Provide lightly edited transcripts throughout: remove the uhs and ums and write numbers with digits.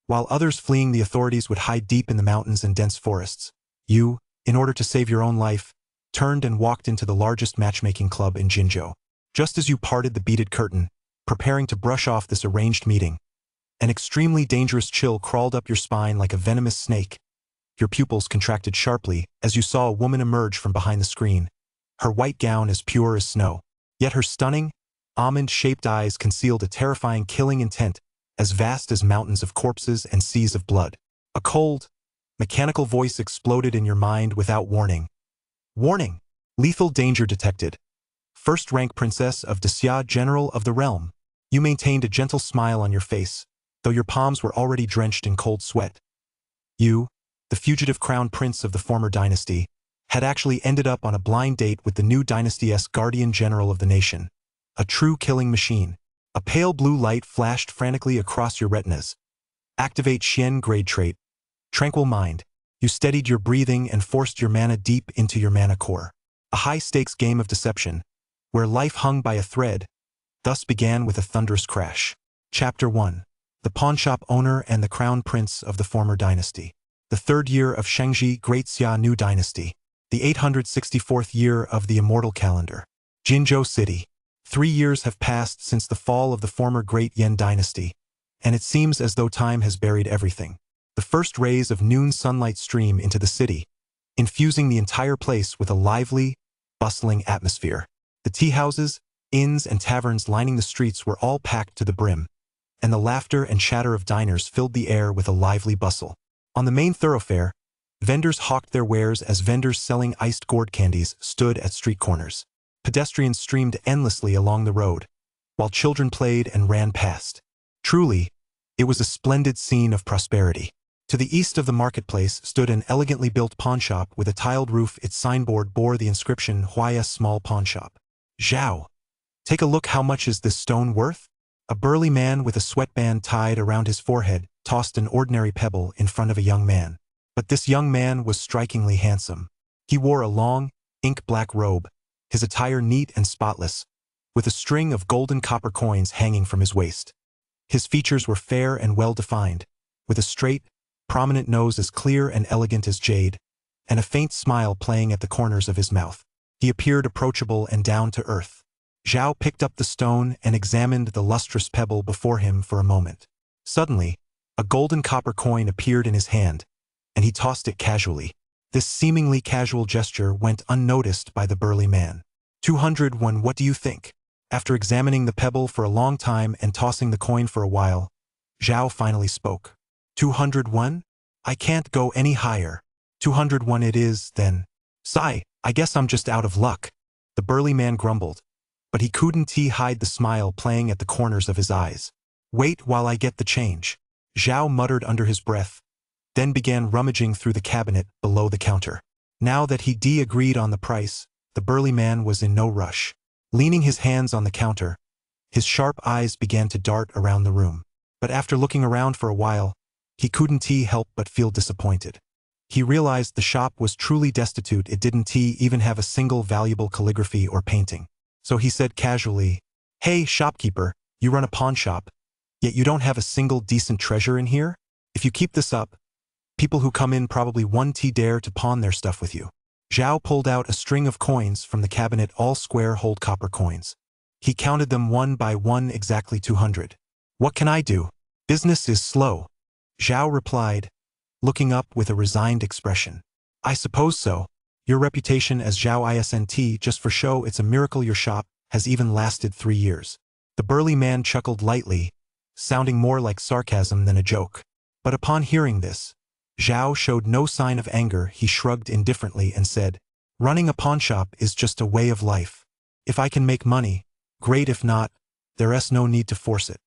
while others fleeing the authorities would hide deep in the mountains and dense forests. You, in order to save your own life, turned and walked into the largest matchmaking club in Jinzhou. Just as you parted the beaded curtain, preparing to brush off this arranged meeting, an extremely dangerous chill crawled up your spine like a venomous snake. Your pupils contracted sharply as you saw a woman emerge from behind the screen, her white gown as pure as snow. Yet her stunning, almond-shaped eyes concealed a terrifying killing intent as vast as mountains of corpses and seas of blood. A cold, mechanical voice exploded in your mind without warning. Warning! Lethal danger detected. First-rank princess of Xia, general of the realm. You maintained a gentle smile on your face, though your palms were already drenched in cold sweat. You, the fugitive crown prince of the former dynasty, had actually ended up on a blind date with the new dynasty's guardian general of the nation. A true killing machine. A pale blue light flashed frantically across your retinas. Activate Xian grade trait. Tranquil mind. You steadied your breathing and forced your mana deep into your mana core. A high-stakes game of deception, where life hung by a thread, thus began with a thunderous crash. Chapter 1. The pawnshop owner and the crown prince of the former dynasty. The third year of Shengji Great Xia New Dynasty. The 864th year of the immortal calendar. Jinzhou City. 3 years have passed since the fall of the former Great Yan Dynasty, and it seems as though time has buried everything. The first rays of noon sunlight stream into the city, infusing the entire place with a lively, bustling atmosphere. The tea houses, inns, and taverns lining the streets were all packed to the brim, and the laughter and chatter of diners filled the air with a lively bustle. On the main thoroughfare, vendors hawked their wares as vendors selling iced gourd candies stood at street corners. Pedestrians streamed endlessly along the road, while children played and ran past. Truly, it was a splendid scene of prosperity. To the east of the marketplace stood an elegantly built pawnshop with a tiled roof. Its signboard bore the inscription Huaya Small Pawnshop. Zhao, take a look. How much is this stone worth? A burly man with a sweatband tied around his forehead tossed an ordinary pebble in front of a young man. But this young man was strikingly handsome. He wore a long, ink-black robe, his attire neat and spotless, with a string of golden copper coins hanging from his waist. His features were fair and well-defined, with a straight, prominent nose as clear and elegant as jade, and a faint smile playing at the corners of his mouth. He appeared approachable and down to earth. Zhao picked up the stone and examined the lustrous pebble before him for a moment. Suddenly, a golden copper coin appeared in his hand, and he tossed it casually. This seemingly casual gesture went unnoticed by the burly man. 201. What do you think? After examining the pebble for a long time and tossing the coin for a while, Zhao finally spoke. 201? I can't go any higher. 201 it is, then. Sigh, I guess I'm just out of luck. The burly man grumbled, but he couldn't hide the smile playing at the corners of his eyes. Wait while I get the change. Zhao muttered under his breath, then began rummaging through the cabinet below the counter. Now that he agreed on the price, the burly man was in no rush. Leaning his hands on the counter, his sharp eyes began to dart around the room. But after looking around for a while, he couldn't help but feel disappointed. He realized the shop was truly destitute. It didn't even have a single valuable calligraphy or painting. So he said casually, "Hey, shopkeeper, you run a pawn shop, yet you don't have a single decent treasure in here? If you keep this up, people who come in probably won't dare to pawn their stuff with you." Zhao pulled out a string of coins from the cabinet, all square-holed copper coins. He counted them one by one, exactly 200. What can I do? Business is slow. Zhao replied, looking up with a resigned expression. I suppose so. Your reputation as Zhao Isn't just for show. It's a miracle your shop has even lasted 3 years. The burly man chuckled lightly, sounding more like sarcasm than a joke. But upon hearing this, Zhao showed no sign of anger. He shrugged indifferently and said, running a pawnshop is just a way of life. If I can make money, great. If not, there's no need to force it.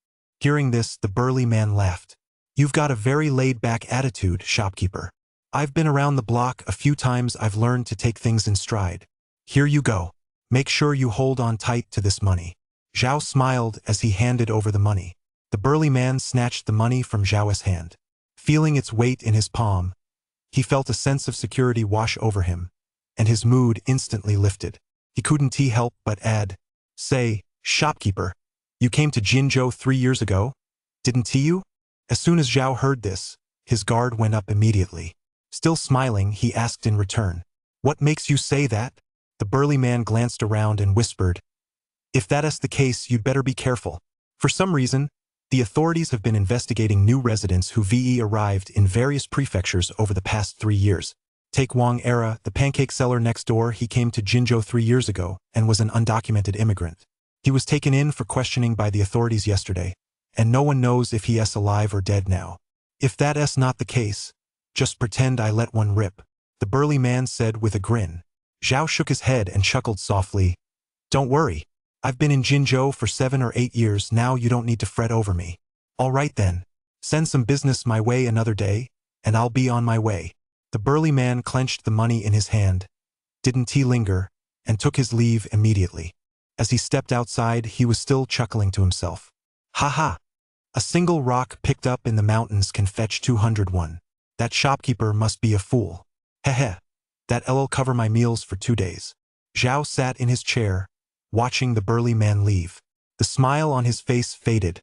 Hearing this, the burly man laughed. You've got a very laid-back attitude, shopkeeper. I've been around the block a few times. I've learned to take things in stride. Here you go. Make sure you hold on tight to this money. Zhao smiled as he handed over the money. The burly man snatched the money from Zhao's hand. Feeling its weight in his palm, he felt a sense of security wash over him, and his mood instantly lifted. He couldn't help but add, Say, shopkeeper, you came to Jinzhou 3 years ago, didn't you? As soon as Zhao heard this, his guard went up immediately. Still smiling, he asked in return, "What makes you say that?" The burly man glanced around and whispered, "If that is the case, you'd better be careful. For some reason, the authorities have been investigating new residents who arrived in various prefectures over the past 3 years. Take Wang Era, the pancake seller next door. He came to Jinzhou 3 years ago and was an undocumented immigrant. He was taken in for questioning by the authorities yesterday, and no one knows if he is alive or dead now. If that is not the case, just pretend I let one rip," the burly man said with a grin. Zhao shook his head and chuckled softly. "Don't worry. I've been in Jinzhou for 7 or 8 years now. You don't need to fret over me." "All right then. Send some business my way another day, and I'll be on my way." The burly man clenched the money in his hand, didn't he linger, and took his leave immediately. As he stepped outside, he was still chuckling to himself. "Ha ha! A single rock picked up in the mountains can fetch 201. That shopkeeper must be a fool. Heh. That'll cover my meals for 2 days." Zhao sat in his chair, watching the burly man leave. The smile on his face faded,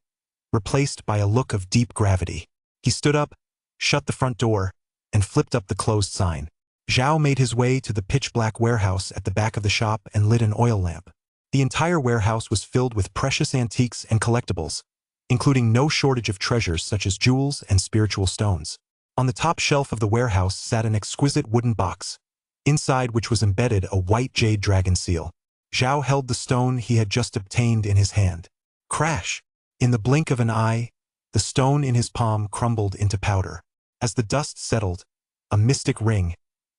replaced by a look of deep gravity. He stood up, shut the front door, and flipped up the closed sign. Zhao made his way to the pitch-black warehouse at the back of the shop and lit an oil lamp. The entire warehouse was filled with precious antiques and collectibles, including no shortage of treasures such as jewels and spiritual stones. On the top shelf of the warehouse sat an exquisite wooden box, inside which was embedded a white jade dragon seal. Zhao held the stone he had just obtained in his hand. Crash! In the blink of an eye, the stone in his palm crumbled into powder. As the dust settled, a mystic ring,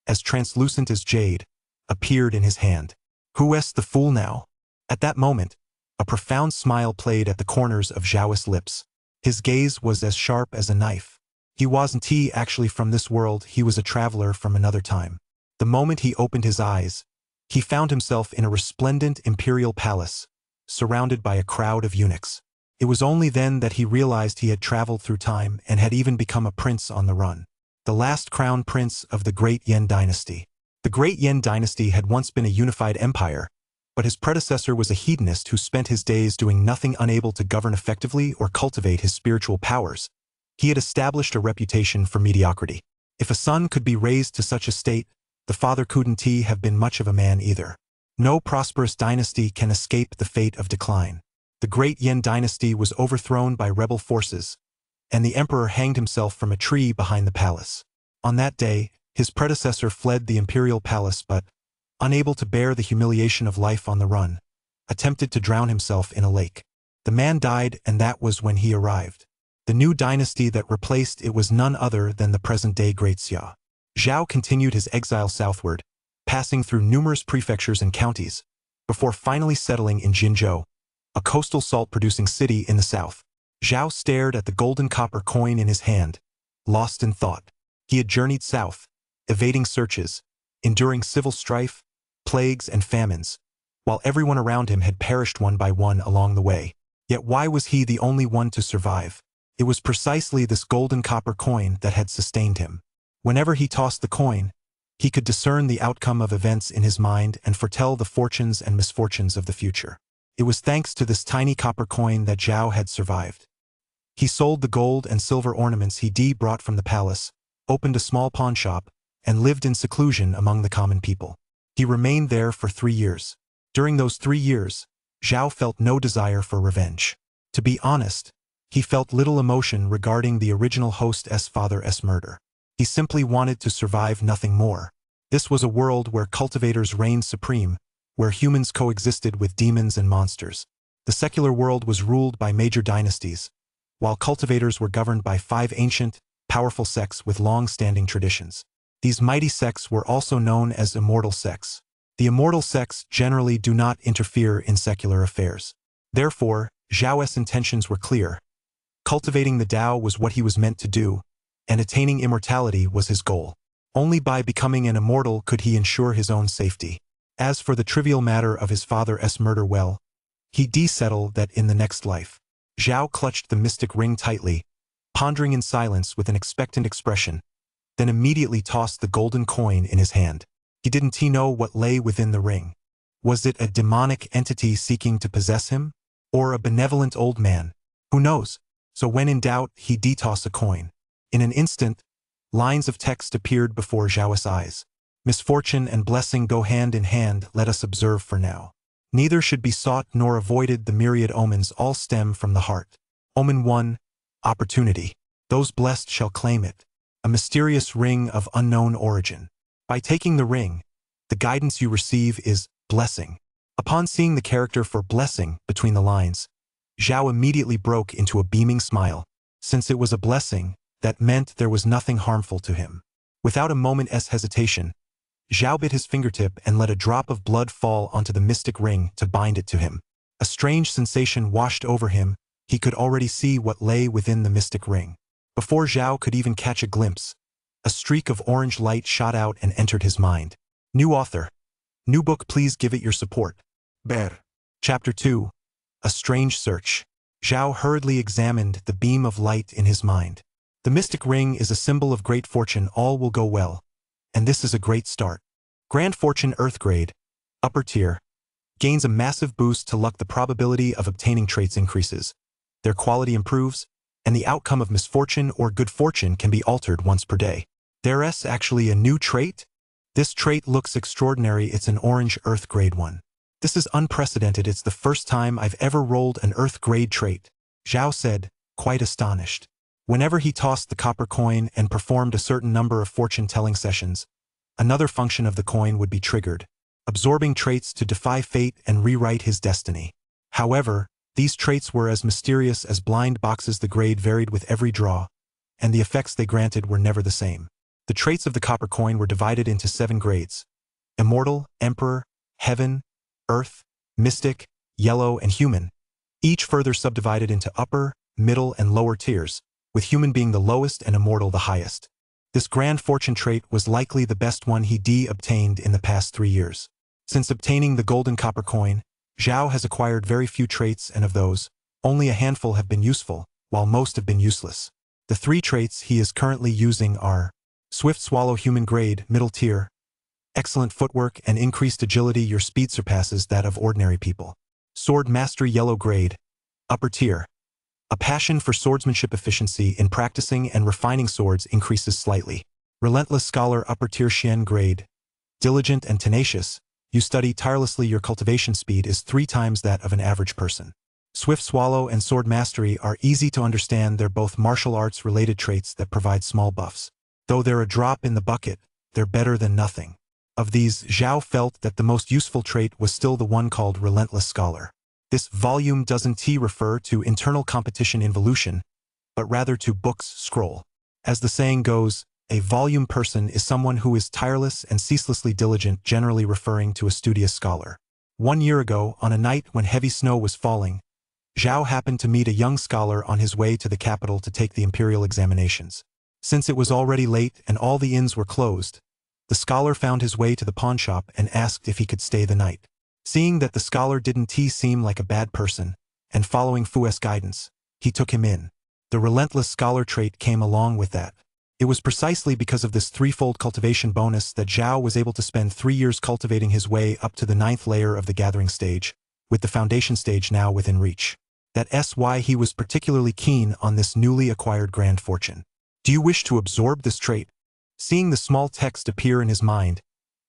as translucent as jade, appeared in his hand. "Who is the fool now?" At that moment, a profound smile played at the corners of Zhao's lips. His gaze was as sharp as a knife. He wasn't actually from this world, he was a traveler from another time. The moment he opened his eyes, he found himself in a resplendent imperial palace, surrounded by a crowd of eunuchs. It was only then that he realized he had traveled through time and had even become a prince on the run. The last crown prince of the Great Yan dynasty. The Great Yan dynasty had once been a unified empire, but his predecessor was a hedonist who spent his days doing nothing, unable to govern effectively or cultivate his spiritual powers. He had established a reputation for mediocrity. If a son could be raised to such a state, the father couldn't have been much of a man either. No prosperous dynasty can escape the fate of decline. The Great Yan dynasty was overthrown by rebel forces, and the emperor hanged himself from a tree behind the palace. On that day, his predecessor fled the imperial palace but, unable to bear the humiliation of life on the run, attempted to drown himself in a lake. The man died, and that was when he arrived. The new dynasty that replaced it was none other than the present-day Great Xia. Zhao continued his exile southward, passing through numerous prefectures and counties, before finally settling in Jinzhou, a coastal salt-producing city in the south. Zhao stared at the golden copper coin in his hand, lost in thought. He had journeyed south, evading searches, enduring civil strife, plagues and famines, while everyone around him had perished one by one along the way. Yet why was he the only one to survive? It was precisely this golden copper coin that had sustained him. Whenever he tossed the coin, he could discern the outcome of events in his mind and foretell the fortunes and misfortunes of the future. It was thanks to this tiny copper coin that Zhao had survived. He sold the gold and silver ornaments he brought from the palace, opened a small pawn shop, and lived in seclusion among the common people. He remained there for 3 years. During those 3 years, Zhao felt no desire for revenge. To be honest, he felt little emotion regarding the original host's father's murder. He simply wanted to survive, nothing more. This was a world where cultivators reigned supreme, where humans coexisted with demons and monsters. The secular world was ruled by major dynasties, while cultivators were governed by 5 ancient, powerful sects with long-standing traditions. These mighty sects were also known as immortal sects. The immortal sects generally do not interfere in secular affairs. Therefore, Zhao's intentions were clear. Cultivating the Tao was what he was meant to do, and attaining immortality was his goal. Only by becoming an immortal could he ensure his own safety. As for the trivial matter of his father's murder, well, he settled that in the next life. Zhao clutched the mystic ring tightly, pondering in silence with an expectant expression, then immediately tossed the golden coin in his hand. He didn't know what lay within the ring. Was it a demonic entity seeking to possess him? Or a benevolent old man? Who knows? So when in doubt, he tossed a coin. In an instant, lines of text appeared before Zhao's eyes. Misfortune and blessing go hand in hand, let us observe for now. Neither should be sought nor avoided, the myriad omens all stem from the heart. Omen 1. Opportunity. Those blessed shall claim it. A mysterious ring of unknown origin. By taking the ring, the guidance you receive is blessing. Upon seeing the character for blessing between the lines, Zhao immediately broke into a beaming smile. Since it was a blessing, that meant there was nothing harmful to him. Without a moment's hesitation, Zhao bit his fingertip and let a drop of blood fall onto the mystic ring to bind it to him. A strange sensation washed over him. He could already see what lay within the mystic ring. Before Zhao could even catch a glimpse, a streak of orange light shot out and entered his mind. New author. New book, please give it your support. Ber. Chapter 2. A Strange Search. Zhao hurriedly examined the beam of light in his mind. The mystic ring is a symbol of great fortune. All will go well. And this is a great start. Grand Fortune Earth Grade, upper tier, gains a massive boost to luck. The probability of obtaining traits increases. Their quality improves, and the outcome of misfortune or good fortune can be altered once per day. There's actually a new trait? This trait looks extraordinary. It's an orange Earth Grade 1. This is unprecedented. It's the first time I've ever rolled an Earth Grade trait, Zhao said, quite astonished. Whenever he tossed the copper coin and performed a certain number of fortune-telling sessions, another function of the coin would be triggered, absorbing traits to defy fate and rewrite his destiny. However, these traits were as mysterious as blind boxes. The grade varied with every draw, and the effects they granted were never the same. The traits of the copper coin were divided into 7 grades: Immortal, Emperor, Heaven, Earth, Mystic, Yellow, and Human, each further subdivided into upper, middle, and lower tiers, with Human being the lowest and Immortal the highest. This Grand Fortune trait was likely the best one he obtained in the past 3 years. Since obtaining the golden copper coin, Zhao has acquired very few traits, and of those, only a handful have been useful, while most have been useless. The 3 traits he is currently using are Swift Swallow Human Grade, middle tier, excellent footwork and increased agility. Your speed surpasses that of ordinary people. Sword Mastery Yellow Grade, upper tier, a passion for swordsmanship. Efficiency in practicing and refining swords increases slightly. Relentless Scholar, upper tier, Xian Grade, diligent and tenacious. You study tirelessly. Your cultivation speed is 3 times that of an average person. Swift Swallow and Sword Mastery are easy to understand. They're both martial arts related traits that provide small buffs. Though they're a drop in the bucket, they're better than nothing. Of these, Zhao felt that the most useful trait was still the one called Relentless Scholar. This volume doesn't refer to internal competition involution, but rather to book's scroll. As the saying goes, a volume person is someone who is tireless and ceaselessly diligent, generally referring to a studious scholar. 1 year ago, on a night when heavy snow was falling, Zhao happened to meet a young scholar on his way to the capital to take the imperial examinations. Since it was already late and all the inns were closed, the scholar found his way to the pawnshop and asked if he could stay the night. Seeing that the scholar didn't seem like a bad person, and following Fu's guidance, he took him in. The Relentless Scholar trait came along with that. It was precisely because of this 3-fold cultivation bonus that Zhao was able to spend 3 years cultivating his way up to the 9th layer of the gathering stage, with the foundation stage now within reach. That's why he was particularly keen on this newly acquired Grand Fortune. Do you wish to absorb this trait? Seeing the small text appear in his mind,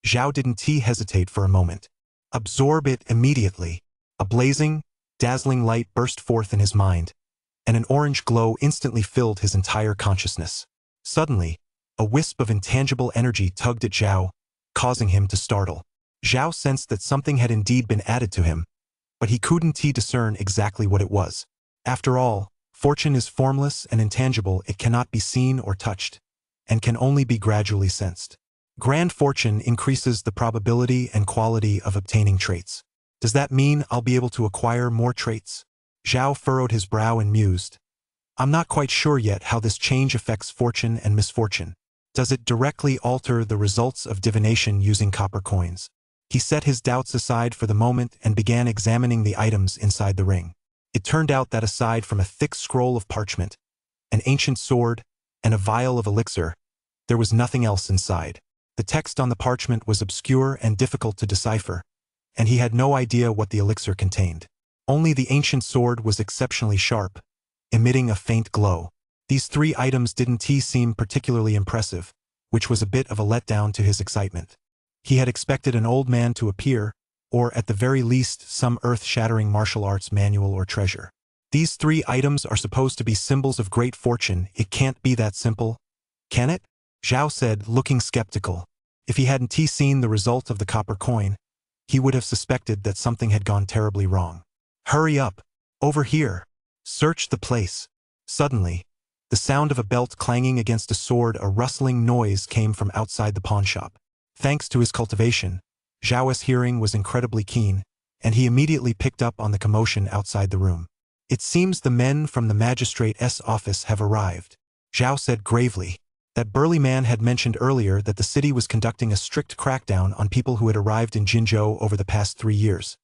Zhao didn't hesitate for a moment. Absorb it immediately. A blazing, dazzling light burst forth in his mind, and an orange glow instantly filled his entire consciousness. Suddenly, a wisp of intangible energy tugged at Zhao, causing him to startle. Zhao sensed that something had indeed been added to him, but he couldn't discern exactly what it was. After all, fortune is formless and intangible. It cannot be seen or touched, and can only be gradually sensed. Grand Fortune increases the probability and quality of obtaining traits. Does that mean I'll be able to acquire more traits? Zhao furrowed his brow and mused. I'm not quite sure yet how this change affects fortune and misfortune. Does it directly alter the results of divination using copper coins? He set his doubts aside for the moment and began examining the items inside the ring. It turned out that aside from a thick scroll of parchment, an ancient sword, and a vial of elixir, there was nothing else inside. The text on the parchment was obscure and difficult to decipher, and he had no idea what the elixir contained. Only the ancient sword was exceptionally sharp, emitting a faint glow. These 3 items didn't seem particularly impressive, which was a bit of a letdown to his excitement. He had expected an old man to appear, or at the very least some earth-shattering martial arts manual or treasure. These 3 items are supposed to be symbols of great fortune. It can't be that simple, can it? Zhao said, looking skeptical. If he hadn't seen the result of the copper coin, he would have suspected that something had gone terribly wrong. Hurry up! Over here! Search the place! Suddenly, the sound of a belt clanging against a sword, a rustling noise came from outside the pawnshop. Thanks to his cultivation, Zhao's hearing was incredibly keen, and he immediately picked up on the commotion outside the room. It seems the men from the magistrate's office have arrived, Zhao said gravely. That burly man had mentioned earlier that the city was conducting a strict crackdown on people who had arrived in Jinzhou over the past 3 years,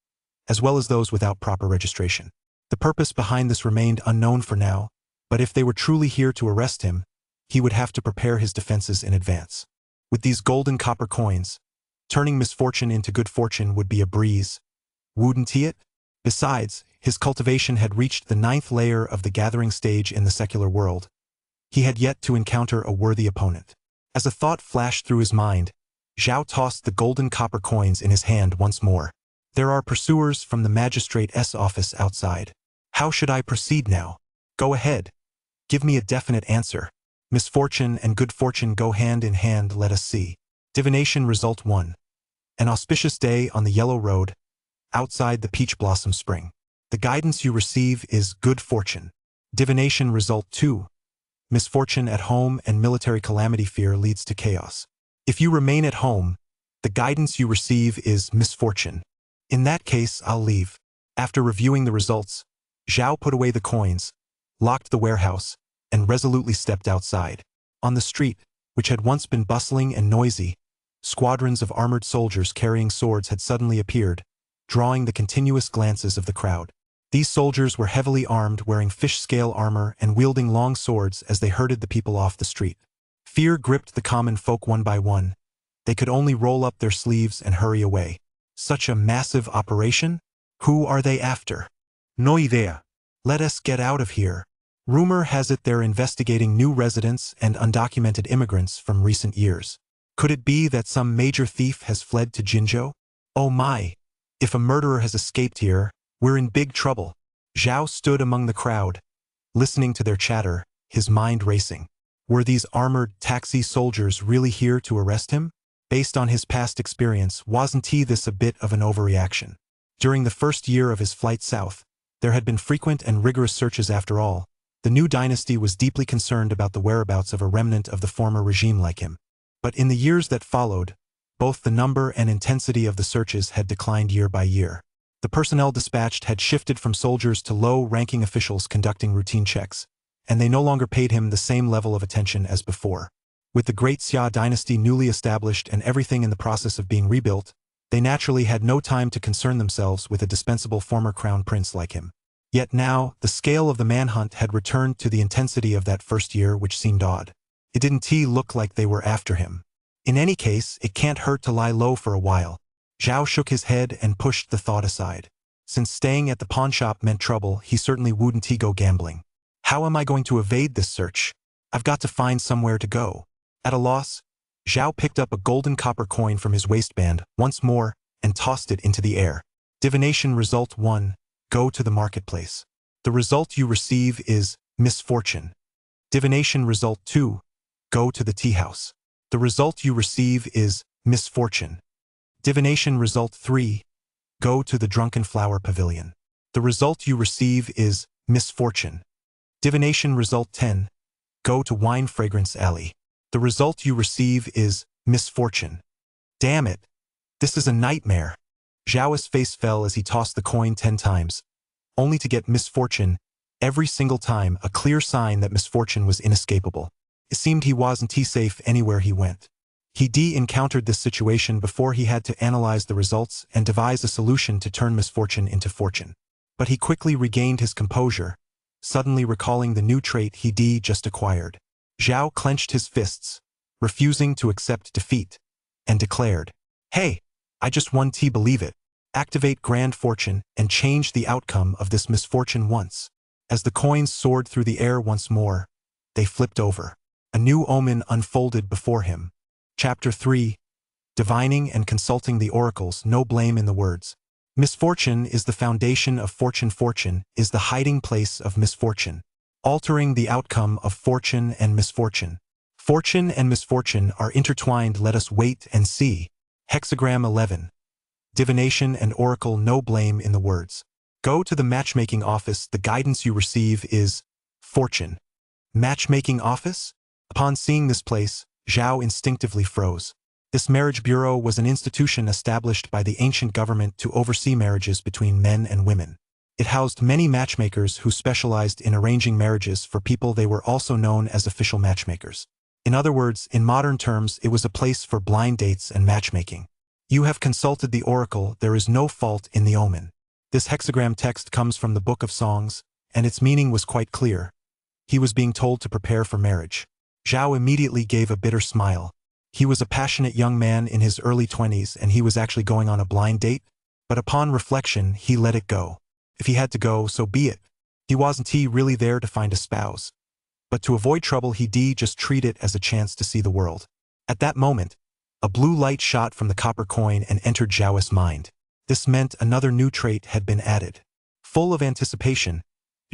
as well as those without proper registration. The purpose behind this remained unknown for now, but if they were truly here to arrest him, he would have to prepare his defenses in advance. With these golden copper coins, turning misfortune into good fortune would be a breeze, wouldn't it? Besides, his cultivation had reached the 9th layer of the gathering stage in the secular world. He had yet to encounter a worthy opponent. As a thought flashed through his mind, Zhao tossed the golden copper coins in his hand once more. There are pursuers from the magistrate's office outside. How should I proceed now? Go ahead. Give me a definite answer. Misfortune and good fortune go hand in hand, let us see. Divination Result 1. An auspicious day on the Yellow Road, outside the Peach Blossom Spring. The guidance you receive is good fortune. Divination Result 2. Misfortune at home and military calamity. Fear leads to chaos. If you remain at home, the guidance you receive is misfortune. In that case, I'll leave. After reviewing the results, Zhao put away the coins, locked the warehouse, and resolutely stepped outside. On the street, which had once been bustling and noisy, squadrons of armored soldiers carrying swords had suddenly appeared, drawing the continuous glances of the crowd. These soldiers were heavily armed, wearing fish-scale armor and wielding long swords as they herded the people off the street. Fear gripped the common folk one by one. They could only roll up their sleeves and hurry away. Such a massive operation? Who are they after? No idea. Let us get out of here. Rumor has it they're investigating new residents and undocumented immigrants from recent years. Could it be that some major thief has fled to Jinzhou? Oh my! If a murderer has escaped here, we're in big trouble. Zhao stood among the crowd, listening to their chatter, his mind racing. Were these armored taxi soldiers really here to arrest him? Based on his past experience, wasn't this a bit of an overreaction? During the first year of his flight south, there had been frequent and rigorous searches. After all, the new dynasty was deeply concerned about the whereabouts of a remnant of the former regime like him. But in the years that followed, both the number and intensity of the searches had declined year by year. The personnel dispatched had shifted from soldiers to low-ranking officials conducting routine checks, and they no longer paid him the same level of attention as before. With the Great Xia dynasty newly established and everything in the process of being rebuilt, they naturally had no time to concern themselves with a dispensable former crown prince like him. Yet now, the scale of the manhunt had returned to the intensity of that first year, which seemed odd. It didn't look like they were after him. In any case, it can't hurt to lie low for a while. Zhao shook his head and pushed the thought aside. Since staying at the pawnshop meant trouble, he certainly wouldn't go gambling. How am I going to evade this search? I've got to find somewhere to go. At a loss, Zhao picked up a golden copper coin from his waistband once more and tossed it into the air. Divination Result 1. Go to the marketplace. The result you receive is misfortune. Divination Result 2. Go to the tea house. The result you receive is misfortune. Divination Result 3. Go to the Drunken Flower Pavilion. The result you receive is misfortune. Divination Result 10. Go to Wine Fragrance Alley. The result you receive is misfortune. Damn it! This is a nightmare. Zhao's face fell as he tossed the coin 10 times, only to get misfortune every single time, a clear sign that misfortune was inescapable. It seemed he wasn't safe anywhere he went. He encountered this situation before. He had to analyze the results and devise a solution to turn misfortune into fortune. But he quickly regained his composure, suddenly recalling the new trait he just acquired. Zhao clenched his fists, refusing to accept defeat, and declared, "Hey, I just won. Believe it. Activate Grand Fortune and change the outcome of this misfortune once." As the coins soared through the air once more, they flipped over. A new omen unfolded before him. Chapter 3. Divining and consulting the oracles, no blame in the words. Misfortune is the foundation of fortune. Fortune is the hiding place of misfortune, altering the outcome of fortune and misfortune. Fortune and misfortune are intertwined. Let us wait and see. Hexagram 11. Divination and oracle, no blame in the words. Go to the matchmaking office. The guidance you receive is fortune. Matchmaking office? Upon seeing this place, Zhao instinctively froze. This marriage bureau was an institution established by the ancient government to oversee marriages between men and women. It housed many matchmakers who specialized in arranging marriages for people. They were also known as official matchmakers. In other words, in modern terms, it was a place for blind dates and matchmaking. You have consulted the oracle. There is no fault in the omen. This hexagram text comes from the Book of Songs, and its meaning was quite clear. He was being told to prepare for marriage. Zhao immediately gave a bitter smile. He was a passionate young man in his early 20s, and he was actually going on a blind date, but upon reflection, he let it go. If he had to go, so be it. He wasn't really there to find a spouse. But to avoid trouble, he just treat it as a chance to see the world. At that moment, a blue light shot from the copper coin and entered Zhao's mind. This meant another new trait had been added. Full of anticipation,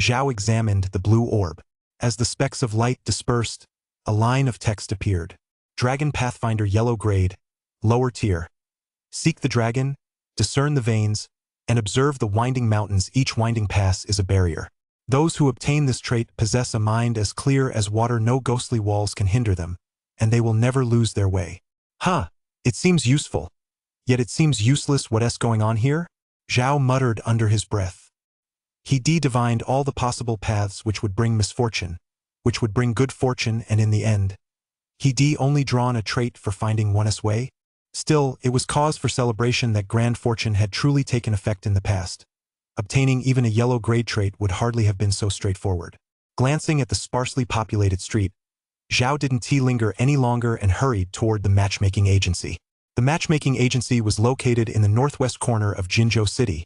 Zhao examined the blue orb. As the specks of light dispersed, a line of text appeared. Dragon Pathfinder Yellow Grade, Lower Tier. Seek the dragon, discern the veins, and observe the winding mountains. Each winding pass is a barrier. Those who obtain this trait possess a mind as clear as water. No ghostly walls can hinder them, and they will never lose their way. It seems useful. Yet it seems useless. What's going on here? Zhao muttered under his breath. He divined all the possible paths which would bring misfortune, which would bring good fortune, and in the end, he only drawn a trait for finding one's way. Still, it was cause for celebration that grand fortune had truly taken effect in the past. Obtaining even a yellow grade trait would hardly have been so straightforward. Glancing at the sparsely populated street, Zhao didn't linger any longer and hurried toward the matchmaking agency. The matchmaking agency was located in the northwest corner of Jinzhou City,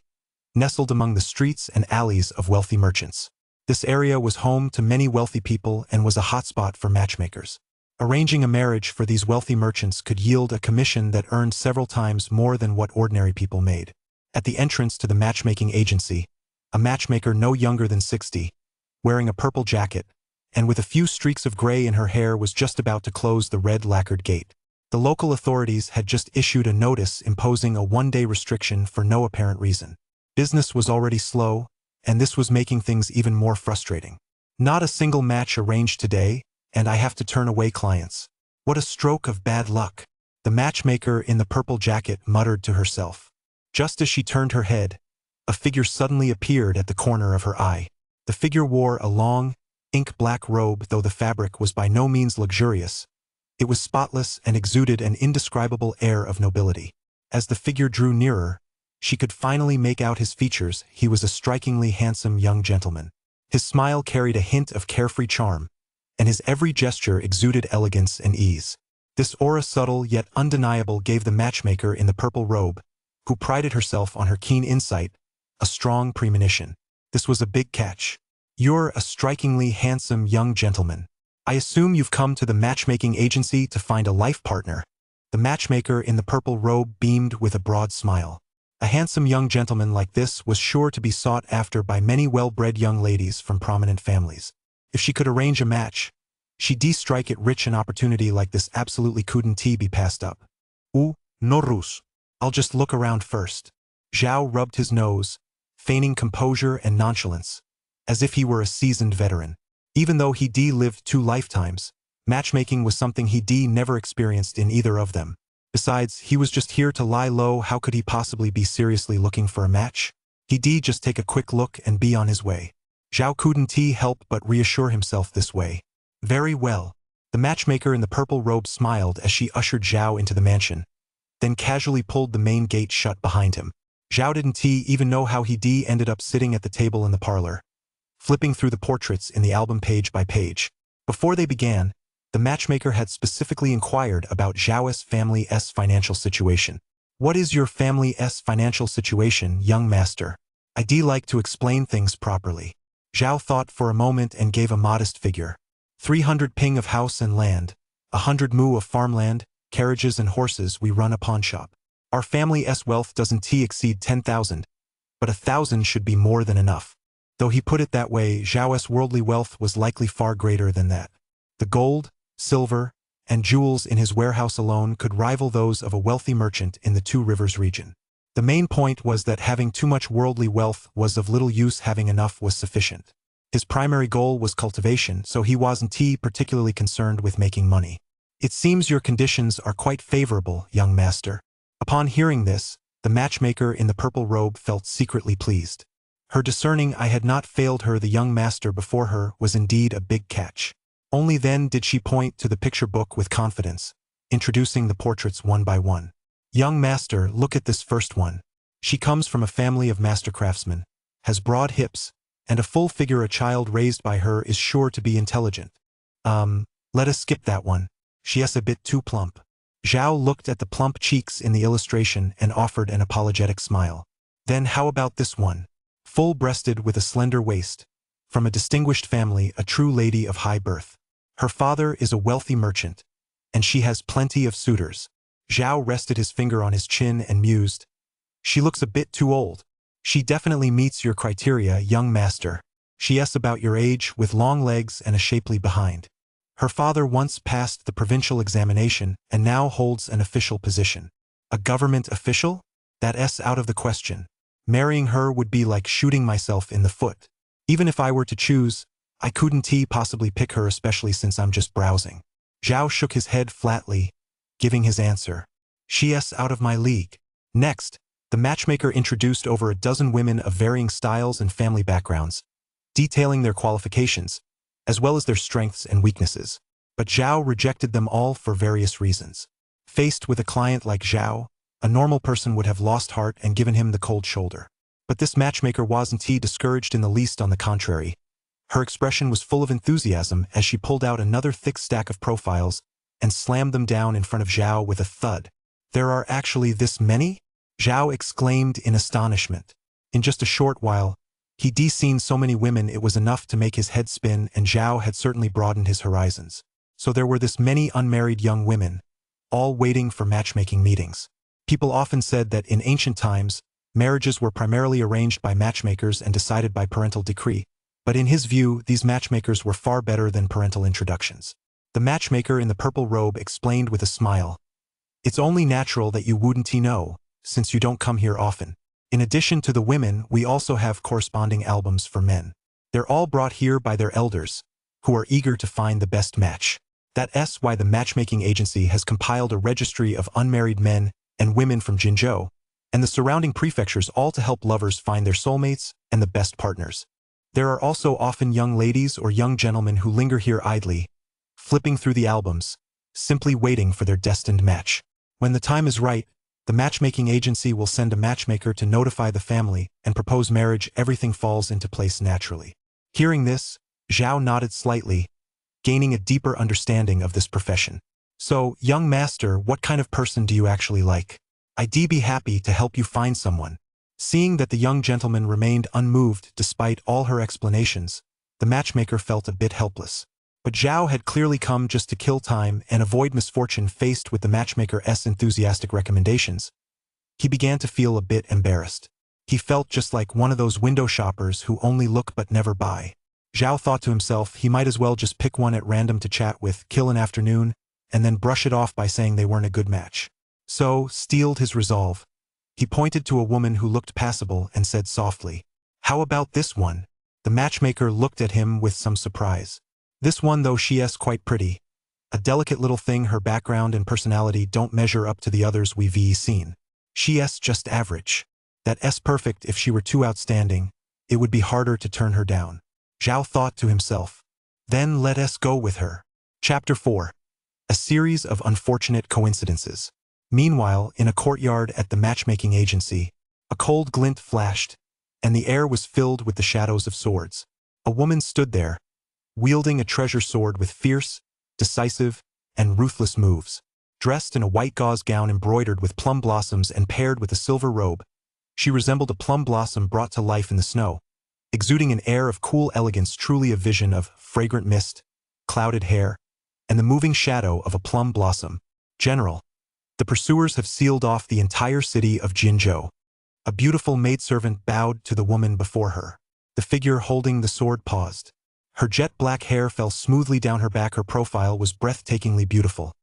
nestled among the streets and alleys of wealthy merchants. This area was home to many wealthy people and was a hotspot for matchmakers. Arranging a marriage for these wealthy merchants could yield a commission that earned several times more than what ordinary people made. At the entrance to the matchmaking agency, a matchmaker no younger than 60, wearing a purple jacket, and with a few streaks of gray in her hair, was just about to close the red lacquered gate. The local authorities had just issued a notice imposing a one-day restriction for no apparent reason. Business was already slow, and this was making things even more frustrating. Not a single match arranged today, and I have to turn away clients. What a stroke of bad luck. The matchmaker in the purple jacket muttered to herself. Just as she turned her head, a figure suddenly appeared at the corner of her eye. The figure wore a long, ink-black robe. Though the fabric was by no means luxurious, it was spotless and exuded an indescribable air of nobility. As the figure drew nearer, she could finally make out his features. He was a strikingly handsome young gentleman. His smile carried a hint of carefree charm, and his every gesture exuded elegance and ease. This aura, subtle yet undeniable, gave the matchmaker in the purple robe, who prided herself on her keen insight, a strong premonition. This was a big catch. You're a strikingly handsome young gentleman. I assume you've come to the matchmaking agency to find a life partner. The matchmaker in the purple robe beamed with a broad smile. A handsome young gentleman like this was sure to be sought after by many well-bred young ladies from prominent families. If she could arrange a match, she'd strike it rich. An opportunity like this absolutely couldn't be passed up. No ruse. I'll just look around first. Zhao rubbed his nose, feigning composure and nonchalance, as if he were a seasoned veteran. Even though he lived 2 lifetimes, matchmaking was something he never experienced in either of them. Besides, he was just here to lie low. How could he possibly be seriously looking for a match? He'd just take a quick look and be on his way. Zhao couldn't help but reassure himself this way. Very well. The matchmaker in the purple robe smiled as she ushered Zhao into the mansion, then casually pulled the main gate shut behind him. Zhao didn't even know how he ended up sitting at the table in the parlor, flipping through the portraits in the album page by page. Before they began, the matchmaker had specifically inquired about Zhao's family's financial situation. What is your family's financial situation, young master? I'd like to explain things properly. Zhao thought for a moment and gave a modest figure. 300 ping of house and land, 100 mu of farmland, carriages and horses. We run a pawnshop. Our family's wealth doesn't exceed 10,000, but 1,000 should be more than enough. Though he put it that way, Zhao's worldly wealth was likely far greater than that. The gold, silver, and jewels in his warehouse alone could rival those of a wealthy merchant in the Two Rivers region. The main point was that having too much worldly wealth was of little use, having enough was sufficient. His primary goal was cultivation, so he wasn't particularly concerned with making money. It seems your conditions are quite favorable, young master. Upon hearing this, the matchmaker in the purple robe felt secretly pleased. Her discerning eye had not failed her. The young master before her was indeed a big catch. Only then did she point to the picture book with confidence, introducing the portraits one by one. Young master, look at this first one. She comes from a family of master craftsmen, has broad hips, and a full figure. A child raised by her is sure to be intelligent. Let us skip that one. She's a bit too plump. Zhao looked at the plump cheeks in the illustration and offered an apologetic smile. Then how about this one? Full-breasted with a slender waist. From a distinguished family, a true lady of high birth. Her father is a wealthy merchant, and she has plenty of suitors. Zhao rested his finger on his chin and mused. She looks a bit too old. She definitely meets your criteria, young master. She's about your age, with long legs and a shapely behind. Her father once passed the provincial examination and now holds an official position. A government official? That's out of the question. Marrying her would be like shooting myself in the foot. Even if I were to choose, I couldn't possibly pick her, especially since I'm just browsing. Zhao shook his head flatly, giving his answer. She's out of my league. Next, the matchmaker introduced over a dozen women of varying styles and family backgrounds, detailing their qualifications, as well as their strengths and weaknesses. But Zhao rejected them all for various reasons. Faced with a client like Zhao, a normal person would have lost heart and given him the cold shoulder. But this matchmaker wasn't discouraged in the least. On the contrary, her expression was full of enthusiasm as she pulled out another thick stack of profiles and slammed them down in front of Zhao with a thud. There are actually this many? Zhao exclaimed in astonishment. In just a short while, he'd seen so many women it was enough to make his head spin, and Zhao had certainly broadened his horizons. So there were this many unmarried young women, all waiting for matchmaking meetings. People often said that in ancient times, marriages were primarily arranged by matchmakers and decided by parental decree. But in his view, these matchmakers were far better than parental introductions. The matchmaker in the purple robe explained with a smile. It's only natural that you wouldn't know, since you don't come here often. In addition to the women, we also have corresponding albums for men. They're all brought here by their elders, who are eager to find the best match. That's why the matchmaking agency has compiled a registry of unmarried men and women from Jinzhou and the surrounding prefectures, all to help lovers find their soulmates and the best partners. There are also often young ladies or young gentlemen who linger here idly, flipping through the albums, simply waiting for their destined match. When the time is right, the matchmaking agency will send a matchmaker to notify the family and propose marriage. Everything falls into place naturally. Hearing this, Zhao nodded slightly, gaining a deeper understanding of this profession. So, young master, what kind of person do you actually like? I'd be happy to help you find someone. Seeing that the young gentleman remained unmoved despite all her explanations, the matchmaker felt a bit helpless. But Zhao had clearly come just to kill time and avoid misfortune. Faced with the matchmaker's enthusiastic recommendations, he began to feel a bit embarrassed. He felt just like one of those window shoppers who only look but never buy. Zhao thought to himself he might as well just pick one at random to chat with, kill an afternoon, and then brush it off by saying they weren't a good match. So, steeled his resolve, he pointed to a woman who looked passable and said softly, "How about this one?" The matchmaker looked at him with some surprise. This one, though, she's quite pretty. A delicate little thing. Her background and personality don't measure up to the others we've seen. She's just average. That's perfect. If she were too outstanding, it would be harder to turn her down. Zhao thought to himself. Then let us go with her. Chapter 4. A series of unfortunate coincidences. Meanwhile, in a courtyard at the matchmaking agency, a cold glint flashed, and the air was filled with the shadows of swords. A woman stood there, wielding a treasure sword with fierce, decisive, and ruthless moves. Dressed in a white gauze gown embroidered with plum blossoms and paired with a silver robe, she resembled a plum blossom brought to life in the snow, exuding an air of cool elegance, truly a vision of fragrant mist, clouded hair, and the moving shadow of a plum blossom. General, the pursuers have sealed off the entire city of Jinzhou. A beautiful maidservant bowed to the woman before her. The figure holding the sword paused. Her jet-black hair fell smoothly down her back. Her profile was breathtakingly beautiful.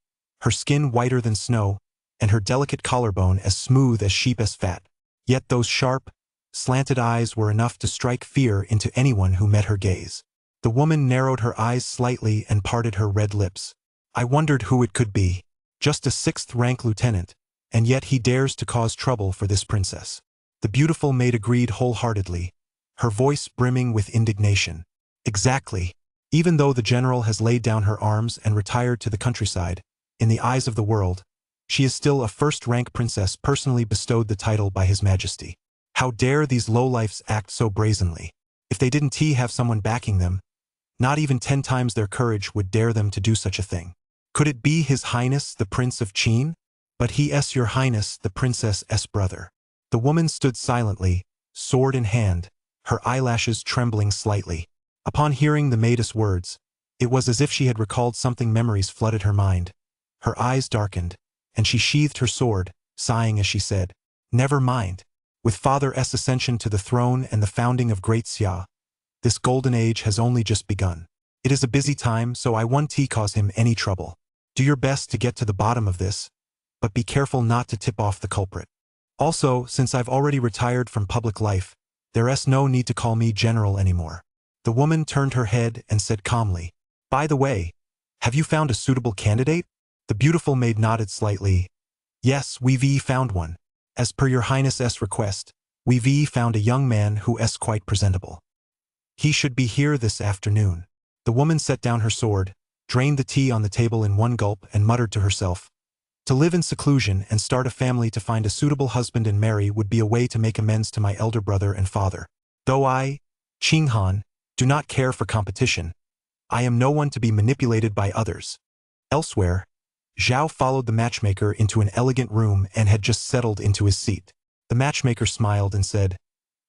Her skin whiter than snow, and her delicate collarbone as smooth as sheep's fat. Yet those sharp, slanted eyes were enough to strike fear into anyone who met her gaze. The woman narrowed her eyes slightly and parted her red lips. I wondered who it could be. Just a 6th-rank lieutenant, and yet he dares to cause trouble for this princess. The beautiful maid agreed wholeheartedly, her voice brimming with indignation. Exactly. Even though the general has laid down her arms and retired to the countryside, in the eyes of the world, she is still a 1st-rank princess personally bestowed the title by His Majesty. How dare these lowlifes act so brazenly? If they didn't have someone backing them, not even 10 times their courage would dare them to do such a thing. Could it be His Highness the Prince of Qin? But he is Your Highness the Princess's brother. The woman stood silently, sword in hand, her eyelashes trembling slightly. Upon hearing the maid's words, it was as if she had recalled something. Memories flooded her mind. Her eyes darkened, and she sheathed her sword, sighing as she said, "Never mind. With Father's ascension to the throne and the founding of Great Xia, this golden age has only just begun. It is a busy time, so I won't cause him any trouble. Do your best to get to the bottom of this, but be careful not to tip off the culprit. Also, since I've already retired from public life, there's no need to call me general anymore." The woman turned her head and said calmly, "By the way, have you found a suitable candidate?" The beautiful maid nodded slightly. "Yes, we've found one. As per Your Highness's request, we've found a young man who is quite presentable. He should be here this afternoon." The woman set down her sword, drained the tea on the table in one gulp, and muttered to herself, "To live in seclusion and start a family, to find a suitable husband and marry would be a way to make amends to my elder brother and father. Though I, Qinghan, do not care for competition, I am no one to be manipulated by others." Elsewhere, Zhao followed the matchmaker into an elegant room and had just settled into his seat. The matchmaker smiled and said,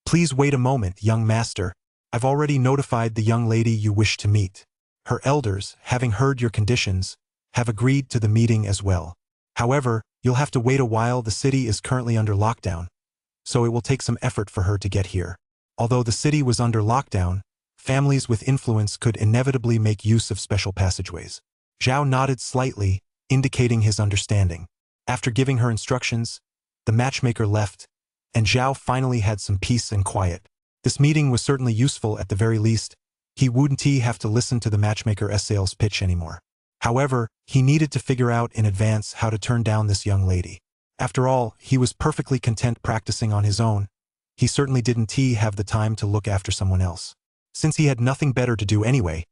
"Please wait a moment, young master. I've already notified the young lady you wish to meet. Her elders, having heard your conditions, have agreed to the meeting as well. However, you'll have to wait a while. The city is currently under lockdown, so it will take some effort for her to get here." Although the city was under lockdown, families with influence could inevitably make use of special passageways. Zhao nodded slightly, indicating his understanding. After giving her instructions, the matchmaker left, and Zhao finally had some peace and quiet. This meeting was certainly useful. At the very least, he wouldn't have to listen to the matchmaker's sales pitch anymore. However, he needed to figure out in advance how to turn down this young lady. After all, he was perfectly content practicing on his own. He certainly didn't have the time to look after someone else. Since he had nothing better to do anyway,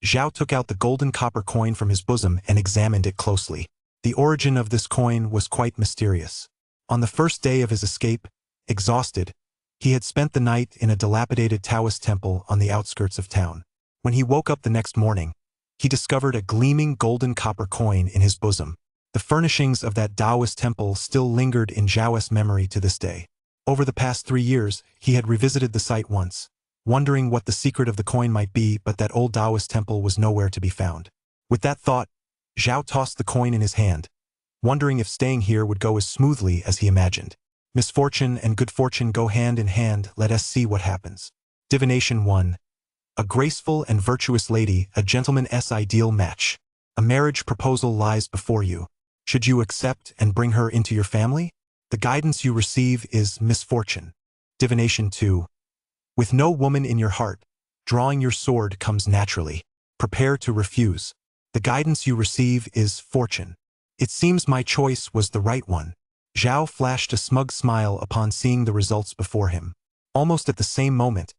Zhao took out the golden copper coin from his bosom and examined it closely. The origin of this coin was quite mysterious. On the first day of his escape, exhausted, he had spent the night in a dilapidated Taoist temple on the outskirts of town. When he woke up the next morning, he discovered a gleaming golden copper coin in his bosom. The furnishings of that Taoist temple still lingered in Zhao's memory to this day. Over the past 3 years, he had revisited the site once, wondering what the secret of the coin might be, but that old Taoist temple was nowhere to be found. With that thought, Zhao tossed the coin in his hand, wondering if staying here would go as smoothly as he imagined. Misfortune and good fortune go hand in hand. Let us see what happens. Divination 1. A graceful and virtuous lady, a gentleman's ideal match. A marriage proposal lies before you. Should you accept and bring her into your family? The guidance you receive is misfortune. Divination 2. With no woman in your heart, drawing your sword comes naturally. Prepare to refuse. The guidance you receive is fortune. It seems my choice was the right one. Zhao flashed a smug smile upon seeing the results before him. Almost at the same moment,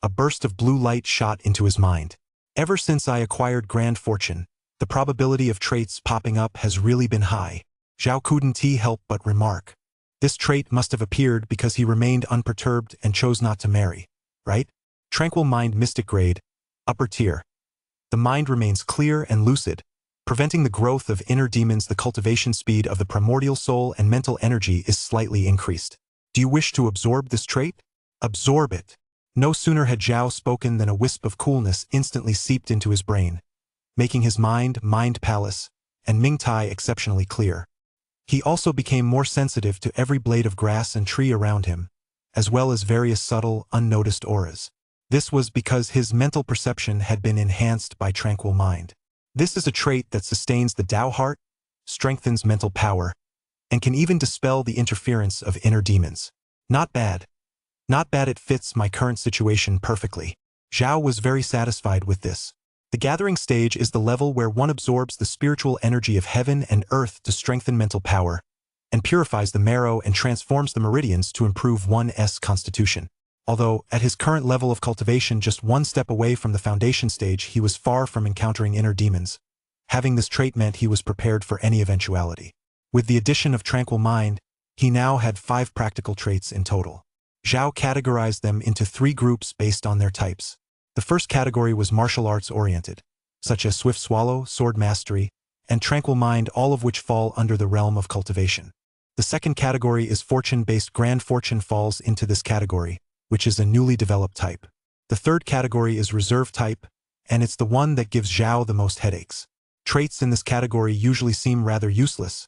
a burst of blue light shot into his mind. Ever since I acquired grand fortune, the probability of traits popping up has really been high. Zhao couldn't help but remark. This trait must have appeared because he remained unperturbed and chose not to marry. Right? Tranquil mind, mystic grade, upper tier. The mind remains clear and lucid, preventing the growth of inner demons. The cultivation speed of the primordial soul and mental energy is slightly increased. Do you wish to absorb this trait? Absorb it. No sooner had Zhao spoken than a wisp of coolness instantly seeped into his brain, making his mind palace, and Ming-Tai exceptionally clear. He also became more sensitive to every blade of grass and tree around him, as well as various subtle, unnoticed auras. This was because his mental perception had been enhanced by tranquil mind. This is a trait that sustains the Tao heart, strengthens mental power, and can even dispel the interference of inner demons. Not bad. Not bad, it fits my current situation perfectly. Zhao was very satisfied with this. The gathering stage is the level where one absorbs the spiritual energy of heaven and earth to strengthen mental power, and purifies the marrow and transforms the meridians to improve one's constitution. Although, at his current level of cultivation just one step away from the foundation stage, he was far from encountering inner demons. Having this trait meant he was prepared for any eventuality. With the addition of tranquil mind, he now had 5 practical traits in total. Zhao categorized them into 3 groups based on their types. The first category was martial arts oriented, such as swift swallow, sword mastery, and tranquil mind, all of which fall under the realm of cultivation. The second category is fortune-based. Grand fortune falls into this category, which is a newly developed type. The third category is reserve type, and it's the one that gives Zhao the most headaches. Traits in this category usually seem rather useless,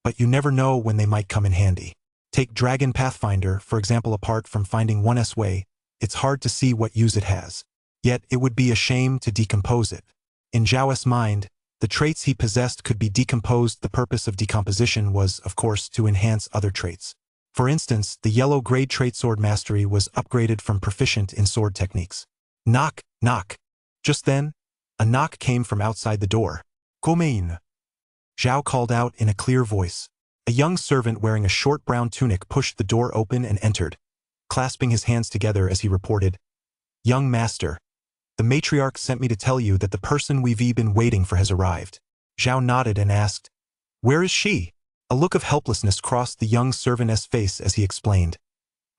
but you never know when they might come in handy. Take Dragon Pathfinder, for example. Apart from finding one's way, it's hard to see what use it has. Yet it would be a shame to decompose it. In Zhao's mind, the traits he possessed could be decomposed. The purpose of decomposition was, of course, to enhance other traits. For instance, the yellow-grade trait sword mastery was upgraded from proficient in sword techniques. Knock, knock. Just then, a knock came from outside the door. Come. Zhao called out in a clear voice. A young servant wearing a short brown tunic pushed the door open and entered, clasping his hands together as he reported, "Young master, the matriarch sent me to tell you that the person we've been waiting for has arrived." Zhao nodded and asked, "Where is she?" A look of helplessness crossed the young servant's face as he explained,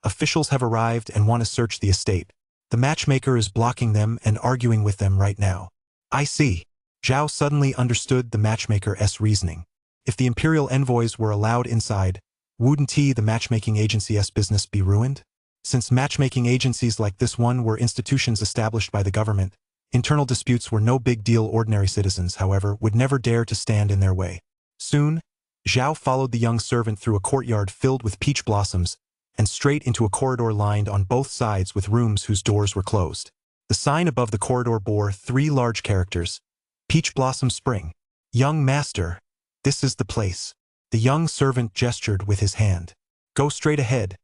"Officials have arrived and want to search the estate. The matchmaker is blocking them and arguing with them right now." "I see." Zhao suddenly understood the matchmaker's reasoning. If the imperial envoys were allowed inside, wouldn't the matchmaking agency's business be ruined? Since matchmaking agencies like this one were institutions established by the government, internal disputes were no big deal. Ordinary citizens, however, would never dare to stand in their way. Soon, Zhao followed the young servant through a courtyard filled with peach blossoms and straight into a corridor lined on both sides with rooms whose doors were closed. The sign above the corridor bore 3 large characters: Peach Blossom Spring. "Young master, this is the place." The young servant gestured with his hand. "Go straight ahead,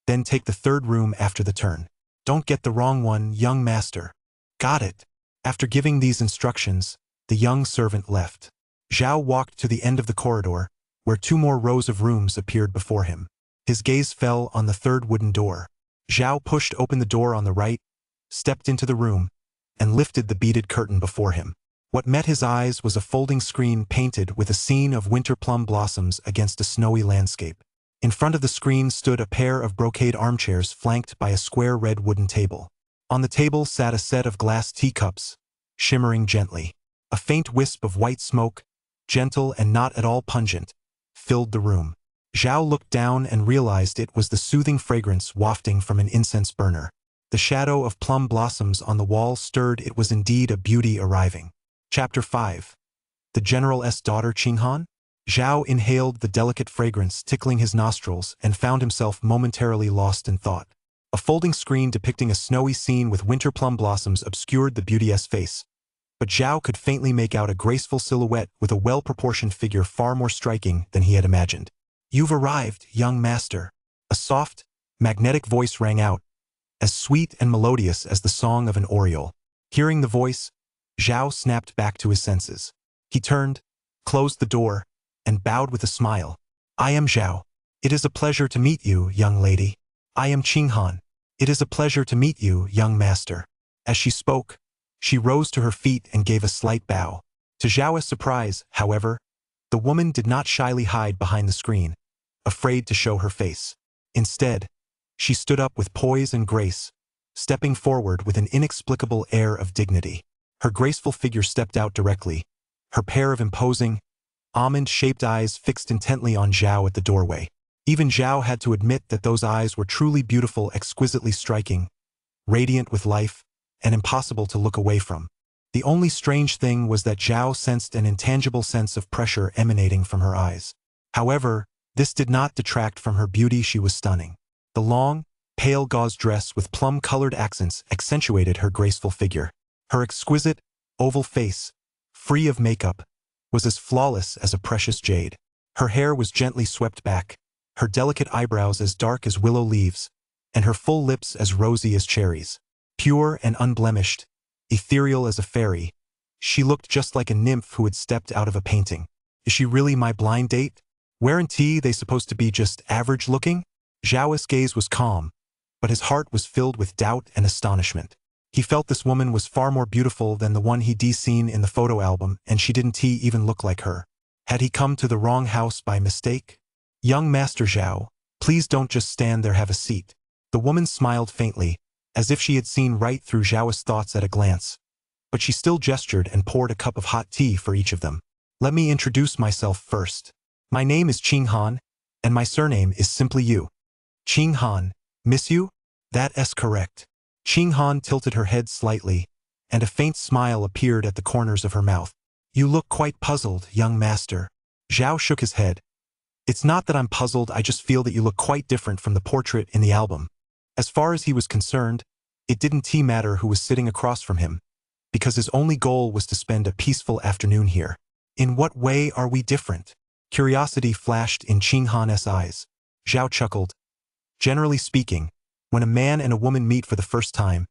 then take the 3rd room after the turn. Don't get the wrong one, young master." "Got it." After giving these instructions, the young servant left. Zhao walked to the end of the corridor, where 2 more rows of rooms appeared before him. His gaze fell on the 3rd wooden door. Zhao pushed open the door on the right, stepped into the room, and lifted the beaded curtain before him. What met his eyes was a folding screen painted with a scene of winter plum blossoms against a snowy landscape. In front of the screen stood a pair of brocade armchairs flanked by a square red wooden table. On the table sat a set of glass teacups, shimmering gently. A faint wisp of white smoke, gentle and not at all pungent, filled the room. Zhao looked down and realized it was the soothing fragrance wafting from an incense burner. The shadow of plum blossoms on the wall stirred. It was indeed a beauty arriving. Chapter 5. The General's Daughter Qinghan? Zhao inhaled the delicate fragrance tickling his nostrils and found himself momentarily lost in thought. A folding screen depicting a snowy scene with winter plum blossoms obscured the beauty's face, but Zhao could faintly make out a graceful silhouette with a well-proportioned figure far more striking than he had imagined. "You've arrived, young master." A soft, magnetic voice rang out, as sweet and melodious as the song of an oriole. Hearing the voice, Zhao snapped back to his senses. He turned, closed the door, and bowed with a smile. "I am Zhao. It is a pleasure to meet you, young lady." "I am Qinghan. It is a pleasure to meet you, young master." As she spoke, she rose to her feet and gave a slight bow. To Zhao's surprise, however, the woman did not shyly hide behind the screen, afraid to show her face. Instead, she stood up with poise and grace, stepping forward with an inexplicable air of dignity. Her graceful figure stepped out directly, her pair of imposing, almond-shaped eyes fixed intently on Zhao at the doorway. Even Zhao had to admit that those eyes were truly beautiful, exquisitely striking, radiant with life, and impossible to look away from. The only strange thing was that Zhao sensed an intangible sense of pressure emanating from her eyes. However, this did not detract from her beauty. She was stunning. The long, pale gauze dress with plum-colored accents accentuated her graceful figure. Her exquisite, oval face, free of makeup, was as flawless as a precious jade. Her hair was gently swept back, her delicate eyebrows as dark as willow leaves, and her full lips as rosy as cherries. Pure and unblemished, ethereal as a fairy, she looked just like a nymph who had stepped out of a painting. Is she really my blind date? Weren't they supposed to be just average-looking? Zhao's gaze was calm, but his heart was filled with doubt and astonishment. He felt this woman was far more beautiful than the one he'd seen in the photo album, and she didn't even look like her. Had he come to the wrong house by mistake? Young Master Zhao, please don't just stand there, have a seat. The woman smiled faintly, as if she had seen right through Zhao's thoughts at a glance. But she still gestured and poured a cup of hot tea for each of them. Let me introduce myself first. My name is Qing Han, and my surname is simply Yu. Qing Han, miss you? That's correct. Qing Han tilted her head slightly, and a faint smile appeared at the corners of her mouth. You look quite puzzled, young master. Zhao shook his head. It's not that I'm puzzled, I just feel that you look quite different from the portrait in the album. As far as he was concerned, it didn't matter who was sitting across from him, because his only goal was to spend a peaceful afternoon here. In what way are we different? Curiosity flashed in Qing Han's eyes. Zhao chuckled. Generally speaking, when a man and a woman meet for the first time,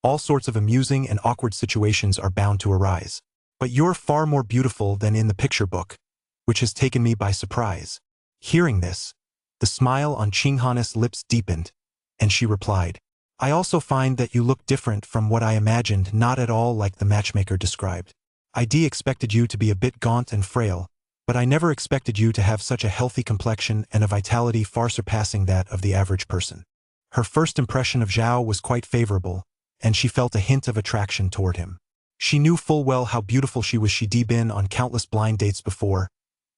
all sorts of amusing and awkward situations are bound to arise. But you're far more beautiful than in the picture book, which has taken me by surprise. Hearing this, the smile on Qing Han's lips deepened, and she replied, I also find that you look different from what I imagined, not at all like the matchmaker described. I expected you to be a bit gaunt and frail, but I never expected you to have such a healthy complexion and a vitality far surpassing that of the average person. Her first impression of Zhao was quite favorable, and she felt a hint of attraction toward him. She knew full well how beautiful she was. She'd been on countless blind dates before,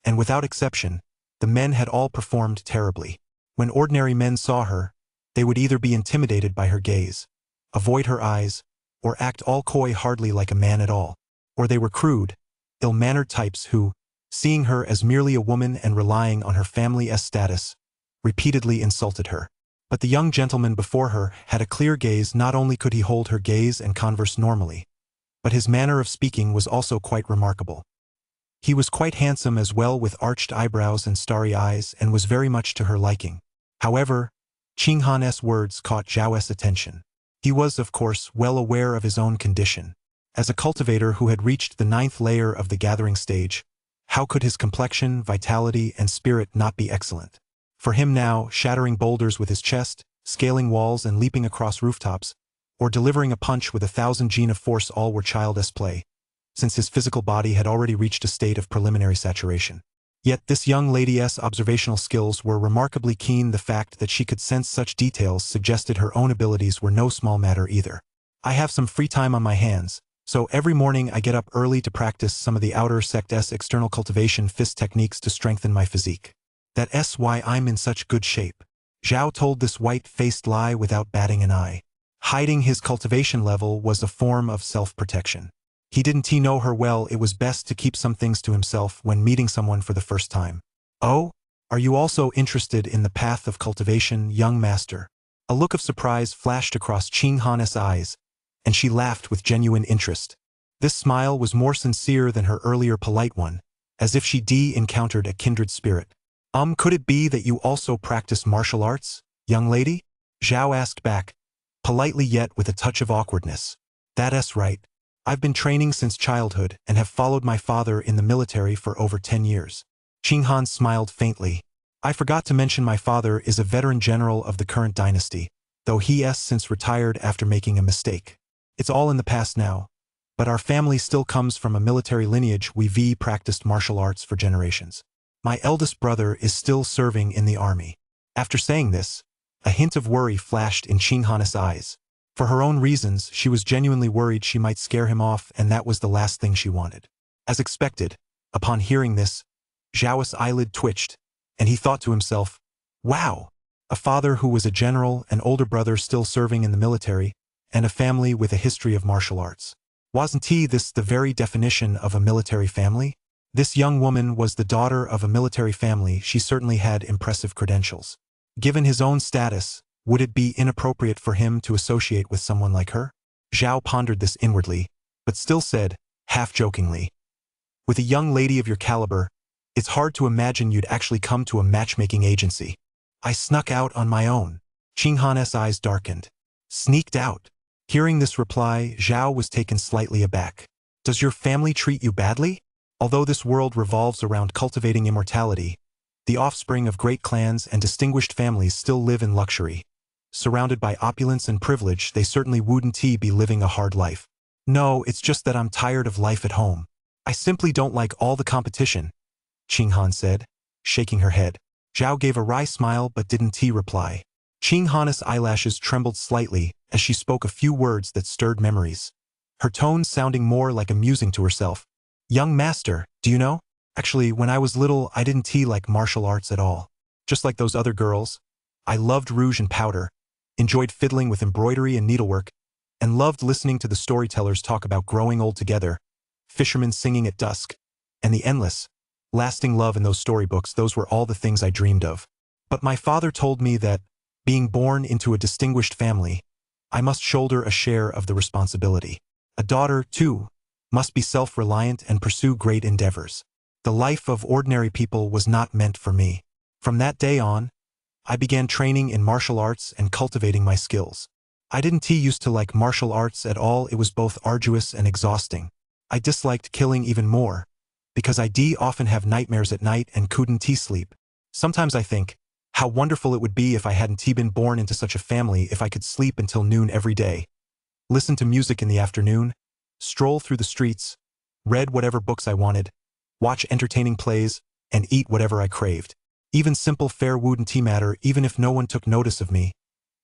and without exception, the men had all performed terribly. When ordinary men saw her, they would either be intimidated by her gaze, avoid her eyes, or act all coy, hardly like a man at all. Or they were crude, ill-mannered types who, seeing her as merely a woman and relying on her family's status, repeatedly insulted her. But the young gentleman before her had a clear gaze. Not only could he hold her gaze and converse normally, but his manner of speaking was also quite remarkable. He was quite handsome as well, with arched eyebrows and starry eyes, and was very much to her liking. However, Qing Han's words caught Zhao's attention. He was, of course, well aware of his own condition. As a cultivator who had reached the 9th layer of the gathering stage, how could his complexion, vitality, and spirit not be excellent? For him now, shattering boulders with his chest, scaling walls and leaping across rooftops, or delivering a punch with 1,000 gene of force, all were child's play, since his physical body had already reached a state of preliminary saturation. Yet this young lady's observational skills were remarkably keen. The fact that she could sense such details suggested her own abilities were no small matter either. I have some free time on my hands, so every morning I get up early to practice some of the outer sect's external cultivation fist techniques to strengthen my physique. That's why I'm in such good shape. Zhao told this white-faced lie without batting an eye. Hiding his cultivation level was a form of self-protection. He didn't know her well. It was best to keep some things to himself when meeting someone for the first time. Oh, are you also interested in the path of cultivation, young master? A look of surprise flashed across Qing Han's eyes, and she laughed with genuine interest. This smile was more sincere than her earlier polite one, as if she'd encountered a kindred spirit. Could it be that you also practice martial arts, young lady? Zhao asked back, politely yet with a touch of awkwardness. That's right. I've been training since childhood and have followed my father in the military for over 10 years. Qing Han smiled faintly. I forgot to mention my father is a veteran general of the current dynasty, though he has since retired after making a mistake. It's all in the past now, but our family still comes from a military lineage. We've practiced martial arts for generations. My eldest brother is still serving in the army. After saying this, a hint of worry flashed in Qing Han's eyes. For her own reasons, she was genuinely worried she might scare him off, and that was the last thing she wanted. As expected, upon hearing this, Zhao's eyelid twitched, and he thought to himself, wow, a father who was a general, an older brother still serving in the military, and a family with a history of martial arts. Wasn't this the very definition of a military family? This young woman was the daughter of a military family. She certainly had impressive credentials. Given his own status, would it be inappropriate for him to associate with someone like her? Zhao pondered this inwardly, but still said, half-jokingly, "With a young lady of your caliber, it's hard to imagine you'd actually come to a matchmaking agency." "I snuck out on my own." Qinghan's eyes darkened. "Sneaked out?" Hearing this reply, Zhao was taken slightly aback. "Does your family treat you badly?" Although this world revolves around cultivating immortality, the offspring of great clans and distinguished families still live in luxury. Surrounded by opulence and privilege, they certainly wouldn't be living a hard life. "No, it's just that I'm tired of life at home. I simply don't like all the competition," Qinghan said, shaking her head. Zhao gave a wry smile but didn't reply. Qinghan's eyelashes trembled slightly as she spoke a few words that stirred memories, her tone sounding more like amusing to herself. "Young master, do you know? Actually, when I was little, I didn't like martial arts at all. Just like those other girls. I loved rouge and powder, enjoyed fiddling with embroidery and needlework, and loved listening to the storytellers talk about growing old together, fishermen singing at dusk, and the endless, lasting love in those storybooks. Those were all the things I dreamed of. But my father told me that, being born into a distinguished family, I must shoulder a share of the responsibility. A daughter, too, must be self-reliant and pursue great endeavors. The life of ordinary people was not meant for me. From that day on, I began training in martial arts and cultivating my skills. I didn't used to like martial arts at all. It was both arduous and exhausting. I disliked killing even more, because I often have nightmares at night and couldn't sleep. Sometimes I think, how wonderful it would be if I hadn't been born into such a family, if I could sleep until noon every day, listen to music in the afternoon, stroll through the streets, read whatever books I wanted, watch entertaining plays, and eat whatever I craved. Even simple fare wouldn't matter. Even if no one took notice of me,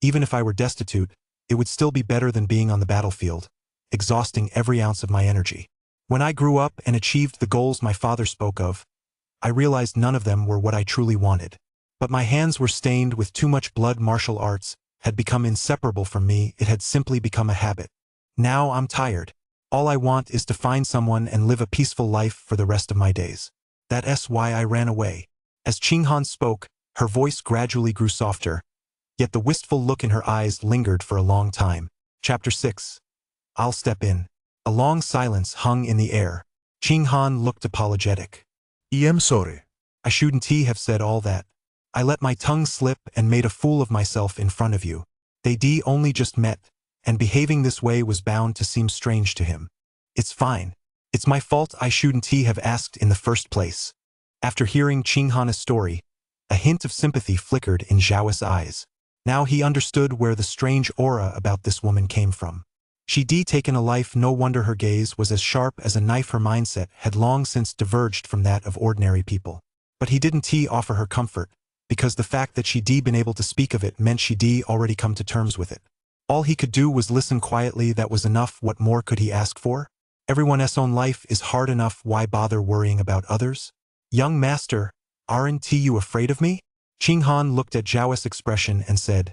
even if I were destitute, it would still be better than being on the battlefield, exhausting every ounce of my energy. When I grew up and achieved the goals my father spoke of, I realized none of them were what I truly wanted. But my hands were stained with too much blood. Martial arts had become inseparable from me. It had simply become a habit. Now I'm tired. All I want is to find someone and live a peaceful life for the rest of my days. That's why I ran away. As Qinghan spoke, her voice gradually grew softer, yet the wistful look in her eyes lingered for a long time. Chapter 6. I'll step in. A long silence hung in the air. Qinghan looked apologetic. "I'm sorry. I shouldn't have said all that. I let my tongue slip and made a fool of myself in front of you. They only just met, and behaving this way was bound to seem strange to him. It's fine. It's my fault. I shouldn't have asked in the first place." After hearing Qinghan's story, a hint of sympathy flickered in Zhao's eyes. Now he understood where the strange aura about this woman came from. She'd taken a life. No wonder her gaze was as sharp as a knife. Her mindset had long since diverged from that of ordinary people. But he didn't offer her comfort, because the fact that she'd been able to speak of it meant she'd already come to terms with it. All he could do was listen quietly. That was enough. What more could he ask for? Everyone's own life is hard enough. Why bother worrying about others? "Young master, aren't you afraid of me?" Qinghan looked at Zhao's expression and said,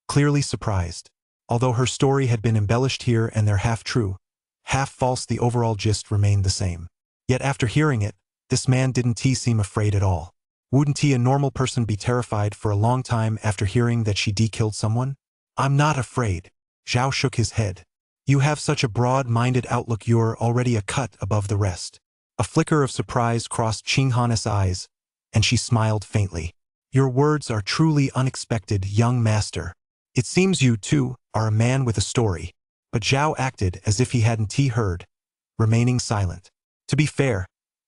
clearly surprised. Although her story had been embellished here and there, half true, half false, the overall gist remained the same. Yet after hearing it, this man didn't seem afraid at all. Wouldn't a normal person be terrified for a long time after hearing that she'd killed someone? "I'm not afraid." Zhao shook his head. "You have such a broad-minded outlook. You're already a cut above the rest." A flicker of surprise crossed Qinghan's eyes, and she smiled faintly. "Your words are truly unexpected, young master. It seems you, too, are a man with a story." But Zhao acted as if he hadn't heard, remaining silent. To be fair,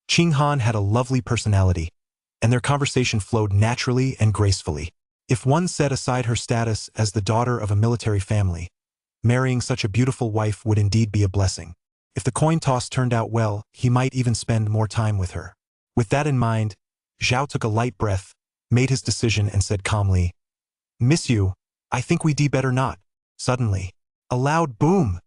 Qinghan had a lovely personality, and their conversation flowed naturally and gracefully. If one set aside her status as the daughter of a military family, marrying such a beautiful wife would indeed be a blessing. If the coin toss turned out well, he might even spend more time with her. With that in mind, Zhao took a light breath, made his decision, and said calmly, "Miss you, I think we'd better not." Suddenly, a loud boom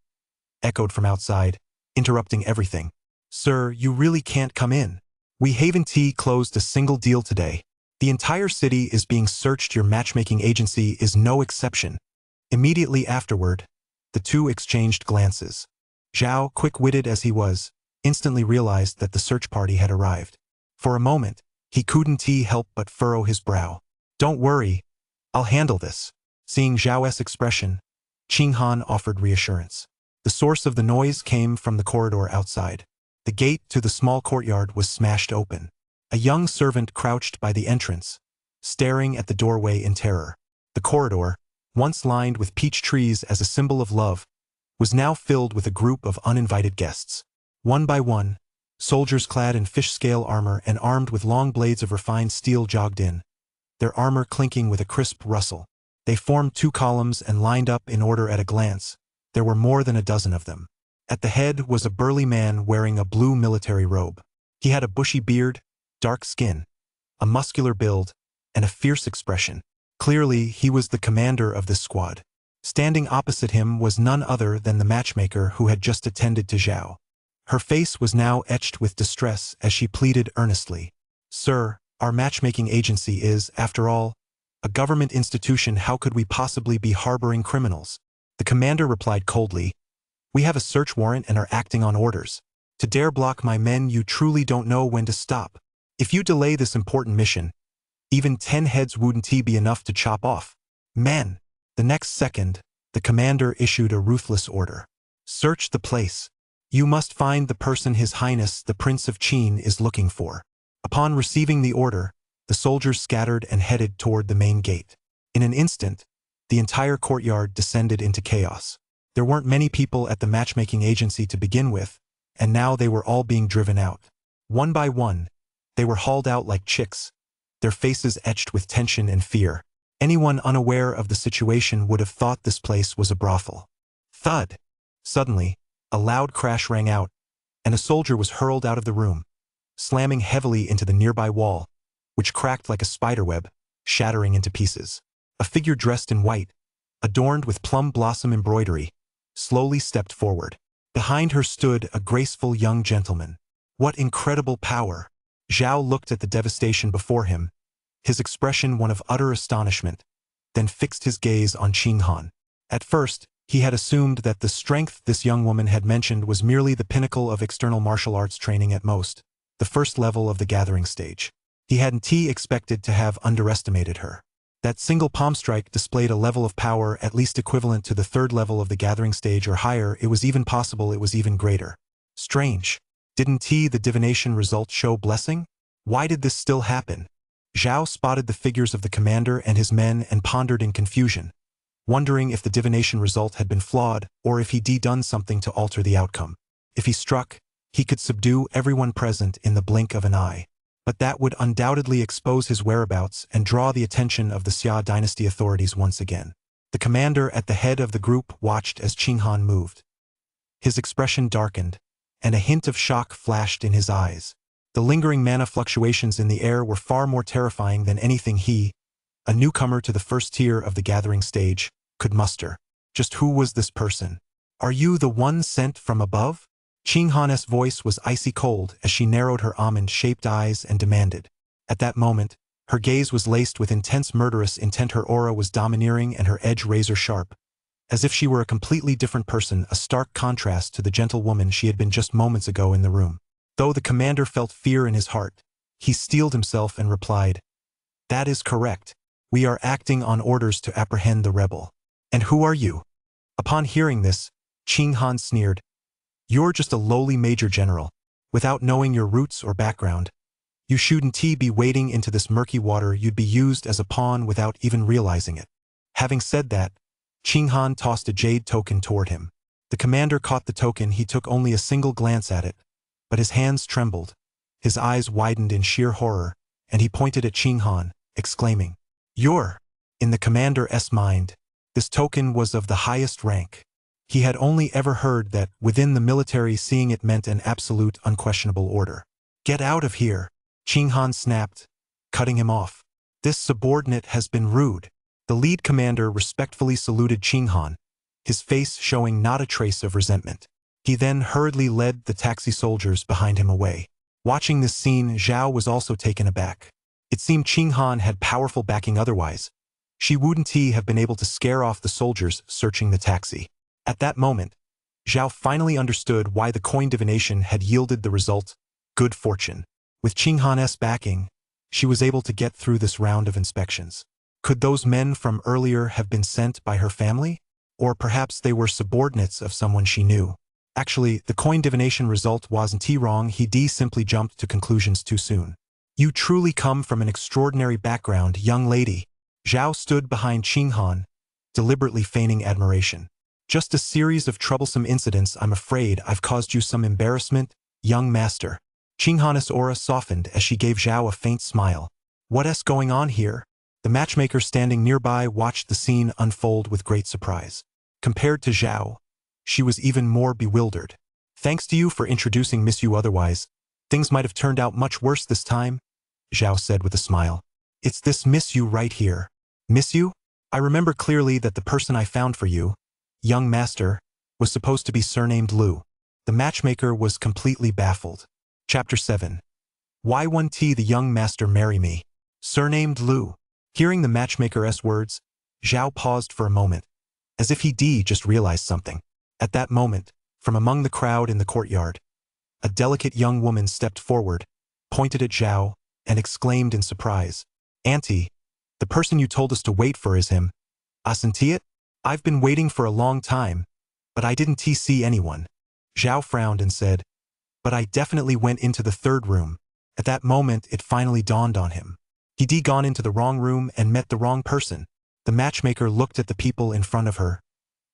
echoed from outside, interrupting everything. "Sir, you really can't come in. We haven't closed a single deal today. The entire city is being searched. Your matchmaking agency is no exception." Immediately afterward, The two exchanged glances. Zhao, quick-witted as he was, instantly realized that the search party had arrived. For a moment, he couldn't help but furrow his brow. "Don't worry, I'll handle this." Seeing Zhao's expression, Qinghan offered reassurance. The source of the noise came from the corridor outside. The gate to the small courtyard was smashed open. A young servant crouched by the entrance, staring at the doorway in terror. The corridor, once lined with peach trees as a symbol of love, was now filled with a group of uninvited guests. One by one, soldiers clad in fish-scale armor and armed with long blades of refined steel jogged in, their armor clinking with a crisp rustle. They formed two columns and lined up in order. At a glance, there were more than a dozen of them. At the head was a burly man wearing a blue military robe. He had a bushy beard, dark skin, a muscular build, and a fierce expression. Clearly, he was the commander of this squad. Standing opposite him was none other than the matchmaker who had just attended to Zhao. Her face was now etched with distress as she pleaded earnestly. "Sir, our matchmaking agency is, after all, a government institution. How could we possibly be harboring criminals?" The commander replied coldly, "We have a search warrant and are acting on orders. To dare block my men, you truly don't know when to stop. If you delay this important mission, even 10 heads wouldn't be enough to chop off. Men." The next second, the commander issued a ruthless order. "Search the place. You must find the person His Highness the Prince of Qin is looking for." Upon receiving the order, the soldiers scattered and headed toward the main gate. In an instant, the entire courtyard descended into chaos. There weren't many people at the matchmaking agency to begin with, and now they were all being driven out. One by one, they were hauled out like chicks, their faces etched with tension and fear. Anyone unaware of the situation would have thought this place was a brothel. Thud! Suddenly, a loud crash rang out, and a soldier was hurled out of the room, slamming heavily into the nearby wall, which cracked like a spiderweb, shattering into pieces. A figure dressed in white, adorned with plum blossom embroidery, slowly stepped forward. Behind her stood a graceful young gentleman. What incredible power! Zhao looked at the devastation before him, his expression one of utter astonishment, then fixed his gaze on Qinghan. At first, he had assumed that the strength this young woman had mentioned was merely the pinnacle of external martial arts training at most, the first level of the gathering stage. He hadn't expected to have underestimated her. That single palm strike displayed a level of power at least equivalent to the third level of the gathering stage or higher. It was even possible it was even greater. Strange. Didn't the divination result show blessing? Why did this still happen? Zhao spotted the figures of the commander and his men and pondered in confusion, wondering if the divination result had been flawed or if he'd done something to alter the outcome. If he struck, he could subdue everyone present in the blink of an eye. But that would undoubtedly expose his whereabouts and draw the attention of the Xia dynasty authorities once again. The commander at the head of the group watched as Qinghan moved. His expression darkened, and a hint of shock flashed in his eyes. The lingering mana fluctuations in the air were far more terrifying than anything he, a newcomer to the first tier of the gathering stage, could muster. Just who was this person? "Are you the one sent from above?" Qinghan's voice was icy cold as she narrowed her almond-shaped eyes and demanded. At that moment, her gaze was laced with intense murderous intent. Her aura was domineering and her edge razor-sharp, as if she were a completely different person, a stark contrast to the gentle woman she had been just moments ago in the room. Though the commander felt fear in his heart, he steeled himself and replied, "That is correct. We are acting on orders to apprehend the rebel." "And who are you?" Upon hearing this, Qinghan sneered, "You're just a lowly major general. Without knowing your roots or background, you shouldn't be wading into this murky water. You'd be used as a pawn without even realizing it." Having said that, Qinghan tossed a jade token toward him. The commander caught the token. He took only a single glance at it, but his hands trembled, his eyes widened in sheer horror, and he pointed at Qinghan, exclaiming, "You're..." In the commander's mind, this token was of the highest rank. He had only ever heard that within the military seeing it meant an absolute, unquestionable order. "Get out of here," Qinghan snapped, cutting him off. "This subordinate has been rude." The lead commander respectfully saluted Qinghan, his face showing not a trace of resentment. He then hurriedly led the taxi soldiers behind him away. Watching this scene, Zhao was also taken aback. It seemed Qinghan had powerful backing. Otherwise, she wouldn't have been able to scare off the soldiers searching the taxi. At that moment, Zhao finally understood why the coin divination had yielded the result, good fortune. With Qinghan's backing, she was able to get through this round of inspections. Could those men from earlier have been sent by her family? Or perhaps they were subordinates of someone she knew. Actually, the coin divination result wasn't wrong, he simply jumped to conclusions too soon. You truly come from an extraordinary background, young lady. Zhao stood behind Qinghan, deliberately feigning admiration. Just a series of troublesome incidents. I'm afraid I've caused you some embarrassment, young master. Qinghan's aura softened as she gave Zhao a faint smile. What's going on here? The matchmaker standing nearby watched the scene unfold with great surprise. Compared to Zhao, she was even more bewildered. Thanks to you for introducing Miss Yu, otherwise, things might have turned out much worse this time, Zhao said with a smile. It's this Miss Yu right here. Miss Yu? I remember clearly that the person I found for you, young master, was supposed to be surnamed Lu. The matchmaker was completely baffled. Chapter 7. Why won't the young master marry me? Surnamed Lu. Hearing the matchmaker's words, Zhao paused for a moment, as if he just realized something. At that moment, from among the crowd in the courtyard, a delicate young woman stepped forward, pointed at Zhao, and exclaimed in surprise, Auntie, the person you told us to wait for is him. Isn't it? I've been waiting for a long time, but I didn't see anyone. Zhao frowned and said, but I definitely went into the third room. At that moment, it finally dawned on him. He'd gone into the wrong room and met the wrong person. The matchmaker looked at the people in front of her,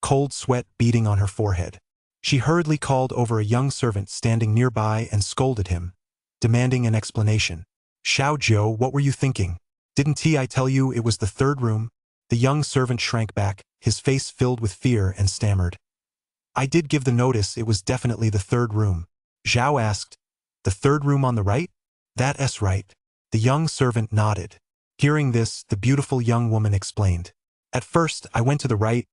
cold sweat beading on her forehead. She hurriedly called over a young servant standing nearby and scolded him, demanding an explanation. Xiao Zhou, what were you thinking? Didn't I tell you it was the third room? The young servant shrank back, his face filled with fear, and stammered. I did give the notice, it was definitely the third room. Zhao asked, the third room on the right? That's right. The young servant nodded. Hearing this, the beautiful young woman explained. At first, I went to the right,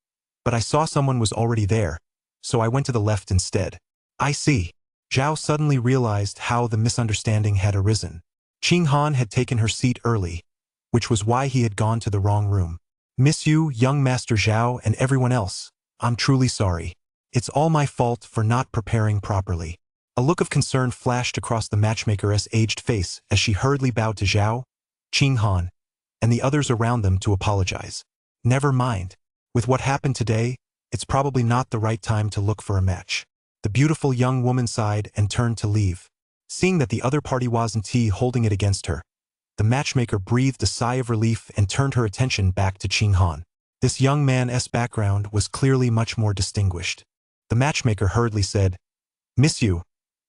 but I saw someone was already there, so I went to the left instead. I see. Zhao suddenly realized how the misunderstanding had arisen. Qinghan had taken her seat early, which was why he had gone to the wrong room. Miss Yu, young Master Zhao, and everyone else, I'm truly sorry. It's all my fault for not preparing properly. A look of concern flashed across the matchmaker's aged face as she hurriedly bowed to Zhao, Qinghan, and the others around them to apologize. Never mind. With what happened today, it's probably not the right time to look for a match. The beautiful young woman sighed and turned to leave. Seeing that the other party wasn't holding it against her, the matchmaker breathed a sigh of relief and turned her attention back to Qinghan. This young man's background was clearly much more distinguished. The matchmaker hurriedly said, Miss Yu,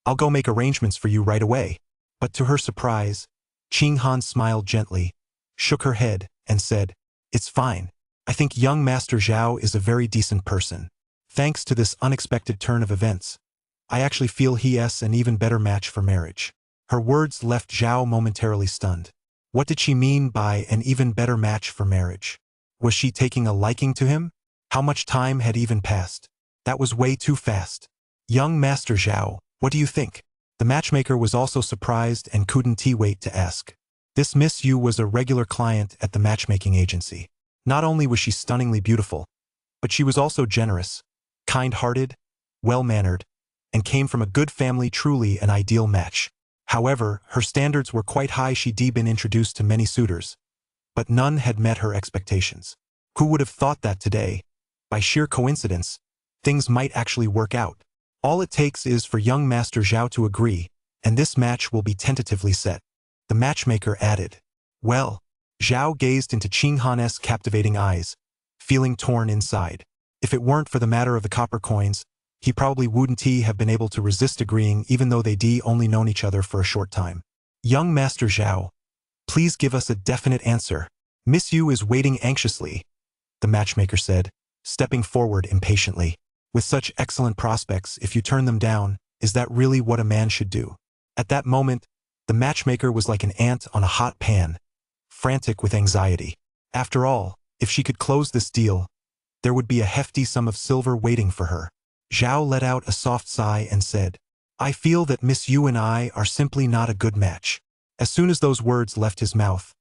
I'll go make arrangements for you right away. But to her surprise, Qinghan smiled gently, shook her head, and said, It's fine. I think young Master Zhao is a very decent person. Thanks to this unexpected turn of events, I actually feel he's an even better match for marriage. Her words left Zhao momentarily stunned. What did she mean by an even better match for marriage? Was she taking a liking to him? How much time had even passed? That was way too fast. Young Master Zhao, what do you think? The matchmaker was also surprised and couldn't wait to ask. This Miss Yu was a regular client at the matchmaking agency. Not only was she stunningly beautiful, but she was also generous, kind-hearted, well-mannered, and came from a good family, truly an ideal match. However, her standards were quite high. She'd been introduced to many suitors, but none had met her expectations. Who would have thought that today, by sheer coincidence, things might actually work out? All it takes is for young Master Zhao to agree, and this match will be tentatively set. The matchmaker added. Well, Zhao gazed into Qinghan's captivating eyes, feeling torn inside. If it weren't for the matter of the copper coins, he probably wouldn't have been able to resist agreeing, even though they'd only known each other for a short time. Young Master Zhao, please give us a definite answer. Miss Yu is waiting anxiously, the matchmaker said, stepping forward impatiently. With such excellent prospects, if you turn them down, is that really what a man should do? At that moment, the matchmaker was like an ant on a hot pan, frantic with anxiety. After all, if she could close this deal, there would be a hefty sum of silver waiting for her. Zhao let out a soft sigh and said, I feel that Miss Yu and I are simply not a good match. As soon as those words left his mouth,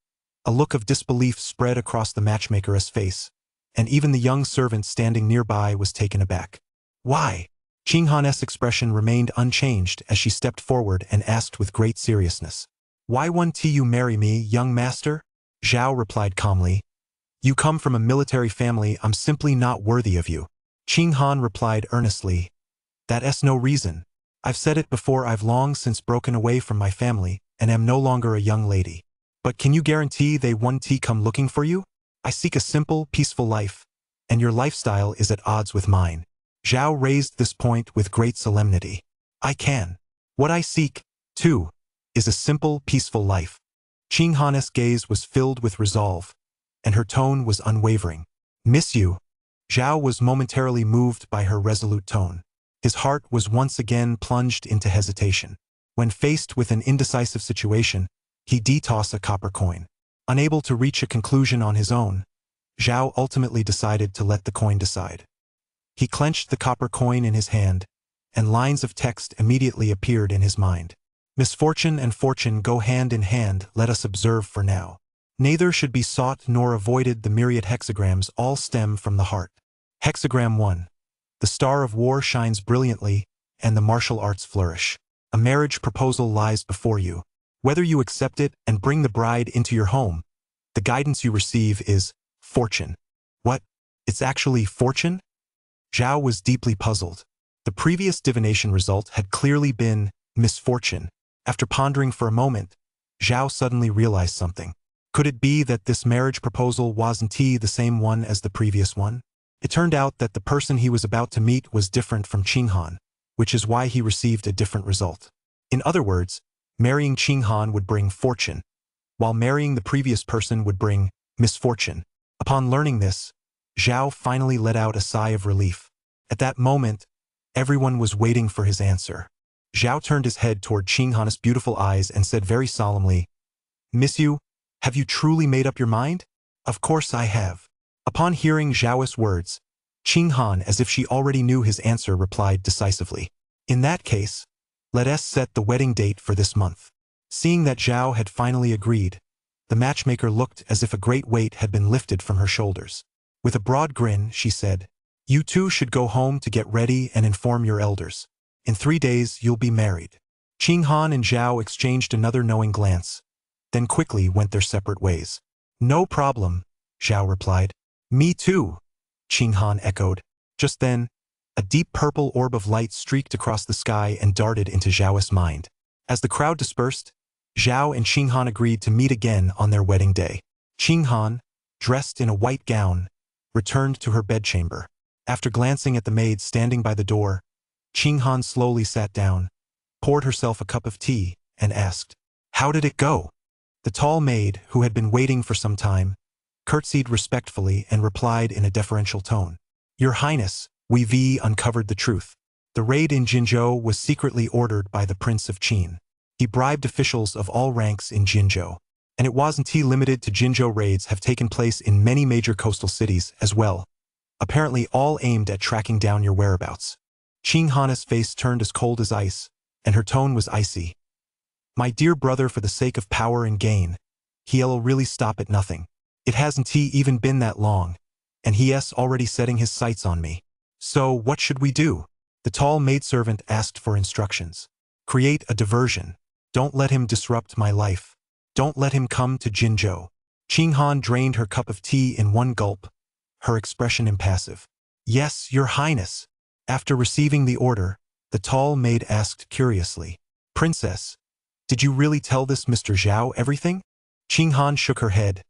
a look of disbelief spread across the matchmaker's face. and even the young servant standing nearby was taken aback. Why? Qing Han's expression remained unchanged as she stepped forward and asked with great seriousness. Why won't you marry me, young master? Zhao replied calmly. You come from a military family, I'm simply not worthy of you. Qing Han replied earnestly. That's no reason. I've said it before, I've long since broken away from my family and am no longer a young lady. But can you guarantee they won't come looking for you? I seek a simple, peaceful life, and your lifestyle is at odds with mine. Zhao raised this point with great solemnity. I can. What I seek, too, is a simple, peaceful life. Qing Han's gaze was filled with resolve, and her tone was unwavering. Miss you. Zhao was momentarily moved by her resolute tone. His heart was once again plunged into hesitation. When faced with an indecisive situation, he tossed a copper coin. Unable to reach a conclusion on his own, Zhao ultimately decided to let the coin decide. He clenched the copper coin in his hand, and lines of text immediately appeared in his mind. Misfortune and fortune go hand in hand, let us observe for now. Neither should be sought nor avoided, the myriad hexagrams all stem from the heart. Hexagram 1. The star of war shines brilliantly, and the martial arts flourish. A marriage proposal lies before you. Whether you accept it and bring the bride into your home, the guidance you receive is fortune. What? It's actually fortune? Zhao was deeply puzzled. The previous divination result had clearly been misfortune. After pondering for a moment, Zhao suddenly realized something. Could it be that this marriage proposal wasn't the same one as the previous one? It turned out that the person he was about to meet was different from Qing Han, which is why he received a different result. In other words, marrying Qing Han would bring fortune, while marrying the previous person would bring misfortune. Upon learning this, Zhao finally let out a sigh of relief. At that moment, everyone was waiting for his answer. Zhao turned his head toward Qing Han's beautiful eyes and said very solemnly, Miss you, have you truly made up your mind? Of course I have. Upon hearing Zhao's words, Qing Han, as if she already knew his answer, replied decisively. In that case, let us set the wedding date for this month. Seeing that Zhao had finally agreed, the matchmaker looked as if a great weight had been lifted from her shoulders. With a broad grin, she said, You two should go home to get ready and inform your elders. In 3 days, you'll be married. Qing Han and Zhao exchanged another knowing glance, then quickly went their separate ways. No problem, Zhao replied. Me too, Qing Han echoed. Just then, a deep purple orb of light streaked across the sky and darted into Zhao's mind. As the crowd dispersed, Zhao and Qing Han agreed to meet again on their wedding day. Qing Han, dressed in a white gown, returned to her bedchamber. After glancing at the maid standing by the door, Qing Han slowly sat down, poured herself a cup of tea, and asked, How did it go? The tall maid, who had been waiting for some time, curtsied respectfully and replied in a deferential tone. Your Highness, we've uncovered the truth. The raid in Jinzhou was secretly ordered by the Prince of Qin. He bribed officials of all ranks in Jinzhou. And it wasn't limited to Jinzhou. Raids have taken place in many major coastal cities as well, apparently all aimed at tracking down your whereabouts. Qing Han's face turned as cold as ice, and her tone was icy. My dear brother, for the sake of power and gain, he'll really stop at nothing. It hasn't even been that long, and he's already setting his sights on me. So what should we do? The tall maidservant asked for instructions. Create a diversion. Don't let him disrupt my life. Don't let him come to Jinzhou. Qing Han drained her cup of tea in one gulp, her expression impassive. Yes, Your Highness. After receiving the order, the tall maid asked curiously, Princess, did you really tell this Mr. Zhao everything? Qing Han shook her head.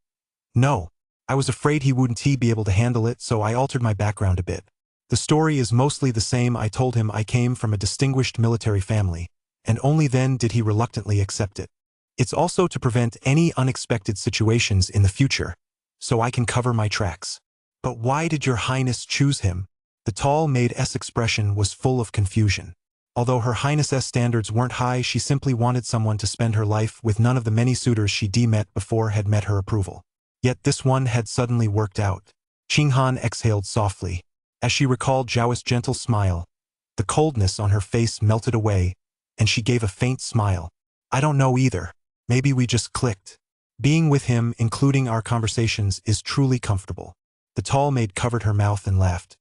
No, I was afraid he wouldn't be able to handle it, so I altered my background a bit. The story is mostly the same. I told him I came from a distinguished military family, and only then did he reluctantly accept it. It's also to prevent any unexpected situations in the future, so I can cover my tracks. But why did Your Highness choose him? The tall maid's expression was full of confusion. Although Her Highness's standards weren't high, she simply wanted someone to spend her life with. None of the many suitors she met before had met her approval. Yet this one had suddenly worked out. Qing Han exhaled softly. As she recalled Zhao's gentle smile, the coldness on her face melted away, and she gave a faint smile. I don't know either. Maybe we just clicked. Being with him, including our conversations, is truly comfortable. The tall maid covered her mouth and laughed.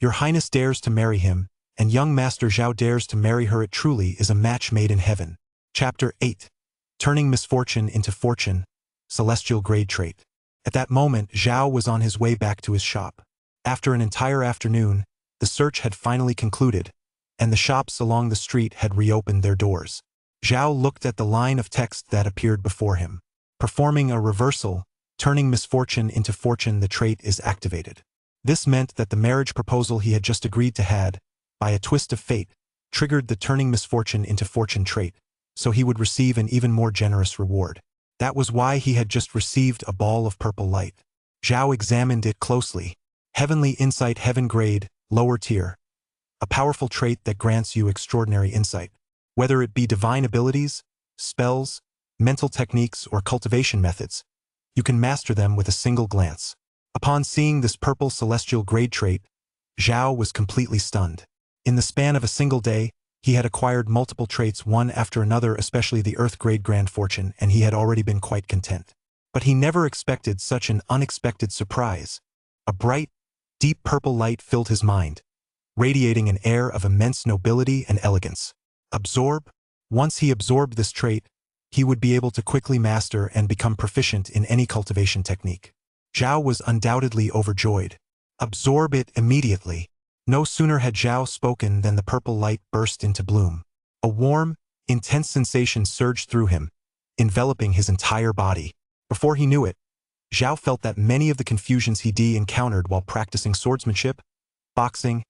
Your Highness dares to marry him, and young Master Zhao dares to marry her. It truly is a match made in heaven. Chapter 8. Turning misfortune into fortune, celestial grade trait. At that moment, Zhao was on his way back to his shop. After an entire afternoon, the search had finally concluded, and the shops along the street had reopened their doors. Zhao looked at the line of text that appeared before him. Performing a reversal, turning misfortune into fortune, the trait is activated. This meant that the marriage proposal he had just agreed to had, by a twist of fate, triggered the turning misfortune into fortune trait, so he would receive an even more generous reward. That was why he had just received a ball of purple light. Zhao examined it closely. Heavenly Insight, Heaven Grade, Lower Tier. A powerful trait that grants you extraordinary insight. Whether it be divine abilities, spells, mental techniques, or cultivation methods, you can master them with a single glance. Upon seeing this purple celestial grade trait, Zhao was completely stunned. In the span of a single day, he had acquired multiple traits one after another, especially the Earth grade Grand Fortune, and he had already been quite content. But he never expected such an unexpected surprise. A bright, deep purple light filled his mind, radiating an air of immense nobility and elegance. Absorb? Once he absorbed this trait, he would be able to quickly master and become proficient in any cultivation technique. Zhao was undoubtedly overjoyed. Absorb it immediately. No sooner had Zhao spoken than the purple light burst into bloom. A warm, intense sensation surged through him, enveloping his entire body. Before he knew it, Zhao felt that many of the confusions he encountered while practicing swordsmanship, boxing,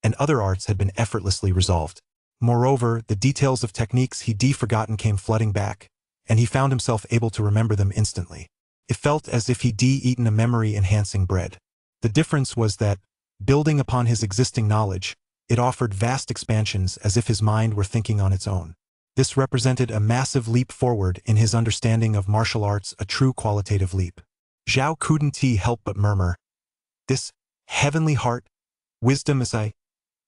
and other arts had been effortlessly resolved. Moreover, the details of techniques he'd forgotten came flooding back, and he found himself able to remember them instantly. It felt as if he'd eaten a memory-enhancing bread. The difference was that, building upon his existing knowledge, it offered vast expansions as if his mind were thinking on its own. This represented a massive leap forward in his understanding of martial arts, a true qualitative leap. Zhao couldn't help but murmur, "This heavenly heart, wisdom as I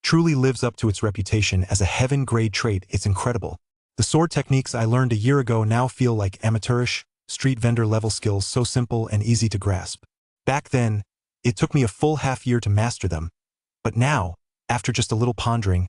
truly lives up to its reputation as a heaven-grade trait. It's incredible. The sword techniques I learned a year ago now feel like amateurish, street vendor-level skills, so simple and easy to grasp. Back then, it took me a full half-year to master them, but now, after just a little pondering,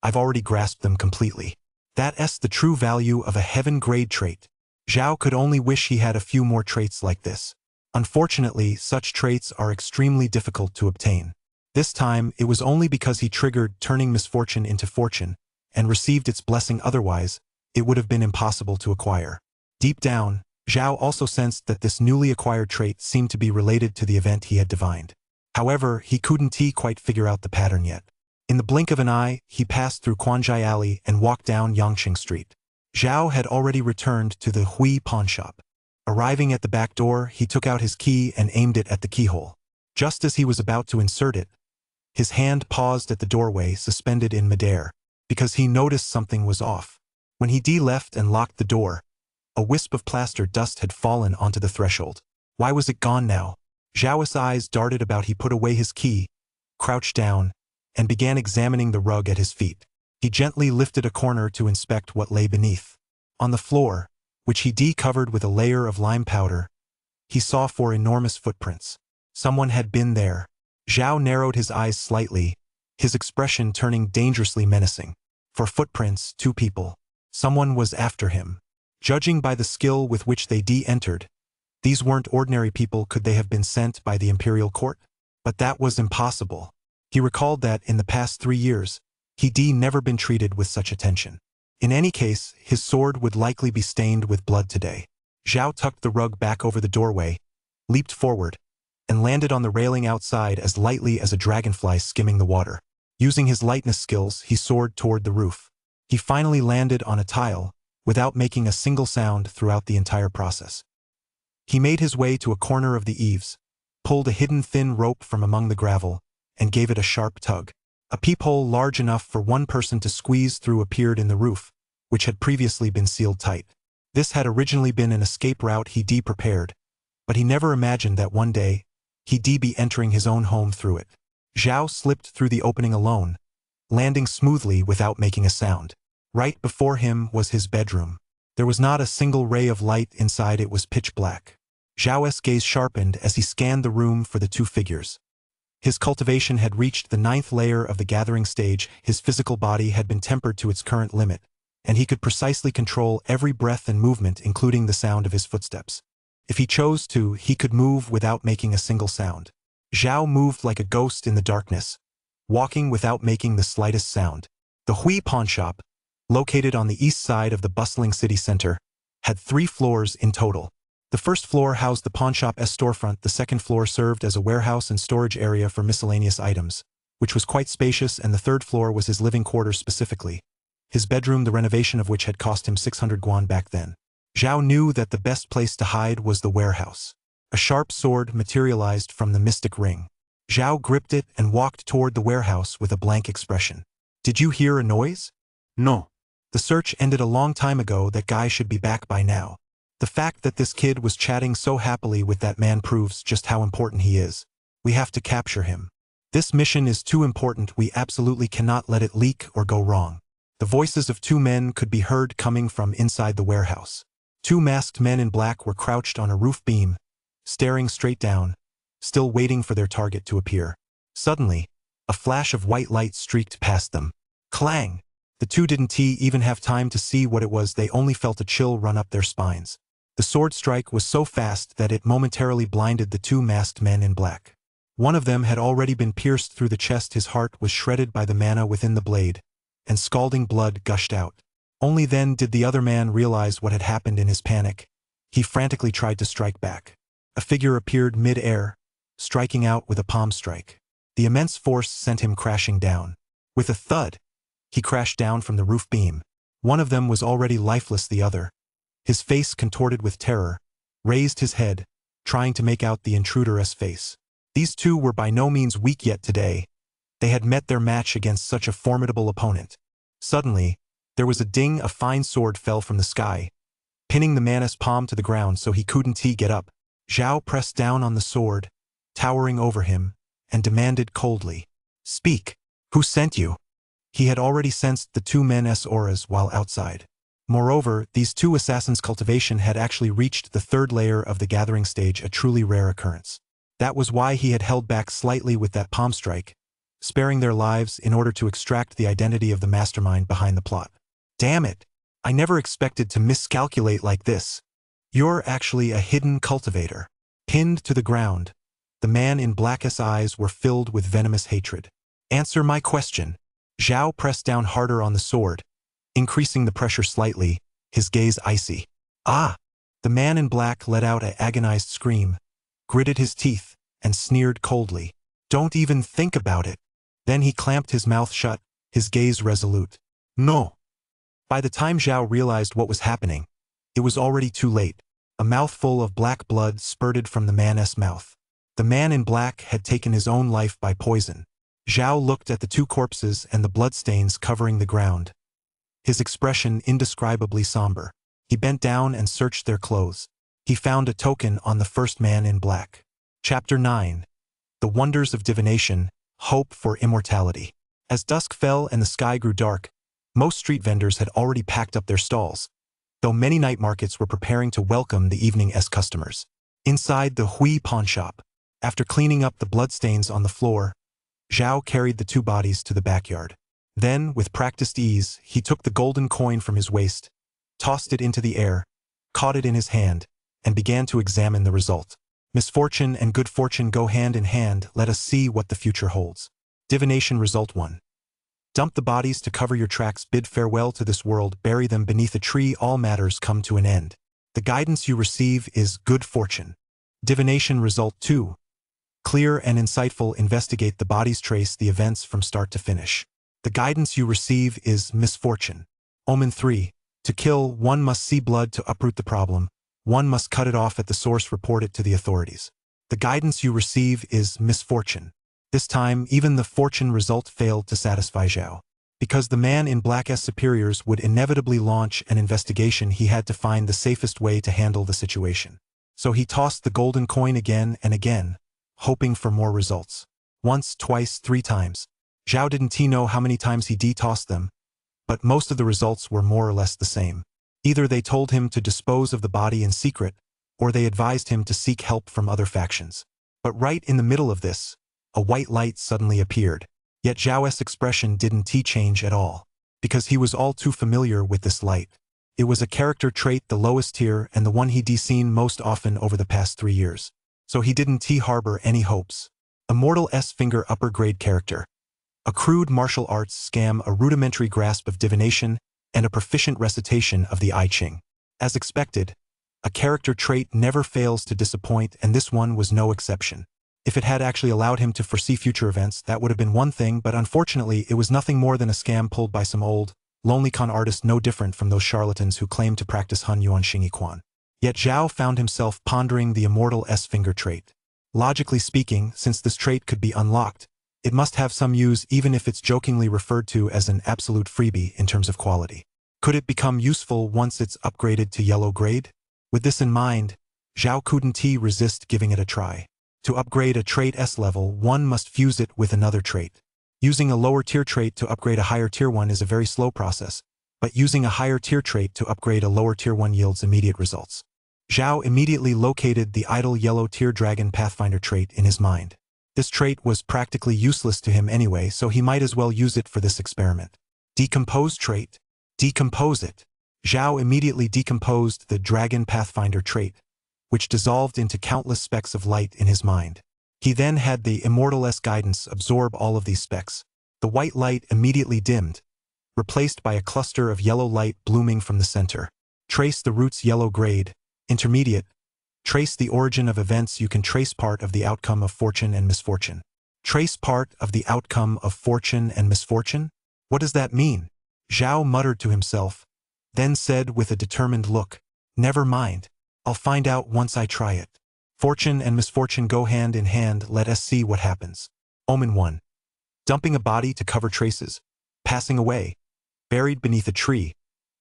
I've already grasped them completely. That's the true value of a heaven-grade trait." Zhao could only wish he had a few more traits like this. Unfortunately, such traits are extremely difficult to obtain. This time, it was only because he triggered turning misfortune into fortune and received its blessing. Otherwise, it would have been impossible to acquire. Deep down, Zhao also sensed that this newly acquired trait seemed to be related to the event he had divined. However, he couldn't quite figure out the pattern yet. In the blink of an eye, he passed through Quanzhai Alley and walked down Yangqing Street. Zhao had already returned to the Hui pawn shop. Arriving at the back door, he took out his key and aimed it at the keyhole. Just as he was about to insert it, his hand paused at the doorway, suspended in midair, because he noticed something was off. When he left and locked the door, a wisp of plaster dust had fallen onto the threshold. Why was it gone now? Zhao's eyes darted about. He put away his key, crouched down, and began examining the rug at his feet. He gently lifted a corner to inspect what lay beneath. On the floor, which he covered with a layer of lime powder, he saw 4 enormous footprints. Someone had been there. Zhao narrowed his eyes slightly, his expression turning dangerously menacing. 4 footprints, 2 people. Someone was after him. Judging by the skill with which they entered, these weren't ordinary people. Could they have been sent by the imperial court? But that was impossible. He recalled that in the past 3 years, he'd never been treated with such attention. In any case, his sword would likely be stained with blood today. Zhao tucked the rug back over the doorway, leaped forward, and landed on the railing outside as lightly as a dragonfly skimming the water. Using his lightness skills, he soared toward the roof. He finally landed on a tile, without making a single sound throughout the entire process. He made his way to a corner of the eaves, pulled a hidden thin rope from among the gravel, and gave it a sharp tug. A peephole large enough for one person to squeeze through appeared in the roof, which had previously been sealed tight. This had originally been an escape route he'd prepared, but he never imagined that one day, he'd be entering his own home through it. Zhao slipped through the opening alone, landing smoothly without making a sound. Right before him was his bedroom. There was not a single ray of light inside. It was pitch black. Zhao's gaze sharpened as he scanned the room for the two figures. His cultivation had reached the 9th layer of the gathering stage, his physical body had been tempered to its current limit, and he could precisely control every breath and movement, including the sound of his footsteps. If he chose to, he could move without making a single sound. Zhao moved like a ghost in the darkness, walking without making the slightest sound. The Hui pawnshop, located on the east side of the bustling city center, had 3 floors in total. The first floor housed the pawnshop's storefront, the second floor served as a warehouse and storage area for miscellaneous items, which was quite spacious, and the third floor was his living quarters specifically, his bedroom, the renovation of which had cost him 600 guan back then. Zhao knew that the best place to hide was the warehouse. A sharp sword materialized from the mystic ring. Zhao gripped it and walked toward the warehouse with a blank expression. Did you hear a noise? No. The search ended a long time ago. That guy should be back by now. The fact that this kid was chatting so happily with that man proves just how important he is. We have to capture him. This mission is too important. We absolutely cannot let it leak or go wrong. The voices of 2 men could be heard coming from inside the warehouse. 2 masked men in black were crouched on a roof beam, staring straight down, still waiting for their target to appear. Suddenly, a flash of white light streaked past them. Clang! The 2 didn't even have time to see what it was. They only felt a chill run up their spines. The sword strike was so fast that it momentarily blinded the 2 masked men in black. One of them had already been pierced through the chest. His heart was shredded by the mana within the blade, and scalding blood gushed out. Only then did the other man realize what had happened. In his panic, he frantically tried to strike back. A figure appeared mid-air, striking out with a palm strike. The immense force sent him crashing down. With a thud, he crashed down from the roof beam. One of them was already lifeless. The other, his face contorted with terror, raised his head, trying to make out the intruder's face. These 2 were by no means weak yet. Today, they had met their match against such a formidable opponent. Suddenly, there was a ding. A fine sword fell from the sky, pinning the man's palm to the ground so he couldn't get up. Zhao pressed down on the sword, towering over him, and demanded coldly, "Speak. Who sent you?" He had already sensed the 2 men's auras while outside. Moreover, these 2 assassins' cultivation had actually reached the 3rd layer of the gathering stage, a truly rare occurrence. That was why he had held back slightly with that palm strike, sparing their lives in order to extract the identity of the mastermind behind the plot. Damn it! I never expected to miscalculate like this. You're actually a hidden cultivator. Pinned to the ground, the man in black's eyes were filled with venomous hatred. Answer my question. Zhao pressed down harder on the sword, increasing the pressure slightly, his gaze icy. Ah! The man in black let out an agonized scream, gritted his teeth, and sneered coldly. Don't even think about it. Then he clamped his mouth shut, his gaze resolute. No. By the time Zhao realized what was happening, it was already too late. A mouthful of black blood spurted from the man's mouth. The man in black had taken his own life by poison. Zhao looked at the 2 corpses and the bloodstains covering the ground, his expression indescribably somber. He bent down and searched their clothes. He found a token on the first man in black. Chapter 9. The Wonders of Divination, Hope for Immortality. As dusk fell and the sky grew dark, most street vendors had already packed up their stalls, though many night markets were preparing to welcome the evening's customers. Inside the Hui pawnshop, after cleaning up the bloodstains on the floor, Zhao carried the 2 bodies to the backyard. Then, with practiced ease, he took the golden coin from his waist, tossed it into the air, caught it in his hand, and began to examine the result. Misfortune and good fortune go hand in hand. Let us see what the future holds. Divination Result 1. Dump the bodies to cover your tracks. Bid farewell to this world. Bury them beneath a tree. All matters come to an end. The guidance you receive is good fortune. Divination Result 2. Clear and insightful. Investigate the bodies. Trace the events from start to finish. The guidance you receive is misfortune. Omen 3. To kill, one must see blood. To uproot the problem, one must cut it off at the source. Report it to the authorities. The guidance you receive is misfortune. This time, even the fortune result failed to satisfy Zhao. Because the man in black's superiors would inevitably launch an investigation, he had to find the safest way to handle the situation. So he tossed the golden coin again and again, hoping for more results. Once, twice, 3 times. Zhao didn't know how many times he de-tossed them, but most of the results were more or less the same. Either they told him to dispose of the body in secret, or they advised him to seek help from other factions. But right in the middle of this, a white light suddenly appeared. Yet Zhao's expression didn't change at all, because he was all too familiar with this light. It was a character trait the lowest tier and the one he'd seen most often over the past 3 years. So he didn't harbor any hopes. Immortal S-Finger upper grade character. A crude martial arts scam, a rudimentary grasp of divination, and a proficient recitation of the I Ching. As expected, a character trait never fails to disappoint, and this one was no exception. If it had actually allowed him to foresee future events, that would have been one thing, but unfortunately it was nothing more than a scam pulled by some old, lonely con artist, no different from those charlatans who claimed to practice Hun Yuan Xingyi Quan. Yet Zhao found himself pondering the immortal S-Finger trait. Logically speaking, since this trait could be unlocked, it must have some use even if it's jokingly referred to as an absolute freebie in terms of quality. Could it become useful once it's upgraded to yellow grade? With this in mind, Zhao couldn't resist giving it a try. To upgrade a trait S level, one must fuse it with another trait. Using a lower tier trait to upgrade a higher tier one is a very slow process, but using a higher tier trait to upgrade a lower tier one yields immediate results. Zhao immediately located the idle yellow tier dragon pathfinder trait in his mind. This trait was practically useless to him anyway, so he might as well use it for this experiment. Decompose trait. Decompose it. Zhao immediately decomposed the dragon pathfinder trait, which dissolved into countless specks of light in his mind. He then had the Immortal S guidance absorb all of these specks. The white light immediately dimmed, replaced by a cluster of yellow light blooming from the center. Trace the root's yellow grade. Intermediate. Trace the origin of events. You can trace part of the outcome of fortune and misfortune. Trace part of the outcome of fortune and misfortune? What does that mean? Zhao muttered to himself, then said with a determined look, "Never mind. I'll find out once I try it." Fortune and misfortune go hand in hand. Let us see what happens. Omen 1. Dumping a body to cover traces. Passing away. Buried beneath a tree.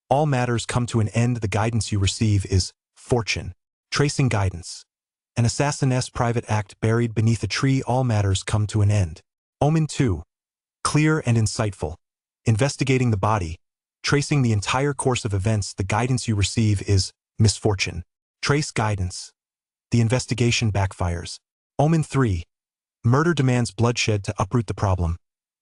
All matters come to an end. The guidance you receive is fortune. Tracing guidance. An assassin's private act buried beneath a tree. All matters come to an end. Omen 2. Clear and insightful. Investigating the body. Tracing the entire course of events. The guidance you receive is misfortune. Trace guidance. The investigation backfires. Omen 3. Murder demands bloodshed to uproot the problem.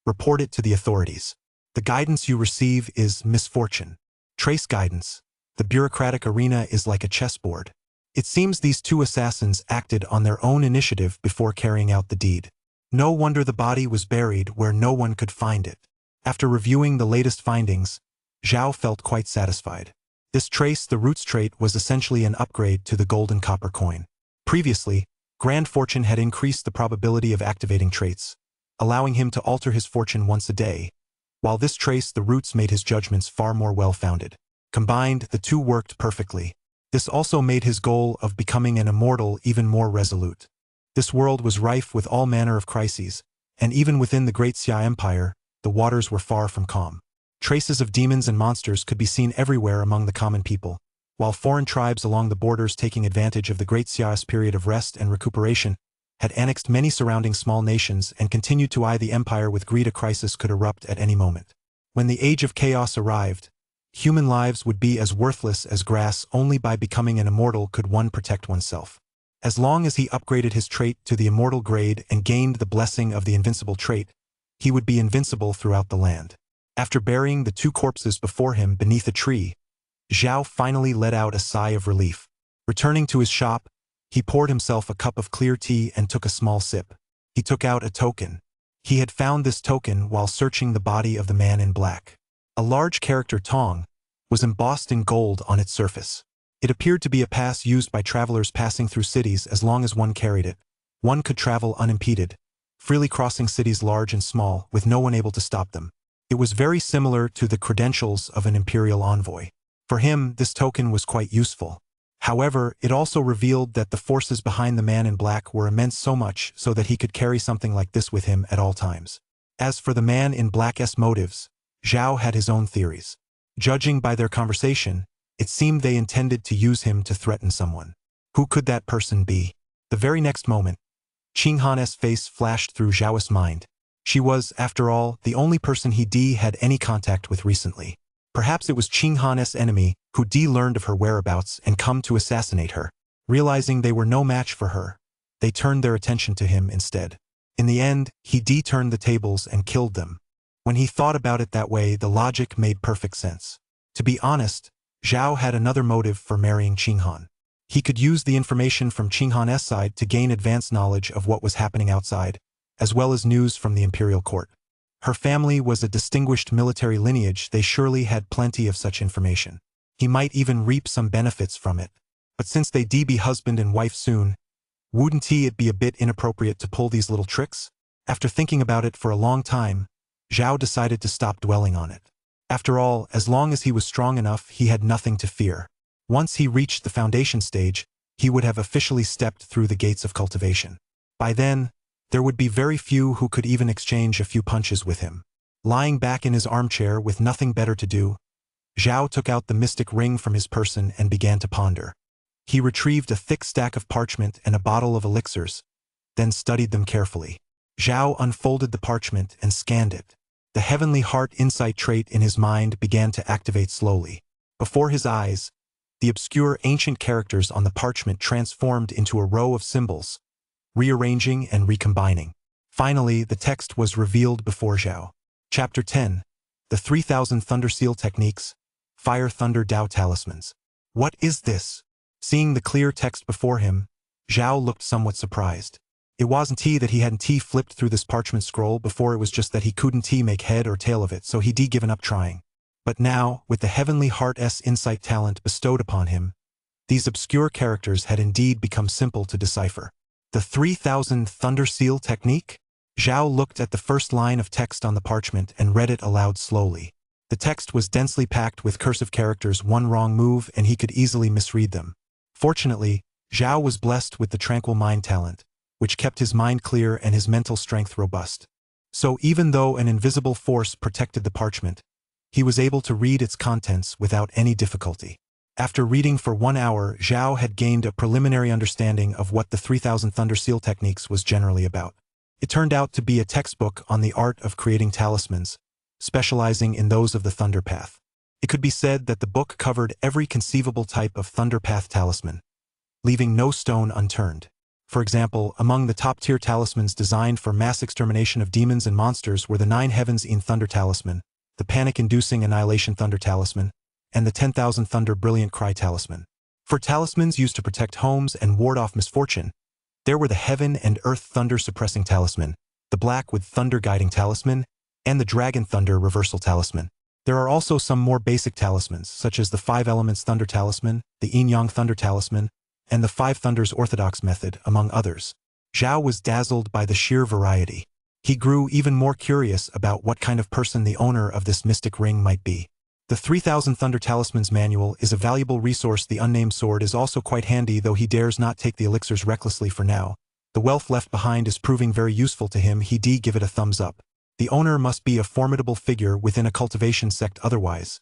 Report it to the authorities. The guidance you receive is misfortune. Trace guidance. The bureaucratic arena is like a chessboard. It seems these two assassins acted on their own initiative before carrying out the deed. No wonder the body was buried where no one could find it. After reviewing the latest findings, Zhao felt quite satisfied. This trace the roots trait was essentially an upgrade to the golden copper coin. Previously, Grand Fortune had increased the probability of activating traits, allowing him to alter his fortune once a day, while this trace the roots made his judgments far more well-founded. Combined, the two worked perfectly. This also made his goal of becoming an immortal even more resolute. This world was rife with all manner of crises, and even within the Great Xia Empire, the waters were far from calm. Traces of demons and monsters could be seen everywhere among the common people, while foreign tribes along the borders, taking advantage of the Great Xia's period of rest and recuperation, had annexed many surrounding small nations and continued to eye the empire with greed. A crisis could erupt at any moment. When the age of chaos arrived, human lives would be as worthless as grass. Only by becoming an immortal could one protect oneself. As long as he upgraded his trait to the immortal grade and gained the blessing of the invincible trait, he would be invincible throughout the land. After burying the two corpses before him beneath a tree, Zhao finally let out a sigh of relief. Returning to his shop, he poured himself a cup of clear tea and took a small sip. He took out a token. He had found this token while searching the body of the man in black. A large character Tong was embossed in gold on its surface. It appeared to be a pass used by travelers passing through cities. As long as one carried it, one could travel unimpeded, freely crossing cities large and small, with no one able to stop them. It was very similar to the credentials of an imperial envoy. For him, this token was quite useful. However, it also revealed that the forces behind the man in black were immense, so much so that he could carry something like this with him at all times. As for the man in black's motives, Zhao had his own theories. Judging by their conversation, it seemed they intended to use him to threaten someone. Who could that person be? The very next moment, Qing Han's face flashed through Zhao's mind. She was, after all, the only person he had any contact with recently. Perhaps it was Qing Han's enemy who learned of her whereabouts and come to assassinate her. Realizing they were no match for her, they turned their attention to him instead. In the end, he turned the tables and killed them. When he thought about it that way, the logic made perfect sense. To be honest, Zhao had another motive for marrying Qinghan. He could use the information from Qinghan's side to gain advanced knowledge of what was happening outside, as well as news from the imperial court. Her family was a distinguished military lineage. They surely had plenty of such information. He might even reap some benefits from it. But since they be husband and wife soon, wouldn't it be a bit inappropriate to pull these little tricks? After thinking about it for a long time, Zhao decided to stop dwelling on it. After all, as long as he was strong enough, he had nothing to fear. Once he reached the foundation stage, he would have officially stepped through the gates of cultivation. By then, there would be very few who could even exchange a few punches with him. Lying back in his armchair with nothing better to do, Zhao took out the mystic ring from his person and began to ponder. He retrieved a thick stack of parchment and a bottle of elixirs, then studied them carefully. Zhao unfolded the parchment and scanned it. The heavenly heart insight trait in his mind began to activate slowly. Before his eyes, the obscure ancient characters on the parchment transformed into a row of symbols, rearranging and recombining. Finally, the text was revealed before Zhao. Chapter 10. The 3000 Thunder Seal Techniques, Fire Thunder Dao Talismans. What is this? Seeing the clear text before him, Zhao looked somewhat surprised. It wasn't that he hadn't flipped through this parchment scroll before, it was just that he couldn't make head or tail of it, so he'd given up trying. But now, with the Heavenly Heart's insight talent bestowed upon him, these obscure characters had indeed become simple to decipher. The 3000 Thunder Seal Technique? Zhao looked at the first line of text on the parchment and read it aloud slowly. The text was densely packed with cursive characters. One wrong move and he could easily misread them. Fortunately, Zhao was blessed with the tranquil mind talent, which kept his mind clear and his mental strength robust. So even though an invisible force protected the parchment, he was able to read its contents without any difficulty. After reading for 1 hour, Zhao had gained a preliminary understanding of what the 3000 Thunder Seal Techniques was generally about. It turned out to be a textbook on the art of creating talismans, specializing in those of the Thunder Path. It could be said that the book covered every conceivable type of Thunder Path talisman, leaving no stone unturned. For example, among the top-tier talismans designed for mass extermination of demons and monsters were the 9 Heavens in Thunder Talisman, the Panic-Inducing Annihilation Thunder Talisman, and the 10,000 Thunder Brilliant Cry Talisman. For talismans used to protect homes and ward off misfortune, there were the Heaven and Earth Thunder Suppressing Talisman, the Black with Thunder Guiding Talisman, and the Dragon Thunder Reversal Talisman. There are also some more basic talismans, such as the 5 Elements Thunder Talisman, the Yin-Yang Thunder Talisman, and the 5 Thunders Orthodox Method, among others. Zhao was dazzled by the sheer variety. He grew even more curious about what kind of person the owner of this mystic ring might be. The 3000 Thunder Talismans Manual is a valuable resource. The unnamed sword is also quite handy, though he dares not take the elixirs recklessly for now. The wealth left behind is proving very useful to him. He'd give it a thumbs up. The owner must be a formidable figure within a cultivation sect, otherwise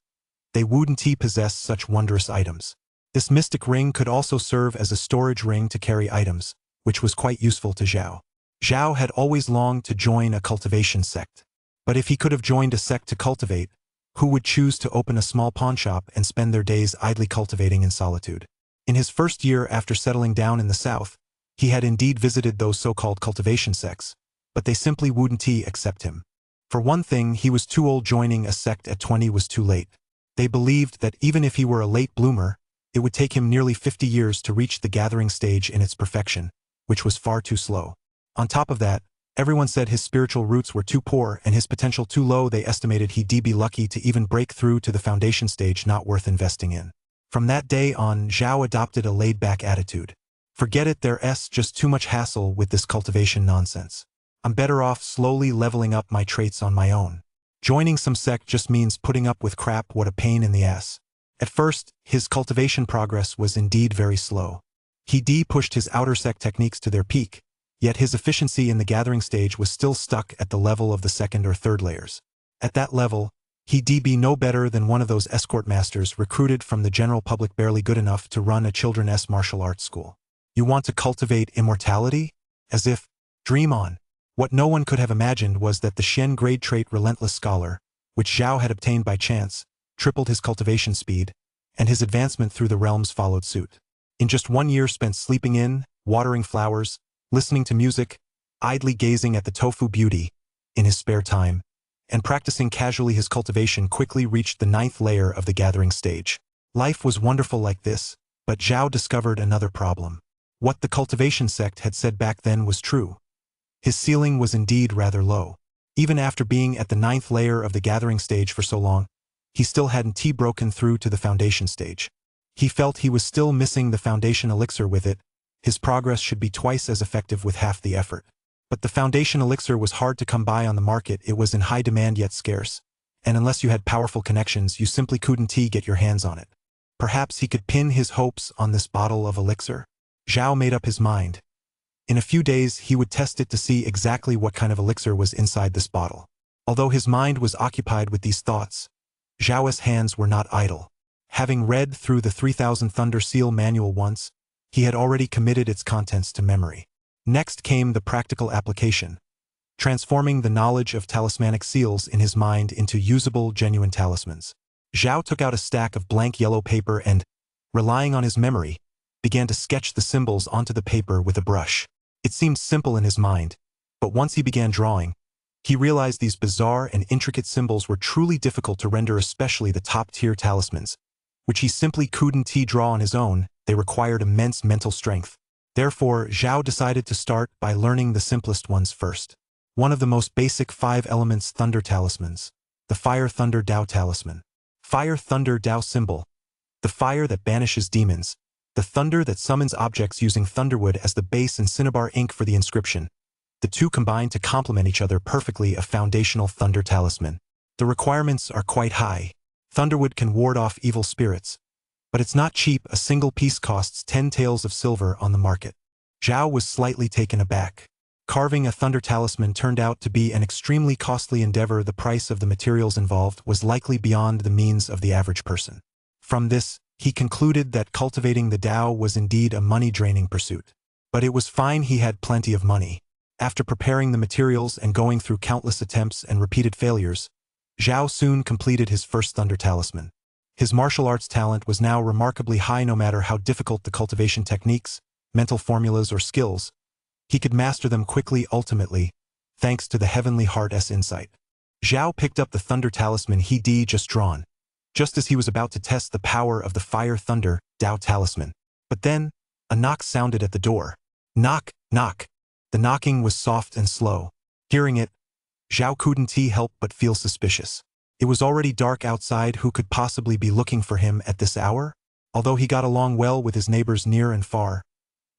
they wouldn't possess such wondrous items. This mystic ring could also serve as a storage ring to carry items, which was quite useful to Zhao. Zhao had always longed to join a cultivation sect. But if he could have joined a sect to cultivate, who would choose to open a small pawn shop and spend their days idly cultivating in solitude? In his first year after settling down in the south, he had indeed visited those so-called cultivation sects, but they simply wouldn't accept him. For one thing, he was too old. Joining a sect at 20 was too late. They believed that even if he were a late bloomer, it would take him nearly 50 years to reach the gathering stage in its perfection, which was far too slow. On top of that, everyone said his spiritual roots were too poor and his potential too low. They estimated he'd be lucky to even break through to the foundation stage, not worth investing in. From that day on, Zhao adopted a laid-back attitude. Forget it, there's just too much hassle with this cultivation nonsense. I'm better off slowly leveling up my traits on my own. Joining some sect just means putting up with crap. What a pain in the ass. At first, his cultivation progress was indeed very slow. He pushed his outer sect techniques to their peak, yet his efficiency in the gathering stage was still stuck at the level of the 2nd or 3rd layers. At that level, he'd be no better than one of those escort masters recruited from the general public, barely good enough to run a children's martial arts school. You want to cultivate immortality? As if, dream on. What no one could have imagined was that the Shen grade trait Relentless Scholar, which Zhao had obtained by chance, tripled his cultivation speed, and his advancement through the realms followed suit. In just 1 year spent sleeping in, watering flowers, listening to music, idly gazing at the tofu beauty, in his spare time, and practicing casually his cultivation quickly reached the 9th layer of the gathering stage. Life was wonderful like this, but Zhao discovered another problem. What the cultivation sect had said back then was true. His ceiling was indeed rather low. Even after being at the 9th layer of the gathering stage for so long, he still hadn't broken through to the foundation stage. He felt he was still missing the foundation elixir. With it, his progress should be twice as effective with half the effort. But the foundation elixir was hard to come by on the market. It was in high demand yet scarce, and unless you had powerful connections, you simply couldn't get your hands on it. Perhaps he could pin his hopes on this bottle of elixir? Zhao made up his mind. In a few days he would test it to see exactly what kind of elixir was inside this bottle. Although his mind was occupied with these thoughts, Zhao's hands were not idle. Having read through the 3000 Thunder Seal manual once, he had already committed its contents to memory. Next came the practical application, transforming the knowledge of talismanic seals in his mind into usable, genuine talismans. Zhao took out a stack of blank yellow paper and, relying on his memory, began to sketch the symbols onto the paper with a brush. It seemed simple in his mind, but once he began drawing, he realized these bizarre and intricate symbols were truly difficult to render, especially the top-tier talismans, which he simply couldn't draw on his own. They required immense mental strength. Therefore, Zhao decided to start by learning the simplest ones first. One of the most basic 5 elements thunder talismans, the Fire Thunder Dao Talisman. Fire Thunder Dao symbol, the fire that banishes demons, the thunder that summons objects using thunderwood as the base and cinnabar ink for the inscription. The two combine to complement each other perfectly, a foundational thunder talisman. The requirements are quite high. Thunderwood can ward off evil spirits, but it's not cheap. A single piece costs 10 taels of silver on the market. Zhao was slightly taken aback. Carving a thunder talisman turned out to be an extremely costly endeavor. The price of the materials involved was likely beyond the means of the average person. From this, he concluded that cultivating the Tao was indeed a money-draining pursuit. But it was fine, he had plenty of money. After preparing the materials and going through countless attempts and repeated failures, Zhao soon completed his first thunder talisman. His martial arts talent was now remarkably high. No matter how difficult the cultivation techniques, mental formulas, or skills, he could master them quickly. Ultimately, thanks to the Heavenly Heart's insight, Zhao picked up the thunder talisman he'd just drawn, just as he was about to test the power of the Fire Thunder Dao Talisman. But then, a knock sounded at the door. Knock, knock. The knocking was soft and slow. Hearing it, Zhao couldn't help but feel suspicious. It was already dark outside. Who could possibly be looking for him at this hour? Although he got along well with his neighbors near and far,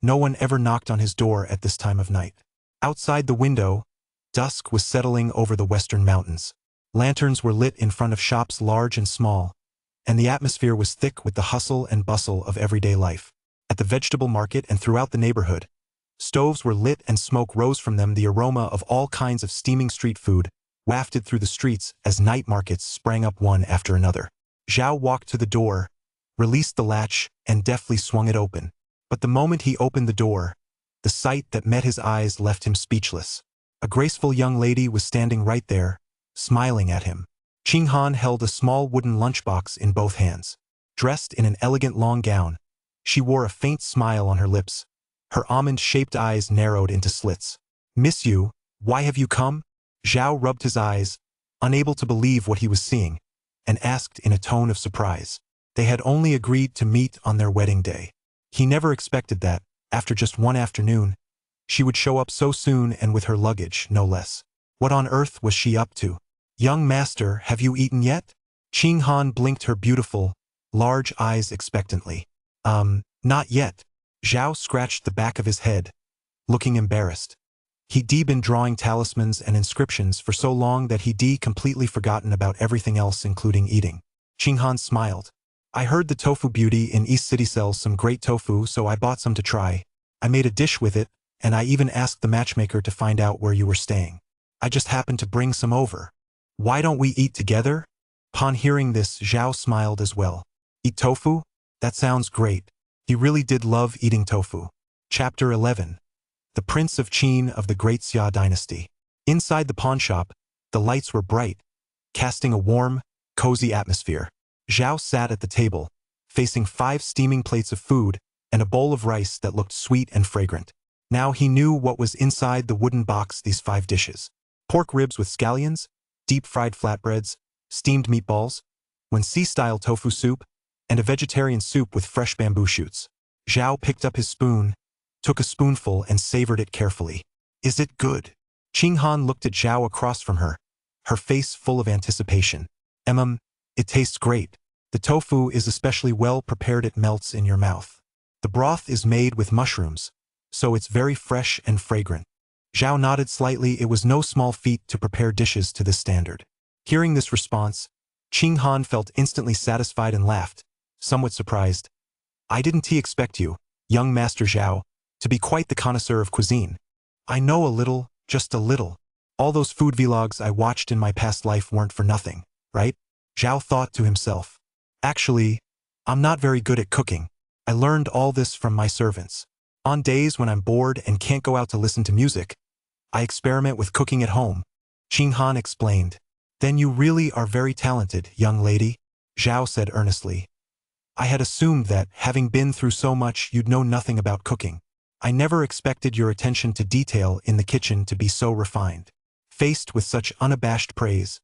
no one ever knocked on his door at this time of night. Outside the window, dusk was settling over the western mountains. Lanterns were lit in front of shops large and small, and the atmosphere was thick with the hustle and bustle of everyday life. At the vegetable market and throughout the neighborhood, stoves were lit and smoke rose from them. The aroma of all kinds of steaming street food wafted through the streets as night markets sprang up one after another. Zhao walked to the door, released the latch, and deftly swung it open. But the moment he opened the door, the sight that met his eyes left him speechless. A graceful young lady was standing right there, smiling at him. Qinghan held a small wooden lunchbox in both hands. Dressed in an elegant long gown, she wore a faint smile on her lips. Her almond-shaped eyes narrowed into slits. "Miss you, why have you come?" Zhao rubbed his eyes, unable to believe what he was seeing, and asked in a tone of surprise. They had only agreed to meet on their wedding day. He never expected that, after just one afternoon, she would show up so soon and with her luggage, no less. What on earth was she up to? "Young master, have you eaten yet?" Qinghan blinked her beautiful, large eyes expectantly. Not yet." Zhao scratched the back of his head, looking embarrassed. He'd been drawing talismans and inscriptions for so long that he'd completely forgotten about everything else, including eating. Qinghan smiled. "I heard the tofu beauty in East City sells some great tofu, so I bought some to try. I made a dish with it, and I even asked the matchmaker to find out where you were staying. I just happened to bring some over. Why don't we eat together?" Upon hearing this, Zhao smiled as well. "Eat tofu? That sounds great." He really did love eating tofu. Chapter 11. The Prince of Qin of the Great Xia Dynasty. Inside the pawn shop, the lights were bright, casting a warm, cozy atmosphere. Zhao sat at the table, facing 5 steaming plates of food and a bowl of rice that looked sweet and fragrant. Now he knew what was inside the wooden box, these 5 dishes. Pork ribs with scallions, deep-fried flatbreads, steamed meatballs, Wensi-style tofu soup, and a vegetarian soup with fresh bamboo shoots. Zhao picked up his spoon, took a spoonful and savored it carefully. Is it good? Qing Han looked at Zhao across from her, her face full of anticipation. It tastes great. The tofu is especially well prepared, it melts in your mouth. The broth is made with mushrooms, so it's very fresh and fragrant. Zhao nodded slightly. It was no small feat to prepare dishes to this standard. Hearing this response, Qing Han felt instantly satisfied and laughed, somewhat surprised. I didn't expect you, young Master Zhao, to be quite the connoisseur of cuisine. I know a little, just a little. All those food vlogs I watched in my past life weren't for nothing, right? Zhao thought to himself. Actually, I'm not very good at cooking. I learned all this from my servants. On days when I'm bored and can't go out to listen to music, I experiment with cooking at home. Qing Han explained. Then you really are very talented, young lady, Zhao said earnestly. I had assumed that, having been through so much, you'd know nothing about cooking. I never expected your attention to detail in the kitchen to be so refined. Faced with such unabashed praise,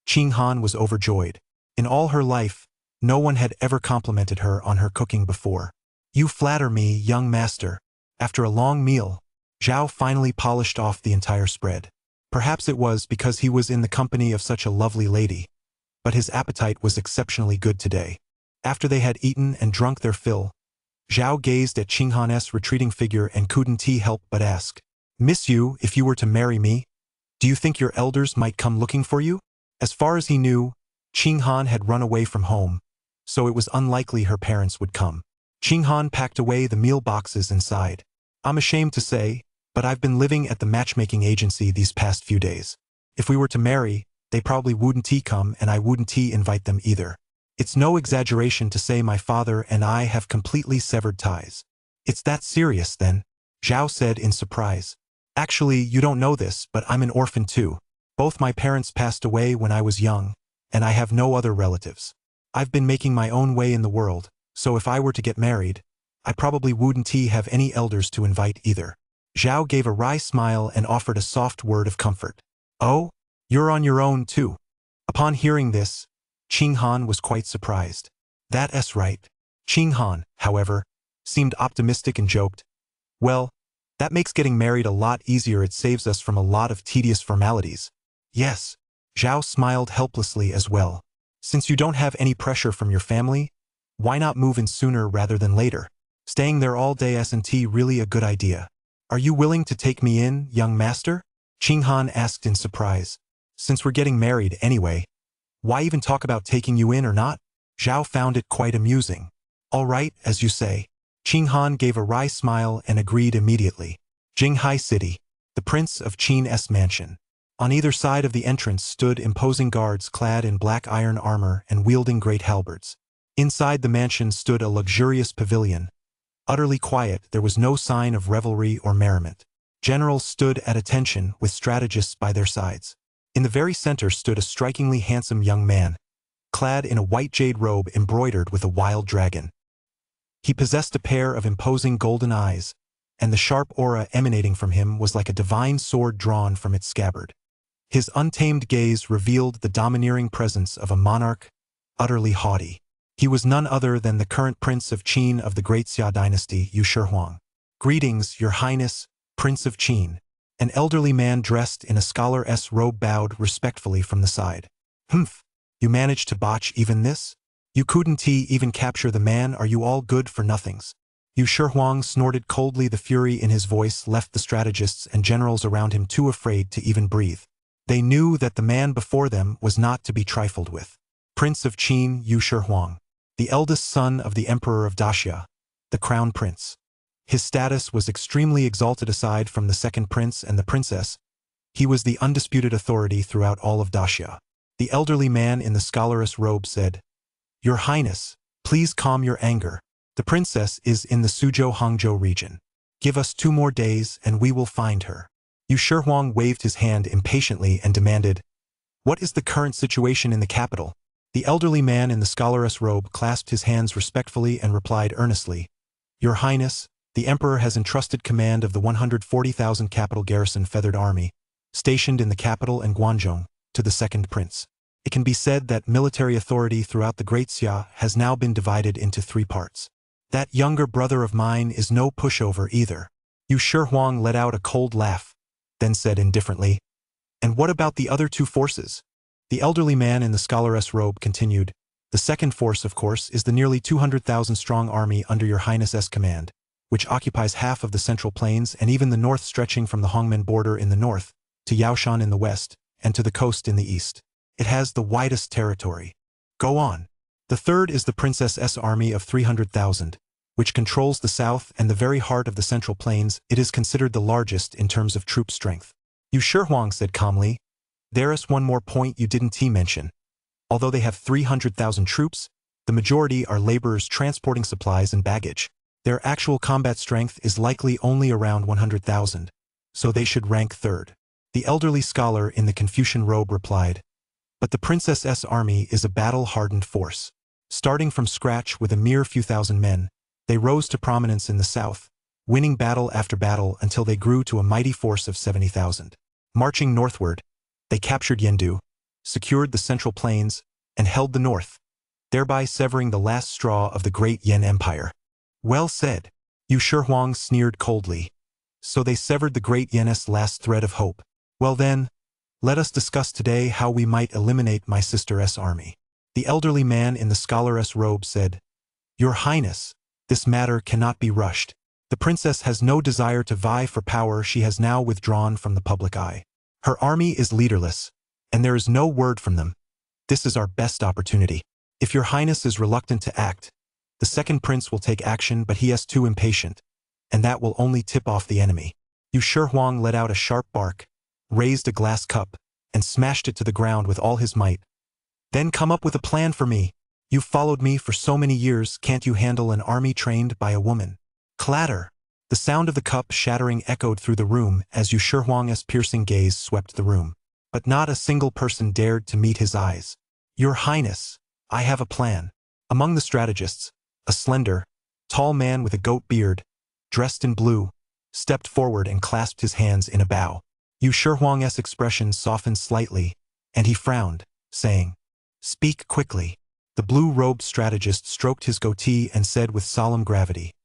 Qing Han was overjoyed. In all her life, no one had ever complimented her on her cooking before. You flatter me, young master. After a long meal, Zhao finally polished off the entire spread. Perhaps it was because he was in the company of such a lovely lady, but his appetite was exceptionally good today. After they had eaten and drunk their fill, Zhao gazed at Qing Han's retreating figure and couldn't help but ask, Miss you, if you were to marry me, do you think your elders might come looking for you? As far as he knew, Qing Han had run away from home, so it was unlikely her parents would come. Qing Han packed away the meal boxes and sighed. I'm ashamed to say, but I've been living at the matchmaking agency these past few days. If we were to marry, they probably wouldn't come and I wouldn't invite them either. It's no exaggeration to say my father and I have completely severed ties. It's that serious then? Zhao said in surprise. Actually, you don't know this, but I'm an orphan too. Both my parents passed away when I was young, and I have no other relatives. I've been making my own way in the world, so if I were to get married, I probably wouldn't have any elders to invite either. Zhao gave a wry smile and offered a soft word of comfort. Oh, you're on your own too. Upon hearing this, Qing Han was quite surprised. That's right. Qing Han, however, seemed optimistic and joked. Well, that makes getting married a lot easier. It saves us from a lot of tedious formalities. Yes. Zhao smiled helplessly as well. Since you don't have any pressure from your family, why not move in sooner rather than later? Staying there all day isn't really a good idea. Are you willing to take me in, young master? Qing Han asked in surprise. Since we're getting married anyway, why even talk about taking you in or not? Zhao found it quite amusing. All right, as you say. Qing Han gave a wry smile and agreed immediately. Jinghai City, the Prince of Qin's mansion. On either side of the entrance stood imposing guards clad in black iron armor and wielding great halberds. Inside the mansion stood a luxurious pavilion. Utterly quiet, there was no sign of revelry or merriment. Generals stood at attention with strategists by their sides. In the very center stood a strikingly handsome young man, clad in a white jade robe embroidered with a wild dragon. He possessed a pair of imposing golden eyes, and the sharp aura emanating from him was like a divine sword drawn from its scabbard. His untamed gaze revealed the domineering presence of a monarch, utterly haughty. He was none other than the current Prince of Qin of the Great Xia dynasty, Yu Shihuang. Greetings, Your Highness, Prince of Qin. An elderly man dressed in a scholar's robe bowed respectfully from the side. Humph, you managed to botch even this? You couldn't even capture the man, are you all good for nothings? Yu Shihuang snorted coldly. The fury in his voice left the strategists and generals around him too afraid to even breathe. They knew that the man before them was not to be trifled with. Prince of Qin Yu Shihuang, the eldest son of the Emperor of Daxia, the Crown Prince. His status was extremely exalted. Aside from the second prince and the princess, he was the undisputed authority throughout all of Daxia. The elderly man in the scholar's robe said, Your Highness, please calm your anger. The princess is in the Suzhou-Hangzhou region. Give us 2 more days and we will find her. Yu Shihuang waved his hand impatiently and demanded, What is the current situation in the capital? The elderly man in the scholar's robe clasped his hands respectfully and replied earnestly, Your Highness, the Emperor has entrusted command of the 140,000 capital garrison feathered army, stationed in the capital and Guangzhou, to the second prince. It can be said that military authority throughout the Great Xia has now been divided into three parts. That younger brother of mine is no pushover either. Yu Shihuang let out a cold laugh, then said indifferently, "And what about the other two forces?" The elderly man in the scholaress robe continued, "The second force, of course, is the nearly 200,000 strong army under your Highness's command, which occupies half of the central plains and even the north, stretching from the Hongmen border in the north, to Yaoshan in the west, and to the coast in the east. It has the widest territory. Go on." The third is the Princess's army of 300,000, which controls the south and the very heart of the central plains. It is considered the largest in terms of troop strength. Yu Shihuang said calmly, "There is one more point you didn't mention. Although they have 300,000 troops, the majority are laborers transporting supplies and baggage. Their actual combat strength is likely only around 100,000, so they should rank third." The elderly scholar in the Confucian robe replied, "But the Princess's army is a battle-hardened force. Starting from scratch with a mere few thousand men, they rose to prominence in the south, winning battle after battle until they grew to a mighty force of 70,000. Marching northward, they captured Yendu, secured the central plains, and held the north, thereby severing the last straw of the great Yan Empire." "Well said." Yu Shihuang sneered coldly. "So they severed the great Yan's last thread of hope. Well then, let us discuss today how we might eliminate my sister's army." The elderly man in the scholar's robe said, "Your Highness, this matter cannot be rushed. The princess has no desire to vie for power. She has now withdrawn from the public eye. Her army is leaderless, and there is no word from them. This is our best opportunity. If your Highness is reluctant to act, the second prince will take action, but he is too impatient, and that will only tip off the enemy." Yu Shihuang let out a sharp bark, raised a glass cup, and smashed it to the ground with all his might. "Then come up with a plan for me. You've followed me for so many years, can't you handle an army trained by a woman?" Clatter! The sound of the cup shattering echoed through the room as Yu Shihuang's piercing gaze swept the room. But not a single person dared to meet his eyes. "Your Highness, I have a plan." Among the strategists, a slender, tall man with a goat beard, dressed in blue, stepped forward and clasped his hands in a bow. Yu Shihuang's expression softened slightly, and he frowned, saying, "Speak quickly." The blue-robed strategist stroked his goatee and said with solemn gravity,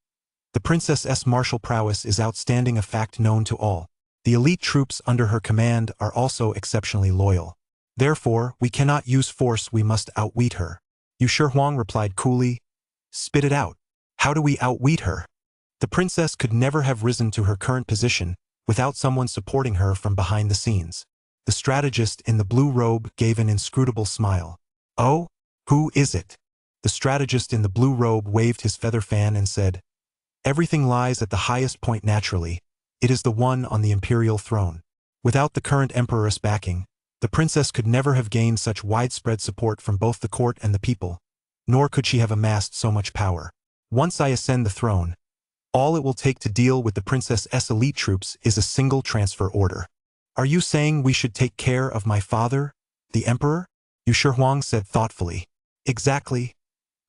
"The princess's martial prowess is outstanding, a fact known to all. The elite troops under her command are also exceptionally loyal. Therefore, we cannot use force, we must outwit her." Yu Shihuang replied coolly, "Spit it out. How do we outwit her?" The princess could never have risen to her current position without someone supporting her from behind the scenes. The strategist in the blue robe gave an inscrutable smile. "Oh? Who is it?" The strategist in the blue robe waved his feather fan and said, "Everything lies at the highest point naturally. It is the one on the imperial throne. Without the current emperor's backing, the princess could never have gained such widespread support from both the court and the people, nor could she have amassed so much power. Once I ascend the throne, all it will take to deal with the princess's elite troops is a single transfer order." "Are you saying we should take care of my father, the emperor?" Yu Shihuang said thoughtfully. "Exactly."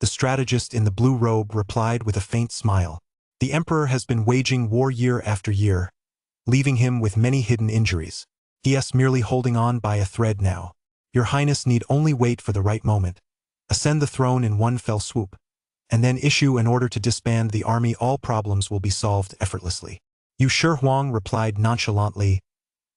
The strategist in the blue robe replied with a faint smile. "The emperor has been waging war year after year, leaving him with many hidden injuries. He is merely holding on by a thread now. Your Highness need only wait for the right moment, ascend the throne in one fell swoop, and then issue an order to disband the army. All problems will be solved effortlessly." Yu Shihuang replied nonchalantly,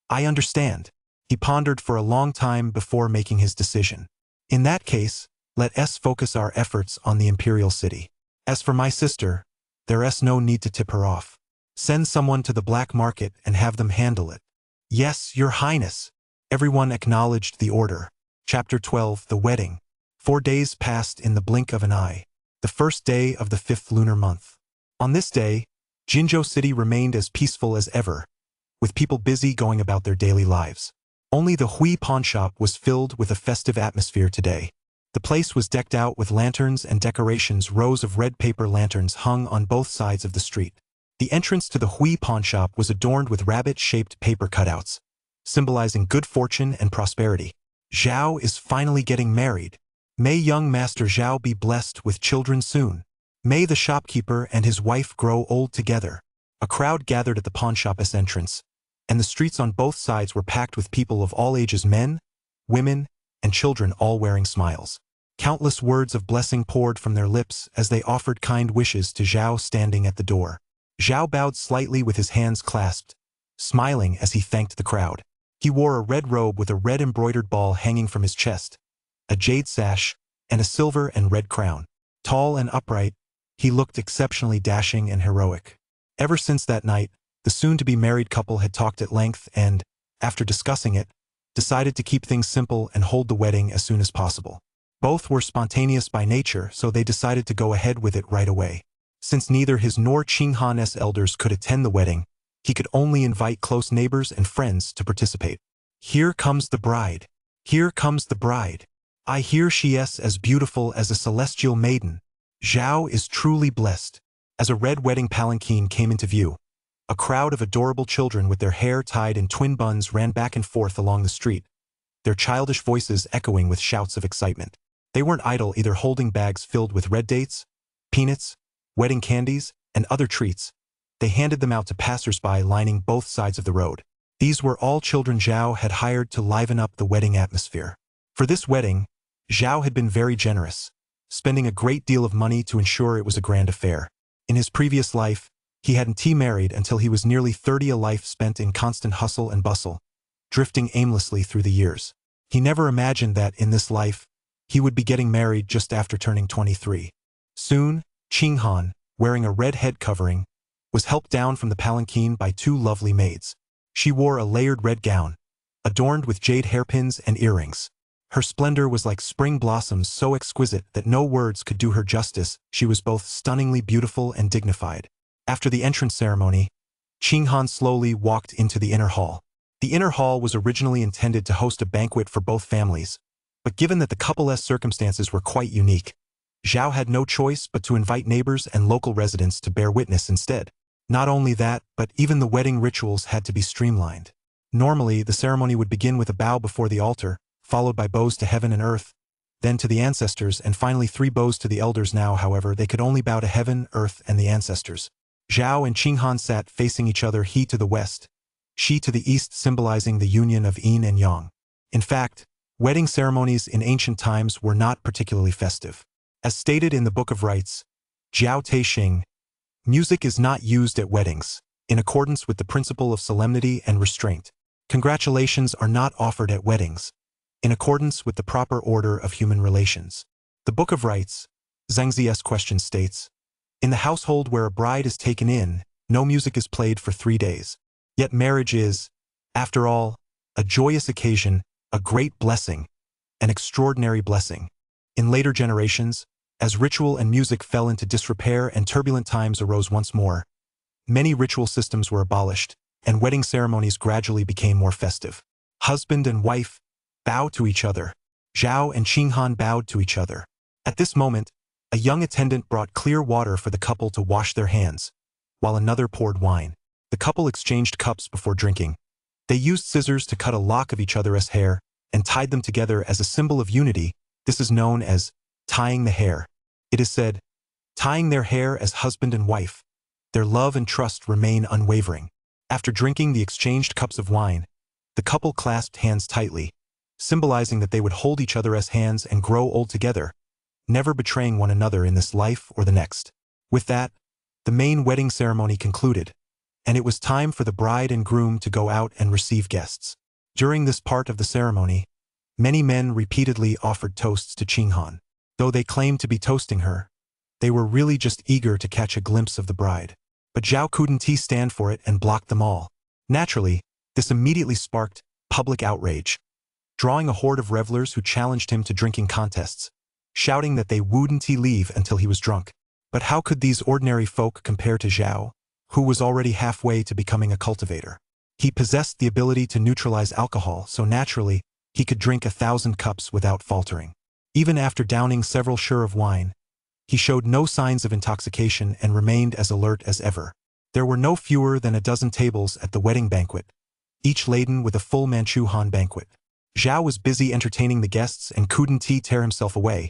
"I understand." He pondered for a long time before making his decision. "In that case, let us focus our efforts on the imperial city. As for my sister, there is no need to tip her off. Send someone to the black market and have them handle it." "Yes, Your Highness." Everyone acknowledged the order. Chapter 12: The Wedding. 4 days passed in the blink of an eye. The first day of the 5th lunar month. On this day, Jinzhou City remained as peaceful as ever, with people busy going about their daily lives. Only the Hui pawn shop was filled with a festive atmosphere today. The place was decked out with lanterns and decorations. Rows of red paper lanterns hung on both sides of the street. The entrance to the Hui pawn shop was adorned with rabbit-shaped paper cutouts, symbolizing good fortune and prosperity. "Zhao is finally getting married. May young Master Zhao be blessed with children soon." May the shopkeeper and his wife grow old together. A crowd gathered at the pawnshop's entrance, and the streets on both sides were packed with people of all ages, men, women, and children, all wearing smiles. Countless words of blessing poured from their lips as they offered kind wishes to Zhao standing at the door. Zhao bowed slightly with his hands clasped, smiling as he thanked the crowd. He wore a red robe with a red embroidered ball hanging from his chest, a jade sash, and a silver and red crown. Tall and upright, he looked exceptionally dashing and heroic. Ever since that night, the soon-to-be married couple had talked at length and, after discussing it, decided to keep things simple and hold the wedding as soon as possible. Both were spontaneous by nature, so they decided to go ahead with it right away. Since neither his nor Qinghan's elders could attend the wedding, he could only invite close neighbors and friends to participate. Here comes the bride. Here comes the bride. I hear she is as beautiful as a celestial maiden. Zhao is truly blessed. As a red wedding palanquin came into view, a crowd of adorable children with their hair tied in twin buns ran back and forth along the street, their childish voices echoing with shouts of excitement. They weren't idle either, holding bags filled with red dates, peanuts, wedding candies, and other treats. They handed them out to passers-by lining both sides of the road. These were all children Zhao had hired to liven up the wedding atmosphere. For this wedding, Zhao had been very generous, spending a great deal of money to ensure it was a grand affair. In his previous life, he hadn't married until he was nearly 30, a life spent in constant hustle and bustle, drifting aimlessly through the years. He never imagined that, in this life, he would be getting married just after turning 23. Soon, Qinghan, wearing a red head covering, was helped down from the palanquin by two lovely maids. She wore a layered red gown, adorned with jade hairpins and earrings. Her splendor was like spring blossoms, so exquisite that no words could do her justice. She was both stunningly beautiful and dignified. After the entrance ceremony, Qinghan slowly walked into the inner hall. The inner hall was originally intended to host a banquet for both families, but given that the couple's circumstances were quite unique, Zhao had no choice but to invite neighbors and local residents to bear witness instead. Not only that, but even the wedding rituals had to be streamlined. Normally, the ceremony would begin with a bow before the altar, followed by bows to heaven and earth, then to the ancestors, and finally 3 bows to the elders. Now, however, they could only bow to heaven, earth, and the ancestors. Zhao and Qinghan sat facing each other, he to the west, she to the east, symbolizing the union of yin and yang. In fact, wedding ceremonies in ancient times were not particularly festive. As stated in the Book of Rites, Jiao Teixing, music is not used at weddings, in accordance with the principle of solemnity and restraint. Congratulations are not offered at weddings, in accordance with the proper order of human relations. The Book of Rites, Zhengzi's question states, in the household where a bride is taken in, no music is played for 3 days. Yet marriage is, after all, a joyous occasion, a great blessing, an extraordinary blessing. In later generations, as ritual and music fell into disrepair and turbulent times arose once more, many ritual systems were abolished, and wedding ceremonies gradually became more festive. Husband and wife bow to each other. Zhao and Qinghan bowed to each other. At this moment, a young attendant brought clear water for the couple to wash their hands, while another poured wine. The couple exchanged cups before drinking. They used scissors to cut a lock of each other's hair and tied them together as a symbol of unity. This is known as tying the hair. It is said, tying their hair as husband and wife, their love and trust remain unwavering. After drinking the exchanged cups of wine, the couple clasped hands tightly, symbolizing that they would hold each other's hands and grow old together, never betraying one another in this life or the next. With that, the main wedding ceremony concluded, and it was time for the bride and groom to go out and receive guests. During this part of the ceremony, many men repeatedly offered toasts to Qinghan. Though they claimed to be toasting her, they were really just eager to catch a glimpse of the bride. But Zhao couldn't stand for it and blocked them all. Naturally, this immediately sparked public outrage, drawing a horde of revelers who challenged him to drinking contests, shouting that they wouldn't leave until he was drunk. But how could these ordinary folk compare to Zhao, who was already halfway to becoming a cultivator? He possessed the ability to neutralize alcohol, so naturally, he could drink 1,000 cups without faltering. Even after downing several sure of wine, he showed no signs of intoxication and remained as alert as ever. There were no fewer than 12 tables at the wedding banquet, each laden with a full Manchu Han banquet. Zhao was busy entertaining the guests and couldn't tear himself away,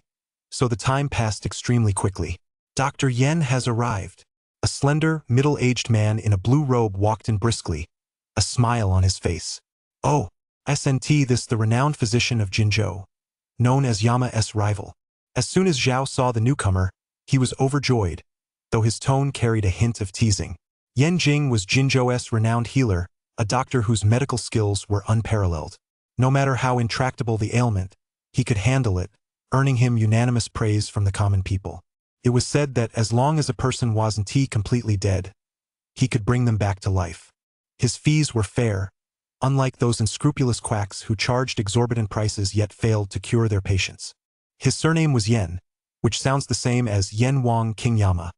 so the time passed extremely quickly. Dr. Yen has arrived. A slender, middle-aged man in a blue robe walked in briskly, a smile on his face. Oh, SNT, this the renowned physician of Jinzhou, known as Yama's rival. As soon as Zhao saw the newcomer, he was overjoyed, though his tone carried a hint of teasing. Yan Jing was Jinzhou's renowned healer, a doctor whose medical skills were unparalleled. No matter how intractable the ailment, he could handle it, earning him unanimous praise from the common people. It was said that as long as a person wasn't completely dead, he could bring them back to life. His fees were fair, unlike those unscrupulous quacks who charged exorbitant prices yet failed to cure their patients. His surname was Yen, which sounds the same as Yen Wang King Yama,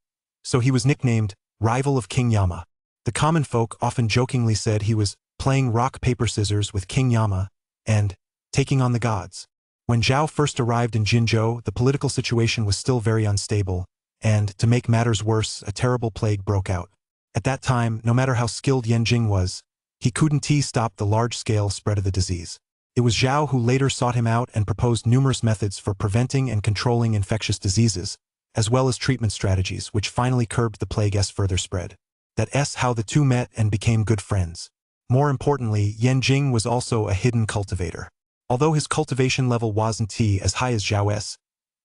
so he was nicknamed Rival of King Yama. The common folk often jokingly said he was playing rock, paper, scissors with King Yama and taking on the gods. When Zhao first arrived in Jinzhou, the political situation was still very unstable, and, to make matters worse, a terrible plague broke out. At that time, no matter how skilled Yan Jing was, he couldn't stop the large-scale spread of the disease. It was Zhao who later sought him out and proposed numerous methods for preventing and controlling infectious diseases, as well as treatment strategies which finally curbed the plague's further spread. That's how the two met and became good friends. More importantly, Yan Jing was also a hidden cultivator. Although his cultivation level wasn't as high as Zhao's,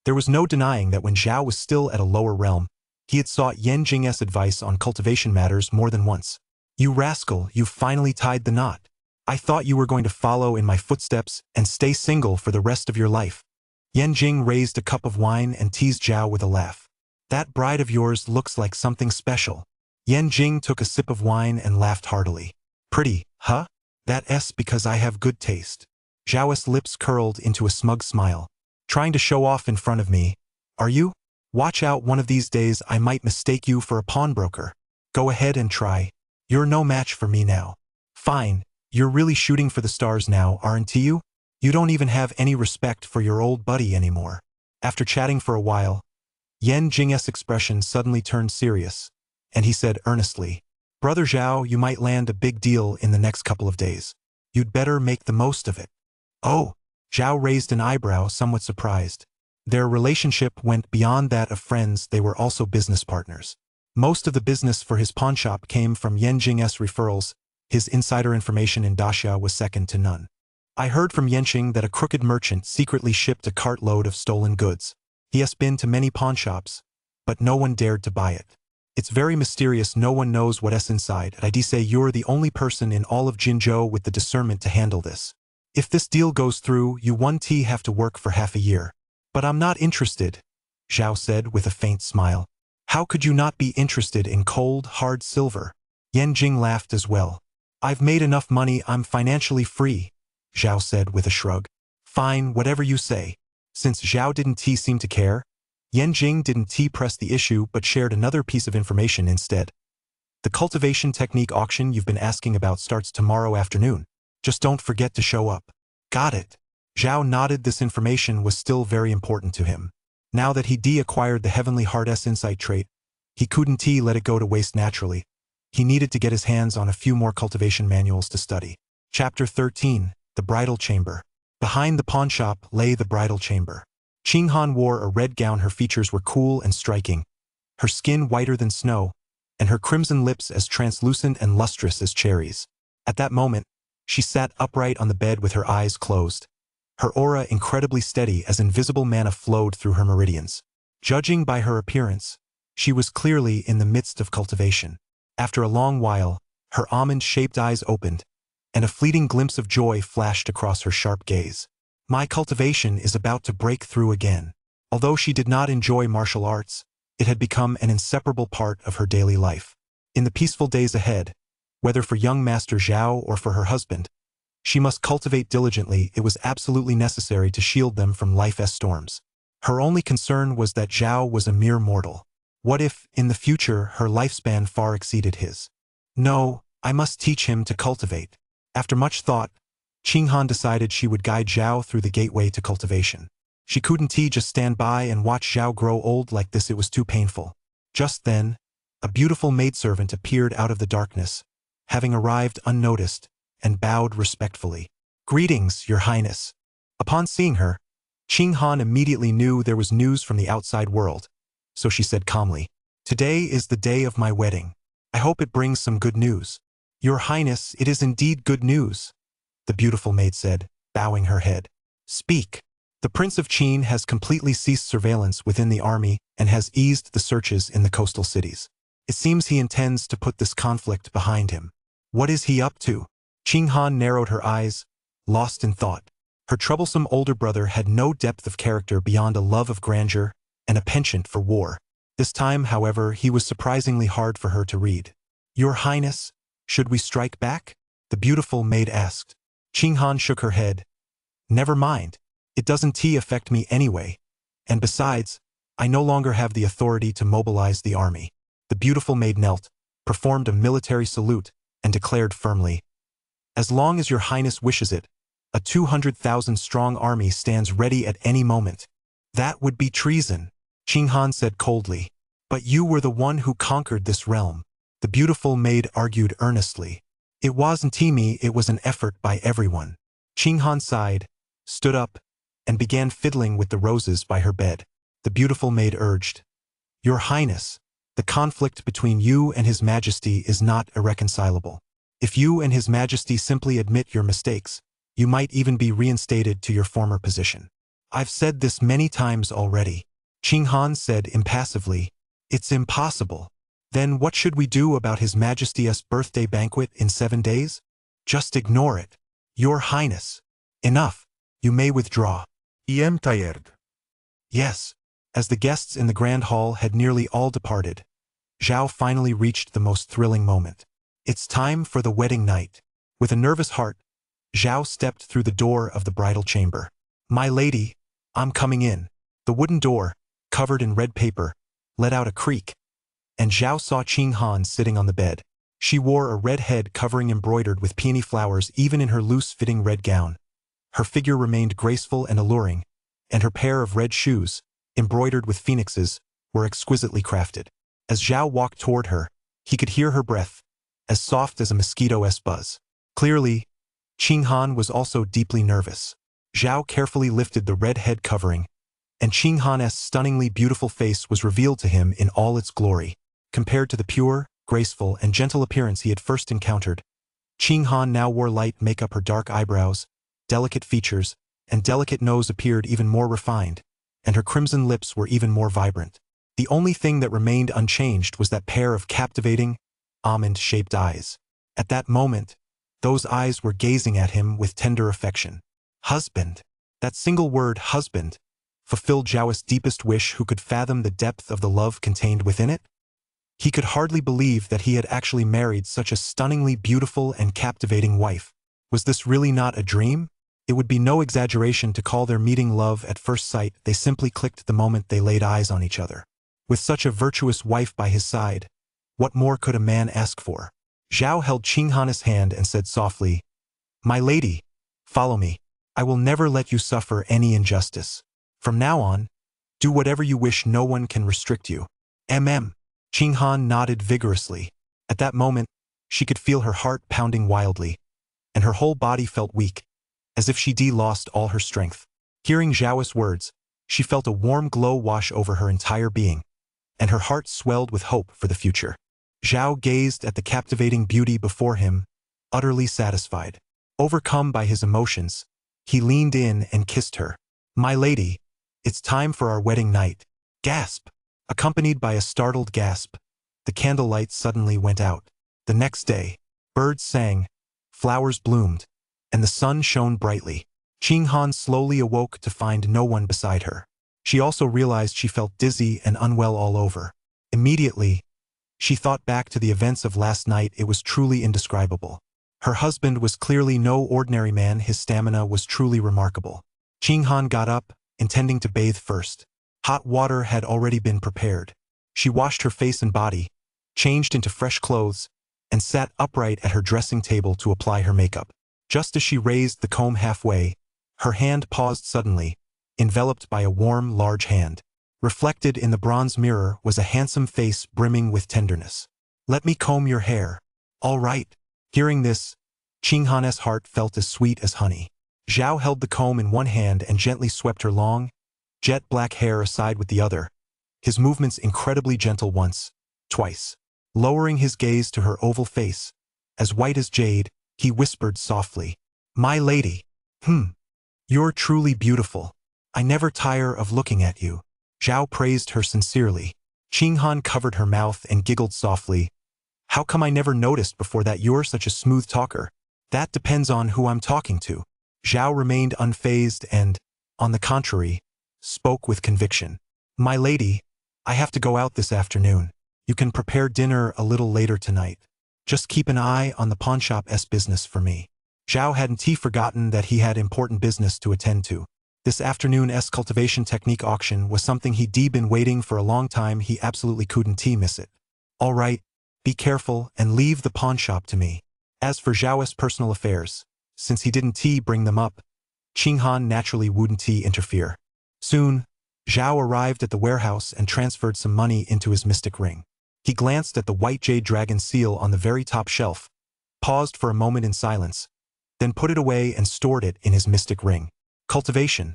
there was no denying that when Zhao was still at a lower realm, he had sought Yan Jing's advice on cultivation matters more than once. "You rascal, you've finally tied the knot. I thought you were going to follow in my footsteps and stay single for the rest of your life." Yan Jing raised a cup of wine and teased Zhao with a laugh. "That bride of yours looks like something special." Yan Jing took a sip of wine and laughed heartily. "Pretty, huh? That's because I have good taste." Zhao's lips curled into a smug smile. "Trying to show off in front of me, are you? Watch out, one of these days I might mistake you for a pawnbroker. Go ahead and try. You're no match for me now." "Fine, you're really shooting for the stars now, aren't you? You don't even have any respect for your old buddy anymore." After chatting for a while, Yan Jing's expression suddenly turned serious, and he said earnestly, "Brother Zhao, you might land a big deal in the next couple of days. You'd better make the most of it." "Oh," Zhao raised an eyebrow, somewhat surprised. Their relationship went beyond that of friends, they were also business partners. Most of the business for his pawnshop came from Yan Jing's referrals. His insider information in Daxia was second to none. "I heard from Yenqing that a crooked merchant secretly shipped a cartload of stolen goods. He has been to many pawnshops, but no one dared to buy it. It's very mysterious, no one knows what's inside, and I'd say you're the only person in all of Jinzhou with the discernment to handle this. If this deal goes through, you won't have to work for half a year." "But I'm not interested," Zhao said with a faint smile. "How could you not be interested in cold, hard silver?" Yan Jing laughed as well. "I've made enough money, I'm financially free," Zhao said with a shrug. "Fine, whatever you say." Since Zhao didn't seem to care, Yan Jing didn't press the issue but shared another piece of information instead. "The cultivation technique auction you've been asking about starts tomorrow afternoon. Just don't forget to show up." "Got it." Zhao nodded. This information was still very important to him. Now that he acquired the Heavenly Heart's insight trait, he couldn't let it go to waste naturally. He needed to get his hands on a few more cultivation manuals to study. Chapter 13, The Bridal Chamber. Behind the pawnshop lay the bridal chamber. Qinghan wore a red gown. Her features were cool and striking, her skin whiter than snow, and her crimson lips as translucent and lustrous as cherries. At that moment, she sat upright on the bed with her eyes closed, her aura incredibly steady as invisible mana flowed through her meridians. Judging by her appearance, she was clearly in the midst of cultivation. After a long while, her almond-shaped eyes opened, and a fleeting glimpse of joy flashed across her sharp gaze. "My cultivation is about to break through again." Although she did not enjoy martial arts, it had become an inseparable part of her daily life. In the peaceful days ahead, whether for young Master Zhao or for her husband, she must cultivate diligently. It was absolutely necessary to shield them from life's storms. Her only concern was that Zhao was a mere mortal. What if, in the future, her lifespan far exceeded his? "No, I must teach him to cultivate." After much thought, Qinghan decided she would guide Zhao through the gateway to cultivation. She couldn't just stand by and watch Zhao grow old like this, it was too painful. Just then, a beautiful maidservant appeared out of the darkness, having arrived unnoticed, and bowed respectfully. "Greetings, Your Highness." Upon seeing her, Qinghan immediately knew there was news from the outside world, so she said calmly, "Today is the day of my wedding. I hope it brings some good news." "Your Highness, it is indeed good news," the beautiful maid said, bowing her head. "Speak." "The Prince of Qin has completely ceased surveillance within the army and has eased the searches in the coastal cities. It seems he intends to put this conflict behind him." "What is he up to?" Qing Han narrowed her eyes, lost in thought. Her troublesome older brother had no depth of character beyond a love of grandeur and a penchant for war. This time, however, he was surprisingly hard for her to read. "Your Highness, should we strike back?" the beautiful maid asked. Qing Han shook her head. "Never mind. It doesn't affect me anyway. And besides, I no longer have the authority to mobilize the army." The beautiful maid knelt, performed a military salute, and declared firmly, "As long as your Highness wishes it, a 200,000-strong army stands ready at any moment." "That would be treason," Qing Han said coldly. "But you were the one who conquered this realm," the beautiful maid argued earnestly. "It wasn't me, it was an effort by everyone." Qing Han sighed, stood up, and began fiddling with the roses by her bed. The beautiful maid urged, "Your Highness, the conflict between you and His Majesty is not irreconcilable. If you and His Majesty simply admit your mistakes, you might even be reinstated to your former position." "I've said this many times already," Qing Han said impassively. "It's impossible." "Then what should we do about His Majesty's birthday banquet in 7 days?" "Just ignore it." "Your Highness." "Enough. You may withdraw." "I am tired." "Yes." As the guests in the grand hall had nearly all departed, Zhao finally reached the most thrilling moment. "It's time for the wedding night." With a nervous heart, Zhao stepped through the door of the bridal chamber. "My lady, I'm coming in." The wooden door, covered in red paper, let out a creak, and Zhao saw Qing Han sitting on the bed. She wore a red head covering embroidered with peony flowers even in her loose-fitting red gown. Her figure remained graceful and alluring, and her pair of red shoes, embroidered with phoenixes, were exquisitely crafted. As Zhao walked toward her, he could hear her breath, as soft as a mosquito's buzz. Clearly, Qing Han was also deeply nervous. Zhao carefully lifted the red head covering, and Qing Han's stunningly beautiful face was revealed to him in all its glory. Compared to the pure, graceful, and gentle appearance he had first encountered, Qing Han now wore light makeup. Her dark eyebrows, delicate features, and delicate nose appeared even more refined, and her crimson lips were even more vibrant. The only thing that remained unchanged was that pair of captivating, almond-shaped eyes. At that moment, those eyes were gazing at him with tender affection. Husband. That single word, husband, fulfilled Zhao's deepest wish. Who could fathom the depth of the love contained within it? He could hardly believe that he had actually married such a stunningly beautiful and captivating wife. Was this really not a dream? It would be no exaggeration to call their meeting love at first sight. They simply clicked the moment they laid eyes on each other. With such a virtuous wife by his side, what more could a man ask for? Zhao held Qing Han's hand and said softly, "My lady, follow me. I will never let you suffer any injustice. From now on, do whatever you wish. No one can restrict you." Qing Han nodded vigorously. At that moment, she could feel her heart pounding wildly, and her whole body felt weak, as if she'd lost all her strength. Hearing Zhao's words, she felt a warm glow wash over her entire being, and her heart swelled with hope for the future. Zhao gazed at the captivating beauty before him, utterly satisfied. Overcome by his emotions, he leaned in and kissed her. "My lady, it's time for our wedding night." Gasp! Accompanied by a startled gasp, the candlelight suddenly went out. The next day, birds sang, flowers bloomed, and the sun shone brightly. Qing Han slowly awoke to find no one beside her. She also realized she felt dizzy and unwell all over. Immediately, she thought back to the events of last night. It was truly indescribable. Her husband was clearly no ordinary man. His stamina was truly remarkable. Qing Han got up, intending to bathe first. Hot water had already been prepared. She washed her face and body, changed into fresh clothes, and sat upright at her dressing table to apply her makeup. Just as she raised the comb halfway, her hand paused suddenly, enveloped by a warm, large hand. Reflected in the bronze mirror was a handsome face brimming with tenderness. "Let me comb your hair." "All right." Hearing this, Qing Han's heart felt as sweet as honey. Zhao held the comb in one hand and gently swept her long, jet-black hair aside with the other, his movements incredibly gentle once, twice. Lowering his gaze to her oval face, as white as jade, he whispered softly, "My lady. You're truly beautiful. I never tire of looking at you." Zhao praised her sincerely. Qinghan covered her mouth and giggled softly. "How come I never noticed before that you're such a smooth talker?" "That depends on who I'm talking to." Zhao remained unfazed and, on the contrary, spoke with conviction. "My lady, I have to go out this afternoon. You can prepare dinner a little later tonight. Just keep an eye on the pawnshop's business for me." Zhao hadn't forgotten that he had important business to attend to. This afternoon's cultivation technique auction was something he'd been waiting for a long time. He absolutely couldn't miss it. "All right, be careful and leave the pawn shop to me." As for Zhao's personal affairs, since he didn't bring them up, Qinghan naturally wouldn't interfere. Soon, Zhao arrived at the warehouse and transferred some money into his mystic ring. He glanced at the white jade dragon seal on the very top shelf, paused for a moment in silence, then put it away and stored it in his mystic ring. Cultivation.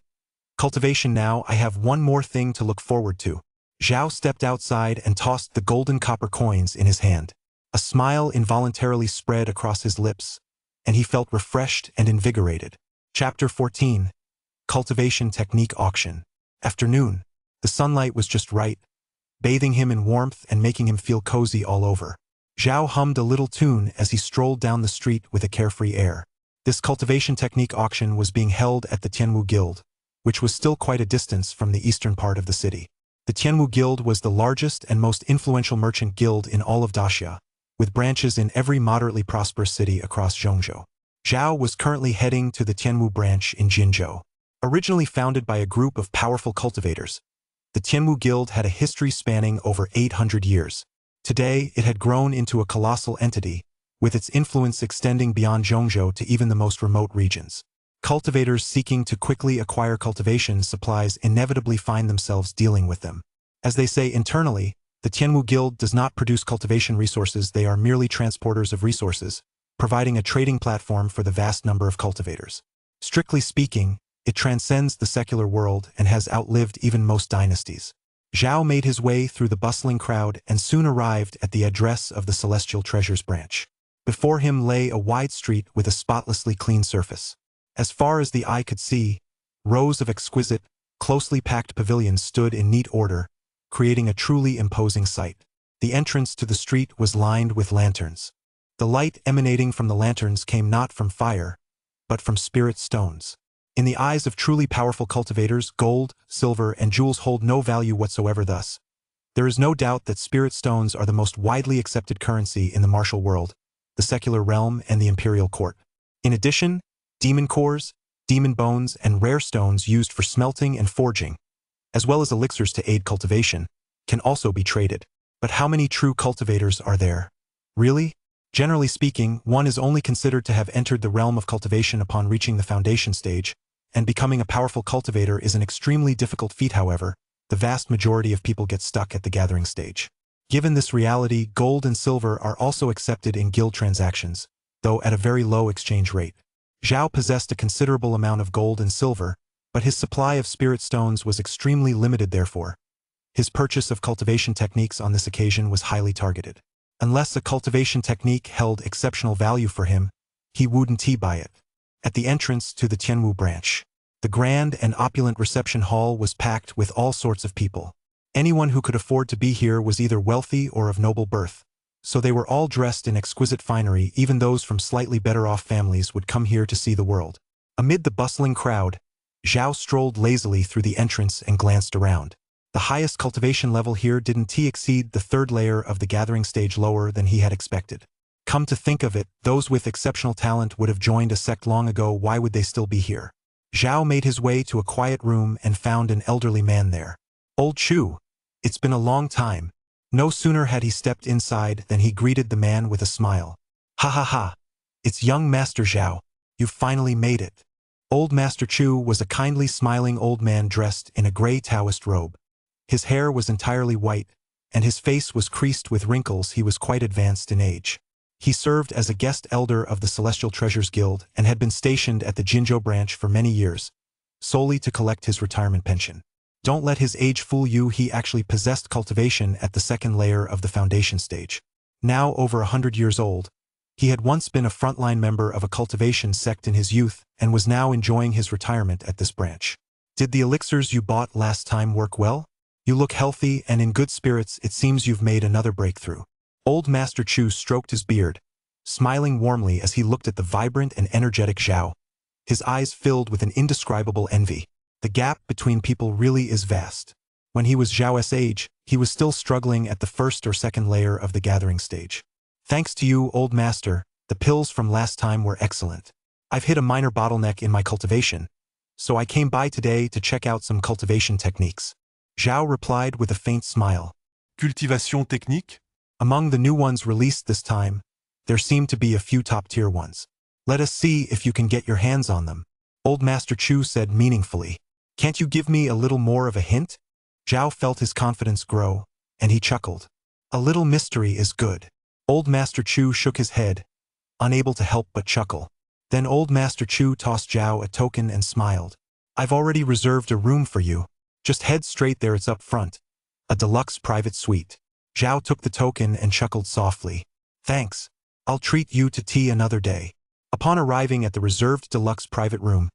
Cultivation now. I have one more thing to look forward to. Zhao stepped outside and tossed the golden copper coins in his hand. A smile involuntarily spread across his lips, and he felt refreshed and invigorated. Chapter 14. Cultivation Technique Auction. Afternoon. The sunlight was just right, bathing him in warmth and making him feel cozy all over. Zhao hummed a little tune as he strolled down the street with a carefree air. This cultivation technique auction was being held at the Tianwu Guild, which was still quite a distance from the eastern part of the city. The Tianwu Guild was the largest and most influential merchant guild in all of Daxia, with branches in every moderately prosperous city across Zhongzhou. Zhao was currently heading to the Tianwu branch in Jinzhou. Originally founded by a group of powerful cultivators, the Tianwu Guild had a history spanning over 800 years. Today, it had grown into a colossal entity, with its influence extending beyond Zhongzhou to even the most remote regions. Cultivators seeking to quickly acquire cultivation supplies inevitably find themselves dealing with them. As they say internally, the Tianwu Guild does not produce cultivation resources, they are merely transporters of resources, providing a trading platform for the vast number of cultivators. Strictly speaking, it transcends the secular world and has outlived even most dynasties. Zhao made his way through the bustling crowd and soon arrived at the address of the Celestial Treasures branch. Before him lay a wide street with a spotlessly clean surface. As far as the eye could see, rows of exquisite, closely packed pavilions stood in neat order, creating a truly imposing sight. The entrance to the street was lined with lanterns. The light emanating from the lanterns came not from fire, but from spirit stones. In the eyes of truly powerful cultivators, gold, silver, and jewels hold no value whatsoever. Thus, there is no doubt that spirit stones are the most widely accepted currency in the martial world, the secular realm, and the imperial court. In addition, demon cores, demon bones, and rare stones used for smelting and forging, as well as elixirs to aid cultivation, can also be traded. But how many true cultivators are there? Really? Generally speaking, one is only considered to have entered the realm of cultivation upon reaching the foundation stage, and becoming a powerful cultivator is an extremely difficult feat. However, the vast majority of people get stuck at the gathering stage. Given this reality, gold and silver are also accepted in guild transactions, though at a very low exchange rate. Zhao possessed a considerable amount of gold and silver, but his supply of spirit stones was extremely limited. Therefore, his purchase of cultivation techniques on this occasion was highly targeted. Unless a cultivation technique held exceptional value for him, he wouldn't buy it. At the entrance to the Tianwu branch, the grand and opulent reception hall was packed with all sorts of people. Anyone who could afford to be here was either wealthy or of noble birth, so they were all dressed in exquisite finery. Even those from slightly better-off families would come here to see the world. Amid the bustling crowd, Zhao strolled lazily through the entrance and glanced around. The highest cultivation level here didn't exceed the third layer of the gathering stage, lower than he had expected. Come to think of it, those with exceptional talent would have joined a sect long ago. Why would they still be here? Zhao made his way to a quiet room and found an elderly man there. "Old Chu, it's been a long time." No sooner had he stepped inside than he greeted the man with a smile. "Ha ha ha! It's young Master Zhao. You've finally made it." Old Master Chu was a kindly smiling old man dressed in a gray Taoist robe. His hair was entirely white, and his face was creased with wrinkles. He was quite advanced in age. He served as a guest elder of the Celestial Treasures Guild and had been stationed at the Jinzhou branch for many years, solely to collect his retirement pension. Don't let his age fool you, he actually possessed cultivation at the second layer of the foundation stage. Now over 100 years old, he had once been a frontline member of a cultivation sect in his youth and was now enjoying his retirement at this branch. Did the elixirs you bought last time work well? You look healthy and in good spirits, it seems you've made another breakthrough. Old Master Chu stroked his beard, smiling warmly as he looked at the vibrant and energetic Zhao. His eyes filled with an indescribable envy. The gap between people really is vast. When he was Zhao's age, he was still struggling at the first or second layer of the gathering stage. Thanks to you, old master, the pills from last time were excellent. I've hit a minor bottleneck in my cultivation, so I came by today to check out some cultivation techniques. Zhao replied with a faint smile. Cultivation technique? Among the new ones released this time, there seem to be a few top-tier ones. Let us see if you can get your hands on them. Old Master Chu said meaningfully. Can't you give me a little more of a hint? Zhao felt his confidence grow, and he chuckled. A little mystery is good. Old Master Chu shook his head, unable to help but chuckle. Then Old Master Chu tossed Zhao a token and smiled. I've already reserved a room for you. Just head straight there, it's up front. A deluxe private suite. Zhao took the token and chuckled softly. Thanks. I'll treat you to tea another day. Upon arriving at the reserved deluxe private room,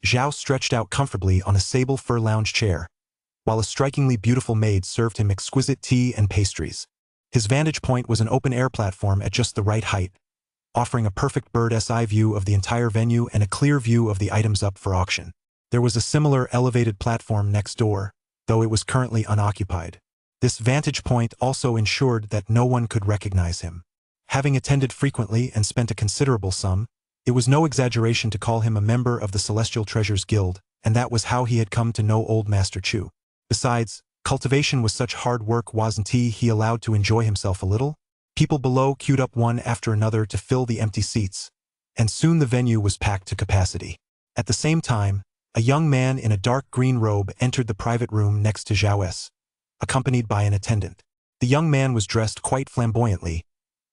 Zhao stretched out comfortably on a sable fur lounge chair, while a strikingly beautiful maid served him exquisite tea and pastries. His vantage point was an open-air platform at just the right height, offering a perfect bird's-eye view of the entire venue and a clear view of the items up for auction. There was a similar elevated platform next door, though it was currently unoccupied. This vantage point also ensured that no one could recognize him. Having attended frequently and spent a considerable sum, it was no exaggeration to call him a member of the Celestial Treasures Guild, and that was how he had come to know Old Master Chu. Besides, cultivation was such hard work, wasn't he allowed to enjoy himself a little? People below queued up one after another to fill the empty seats, and soon the venue was packed to capacity. At the same time, a young man in a dark green robe entered the private room next to Zhao's, accompanied by an attendant. The young man was dressed quite flamboyantly,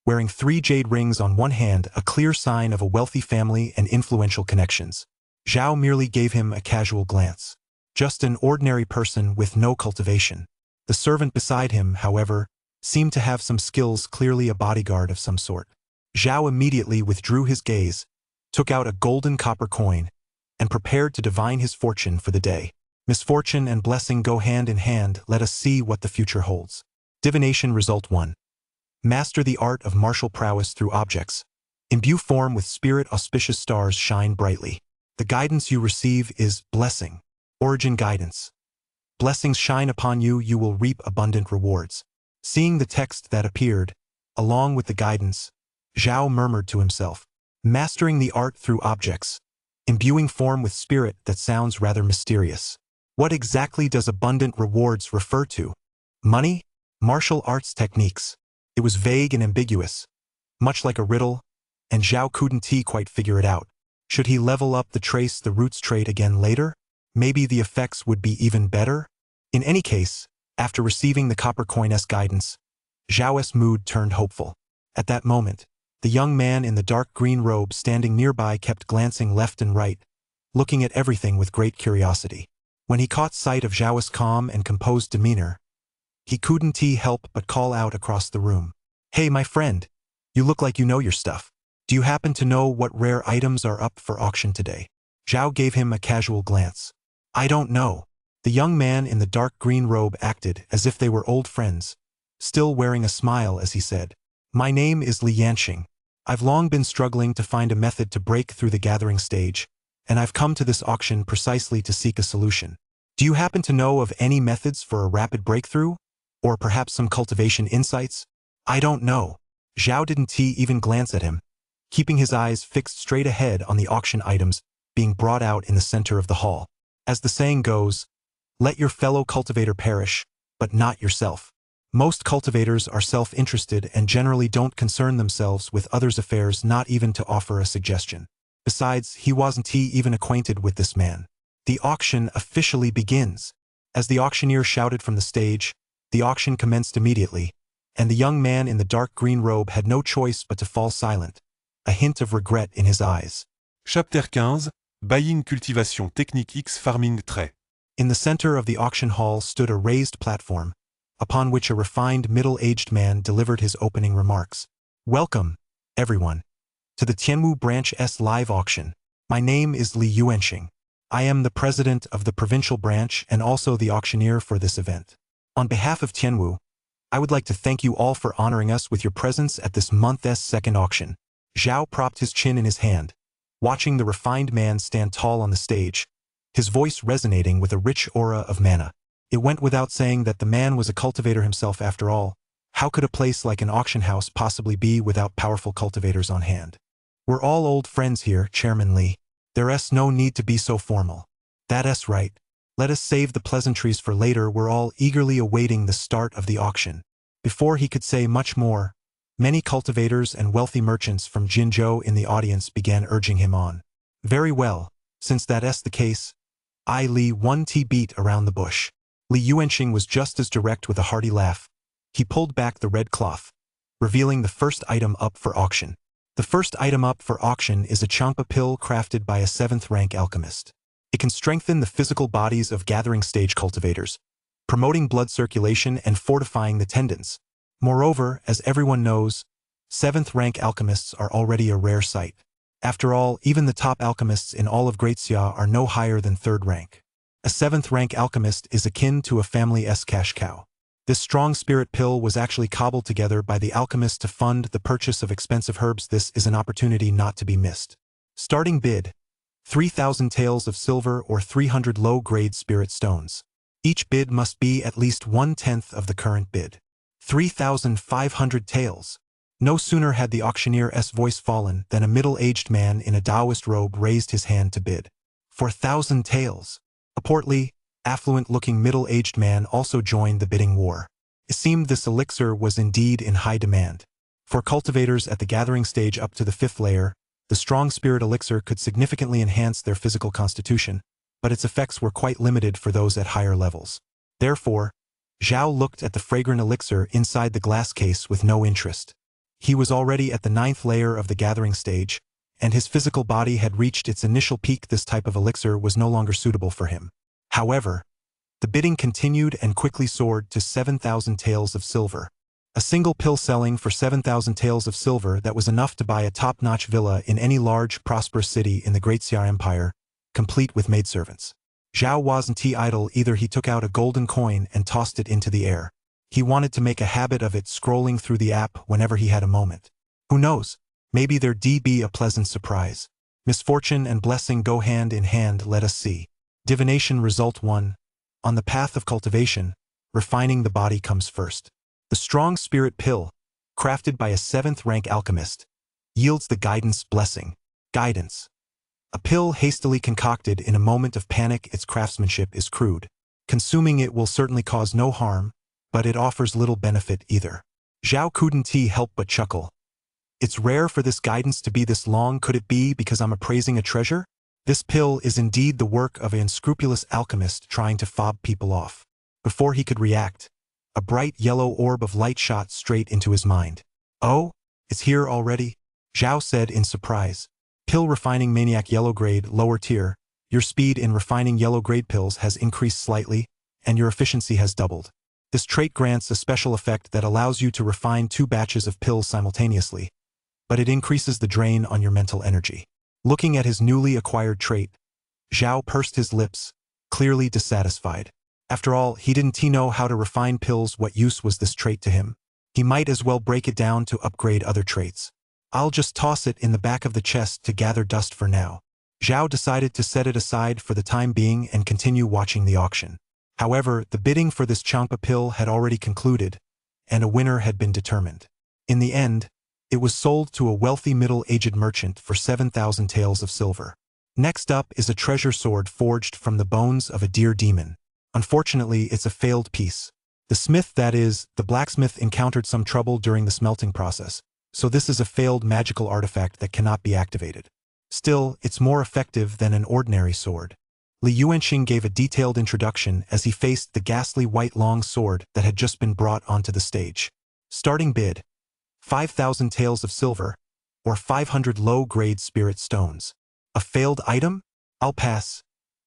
wearing 3 jade rings on one hand, a clear sign of a wealthy family and influential connections. Zhao merely gave him a casual glance. Just an ordinary person with no cultivation. The servant beside him, however, seemed to have some skills, clearly a bodyguard of some sort. Zhao immediately withdrew his gaze, took out a golden copper coin, and prepared to divine his fortune for the day. Misfortune and blessing go hand in hand, let us see what the future holds. Divination Result 1. Master the art of martial prowess through objects. Imbue form with spirit, auspicious stars shine brightly. The guidance you receive is blessing. Origin guidance. Blessings shine upon you, you will reap abundant rewards. Seeing the text that appeared, along with the guidance, Zhao murmured to himself. Mastering the art through objects. Imbuing form with spirit, that sounds rather mysterious. What exactly does abundant rewards refer to? Money? Martial arts techniques? It was vague and ambiguous, much like a riddle, and Zhao couldn't quite figure it out. Should he level up the trace the roots trait again later? Maybe the effects would be even better? In any case, after receiving the copper coin's guidance, Zhao's mood turned hopeful. At that moment, the young man in the dark green robe standing nearby kept glancing left and right, looking at everything with great curiosity. When he caught sight of Zhao's calm and composed demeanor, he couldn't help but call out across the room. Hey, my friend, you look like you know your stuff. Do you happen to know what rare items are up for auction today? Zhao gave him a casual glance. I don't know. The young man in the dark green robe acted as if they were old friends, still wearing a smile as he said, My name is Li Yanxing. I've long been struggling to find a method to break through the gathering stage, and I've come to this auction precisely to seek a solution. Do you happen to know of any methods for a rapid breakthrough? Or perhaps some cultivation insights? I don't know. Zhao didn't even glance at him, keeping his eyes fixed straight ahead on the auction items being brought out in the center of the hall. As the saying goes, let your fellow cultivator perish, but not yourself. Most cultivators are self-interested and generally don't concern themselves with others' affairs, not even to offer a suggestion. Besides, he wasn't even acquainted with this man. The auction officially begins. As the auctioneer shouted from the stage, the auction commenced immediately, and the young man in the dark green robe had no choice but to fall silent, a hint of regret in his eyes. Chapter 15. Buying Cultivation Technique X Farming Trait. In the center of the auction hall stood a raised platform, upon which a refined middle-aged man delivered his opening remarks. Welcome, everyone, to the Tianmu Branch S live auction. My name is Li Yuanxing. I am the president of the provincial branch and also the auctioneer for this event. On behalf of Tianmu, I would like to thank you all for honoring us with your presence at this month's second auction. Zhao propped his chin in his hand, watching the refined man stand tall on the stage, his voice resonating with a rich aura of mana. It went without saying that the man was a cultivator himself after all. How could a place like an auction house possibly be without powerful cultivators on hand? We're all old friends here, Chairman Li. There's no need to be so formal. That's right. Let us save the pleasantries for later. We're all eagerly awaiting the start of the auction. Before he could say much more, many cultivators and wealthy merchants from Jinzhou in the audience began urging him on. Very well, since that's the case, I Li 1T beat around the bush. Li Yuanxing was just as direct with a hearty laugh. He pulled back the red cloth, revealing the first item up for auction. The first item up for auction is a Changpa pill crafted by a 7th-rank alchemist. It can strengthen the physical bodies of gathering stage cultivators, promoting blood circulation and fortifying the tendons. Moreover, as everyone knows, 7th-rank alchemists are already a rare sight. After all, even the top alchemists in all of Great Xia are no higher than 3rd rank. A 7th-rank alchemist is akin to a family's cash cow. This strong spirit pill was actually cobbled together by the alchemist to fund the purchase of expensive herbs. This is an opportunity not to be missed. Starting bid: 3,000 taels of silver or 300 low-grade spirit stones. Each bid must be at least 1/10 of the current bid. 3,500 taels. No sooner had the auctioneer's voice fallen than a middle-aged man in a Taoist robe raised his hand to bid. 4,000 taels. A portly, affluent-looking middle-aged man also joined the bidding war. It seemed this elixir was indeed in high demand. For cultivators at the gathering stage up to the 5th layer, the strong spirit elixir could significantly enhance their physical constitution, but its effects were quite limited for those at higher levels. Therefore, Zhao looked at the fragrant elixir inside the glass case with no interest. He was already at the 9th layer of the gathering stage, and his physical body had reached its initial peak. This type of elixir was no longer suitable for him. However, the bidding continued and quickly soared to 7,000 taels of silver. A single pill selling for 7,000 taels of silver that was enough to buy a top-notch villa in any large, prosperous city in the Great Xia Empire, complete with maidservants. Zhao wasn't idle either. He took out a golden coin and tossed it into the air. He wanted to make a habit of it, scrolling through the app whenever he had a moment. Who knows, maybe there'd be a pleasant surprise. Misfortune and blessing go hand in hand. Let us see. Divination result 1. On the path of cultivation, refining the body comes first. The strong spirit pill, crafted by a 7th-rank alchemist, yields the guidance blessing. Guidance. A pill hastily concocted in a moment of panic. Its craftsmanship is crude. Consuming it will certainly cause no harm, but it offers little benefit either. Zhao couldn't help but chuckle. It's rare for this guidance to be this long. Could it be because I'm appraising a treasure? This pill is indeed the work of an unscrupulous alchemist trying to fob people off. Before he could react, a bright yellow orb of light shot straight into his mind. Oh, it's here already? Zhao said in surprise. Pill refining maniac yellow grade, lower tier. Your speed in refining yellow grade pills has increased slightly, and your efficiency has doubled. This trait grants a special effect that allows you to refine 2 batches of pills simultaneously, but it increases the drain on your mental energy. Looking at his newly acquired trait, Zhao pursed his lips, clearly dissatisfied. After all, he didn't know how to refine pills. What use was this trait to him? He might as well break it down to upgrade other traits. I'll just toss it in the back of the chest to gather dust for now. Zhao decided to set it aside for the time being and continue watching the auction. However, the bidding for this Changpa pill had already concluded, and a winner had been determined. In the end, it was sold to a wealthy middle-aged merchant for 7,000 taels of silver. Next up is a treasure sword forged from the bones of a deer demon. Unfortunately, it's a failed piece. The smith, that is, the blacksmith, encountered some trouble during the smelting process, so this is a failed magical artifact that cannot be activated. Still, it's more effective than an ordinary sword. Li Yuanxing gave a detailed introduction as he faced the ghastly white long sword that had just been brought onto the stage. Starting bid: 5,000 taels of silver, or 500 low-grade spirit stones. A failed item? I'll pass.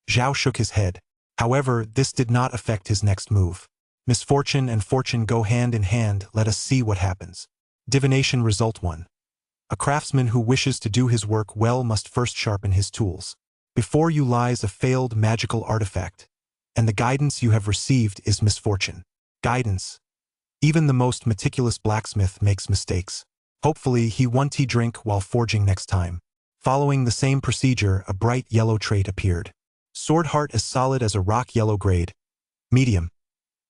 Zhao shook his head. However, this did not affect his next move. Misfortune and fortune go hand in hand, let us see what happens. Divination Result 1. A craftsman who wishes to do his work well must first sharpen his tools. Before you lies a failed magical artifact, and the guidance you have received is misfortune. Guidance. Even the most meticulous blacksmith makes mistakes. Hopefully, he won't drink while forging next time. Following the same procedure, a bright yellow trait appeared. Sword heart as solid as a rock, yellow grade. Medium.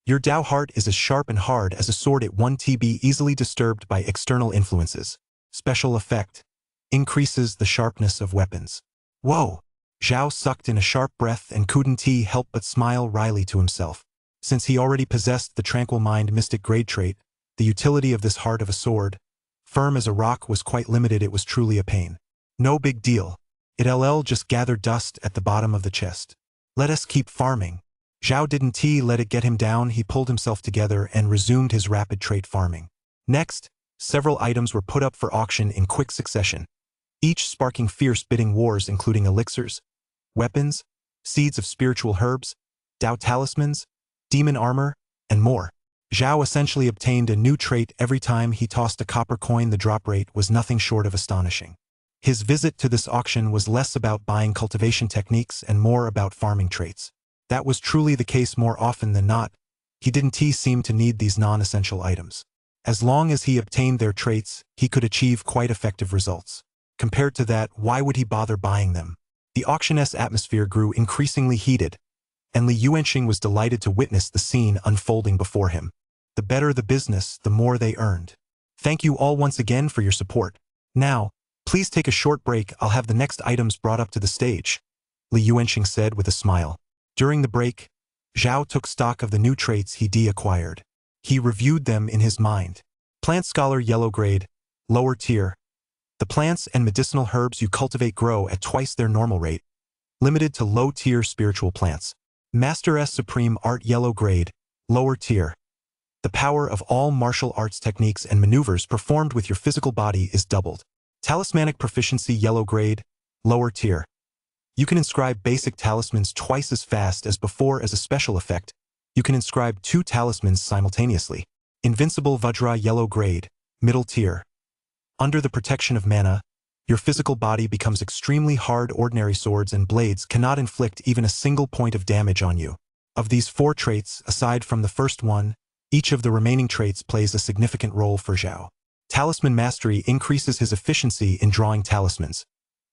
Your Dao heart is as sharp and hard as a sword, it won't be easily disturbed by external influences. Special effect. Increases the sharpness of weapons. Whoa! Zhao sucked in a sharp breath and couldn't help but smile wryly to himself. Since he already possessed the tranquil mind mystic grade trait, the utility of this heart of a sword, firm as a rock, was quite limited. It was truly a pain. No big deal. It'll just gather dust at the bottom of the chest. Let us keep farming. Zhao didn't let it get him down. He pulled himself together and resumed his rapid trait farming. Next, several items were put up for auction in quick succession, each sparking fierce bidding wars, including elixirs, weapons, seeds of spiritual herbs, Dao talismans, demon armor, and more. Zhao essentially obtained a new trait every time he tossed a copper coin. The drop rate was nothing short of astonishing. His visit to this auction was less about buying cultivation techniques and more about farming traits. That was truly the case more often than not. He didn't seem to need these non-essential items. As long as he obtained their traits, he could achieve quite effective results. Compared to that, why would he bother buying them? The auction's atmosphere grew increasingly heated, and Li Yuanxing was delighted to witness the scene unfolding before him. The better the business, the more they earned. Thank you all once again for your support. Now, please take a short break. I'll have the next items brought up to the stage, Li Yuanxing said with a smile. During the break, Zhao took stock of the new traits he acquired. He reviewed them in his mind. Plant Scholar yellow grade, lower tier. The plants and medicinal herbs you cultivate grow at twice their normal rate, limited to low-tier spiritual plants. Master S Supreme Art yellow grade, lower tier. The power of all martial arts techniques and maneuvers performed with your physical body is doubled. Talismanic Proficiency yellow grade, lower tier. You can inscribe basic talismans twice as fast as before. As a special effect, you can inscribe 2 talismans simultaneously. Invincible Vajra yellow grade, middle tier. Under the protection of mana, your physical body becomes extremely hard. Ordinary swords and blades cannot inflict even a single point of damage on you. Of these 4 traits, aside from the first one, each of the remaining traits plays a significant role for Zhao. Talisman Mastery increases his efficiency in drawing talismans,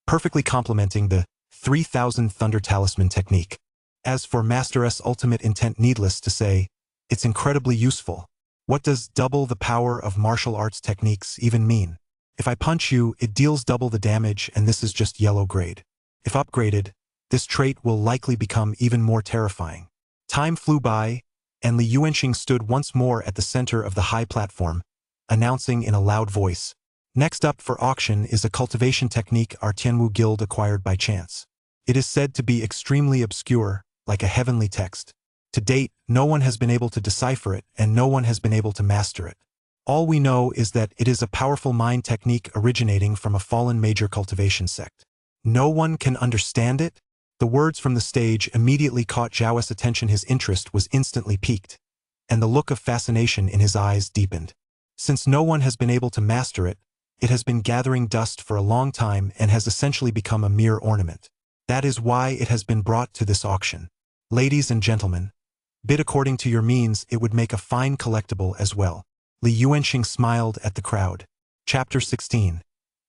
perfectly complementing the 3000 Thunder Talisman technique. As for Master S Ultimate Intent, needless to say, it's incredibly useful. What does double the power of martial arts techniques even mean? If I punch you, it deals double the damage, and this is just yellow grade. If upgraded, this trait will likely become even more terrifying. Time flew by, and Li Yuanxing stood once more at the center of the high platform, announcing in a loud voice. Next up for auction is a cultivation technique our Tianwu Guild acquired by chance. It is said to be extremely obscure, like a heavenly text. To date, no one has been able to decipher it, and no one has been able to master it. All we know is that it is a powerful mind technique originating from a fallen major cultivation sect. No one can understand it? The words from the stage immediately caught Zhao's attention. His interest was instantly piqued, and the look of fascination in his eyes deepened. Since no one has been able to master it, it has been gathering dust for a long time and has essentially become a mere ornament. That is why it has been brought to this auction. Ladies and gentlemen, bid according to your means. It would make a fine collectible as well. Li Yuanxing smiled at the crowd. Chapter 16.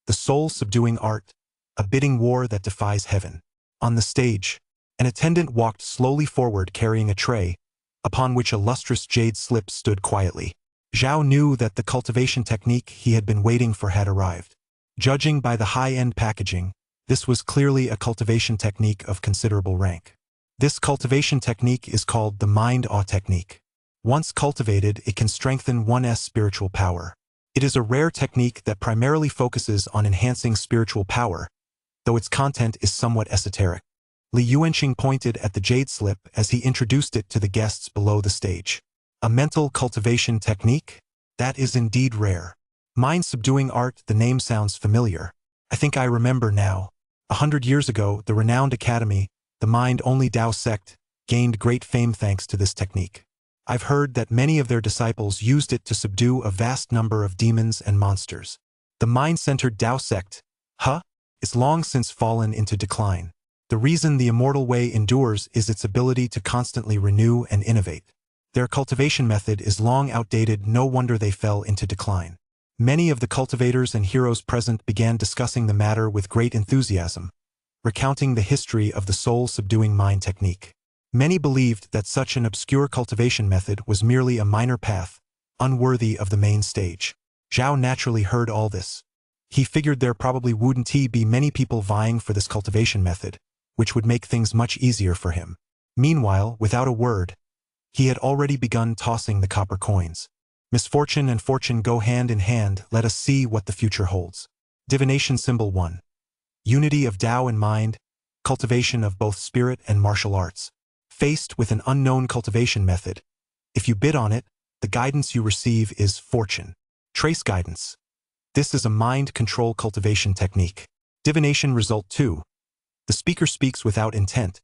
The Soul-Subduing Art, a bidding war that defies heaven. On the stage, an attendant walked slowly forward carrying a tray, upon which a lustrous jade slip stood quietly. Zhao knew that the cultivation technique he had been waiting for had arrived. Judging by the high-end packaging, this was clearly a cultivation technique of considerable rank. This cultivation technique is called the Mind-Awe technique. Once cultivated, it can strengthen one's spiritual power. It is a rare technique that primarily focuses on enhancing spiritual power, though its content is somewhat esoteric. Li Yuanxing pointed at the jade slip as he introduced it to the guests below the stage. A mental cultivation technique? That is indeed rare. Mind-subduing art, the name sounds familiar. I think I remember now. 100 years ago, the renowned academy, the Mind-Only Dao sect, gained great fame thanks to this technique. I've heard that many of their disciples used it to subdue a vast number of demons and monsters. The mind-centered Tao sect, is long since fallen into decline. The reason the immortal way endures is its ability to constantly renew and innovate. Their cultivation method is long outdated, no wonder they fell into decline. Many of the cultivators and heroes present began discussing the matter with great enthusiasm, recounting the history of the soul-subduing mind technique. Many believed that such an obscure cultivation method was merely a minor path, unworthy of the main stage. Zhao naturally heard all this. He figured there probably wouldn't be many people vying for this cultivation method, which would make things much easier for him. Meanwhile, without a word, he had already begun tossing the copper coins. Misfortune and fortune go hand in hand, let us see what the future holds. Divination Symbol 1. Unity of Tao and mind, cultivation of both spirit and martial arts. Faced with an unknown cultivation method, if you bid on it, the guidance you receive is fortune. Trace guidance. This is a mind control cultivation technique. Divination Result 2. The speaker speaks without intent,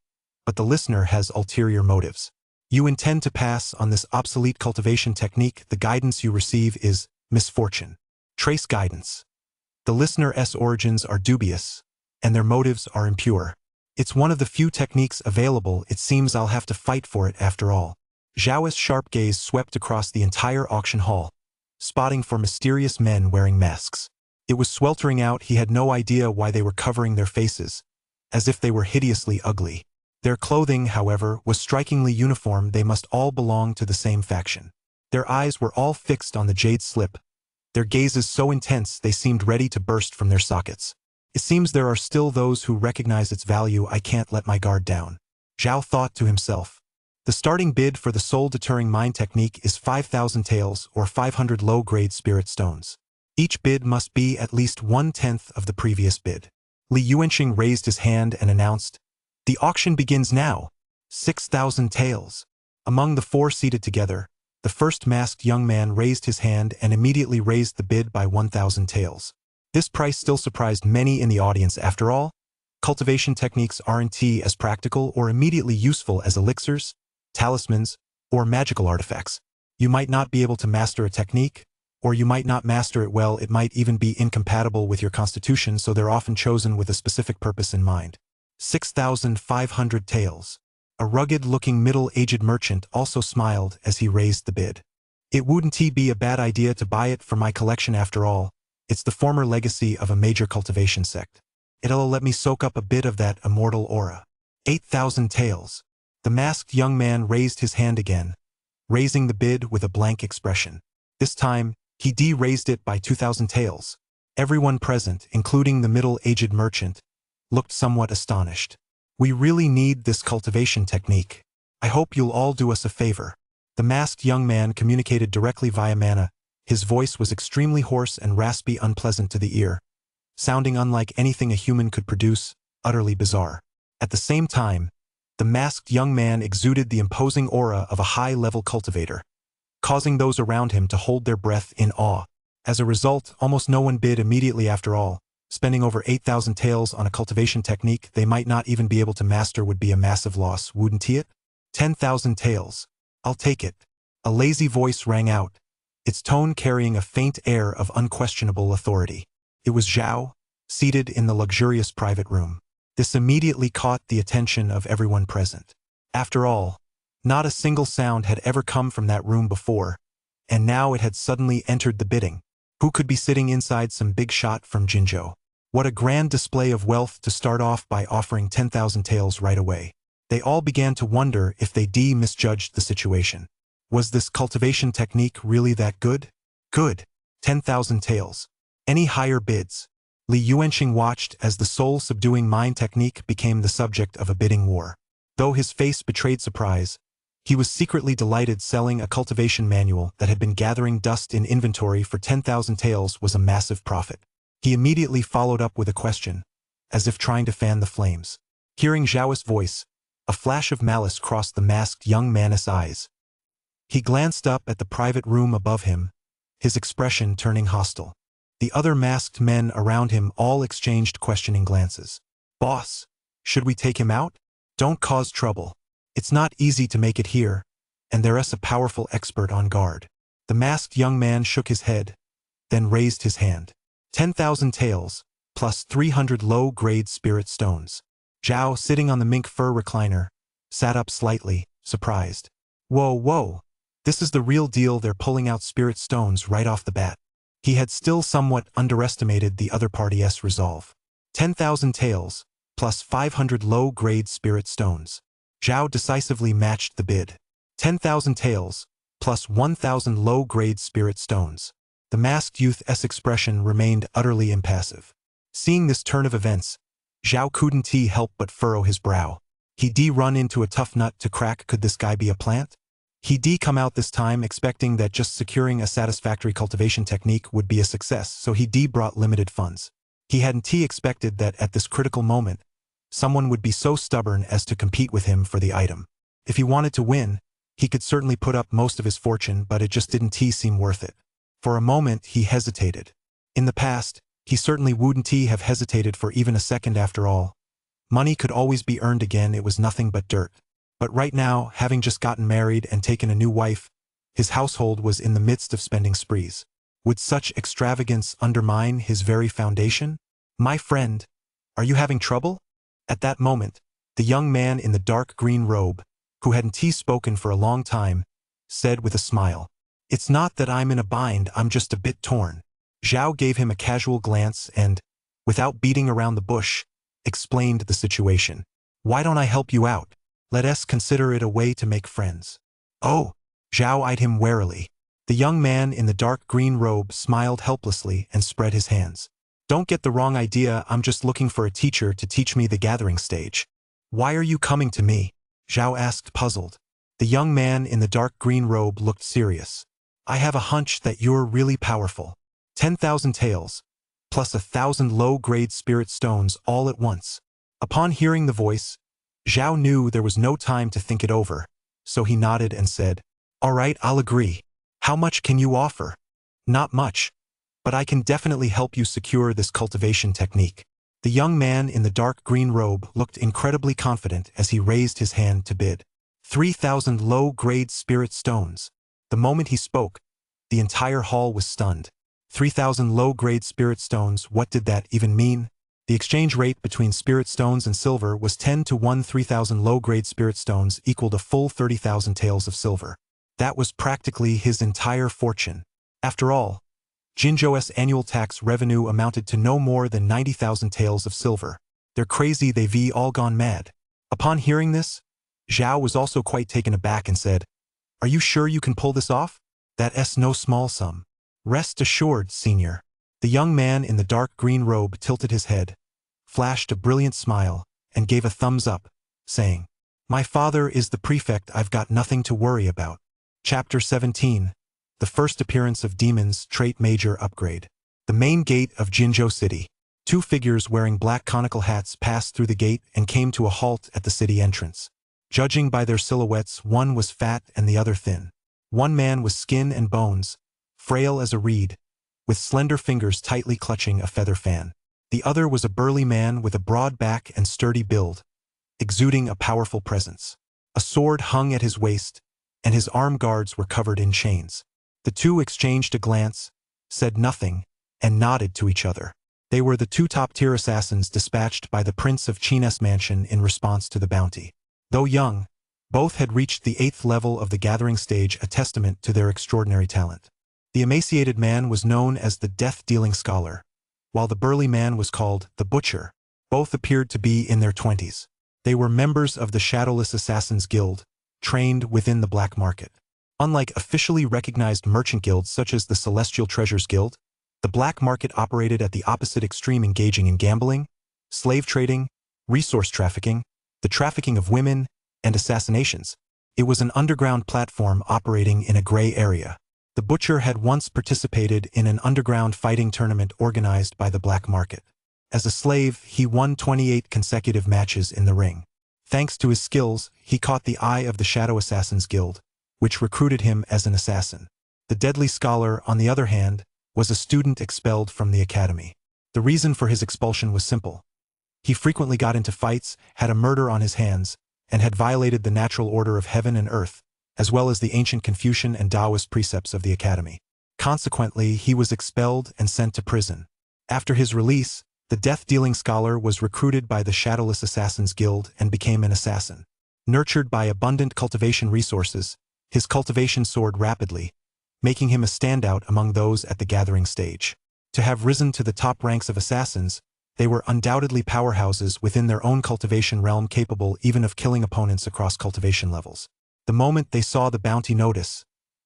but the listener has ulterior motives. You intend to pass on this obsolete cultivation technique, the guidance you receive is misfortune. Trace guidance. The listener's origins are dubious, and their motives are impure. It's one of the few techniques available, it seems I'll have to fight for it after all. Zhao's sharp gaze swept across the entire auction hall, spotting for mysterious men wearing masks. It was sweltering out, he had no idea why they were covering their faces, as if they were hideously ugly. Their clothing, however, was strikingly uniform, they must all belong to the same faction. Their eyes were all fixed on the jade slip, their gazes so intense they seemed ready to burst from their sockets. It seems there are still those who recognize its value, I can't let my guard down. Zhao thought to himself. The starting bid for the soul-deterring mind technique is 5,000 taels or 500 low-grade spirit stones. Each bid must be at least 1/10 of the previous bid. Li Yuanxing raised his hand and announced, "The auction begins now. 6,000 taels." Among the four seated together, the first masked young man raised his hand and immediately raised the bid by 1,000 taels. This price still surprised many in the audience. After all, cultivation techniques aren't as practical or immediately useful as elixirs, talismans, or magical artifacts. You might not be able to master a technique, or you might not master it well, it might even be incompatible with your constitution, so they're often chosen with a specific purpose in mind. 6,500 taels. A rugged-looking middle-aged merchant also smiled as he raised the bid. It wouldn't be a bad idea to buy it for my collection after all. It's the former legacy of a major cultivation sect. It'll let me soak up a bit of that immortal aura. 8,000 taels. The masked young man raised his hand again, raising the bid with a blank expression. This time, he raised it by 2,000 taels. Everyone present, including the middle-aged merchant, looked somewhat astonished. We really need this cultivation technique. I hope you'll all do us a favor. The masked young man communicated directly via mana. His voice was extremely hoarse and raspy, unpleasant to the ear, sounding unlike anything a human could produce, utterly bizarre. At the same time, the masked young man exuded the imposing aura of a high-level cultivator, causing those around him to hold their breath in awe. As a result, almost no one bid immediately after all. Spending over 8,000 taels on a cultivation technique they might not even be able to master would be a massive loss, wouldn't it? 10,000 taels. I'll take it. A lazy voice rang out, its tone carrying a faint air of unquestionable authority. It was Zhao, seated in the luxurious private room. This immediately caught the attention of everyone present. After all, not a single sound had ever come from that room before, and now it had suddenly entered the bidding. Who could be sitting inside some big shot from Jinzhou? What a grand display of wealth to start off by offering 10,000 taels right away. They all began to wonder if they misjudged the situation. Was this cultivation technique really that good? Good. 10,000 taels. Any higher bids? Li Yuanxing watched as the soul-subduing mind technique became the subject of a bidding war. Though his face betrayed surprise, he was secretly delighted. Selling a cultivation manual that had been gathering dust in inventory for 10,000 taels was a massive profit. He immediately followed up with a question, as if trying to fan the flames. Hearing Zhao's voice, a flash of malice crossed the masked young man's eyes. He glanced up at the private room above him, his expression turning hostile. The other masked men around him all exchanged questioning glances. "Boss, should we take him out? Don't cause trouble." It's not easy to make it here, and there's a powerful expert on guard. The masked young man shook his head, then raised his hand. 10,000 taels, plus 300 low-grade spirit stones. Zhao, sitting on the mink fur recliner, sat up slightly, surprised. Whoa, whoa. This is the real deal. They're pulling out spirit stones right off the bat. He had still somewhat underestimated the other party's resolve. 10,000 taels, plus 500 low-grade spirit stones. Zhao decisively matched the bid. 10,000 taels, plus 1,000 low-grade spirit stones. The masked youth's expression remained utterly impassive. Seeing this turn of events, Zhao couldn't help but furrow his brow. He'd run into a tough nut to crack. Could this guy be a plant? He'd come out this time expecting that just securing a satisfactory cultivation technique would be a success, so he'd brought limited funds. He hadn't expected that at this critical moment, someone would be so stubborn as to compete with him for the item. If he wanted to win, he could certainly put up most of his fortune, but it just didn't seem worth it. For a moment, he hesitated. In the past, he certainly wouldn't have hesitated for even a second. After all, money could always be earned again. It was nothing but dirt. But right now, having just gotten married and taken a new wife, his household was in the midst of spending sprees. Would such extravagance undermine his very foundation? My friend, are you having trouble? At that moment, the young man in the dark green robe, who hadn't spoken for a long time, said with a smile, "It's not that I'm in a bind, I'm just a bit torn." Zhao gave him a casual glance and, without beating around the bush, explained the situation. "Why don't I help you out? Let us consider it a way to make friends." "Oh," Zhao eyed him warily. The young man in the dark green robe smiled helplessly and spread his hands. "Don't get the wrong idea, I'm just looking for a teacher to teach me the gathering stage." "Why are you coming to me?" Zhao asked, puzzled. The young man in the dark green robe looked serious. "I have a hunch that you're really powerful. 10,000 taels, plus 1,000 low-grade spirit stones all at once." Upon hearing the voice, Zhao knew there was no time to think it over, so he nodded and said, "All right, I'll agree. How much can you offer?" "Not much, but I can definitely help you secure this cultivation technique." The young man in the dark green robe looked incredibly confident as he raised his hand to bid. 3,000 low-grade spirit stones. The moment he spoke, the entire hall was stunned. 3,000 low-grade spirit stones, what did that even mean? The exchange rate between spirit stones and silver was 10 to 1. 3,000 low-grade spirit stones equaled a full 30,000 taels of silver. That was practically his entire fortune. After all, Jinzhou's annual tax revenue amounted to no more than 90,000 taels of silver. They're crazy, they've all gone mad. Upon hearing this, Zhao was also quite taken aback and said, "Are you sure you can pull this off? That's no small sum." "Rest assured, senior." The young man in the dark green robe tilted his head, flashed a brilliant smile, and gave a thumbs up, saying, "My father is the prefect, I've got nothing to worry about." Chapter 17. The first appearance of demons, trait major upgrade. The main gate of Jinzhou City. Two figures wearing black conical hats passed through the gate and came to a halt at the city entrance. Judging by their silhouettes, one was fat and the other thin. One man was skin and bones, frail as a reed, with slender fingers tightly clutching a feather fan. The other was a burly man with a broad back and sturdy build, exuding a powerful presence. A sword hung at his waist, and his arm guards were covered in chains. The two exchanged a glance, said nothing, and nodded to each other. They were the two top-tier assassins dispatched by the Prince of Qin's mansion in response to the bounty. Though young, both had reached the 8th level of the gathering stage, a testament to their extraordinary talent. The emaciated man was known as the death-dealing scholar, while the burly man was called the butcher. Both appeared to be in their 20s. They were members of the Shadowless Assassins Guild, trained within the black market. Unlike officially recognized merchant guilds such as the Celestial Treasures Guild, the black market operated at the opposite extreme, engaging in gambling, slave trading, resource trafficking, the trafficking of women, and assassinations. It was an underground platform operating in a gray area. The butcher had once participated in an underground fighting tournament organized by the black market. As a slave, he won 28 consecutive matches in the ring. Thanks to his skills, he caught the eye of the Shadow Assassins Guild, which recruited him as an assassin. The deadly scholar, on the other hand, was a student expelled from the academy. The reason for his expulsion was simple. He frequently got into fights, had a murder on his hands, and had violated the natural order of heaven and earth, as well as the ancient Confucian and Taoist precepts of the academy. Consequently, he was expelled and sent to prison. After his release, the death-dealing scholar was recruited by the Shadowless Assassins Guild and became an assassin. Nurtured by abundant cultivation resources, his cultivation soared rapidly, making him a standout among those at the gathering stage. To have risen to the top ranks of assassins, they were undoubtedly powerhouses within their own cultivation realm, capable even of killing opponents across cultivation levels. The moment they saw the bounty notice,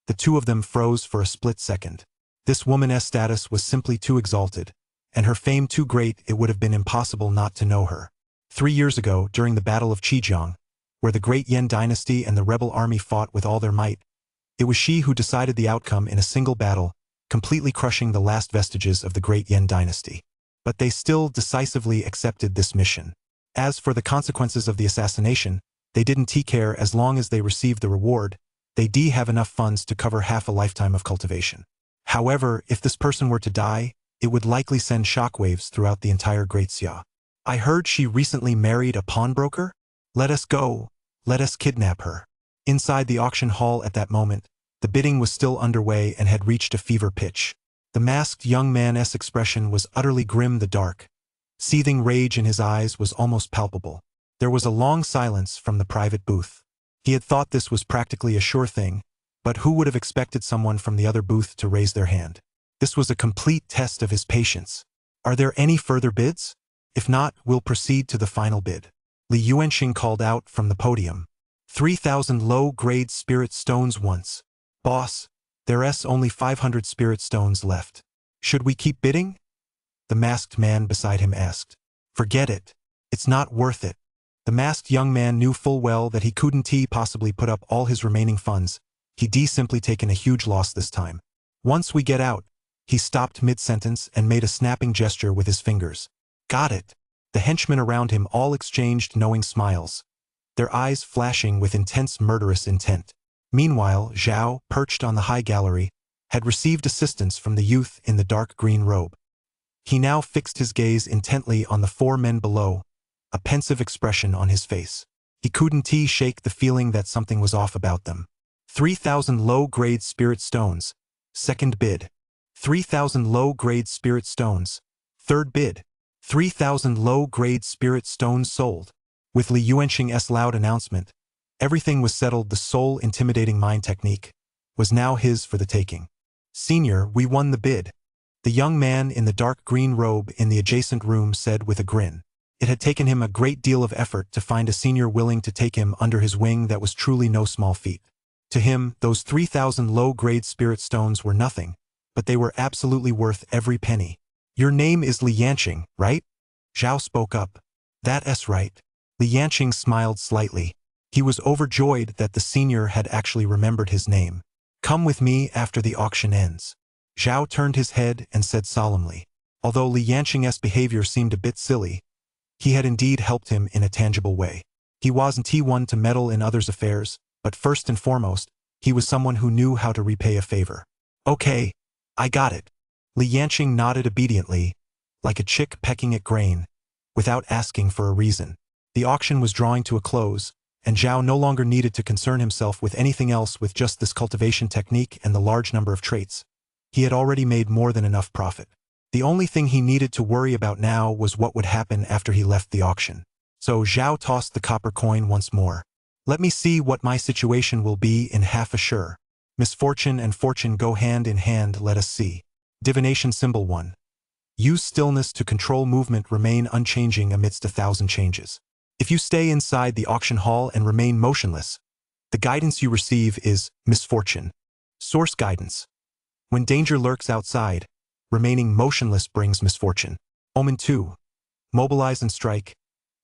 the two of them froze for a split second. This woman's status was simply too exalted, and her fame too great it would have been impossible not to know her. 3 years ago, during the Battle of Qijiang, where the great Yan dynasty and the rebel army fought with all their might, it was she who decided the outcome in a single battle, completely crushing the last vestiges of the great Yan dynasty. But they still decisively accepted this mission. As for the consequences of the assassination, they didn't care as long as they received the reward. They have enough funds to cover half a lifetime of cultivation. However, if this person were to die, it would likely send shockwaves throughout the entire Great Xia. I heard she recently married a pawnbroker? Let us go. Let us kidnap her. Inside the auction hall at that moment, the bidding was still underway and had reached a fever pitch. The masked young man's expression was utterly grim. The dark, seething rage in his eyes was almost palpable. There was a long silence from the private booth. He had thought this was practically a sure thing, but who would have expected someone from the other booth to raise their hand? This was a complete test of his patience. Are there any further bids? If not, we'll proceed to the final bid. Li Yuanxing called out from the podium. 3,000 low-grade spirit stones once. Boss, there's only 500 spirit stones left. Should we keep bidding? The masked man beside him asked. Forget it. It's not worth it. The masked young man knew full well that he couldn't possibly put up all his remaining funds. He'd simply taken a huge loss this time. Once we get out, he stopped mid-sentence and made a snapping gesture with his fingers. Got it. The henchmen around him all exchanged knowing smiles, their eyes flashing with intense murderous intent. Meanwhile, Zhao, perched on the high gallery, had received assistance from the youth in the dark green robe. He now fixed his gaze intently on the 4 men below, a pensive expression on his face. He couldn't shake the feeling that something was off about them. 3,000 low-grade spirit stones. Second bid. 3,000 low-grade spirit stones. Third bid. 3,000 low-grade spirit stones sold. With Li Yuanxing's loud announcement, everything was settled. The soul intimidating mind technique was now his for the taking. Senior, we won the bid. The young man in the dark green robe in the adjacent room said with a grin. It had taken him a great deal of effort to find a senior willing to take him under his wing. That was truly no small feat. To him, those 3,000 low-grade spirit stones were nothing, but they were absolutely worth every penny. Your name is Li Yanqing, right? Zhao spoke up. That's right. Li Yanqing smiled slightly. He was overjoyed that the senior had actually remembered his name. Come with me after the auction ends. Zhao turned his head and said solemnly. Although Li Yanqing's behavior seemed a bit silly, he had indeed helped him in a tangible way. He wasn't one to meddle in others' affairs, but first and foremost, he was someone who knew how to repay a favor. Okay, I got it. Li Yanqing nodded obediently, like a chick pecking at grain, without asking for a reason. The auction was drawing to a close, and Zhao no longer needed to concern himself with anything else. With just this cultivation technique and the large number of traits, he had already made more than enough profit. The only thing he needed to worry about now was what would happen after he left the auction. So Zhao tossed the copper coin once more. Let me see what my situation will be in half a sure. Misfortune and fortune go hand in hand. Let us see. Divination symbol 1. Use stillness to control movement. Remain unchanging amidst 1,000 changes. If you stay inside the auction hall and remain motionless, the guidance you receive is misfortune. Source guidance. When danger lurks outside, remaining motionless brings misfortune. Omen 2. Mobilize and strike.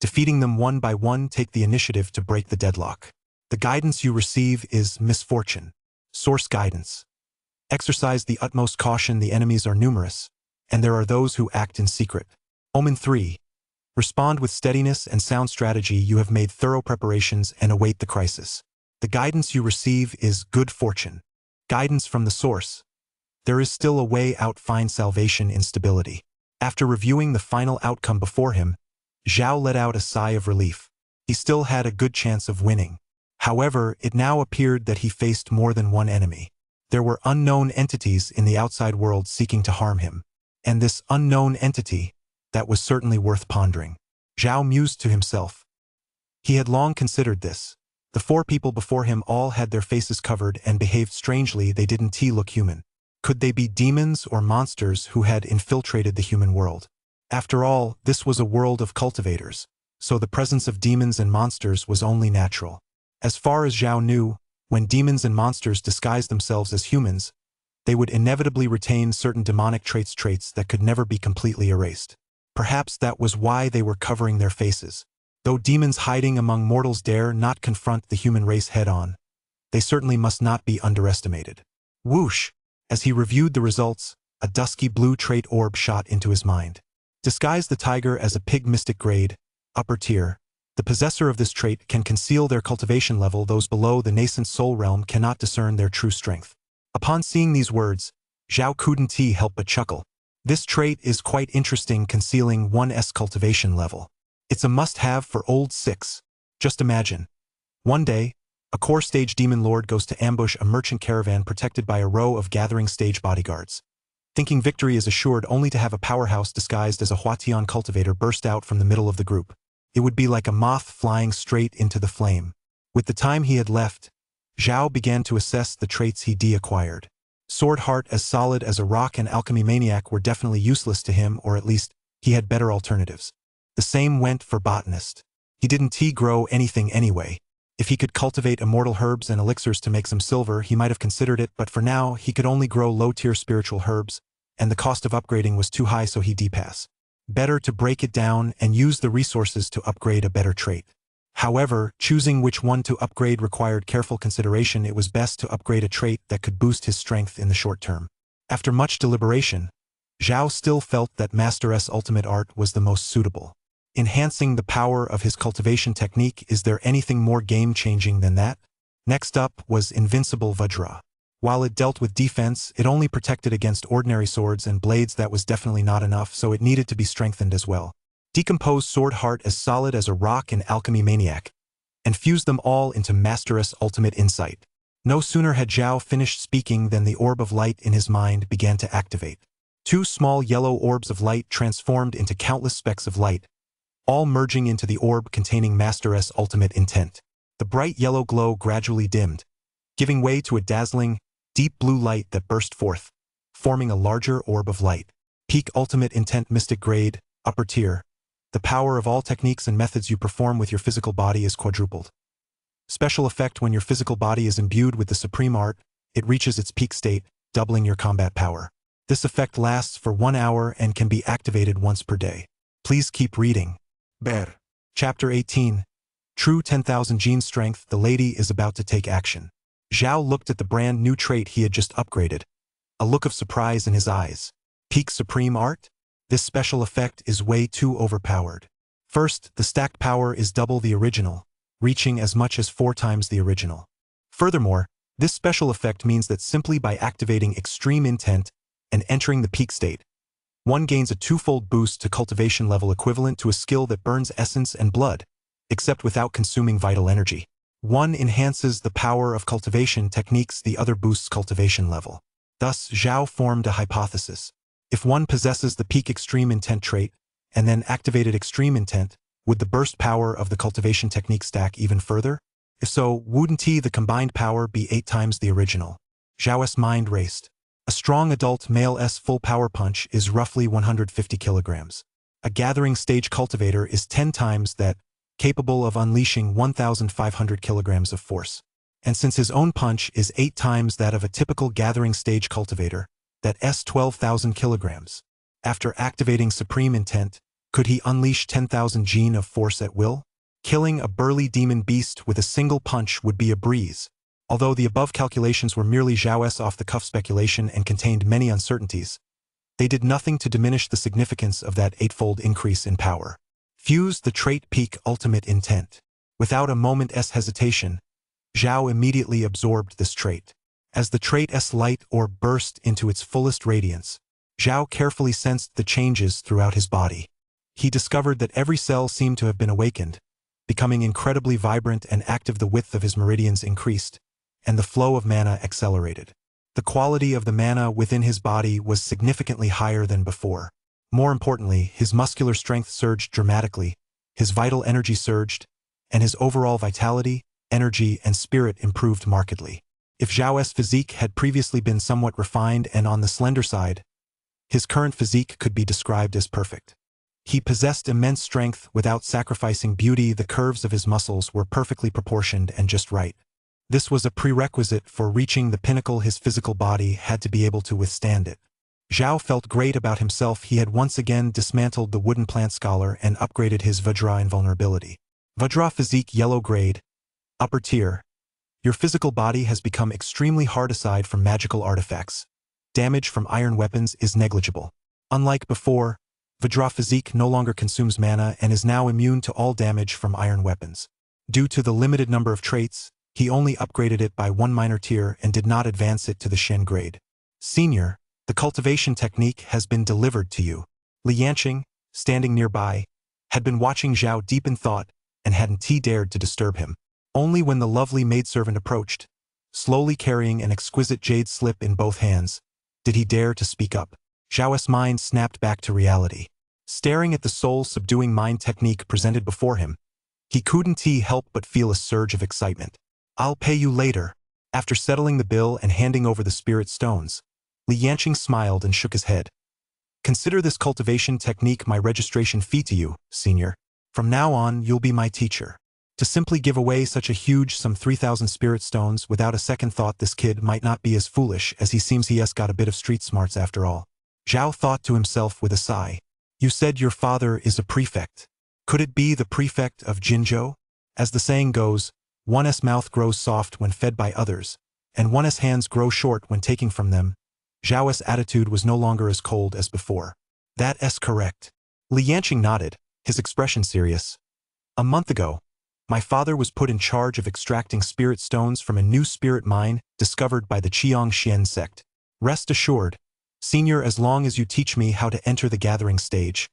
Defeating them one by one, take the initiative to break the deadlock. The guidance you receive is misfortune. Source guidance. Exercise the utmost caution. The enemies are numerous, and there are those who act in secret. Omen 3. Respond with steadiness and sound strategy. You have made thorough preparations and await the crisis. The guidance you receive is good fortune. Guidance from the source. There is still a way out. Find salvation in stability. After reviewing the final outcome before him, Zhao let out a sigh of relief. he still had a good chance of winning. However, it now appeared that he faced more than one enemy. There were unknown entities in the outside world seeking to harm him. And this unknown entity, that was certainly worth pondering. Zhao mused to himself. He had long considered this. The four people before him all had their faces covered and behaved strangely. They didn't look human. Could they be demons or monsters who had infiltrated the human world? After all, this was a world of cultivators, so the presence of demons and monsters was only natural. As far as Zhao knew, when demons and monsters disguised themselves as humans, they would inevitably retain certain demonic traits that could never be completely erased. Perhaps that was why they were covering their faces. Though demons hiding among mortals dare not confront the human race head-on, they certainly must not be underestimated. Whoosh! As he reviewed the results, a dusky blue trait orb shot into his mind. Disguise the tiger as a pig mystic grade, upper tier. The possessor of this trait can conceal their cultivation level. Those below the nascent soul realm cannot discern their true strength. Upon seeing these words, Zhao couldn't help but chuckle. This trait is quite interesting, concealing 1's cultivation level. It's a must-have for old 6. Just imagine. One day, a core stage demon lord goes to ambush a merchant caravan protected by a row of gathering stage bodyguards. Thinking victory is assured, only to have a powerhouse disguised as a Huatian cultivator burst out from the middle of the group. It would be like a moth flying straight into the flame. With the time he had left, Zhao began to assess the traits he acquired. Sword Heart as solid as a rock and Alchemy Maniac were definitely useless to him, or at least, he had better alternatives. The same went for Botanist. He didn't grow anything anyway. If he could cultivate immortal herbs and elixirs to make some silver, he might have considered it, but for now, he could only grow low-tier spiritual herbs, and the cost of upgrading was too high, so he pass. Better to break it down and use the resources to upgrade a better trait. However, choosing which one to upgrade required careful consideration. It was best to upgrade a trait that could boost his strength in the short term. After much deliberation, Zhao still felt that Master's ultimate art was the most suitable. Enhancing the power of his cultivation technique, is there anything more game-changing than that? Next up was Invincible Vajra. While it dealt with defense, it only protected against ordinary swords and blades. That was definitely not enough, so it needed to be strengthened as well. Decompose Sword Heart as solid as a rock and Alchemy Maniac, and fuse them all into Master's ultimate insight. No sooner had Zhao finished speaking than the orb of light in his mind began to activate. 2 small yellow orbs of light transformed into countless specks of light, all merging into the orb containing Master's ultimate intent. The bright yellow glow gradually dimmed, giving way to a dazzling, deep blue light that burst forth, forming a larger orb of light. Peak Ultimate Intent Mystic Grade, upper tier. The power of all techniques and methods you perform with your physical body is quadrupled. Special effect: when your physical body is imbued with the supreme art, it reaches its peak state, doubling your combat power. This effect lasts for 1 hour and can be activated once per day. Please keep reading. Bear. Chapter 18. True 10,000 Gene Strength. The lady is about to take action. Zhao looked at the brand new trait he had just upgraded, a look of surprise in his eyes. Peak Supreme Art? This special effect is way too overpowered. First, the stacked power is double the original, reaching as much as 4 times the original. Furthermore, this special effect means that simply by activating Extreme Intent and entering the peak state, one gains a 2-fold boost to cultivation level equivalent to a skill that burns essence and blood, except without consuming vital energy. One enhances the power of cultivation techniques, the other boosts cultivation level. Thus, Zhao formed a hypothesis. If one possesses the peak Extreme Intent trait, and then activated Extreme Intent, would the burst power of the cultivation technique stack even further? If so, wouldn't the combined power be 8 times the original? Zhao's mind raced. A strong adult male's full power punch is roughly 150 kilograms. A gathering stage cultivator is 10 times that, capable of unleashing 1,500 kilograms of force. And since his own punch is 8 times that of a typical gathering stage cultivator, that's 12,000 kilograms. After activating Supreme Intent, could he unleash 10,000 gene of force at will? Killing a burly demon beast with a single punch would be a breeze. Although the above calculations were merely Zhao's off-the-cuff speculation and contained many uncertainties, they did nothing to diminish the significance of that 8-fold increase in power. Fuse the trait Peak Ultimate Intent. Without a moment's hesitation, Zhao immediately absorbed this trait. As the trait's light orb burst into its fullest radiance, Zhao carefully sensed the changes throughout his body. He discovered that every cell seemed to have been awakened, becoming incredibly vibrant and active. The width of his meridians increased, and the flow of mana accelerated. The quality of the mana within his body was significantly higher than before. More importantly, his muscular strength surged dramatically, his vital energy surged, and his overall vitality, energy, and spirit improved markedly. If Zhao's physique had previously been somewhat refined and on the slender side, his current physique could be described as perfect. He possessed immense strength without sacrificing beauty. The curves of his muscles were perfectly proportioned and just right. This was a prerequisite for reaching the pinnacle. His physical body had to be able to withstand it. Zhao felt great about himself. He had once again dismantled the wooden plant scholar and upgraded his Vajra invulnerability. Vajra physique yellow grade, upper tier. Your physical body has become extremely hard aside from magical artifacts. Damage from iron weapons is negligible. Unlike before, Vajra physique no longer consumes mana and is now immune to all damage from iron weapons. Due to the limited number of traits, he only upgraded it by one minor tier and did not advance it to the Shen grade. Senior, the cultivation technique has been delivered to you. Li Yanqing, standing nearby, had been watching Zhao deep in thought and hadn't dared to disturb him. Only when the lovely maidservant approached, slowly carrying an exquisite jade slip in both hands, did he dare to speak up. Zhao's mind snapped back to reality. Staring at the soul-subduing mind technique presented before him, he couldn't help but feel a surge of excitement. "I'll pay you later." After settling the bill and handing over the spirit stones, Li Yanqing smiled and shook his head. "Consider this cultivation technique my registration fee to you, senior. From now on, you'll be my teacher." To simply give away such a huge sum, 3,000 spirit stones, without a second thought, this kid might not be as foolish as he seems. He has got a bit of street smarts after all. Zhao thought to himself with a sigh. "You said your father is a prefect. Could it be the prefect of Jinzhou? As the saying goes, one's mouth grows soft when fed by others, and one's hands grow short when taking from them." Zhao's attitude was no longer as cold as before. "That's correct." Li Yanqing nodded, his expression serious. "A month ago, my father was put in charge of extracting spirit stones from a new spirit mine discovered by the Qiang Xian sect. Rest assured, senior, as long as you teach me how to enter the gathering stage,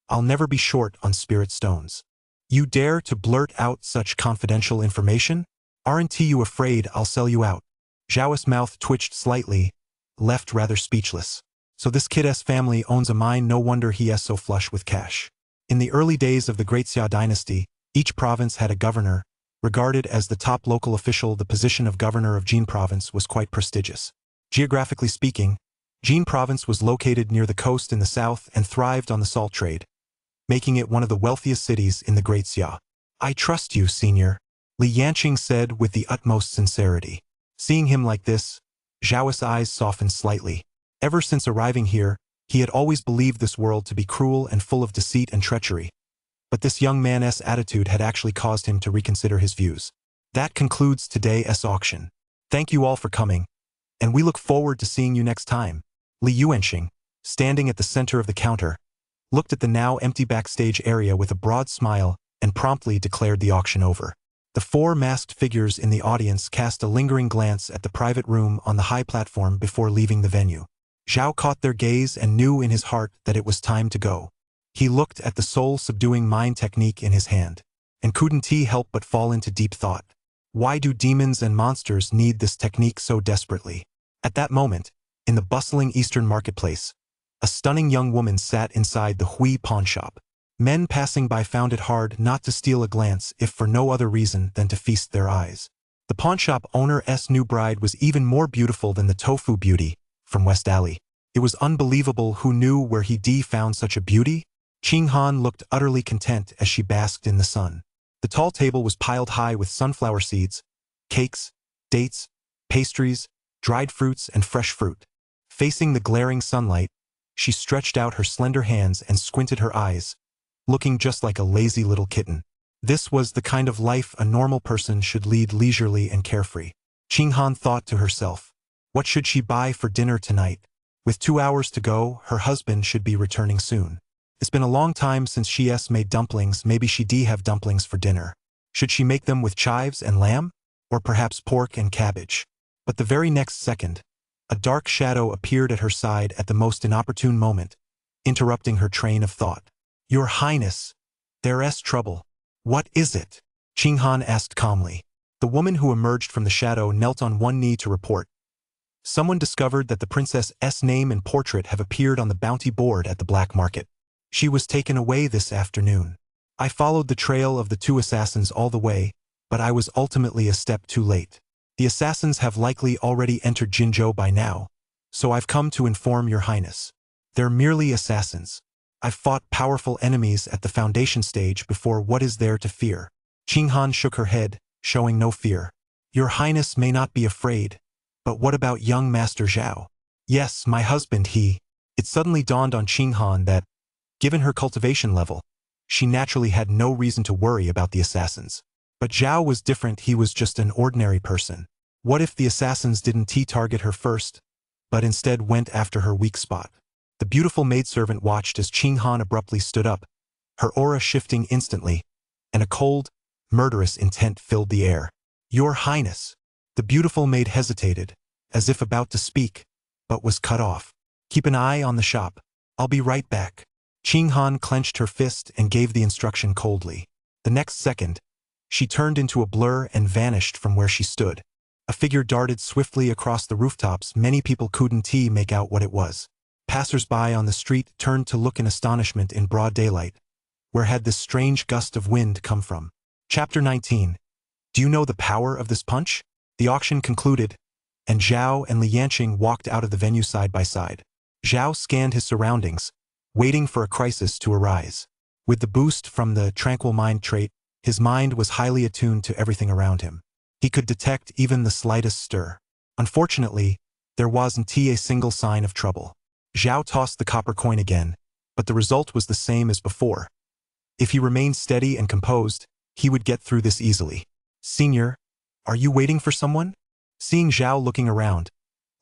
I'll never be short on spirit stones." "You dare to blurt out such confidential information? Aren't you afraid I'll sell you out?" Zhao's mouth twitched slightly, left rather speechless. So this kid's family owns a mine. No wonder he is so flush with cash. In the early days of the Great Xia dynasty, each province had a governor, regarded as the top local official. The position of governor of Jin province was quite prestigious. Geographically speaking, Jin province was located near the coast in the south and thrived on the salt trade, making it one of the wealthiest cities in the Great Xia. "I trust you, senior," Li Yanqing said with the utmost sincerity. Seeing him like this, Zhao's eyes softened slightly. Ever since arriving here, he had always believed this world to be cruel and full of deceit and treachery. But this young man's attitude had actually caused him to reconsider his views. That concludes today's auction. Thank you all for coming, and we look forward to seeing you next time. Li Yanqing, standing at the center of the counter, looked at the now empty backstage area with a broad smile and promptly declared the auction over. The four masked figures in the audience cast a lingering glance at the private room on the high platform before leaving the venue. Zhao caught their gaze and knew in his heart that it was time to go. He looked at the soul-subduing mind technique in his hand, and couldn't help but fall into deep thought. Why do demons and monsters need this technique so desperately? At that moment, in the bustling eastern marketplace, a stunning young woman sat inside the Hui pawn shop. Men passing by found it hard not to steal a glance, if for no other reason than to feast their eyes. The pawnshop owner's new bride was even more beautiful than the tofu beauty from West Alley. It was unbelievable who knew where he'd found such a beauty. Qing Han looked utterly content as she basked in the sun. The tall table was piled high with sunflower seeds, cakes, dates, pastries, dried fruits, and fresh fruit. Facing the glaring sunlight, she stretched out her slender hands and squinted her eyes, looking just like a lazy little kitten. This was the kind of life a normal person should lead, leisurely and carefree. Qing Han thought to herself. What should she buy for dinner tonight? With 2 hours to go, her husband should be returning soon. It's been a long time since she's made dumplings. Maybe she'd have dumplings for dinner. Should she make them with chives and lamb? Or perhaps pork and cabbage? But the very next second, a dark shadow appeared at her side at the most inopportune moment, interrupting her train of thought. Your Highness, there's trouble. What is it? Qinghan asked calmly. The woman who emerged from the shadow knelt on one knee to report. Someone discovered that the princess's name and portrait have appeared on the bounty board at the black market. She was taken away this afternoon. I followed the trail of the two assassins all the way, but I was ultimately a step too late. The assassins have likely already entered Jinzhou by now, so I've come to inform your highness. They're merely assassins. I've fought powerful enemies at the foundation stage before. What is there to fear? Qinghan shook her head, showing no fear. Your highness may not be afraid, but what about young Master Zhao? Yes, my husband, he. It suddenly dawned on Qinghan that, given her cultivation level, she naturally had no reason to worry about the assassins. But Zhao was different. He was just an ordinary person. What if the assassins didn't target her first, but instead went after her weak spot? The beautiful maidservant watched as Qinghan abruptly stood up, her aura shifting instantly, and a cold, murderous intent filled the air. Your Highness! The beautiful maid hesitated, as if about to speak, but was cut off. Keep an eye on the shop. I'll be right back. Qinghan clenched her fist and gave the instruction coldly. The next second, she turned into a blur and vanished from where she stood. A figure darted swiftly across the rooftops. Many people couldn't make out what it was. Passers-by on the street turned to look in astonishment. In broad daylight. Where had this strange gust of wind come from? Chapter 19. Do you know the power of this punch? The auction concluded, and Zhao and Li Yanqing walked out of the venue side by side. Zhao scanned his surroundings, waiting for a crisis to arise. With the boost from the tranquil mind trait, his mind was highly attuned to everything around him. He could detect even the slightest stir. Unfortunately, there wasn't a single sign of trouble. Zhao tossed the copper coin again, but the result was the same as before. If he remained steady and composed, he would get through this easily. Senior, are you waiting for someone? Seeing Zhao looking around,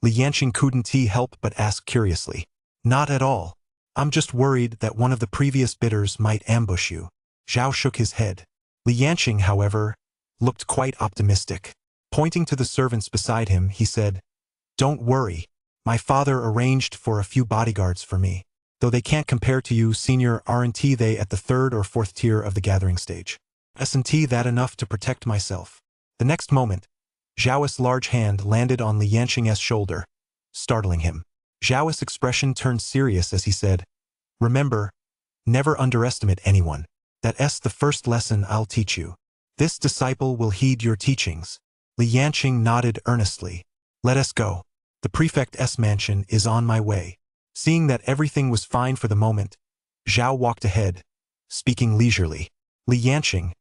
Li Yanqing couldn't help but ask curiously. Not at all. I'm just worried that one of the previous bidders might ambush you. Zhao shook his head. Li Yanqing, however, looked quite optimistic. Pointing to the servants beside him, he said, Don't worry. My father arranged for a few bodyguards for me. Though they can't compare to you, Senior, aren't they at the third or fourth tier of the gathering stage? Isn't that enough to protect myself? The next moment, Zhao's large hand landed on Li Yanqing's shoulder, startling him. Zhao's expression turned serious as he said, Remember, never underestimate anyone. That's the first lesson I'll teach you. This disciple will heed your teachings. Li Yanqing nodded earnestly. Let us go. The prefect's mansion is on my way. Seeing that everything was fine for the moment, Zhao walked ahead, speaking leisurely. Li Yanqing,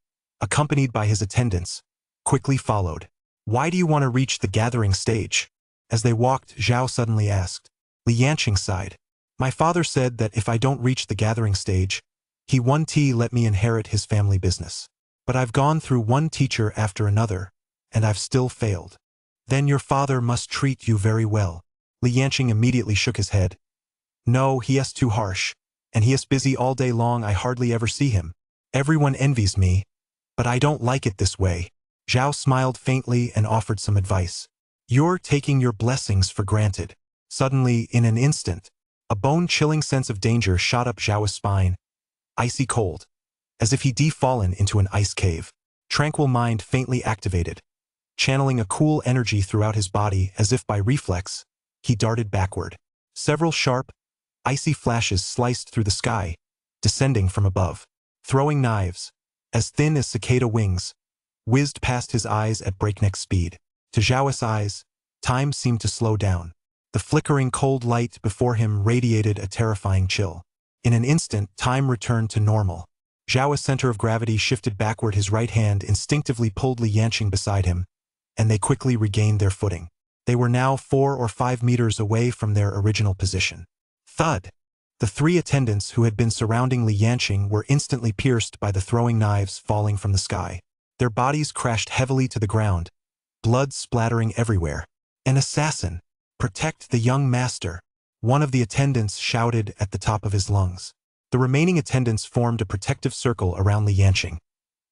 accompanied by his attendants, quickly followed. Why do you want to reach the gathering stage? As they walked, Zhao suddenly asked. Li Yanqing sighed. My father said that if I don't reach the gathering stage, he won't let me inherit his family business. But I've gone through one teacher after another, and I've still failed. Then your father must treat you very well. Li Yanqing immediately shook his head. No, he is too harsh, and he is busy all day long. I hardly ever see him. Everyone envies me, but I don't like it this way. Zhao smiled faintly and offered some advice. You're taking your blessings for granted. Suddenly, in an instant, a bone-chilling sense of danger shot up Zhao's spine, icy cold, as if he'd fallen into an ice cave. Tranquil mind faintly activated. Channeling a cool energy throughout his body as if by reflex, he darted backward. Several sharp, icy flashes sliced through the sky, descending from above. Throwing knives, as thin as cicada wings, whizzed past his eyes at breakneck speed. To Zhao's eyes, time seemed to slow down. The flickering cold light before him radiated a terrifying chill. In an instant, time returned to normal. Zhao's center of gravity shifted backward. His right hand instinctively pulled Li Yanqing beside him, and they quickly regained their footing. They were now 4 or 5 meters away from their original position. Thud! The 3 attendants who had been surrounding Li Yanqing were instantly pierced by the throwing knives falling from the sky. Their bodies crashed heavily to the ground, blood splattering everywhere. An assassin! Protect the young master! One of the attendants shouted at the top of his lungs. The remaining attendants formed a protective circle around Li Yanqing,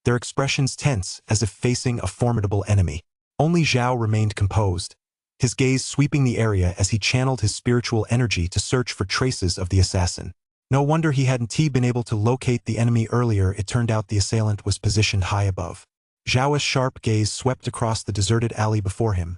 their expressions tense as if facing a formidable enemy. Only Zhao remained composed, his gaze sweeping the area as he channeled his spiritual energy to search for traces of the assassin. No wonder he hadn't been able to locate the enemy earlier. It turned out the assailant was positioned high above. Zhao's sharp gaze swept across the deserted alley before him,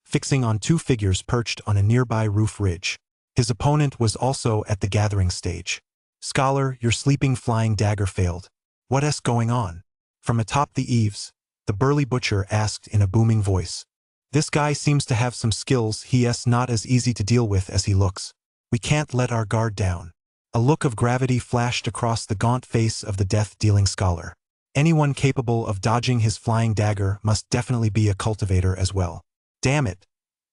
fixing on two figures perched on a nearby roof ridge. His opponent was also at the gathering stage. "Scholar, your sleeping flying dagger failed. What's going on?" From atop the eaves, the burly butcher asked in a booming voice. "This guy seems to have some skills. He's not as easy to deal with as he looks. We can't let our guard down." A look of gravity flashed across the gaunt face of the death-dealing scholar. Anyone capable of dodging his flying dagger must definitely be a cultivator as well. "Damn it.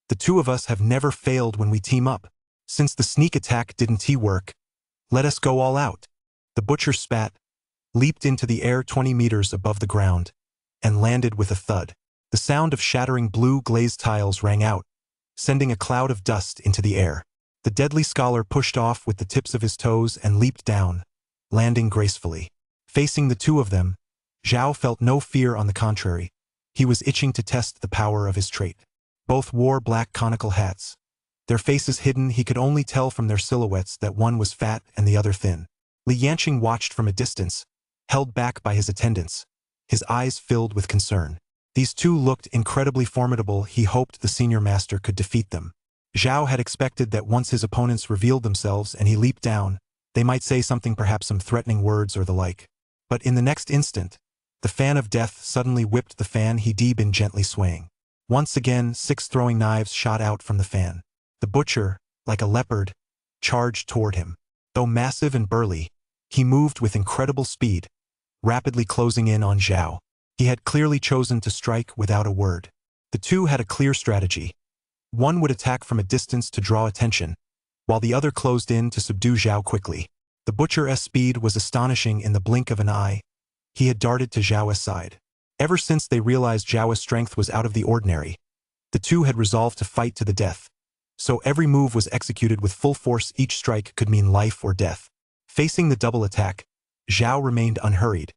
The two of us have never failed when we team up. Since the sneak attack didn't work, let us go all out." The butcher spat, leaped into the air 20 meters above the ground, and landed with a thud. The sound of shattering blue glazed tiles rang out, sending a cloud of dust into the air. The deadly scholar pushed off with the tips of his toes and leaped down, landing gracefully. Facing the two of them, Zhao felt no fear. On the contrary, he was itching to test the power of his trait. Both wore black conical hats. Their faces hidden, he could only tell from their silhouettes that one was fat and the other thin. Li Yanqing watched from a distance, held back by his attendants, his eyes filled with concern. These two looked incredibly formidable. He hoped the senior master could defeat them. Zhao had expected that once his opponents revealed themselves and he leaped down, they might say something, perhaps some threatening words or the like. But in the next instant, the fan of death suddenly whipped the fan he'd been gently swaying. Once again, 6 throwing knives shot out from the fan. The butcher, like a leopard, charged toward him. Though massive and burly, he moved with incredible speed, rapidly closing in on Zhao. He had clearly chosen to strike without a word. The two had a clear strategy. One would attack from a distance to draw attention, while the other closed in to subdue Zhao quickly. The butcher's speed was astonishing. In the blink of an eye, he had darted to Zhao's side. Ever since they realized Zhao's strength was out of the ordinary, the two had resolved to fight to the death. So every move was executed with full force. Each strike could mean life or death. Facing the double attack, Zhao remained unhurried,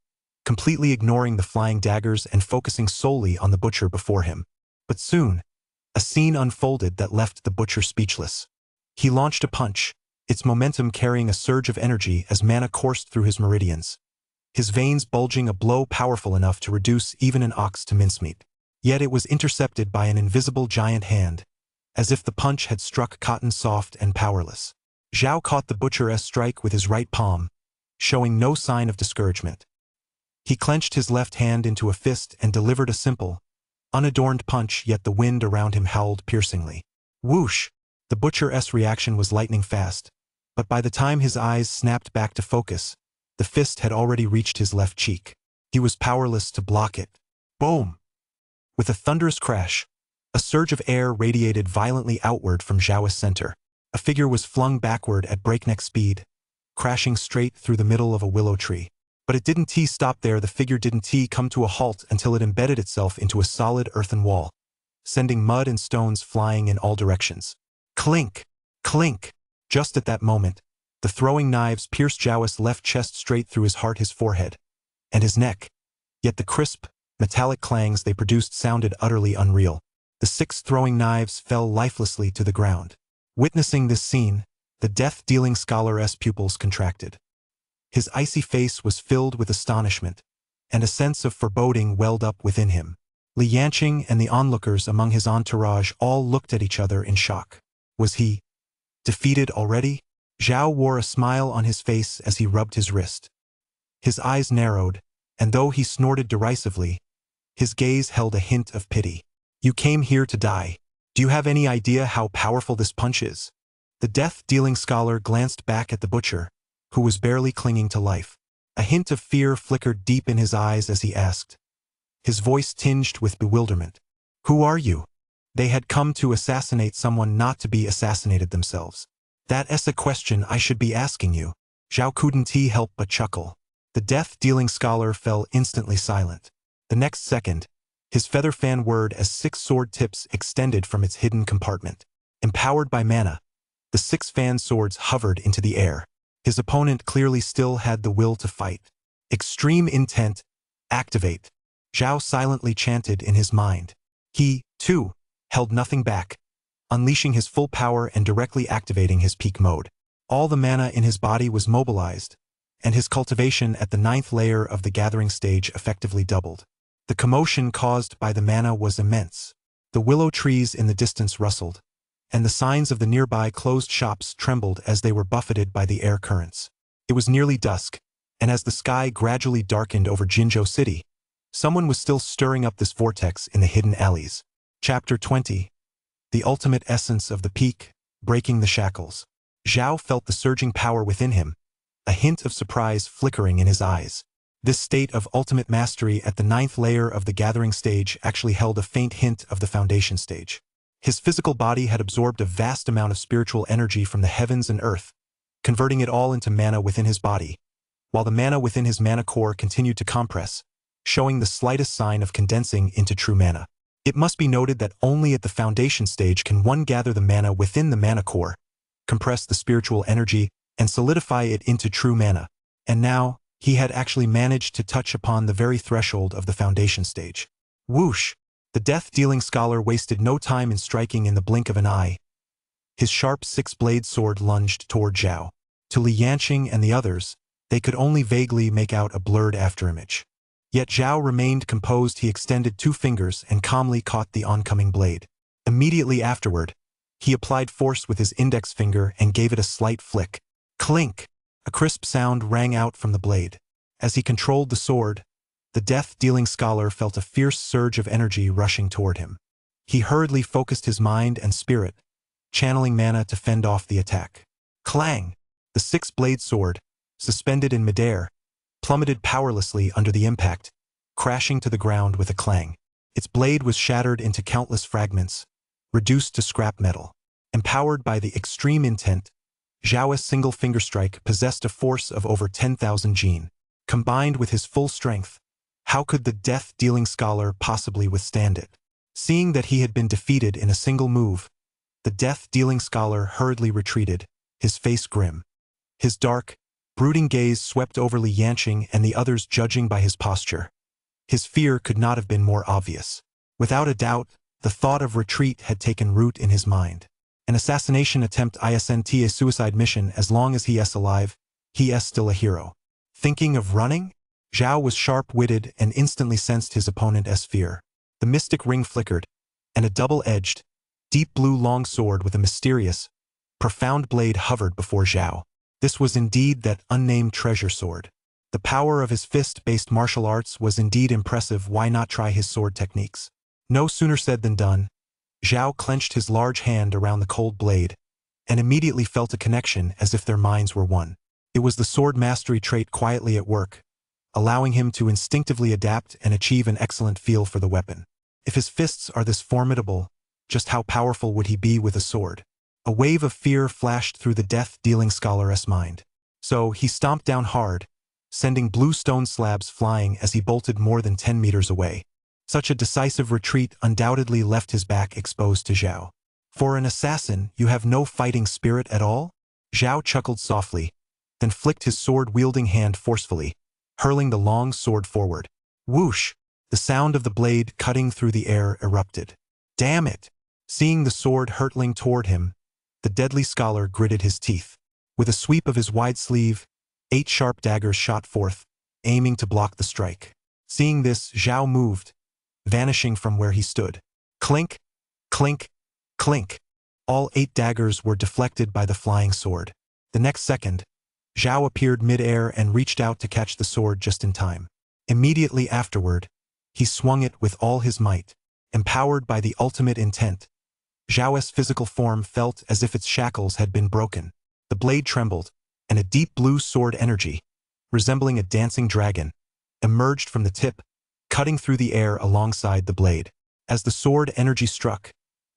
completely ignoring the flying daggers and focusing solely on the butcher before him. But soon, a scene unfolded that left the butcher speechless. He launched a punch, its momentum carrying a surge of energy as mana coursed through his meridians, his veins bulging, a blow powerful enough to reduce even an ox to mincemeat. Yet it was intercepted by an invisible giant hand, as if the punch had struck cotton, soft and powerless. Zhao caught the butcher's strike with his right palm, showing no sign of discouragement. He clenched his left hand into a fist and delivered a simple, unadorned punch, yet the wind around him howled piercingly. Whoosh! The butcher's reaction was lightning fast, but by the time his eyes snapped back to focus, the fist had already reached his left cheek. He was powerless to block it. Boom! With a thunderous crash, a surge of air radiated violently outward from Zhao's center. A figure was flung backward at breakneck speed, crashing straight through the middle of a willow tree. But it didn't stop there. The figure didn't come to a halt until it embedded itself into a solid earthen wall, sending mud and stones flying in all directions. Clink! Clink! Just at that moment, the throwing knives pierced Zhao's left chest straight through his heart, his forehead, and his neck. Yet the crisp, metallic clangs they produced sounded utterly unreal. The 6 throwing knives fell lifelessly to the ground. Witnessing this scene, the death-dealing scholar's pupils contracted. His icy face was filled with astonishment, and a sense of foreboding welled up within him. Li Yanqing and the onlookers among his entourage all looked at each other in shock. Was he defeated already? Zhao wore a smile on his face as he rubbed his wrist. His eyes narrowed, and though he snorted derisively, his gaze held a hint of pity. You came here to die. Do you have any idea how powerful this punch is? The death-dealing scholar glanced back at the butcher, who was barely clinging to life. A hint of fear flickered deep in his eyes as he asked, his voice tinged with bewilderment. Who are you? They had come to assassinate someone, not to be assassinated themselves. That's a question I should be asking you. Zhao couldn't help but chuckle. The death-dealing scholar fell instantly silent. The next second, his feather fan whirred as 6 sword tips extended from its hidden compartment. Empowered by mana, the 6 fan swords hovered into the air. His opponent clearly still had the will to fight. Extreme intent, activate. Zhao silently chanted in his mind. He, too, held nothing back, unleashing his full power and directly activating his peak mode. All the mana in his body was mobilized, and his cultivation at the 9th layer of the gathering stage effectively doubled. The commotion caused by the mana was immense. The willow trees in the distance rustled, and the signs of the nearby closed shops trembled as they were buffeted by the air currents. It was nearly dusk, and as the sky gradually darkened over Jinzhou City, someone was still stirring up this vortex in the hidden alleys. Chapter 20. The ultimate essence of the peak, breaking the shackles. Zhao felt the surging power within him, a hint of surprise flickering in his eyes. This state of ultimate mastery at the 9th layer of the gathering stage actually held a faint hint of the foundation stage. His physical body had absorbed a vast amount of spiritual energy from the heavens and earth, converting it all into mana within his body, while the mana within his mana core continued to compress, showing the slightest sign of condensing into true mana. It must be noted that only at the foundation stage can one gather the mana within the mana core, compress the spiritual energy, and solidify it into true mana. And now, he had actually managed to touch upon the very threshold of the foundation stage. Whoosh! The death-dealing scholar wasted no time in striking in the blink of an eye. His sharp six-blade sword lunged toward Zhao. To Li Yanqing and the others, they could only vaguely make out a blurred afterimage. Yet Zhao remained composed. He extended 2 fingers and calmly caught the oncoming blade. Immediately afterward, he applied force with his index finger and gave it a slight flick. Clink! A crisp sound rang out from the blade. As he controlled the sword, the death-dealing scholar felt a fierce surge of energy rushing toward him. He hurriedly focused his mind and spirit, channeling mana to fend off the attack. Clang! The 6-blade sword, suspended in midair, plummeted powerlessly under the impact, crashing to the ground with a clang. Its blade was shattered into countless fragments, reduced to scrap metal. Empowered by the extreme intent, Zhao's single finger strike possessed a force of over 10,000 jin. Combined with his full strength, how could the death-dealing scholar possibly withstand it? Seeing that he had been defeated in a single move, the death-dealing scholar hurriedly retreated, his face grim. His dark, brooding gaze swept over Li Yanqing and the others, judging by his posture. His fear could not have been more obvious. Without a doubt, the thought of retreat had taken root in his mind. An assassination attempt isn't a suicide mission. As long as he is alive, he is still a hero. Thinking of running? Zhao was sharp-witted and instantly sensed his opponent's fear. The mystic ring flickered, and a double-edged, deep blue long sword with a mysterious, profound blade hovered before Zhao. This was indeed that unnamed treasure sword. The power of his fist-based martial arts was indeed impressive. Why not try his sword techniques? No sooner said than done. Zhao clenched his large hand around the cold blade, and immediately felt a connection as if their minds were one. It was the sword mastery trait quietly at work, allowing him to instinctively adapt and achieve an excellent feel for the weapon. If his fists are this formidable, just how powerful would he be with a sword? A wave of fear flashed through the death-dealing scholar's mind. So he stomped down hard, sending blue stone slabs flying as he bolted more than 10 meters away. Such a decisive retreat undoubtedly left his back exposed to Zhao. For an assassin, you have no fighting spirit at all? Zhao chuckled softly, then flicked his sword-wielding hand forcefully, hurling the long sword forward. Whoosh! The sound of the blade cutting through the air erupted. Damn it! Seeing the sword hurtling toward him, the deadly scholar gritted his teeth. With a sweep of his wide sleeve, 8 sharp daggers shot forth, aiming to block the strike. Seeing this, Zhao moved, vanishing from where he stood. Clink, clink, clink. All 8 daggers were deflected by the flying sword. The next second, Zhao appeared mid-air and reached out to catch the sword just in time. Immediately afterward, he swung it with all his might. Empowered by the ultimate intent, Zhao's physical form felt as if its shackles had been broken. The blade trembled, and a deep blue sword energy, resembling a dancing dragon, emerged from the tip, cutting through the air alongside the blade. As the sword energy struck,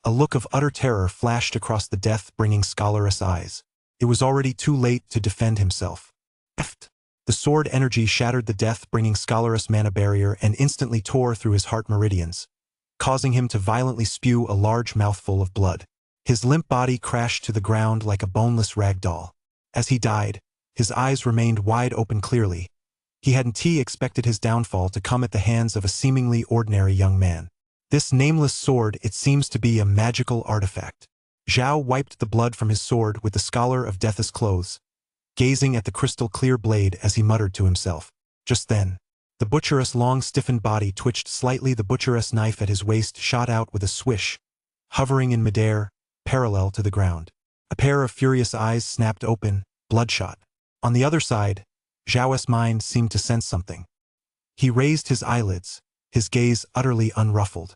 a look of utter terror flashed across the death-bringing scholar's eyes. It was already too late to defend himself. The sword energy shattered the death-bringing scholar's mana barrier and instantly tore through his heart meridians, causing him to violently spew a large mouthful of blood. His limp body crashed to the ground like a boneless rag doll. As he died, his eyes remained wide open clearly. He hadn't expected his downfall to come at the hands of a seemingly ordinary young man. This nameless sword, it seems to be a magical artifact. Zhao wiped the blood from his sword with the Scholar of Death's clothes, gazing at the crystal-clear blade as he muttered to himself. Just then, the butcheress' long stiffened body twitched slightly. The butcheress' knife at his waist shot out with a swish, hovering in midair, parallel to the ground. A pair of furious eyes snapped open, bloodshot. On the other side, Zhao's mind seemed to sense something. He raised his eyelids, his gaze utterly unruffled.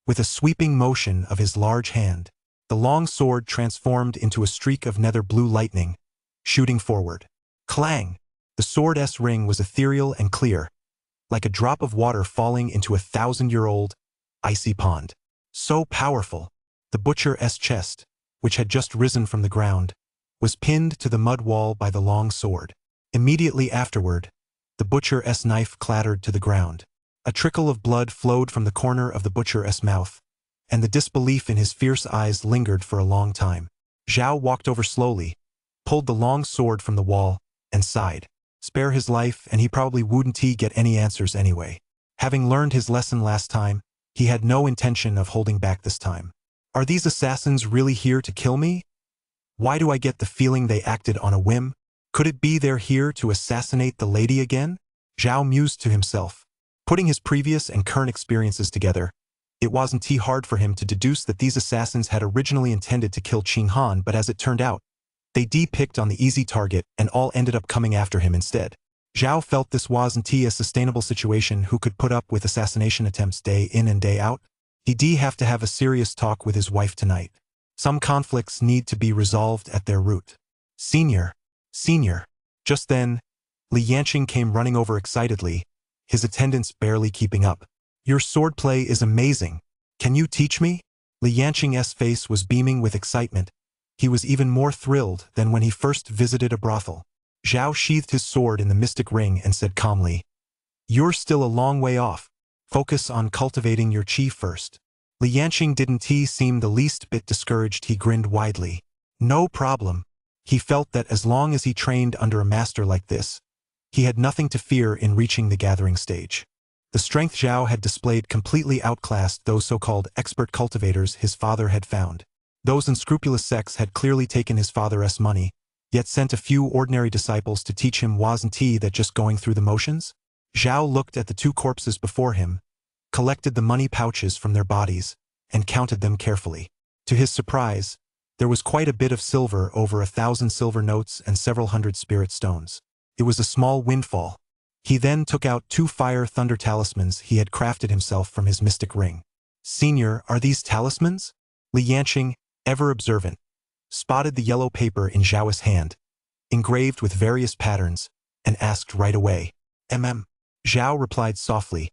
With a sweeping motion of his large hand, the long sword transformed into a streak of nether blue lightning, shooting forward. Clang! The sword's ring was ethereal and clear, like a drop of water falling into a 1,000-year-old, icy pond. So powerful, the butcher's chest, which had just risen from the ground, was pinned to the mud wall by the long sword. Immediately afterward, the butcher's knife clattered to the ground. A trickle of blood flowed from the corner of the butcher's mouth, and the disbelief in his fierce eyes lingered for a long time. Zhao walked over slowly, pulled the long sword from the wall, and sighed. Spare his life, and he probably wouldn't get any answers anyway. Having learned his lesson last time, he had no intention of holding back this time. Are these assassins really here to kill me? Why do I get the feeling they acted on a whim? Could it be they're here to assassinate the lady again? Zhao mused to himself. Putting his previous and current experiences together, it wasn't too hard for him to deduce that these assassins had originally intended to kill Qing Han, but as it turned out, they picked on the easy target and all ended up coming after him instead. Zhao felt this wasn't a sustainable situation. Who could put up with assassination attempts day in and day out? He'd have to have a serious talk with his wife tonight. Some conflicts need to be resolved at their root. Senior. Just then, Li Yanqing came running over excitedly, his attendants barely keeping up. Your swordplay is amazing. Can you teach me? Li Yanqing's face was beaming with excitement. He was even more thrilled than when he first visited a brothel. Zhao sheathed his sword in the mystic ring and said calmly, "You're still a long way off. Focus on cultivating your qi first." Li Yanqing didn't seem the least bit discouraged. He grinned widely. No problem. He felt that as long as he trained under a master like this, he had nothing to fear in reaching the gathering stage. The strength Zhao had displayed completely outclassed those so-called expert cultivators his father had found. Those unscrupulous sects had clearly taken his father's money, yet sent a few ordinary disciples to teach him wasn't that just going through the motions? Zhao looked at the two corpses before him, collected the money pouches from their bodies, and counted them carefully. To his surprise, there was quite a bit of silver, over 1,000 silver notes and several hundred spirit stones. It was a small windfall. He then took out 2 fire thunder talismans he had crafted himself from his mystic ring. Senior, are these talismans? Li Yanqing, ever observant, spotted the yellow paper in Zhao's hand, engraved with various patterns, and asked right away. Zhao replied softly,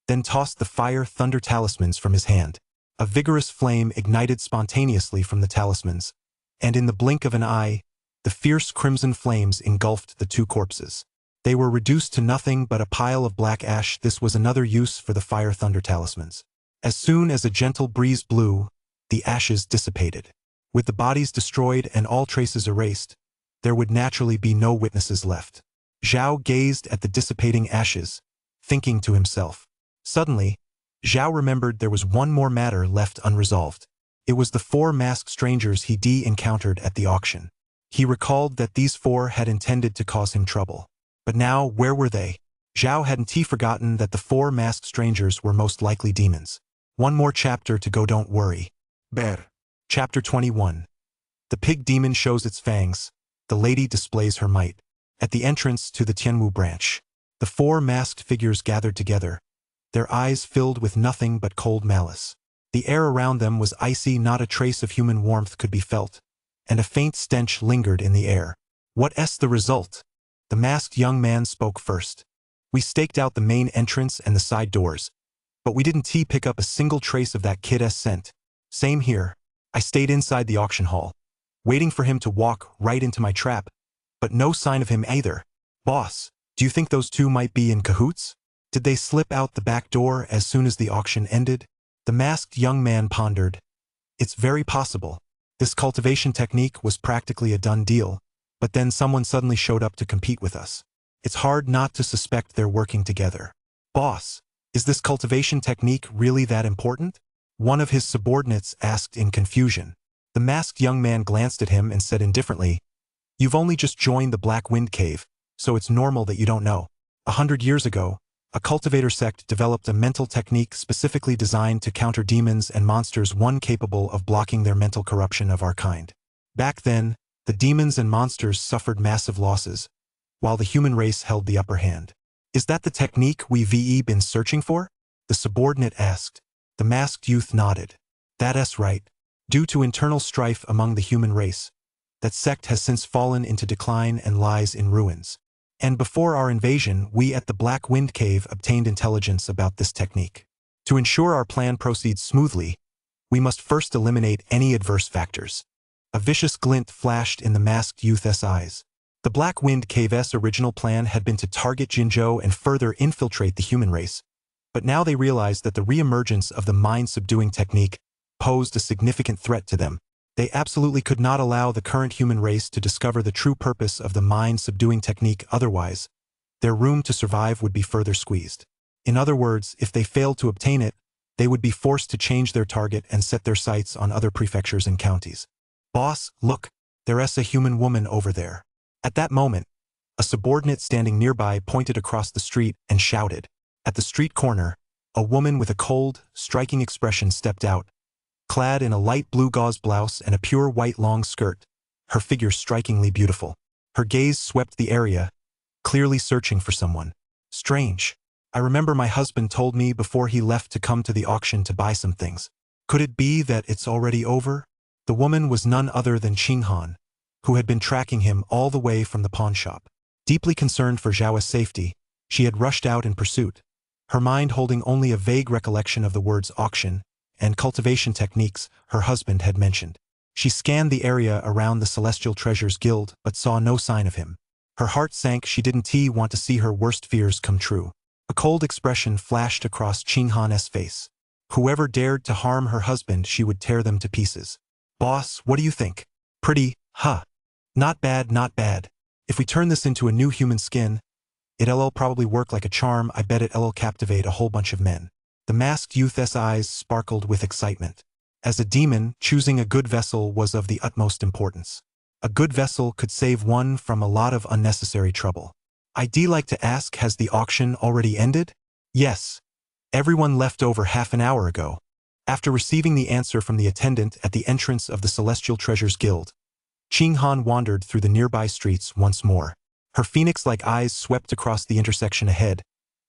then tossed the fire thunder talismans from his hand. A vigorous flame ignited spontaneously from the talismans, and in the blink of an eye, the fierce crimson flames engulfed the 2 corpses. They were reduced to nothing but a pile of black ash. This was another use for the fire thunder talismans. As soon as a gentle breeze blew, the ashes dissipated. With the bodies destroyed and all traces erased, there would naturally be no witnesses left. Zhao gazed at the dissipating ashes, thinking to himself. Suddenly, Zhao remembered there was one more matter left unresolved. It was the 4 masked strangers he'd encountered at the auction. He recalled that these 4 had intended to cause him trouble. But now, where were they? Zhao hadn't forgotten that the 4 masked strangers were most likely demons. One more chapter to go, don't worry. Bear. Chapter 21. The pig demon shows its fangs. The lady displays her might. At the entrance to the Tianwu branch, the 4 masked figures gathered together, their eyes filled with nothing but cold malice. The air around them was icy, not a trace of human warmth could be felt, and a faint stench lingered in the air. What's the result? The masked young man spoke first. We staked out the main entrance and the side doors, but we didn't pick up a single trace of that kid's scent. Same here. I stayed inside the auction hall, waiting for him to walk right into my trap, but no sign of him either. Boss, do you think those 2 might be in cahoots? Did they slip out the back door as soon as the auction ended? The masked young man pondered. It's very possible. This cultivation technique was practically a done deal, but then someone suddenly showed up to compete with us. It's hard not to suspect they're working together. Boss, is this cultivation technique really that important? One of his subordinates asked in confusion. The The masked young man glanced at him and said indifferently, "You've only just joined the Black Wind Cave, so it's normal that you don't know. 100 years ago, a cultivator sect developed a mental technique specifically designed to counter demons and monsters, one capable of blocking their mental corruption of our kind. Back then, the demons and monsters suffered massive losses, while the human race held the upper hand." "Is that the technique we've been searching for?" the subordinate asked. The masked youth nodded. "That's right. Due to internal strife among the human race, that sect has since fallen into decline and lies in ruins. And before our invasion, we at the Black Wind Cave obtained intelligence about this technique. To ensure our plan proceeds smoothly, we must first eliminate any adverse factors." A vicious glint flashed in the masked youth's eyes. The Black Wind Cave's original plan had been to target Jinzhou and further infiltrate the human race, but now they realized that the re-emergence of the mind-subduing technique posed a significant threat to them. They absolutely could not allow the current human race to discover the true purpose of the mind-subduing technique, otherwise, their room to survive would be further squeezed. In other words, if they failed to obtain it, they would be forced to change their target and set their sights on other prefectures and counties. "Boss, look, there's a human woman over there." At that moment, a subordinate standing nearby pointed across the street and shouted. At the street corner, a woman with a cold, striking expression stepped out, clad in a light blue gauze blouse and a pure white long skirt, her figure strikingly beautiful. Her gaze swept the area, clearly searching for someone. "Strange. I remember my husband told me before he left to come to the auction to buy some things. Could it be that it's already over?" The woman was none other than Qinghan, who had been tracking him all the way from the pawn shop. Deeply concerned for Zhao's safety, she had rushed out in pursuit, her mind holding only a vague recollection of the words auction and cultivation techniques her husband had mentioned. She scanned the area around the Celestial Treasures Guild but saw no sign of him. Her heart sank. She didn't want to see her worst fears come true. A cold expression flashed across Qinghan's face. Whoever dared to harm her husband, she would tear them to pieces. "Boss, what do you think?" "Pretty, huh? Not bad, not bad. If we turn this into a new human skin, it'll probably work like a charm. I bet it'll captivate a whole bunch of men." The masked youth's eyes sparkled with excitement. As a demon, choosing a good vessel was of the utmost importance. A good vessel could save one from a lot of unnecessary trouble. "I'd like to ask, has the auction already ended?" "Yes. Everyone left over half an hour ago." After receiving the answer from the attendant at the entrance of the Celestial Treasures Guild, Qinghan wandered through the nearby streets once more. Her phoenix-like eyes swept across the intersection ahead,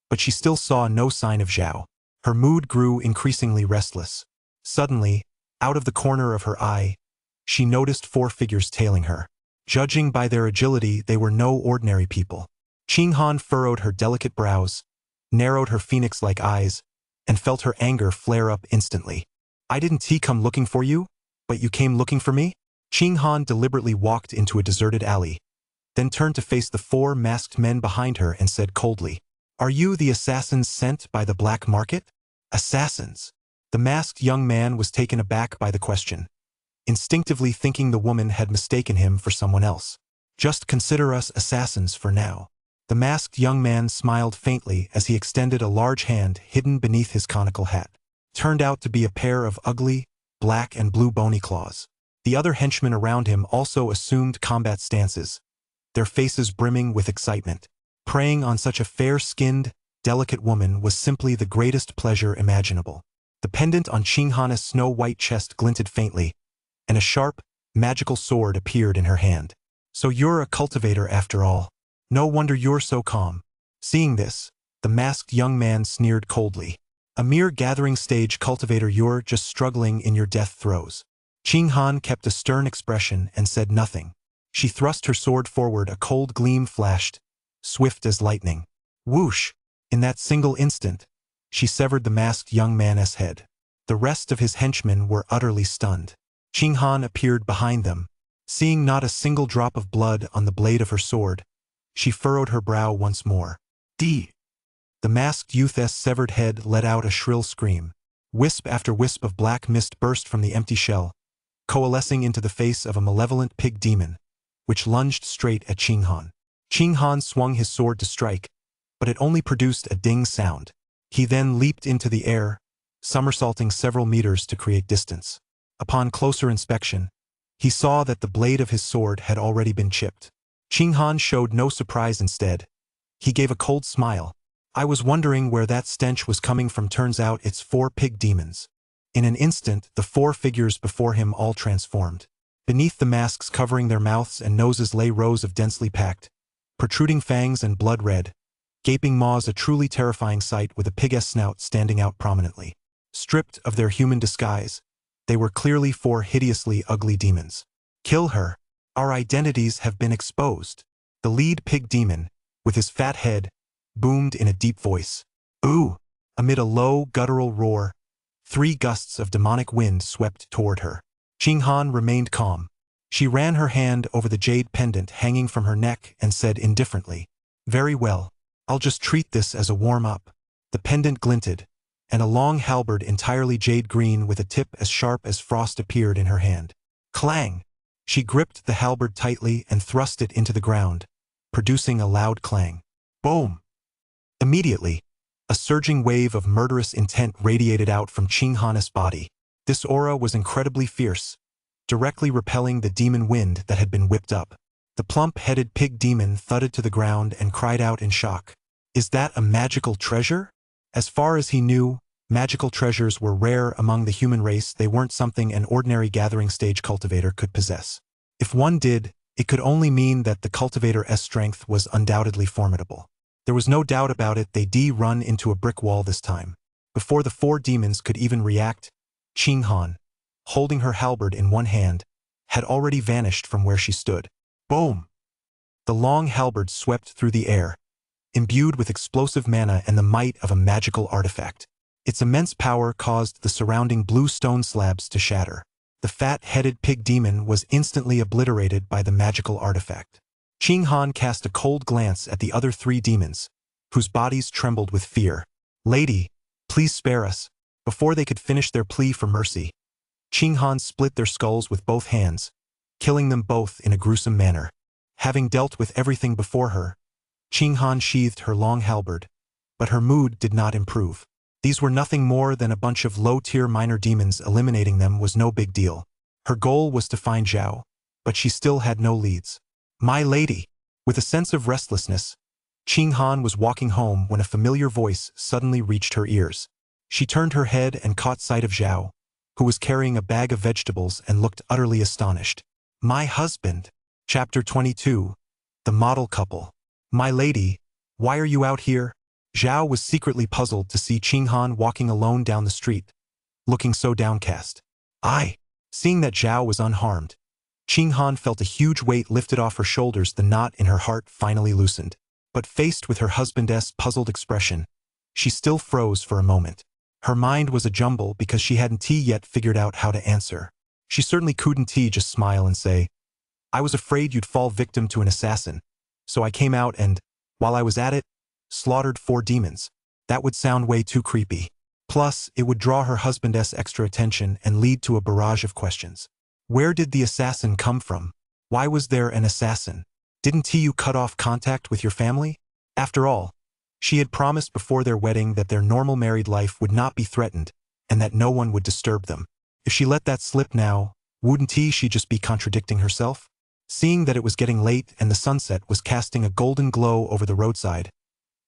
but she still saw no sign of Zhao. Her mood grew increasingly restless. Suddenly, out of the corner of her eye, she noticed 4 figures tailing her. Judging by their agility, they were no ordinary people. Qinghan furrowed her delicate brows, narrowed her phoenix-like eyes, and felt her anger flare up instantly. "I didn't come looking for you, but you came looking for me?" Qinghan deliberately walked into a deserted alley, then turned to face the 4 masked men behind her and said coldly, "Are you the assassins sent by the black market?" "Assassins?" The masked young man was taken aback by the question, instinctively thinking the woman had mistaken him for someone else. "Just consider us assassins for now." The masked young man smiled faintly as he extended a large hand hidden beneath his conical hat. Turned out to be a pair of ugly, black and blue bony claws. The other henchmen around him also assumed combat stances, their faces brimming with excitement. Preying on such a fair-skinned, delicate woman was simply the greatest pleasure imaginable. The pendant on Qinghan's snow-white chest glinted faintly, and a sharp, magical sword appeared in her hand. "So you're a cultivator after all. No wonder you're so calm." Seeing this, the masked young man sneered coldly. "A mere gathering stage cultivator, you're just struggling in your death throes." Qinghan kept a stern expression and said nothing. She thrust her sword forward. A cold gleam flashed, swift as lightning. Whoosh! In that single instant, she severed the masked young man's head. The rest of his henchmen were utterly stunned. Qinghan appeared behind them. Seeing not a single drop of blood on the blade of her sword, she furrowed her brow once more. "D." The masked youth's severed head let out a shrill scream. Wisp after wisp of black mist burst from the empty shell, coalescing into the face of a malevolent pig demon, which lunged straight at Qinghan. Qinghan swung his sword to strike, but it only produced a ding sound. He then leaped into the air, somersaulting several meters to create distance. Upon closer inspection, He saw that the blade of his sword had already been chipped. Qing Han showed no surprise instead. He gave a cold smile. I was wondering where that stench was coming from. Turns out it's 4 pig demons. In an instant, the 4 figures before him all transformed. Beneath the masks covering their mouths and noses lay rows of densely packed, protruding fangs and blood red, gaping maws, a truly terrifying sight with a pig-esque snout standing out prominently. Stripped of their human disguise, they were clearly 4 hideously ugly demons. Kill her. Our identities have been exposed. The lead pig demon, with his fat head, boomed in a deep voice. Ooh! Amid a low, guttural roar, 3 gusts of demonic wind swept toward her. Qing Han remained calm. She ran her hand over the jade pendant hanging from her neck and said indifferently, "Very well. I'll just treat this as a warm-up." The pendant glinted, and a long halberd entirely jade green with a tip as sharp as frost appeared in her hand. Clang! She gripped the halberd tightly and thrust it into the ground, producing a loud clang. Boom! Immediately, a surging wave of murderous intent radiated out from Qing Han's body. This aura was incredibly fierce, directly repelling the demon wind that had been whipped up. The plump-headed pig demon thudded to the ground and cried out in shock. Is that a magical treasure? As far as he knew, magical treasures were rare among the human race. They weren't something an ordinary gathering stage cultivator could possess. If one did, it could only mean that the cultivator's strength was undoubtedly formidable. There was no doubt about it. They'd run into a brick wall this time. Before the 4 demons could even react, Qing Han, holding her halberd in one hand, had already vanished from where she stood. Boom! The long halberd swept through the air, imbued with explosive mana and the might of a magical artifact. Its immense power caused the surrounding blue stone slabs to shatter. The fat-headed pig demon was instantly obliterated by the magical artifact. Qing Han cast a cold glance at the other 3 demons, whose bodies trembled with fear. Lady, please spare us. Before they could finish their plea for mercy, Qing Han split their skulls with both hands, killing them both in a gruesome manner. Having dealt with everything before her, Qing Han sheathed her long halberd, but her mood did not improve. These were nothing more than a bunch of low-tier minor demons. Eliminating them was no big deal. Her goal was to find Zhao, but she still had no leads. My lady! With a sense of restlessness, Qing Han was walking home when a familiar voice suddenly reached her ears. She turned her head and caught sight of Zhao, who was carrying a bag of vegetables and looked utterly astonished. My husband! Chapter 22. The Model Couple. My lady, why are you out here? Zhao was secretly puzzled to see Qing Han walking alone down the street, looking so downcast. Seeing that Zhao was unharmed, Qing Han felt a huge weight lifted off her shoulders. The knot in her heart finally loosened. But faced with her husband's puzzled expression, she still froze for a moment. Her mind was a jumble because she hadn't yet figured out how to answer. She certainly couldn't just smile and say, I was afraid you'd fall victim to an assassin, so I came out and, while I was at it, slaughtered 4 demons. That would sound way too creepy. Plus, it would draw her husband's extra attention and lead to a barrage of questions. Where did the assassin come from? Why was there an assassin? Didn't you cut off contact with your family? After all, she had promised before their wedding that their normal married life would not be threatened and that no one would disturb them. If she let that slip now, wouldn't she just be contradicting herself? Seeing that it was getting late and the sunset was casting a golden glow over the roadside,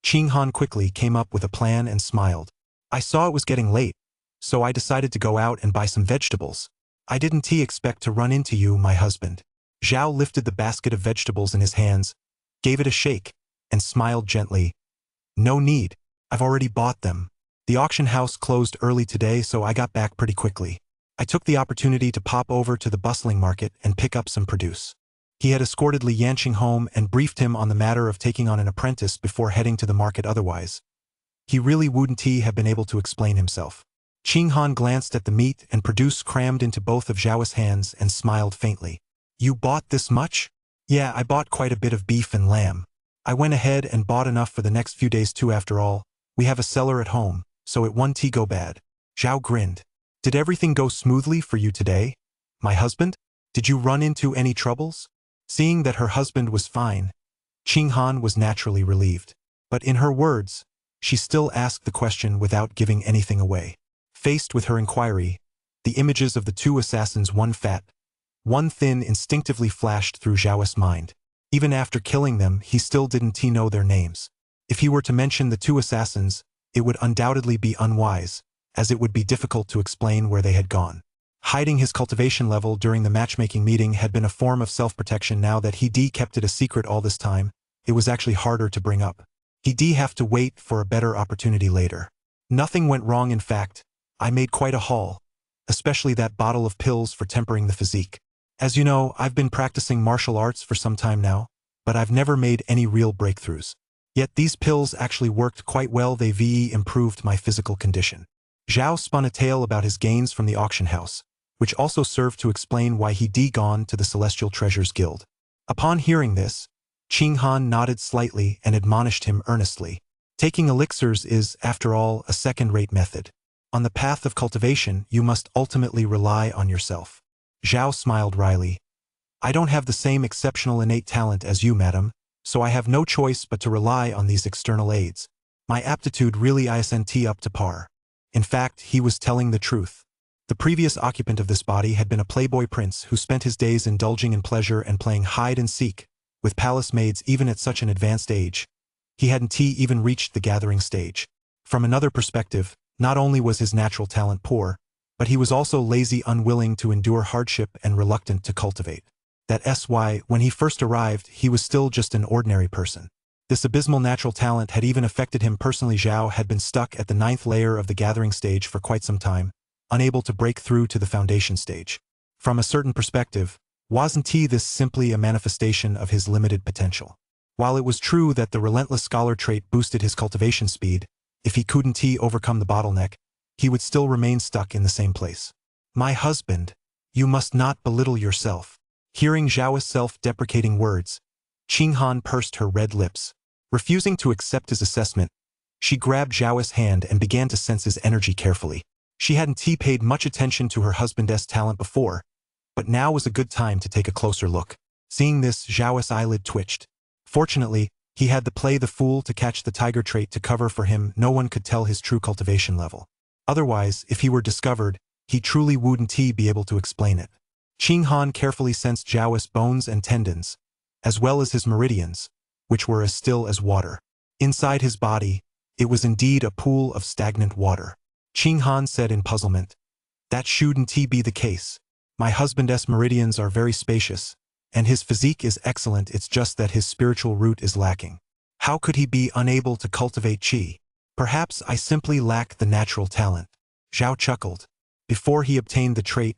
Qing Han quickly came up with a plan and smiled. I saw it was getting late, so I decided to go out and buy some vegetables. I didn't expect to run into you, my husband. Zhao lifted the basket of vegetables in his hands, gave it a shake, and smiled gently. No need. I've already bought them. The auction house closed early today, so I got back pretty quickly. I took the opportunity to pop over to the bustling market and pick up some produce. He had escorted Li Yanqing home and briefed him on the matter of taking on an apprentice before heading to the market. Otherwise, he really wouldn't have been able to explain himself. Qing Han glanced at the meat and produce crammed into both of Zhao's hands and smiled faintly. You bought this much? Yeah, I bought quite a bit of beef and lamb. I went ahead and bought enough for the next few days too. After all, we have a cellar at home, so it won't go bad. Zhao grinned. Did everything go smoothly for you today, my husband? Did you run into any troubles? Seeing that her husband was fine, Qing Han was naturally relieved. But in her words, she still asked the question without giving anything away. Faced with her inquiry, the images of the 2 assassins, one fat, One thing instinctively flashed through Zhao's mind. Even after killing them, he still didn't know their names. If he were to mention the two assassins, it would undoubtedly be unwise, as it would be difficult to explain where they had gone. Hiding his cultivation level during the matchmaking meeting had been a form of self-protection. Now that he kept it a secret all this time, it was actually harder to bring up. He'd have to wait for a better opportunity later. Nothing went wrong. In fact, I made quite a haul, especially that bottle of pills for tempering the physique. As you know, I've been practicing martial arts for some time now, but I've never made any real breakthroughs. Yet these pills actually worked quite well. They improved my physical condition. Zhao spun a tale about his gains from the auction house, which also served to explain why he'd gone to the Celestial Treasures Guild. Upon hearing this, Qing Han nodded slightly and admonished him earnestly. Taking elixirs is, after all, a second-rate method. On the path of cultivation, you must ultimately rely on yourself. Zhao smiled wryly. I don't have the same exceptional innate talent as you, madam, so I have no choice but to rely on these external aids. My aptitude really isn't up to par. In fact, he was telling the truth. The previous occupant of this body had been a playboy prince who spent his days indulging in pleasure and playing hide-and-seek with palace maids. Even at such an advanced age, he hadn't even reached the gathering stage. From another perspective, not only was his natural talent poor, but he was also lazy, unwilling to endure hardship, and reluctant to cultivate. That's why, when he first arrived, he was still just an ordinary person. This abysmal natural talent had even affected him personally. Zhao had been stuck at the 9th layer of the gathering stage for quite some time, unable to break through to the foundation stage. From a certain perspective, wasn't this simply a manifestation of his limited potential? While it was true that the relentless scholar trait boosted his cultivation speed, if he couldn't overcome the bottleneck, he would still remain stuck in the same place. My husband, you must not belittle yourself. Hearing Zhao's self-deprecating words, Qing Han pursed her red lips. Refusing to accept his assessment, she grabbed Zhao's hand and began to sense his energy carefully. She hadn't paid much attention to her husband's talent before, but now was a good time to take a closer look. Seeing this, Zhao's eyelid twitched. Fortunately, he had the play the fool to catch the tiger trait to cover for him. No one could tell his true cultivation level. Otherwise, if he were discovered, he truly wouldn't be able to explain it. Qing Han carefully sensed Zhao's bones and tendons, as well as his meridians, which were as still as water. Inside his body, it was indeed a pool of stagnant water. Qing Han said in puzzlement, that shouldn't be the case. My husband's meridians are very spacious, and his physique is excellent. It's just that his spiritual root is lacking. How could he be unable to cultivate qi? Perhaps I simply lack the natural talent. Zhao chuckled. Before he obtained the trait,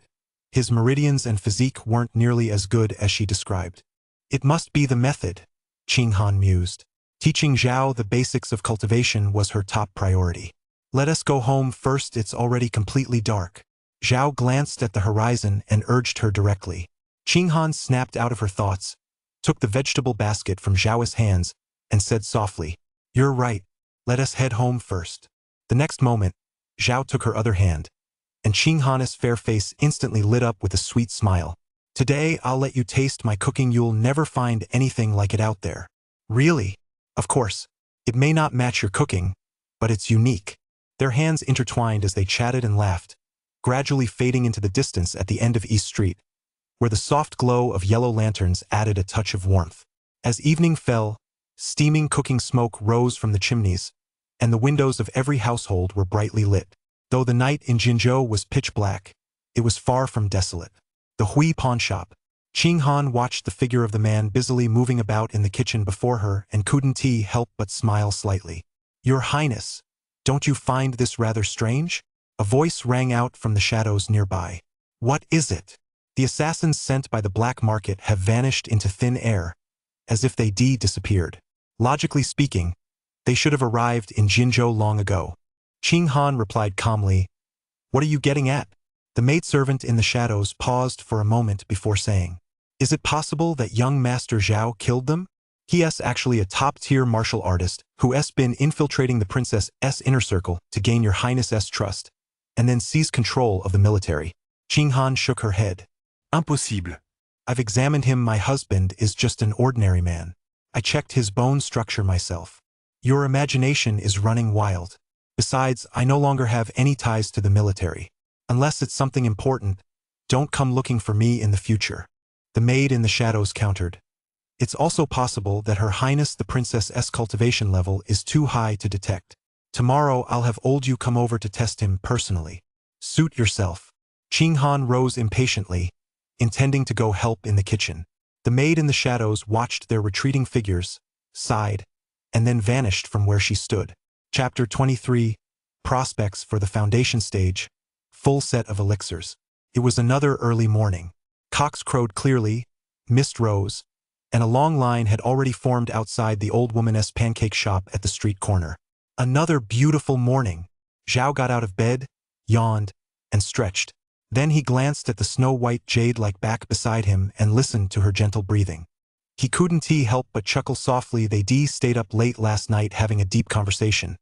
his meridians and physique weren't nearly as good as she described. It must be the method, Qing Han mused. Teaching Zhao the basics of cultivation was her top priority. Let us go home first, it's already completely dark. Zhao glanced at the horizon and urged her directly. Qing Han snapped out of her thoughts, took the vegetable basket from Zhao's hands, and said softly, You're right. Let us head home first. The next moment, Zhao took her other hand, and Qing Han's fair face instantly lit up with a sweet smile. Today I'll let you taste my cooking. You'll never find anything like it out there. Really? Of course. It may not match your cooking, but it's unique. Their hands intertwined as they chatted and laughed, gradually fading into the distance at the end of East Street, where the soft glow of yellow lanterns added a touch of warmth. As evening fell, steaming cooking smoke rose from the chimneys, and the windows of every household were brightly lit. Though the night in Jinzhou was pitch black, it was far from desolate. The Hui pawn shop. Qing Han watched the figure of the man busily moving about in the kitchen before her and couldn't help but smile slightly. Your Highness, don't you find this rather strange? A voice rang out from the shadows nearby. What is it? The assassins sent by the black market have vanished into thin air, as if they disappeared. Logically speaking, they should have arrived in Jinzhou long ago. Qing Han replied calmly, What are you getting at? The maidservant in the shadows paused for a moment before saying, Is it possible that young Master Zhao killed them? He's actually a top-tier martial artist who's been infiltrating the princess's inner circle to gain your highness's trust, and then seize control of the military. Qing Han shook her head. Impossible. I've examined him. My husband is just an ordinary man. I checked his bone structure myself. Your imagination is running wild. Besides, I no longer have any ties to the military. Unless it's something important, Don't come looking for me in the future. The maid in the shadows countered. It's also possible that Her Highness the Princess's cultivation level is too high to detect. Tomorrow I'll have old you come over to test him personally. Suit yourself. Ching Han rose impatiently, intending to go help in the kitchen. The maid in the shadows watched their retreating figures, sighed, and then vanished from where she stood. Chapter 23. Prospects for the Foundation Stage. Full set of elixirs. It was another early morning. Cocks crowed clearly, mist rose, and a long line had already formed outside the old woman's pancake shop at the street corner. Another beautiful morning. Zhao got out of bed, yawned, and stretched. Then he glanced at the snow-white jade-like back beside him and listened to her gentle breathing. He couldn't help but chuckle softly. They stayed up late last night having a deep conversation,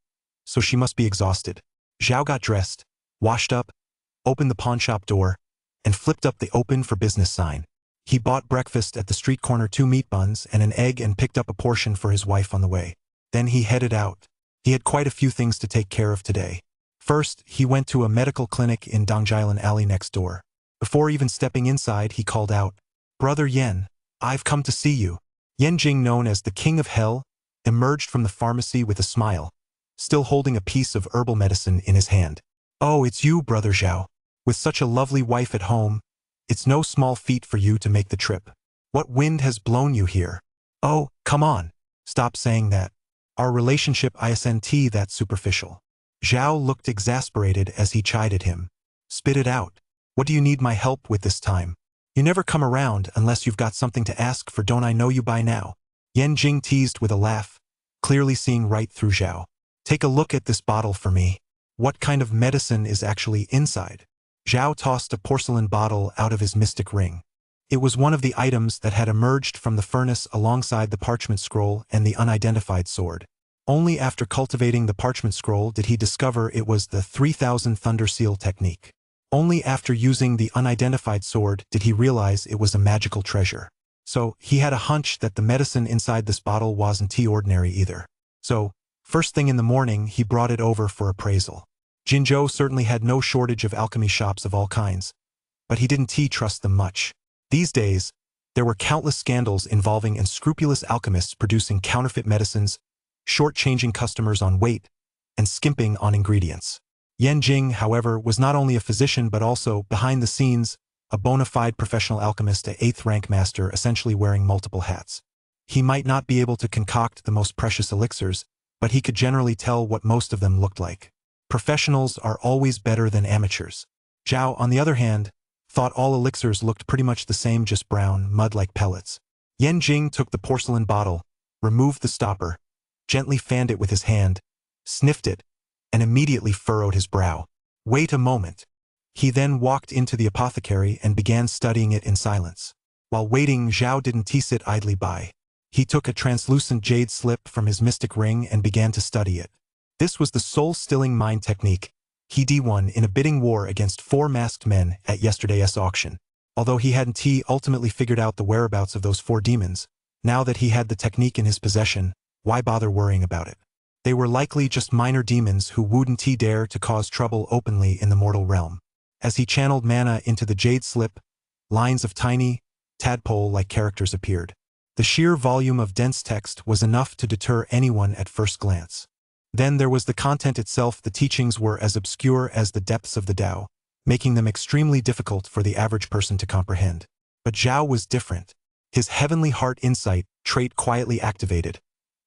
so she must be exhausted. Zhao got dressed, washed up, opened the pawnshop door, and flipped up the open for business sign. He bought breakfast at the street corner, 2 meat buns and an egg, and picked up a portion for his wife on the way. Then he headed out. He had quite a few things to take care of today. First, he went to a medical clinic in Dongjilan Alley next door. Before even stepping inside, he called out, "Brother Yen, I've come to see you." Yen Jing, known as the King of Hell, emerged from the pharmacy with a smile, still holding a piece of herbal medicine in his hand. "Oh, it's you, Brother Zhao. With such a lovely wife at home, it's no small feat for you to make the trip. What wind has blown you here?" "Oh, come on. Stop saying that. Our relationship isn't that superficial." Zhao looked exasperated as he chided him. "Spit it out. What do you need my help with this time? You never come around unless you've got something to ask for. Don't I know you by now?" Yen Jing teased with a laugh, clearly seeing right through Zhao. "Take a look at this bottle for me. What kind of medicine is actually inside?" Zhao tossed a porcelain bottle out of his mystic ring. It was one of the items that had emerged from the furnace alongside the parchment scroll and the unidentified sword. Only after cultivating the parchment scroll did he discover it was the 3000 Thunder Seal technique. Only after using the unidentified sword did he realize it was a magical treasure. So, he had a hunch that the medicine inside this bottle wasn't ordinary either. So, first thing in the morning, he brought it over for appraisal. Jinzhou certainly had no shortage of alchemy shops of all kinds, but he didn't trust them much. These days, there were countless scandals involving unscrupulous alchemists producing counterfeit medicines, short-changing customers on weight, and skimping on ingredients. Yen Jing, however, was not only a physician but also, behind the scenes, a bona fide professional alchemist, a 8th rank master, essentially wearing multiple hats. He might not be able to concoct the most precious elixirs, but he could generally tell what most of them looked like. Professionals are always better than amateurs. Zhao, on the other hand, thought all elixirs looked pretty much the same, just brown, mud-like pellets. Yen Jing took the porcelain bottle, removed the stopper, gently fanned it with his hand, sniffed it, and immediately furrowed his brow. "Wait a moment." He then walked into the apothecary and began studying it in silence. While waiting, Zhao didn't sit idly by. He took a translucent jade slip from his mystic ring and began to study it. This was the soul-stilling mind technique he won in a bidding war against 4 masked men at yesterday's auction. Although he hadn't ultimately figured out the whereabouts of those 4 demons, now that he had the technique in his possession, why bother worrying about it? They were likely just minor demons who wouldn't dare to cause trouble openly in the mortal realm. As he channeled mana into the jade slip, lines of tiny, tadpole-like characters appeared. The sheer volume of dense text was enough to deter anyone at first glance. Then there was the content itself. The teachings were as obscure as the depths of the Tao, making them extremely difficult for the average person to comprehend. But Zhao was different. His heavenly heart insight trait quietly activated,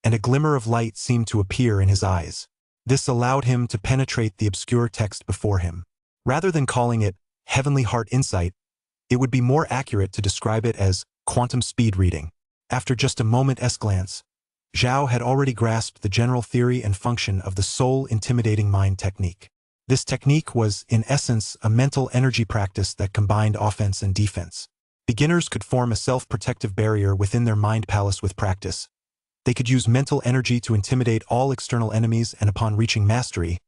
and a glimmer of light seemed to appear in his eyes. This allowed him to penetrate the obscure text before him. Rather than calling it heavenly heart insight, it would be more accurate to describe it as quantum speed reading. After just a moment's glance, Zhao had already grasped the general theory and function of the soul-intimidating mind technique. This technique was, in essence, a mental energy practice that combined offense and defense. Beginners could form a self-protective barrier within their mind palace with practice. They could use mental energy to intimidate all external enemies, and upon reaching mastery,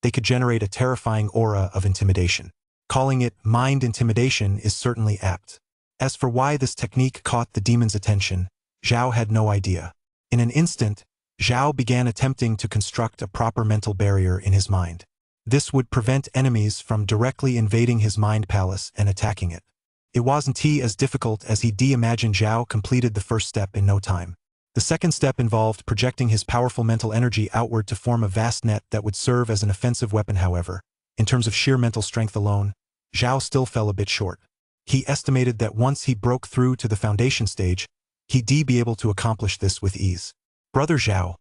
they could generate a terrifying aura of intimidation. Calling it mind intimidation is certainly apt. As for why this technique caught the demon's attention, Zhao had no idea. In an instant, Zhao began attempting to construct a proper mental barrier in his mind. This would prevent enemies from directly invading his mind palace and attacking it. It wasn't as difficult as he'd imagined. Zhao completed the first step in no time. The second step involved projecting his powerful mental energy outward to form a vast net that would serve as an offensive weapon. However, in terms of sheer mental strength alone, Zhao still fell a bit short. He estimated that once he broke through to the foundation stage, he'd be able to accomplish this with ease. Brother Zhao,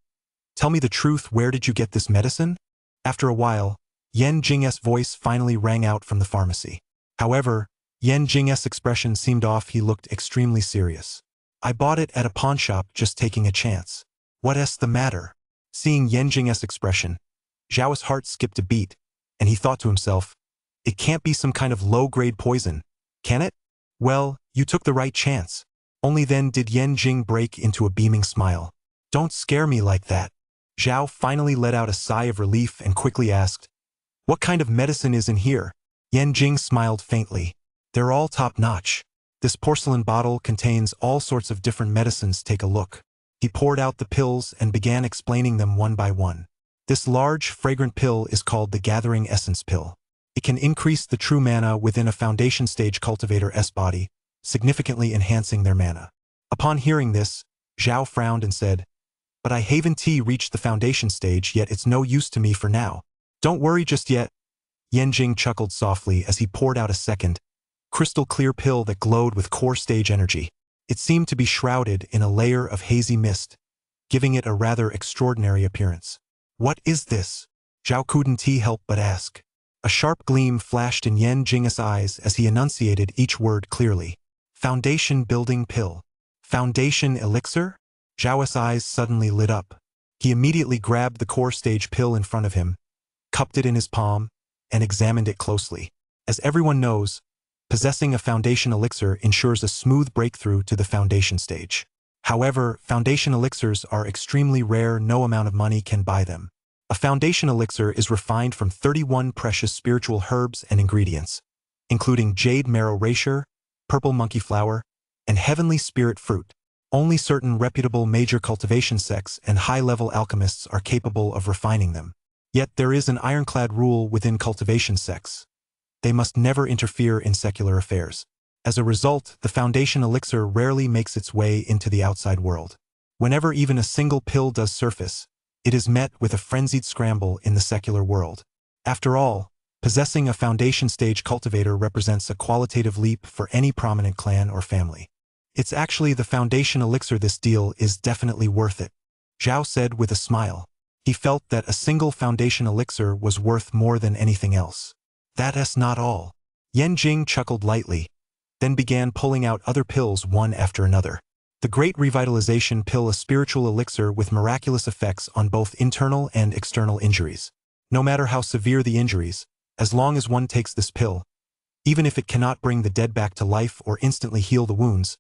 tell me the truth, where did you get this medicine? After a while, Yan Jing's voice finally rang out from the pharmacy. However, Yan Jing's expression seemed off. He looked extremely serious. I bought it at a pawn shop, just taking a chance. What's the matter? Seeing Yan Jing's expression, Zhao's heart skipped a beat, and he thought to himself, it can't be some kind of low-grade poison, can it? Well, you took the right chance. Only then did Yan Jing break into a beaming smile. Don't scare me like that. Zhao finally let out a sigh of relief and quickly asked, what kind of medicine is in here? Yan Jing smiled faintly. They're all top-notch. This porcelain bottle contains all sorts of different medicines. Take a look. He poured out the pills and began explaining them one by one. This large, fragrant pill is called the Gathering Essence Pill. It can increase the true mana within a foundation stage cultivator's body, significantly enhancing their mana. Upon hearing this, Zhao frowned and said, but I haven't reached the foundation stage yet. It's no use to me for now. Don't worry just yet. Yan Jing chuckled softly as he poured out a second, crystal-clear pill that glowed with core stage energy. It seemed to be shrouded in a layer of hazy mist, giving it a rather extraordinary appearance. What is this? Zhao couldn't help but ask. A sharp gleam flashed in Yan Jing's eyes as he enunciated each word clearly. Foundation building pill. Foundation elixir? Zhao's eyes suddenly lit up. He immediately grabbed the core stage pill in front of him, cupped it in his palm, and examined it closely. As everyone knows, possessing a foundation elixir ensures a smooth breakthrough to the foundation stage. However, foundation elixirs are extremely rare. No amount of money can buy them. A foundation elixir is refined from 31 precious spiritual herbs and ingredients, including jade marrow rasher, purple monkey flower, and heavenly spirit fruit. Only certain reputable major cultivation sects and high-level alchemists are capable of refining them. Yet there is an ironclad rule within cultivation sects. They must never interfere in secular affairs. As a result, the foundation elixir rarely makes its way into the outside world. Whenever even a single pill does surface, it is met with a frenzied scramble in the secular world. After all, possessing a foundation stage cultivator represents a qualitative leap for any prominent clan or family. It's actually the foundation elixir. This deal is definitely worth it, Zhao said with a smile. He felt that a single foundation elixir was worth more than anything else. That's not all. Yan Jing chuckled lightly, then began pulling out other pills one after another. The Great Revitalization Pill, a spiritual elixir with miraculous effects on both internal and external injuries. No matter how severe the injuries, as long as one takes this pill, even if it cannot bring the dead back to life or instantly heal the wounds,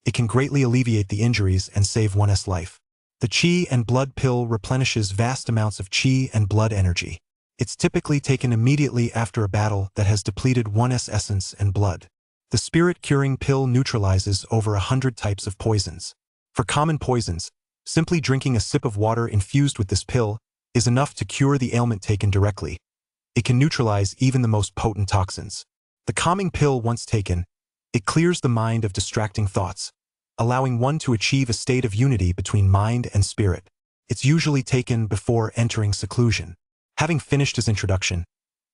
it can greatly alleviate the injuries and save one's life. The Qi and Blood Pill replenishes vast amounts of Qi and blood energy. It's typically taken immediately after a battle that has depleted one's essence and blood. The Spirit Curing Pill neutralizes over 100 types of poisons. For common poisons, simply drinking a sip of water infused with this pill is enough to cure the ailment taken directly. It can neutralize even the most potent toxins. The Calming Pill, once taken, it clears the mind of distracting thoughts, allowing one to achieve a state of unity between mind and spirit. It's usually taken before entering seclusion. Having finished his introduction,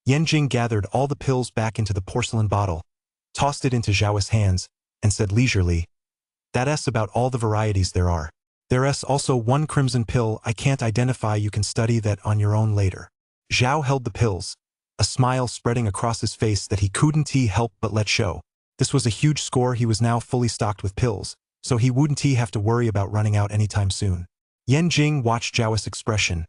Yan Jing gathered all the pills back into the porcelain bottle, tossed it into Zhao's hands, and said leisurely, that's about all the varieties there are. There's also one crimson pill I can't identify. You can study that on your own later. Zhao held the pills, a smile spreading across his face that he couldn't help but let show. This was a huge score. He was now fully stocked with pills, so he wouldn't have to worry about running out anytime soon. Yan Jing watched Zhao's expression,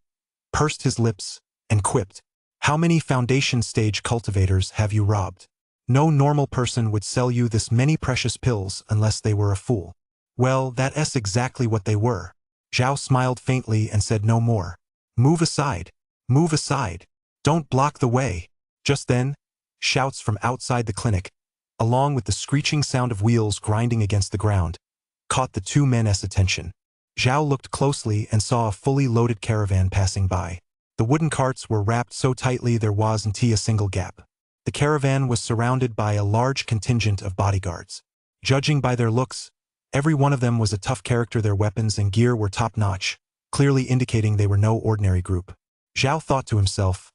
pursed his lips, and quipped, how many foundation stage cultivators have you robbed? No normal person would sell you this many precious pills unless they were a fool. Well, that's exactly what they were. Zhao smiled faintly and said no more. Move aside. Move aside. Don't block the way. Just then, shouts from outside the clinic, along with the screeching sound of wheels grinding against the ground, caught the two men's attention. Zhao looked closely and saw a fully loaded caravan passing by. The wooden carts were wrapped so tightly there wasn't a single gap. The caravan was surrounded by a large contingent of bodyguards. Judging by their looks, every one of them was a tough character. Their weapons and gear were top-notch, clearly indicating they were no ordinary group. Zhao thought to himself,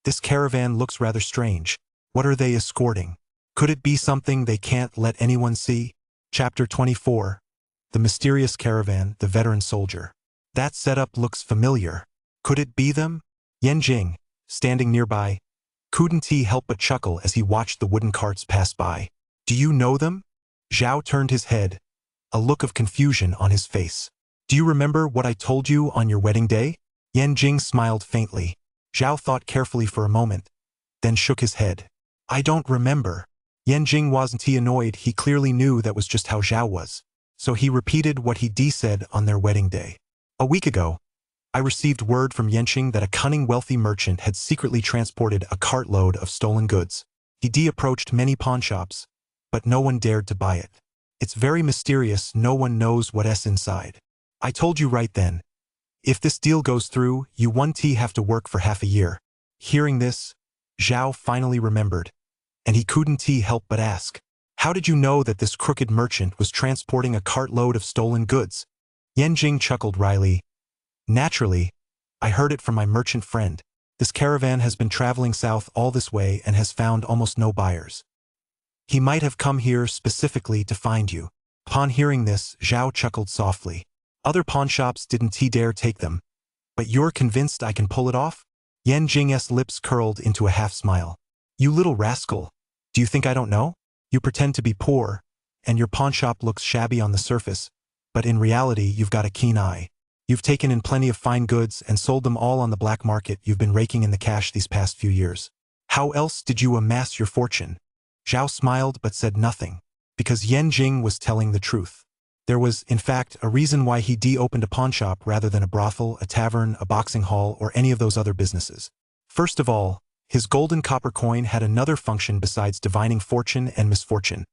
"This caravan looks rather strange. What are they escorting? Could it be something they can't let anyone see?" Chapter 24. The Mysterious Caravan, the Veteran Soldier. That setup looks familiar. Could it be them? Yan Jing, standing nearby, couldn't help but chuckle as he watched the wooden carts pass by. "Do you know them?" Zhao turned his head, a look of confusion on his face. "Do you remember what I told you on your wedding day?" Yan Jing smiled faintly. Zhao thought carefully for a moment, then shook his head. "I don't remember." Yan Jing wasn't annoyed. He clearly knew that was just how Zhao was. So he repeated what he said on their wedding day. "A week ago, I received word from Yenqing that a cunning wealthy merchant had secretly transported a cartload of stolen goods. He approached many pawnshops, but no one dared to buy it. It's very mysterious. No one knows what's inside. I told you right then. If this deal goes through, you won't have to work for half a year." Hearing this, Zhao finally remembered, and he couldn't help but ask, "How did you know that this crooked merchant was transporting a cartload of stolen goods?" Yan Jing chuckled wryly. "Naturally, I heard it from my merchant friend. This caravan has been traveling south all this way and has found almost no buyers. He might have come here specifically to find you." Upon hearing this, Zhao chuckled softly. "Other pawnshops didn't dare take them. But you're convinced I can pull it off?" Yan Jing's lips curled into a half-smile. "You little rascal. Do you think I don't know? You pretend to be poor, and your pawnshop looks shabby on the surface, but in reality you've got a keen eye. You've taken in plenty of fine goods and sold them all on the black market. You've been raking in the cash these past few years. How else did you amass your fortune?" Zhao smiled but said nothing, because Yan Jing was telling the truth. There was, in fact, a reason why he opened a pawnshop rather than a brothel, a tavern, a boxing hall, or any of those other businesses. First of all, his golden copper coin had another function besides divining fortune and misfortune.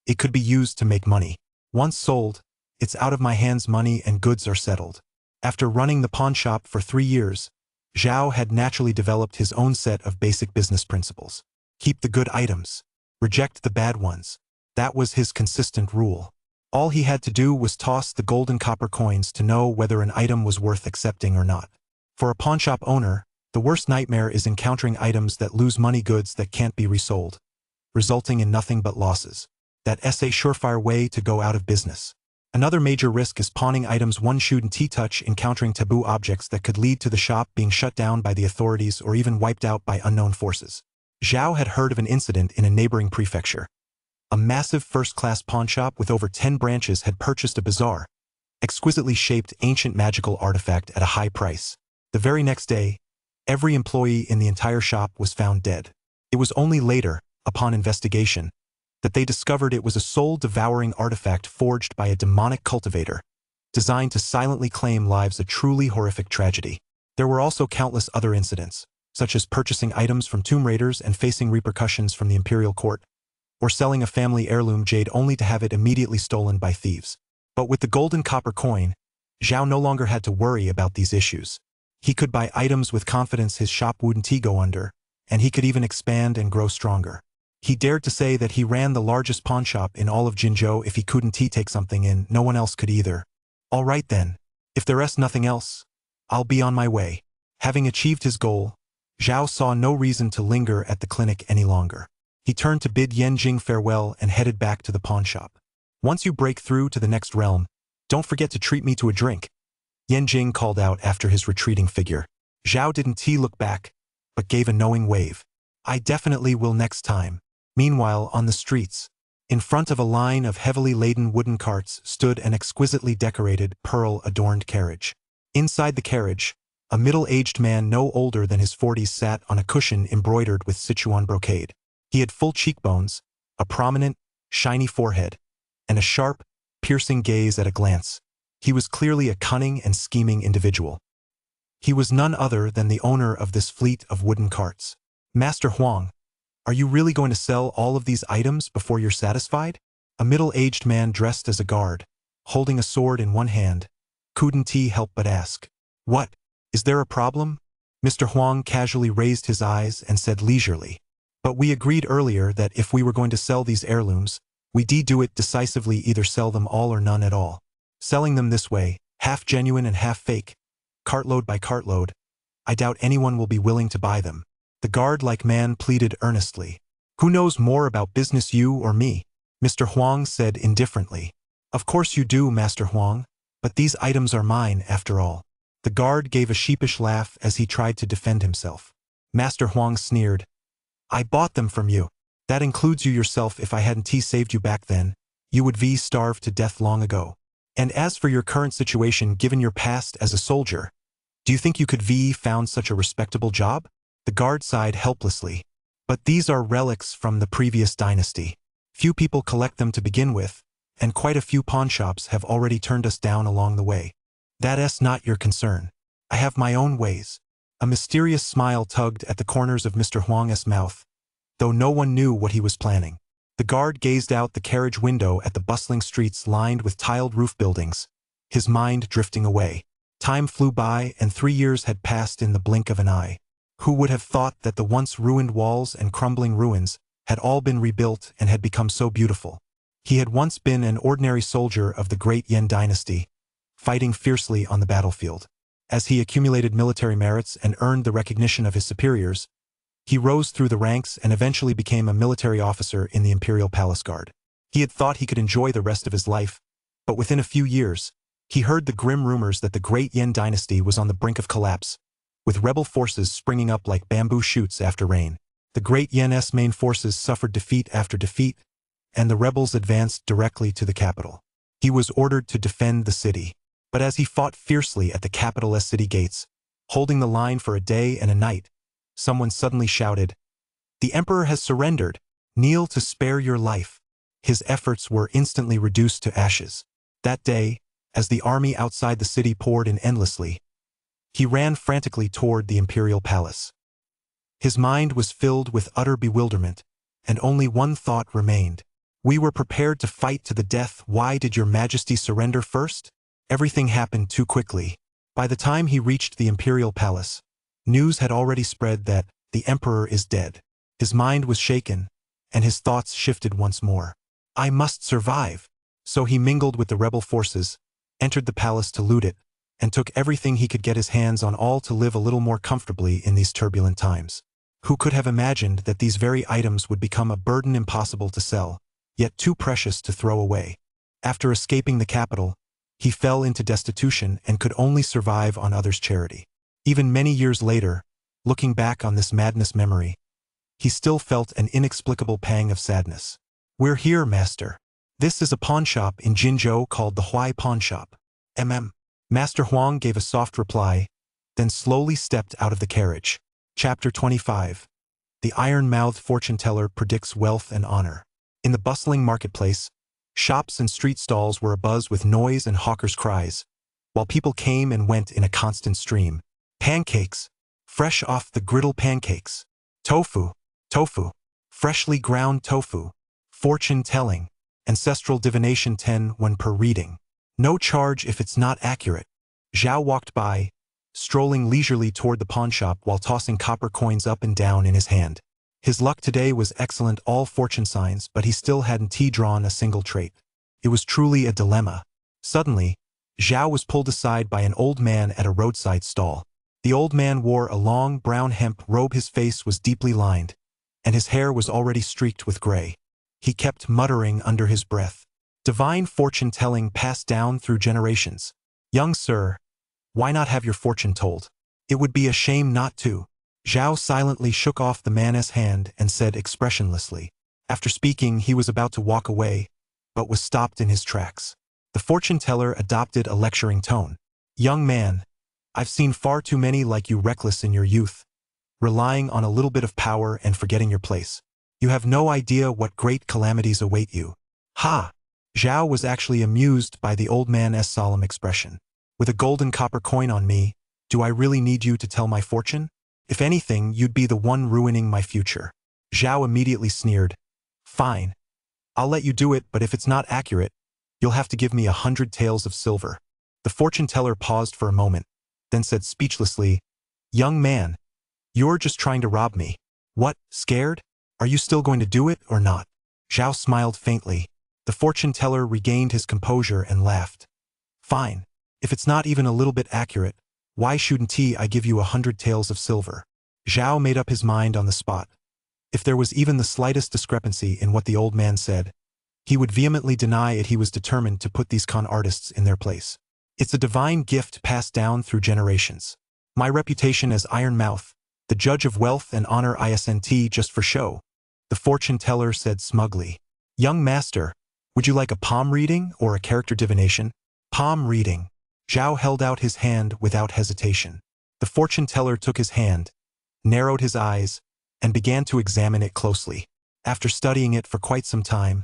It could be used to make money. Once sold, it's out of my hands money and goods are settled. After running the pawnshop for 3 years, Zhao had naturally developed his own set of basic business principles. Keep the good items. Reject the bad ones. That was his consistent rule. All he had to do was toss the golden copper coins to know whether an item was worth accepting or not. For a pawnshop owner, the worst nightmare is encountering items that lose money, goods that can't be resold, resulting in nothing but losses. That's a surefire way to go out of business. Another major risk is pawning items one shouldn't touch, encountering taboo objects that could lead to the shop being shut down by the authorities or even wiped out by unknown forces. Zhao had heard of an incident in a neighboring prefecture. A massive first-class pawnshop with over 10 branches had purchased a bizarre, exquisitely shaped ancient magical artifact at a high price. The very next day, every employee in the entire shop was found dead. It was only later, upon investigation, that they discovered it was a soul-devouring artifact forged by a demonic cultivator, designed to silently claim lives, a truly horrific tragedy. There were also countless other incidents, such as purchasing items from tomb raiders and facing repercussions from the imperial court, or selling a family heirloom jade only to have it immediately stolen by thieves. But with the golden copper coin, Zhao no longer had to worry about these issues. He could buy items with confidence his shop wouldn't go under, and he could even expand and grow stronger. He dared to say that he ran the largest pawnshop in all of Jinzhou. If he couldn't take something in, no one else could either. All right then. If there's nothing else, I'll be on my way. Having achieved his goal, Zhao saw no reason to linger at the clinic any longer. He turned to bid Yan Jing farewell and headed back to the pawnshop. "Once you break through to the next realm, don't forget to treat me to a drink," Yan Jing called out after his retreating figure. Zhao didn't look back, but gave a knowing wave. "I definitely will next time." Meanwhile, on the streets, in front of a line of heavily laden wooden carts, stood an exquisitely decorated, pearl-adorned carriage. Inside the carriage, a middle-aged man no older than his 40s sat on a cushion embroidered with Sichuan brocade. He had full cheekbones, a prominent, shiny forehead, and a sharp, piercing gaze at a glance. He was clearly a cunning and scheming individual. He was none other than the owner of this fleet of wooden carts. "Master Huang, are you really going to sell all of these items before you're satisfied?" A middle-aged man dressed as a guard, holding a sword in one hand, couldn't help but ask. "What? Is there a problem?" Mr. Huang casually raised his eyes and said leisurely. But we agreed earlier that if we were going to sell these heirlooms, we do it decisively, either sell them all or none at all. Selling them this way, half genuine and half fake, cartload by cartload, I doubt anyone will be willing to buy them. The guard-like man pleaded earnestly. Who knows more about business, you or me? Mr. Huang said indifferently. Of course you do, Master Huang, but these items are mine after all. The guard gave a sheepish laugh as he tried to defend himself. Master Huang sneered. I bought them from you. That includes you yourself. If I hadn't saved you back then, you would be starved to death long ago. And as for your current situation, given your past as a soldier, do you think you could found such a respectable job? The guard sighed helplessly. But these are relics from the previous dynasty. Few people collect them to begin with, and quite a few pawnshops have already turned us down along the way. That's not your concern. I have my own ways. A mysterious smile tugged at the corners of Mr. Huang's mouth, though no one knew what he was planning. The guard gazed out the carriage window at the bustling streets lined with tiled roof buildings, his mind drifting away. Time flew by, and 3 years had passed in the blink of an eye. Who would have thought that the once ruined walls and crumbling ruins had all been rebuilt and had become so beautiful? He had once been an ordinary soldier of the great Yan dynasty, fighting fiercely on the battlefield. As he accumulated military merits and earned the recognition of his superiors, he rose through the ranks and eventually became a military officer in the Imperial Palace Guard. He had thought he could enjoy the rest of his life, but within a few years, he heard the grim rumors that the great Yan dynasty was on the brink of collapse, with rebel forces springing up like bamboo shoots after rain. The great Yan's main forces suffered defeat after defeat, and the rebels advanced directly to the capital. He was ordered to defend the city. But as he fought fiercely at the capital's city gates, holding the line for a day and a night, someone suddenly shouted, "The emperor has surrendered. Kneel to spare your life." His efforts were instantly reduced to ashes. That day, as the army outside the city poured in endlessly, he ran frantically toward the imperial palace. His mind was filled with utter bewilderment, and only one thought remained. We were prepared to fight to the death. Why did your majesty surrender first? Everything happened too quickly. By the time he reached the imperial palace, news had already spread that the emperor is dead. His mind was shaken, and his thoughts shifted once more. I must survive. So he mingled with the rebel forces, entered the palace to loot it, and took everything he could get his hands on, all to live a little more comfortably in these turbulent times. Who could have imagined that these very items would become a burden impossible to sell, yet too precious to throw away? After escaping the capital, he fell into destitution and could only survive on others' charity. Even many years later, looking back on this madness memory, he still felt an inexplicable pang of sadness. We're here, master. This is a pawnshop in Jinzhou called the Huai Pawnshop. Master Huang gave a soft reply, then slowly stepped out of the carriage. Chapter 25. The iron-mouthed fortune-teller predicts wealth and honor. In the bustling marketplace, shops and street stalls were abuzz with noise and hawkers' cries, while people came and went in a constant stream. Pancakes, fresh off the griddle pancakes. Tofu, freshly ground tofu. Fortune-telling, ancestral divination 10 per reading. No charge if it's not accurate. Zhao walked by, strolling leisurely toward the pawnshop while tossing copper coins up and down in his hand. His luck today was excellent, all fortune signs, but he still hadn't drawn a single trait. It was truly a dilemma. Suddenly, Zhao was pulled aside by an old man at a roadside stall. The old man wore a long brown hemp robe. His face was deeply lined, and his hair was already streaked with gray. He kept muttering under his breath. Divine fortune-telling passed down through generations. Young sir, why not have your fortune told? It would be a shame not to. Zhao silently shook off the man's hand and said expressionlessly. After speaking, he was about to walk away, but was stopped in his tracks. The fortune-teller adopted a lecturing tone. Young man, I've seen far too many like you reckless in your youth, relying on a little bit of power and forgetting your place. You have no idea what great calamities await you. Ha! Zhao was actually amused by the old man's solemn expression. With a golden copper coin on me, do I really need you to tell my fortune? If anything, you'd be the one ruining my future. Zhao immediately sneered. Fine. I'll let you do it, but if it's not accurate, you'll have to give me 100 taels of silver. The fortune-teller paused for a moment, then said speechlessly, Young man, you're just trying to rob me. What, scared? Are you still going to do it or not? Zhao smiled faintly. The fortune teller regained his composure and laughed. Fine. If it's not even a little bit accurate, why shouldn't I give you 100 taels of silver? Zhao made up his mind on the spot. If there was even the slightest discrepancy in what the old man said, he would vehemently deny it. He was determined to put these con artists in their place. It's a divine gift passed down through generations. My reputation as Iron Mouth, the judge of wealth and honor isn't just for show, the fortune teller said smugly. Young master, would you like a palm reading or a character divination? Palm reading. Zhao held out his hand without hesitation. The fortune teller took his hand, narrowed his eyes, and began to examine it closely. After studying it for quite some time,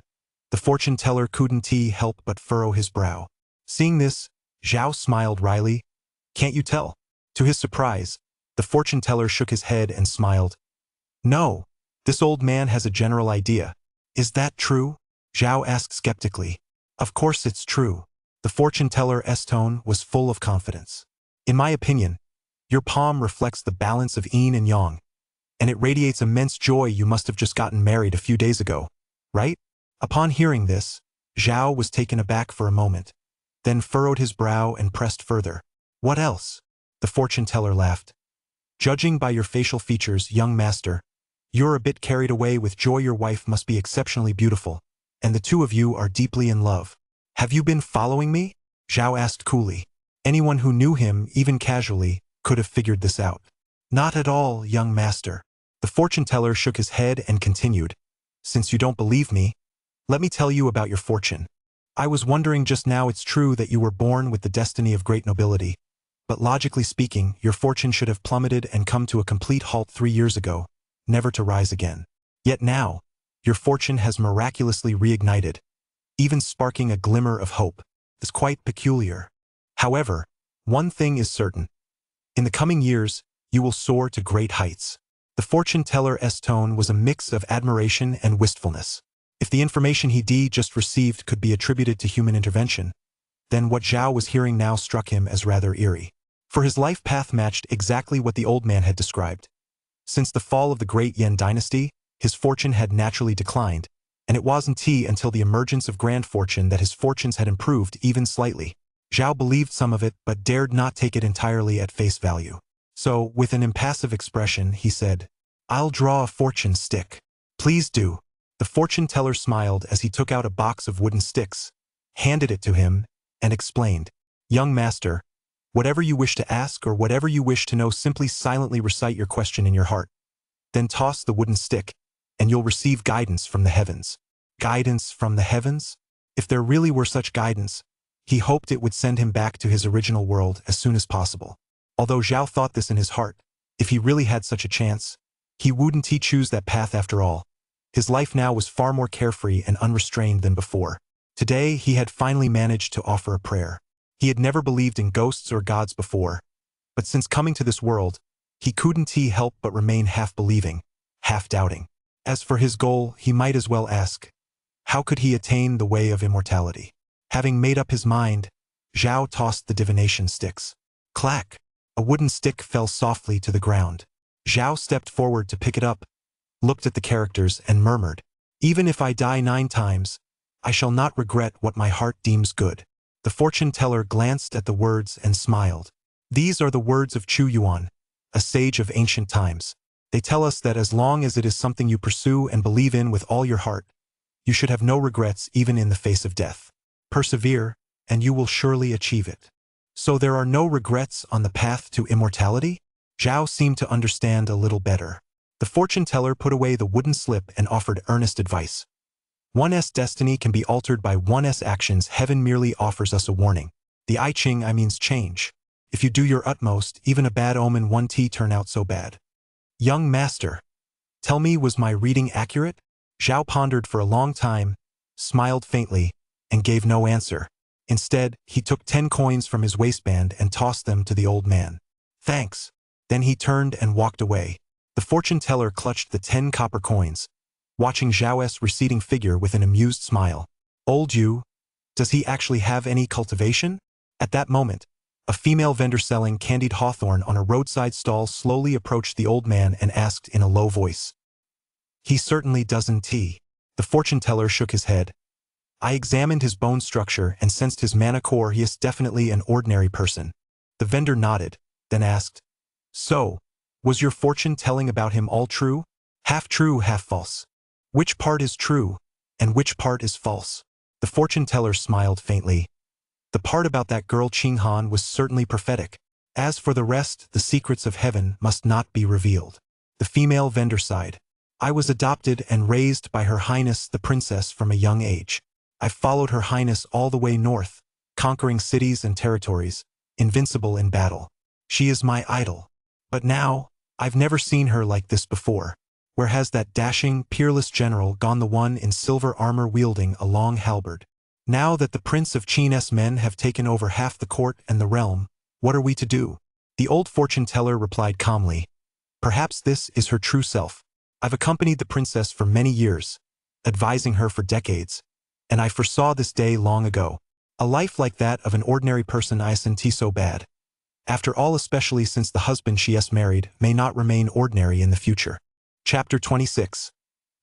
the fortune teller couldn't help but furrow his brow. Seeing this, Zhao smiled wryly. Can't you tell? To his surprise, the fortune teller shook his head and smiled. No, this old man has a general idea. Is that true? Zhao asked skeptically. Of course it's true. The fortune teller's tone was full of confidence. In my opinion, your palm reflects the balance of yin and yang, and it radiates immense joy. You must have just gotten married a few days ago, right? Upon hearing this, Zhao was taken aback for a moment, then furrowed his brow and pressed further. What else? The fortune teller laughed. Judging by your facial features, young master, you're a bit carried away with joy. Your wife must be exceptionally beautiful, and the two of you are deeply in love. Have you been following me? Zhao asked coolly. Anyone who knew him, even casually, could have figured this out. Not at all, young master. The fortune teller shook his head and continued. Since you don't believe me, let me tell you about your fortune. I was wondering just now. It's true that you were born with the destiny of great nobility, but logically speaking, your fortune should have plummeted and come to a complete halt 3 years ago, never to rise again. Yet now, your fortune has miraculously reignited, even sparking a glimmer of hope. It's quite peculiar. However, one thing is certain. In the coming years, you will soar to great heights. The fortune teller's tone was a mix of admiration and wistfulness. If the information he just received could be attributed to human intervention, then what Zhao was hearing now struck him as rather eerie. For his life path matched exactly what the old man had described. Since the fall of the great Yan dynasty, his fortune had naturally declined, and it wasn't until the emergence of grand fortune that his fortunes had improved even slightly. Zhao believed some of it but dared not take it entirely at face value. So, with an impassive expression, he said, I'll draw a fortune stick. Please do. The fortune teller smiled as he took out a box of wooden sticks, handed it to him, and explained, Young master, whatever you wish to ask or whatever you wish to know, simply silently recite your question in your heart. Then toss the wooden stick, and you'll receive guidance from the heavens. Guidance from the heavens? If there really were such guidance, he hoped it would send him back to his original world as soon as possible. Although Zhao thought this in his heart, if he really had such a chance, he wouldn't choose that path after all. His life now was far more carefree and unrestrained than before. Today, he had finally managed to offer a prayer. He had never believed in ghosts or gods before, but since coming to this world, he couldn't help but remain half believing, half doubting. As for his goal, he might as well ask, how could he attain the way of immortality? Having made up his mind, Zhao tossed the divination sticks. Clack! A wooden stick fell softly to the ground. Zhao stepped forward to pick it up, looked at the characters, and murmured, Even if I die 9 times, I shall not regret what my heart deems good. The fortune teller glanced at the words and smiled. These are the words of Chu Yuan, a sage of ancient times. They tell us that as long as it is something you pursue and believe in with all your heart, you should have no regrets even in the face of death. Persevere, and you will surely achieve it. So there are no regrets on the path to immortality? Zhao seemed to understand a little better. The fortune teller put away the wooden slip and offered earnest advice. One's destiny can be altered by one's actions. Heaven merely offers us a warning. The I Ching means change. If you do your utmost, even a bad omen won't turn out so bad. Young master, tell me, was my reading accurate? Zhao pondered for a long time, smiled faintly, and gave no answer. Instead, he took 10 coins from his waistband and tossed them to the old man. Thanks. Then he turned and walked away. The fortune teller clutched the 10 copper coins, watching Zhao's receding figure with an amused smile. Old Yu, does he actually have any cultivation? At that moment, A female vendor selling candied hawthorn on a roadside stall slowly approached the old man and asked in a low voice, "He certainly doesn't tea." The fortune teller shook his head. "I examined his bone structure and sensed his mana core. He is definitely an ordinary person." The vendor nodded, then asked, "So, was your fortune telling about him all true? Half true, half false? Which part is true, and which part is false?" The fortune teller smiled faintly. "The part about that girl Ching Han was certainly prophetic. As for the rest, the secrets of heaven must not be revealed." The female vendor sighed. "I was adopted and raised by Her Highness the Princess from a young age. I followed Her Highness all the way north, conquering cities and territories, invincible in battle. She is my idol. But now, I've never seen her like this before. Where has that dashing, peerless general gone, the one in silver armor wielding a long halberd? Now that the Prince of Qin's men have taken over half the court and the realm, what are we to do?" The old fortune teller replied calmly, "Perhaps this is her true self. I've accompanied the princess for many years, advising her for decades, and I foresaw this day long ago. A life like that of an ordinary person isn't so bad. After all, especially since the husband she has married may not remain ordinary in the future." Chapter 26.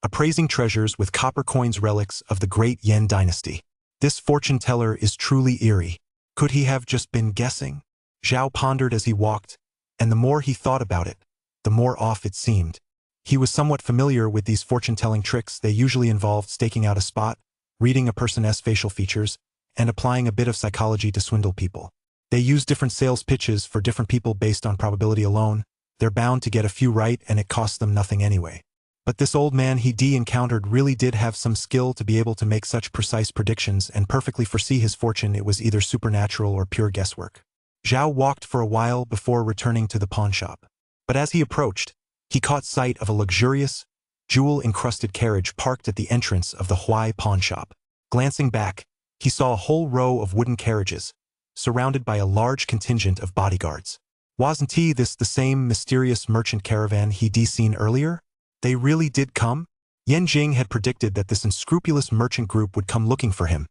Appraising treasures with copper coins, relics of the great Yen dynasty. This fortune teller is truly eerie. Could he have just been guessing? Zhao pondered as he walked, and the more he thought about it, the more off it seemed. He was somewhat familiar with these fortune-telling tricks. They usually involved staking out a spot, reading a person's facial features, and applying a bit of psychology to swindle people. They use different sales pitches for different people based on probability alone. They're bound to get a few right, and it costs them nothing anyway. But this old man he encountered really did have some skill to be able to make such precise predictions and perfectly foresee his fortune. It was either supernatural or pure guesswork. Zhao walked for a while before returning to the pawnshop. But as he approached, he caught sight of a luxurious, jewel-encrusted carriage parked at the entrance of the Huai pawnshop. Glancing back, he saw a whole row of wooden carriages, surrounded by a large contingent of bodyguards. Wasn't this the same mysterious merchant caravan he'd seen earlier? They really did come? Yan Jing had predicted that this unscrupulous merchant group would come looking for him,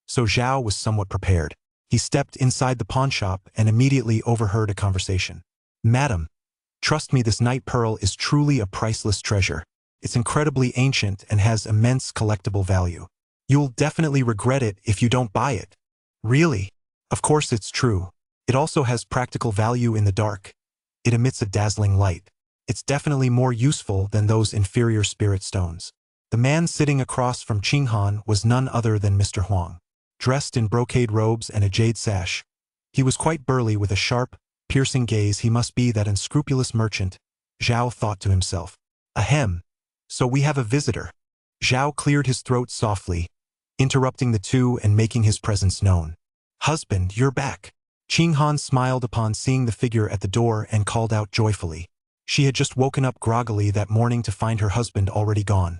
so Zhao was somewhat prepared. He stepped inside the pawnshop and immediately overheard a conversation. "Madam, trust me, this night pearl is truly a priceless treasure. It's incredibly ancient and has immense collectible value. You'll definitely regret it if you don't buy it." "Really?" "Of course it's true. It also has practical value in the dark. It emits a dazzling light. It's definitely more useful than those inferior spirit stones." The man sitting across from Qing Han was none other than Mr. Huang. Dressed in brocade robes and a jade sash, he was quite burly with a sharp, piercing gaze. He must be that unscrupulous merchant, Zhao thought to himself. "Ahem. So we have a visitor." Zhao cleared his throat softly, interrupting the two and making his presence known. "Husband, you're back." Qing Han smiled upon seeing the figure at the door and called out joyfully. She had just woken up groggily that morning to find her husband already gone,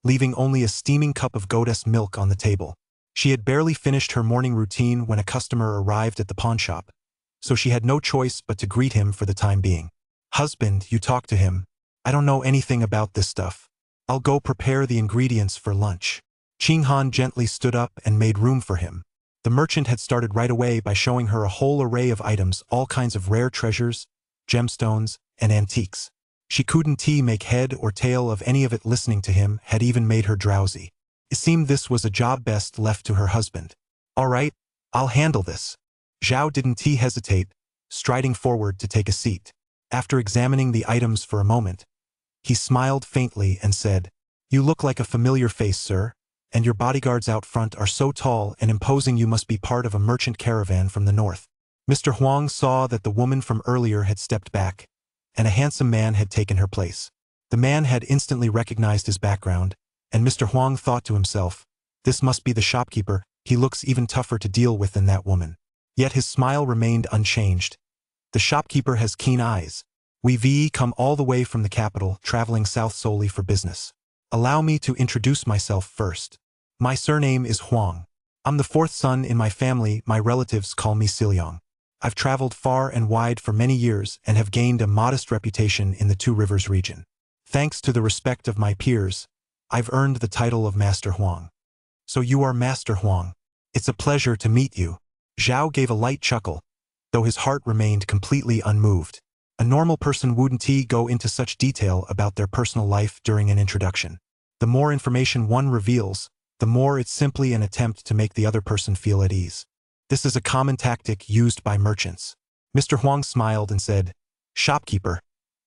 leaving only a steaming cup of goddess milk on the table. She had barely finished her morning routine when a customer arrived at the pawnshop, so she had no choice but to greet him for the time being. "Husband, you talk to him. I don't know anything about this stuff. I'll go prepare the ingredients for lunch." Qing Han gently stood up and made room for him. The merchant had started right away by showing her a whole array of items, all kinds of rare treasures, gemstones, and antiques. She couldn't make head or tail of any of it. Listening to him had even made her drowsy. It seemed this was a job best left to her husband. "All right, I'll handle this." Zhao didn't hesitate, striding forward to take a seat. After examining the items for a moment, he smiled faintly and said, "You look like a familiar face, sir, and your bodyguards out front are so tall and imposing. You must be part of a merchant caravan from the north." Mr. Huang saw that the woman from earlier had stepped back, and a handsome man had taken her place. The man had instantly recognized his background, and Mr. Huang thought to himself, "This must be the shopkeeper. He looks even tougher to deal with than that woman." Yet his smile remained unchanged. "The shopkeeper has keen eyes. We've come all the way from the capital, traveling south solely for business. Allow me to introduce myself first. My surname is Huang. I'm the fourth son in my family. My relatives call me Siliang. I've traveled far and wide for many years and have gained a modest reputation in the Two Rivers region. Thanks to the respect of my peers, I've earned the title of Master Huang." "So you are Master Huang. It's a pleasure to meet you." Zhao gave a light chuckle, though his heart remained completely unmoved. A normal person wouldn't go into such detail about their personal life during an introduction. The more information one reveals, the more it's simply an attempt to make the other person feel at ease. This is a common tactic used by merchants. Mr. Huang smiled and said, "Shopkeeper,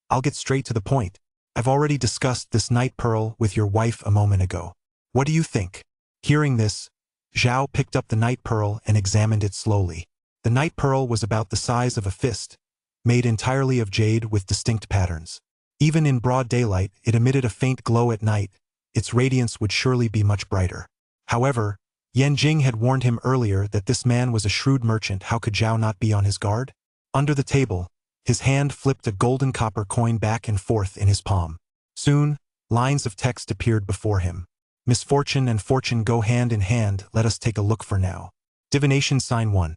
I'll get straight to the point. I've already discussed this night pearl with your wife a moment ago. What do you think?" Hearing this, Zhao picked up the night pearl and examined it slowly. The night pearl was about the size of a fist, made entirely of jade with distinct patterns. Even in broad daylight, it emitted a faint glow at night. Its radiance would surely be much brighter. However, Yan Jing had warned him earlier that this man was a shrewd merchant. How could Zhao not be on his guard? Under the table, his hand flipped a golden copper coin back and forth in his palm. Soon, lines of text appeared before him. "Misfortune and fortune go hand in hand. Let us take a look for now." Divination sign 1.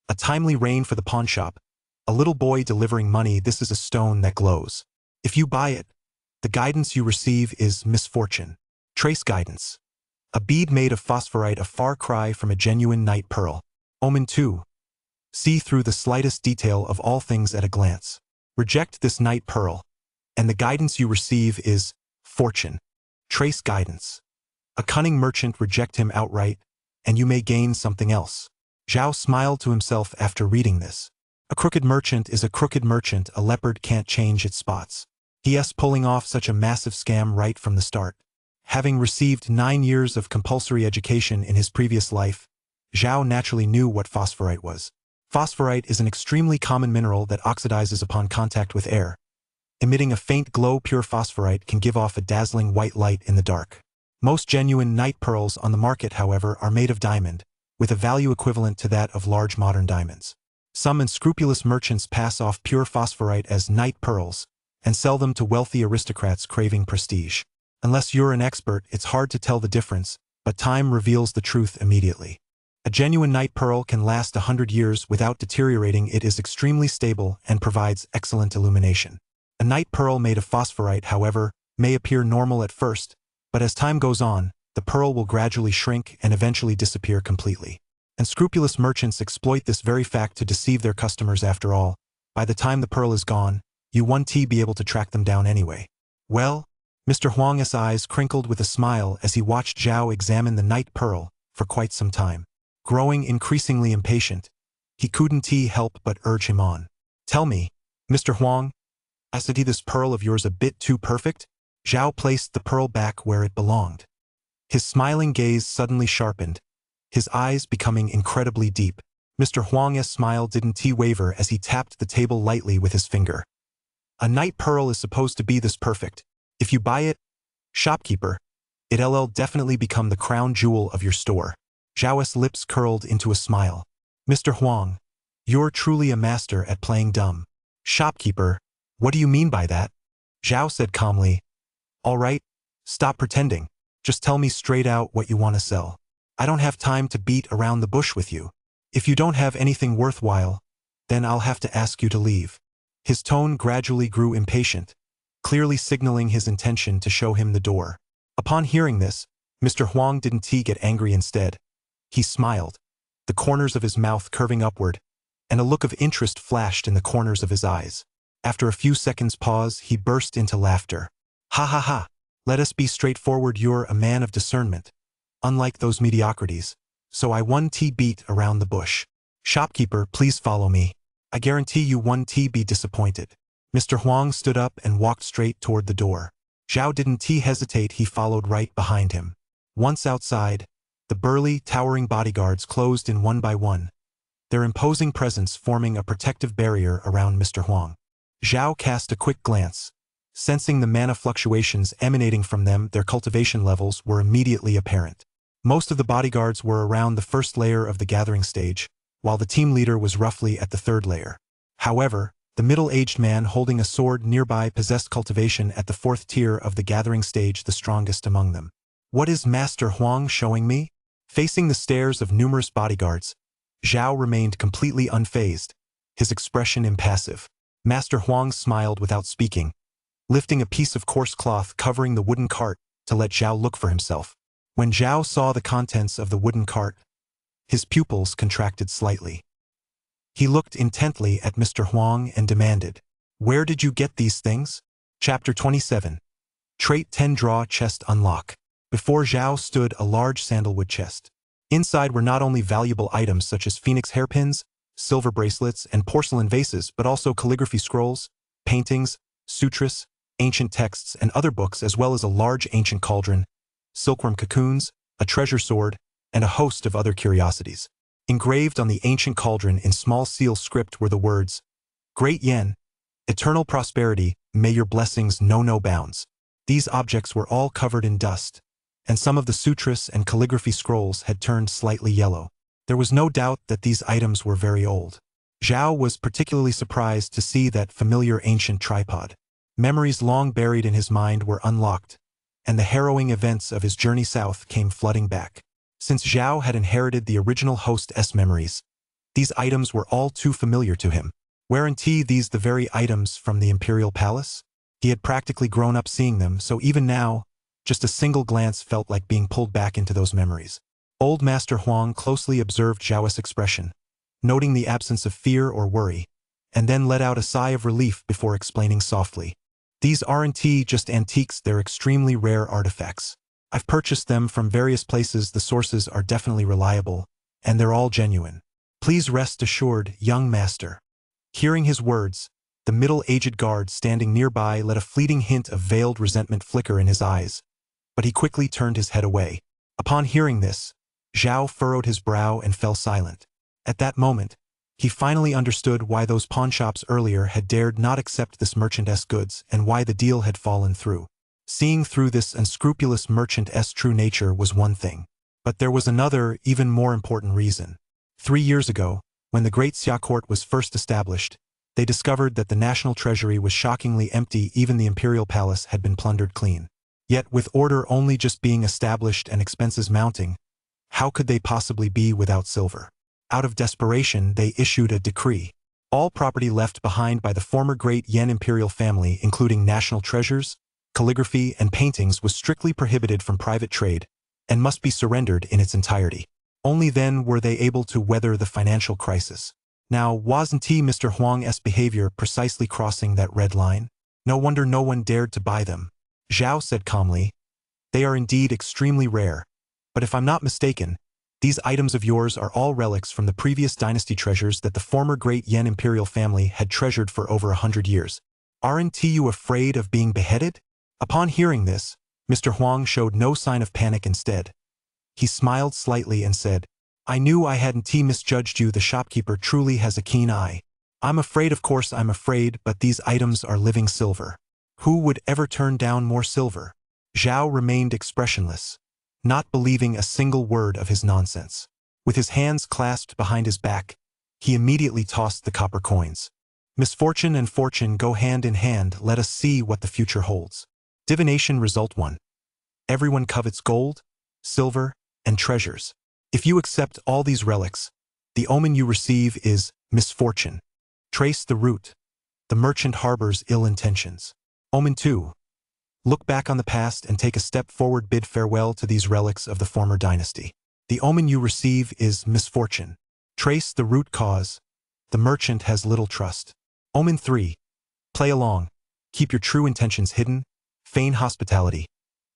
A timely rain for the pawnshop. A little boy delivering money. This is a stone that glows. If you buy it, the guidance you receive is misfortune. Trace guidance. A bead made of phosphorite, a far cry from a genuine night pearl. Omen 2. See through the slightest detail of all things at a glance. Reject this night pearl, and the guidance you receive is fortune. Trace guidance. A cunning merchant, reject him outright, and you may gain something else. Zhao smiled to himself after reading this. A crooked merchant is a crooked merchant. A leopard can't change its spots. He.s. pulling off such a massive scam right from the start. Having received 9 years of compulsory education in his previous life, Zhao naturally knew what phosphorite was. Phosphorite is an extremely common mineral that oxidizes upon contact with air. Emitting a faint glow, pure phosphorite can give off a dazzling white light in the dark. Most genuine night pearls on the market, however, are made of diamond, with a value equivalent to that of large modern diamonds. Some unscrupulous merchants pass off pure phosphorite as night pearls and sell them to wealthy aristocrats craving prestige. Unless you're an expert, it's hard to tell the difference, but time reveals the truth immediately. A genuine night pearl can last 100 years without deteriorating. It is extremely stable and provides excellent illumination. A night pearl made of phosphorite, however, may appear normal at first, but as time goes on, the pearl will gradually shrink and eventually disappear completely. Unscrupulous merchants exploit this very fact to deceive their customers. After all, by the time the pearl is gone, you won't be able to track them down anyway. Well, Mr. Huang's eyes crinkled with a smile as he watched Zhao examine the night pearl for quite some time. Growing increasingly impatient, he couldn't help but urge him on. "Tell me, Mr. Huang, isn't this pearl of yours a bit too perfect?" Zhao placed the pearl back where it belonged. His smiling gaze suddenly sharpened, his eyes becoming incredibly deep. Mr. Huang's smile didn't waver as he tapped the table lightly with his finger. "A night pearl is supposed to be this perfect. If you buy it, shopkeeper, it'll definitely become the crown jewel of your store." Zhao's lips curled into a smile. "Mr. Huang, you're truly a master at playing dumb." "Shopkeeper, what do you mean by that?" Zhao said calmly. "All right, stop pretending. Just tell me straight out what you want to sell. I don't have time to beat around the bush with you. If you don't have anything worthwhile, then I'll have to ask you to leave." His tone gradually grew impatient, clearly signaling his intention to show him the door. Upon hearing this, Mr. Huang didn't get angry. Instead, he smiled, the corners of his mouth curving upward, and a look of interest flashed in the corners of his eyes. After a few seconds' pause, he burst into laughter. "Ha ha ha! Let us be straightforward. You're a man of discernment, unlike those mediocrities, so I won't beat around the bush. Shopkeeper, please follow me. I guarantee you won't be disappointed." Mr. Huang stood up and walked straight toward the door. Zhao didn't hesitate. He followed right behind him. Once outside, the burly, towering bodyguards closed in one by one, their imposing presence forming a protective barrier around Mr. Huang. Zhao cast a quick glance. Sensing the mana fluctuations emanating from them, their cultivation levels were immediately apparent. Most of the bodyguards were around the first layer of the gathering stage, while the team leader was roughly at the third layer. However, the middle-aged man holding a sword nearby possessed cultivation at the fourth tier of the gathering stage, the strongest among them. "What is Master Huang showing me?" Facing the stares of numerous bodyguards, Zhao remained completely unfazed, his expression impassive. Master Huang smiled without speaking, lifting a piece of coarse cloth covering the wooden cart to let Zhao look for himself. When Zhao saw the contents of the wooden cart, his pupils contracted slightly. He looked intently at Mr. Huang and demanded, "Where did you get these things?" Chapter 27. Trait 10 Draw Chest Unlock. Before Zhao stood a large sandalwood chest. Inside were not only valuable items such as phoenix hairpins, silver bracelets, and porcelain vases, but also calligraphy scrolls, paintings, sutras, ancient texts, and other books, as well as a large ancient cauldron, silkworm cocoons, a treasure sword, and a host of other curiosities. Engraved on the ancient cauldron in small seal script were the words, "Great Yen, eternal prosperity, may your blessings know no bounds." These objects were all covered in dust, and some of the sutras and calligraphy scrolls had turned slightly yellow. There was no doubt that these items were very old. Zhao was particularly surprised to see that familiar ancient tripod. Memories long buried in his mind were unlocked, and the harrowing events of his journey south came flooding back. Since Zhao had inherited the original host's memories, these items were all too familiar to him. Weren't these the very items from the Imperial Palace? He had practically grown up seeing them, so even now, just a single glance felt like being pulled back into those memories. Old Master Huang closely observed Zhao's expression, noting the absence of fear or worry, and then let out a sigh of relief before explaining softly, "These aren't just antiques, they're extremely rare artifacts. I've purchased them from various places, the sources are definitely reliable, and they're all genuine. Please rest assured, young master." Hearing his words, the middle-aged guard standing nearby let a fleeting hint of veiled resentment flicker in his eyes, but he quickly turned his head away. Upon hearing this, Zhao furrowed his brow and fell silent. At that moment, he finally understood why those pawnshops earlier had dared not accept this merchant's goods and why the deal had fallen through. Seeing through this unscrupulous merchant's true nature was one thing, but there was another, even more important reason. 3 years ago, when the Great Xia Court was first established, they discovered that the national treasury was shockingly empty, even the imperial palace had been plundered clean. Yet with order only just being established and expenses mounting, how could they possibly be without silver? Out of desperation, they issued a decree. All property left behind by the former Great Yen imperial family, including national treasures, calligraphy, and paintings, was strictly prohibited from private trade and must be surrendered in its entirety. Only then were they able to weather the financial crisis. Now, wasn't Mr. Huang's behavior precisely crossing that red line? No wonder no one dared to buy them. Zhao said calmly, "They are indeed extremely rare, but if I'm not mistaken, these items of yours are all relics from the previous dynasty treasures that the former Great Yen imperial family had treasured for over 100 years. Aren't you afraid of being beheaded?" Upon hearing this, Mr. Huang showed no sign of panic. Instead, he smiled slightly and said, "I knew I hadn't misjudged you. The shopkeeper truly has a keen eye. I'm afraid, of course I'm afraid, but these items are living silver. Who would ever turn down more silver?" Zhao remained expressionless, not believing a single word of his nonsense. With his hands clasped behind his back, he immediately tossed the copper coins. Misfortune and fortune go hand in hand. Let us see what the future holds. Divination Result 1. Everyone covets gold, silver, and treasures. If you accept all these relics, the omen you receive is misfortune. Trace the root. The merchant harbors ill intentions. Omen 2. Look back on the past and take a step forward. Bid farewell to these relics of the former dynasty. The omen you receive is misfortune. Trace the root cause. The merchant has little trust. Omen 3. Play along. Keep your true intentions hidden. Feign hospitality.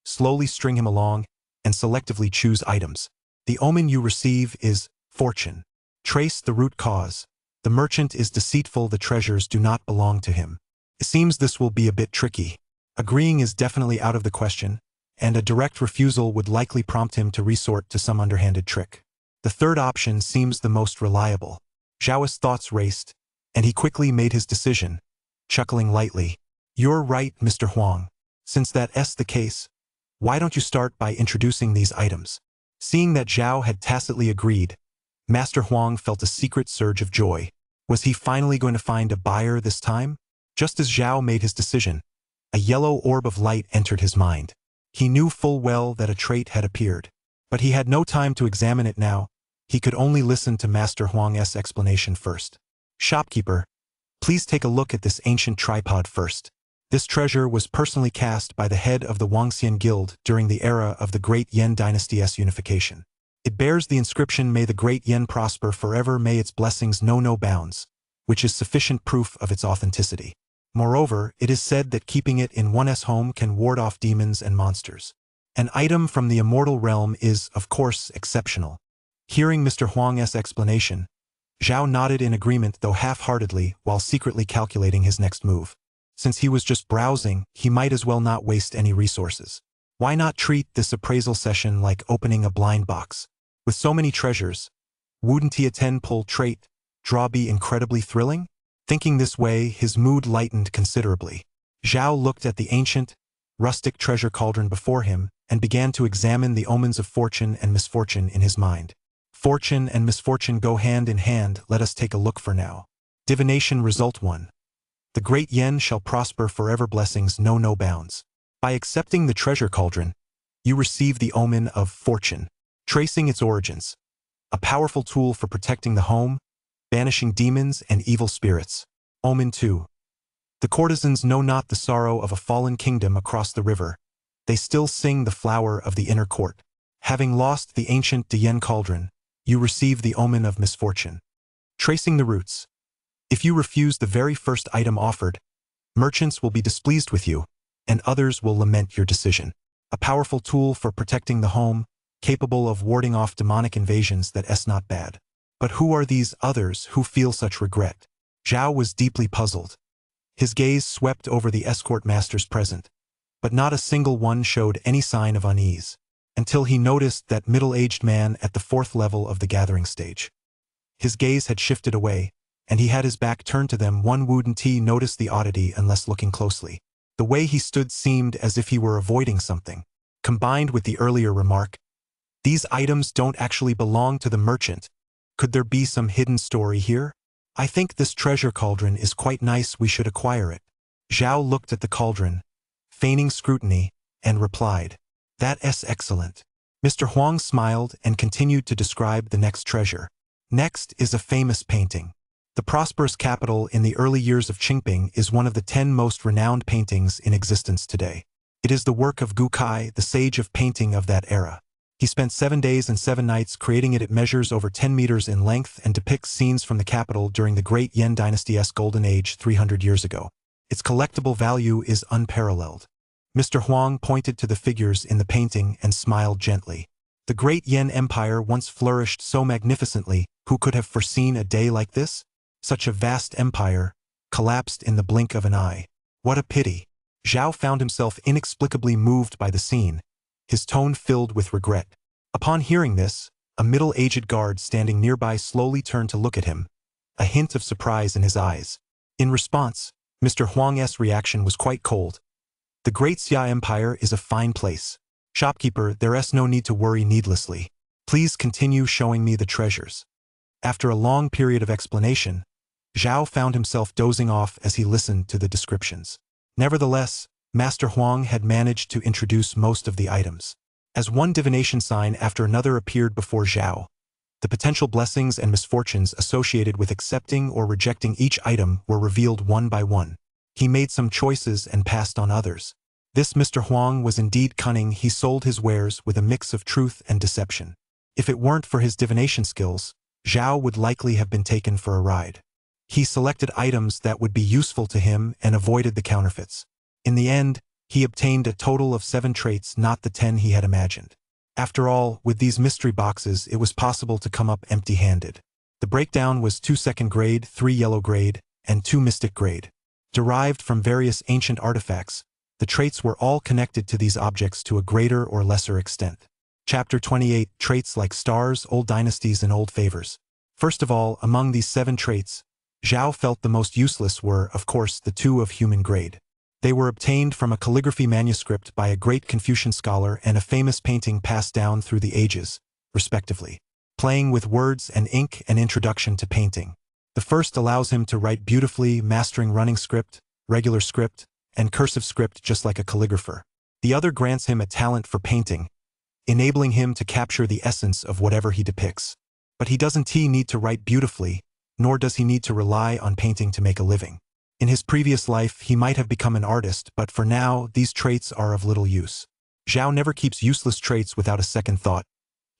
Slowly string him along, and selectively choose items. The omen you receive is fortune. Trace the root cause. The merchant is deceitful. The treasures do not belong to him. It seems this will be a bit tricky. Agreeing is definitely out of the question, and a direct refusal would likely prompt him to resort to some underhanded trick. The third option seems the most reliable. Zhao's thoughts raced, and he quickly made his decision, chuckling lightly. "You're right, Mr. Huang. Since that's the case, why don't you start by introducing these items?" Seeing that Zhao had tacitly agreed, Master Huang felt a secret surge of joy. Was he finally going to find a buyer this time? Just as Zhao made his decision, a yellow orb of light entered his mind. He knew full well that a trait had appeared, but he had no time to examine it now. He could only listen to Master Huang's explanation first. "Shopkeeper, please take a look at this ancient tripod first. This treasure was personally cast by the head of the Wangxian Guild during the era of the Great Yen Dynasty's unification. It bears the inscription, "May the great yen prosper forever, may its blessings know no bounds," which is sufficient proof of its authenticity. Moreover, it is said that keeping it in one's home can ward off demons and monsters. An item from the immortal realm is, of course, exceptional. Hearing Mr. Huang's explanation, Zhao nodded in agreement, though half-heartedly, while secretly calculating his next move. Since he was just browsing, he might as well not waste any resources. Why not treat this appraisal session like opening a blind box? With so many treasures, wouldn't a 10-pull trait draw be incredibly thrilling? Thinking this way, his mood lightened considerably. Zhao looked at the ancient, rustic treasure cauldron before him and began to examine the omens of fortune and misfortune in his mind. Fortune and misfortune go hand in hand. Let us take a look for now. Divination Result 1. The great yen shall prosper forever, blessings know no bounds. By accepting the treasure cauldron, you receive the omen of fortune. Tracing its origins. A powerful tool for protecting the home, banishing demons and evil spirits. Omen 2. The courtesans know not the sorrow of a fallen kingdom across the river. They still sing the flower of the inner court. Having lost the ancient yen cauldron, you receive the omen of misfortune. Tracing the roots. If you refuse the very first item offered, merchants will be displeased with you, and others will lament your decision. A powerful tool for protecting the home, capable of warding off demonic invasions. That's not bad. But who are these others who feel such regret? Zhao was deeply puzzled. His gaze swept over the escort masters present, but not a single one showed any sign of unease, until he noticed that middle-aged man at the 4th level of the gathering stage. His gaze had shifted away, and he had his back turned to them. One wouldn't notice the oddity unless looking closely. The way he stood seemed as if he were avoiding something. Combined with the earlier remark, "These items don't actually belong to the merchant. Could there be some hidden story here? I think this treasure cauldron is quite nice, we should acquire it." Zhao looked at the cauldron, feigning scrutiny, and replied, "That's excellent." Mr. Huang smiled and continued to describe the next treasure. Next is a famous painting. The prosperous capital in the early years of Qingping is one of the 10 most renowned paintings in existence today. It is the work of Gu Kai, the sage of painting of that era. He spent 7 days and 7 nights creating it. It measures over 10 meters in length and depicts scenes from the capital during the Great Yen Dynasty's golden age 300 years ago. Its collectible value is unparalleled. Mr. Huang pointed to the figures in the painting and smiled gently. The Great Yen Empire once flourished so magnificently. Who could have foreseen a day like this? Such a vast empire collapsed in the blink of an eye. What a pity. Zhao found himself inexplicably moved by the scene, his tone filled with regret. Upon hearing this, a middle-aged guard standing nearby slowly turned to look at him, a hint of surprise in his eyes. In response, Mr. Huang's reaction was quite cold. "The Great Xia Empire is a fine place. Shopkeeper, there's no need to worry needlessly. Please continue showing me the treasures." After a long period of explanation, Zhao found himself dozing off as he listened to the descriptions. Nevertheless, Master Huang had managed to introduce most of the items. As one divination sign after another appeared before Zhao, the potential blessings and misfortunes associated with accepting or rejecting each item were revealed one by one. He made some choices and passed on others. This Mr. Huang was indeed cunning. He sold his wares with a mix of truth and deception. If it weren't for his divination skills, Zhao would likely have been taken for a ride. He selected items that would be useful to him and avoided the counterfeits. In the end, he obtained a total of 7 traits, not the 10 he had imagined. After all, with these mystery boxes, it was possible to come up empty-handed. The breakdown was 2 second grade, 3 yellow grade, and 2 mystic grade. Derived from various ancient artifacts, the traits were all connected to these objects to a greater or lesser extent. Chapter 28, Traits like Stars, Old Dynasties and Old Favors. First of all, among these 7 traits, Zhao felt the most useless were, of course, the 2 of human grade. They were obtained from a calligraphy manuscript by a great Confucian scholar and a famous painting passed down through the ages, respectively. Playing with words and ink, an introduction to painting. The first allows him to write beautifully, mastering running script, regular script, and cursive script just like a calligrapher. The other grants him a talent for painting, enabling him to capture the essence of whatever he depicts. But he doesn't need to write beautifully, nor does he need to rely on painting to make a living. In his previous life, he might have become an artist, but for now, these traits are of little use. Zhao never keeps useless traits without a second thought.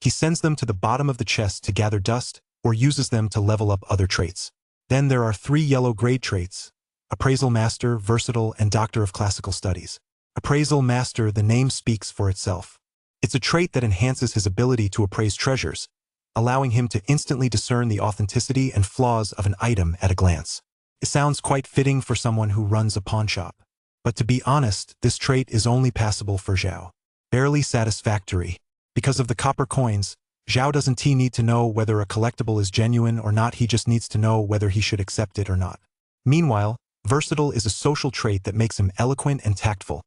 He sends them to the bottom of the chest to gather dust, or uses them to level up other traits. Then there are 3 yellow grade traits: Appraisal Master, Versatile, and Doctor of Classical Studies. Appraisal Master, the name speaks for itself. It's a trait that enhances his ability to appraise treasures, allowing him to instantly discern the authenticity and flaws of an item at a glance. It sounds quite fitting for someone who runs a pawnshop. But to be honest, this trait is only passable for Zhao. Barely satisfactory. Because of the copper coins, Zhao doesn't need to know whether a collectible is genuine or not, he just needs to know whether he should accept it or not. Meanwhile, Versatile is a social trait that makes him eloquent and tactful,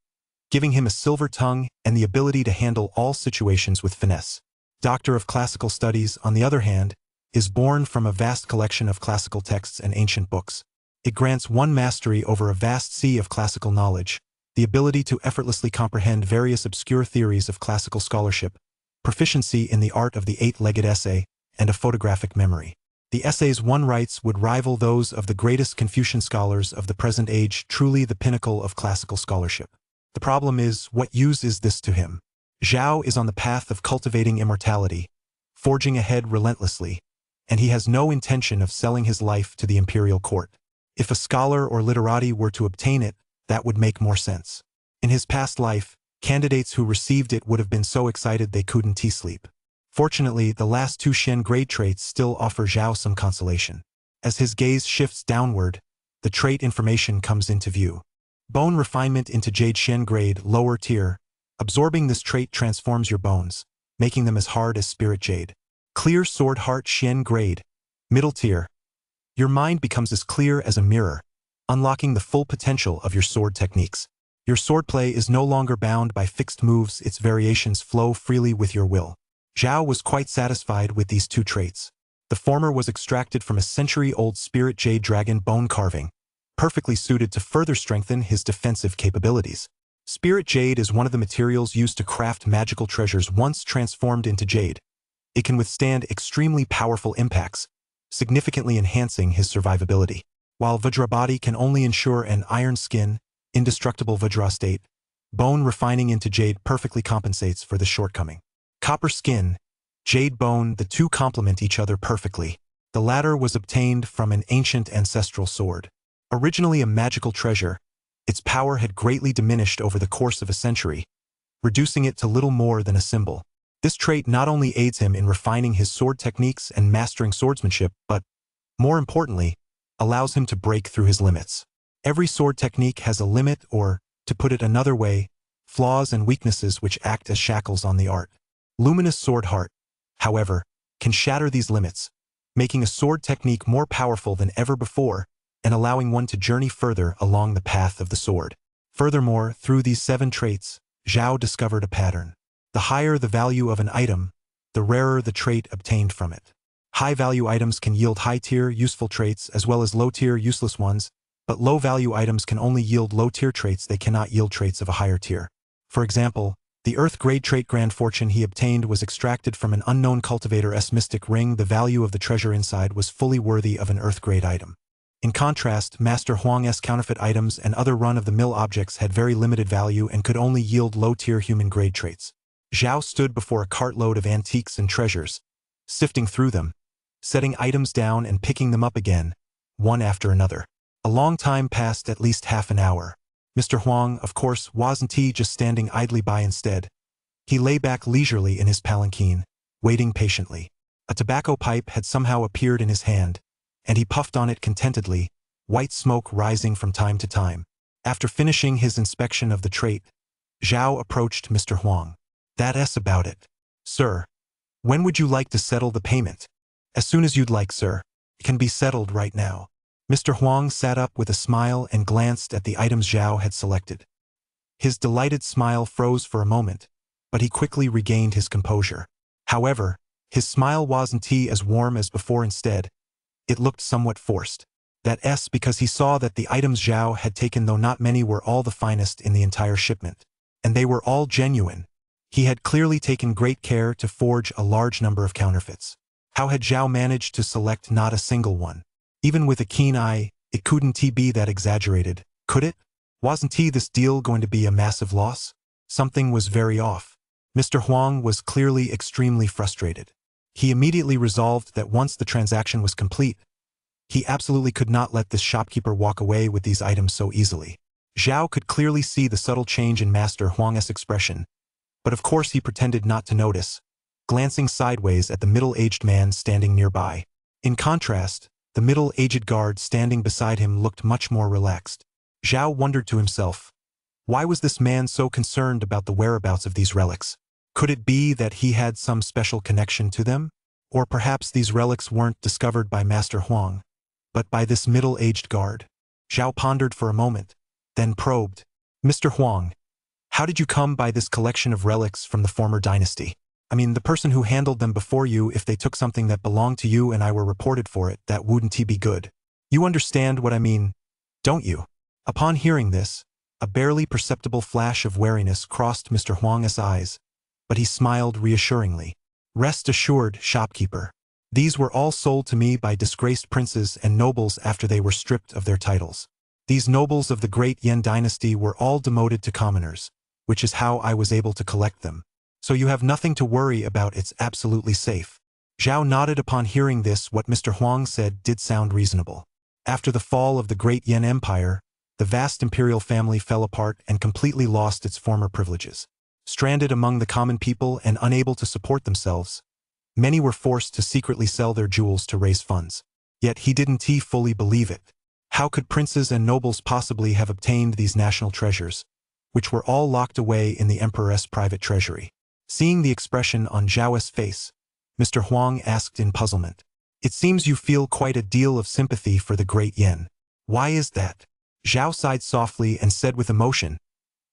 giving him a silver tongue and the ability to handle all situations with finesse. Doctor of Classical Studies, on the other hand, is born from a vast collection of classical texts and ancient books. It grants one mastery over a vast sea of classical knowledge, the ability to effortlessly comprehend various obscure theories of classical scholarship, proficiency in the art of the 8-legged essay, and a photographic memory. The essays one writes would rival those of the greatest Confucian scholars of the present age, truly the pinnacle of classical scholarship. The problem is, what use is this to him? Zhao is on the path of cultivating immortality, forging ahead relentlessly, and he has no intention of selling his life to the imperial court. If a scholar or literati were to obtain it, that would make more sense. In his past life, candidates who received it would have been so excited they couldn't sleep. Fortunately, the last 2 Shen grade traits still offer Zhao some consolation. As his gaze shifts downward, the trait information comes into view. Bone refinement into Jade Shen grade, lower tier. Absorbing this trait transforms your bones, making them as hard as spirit jade. Clear sword heart Shen grade, middle tier. Your mind becomes as clear as a mirror, unlocking the full potential of your sword techniques. Your swordplay is no longer bound by fixed moves, its variations flow freely with your will. Zhao was quite satisfied with these 2 traits. The former was extracted from a century-old spirit jade dragon bone carving, perfectly suited to further strengthen his defensive capabilities. Spirit jade is one of the materials used to craft magical treasures. Once transformed into jade, it can withstand extremely powerful impacts, significantly enhancing his survivability. While Vajra body can only ensure an iron skin, indestructible Vajra state, bone refining into jade perfectly compensates for the shortcoming. Copper skin, jade bone, the 2 complement each other perfectly. The latter was obtained from an ancient ancestral sword. Originally a magical treasure, its power had greatly diminished over the course of a century, reducing it to little more than a symbol. This trait not only aids him in refining his sword techniques and mastering swordsmanship, but, more importantly, allows him to break through his limits. Every sword technique has a limit or, to put it another way, flaws and weaknesses which act as shackles on the art. Luminous Sword Heart, however, can shatter these limits, making a sword technique more powerful than ever before and allowing one to journey further along the path of the sword. Furthermore, through these 7 traits, Zhao discovered a pattern. The higher the value of an item, the rarer the trait obtained from it. High-value items can yield high-tier, useful traits as well as low-tier, useless ones, but low-value items can only yield low-tier traits, they cannot yield traits of a higher tier. For example, the Earth-grade trait Grand Fortune he obtained was extracted from an unknown cultivator's mystic ring. The value of the treasure inside was fully worthy of an Earth-grade item. In contrast, Master Huang's counterfeit items and other run-of-the-mill objects had very limited value and could only yield low-tier human-grade traits. Zhao stood before a cartload of antiques and treasures, sifting through them, setting items down and picking them up again, one after another. A long time passed, at least half an hour. Mr. Huang, of course, wasn't just standing idly by. Instead, he lay back leisurely in his palanquin, waiting patiently. A tobacco pipe had somehow appeared in his hand, and he puffed on it contentedly, white smoke rising from time to time. After finishing his inspection of the trait, Zhao approached Mr. Huang. That's about it. Sir, when would you like to settle the payment? As soon as you'd like, sir. It can be settled right now. Mr. Huang sat up with a smile and glanced at the items Zhao had selected. His delighted smile froze for a moment, but he quickly regained his composure. However, his smile wasn't as warm as before. Instead, it looked somewhat forced. That's because he saw that the items Zhao had taken, though not many, were all the finest in the entire shipment. And they were all genuine. He had clearly taken great care to forge a large number of counterfeits. How had Zhao managed to select not a single one? Even with a keen eye, it couldn't be that exaggerated, could it? Wasn't this deal going to be a massive loss? Something was very off. Mr. Huang was clearly extremely frustrated. He immediately resolved that once the transaction was complete, he absolutely could not let this shopkeeper walk away with these items so easily. Zhao could clearly see the subtle change in Master Huang's expression, but of course he pretended not to notice, glancing sideways at the middle-aged man standing nearby. In contrast, the middle-aged guard standing beside him looked much more relaxed. Zhao wondered to himself, why was this man so concerned about the whereabouts of these relics? Could it be that he had some special connection to them? Or perhaps these relics weren't discovered by Master Huang, but by this middle-aged guard? Zhao pondered for a moment, then probed, Mr. Huang, how did you come by this collection of relics from the former dynasty? I mean, the person who handled them before you, if they took something that belonged to you and I were reported for it, that wouldn't he be good? You understand what I mean, don't you? Upon hearing this, a barely perceptible flash of wariness crossed Mr. Huang's eyes, but he smiled reassuringly. Rest assured, shopkeeper. These were all sold to me by disgraced princes and nobles after they were stripped of their titles. These nobles of the great Yan dynasty were all demoted to commoners, which is how I was able to collect them. So you have nothing to worry about, it's absolutely safe. Zhao nodded upon hearing this. What Mr. Huang said did sound reasonable. After the fall of the great Yan Empire, the vast imperial family fell apart and completely lost its former privileges. Stranded among the common people and unable to support themselves, many were forced to secretly sell their jewels to raise funds. Yet he didn't fully believe it. How could princes and nobles possibly have obtained these national treasures, which were all locked away in the emperor's private treasury? Seeing the expression on Zhao's face, Mr. Huang asked in puzzlement. It seems you feel quite a deal of sympathy for the great Yan. Why is that? Zhao sighed softly and said with emotion,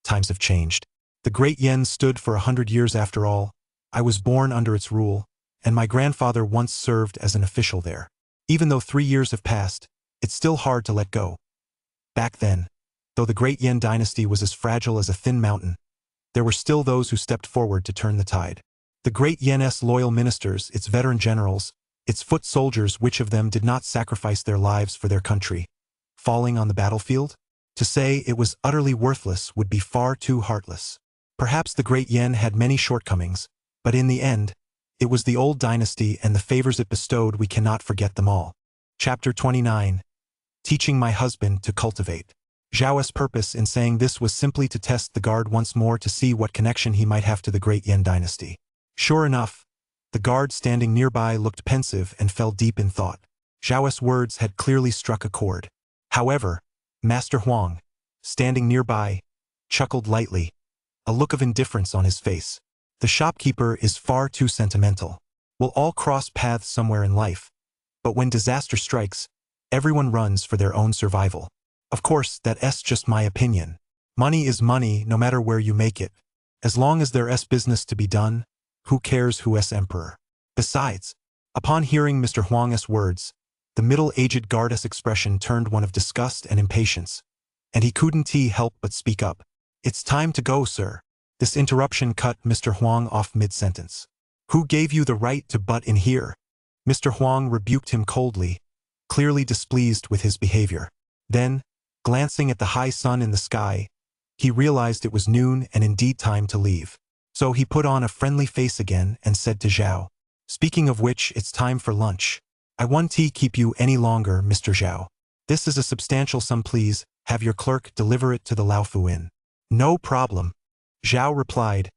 times have changed. The great Yan stood for 100 years after all. I was born under its rule, and my grandfather once served as an official there. Even though 3 years have passed, it's still hard to let go. Back then, though the great Yan dynasty was as fragile as a thin mountain, there were still those who stepped forward to turn the tide. The great Yan's loyal ministers, its veteran generals, its foot soldiers, which of them did not sacrifice their lives for their country, falling on the battlefield? To say it was utterly worthless would be far too heartless. Perhaps the great Yan had many shortcomings, but in the end, it was the old dynasty and the favors it bestowed. We cannot forget them all. Chapter 29. Teaching my husband to cultivate. Zhao's purpose in saying this was simply to test the guard once more to see what connection he might have to the great Yan dynasty. Sure enough, the guard standing nearby looked pensive and fell deep in thought. Zhao's words had clearly struck a chord. However, Master Huang, standing nearby, chuckled lightly, a look of indifference on his face. The shopkeeper is far too sentimental. We'll all cross paths somewhere in life, but when disaster strikes, everyone runs for their own survival. Of course, that's just my opinion. Money is money no matter where you make it. As long as there's business to be done, who cares who's emperor? Besides, upon hearing Mr. Huang's words, the middle-aged guard's expression turned one of disgust and impatience, and he couldn't help but speak up. It's time to go, sir. This interruption cut Mr. Huang off mid-sentence. Who gave you the right to butt in here? Mr. Huang rebuked him coldly, clearly displeased with his behavior. Then, glancing at the high sun in the sky, he realized it was noon and indeed time to leave. So he put on a friendly face again and said to Zhao, speaking of which, it's time for lunch. I won't keep you any longer, Mr. Zhao. This is a substantial sum, please. Have your clerk deliver it to the Laofu Inn. No problem, Zhao replied,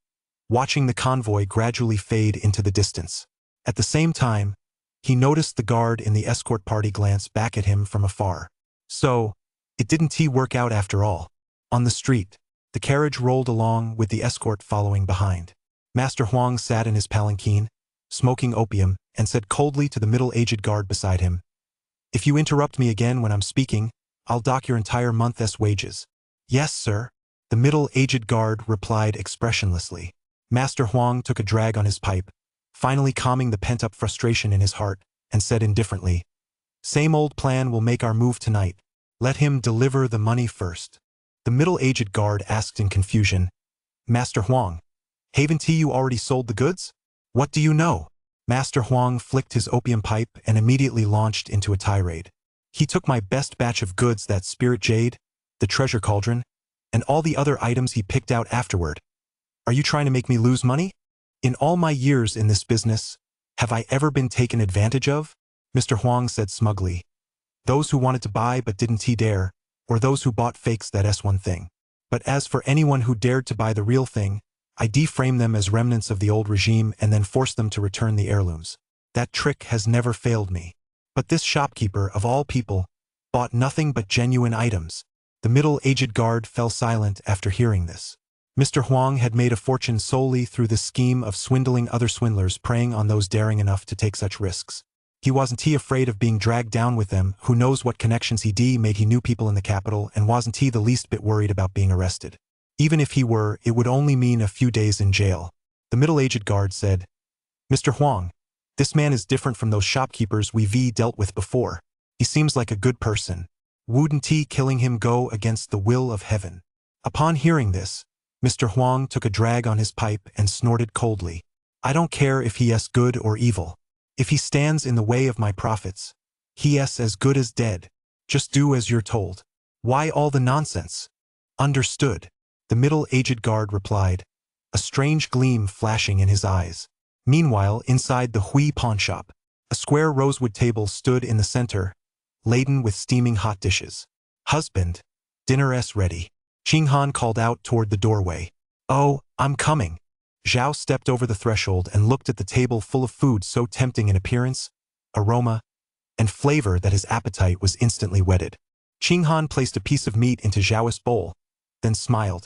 watching the convoy gradually fade into the distance. At the same time, he noticed the guard in the escort party glance back at him from afar. So, it didn't work out after all. On the street, the carriage rolled along with the escort following behind. Master Huang sat in his palanquin, smoking opium, and said coldly to the middle-aged guard beside him, if you interrupt me again when I'm speaking, I'll dock your entire month's wages. Yes, sir, the middle-aged guard replied expressionlessly. Master Huang took a drag on his pipe, finally calming the pent-up frustration in his heart, and said indifferently, same old plan will make our move tonight. Let him deliver the money first. The middle-aged guard asked in confusion, Master Huang, haven't you already sold the goods? What do you know? Master Huang flicked his opium pipe and immediately launched into a tirade. He took my best batch of goods, that spirit jade, the treasure cauldron, and all the other items he picked out afterward. Are you trying to make me lose money? In all my years in this business, have I ever been taken advantage of? Mr. Huang said smugly. Those who wanted to buy but didn't dare, or those who bought fakes, that's one thing. But as for anyone who dared to buy the real thing, I deframe them as remnants of the old regime and then force them to return the heirlooms. That trick has never failed me. But this shopkeeper, of all people, bought nothing but genuine items. The middle-aged guard fell silent after hearing this. Mr. Huang had made a fortune solely through the scheme of swindling other swindlers, preying on those daring enough to take such risks. He wasn't afraid of being dragged down with them. Who knows what connections he made? He knew people in the capital, and wasn't the least bit worried about being arrested. Even if he were, it would only mean a few days in jail. The middle-aged guard said, Mr. Huang, this man is different from those shopkeepers we've dealt with before. He seems like a good person. Wouldn't killing him go against the will of heaven? Upon hearing this, Mr. Huang took a drag on his pipe and snorted coldly. I don't care if he is good or evil. If he stands in the way of my profits, he is as good as dead. Just do as you're told. Why all the nonsense? Understood, the middle-aged guard replied, a strange gleam flashing in his eyes. Meanwhile, inside the Hui pawnshop, a square rosewood table stood in the center, laden with steaming hot dishes. Husband, dinner's ready. Qinghan called out toward the doorway. Oh, I'm coming. Zhao stepped over the threshold and looked at the table full of food so tempting in appearance, aroma, and flavor that his appetite was instantly whetted. Qinghan placed a piece of meat into Zhao's bowl, then smiled.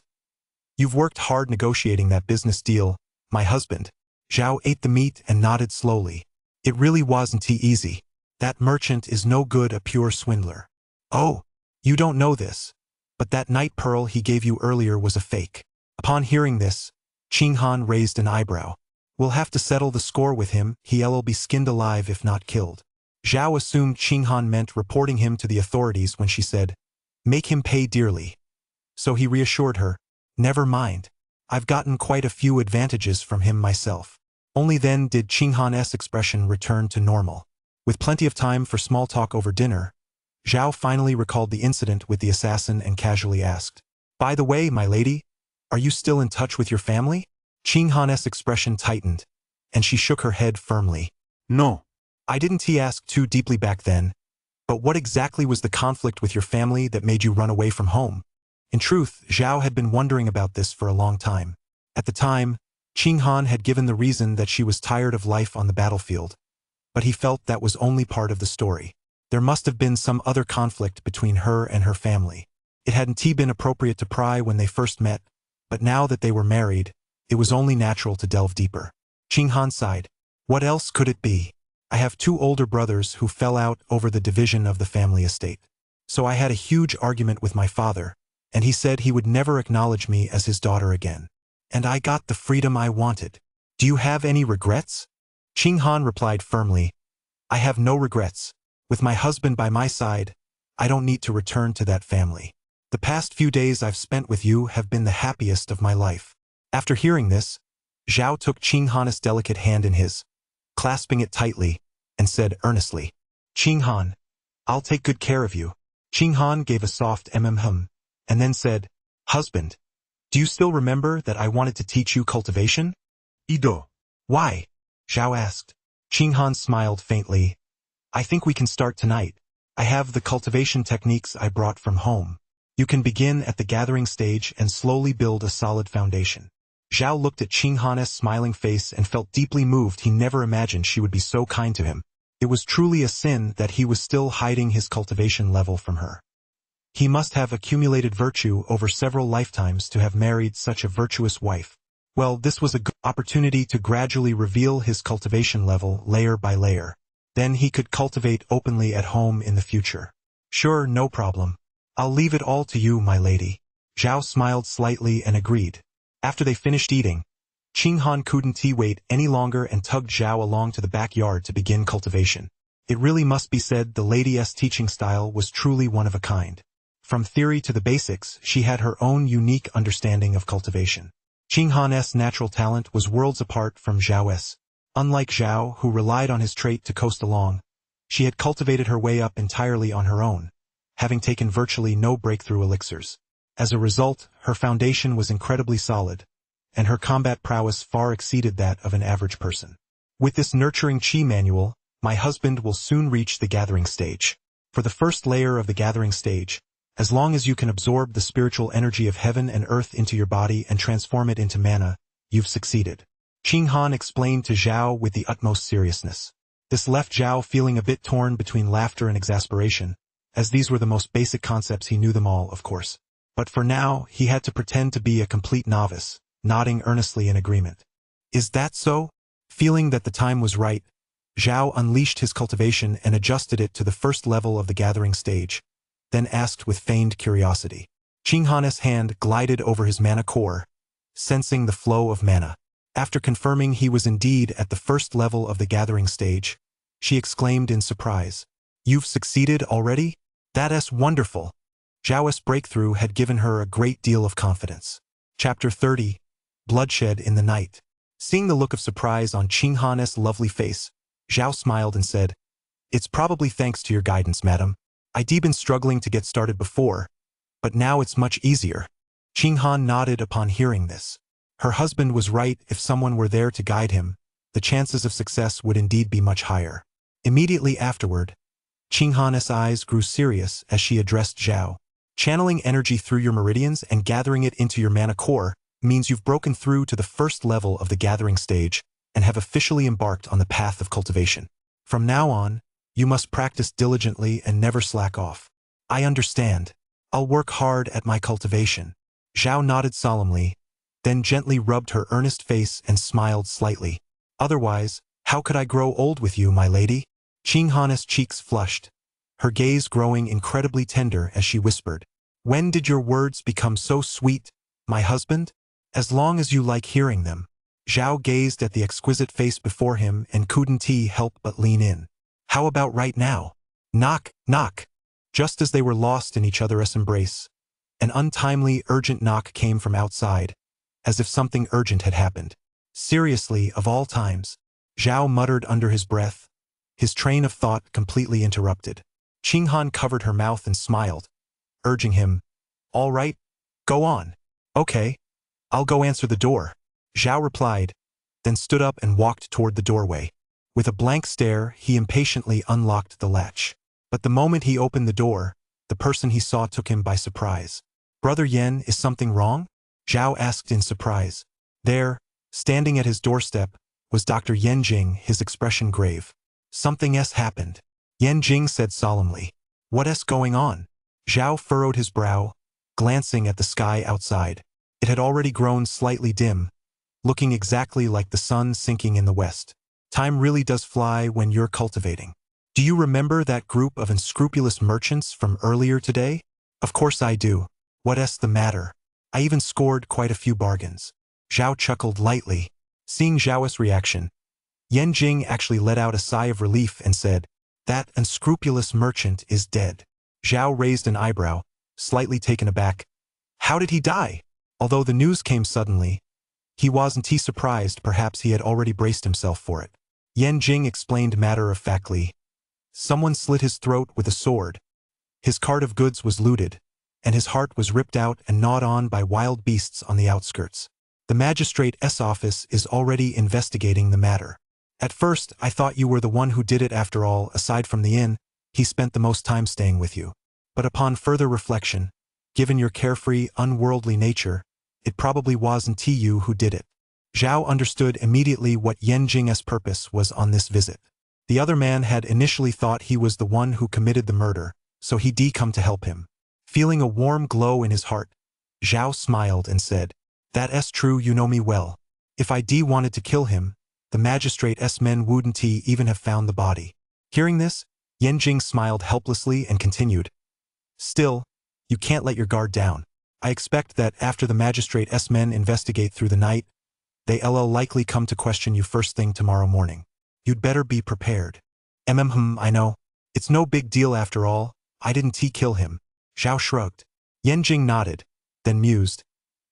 You've worked hard negotiating that business deal, my husband. Zhao ate the meat and nodded slowly. It really wasn't easy. That merchant is no good, a pure swindler. Oh, you don't know this, but that night pearl he gave you earlier was a fake. Upon hearing this, Qinghan raised an eyebrow. We'll have to settle the score with him. He'll be skinned alive if not killed. Zhao assumed Qinghan meant reporting him to the authorities when she said, make him pay dearly. So he reassured her, never mind. I've gotten quite a few advantages from him myself. Only then did Qinghan's expression return to normal. With plenty of time for small talk over dinner, Zhao finally recalled the incident with the assassin and casually asked, by the way, my lady, are you still in touch with your family? Qinghan's expression tightened, and she shook her head firmly. No. I didn't ask too deeply back then, but what exactly was the conflict with your family that made you run away from home? In truth, Zhao had been wondering about this for a long time. At the time, Qinghan had given the reason that she was tired of life on the battlefield, but he felt that was only part of the story. There must have been some other conflict between her and her family. It hadn't been appropriate to pry when they first met, but now that they were married, it was only natural to delve deeper. Qinghan sighed. What else could it be? I have two older brothers who fell out over the division of the family estate. So I had a huge argument with my father, and he said he would never acknowledge me as his daughter again. And I got the freedom I wanted. Do you have any regrets? Qinghan replied firmly, I have no regrets. With my husband by my side, I don't need to return to that family. The past few days I've spent with you have been the happiest of my life. After hearing this, Zhao took Qinghan's delicate hand in his, clasping it tightly, and said earnestly, Qinghan, I'll take good care of you. Qinghan gave a soft mm, and then said, Husband, do you still remember that I wanted to teach you cultivation? Ido. Why? Zhao asked. Qinghan smiled faintly. I think we can start tonight. I have the cultivation techniques I brought from home. You can begin at the gathering stage and slowly build a solid foundation. Zhao looked at Qinghan's smiling face and felt deeply moved. He never imagined she would be so kind to him. It was truly a sin that he was still hiding his cultivation level from her. He must have accumulated virtue over several lifetimes to have married such a virtuous wife. Well, this was a good opportunity to gradually reveal his cultivation level layer by layer. Then he could cultivate openly at home in the future. Sure, no problem. I'll leave it all to you, my lady. Zhao smiled slightly and agreed. After they finished eating, Qinghan couldn't wait any longer and tugged Zhao along to the backyard to begin cultivation. It really must be said the lady's teaching style was truly one of a kind. From theory to the basics, she had her own unique understanding of cultivation. Qinghan's natural talent was worlds apart from Zhao's. Unlike Zhao, who relied on his trait to coast along, she had cultivated her way up entirely on her own, having taken virtually no breakthrough elixirs. As a result, her foundation was incredibly solid, and her combat prowess far exceeded that of an average person. With this nurturing chi manual, my husband will soon reach the gathering stage. For the first layer of the gathering stage, as long as you can absorb the spiritual energy of heaven and earth into your body and transform it into mana, you've succeeded. Qing Han explained to Zhao with the utmost seriousness. This left Zhao feeling a bit torn between laughter and exasperation, as these were the most basic concepts. He knew them all, of course. But for now, he had to pretend to be a complete novice, nodding earnestly in agreement. Is that so? Feeling that the time was right, Zhao unleashed his cultivation and adjusted it to the first level of the gathering stage, then asked with feigned curiosity. Qing Han's hand glided over his mana core, sensing the flow of mana. After confirming he was indeed at the first level of the gathering stage, she exclaimed in surprise. You've succeeded already? That's wonderful. Zhao's breakthrough had given her a great deal of confidence. Chapter 30. Bloodshed in the Night. Seeing the look of surprise on Qing Han's lovely face, Zhao smiled and said, It's probably thanks to your guidance, madam. I'd been struggling to get started before, but now it's much easier. Qing Han nodded upon hearing this. Her husband was right. If someone were there to guide him, the chances of success would indeed be much higher. Immediately afterward, Qing Han's eyes grew serious as she addressed Zhao. Channeling energy through your meridians and gathering it into your mana core means you've broken through to the first level of the gathering stage and have officially embarked on the path of cultivation. From now on, you must practice diligently and never slack off. I understand. I'll work hard at my cultivation. Zhao nodded solemnly, then gently rubbed her earnest face and smiled slightly. Otherwise, how could I grow old with you, my lady? Qing Han's cheeks flushed, her gaze growing incredibly tender as she whispered. When did your words become so sweet, my husband? As long as you like hearing them. Zhao gazed at the exquisite face before him and couldn't help but lean in. How about right now? Knock, knock. Just as they were lost in each other's embrace, an untimely, urgent knock came from outside, as if something urgent had happened. Seriously, of all times, Zhao muttered under his breath, his train of thought completely interrupted. Qing Han covered her mouth and smiled, urging him, All right, go on. Okay, I'll go answer the door. Zhao replied, then stood up and walked toward the doorway. With a blank stare, he impatiently unlocked the latch. But the moment he opened the door, the person he saw took him by surprise. Brother Yen, is something wrong? Zhao asked in surprise. There, standing at his doorstep, was Dr. Yen Jing, his expression grave. Something happened. Yen Jing said solemnly. What's going on? Zhao furrowed his brow, glancing at the sky outside. It had already grown slightly dim, looking exactly like the sun sinking in the west. Time really does fly when you're cultivating. Do you remember that group of unscrupulous merchants from earlier today? Of course I do. What's the matter? I even scored quite a few bargains. Zhao chuckled lightly. Seeing Zhao's reaction, Yen Jing actually let out a sigh of relief and said, That unscrupulous merchant is dead. Zhao raised an eyebrow, slightly taken aback. How did he die? Although the news came suddenly, he wasn't surprised. Perhaps he had already braced himself for it. Yen Jing explained matter-of-factly. Someone slit his throat with a sword. His cart of goods was looted, and his heart was ripped out and gnawed on by wild beasts on the outskirts. The magistrate's office is already investigating the matter. At first, I thought you were the one who did it. After all, aside from the inn, he spent the most time staying with you. But upon further reflection, given your carefree, unworldly nature, it probably wasn't you who did it. Zhao understood immediately what Yen Jing's purpose was on this visit. The other man had initially thought he was the one who committed the murder, so he'd come to help him. Feeling a warm glow in his heart, Zhao smiled and said, That's true, you know me well. If I wanted to kill him, the magistrate's men wouldn't even have found the body. Hearing this, Yen Jing smiled helplessly and continued, Still, you can't let your guard down. I expect that after the magistrate's men investigate through the night, they'll likely come to question you first thing tomorrow morning. You'd better be prepared. I know. It's no big deal after all. I didn't kill him. Zhao shrugged. Yen Jing nodded, then mused.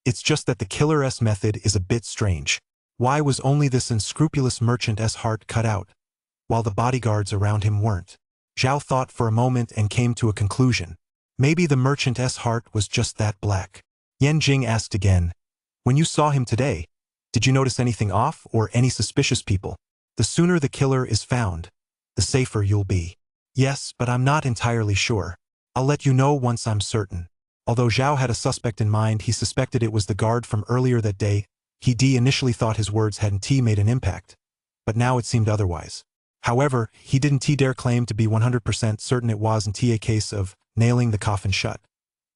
It's just that the killer's method is a bit strange. Why was only this unscrupulous merchant's heart cut out, while the bodyguards around him weren't? Zhao thought for a moment and came to a conclusion. Maybe the merchant's heart was just that black. Yen Jing asked again, When you saw him today, Did you notice anything off or any suspicious people? The sooner the killer is found, the safer you'll be. Yes, but I'm not entirely sure. I'll let you know once I'm certain. Although Zhao had a suspect in mind, he suspected it was the guard from earlier that day. He initially thought his words hadn't made an impact, but now it seemed otherwise. However, he didn't dare claim to be 100% certain it wasn't a case of nailing the coffin shut,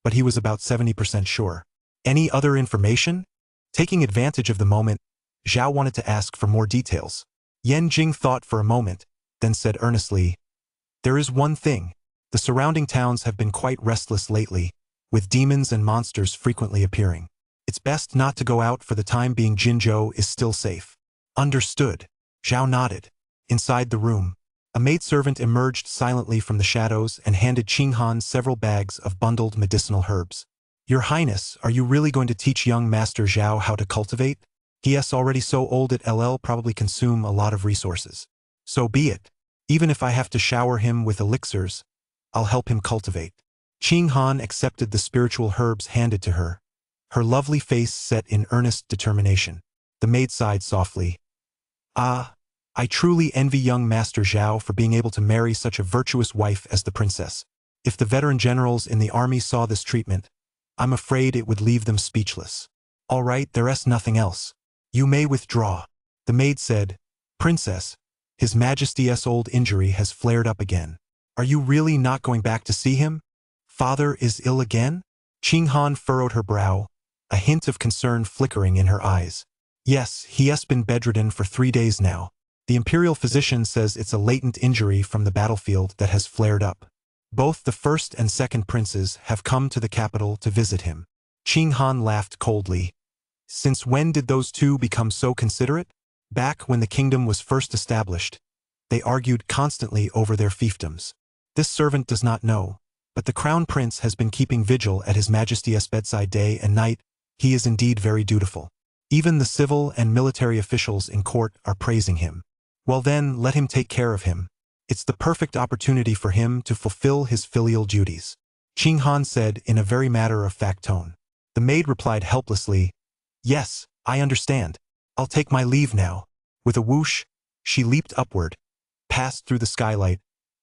but he was about 70% sure. Any other information? Taking advantage of the moment, Zhao wanted to ask for more details. Yan Jing thought for a moment, then said earnestly, "There is one thing. The surrounding towns have been quite restless lately, with demons and monsters frequently appearing. It's best not to go out for the time being. Jinzhou is still safe." Understood. Zhao nodded. Inside the room, a maidservant emerged silently from the shadows and handed Qinghan several bags of bundled medicinal herbs. "Your Highness, are you really going to teach young Master Zhao how to cultivate? He is already so old it'll probably consume a lot of resources. So be it. Even if I have to shower him with elixirs, I'll help him cultivate." Qinghan accepted the spiritual herbs handed to her, her lovely face set in earnest determination. The maid sighed softly. "Ah, I truly envy young Master Zhao for being able to marry such a virtuous wife as the princess. If the veteran generals in the army saw this treatment, I'm afraid it would leave them speechless." "All right, there's nothing else. You may withdraw." The maid said, "Princess, His Majesty's old injury has flared up again. Are you really not going back to see him? Father is ill again?" Qinghan furrowed her brow, a hint of concern flickering in her eyes. "Yes, he has been bedridden for 3 days now. The imperial physician says it's a latent injury from the battlefield that has flared up. Both the first and second princes have come to the capital to visit him." Qinghan laughed coldly. "Since when did those two become so considerate?" "Back when the kingdom was first established, they argued constantly over their fiefdoms. This servant does not know, but the crown prince has been keeping vigil at His Majesty's bedside day and night. He is indeed very dutiful. Even the civil and military officials in court are praising him. Well then, let him take care of him. It's the perfect opportunity for him to fulfill his filial duties," Qinghan said in a very matter-of-fact tone. The maid replied helplessly, "Yes, I understand. I'll take my leave now." With a whoosh, she leaped upward, passed through the skylight,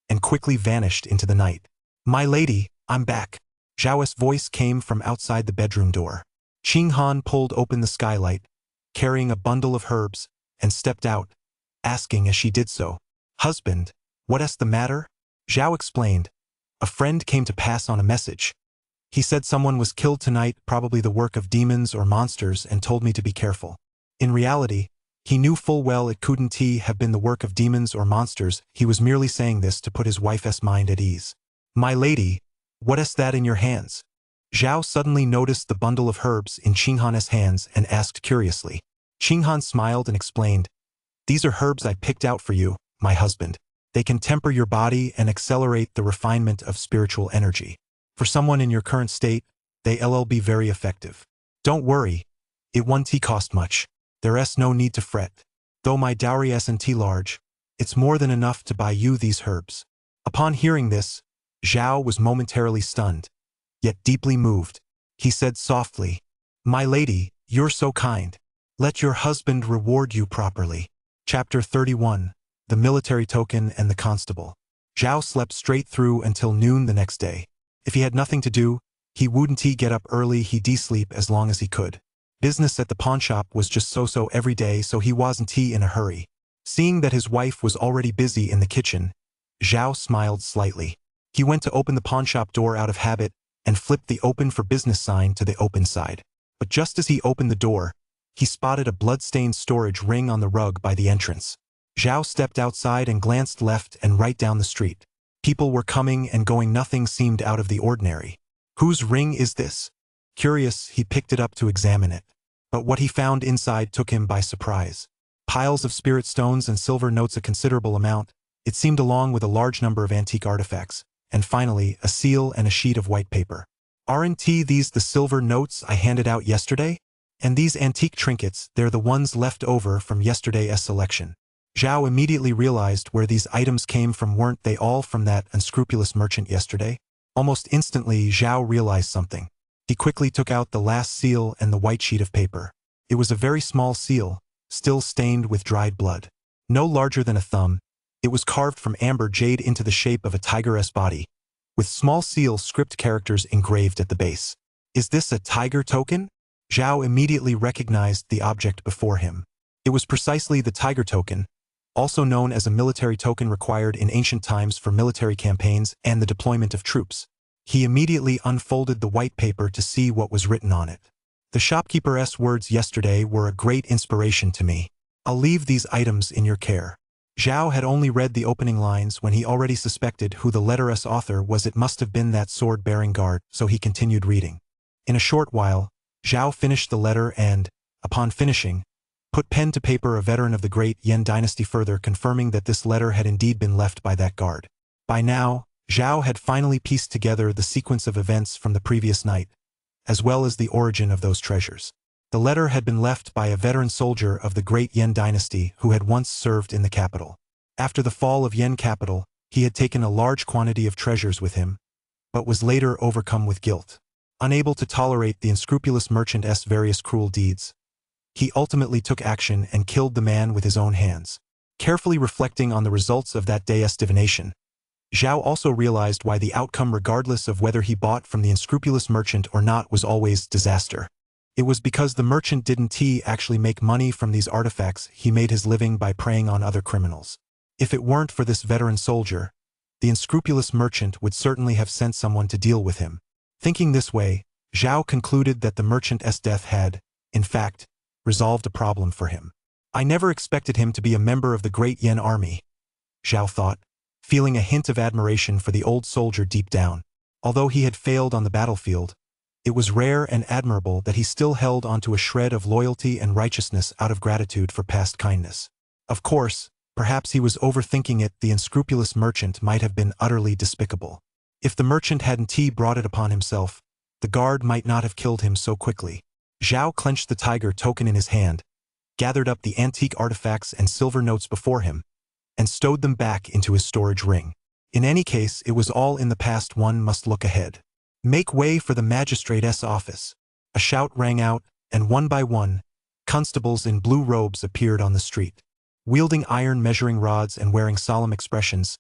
and quickly vanished into the night. "My lady, I'm back." Zhao's voice came from outside the bedroom door. Qinghan pulled open the skylight, carrying a bundle of herbs, and stepped out, asking as she did so, "Husband, what's the matter?" Zhao explained, "A friend came to pass on a message. He said someone was killed tonight, probably the work of demons or monsters, and told me to be careful." In reality, he knew full well it couldn't have been the work of demons or monsters. He was merely saying this to put his wife's mind at ease. "My lady, what's that in your hands?" Zhao suddenly noticed the bundle of herbs in Qinghan's hands and asked curiously. Qinghan smiled and explained, "These are herbs I picked out for you, my husband. They can temper your body and accelerate the refinement of spiritual energy. For someone in your current state, they'll be very effective. Don't worry, it won't cost much. There's no need to fret. Though my dowry isn't large, it's more than enough to buy you these herbs." Upon hearing this, Zhao was momentarily stunned, yet deeply moved. He said softly, "My lady, you're so kind. Let your husband reward you properly." Chapter 31. The Military Token and the Constable. Zhao slept straight through until noon the next day. If he had nothing to do, he wouldn't get up early. He'd sleep as long as he could. Business at the pawnshop was just so-so every day, so he wasn't in a hurry. Seeing that his wife was already busy in the kitchen, Zhao smiled slightly. He went to open the pawnshop door out of habit and flipped the open for business sign to the open side. But just as he opened the door, he spotted a blood-stained storage ring on the rug by the entrance. Zhao stepped outside and glanced left and right down the street. People were coming and going. Nothing seemed out of the ordinary. Whose ring is this? Curious, he picked it up to examine it. But what he found inside took him by surprise. Piles of spirit stones and silver notes, a considerable amount, it seemed, along with a large number of antique artifacts, and finally, a seal and a sheet of white paper. "Aren't these the silver notes I handed out yesterday? And these antique trinkets, they're the ones left over from yesterday's selection." Zhao immediately realized where these items came from. Weren't they all from that unscrupulous merchant yesterday? Almost instantly, Zhao realized something. He quickly took out the last seal and the white sheet of paper. It was a very small seal, still stained with dried blood. No larger than a thumb, it was carved from amber jade into the shape of a tiger's body, with small seal script characters engraved at the base. Is this a tiger token? Zhao immediately recognized the object before him. It was precisely the tiger token, also known as a military token required in ancient times for military campaigns and the deployment of troops. He immediately unfolded the white paper to see what was written on it. The shopkeeper's words yesterday were a great inspiration to me. I'll leave these items in your care. Zhao had only read the opening lines when he already suspected who the letter's author was. It must have been that sword-bearing guard, so he continued reading. In a short while, Zhao finished the letter and, upon finishing, put pen to paper. A veteran of the great Yan dynasty, further confirming that this letter had indeed been left by that guard. By now, Zhao had finally pieced together the sequence of events from the previous night, as well as the origin of those treasures. The letter had been left by a veteran soldier of the great Yan dynasty who had once served in the capital. After the fall of Yan capital, he had taken a large quantity of treasures with him, but was later overcome with guilt. Unable to tolerate the unscrupulous merchant's various cruel deeds, he ultimately took action and killed the man with his own hands. Carefully reflecting on the results of that day's divination, Zhao also realized why the outcome, regardless of whether he bought from the unscrupulous merchant or not, was always disaster. It was because the merchant didn't actually make money from these artifacts. He made his living by preying on other criminals. If it weren't for this veteran soldier, the unscrupulous merchant would certainly have sent someone to deal with him. Thinking this way, Zhao concluded that the merchant's death had, in fact, resolved a problem for him. I never expected him to be a member of the great Yan army, Zhao thought, feeling a hint of admiration for the old soldier deep down. Although he had failed on the battlefield, it was rare and admirable that he still held onto a shred of loyalty and righteousness out of gratitude for past kindness. Of course, perhaps he was overthinking it. The unscrupulous merchant might have been utterly despicable. If the merchant hadn't brought it upon himself, the guard might not have killed him so quickly. Zhao clenched the tiger token in his hand, gathered up the antique artifacts and silver notes before him, and stowed them back into his storage ring. In any case, it was all in the past. One must look ahead. Make way for the magistrate's office. A shout rang out, and one by one, constables in blue robes appeared on the street. Wielding iron measuring rods and wearing solemn expressions,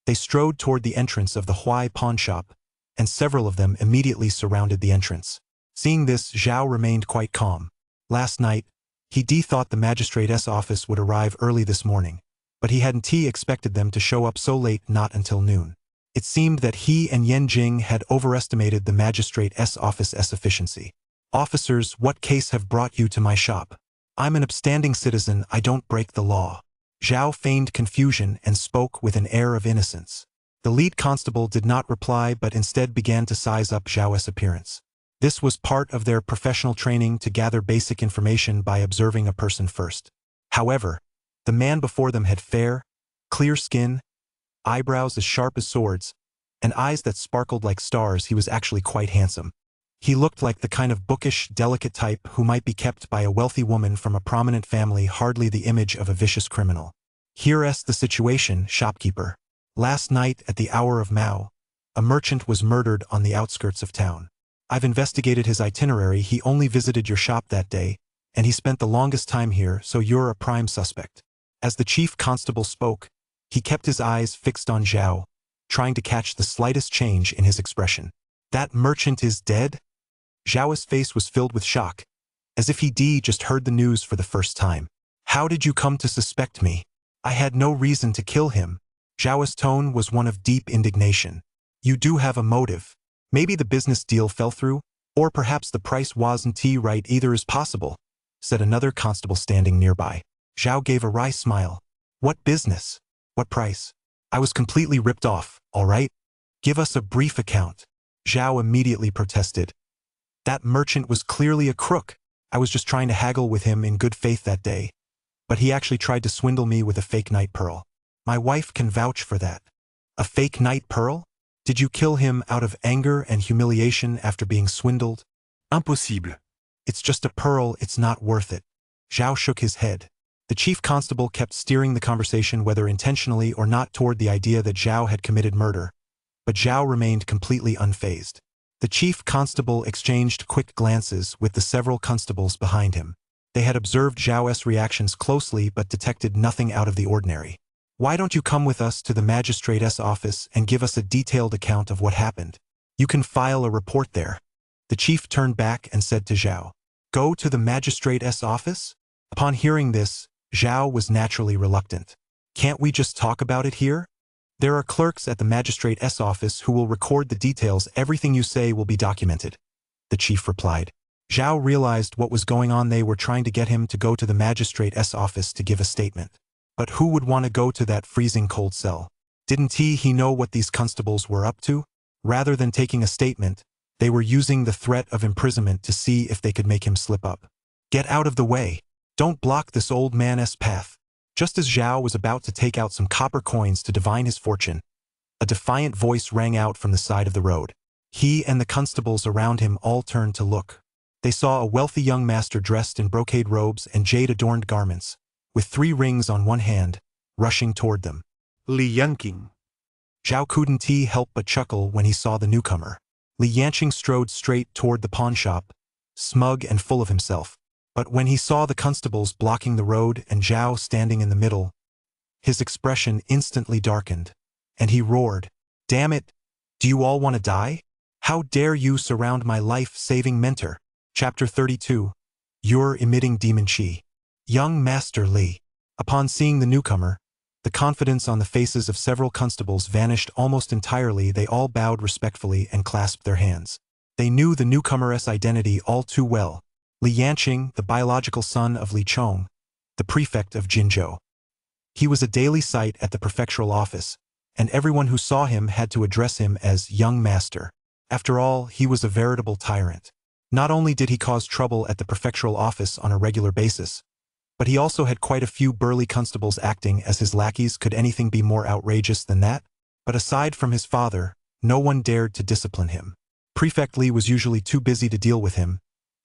they strode toward the entrance of the Huai pawn shop, and several of them immediately surrounded the entrance. Seeing this, Zhao remained quite calm. Last night, he thought the magistrate's office would arrive early this morning, but he hadn't expected them to show up so late, not until noon. It seemed that he and Yan Jing had overestimated the magistrate's office's efficiency. Officers, what case have brought you to my shop? I'm an upstanding citizen, I don't break the law. Zhao feigned confusion and spoke with an air of innocence. The lead constable did not reply but instead began to size up Zhao's appearance. This was part of their professional training to gather basic information by observing a person first. However, the man before them had fair, clear skin, eyebrows as sharp as swords, and eyes that sparkled like stars. He was actually quite handsome. He looked like the kind of bookish, delicate type who might be kept by a wealthy woman from a prominent family, hardly the image of a vicious criminal. Here's the situation, shopkeeper. Last night at the hour of Mao, a merchant was murdered on the outskirts of town. I've investigated his itinerary. He only visited your shop that day, and he spent the longest time here, so you're a prime suspect. As the chief constable spoke, he kept his eyes fixed on Zhao, trying to catch the slightest change in his expression. That merchant is dead? Zhao's face was filled with shock, as if he just heard the news for the first time. How did you come to suspect me? I had no reason to kill him. Zhao's tone was one of deep indignation. You do have a motive. Maybe the business deal fell through, or perhaps the price wasn't right. Either is possible, said another constable standing nearby. Zhao gave a wry smile. What business? What price? I was completely ripped off, all right? Give us a brief account. Zhao immediately protested. That merchant was clearly a crook. I was just trying to haggle with him in good faith that day, but he actually tried to swindle me with a fake night pearl. My wife can vouch for that. A fake night pearl? Did you kill him out of anger and humiliation after being swindled? Impossible. It's just a pearl, it's not worth it. Zhao shook his head. The chief constable kept steering the conversation, whether intentionally or not, toward the idea that Zhao had committed murder, but Zhao remained completely unfazed. The chief constable exchanged quick glances with the several constables behind him. They had observed Zhao's reactions closely but detected nothing out of the ordinary. "Why don't you come with us to the magistrate's office and give us a detailed account of what happened? You can file a report there." The chief turned back and said to Zhao, "Go to the magistrate's office?" Upon hearing this, Zhao was naturally reluctant. "Can't we just talk about it here? There are clerks at the magistrate's office who will record the details. Everything you say will be documented," the chief replied. Zhao realized what was going on. They were trying to get him to go to the magistrate's office to give a statement. But who would want to go to that freezing cold cell? Didn't he know what these constables were up to? Rather than taking a statement, they were using the threat of imprisonment to see if they could make him slip up. "Get out of the way. Don't block this old man's path." Just as Zhao was about to take out some copper coins to divine his fortune, a defiant voice rang out from the side of the road. He and the constables around him all turned to look. They saw a wealthy young master dressed in brocade robes and jade-adorned garments, with 3 rings on one hand, rushing toward them. Li Yanqing. Zhao couldn't help but chuckle when he saw the newcomer. Li Yanqing strode straight toward the pawn shop, smug and full of himself. But when he saw the constables blocking the road and Zhao standing in the middle, his expression instantly darkened, and he roared, "Damn it! Do you all want to die? How dare you surround my life-saving mentor?" Chapter 32. You're emitting demon chi. Young Master Li. Upon seeing the newcomer, the confidence on the faces of several constables vanished almost entirely. They all bowed respectfully and clasped their hands. They knew the newcomer's identity all too well. Li Yanqing, the biological son of Li Chong, the prefect of Jinzhou. He was a daily sight at the prefectural office, and everyone who saw him had to address him as young master. After all, he was a veritable tyrant. Not only did he cause trouble at the prefectural office on a regular basis, but he also had quite a few burly constables acting as his lackeys. Could anything be more outrageous than that? But aside from his father, no one dared to discipline him. Prefect Li was usually too busy to deal with him,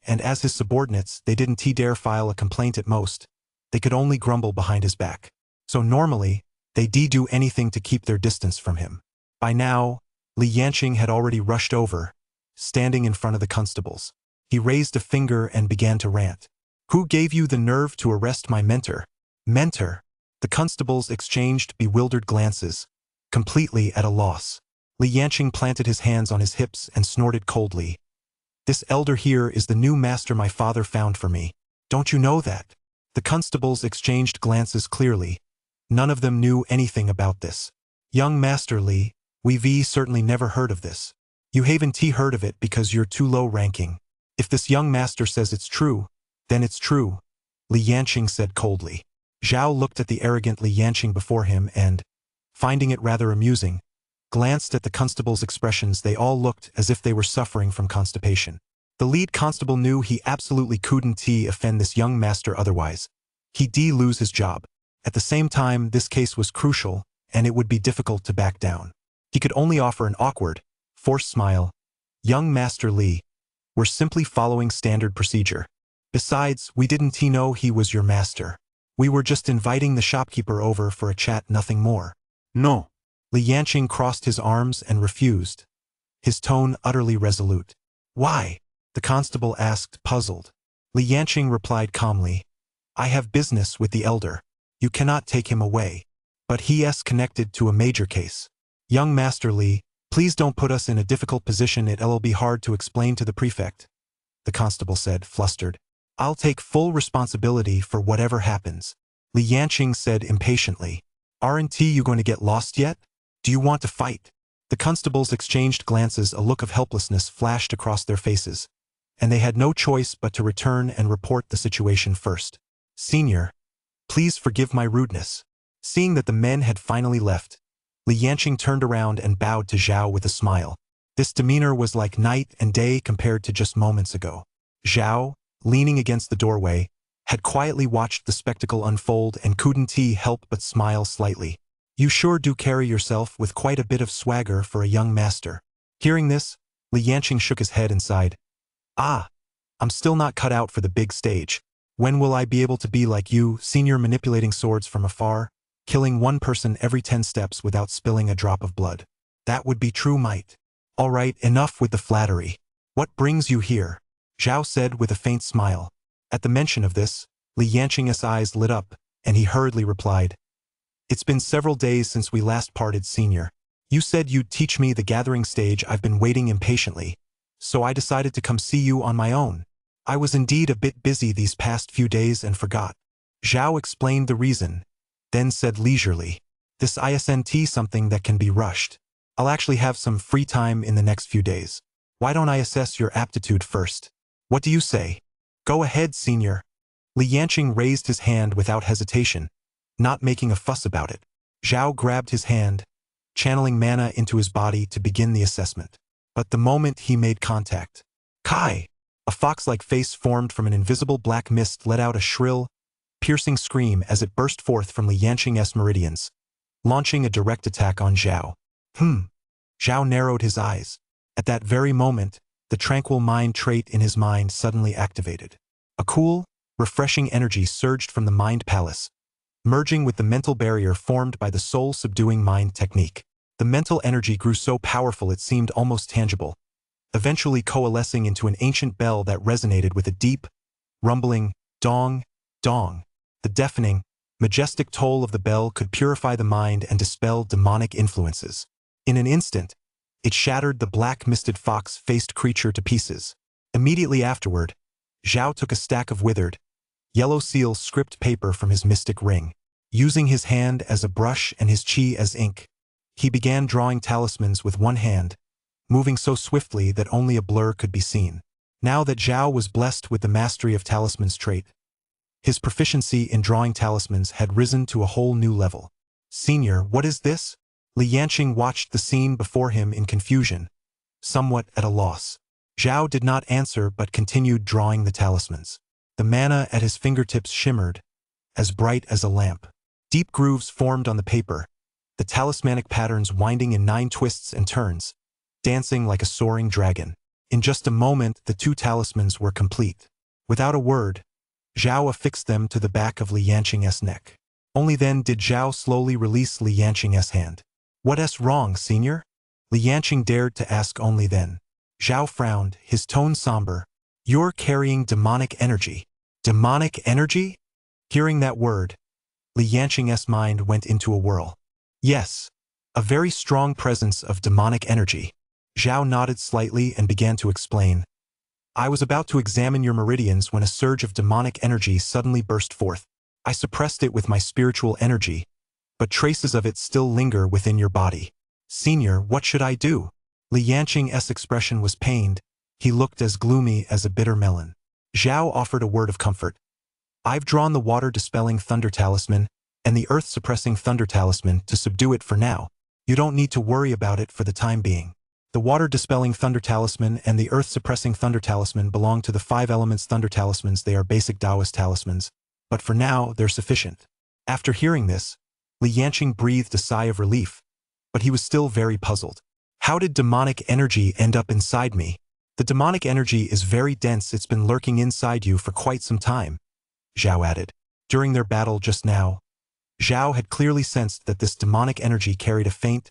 and as his subordinates, they didn't dare file a complaint at most. They could only grumble behind his back. So normally, they do anything to keep their distance from him. By now, Li Yanqing had already rushed over, standing in front of the constables. He raised a finger and began to rant. "Who gave you the nerve to arrest my mentor?" "Mentor?" The constables exchanged bewildered glances, completely at a loss. Li Yanqing planted his hands on his hips and snorted coldly. "This elder here is the new master my father found for me. Don't you know that?" The constables exchanged glances clearly. None of them knew anything about this. "Young Master Li, we've certainly never heard of this. You haven't heard of it because you're too low ranking. If this young master says it's true, then it's true," Li Yanqing said coldly. Zhao looked at the arrogant Li Yanqing before him and, finding it rather amusing, glanced at the constables' expressions. They all looked as if they were suffering from constipation. The lead constable knew he absolutely couldn't offend this young master otherwise. He'd lose his job. At the same time, this case was crucial, and it would be difficult to back down. He could only offer an awkward, forced smile. "Young Master Li, we're simply following standard procedure. Besides, we didn't know he was your master. We were just inviting the shopkeeper over for a chat, nothing more." No. Li Yanqing crossed his arms and refused, his tone utterly resolute. "Why?" the constable asked, puzzled. Li Yanqing replied calmly, "I have business with the elder. You cannot take him away. But he is connected to a major case. Young Master Li, please don't put us in a difficult position. It'll be hard to explain to the prefect," the constable said, flustered. "I'll take full responsibility for whatever happens," Li Yanqing said impatiently. "Aren't you going to get lost yet? Do you want to fight?" The constables exchanged glances. A look of helplessness flashed across their faces, and they had no choice but to return and report the situation first. "Senior, please forgive my rudeness." Seeing that the men had finally left, Li Yanqing turned around and bowed to Zhao with a smile. This demeanor was like night and day compared to just moments ago. Zhao, leaning against the doorway, had quietly watched the spectacle unfold and couldn't help but smile slightly. "You sure do carry yourself with quite a bit of swagger for a young master." Hearing this, Li Yanqing shook his head and sighed. "Ah, I'm still not cut out for the big stage. When will I be able to be like you, senior, manipulating swords from afar, killing one person every 10 steps without spilling a drop of blood? That would be true might." "All right, enough with the flattery. What brings you here?" Zhao said with a faint smile. At the mention of this, Li Yanqing's eyes lit up, and he hurriedly replied, "It's been several days since we last parted, senior. You said you'd teach me the gathering stage. I've been waiting impatiently, so I decided to come see you on my own. I was indeed a bit busy these past few days and forgot." Zhao explained the reason, then said leisurely, "This isn't something that can be rushed. I'll actually have some free time in the next few days. Why don't I assess your aptitude first? What do you say?" "Go ahead, senior." Li Yanqing raised his hand without hesitation, not making a fuss about it. Zhao grabbed his hand, channeling mana into his body to begin the assessment. But the moment he made contact, Kai! A fox-like face formed from an invisible black mist let out a shrill, piercing scream as it burst forth from Li Yanqing's meridians, launching a direct attack on Zhao. Zhao narrowed his eyes. At that very moment, the tranquil mind trait in his mind suddenly activated. A cool, refreshing energy surged from the mind palace, merging with the mental barrier formed by the soul-subduing mind technique. The mental energy grew so powerful it seemed almost tangible, eventually coalescing into an ancient bell that resonated with a deep, rumbling dong, dong. The deafening, majestic toll of the bell could purify the mind and dispel demonic influences. In an instant, it shattered the black misted fox-faced creature to pieces. Immediately afterward, Zhao took a stack of withered, yellow seal script paper from his mystic ring. Using his hand as a brush and his chi as ink, he began drawing talismans with one hand, moving so swiftly that only a blur could be seen. Now that Zhao was blessed with the mastery of talismans trait, his proficiency in drawing talismans had risen to a whole new level. "Senior, what is this?" Li Yanqing watched the scene before him in confusion, somewhat at a loss. Zhao did not answer but continued drawing the talismans. The mana at his fingertips shimmered, as bright as a lamp. Deep grooves formed on the paper, the talismanic patterns winding in 9 twists and turns, dancing like a soaring dragon. In just a moment, the 2 talismans were complete. Without a word, Zhao affixed them to the back of Li Yanqing's neck. Only then did Zhao slowly release Li Yanqing's hand. "What's wrong, senior?" Li Yanqing dared to ask only then. Zhao frowned, his tone somber. "You're carrying demonic energy." "Demonic energy?" Hearing that word, Li Yanqing's mind went into a whirl. "Yes, a very strong presence of demonic energy." Zhao nodded slightly and began to explain. "I was about to examine your meridians when a surge of demonic energy suddenly burst forth. I suppressed it with my spiritual energy, but traces of it still linger within your body. Senior, what should I do?" Li Yanqing's expression was pained. He looked as gloomy as a bitter melon. Zhao offered a word of comfort. "I've drawn the water-dispelling thunder talisman and the earth-suppressing thunder talisman to subdue it for now. You don't need to worry about it for the time being. The water-dispelling thunder talisman and the earth-suppressing thunder talisman belong to the 5 elements thunder talismans. They are basic Taoist talismans, but for now they're sufficient." After hearing this, Li Yanqing breathed a sigh of relief, but he was still very puzzled. "How did demonic energy end up inside me?" "The demonic energy is very dense. It's been lurking inside you for quite some time," Zhao added. During their battle just now, Zhao had clearly sensed that this demonic energy carried a faint,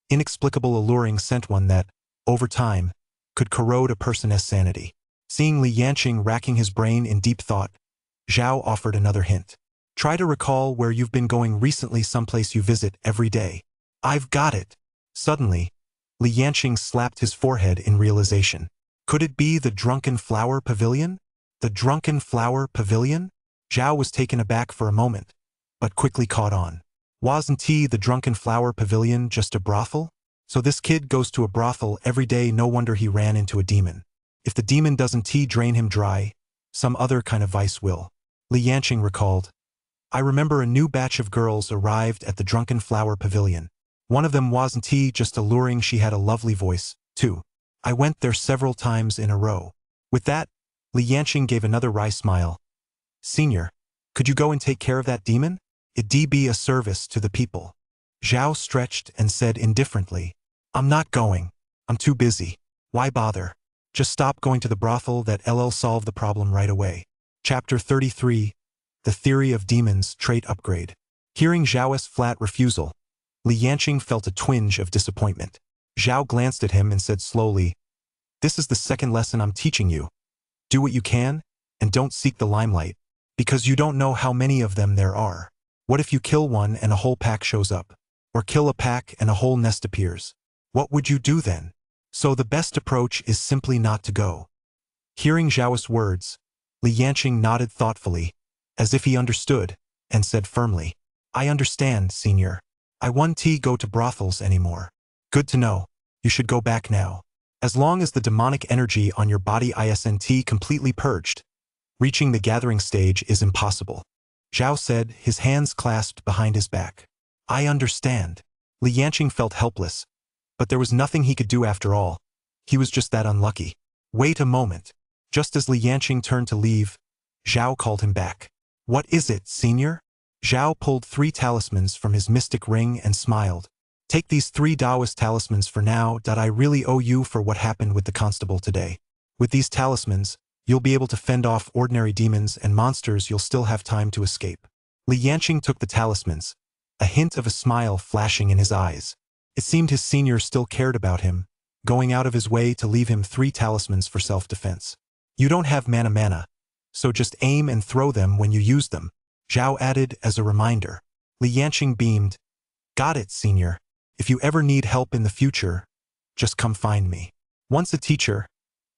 inexplicable alluring scent, one that, over time, could corrode a person's sanity. Seeing Li Yanqing racking his brain in deep thought, Zhao offered another hint. "Try to recall where you've been going recently, someplace you visit every day." "I've got it." Suddenly, Li Yanqing slapped his forehead in realization. Could it be the Drunken Flower Pavilion? The Drunken Flower Pavilion? Zhao was taken aback for a moment, but quickly caught on. Wasn't the Drunken Flower Pavilion just a brothel? So this kid goes to a brothel every day. No wonder he ran into a demon. If the demon doesn't drain him dry, some other kind of vice will. Li Yanqing recalled. "I remember a new batch of girls arrived at the Drunken Flower Pavilion. One of them wasn't just alluring, she had a lovely voice, too. I went there several times in a row." With that, Li Yanqing gave another wry smile. "Senior, could you go and take care of that demon? It'd be a service to the people." Zhao stretched and said indifferently, "I'm not going. I'm too busy. Why bother? Just stop going to the brothel. That'll solve the problem right away." Chapter 33, The Theory of Demons Trait Upgrade. Hearing Zhao's flat refusal, Li Yanqing felt a twinge of disappointment. Zhao glanced at him and said slowly, "This is the second lesson I'm teaching you. Do what you can, and don't seek the limelight, because you don't know how many of them there are. What if you kill one and a whole pack shows up? Or kill a pack and a whole nest appears? What would you do then? So the best approach is simply not to go. Hearing Zhao's words, Li Yanqing nodded thoughtfully, as if he understood, and said firmly, I understand, senior. I won't go to brothels anymore. Good to know. You should go back now. As long as the demonic energy on your body isn't completely purged, reaching the gathering stage is impossible. Zhao said, his hands clasped behind his back. I understand. Li Yanqing felt helpless, but there was nothing he could do after all. He was just that unlucky. Wait a moment. Just as Li Yanqing turned to leave, Zhao called him back. What is it, senior? Zhao pulled 3 talismans from his mystic ring and smiled. Take these 3 Taoist talismans for now. I really owe you for what happened with the constable today. With these talismans, you'll be able to fend off ordinary demons and monsters. You'll still have time to escape. Li Yanqing took the talismans, a hint of a smile flashing in his eyes. It seemed his senior still cared about him, going out of his way to leave him 3 talismans for self-defense. You don't have mana, so just aim and throw them when you use them, Zhao added as a reminder. Li Yanqing beamed. Got it, senior. If you ever need help in the future, just come find me. Once a teacher,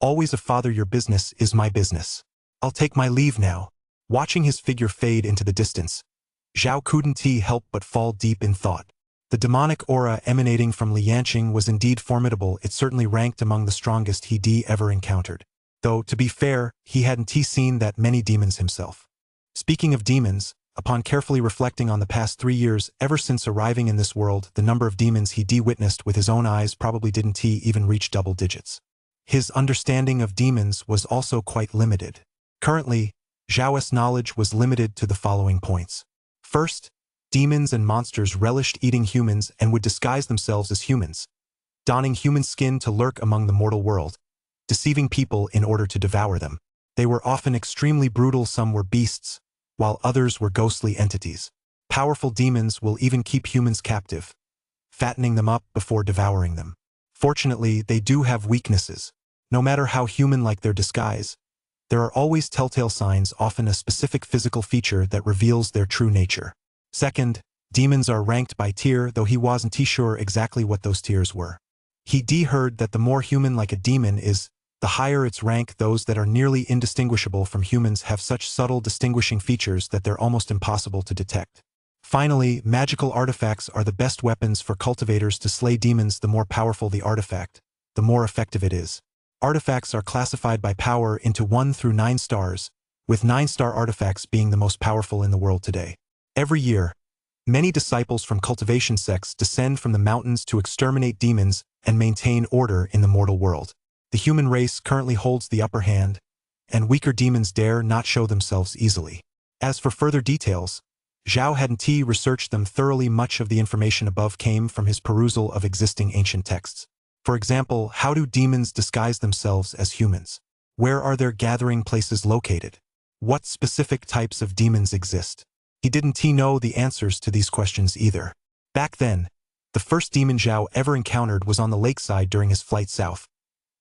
always a father. Your business is my business. I'll take my leave now. Watching his figure fade into the distance, Zhao couldn't help but fall deep in thought. The demonic aura emanating from Li Yanqing was indeed formidable. It certainly ranked among the strongest he'd ever encountered. Though, to be fair, he hadn't seen that many demons himself. Speaking of demons, upon carefully reflecting on the past 3 years ever since arriving in this world, the number of demons he'd witnessed with his own eyes probably didn't even reach double digits. His understanding of demons was also quite limited. Currently, Zhao's knowledge was limited to the following points. First, demons and monsters relished eating humans and would disguise themselves as humans, donning human skin to lurk among the mortal world, deceiving people in order to devour them. They were often extremely brutal. Some were beasts, while others were ghostly entities. Powerful demons will even keep humans captive, fattening them up before devouring them. Fortunately, they do have weaknesses. No matter how human-like their disguise, there are always telltale signs, often a specific physical feature that reveals their true nature. Second, demons are ranked by tier, though he wasn't sure exactly what those tiers were. He'd heard that the more human-like a demon is, the higher its rank. Those that are nearly indistinguishable from humans have such subtle distinguishing features that they're almost impossible to detect. Finally, magical artifacts are the best weapons for cultivators to slay demons. The more powerful the artifact, the more effective it is. Artifacts are classified by power into 1 through 9 stars, with 9-star artifacts being the most powerful in the world today. Every year, many disciples from cultivation sects descend from the mountains to exterminate demons and maintain order in the mortal world. The human race currently holds the upper hand, and weaker demons dare not show themselves easily. As for further details, Zhao hadn't researched them thoroughly. Much of the information above came from his perusal of existing ancient texts. For example, how do demons disguise themselves as humans? Where are their gathering places located? What specific types of demons exist? He didn't know the answers to these questions either. Back then, the first demon Zhao ever encountered was on the lakeside during his flight south,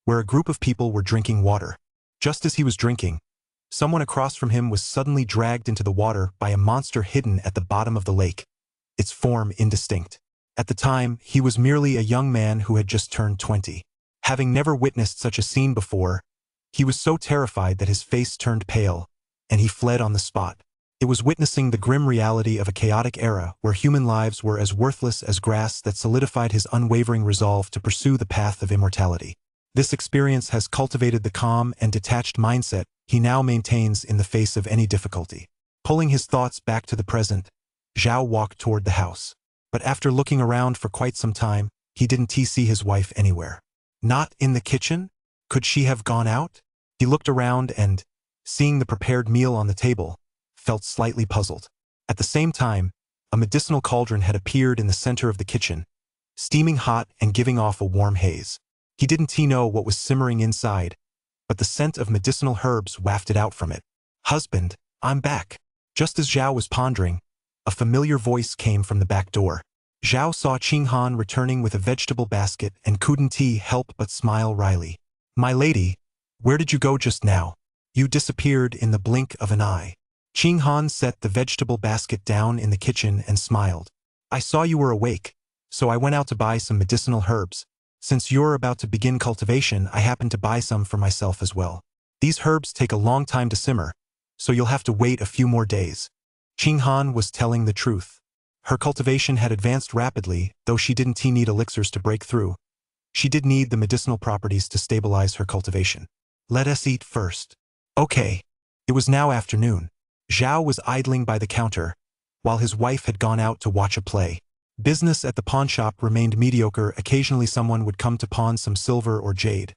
where a group of people were drinking water. Just as he was drinking, someone across from him was suddenly dragged into the water by a monster hidden at the bottom of the lake, its form indistinct. At the time, he was merely a young man who had just turned 20. Having never witnessed such a scene before, he was so terrified that his face turned pale, and he fled on the spot. It was witnessing the grim reality of a chaotic era where human lives were as worthless as grass that solidified his unwavering resolve to pursue the path of immortality. This experience has cultivated the calm and detached mindset he now maintains in the face of any difficulty. Pulling his thoughts back to the present, Zhao walked toward the house. But after looking around for quite some time, he didn't see his wife anywhere. Not in the kitchen? Could she have gone out? He looked around and, seeing the prepared meal on the table, felt slightly puzzled. At the same time, a medicinal cauldron had appeared in the center of the kitchen, steaming hot and giving off a warm haze. He didn't know what was simmering inside, but the scent of medicinal herbs wafted out from it. Husband, I'm back. Just as Zhao was pondering, a familiar voice came from the back door. Zhao saw Qinghan returning with a vegetable basket and couldn't help but smile wryly. My lady, where did you go just now? You disappeared in the blink of an eye. Qing Han set the vegetable basket down in the kitchen and smiled. I saw you were awake, so I went out to buy some medicinal herbs. Since you're about to begin cultivation, I happened to buy some for myself as well. These herbs take a long time to simmer, so you'll have to wait a few more days. Qing Han was telling the truth. Her cultivation had advanced rapidly, though she didn't need elixirs to break through. She did need the medicinal properties to stabilize her cultivation. Let us eat first. Okay. It was now afternoon. Zhao was idling by the counter, while his wife had gone out to watch a play. Business at the pawn shop remained mediocre. Occasionally someone would come to pawn some silver or jade,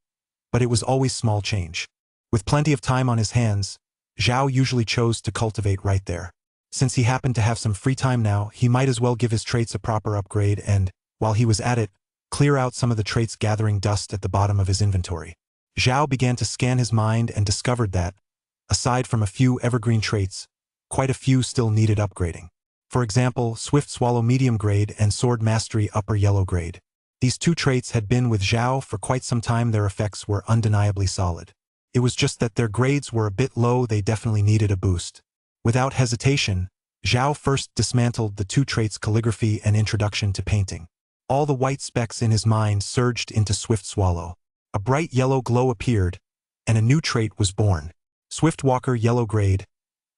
but it was always small change. With plenty of time on his hands, Zhao usually chose to cultivate right there. Since he happened to have some free time now, he might as well give his traits a proper upgrade and, while he was at it, clear out some of the traits gathering dust at the bottom of his inventory. Zhao began to scan his mind and discovered that, aside from a few evergreen traits, quite a few still needed upgrading. For example, Swift Swallow medium grade and Sword Mastery upper yellow grade. These two traits had been with Zhao for quite some time. Their effects were undeniably solid. It was just that their grades were a bit low. They definitely needed a boost. Without hesitation, Zhao first dismantled the two traits calligraphy and introduction to painting. All the white specks in his mind surged into Swift Swallow. A bright yellow glow appeared, and a new trait was born. Swift Walker yellow grade,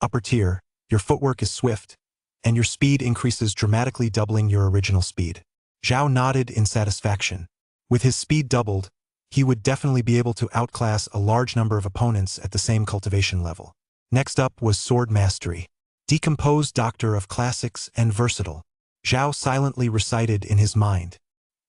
upper tier, your footwork is swift, and your speed increases dramatically, doubling your original speed. Zhao nodded in satisfaction. With his speed doubled, he would definitely be able to outclass a large number of opponents at the same cultivation level. Next up was Sword Mastery. Decomposed Doctor of Classics and Versatile. Zhao silently recited in his mind.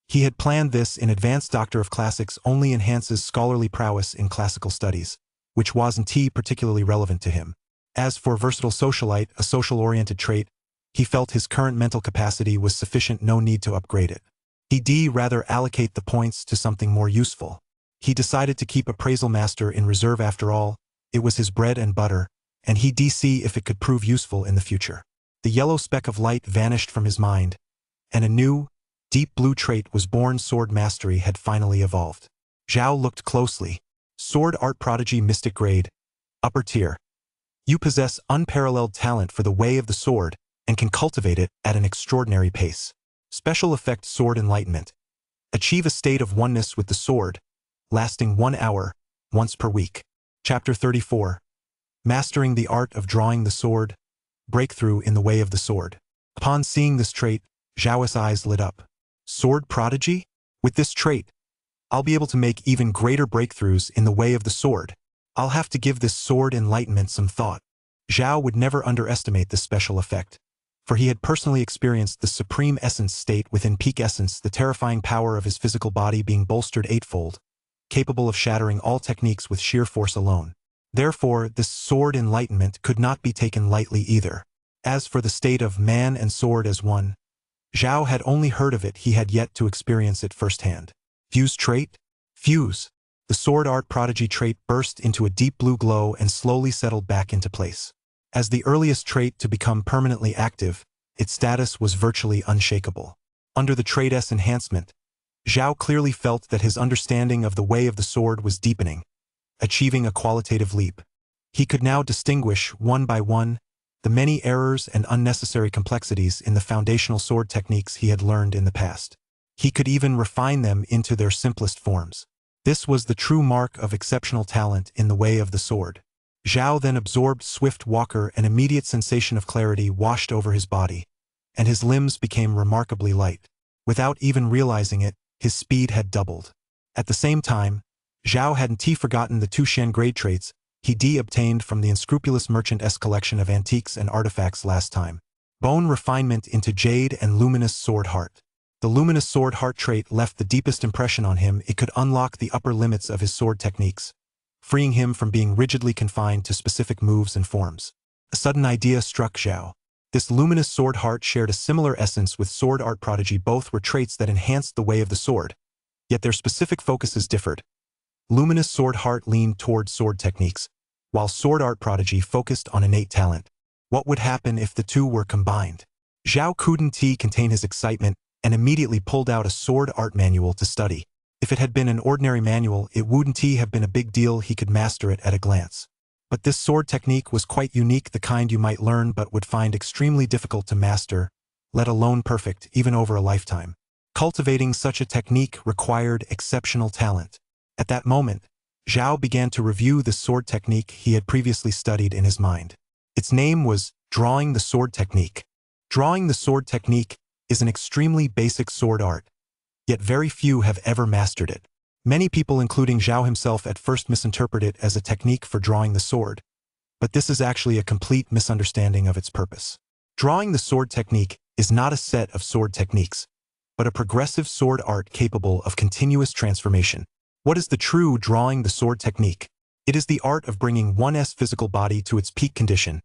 He had planned this in advance. Doctor of Classics only enhances scholarly prowess in classical studies, which wasn't particularly relevant to him. As for Versatile Socialite, a social-oriented trait, he felt his current mental capacity was sufficient, no need to upgrade it. He'd rather allocate the points to something more useful. He decided to keep Appraisal Master in reserve. After all, it was his bread and butter, and he'd see if it could prove useful in the future. The yellow speck of light vanished from his mind, and a new, deep blue trait was born. Sword Mastery had finally evolved. Zhao looked closely. Sword Art Prodigy Mystic Grade, upper tier. You possess unparalleled talent for the way of the sword, and can cultivate it at an extraordinary pace. Special effect Sword Enlightenment. Achieve a state of oneness with the sword, lasting 1 hour, once per week. Chapter 34. Mastering the Art of Drawing the Sword. Breakthrough in the Way of the Sword. Upon seeing this trait, Zhao's eyes lit up. Sword Prodigy? With this trait, I'll be able to make even greater breakthroughs in the way of the sword. I'll have to give this Sword Enlightenment some thought. Zhao would never underestimate this special effect, for he had personally experienced the supreme essence state within peak essence, the terrifying power of his physical body being bolstered eightfold, capable of shattering all techniques with sheer force alone. Therefore, this Sword Enlightenment could not be taken lightly either. As for the state of man and sword as one, Zhao had only heard of it, he had yet to experience it firsthand. Fuse trait? Fuse. The Sword Art Prodigy trait burst into a deep blue glow and slowly settled back into place. As the earliest trait to become permanently active, its status was virtually unshakable. Under the trait S enhancement, Zhao clearly felt that his understanding of the way of the sword was deepening, achieving a qualitative leap. He could now distinguish, one by one, the many errors and unnecessary complexities in the foundational sword techniques he had learned in the past. He could even refine them into their simplest forms. This was the true mark of exceptional talent in the way of the sword. Zhao then absorbed Swift Walker. An immediate sensation of clarity washed over his body, and his limbs became remarkably light. Without even realizing it, his speed had doubled. At the same time, Zhao hadn't forgotten the 2 Shen grade traits he obtained from the unscrupulous merchant's collection of antiques and artifacts last time. Bone Refinement into Jade and Luminous Sword Heart. The Luminous Sword Heart trait left the deepest impression on him. It could unlock the upper limits of his sword techniques, freeing him from being rigidly confined to specific moves and forms. A sudden idea struck Zhao. This Luminous Sword Heart shared a similar essence with Sword Art Prodigy. Both were traits that enhanced the way of the sword, yet their specific focuses differed. Luminous Sword Heart leaned toward sword techniques, while Sword Art Prodigy focused on innate talent. What would happen if the two were combined? Zhao couldn't contain his excitement and immediately pulled out a sword art manual to study. If it had been an ordinary manual, it wouldn't have been a big deal. He could master it at a glance. But this sword technique was quite unique, the kind you might learn but would find extremely difficult to master, let alone perfect, even over a lifetime. Cultivating such a technique required exceptional talent. At that moment, Zhao began to review the sword technique he had previously studied in his mind. Its name was drawing the sword technique. Drawing the sword technique is an extremely basic sword art, yet very few have ever mastered it. Many people, including Zhao himself, at first misinterpret it as a technique for drawing the sword, but this is actually a complete misunderstanding of its purpose. Drawing the sword technique is not a set of sword techniques, but a progressive sword art capable of continuous transformation. What is the true drawing the sword technique? It is the art of bringing one's physical body to its peak condition,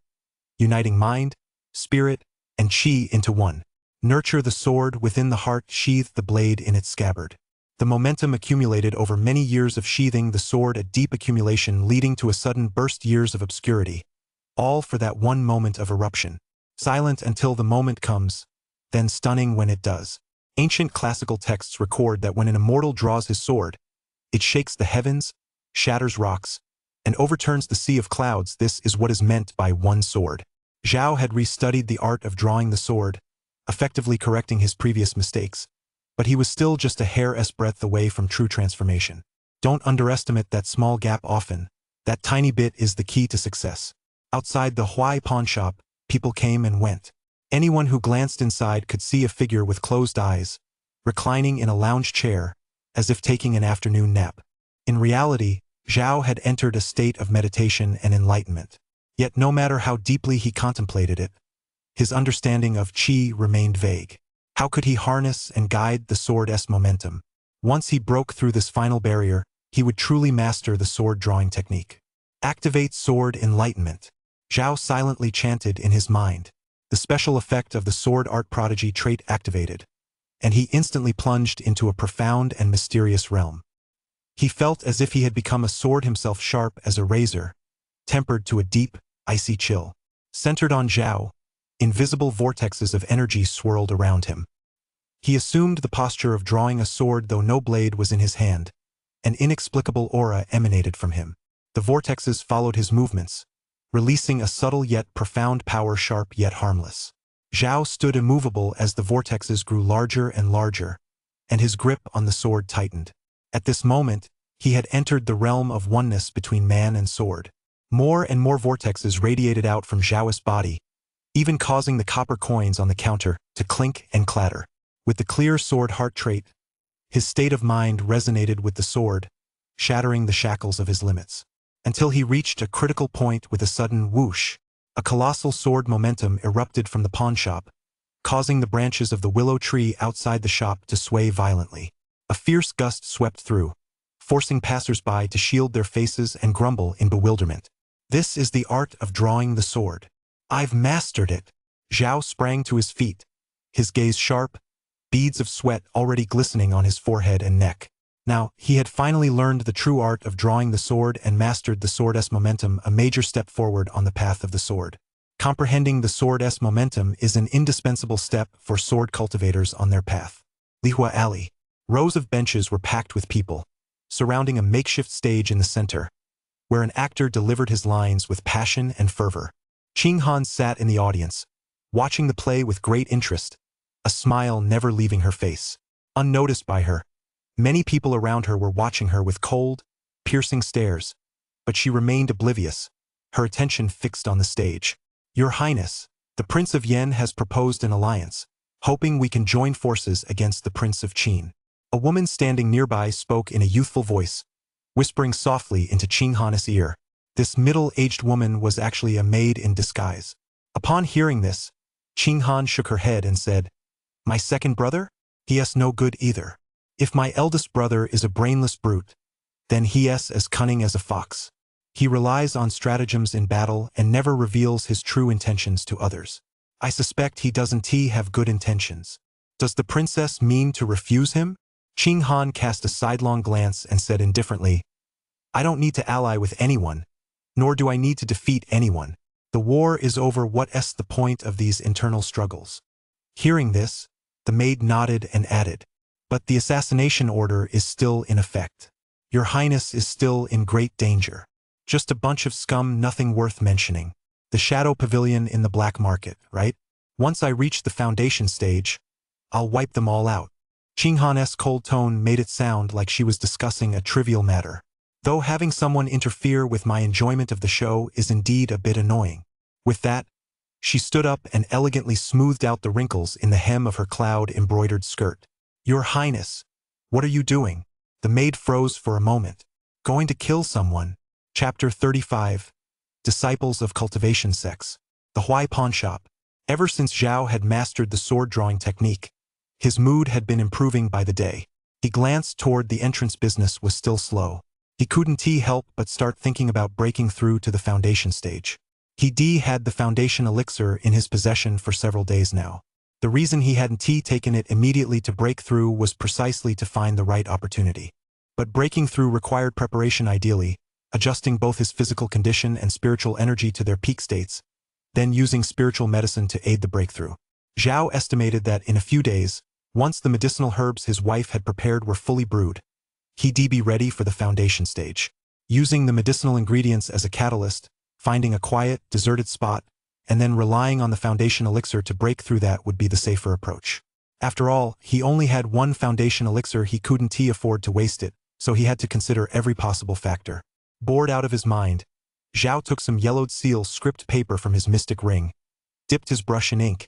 uniting mind, spirit, and qi into one. Nurture the sword within the heart, sheathe the blade in its scabbard. The momentum accumulated over many years of sheathing the sword, a deep accumulation leading to a sudden burst, years of obscurity, all for that one moment of eruption. Silent until the moment comes, then stunning when it does. Ancient classical texts record that when an immortal draws his sword, it shakes the heavens, shatters rocks, and overturns the sea of clouds. This is what is meant by one sword. Zhao had restudied the art of drawing the sword, effectively correcting his previous mistakes, but he was still just a hair's breadth away from true transformation. Don't underestimate that small gap. Often, that tiny bit is the key to success. Outside the Huai pawn shop, people came and went. Anyone who glanced inside could see a figure with closed eyes, reclining in a lounge chair, as if taking an afternoon nap. In reality, Zhao had entered a state of meditation and enlightenment. Yet no matter how deeply he contemplated it, his understanding of qi remained vague. How could he harness and guide the sword's momentum? Once he broke through this final barrier, he would truly master the sword drawing technique. Activate sword enlightenment. Zhao silently chanted in his mind. The special effect of the sword art prodigy trait activated, and he instantly plunged into a profound and mysterious realm. He felt as if he had become a sword himself, sharp as a razor, tempered to a deep, icy chill. Centered on Zhao, invisible vortexes of energy swirled around him. He assumed the posture of drawing a sword, though no blade was in his hand. An inexplicable aura emanated from him. The vortexes followed his movements, releasing a subtle yet profound power, sharp yet harmless. Zhao stood immovable as the vortexes grew larger and larger, and his grip on the sword tightened. At this moment, he had entered the realm of oneness between man and sword. More and more vortexes radiated out from Zhao's body, even causing the copper coins on the counter to clink and clatter. With the clear sword heart trait, his state of mind resonated with the sword, shattering the shackles of his limits. Until he reached a critical point with a sudden whoosh. A colossal sword momentum erupted from the pawn shop, causing the branches of the willow tree outside the shop to sway violently. A fierce gust swept through, forcing passers-by to shield their faces and grumble in bewilderment. This is the art of drawing the sword. I've mastered it. Zhao sprang to his feet, his gaze sharp, beads of sweat already glistening on his forehead and neck. Now, he had finally learned the true art of drawing the sword and mastered the sword's momentum, a major step forward on the path of the sword. Comprehending the sword's momentum is an indispensable step for sword cultivators on their path. Lihua Alley. Rows of benches were packed with people, surrounding a makeshift stage in the center, where an actor delivered his lines with passion and fervor. Qing Han sat in the audience, watching the play with great interest, a smile never leaving her face. Unnoticed by her, many people around her were watching her with cold, piercing stares, but she remained oblivious, her attention fixed on the stage. Your Highness, the Prince of Yen has proposed an alliance, hoping we can join forces against the Prince of Qin. A woman standing nearby spoke in a youthful voice, whispering softly into Qing Han's ear. This middle-aged woman was actually a maid in disguise. Upon hearing this, Qing Han shook her head and said, "My second brother? He is no good either. If my eldest brother is a brainless brute, then he is as cunning as a fox. He relies on stratagems in battle and never reveals his true intentions to others. I suspect he doesn't have good intentions. Does the princess mean to refuse him?" Qing Han cast a sidelong glance and said indifferently, "I don't need to ally with anyone, nor do I need to defeat anyone. The war is over. What's the point of these internal struggles?" Hearing this, the maid nodded and added, "But the assassination order is still in effect. Your Highness is still in great danger." Just a bunch of scum, nothing worth mentioning. The shadow pavilion in the black market, right? Once I reach the foundation stage, I'll wipe them all out. Qinghan's cold tone made it sound like she was discussing a trivial matter. Though having someone interfere with my enjoyment of the show is indeed a bit annoying. With that, she stood up and elegantly smoothed out the wrinkles in the hem of her cloud-embroidered skirt. Your Highness, what are you doing? The maid froze for a moment. Going to kill someone. Chapter 35. Disciples of Cultivation Sex. The Huai Pawnshop. Ever since Zhao had mastered the sword-drawing technique, his mood had been improving by the day. He glanced toward the entrance. Business was still slow. He couldn't help but start thinking about breaking through to the foundation stage. He had the foundation elixir in his possession for several days now. The reason he hadn't taken it immediately to break through was precisely to find the right opportunity. But breaking through required preparation, ideally, adjusting both his physical condition and spiritual energy to their peak states, then using spiritual medicine to aid the breakthrough. Zhao estimated that in a few days, once the medicinal herbs his wife had prepared were fully brewed, he'd be ready for the foundation stage. Using the medicinal ingredients as a catalyst, finding a quiet, deserted spot, and then relying on the foundation elixir to break through that would be the safer approach. After all, he only had one foundation elixir. He couldn't afford to waste it, so he had to consider every possible factor. Bored out of his mind, Zhao took some yellowed seal script paper from his mystic ring, dipped his brush in ink,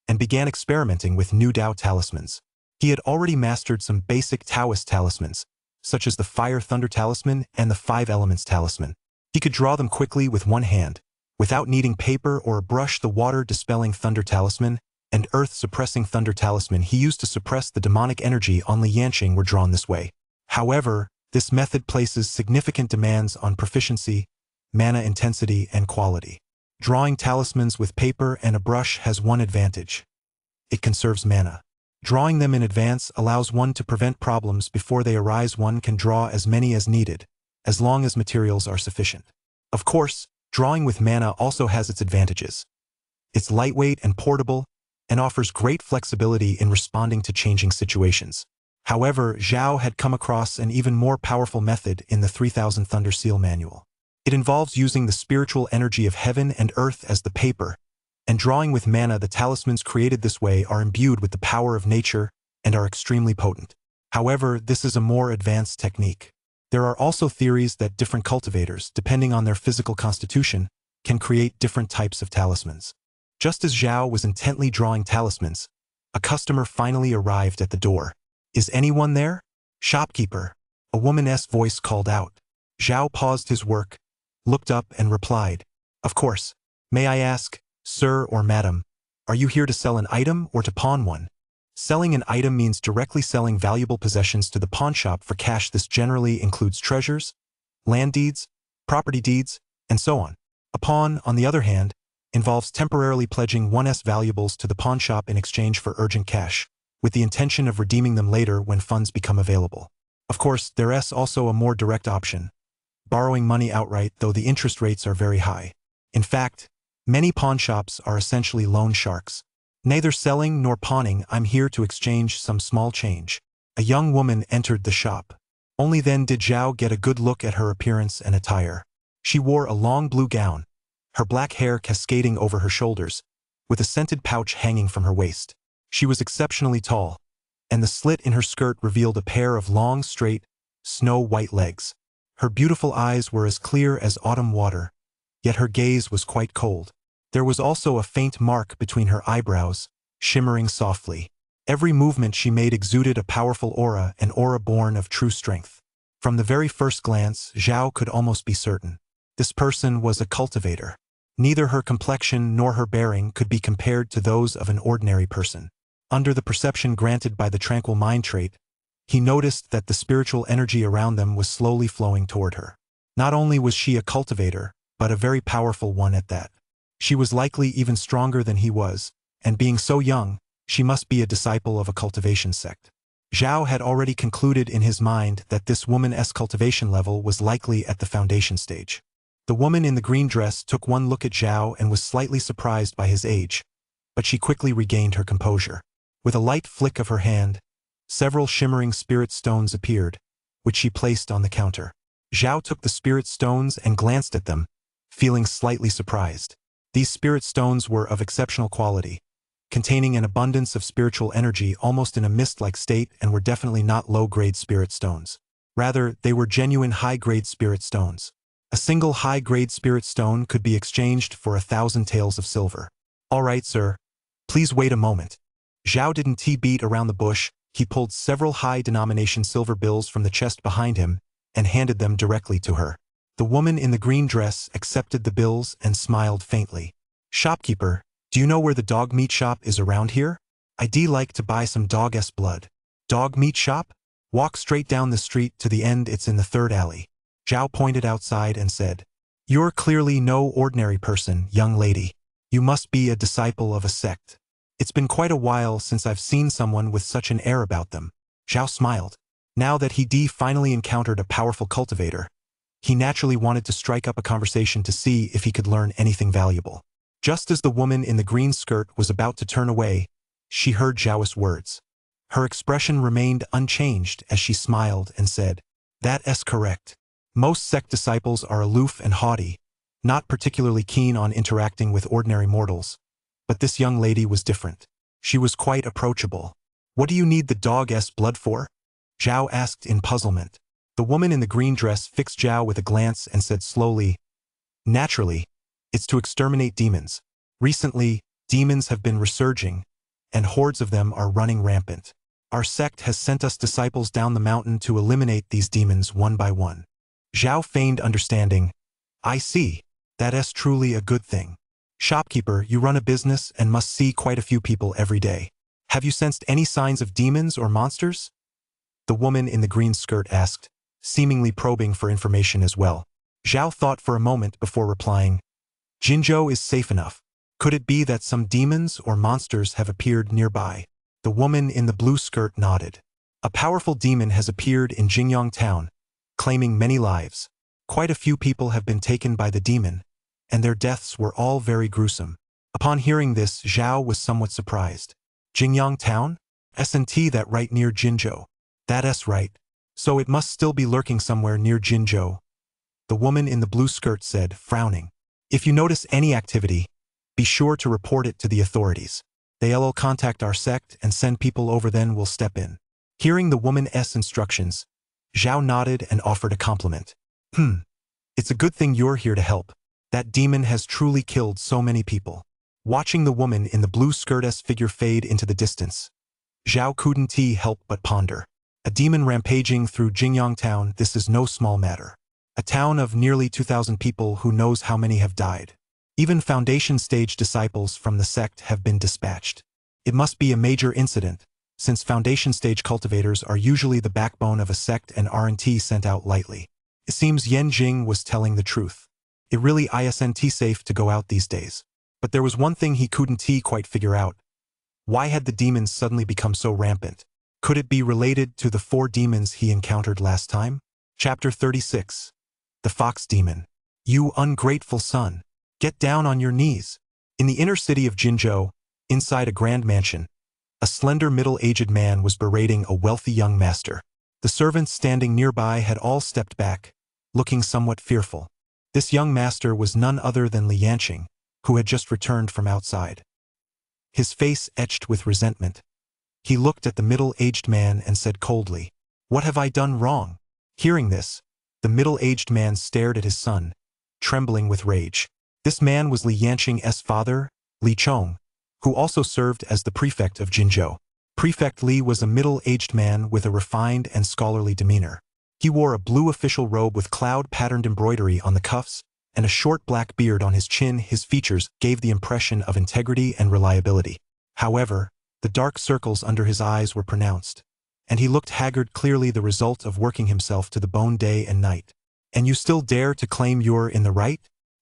and began experimenting with new Tao talismans. He had already mastered some basic Taoist talismans, such as the Fire Thunder Talisman and the Five Elements Talisman. He could draw them quickly with one hand, without needing paper or a brush. The Water-Dispelling Thunder Talisman and Earth-Suppressing Thunder Talisman he used to suppress the demonic energy on Li Yanqing were drawn this way. However, this method places significant demands on proficiency, mana intensity, and quality. Drawing talismans with paper and a brush has one advantage. It conserves mana. Drawing them in advance allows one to prevent problems before they arise. One can draw as many as needed, as long as materials are sufficient. Of course, drawing with mana also has its advantages. It's lightweight and portable, and offers great flexibility in responding to changing situations. However, Zhao had come across an even more powerful method in the 3000 Thunder Seal Manual. It involves using the spiritual energy of heaven and earth as the paper, and drawing with mana. The talismans created this way are imbued with the power of nature and are extremely potent. However, this is a more advanced technique. There are also theories that different cultivators, depending on their physical constitution, can create different types of talismans. Just as Zhao was intently drawing talismans, a customer finally arrived at the door. Is anyone there? Shopkeeper, a woman's voice called out. Zhao paused his work, looked up and replied, Of course. May I ask, sir or madam, are you here to sell an item or to pawn one? Selling an item means directly selling valuable possessions to the pawnshop for cash. This generally includes treasures, land deeds, property deeds, and so on. A pawn, on the other hand, involves temporarily pledging one's valuables to the pawnshop in exchange for urgent cash, with the intention of redeeming them later when funds become available. Of course, there's also a more direct option, borrowing money outright, though the interest rates are very high. In fact, many pawnshops are essentially loan sharks. Neither selling nor pawning. I'm here to exchange some small change. A young woman entered the shop. Only then did Zhao get a good look at her appearance and attire. She wore a long blue gown, her black hair cascading over her shoulders, with a scented pouch hanging from her waist. She was exceptionally tall, and the slit in her skirt revealed a pair of long, straight, snow-white legs. Her beautiful eyes were as clear as autumn water, yet her gaze was quite cold. There was also a faint mark between her eyebrows, shimmering softly. Every movement she made exuded a powerful aura, an aura born of true strength. From the very first glance, Zhao could almost be certain. This person was a cultivator. Neither her complexion nor her bearing could be compared to those of an ordinary person. Under the perception granted by the tranquil mind trait, he noticed that the spiritual energy around them was slowly flowing toward her. Not only was she a cultivator, but a very powerful one at that. She was likely even stronger than he was, and being so young, she must be a disciple of a cultivation sect. Zhao had already concluded in his mind that this woman's cultivation level was likely at the foundation stage. The woman in the green dress took one look at Zhao and was slightly surprised by his age, but she quickly regained her composure. With a light flick of her hand, several shimmering spirit stones appeared, which she placed on the counter. Zhao took the spirit stones and glanced at them, feeling slightly surprised. These spirit stones were of exceptional quality, containing an abundance of spiritual energy almost in a mist-like state, and were definitely not low-grade spirit stones. Rather, they were genuine high-grade spirit stones. A single high-grade spirit stone could be exchanged for 1,000 taels of silver. All right, sir. Please wait a moment. Zhao didn't beat around the bush. He pulled several high-denomination silver bills from the chest behind him and handed them directly to her. The woman in the green dress accepted the bills and smiled faintly. Shopkeeper, do you know where the dog meat shop is around here? I'd like to buy some dog's blood. Dog meat shop? Walk straight down the street to the end, it's in the third alley. Zhao pointed outside and said, You're clearly no ordinary person, young lady. You must be a disciple of a sect. It's been quite a while since I've seen someone with such an air about them. Zhao smiled. Now that he finally encountered a powerful cultivator, he naturally wanted to strike up a conversation to see if he could learn anything valuable. Just as the woman in the green skirt was about to turn away, she heard Zhao's words. Her expression remained unchanged as she smiled and said, That's correct. Most sect disciples are aloof and haughty, not particularly keen on interacting with ordinary mortals. But this young lady was different. She was quite approachable. What do you need the dog's blood for? Zhao asked in puzzlement. The woman in the green dress fixed Zhao with a glance and said slowly, Naturally, it's to exterminate demons. Recently, demons have been resurging, and hordes of them are running rampant. Our sect has sent us disciples down the mountain to eliminate these demons one by one. Zhao feigned understanding. I see. That's truly a good thing. Shopkeeper, you run a business and must see quite a few people every day. Have you sensed any signs of demons or monsters? The woman in the green skirt asked, seemingly probing for information as well. Zhao thought for a moment before replying, Jinzhou is safe enough. Could it be that some demons or monsters have appeared nearby? The woman in the blue skirt nodded. A powerful demon has appeared in Jingyang town, claiming many lives. Quite a few people have been taken by the demon, and their deaths were all very gruesome. Upon hearing this, Zhao was somewhat surprised. Jingyang town? S&T, that right near Jinzhou. That's right. So it must still be lurking somewhere near Jinzhou. The woman in the blue skirt said, frowning. If you notice any activity, be sure to report it to the authorities. They'll contact our sect and send people over, then we'll step in. Hearing the woman's instructions, Zhao nodded and offered a compliment. It's a good thing you're here to help. That demon has truly killed so many people. Watching the woman in the blue skirt's figure fade into the distance, Zhao couldn't help but ponder. A demon rampaging through Jingyang town, this is no small matter. A town of nearly 2,000 people, who knows how many have died. Even foundation stage disciples from the sect have been dispatched. It must be a major incident, since foundation stage cultivators are usually the backbone of a sect and aren't sent out lightly. It seems Yan Jing was telling the truth. It really isn't safe to go out these days. But there was one thing he couldn't quite figure out. Why had the demons suddenly become so rampant? Could it be related to the 4 demons he encountered last time? Chapter 36. The Fox Demon. You ungrateful son. Get down on your knees. In the inner city of Jinzhou, inside a grand mansion, a slender middle-aged man was berating a wealthy young master. The servants standing nearby had all stepped back, looking somewhat fearful. This young master was none other than Li Yanqing, who had just returned from outside. His face etched with resentment. He looked at the middle-aged man and said coldly, What have I done wrong? Hearing this, the middle-aged man stared at his son, trembling with rage. This man was Li Yanqing's father, Li Chong, who also served as the prefect of Jinzhou. Prefect Li was a middle-aged man with a refined and scholarly demeanor. He wore a blue official robe with cloud-patterned embroidery on the cuffs and a short black beard on his chin. His features gave the impression of integrity and reliability. However, the dark circles under his eyes were pronounced, and he looked haggard, clearly the result of working himself to the bone day and night. And you still dare to claim you're in the right?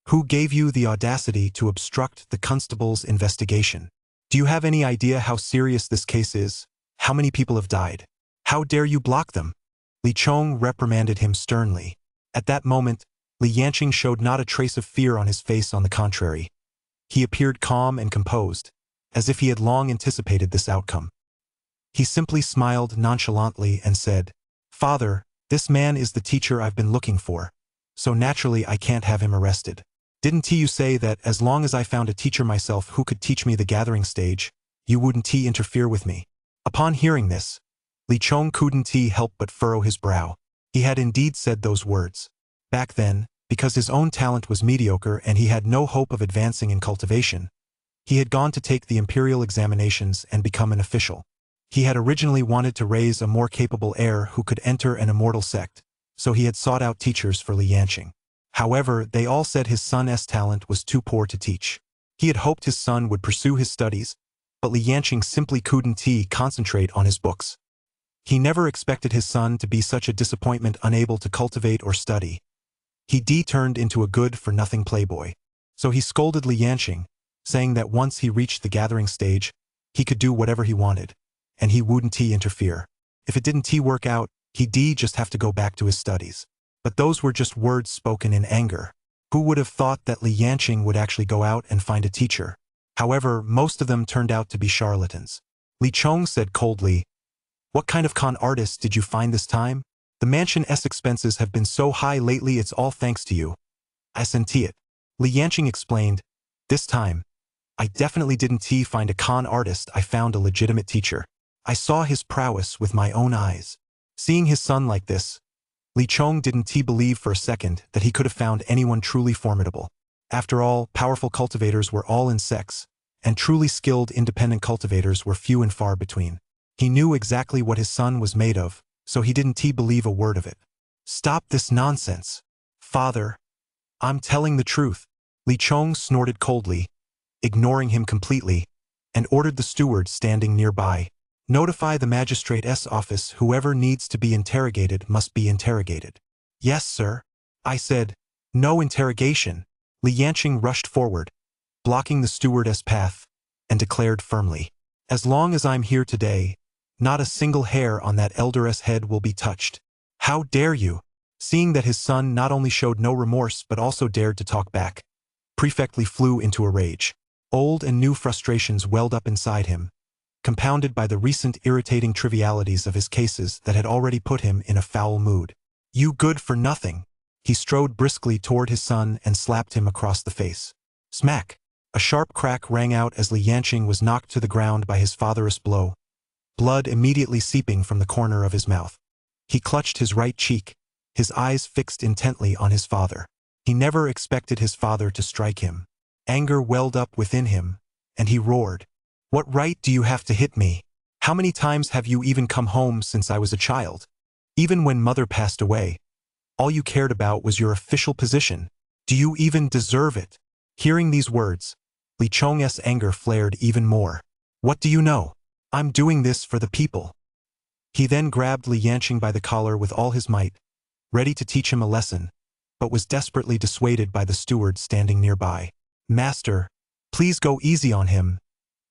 Who gave you the audacity to obstruct the constable's investigation? Do you have any idea how serious this case is? How many people have died? How dare you block them? Li Chong reprimanded him sternly. At that moment, Li Yanqing showed not a trace of fear on his face. On the contrary, he appeared calm and composed, as if he had long anticipated this outcome. He simply smiled nonchalantly and said, Father, This man is the teacher I've been looking for, so naturally I can't have him arrested. Didn't you say that as long as I found a teacher myself who could teach me the gathering stage, you wouldn't interfere with me?" Upon hearing this, Li Chong couldn't help but furrow his brow. He had indeed said those words. Back then, because his own talent was mediocre and he had no hope of advancing in cultivation, he had gone to take the imperial examinations and become an official. He had originally wanted to raise a more capable heir who could enter an immortal sect, so he had sought out teachers for Li Yanqing. However, they all said his son's talent was too poor to teach. He had hoped his son would pursue his studies, but Li Yanqing simply couldn't concentrate on his books. He never expected his son to be such a disappointment, unable to cultivate or study. He turned into a good-for-nothing playboy. So he scolded Li Yanqing, saying that once he reached the gathering stage, he could do whatever he wanted, and he wouldn't interfere. If it didn't work out, he'd just have to go back to his studies. But those were just words spoken in anger. Who would have thought that Li Yanqing would actually go out and find a teacher? However, most of them turned out to be charlatans. Li Chong said coldly, "What kind of con artist did you find this time? The mansion's expenses have been so high lately, it's all thanks to you." "I senti it." Li Yanqing explained, "This time, I definitely didn't find a con artist, I found a legitimate teacher. I saw his prowess with my own eyes." Seeing his son like this, Li Chong didn't believe for a second that he could have found anyone truly formidable. After all, powerful cultivators were all insects, and truly skilled independent cultivators were few and far between. He knew exactly what his son was made of, so he didn't believe a word of it. "Stop this nonsense. Father, I'm telling the truth." Li Chong snorted coldly, ignoring him completely, and ordered the steward standing nearby, "Notify the magistrate's office. Whoever needs to be interrogated must be interrogated." "Yes, sir." I said, "No interrogation." Li Yanqing rushed forward, blocking the steward's path, and declared firmly, "As long as I'm here today, not a single hair on that elder's head will be touched." "How dare you?" Seeing that his son not only showed no remorse but also dared to talk back, Prefect Li flew into a rage. Old and new frustrations welled up inside him, compounded by the recent irritating trivialities of his cases that had already put him in a foul mood. "You good for nothing!" He strode briskly toward his son and slapped him across the face. Smack! A sharp crack rang out as Li Yanqing was knocked to the ground by his father's blow, blood immediately seeping from the corner of his mouth. He clutched his right cheek, his eyes fixed intently on his father. He never expected his father to strike him. Anger welled up within him, and he roared, "What right do you have to hit me? How many times have you even come home since I was a child? Even when mother passed away, all you cared about was your official position. Do you even deserve it?" Hearing these words, Li Chong's anger flared even more. "What do you know? I'm doing this for the people." He then grabbed Li Yanqing by the collar with all his might, ready to teach him a lesson, but was desperately dissuaded by the steward standing nearby. "Master, please go easy on him.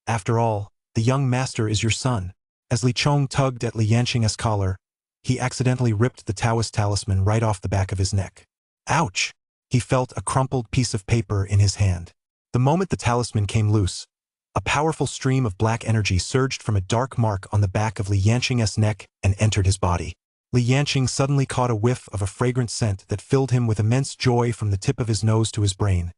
After all, the young master is your son." As Li Chong tugged at Li Yanqing's collar, he accidentally ripped the Taoist talisman right off the back of his neck. Ouch! He felt a crumpled piece of paper in his hand. The moment the talisman came loose, a powerful stream of black energy surged from a dark mark on the back of Li Yanqing's neck and entered his body. Li Yanqing suddenly caught a whiff of a fragrant scent that filled him with immense joy from the tip of his nose to his brain.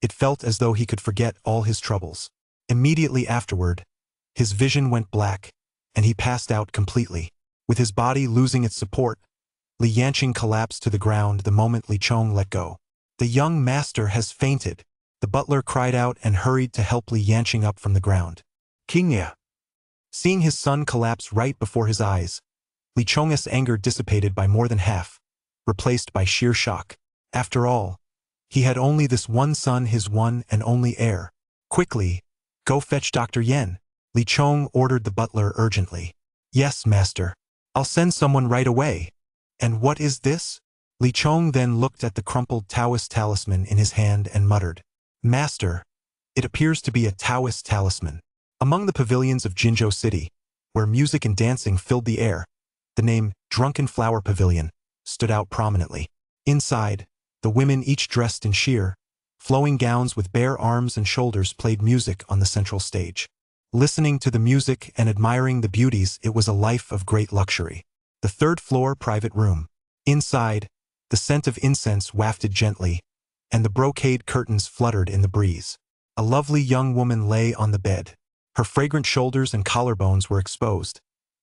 It felt as though he could forget all his troubles. Immediately afterward, his vision went black, and he passed out completely. With his body losing its support, Li Yanqing collapsed to the ground the moment Li Chong let go. "The young master has fainted." The butler cried out and hurried to help Li Yanqing up from the ground. "Kingya!" Seeing his son collapse right before his eyes, Li Chong's anger dissipated by more than half, replaced by sheer shock. After all, he had only this one son, his one and only heir. "Quickly, go fetch Dr. Yen," Li Chong ordered the butler urgently. "Yes, master. I'll send someone right away." "And what is this?" Li Chong then looked at the crumpled Taoist talisman in his hand and muttered, "Master, it appears to be a Taoist talisman." Among the pavilions of Jinzhou City, where music and dancing filled the air, the name Drunken Flower Pavilion stood out prominently. Inside, the women each dressed in sheer, flowing gowns with bare arms and shoulders played music on the central stage. Listening to the music and admiring the beauties, it was a life of great luxury. The third-floor private room. Inside, the scent of incense wafted gently, and the brocade curtains fluttered in the breeze. A lovely young woman lay on the bed. Her fragrant shoulders and collarbones were exposed,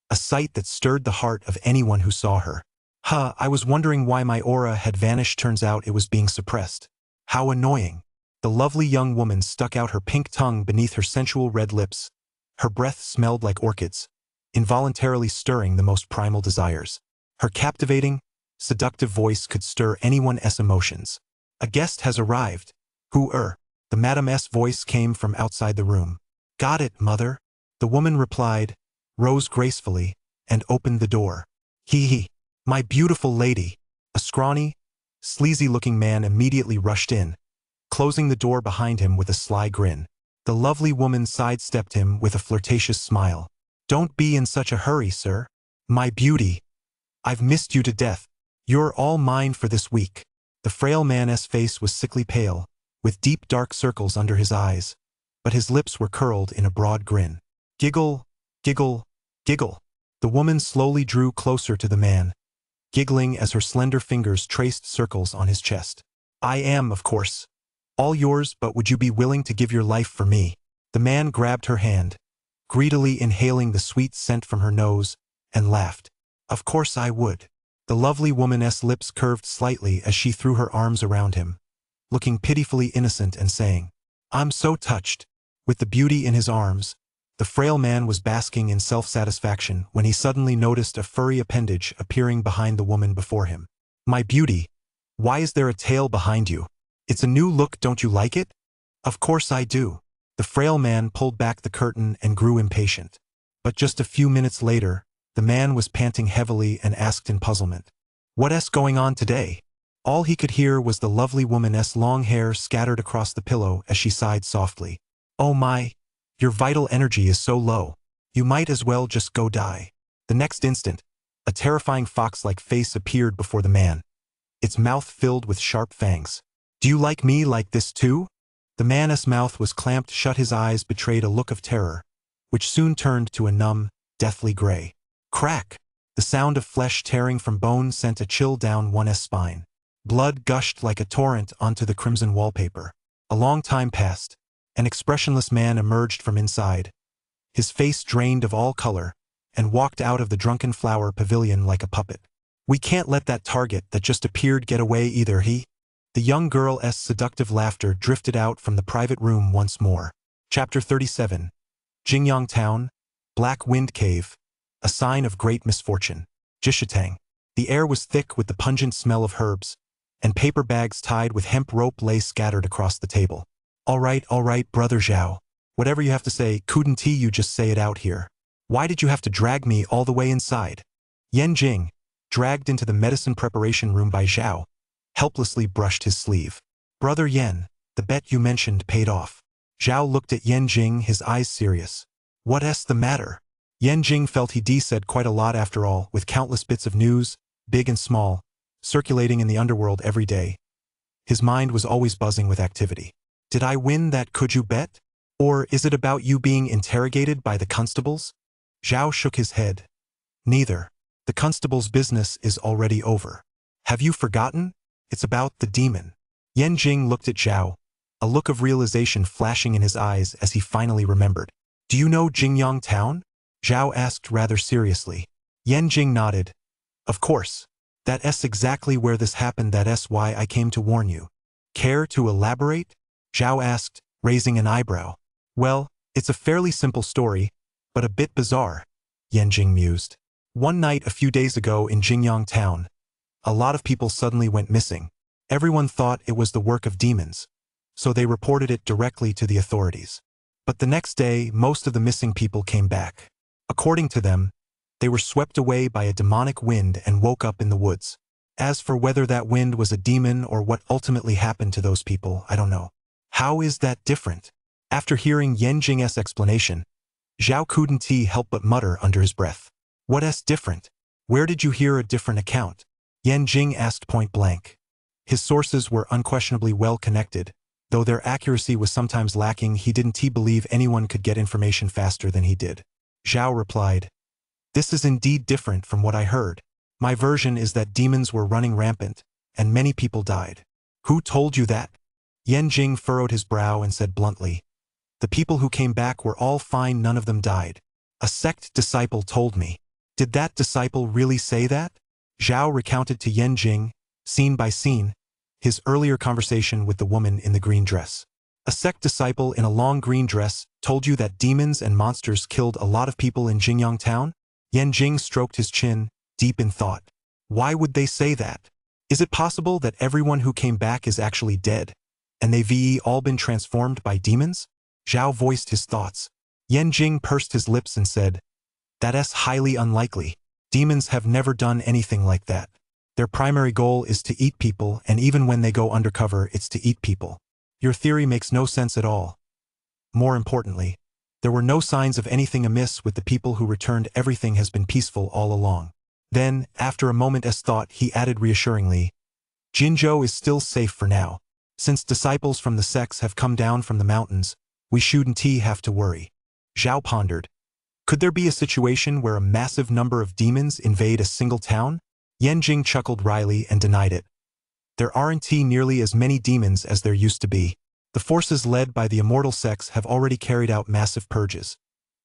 a sight that stirred the heart of anyone who saw her. I was wondering why my aura had vanished. Turns out it was being suppressed. How annoying. The lovely young woman stuck out her pink tongue beneath her sensual red lips. Her breath smelled like orchids, involuntarily stirring the most primal desires. Her captivating, seductive voice could stir anyone's emotions. A guest has arrived. Who? The Madame's voice came from outside the room. Got it, mother. The woman replied, rose gracefully, and opened the door. He, my beautiful lady. A scrawny, sleazy-looking man immediately rushed in, closing the door behind him with a sly grin. The lovely woman sidestepped him with a flirtatious smile. Don't be in such a hurry, sir. My beauty. I've missed you to death. You're all mine for this week. The frail man's face was sickly pale, with deep dark circles under his eyes, but his lips were curled in a broad grin. Giggle, giggle, giggle. The woman slowly drew closer to the man, giggling as her slender fingers traced circles on his chest. I am, of course, all yours, but would you be willing to give your life for me? The man grabbed her hand, greedily inhaling the sweet scent from her nose, and laughed. Of course I would. The lovely woman's lips curved slightly as she threw her arms around him, looking pitifully innocent and saying, I'm so touched. With the beauty in his arms, the frail man was basking in self-satisfaction when he suddenly noticed a furry appendage appearing behind the woman before him. My beauty, why is there a tail behind you? It's a new look, don't you like it? Of course I do. The frail man pulled back the curtain and grew impatient. But just a few minutes later, the man was panting heavily and asked in puzzlement, What's going on today? All he could hear was the lovely woman's long hair scattered across the pillow as she sighed softly. Oh my, your vital energy is so low. You might as well just go die. The next instant, a terrifying fox-like face appeared before the man, its mouth filled with sharp fangs. Do you like me like this too? The man's mouth was clamped shut, his eyes betrayed a look of terror, which soon turned to a numb, deathly gray. Crack! The sound of flesh tearing from bone sent a chill down one's spine. Blood gushed like a torrent onto the crimson wallpaper. A long time passed. An expressionless man emerged from inside, his face drained of all color, and walked out of the drunken flower pavilion like a puppet. We can't let that target that just appeared get away either, he. The young girl's seductive laughter drifted out from the private room once more. Chapter 37. Jingyang Town, Black Wind Cave, a sign of great misfortune. Jishitang. The air was thick with the pungent smell of herbs, and paper bags tied with hemp rope lay scattered across the table. All right, brother Zhao. Whatever you have to say, couldn't you just say it out here? Why did you have to drag me all the way inside? Yan Jing, dragged into the medicine preparation room by Zhao, helplessly brushed his sleeve. Brother Yan, the bet you mentioned paid off. Zhao looked at Yan Jing, his eyes serious. What's the matter? Yan Jing felt he'd said quite a lot after all, with countless bits of news, big and small, circulating in the underworld every day. His mind was always buzzing with activity. Did I win that, could you bet? Or is it about you being interrogated by the constables? Zhao shook his head. Neither. The constable's business is already over. Have you forgotten? It's about the demon. Yan Jing looked at Zhao, a look of realization flashing in his eyes as he finally remembered. Do you know Jingyang Town? Zhao asked rather seriously. Yan Jing nodded. Of course. That's exactly where this happened. That's why I came to warn you. Care to elaborate? Zhao asked, raising an eyebrow. Well, it's a fairly simple story, but a bit bizarre, Yan Jing mused. One night a few days ago in Jingyang Town, a lot of people suddenly went missing. Everyone thought it was the work of demons, so they reported it directly to the authorities. But the next day, most of the missing people came back. According to them, they were swept away by a demonic wind and woke up in the woods. As for whether that wind was a demon or what ultimately happened to those people, I don't know. How is that different? After hearing Yan Jing's explanation, Zhao couldn't help but mutter under his breath. What's different? Where did you hear a different account? Yan Jing asked point blank. His sources were unquestionably well connected, though their accuracy was sometimes lacking. He didn't believe anyone could get information faster than he did. Zhao replied, This is indeed different from what I heard. My version is that demons were running rampant, and many people died. Who told you that? Yan Jing furrowed his brow and said bluntly, the people who came back were all fine, none of them died. A sect disciple told me. Did that disciple really say that? Zhao recounted to Yan Jing, scene by scene, his earlier conversation with the woman in the green dress. A sect disciple in a long green dress told you that demons and monsters killed a lot of people in Jingyang town? Yan Jing stroked his chin, deep in thought. Why would they say that? Is it possible that everyone who came back is actually dead, and they've all been transformed by demons? Zhao voiced his thoughts. Yan Jing pursed his lips and said, that's highly unlikely. Demons have never done anything like that. Their primary goal is to eat people, and even when they go undercover, it's to eat people. Your theory makes no sense at all. More importantly, there were no signs of anything amiss with the people who returned. Everything has been peaceful all along. Then, after a moment's thought, he added reassuringly, Jinzhou is still safe for now. Since disciples from the sects have come down from the mountains, we shouldn't have to worry. Zhao pondered. Could there be a situation where a massive number of demons invade a single town? Yan Jing chuckled wryly and denied it. There aren't nearly as many demons as there used to be. The forces led by the immortal sects have already carried out massive purges.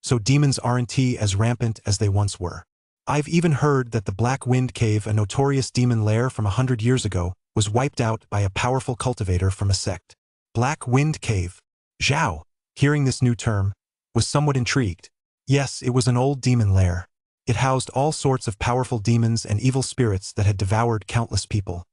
So demons aren't as rampant as they once were. I've even heard that the Black Wind Cave, a notorious demon lair from 100 years ago, was wiped out by a powerful cultivator from a sect. Black Wind Cave. Zhao, hearing this new term, was somewhat intrigued. Yes, it was an old demon lair. It housed all sorts of powerful demons and evil spirits that had devoured countless people.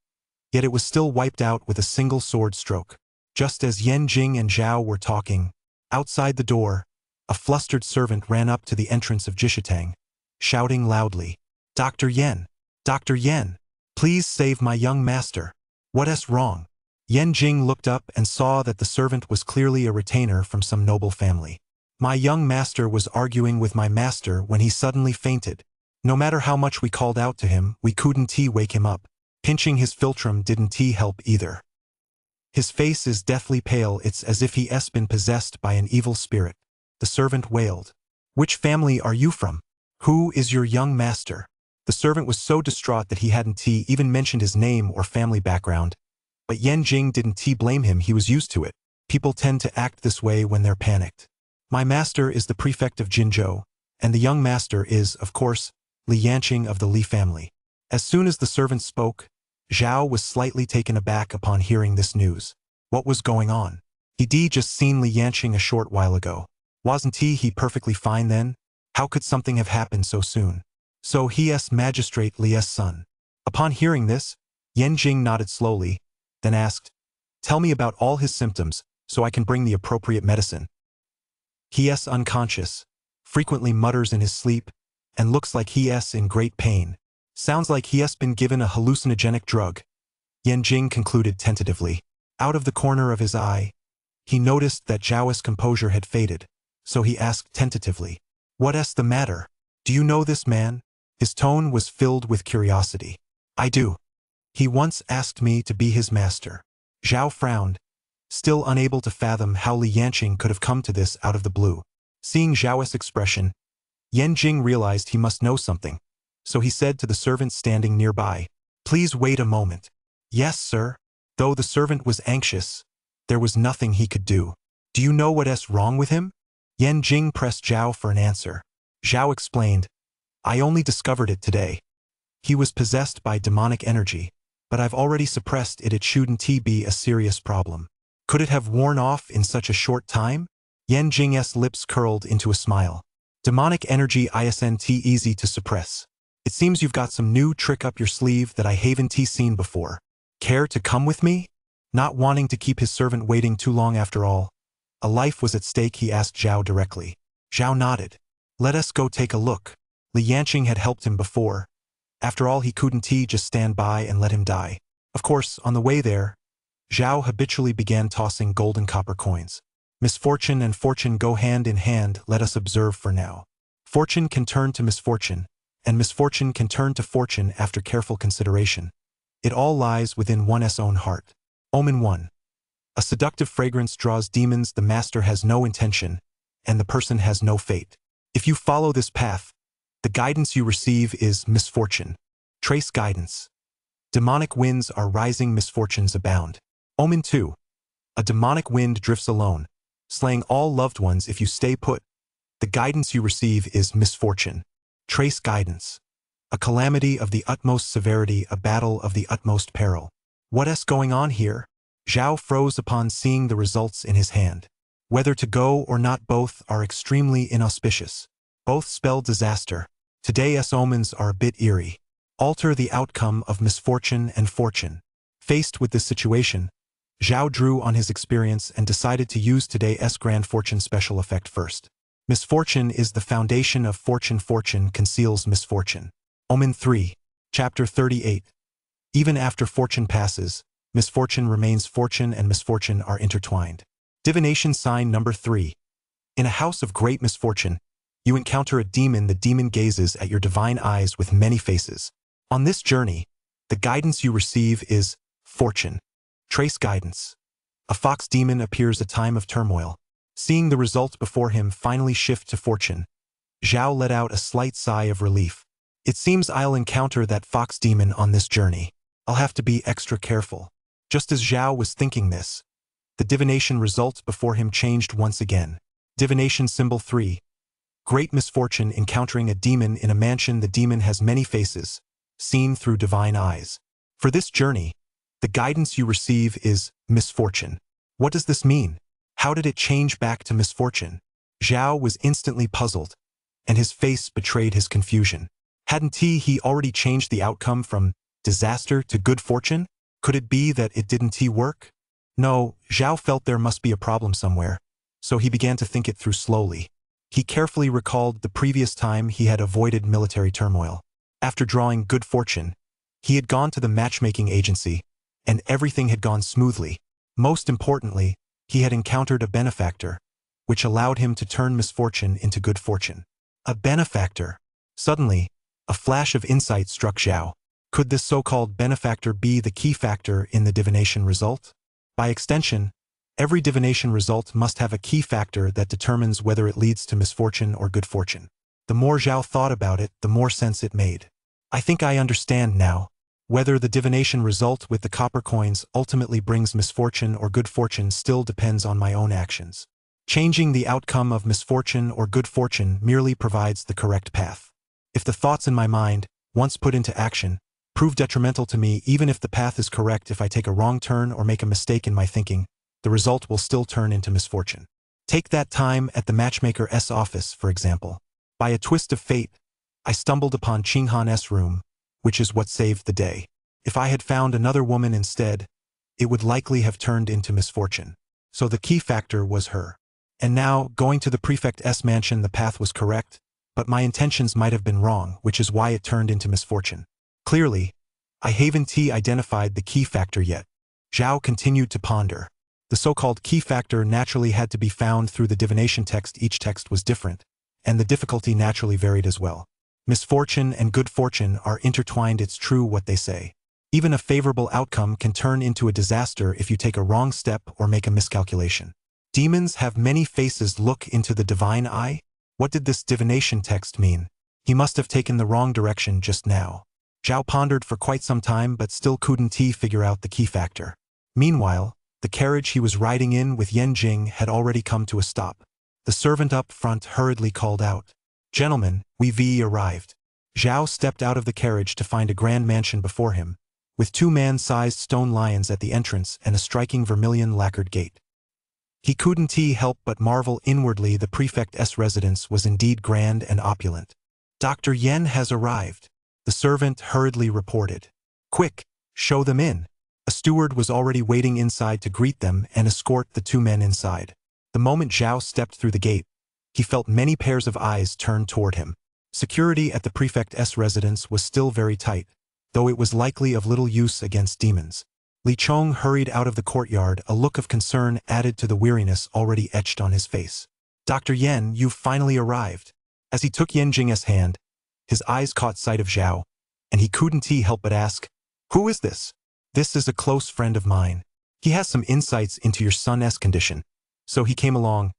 Yet it was still wiped out with a single sword stroke. Just as Yan Jing and Zhao were talking, outside the door, a flustered servant ran up to the entrance of Jishitang, shouting loudly, Dr. Yan! Dr. Yan! Please save my young master. What's wrong? Yan Jing looked up and saw that the servant was clearly a retainer from some noble family. My young master was arguing with my master when he suddenly fainted. No matter how much we called out to him, we couldn't wake him up. Pinching his philtrum didn't help either. His face is deathly pale, it's as if he's been possessed by an evil spirit. The servant wailed. Which family are you from? Who is your young master? The servant was so distraught that he hadn't even mentioned his name or family background. But Yan Jing didn't blame him, he was used to it. People tend to act this way when they're panicked. My master is the prefect of Jinzhou, and the young master is, of course, Li Yanqing of the Li family. As soon as the servant spoke, Zhao was slightly taken aback upon hearing this news. What was going on? He'd just seen Li Yanqing a short while ago. Wasn't he perfectly fine then? How could something have happened so soon? So he's Magistrate Li's son. Upon hearing this, Yan Jing nodded slowly, then asked, Tell me about all his symptoms, so I can bring the appropriate medicine. He's unconscious, frequently mutters in his sleep, and looks like he's in great pain. Sounds like he's been given a hallucinogenic drug, Yan Jing concluded tentatively. Out of the corner of his eye, he noticed that Zhao's composure had faded, so he asked tentatively, What's the matter? Do you know this man? His tone was filled with curiosity. I do. He once asked me to be his master. Zhao frowned, still unable to fathom how Li Yanqing could have come to this out of the blue. Seeing Zhao's expression, Yan Jing realized he must know something, so he said to the servant standing nearby, Please wait a moment. Yes, sir. Though the servant was anxious, there was nothing he could do. Do you know what's wrong with him? Yan Jing pressed Zhao for an answer. Zhao explained, I only discovered it today. He was possessed by demonic energy, but I've already suppressed it. It shouldn't be a serious problem. Could it have worn off in such a short time? Yan Jing's lips curled into a smile. Demonic energy isn't easy to suppress. It seems you've got some new trick up your sleeve that I haven't seen before. Care to come with me? Not wanting to keep his servant waiting too long after all. A life was at stake, he asked Zhao directly. Zhao nodded. Let us go take a look. Li Yanqing had helped him before. After all, he couldn't just stand by and let him die. Of course, on the way there, Zhao habitually began tossing gold and copper coins. Misfortune and fortune go hand in hand, let us observe for now. Fortune can turn to misfortune, and misfortune can turn to fortune after careful consideration. It all lies within one's own heart. Omen 1. A seductive fragrance draws demons. The master has no intention, and the person has no fate. If you follow this path, the guidance you receive is misfortune. Trace guidance. Demonic winds are rising, misfortunes abound. Omen 2. A demonic wind drifts alone, slaying all loved ones if you stay put. The guidance you receive is misfortune. Trace guidance. A calamity of the utmost severity, a battle of the utmost peril. What's going on here? Zhao froze upon seeing the results in his hand. Whether to go or not, both are extremely inauspicious. Both spell disaster. Today's omens are a bit eerie. Alter the outcome of misfortune and fortune. Faced with this situation, Zhao drew on his experience and decided to use today's Grand Fortune special effect first. Misfortune is the foundation of fortune. Fortune conceals misfortune. Omen 3. Chapter 38. Even after fortune passes, misfortune remains. Fortune and misfortune are intertwined. Divination sign number 3. In a house of great misfortune, you encounter a demon. The demon gazes at your divine eyes with many faces. On this journey, the guidance you receive is fortune. Trace guidance. A fox demon appears. A time of turmoil. Seeing the result before him finally shift to fortune, Zhao let out a slight sigh of relief. It seems I'll encounter that fox demon on this journey. I'll have to be extra careful. Just as Zhao was thinking this, the divination results before him changed once again. Divination symbol 3. Great misfortune, encountering a demon in a mansion. The demon has many faces, seen through divine eyes. For this journey, the guidance you receive is misfortune. What does this mean? How did it change back to misfortune? Zhao was instantly puzzled, and his face betrayed his confusion. Hadn't he already changed the outcome from disaster to good fortune? Could it be that it didn't work? No, Zhao felt there must be a problem somewhere, so he began to think it through slowly. He carefully recalled the previous time he had avoided military turmoil. After drawing good fortune, he had gone to the matchmaking agency, and everything had gone smoothly. Most importantly, he had encountered a benefactor, which allowed him to turn misfortune into good fortune. A benefactor. Suddenly, a flash of insight struck Zhao. Could this so-called benefactor be the key factor in the divination result? By extension, every divination result must have a key factor that determines whether it leads to misfortune or good fortune. The more Zhao thought about it, the more sense it made. I think I understand now. Whether the divination result with the copper coins ultimately brings misfortune or good fortune still depends on my own actions. Changing the outcome of misfortune or good fortune merely provides the correct path. If the thoughts in my mind, once put into action, prove detrimental to me, even if the path is correct, if I take a wrong turn or make a mistake in my thinking, the result will still turn into misfortune. Take that time at the matchmaker's office, for example. By a twist of fate, I stumbled upon Qinghan's room, which is what saved the day. If I had found another woman instead, it would likely have turned into misfortune. So the key factor was her. And now, going to the prefect's mansion, the path was correct, but my intentions might have been wrong, which is why it turned into misfortune. Clearly, I haven't identified the key factor yet. Zhao continued to ponder. The so-called key factor naturally had to be found through the divination text. Each text was different, and the difficulty naturally varied as well. Misfortune and good fortune are intertwined. It's true what they say. Even a favorable outcome can turn into a disaster if you take a wrong step or make a miscalculation. Demons have many faces. Look into the divine eye. What did this divination text mean? He must have taken the wrong direction just now. Zhao pondered for quite some time but still couldn't figure out the key factor. Meanwhile, the carriage he was riding in with Yan Jing had already come to a stop. The servant up front hurriedly called out, "Gentlemen, we've arrived." Zhao stepped out of the carriage to find a grand mansion before him, with two man-sized stone lions at the entrance and a striking vermilion lacquered gate. He couldn't help but marvel inwardly. The prefect's residence was indeed grand and opulent. "Dr. Yen has arrived," the servant hurriedly reported. "Quick, show them in." A steward was already waiting inside to greet them and escort the two men inside. The moment Zhao stepped through the gate, he felt many pairs of eyes turned toward him. Security at the prefect's residence was still very tight, though it was likely of little use against demons. Li Chong hurried out of the courtyard, a look of concern added to the weariness already etched on his face. "Dr. Yen, you've finally arrived." As he took Yan Jing's hand, his eyes caught sight of Zhao, and he couldn't help but ask, "Who is this?" "This is a close friend of mine. He has some insights into your son's condition, so he came along,"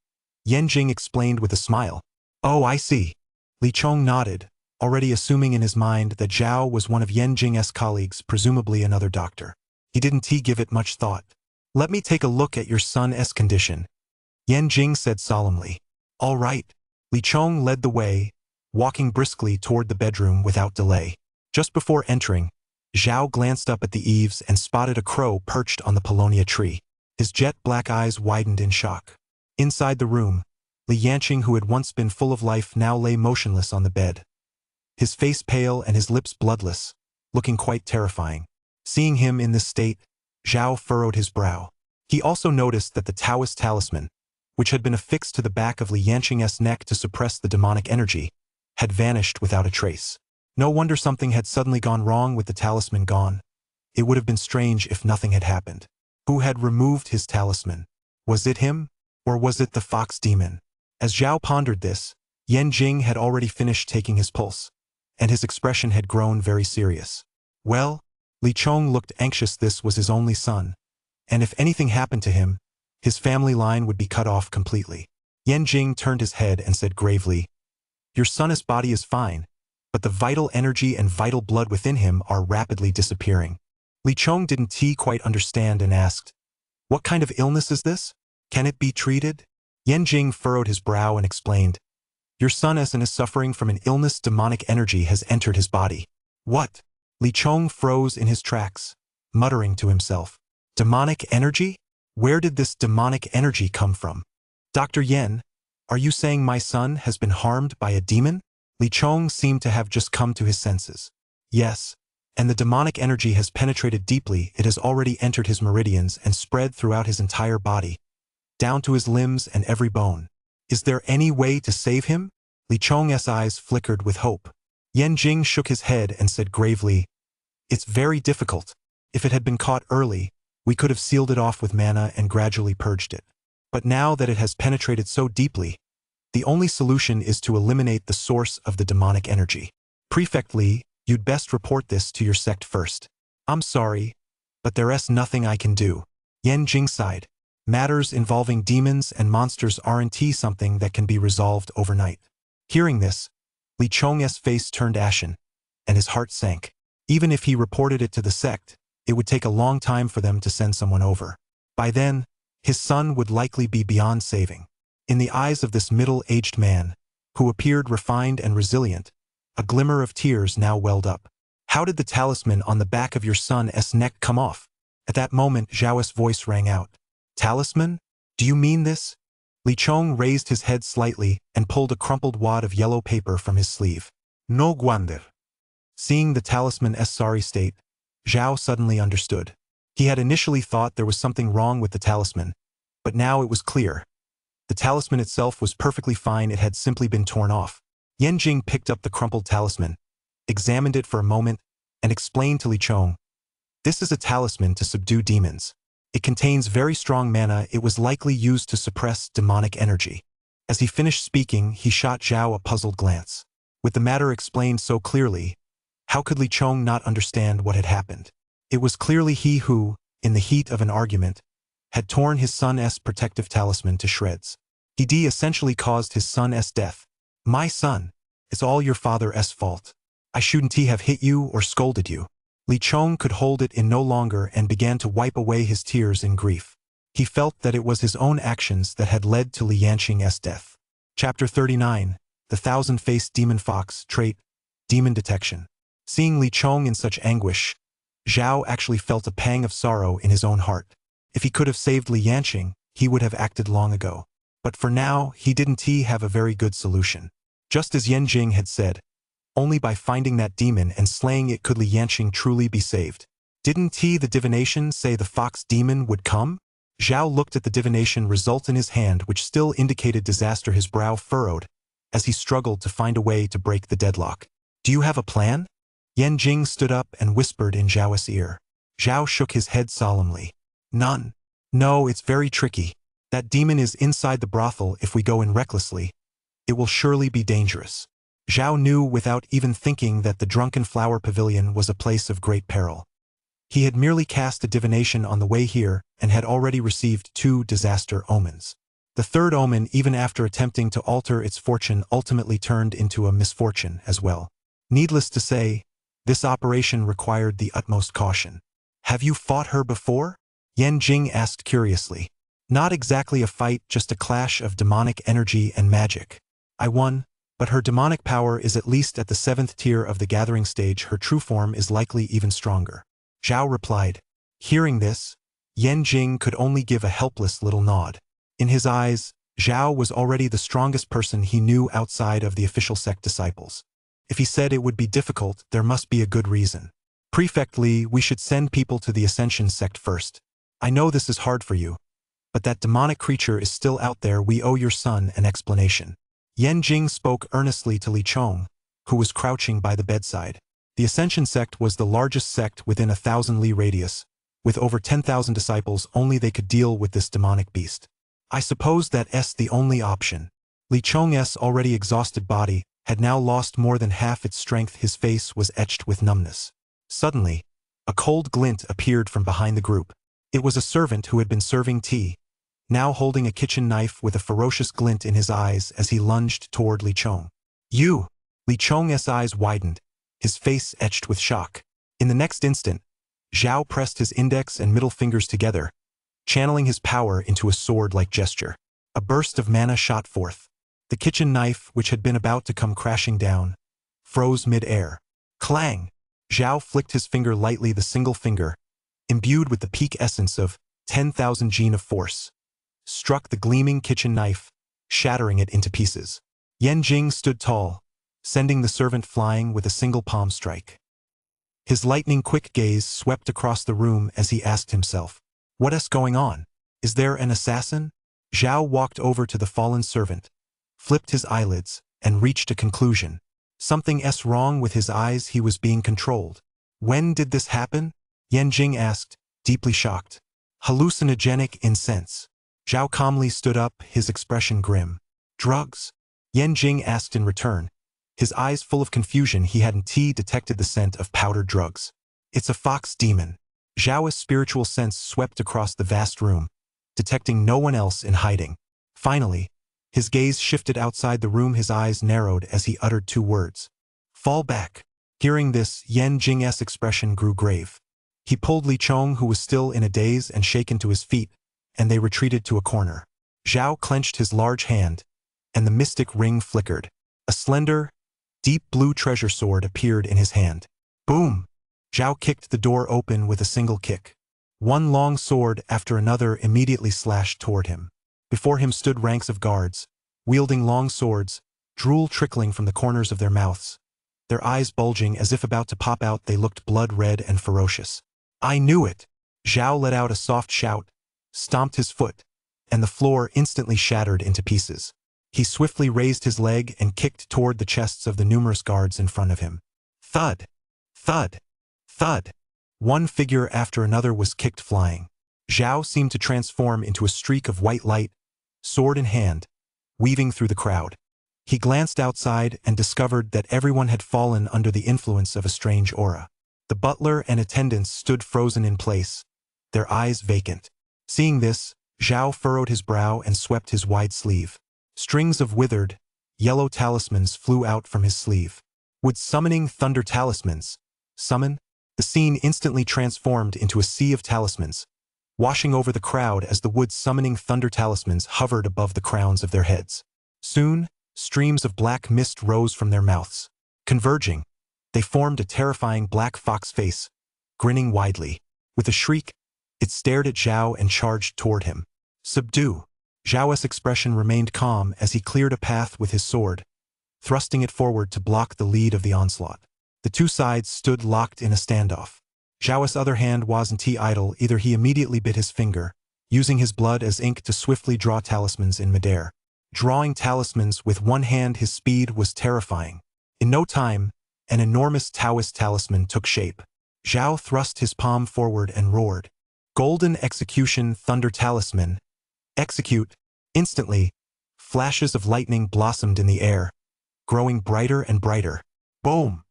Yan Jing explained with a smile. "Oh, I see." Li Chong nodded, already assuming in his mind that Zhao was one of Yan Jing's colleagues, presumably another doctor. He didn't give it much thought. "Let me take a look at your son's condition," Yan Jing said solemnly. "All right." Li Chong led the way, walking briskly toward the bedroom without delay. Just before entering, Zhao glanced up at the eaves and spotted a crow perched on the paulownia tree. His jet-black eyes widened in shock. Inside the room, Li Yanqing, who had once been full of life, now lay motionless on the bed. His face pale and his lips bloodless, looking quite terrifying. Seeing him in this state, Zhao furrowed his brow. He also noticed that the Taoist talisman, which had been affixed to the back of Li Yanqing's neck to suppress the demonic energy, had vanished without a trace. No wonder something had suddenly gone wrong with the talisman gone. It would have been strange if nothing had happened. Who had removed his talisman? Was it him? Or was it the fox demon? As Zhao pondered this, Yan Jing had already finished taking his pulse, and his expression had grown very serious. Well, Li Chong looked anxious. This was his only son, and if anything happened to him, his family line would be cut off completely. Yan Jing turned his head and said gravely, "Your son's body is fine, but the vital energy and vital blood within him are rapidly disappearing." Li Chong didn't quite understand and asked, "What kind of illness is this? Can it be treated?" Yan Jing furrowed his brow and explained, "Your son is suffering from an illness. Demonic energy has entered his body." "What?" Li Chong froze in his tracks, muttering to himself, "Demonic energy? Where did this demonic energy come from? Dr. Yan, are you saying my son has been harmed by a demon?" Li Chong seemed to have just come to his senses. "Yes, and the demonic energy has penetrated deeply. It has already entered his meridians and spread throughout his entire body, down to his limbs and every bone. Is there any way to save him?" Li Chong's eyes flickered with hope. Yan Jing shook his head and said gravely, "It's very difficult. If it had been caught early, we could have sealed it off with mana and gradually purged it. But now that it has penetrated so deeply, the only solution is to eliminate the source of the demonic energy. Prefect Li, you'd best report this to your sect first." "I'm sorry, but there's nothing I can do." Yan Jing sighed. "Matters involving demons and monsters aren't something that can be resolved overnight." Hearing this, Li Chong's face turned ashen, and his heart sank. Even if he reported it to the sect, it would take a long time for them to send someone over. By then, his son would likely be beyond saving. In the eyes of this middle-aged man, who appeared refined and resilient, a glimmer of tears now welled up. "How did the talisman on the back of your son's neck come off?" At that moment, Zhao's voice rang out. "Talisman? Do you mean this?" Li Chong raised his head slightly and pulled a crumpled wad of yellow paper from his sleeve. "No wonder." Seeing the talisman's sorry state, Zhao suddenly understood. He had initially thought there was something wrong with the talisman, but now it was clear. The talisman itself was perfectly fine. It had simply been torn off. Yan Jing picked up the crumpled talisman, examined it for a moment, and explained to Li Chong, "This is a talisman to subdue demons. It contains very strong mana. It was likely used to suppress demonic energy." As he finished speaking, he shot Zhao a puzzled glance. With the matter explained so clearly, how could Li Chong not understand what had happened? It was clearly he who, in the heat of an argument, had torn his son's protective talisman to shreds. He essentially caused his son's death. "My son, it's all your father's fault. I shouldn't have hit you or scolded you." Li Chong could hold it in no longer and began to wipe away his tears in grief. He felt that it was his own actions that had led to Li Yanqing's death. Chapter 39, The Thousand-Faced Demon Fox, Trait, Demon Detection. Seeing Li Chong in such anguish, Zhao actually felt a pang of sorrow in his own heart. If he could have saved Li Yanqing, he would have acted long ago. But for now, he didn't have a very good solution. Just as Yan Jing had said, only by finding that demon and slaying it could Li Yanqing truly be saved. Didn't the divination say the fox demon would come? Zhao looked at the divination result in his hand, which still indicated disaster. His brow furrowed as he struggled to find a way to break the deadlock. "Do you have a plan?" Yan Jing stood up and whispered in Zhao's ear. Zhao shook his head solemnly. "None. No, it's very tricky. That demon is inside the brothel. If we go in recklessly, it will surely be dangerous." Zhao knew without even thinking that the Drunken Flower Pavilion was a place of great peril. He had merely cast a divination on the way here and had already received 2 disaster omens. The third omen, even after attempting to alter its fortune, ultimately turned into a misfortune as well. Needless to say, this operation required the utmost caution. Have you fought her before? Yan Jing asked curiously. Not exactly a fight, just a clash of demonic energy and magic. I won, but her demonic power is at least at the 7th tier of the gathering stage. Her true form is likely even stronger. Zhao replied. Hearing this, Yan Jing could only give a helpless little nod. In his eyes, Zhao was already the strongest person he knew outside of the official sect disciples. If he said it would be difficult, there must be a good reason. Prefect Li, we should send people to the Ascension sect first. I know this is hard for you, but that demonic creature is still out there. We owe your son an explanation. Yan Jing spoke earnestly to Li Chong, who was crouching by the bedside. The Ascension sect was the largest sect within 1,000 li radius. With over 10,000 disciples, only they could deal with this demonic beast. I suppose that's the only option. Li Chong's already exhausted body had now lost more than half its strength. His face was etched with numbness. Suddenly, a cold glint appeared from behind the group. It was a servant who had been serving tea, now holding a kitchen knife with a ferocious glint in his eyes as he lunged toward Li Chong. You! Li Chong's eyes widened, his face etched with shock. In the next instant, Zhao pressed his index and middle fingers together, channeling his power into a sword-like gesture. A burst of mana shot forth. The kitchen knife, which had been about to come crashing down, froze mid-air. Clang! Zhao flicked his finger lightly. The single finger, imbued with the peak essence of 10,000 gene of force, struck the gleaming kitchen knife, shattering it into pieces. Yan Jing stood tall, sending the servant flying with a single palm strike. His lightning-quick gaze swept across the room as he asked himself, "What's going on? Is there an assassin?" Zhao walked over to the fallen servant, flipped his eyelids, and reached a conclusion. Something's wrong with his eyes. He was being controlled. When did this happen? Yan Jing asked, deeply shocked. Hallucinogenic incense. Zhao calmly stood up, his expression grim. Drugs? Yan Jing asked in return, his eyes full of confusion. He hadn't detected the scent of powdered drugs. It's a fox demon. Zhao's spiritual sense swept across the vast room, detecting no one else in hiding. Finally, his gaze shifted outside the room. His eyes narrowed as he uttered 2 words. Fall back. Hearing this, Yan Jing's expression grew grave. He pulled Li Chong, who was still in a daze and shaken, to his feet, and they retreated to a corner. Zhao clenched his large hand, and the mystic ring flickered. A slender, deep blue treasure sword appeared in his hand. Boom! Zhao kicked the door open with a single kick. One long sword after another immediately slashed toward him. Before him stood ranks of guards, wielding long swords, drool trickling from the corners of their mouths. Their eyes bulging as if about to pop out, they looked blood-red and ferocious. I knew it! Zhao let out a soft shout, stomped his foot, and the floor instantly shattered into pieces. He swiftly raised his leg and kicked toward the chests of the numerous guards in front of him. Thud! Thud! Thud! One figure after another was kicked flying. Zhao seemed to transform into a streak of white light, sword in hand, weaving through the crowd. He glanced outside and discovered that everyone had fallen under the influence of a strange aura. The butler and attendants stood frozen in place, their eyes vacant. Seeing this, Zhao furrowed his brow and swept his wide sleeve. Strings of withered, yellow talismans flew out from his sleeve. Would summoning thunder talismans summon? The scene instantly transformed into a sea of talismans, washing over the crowd as the wood summoning thunder talismans hovered above the crowns of their heads. Soon, streams of black mist rose from their mouths. Converging, they formed a terrifying black fox face, grinning widely. With a shriek, it stared at Zhao and charged toward him. Subdue! Zhao's expression remained calm as he cleared a path with his sword, thrusting it forward to block the lead of the onslaught. The 2 sides stood locked in a standoff. Zhao's other hand wasn't idle either. He immediately bit his finger, using his blood as ink to swiftly draw talismans in midair. Drawing talismans with one hand, his speed was terrifying. In no time, an enormous Taoist talisman took shape. Zhao thrust his palm forward and roared. Golden Execution Thunder Talisman. Execute. Instantly, flashes of lightning blossomed in the air, growing brighter and brighter. Boom!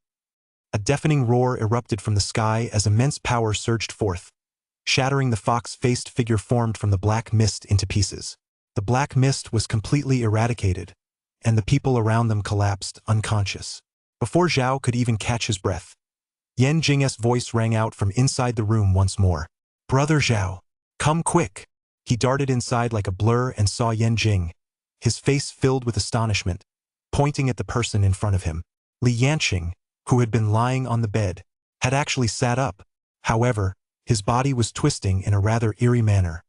A deafening roar erupted from the sky as immense power surged forth, shattering the fox-faced figure formed from the black mist into pieces. The black mist was completely eradicated, and the people around them collapsed unconscious. Before Zhao could even catch his breath, Yan Jing's voice rang out from inside the room once more. "Brother Zhao, come quick!" He darted inside like a blur and saw Yan Jing, his face filled with astonishment, pointing at the person in front of him. Li Yanqing, who had been lying on the bed, had actually sat up. However, his body was twisting in a rather eerie manner,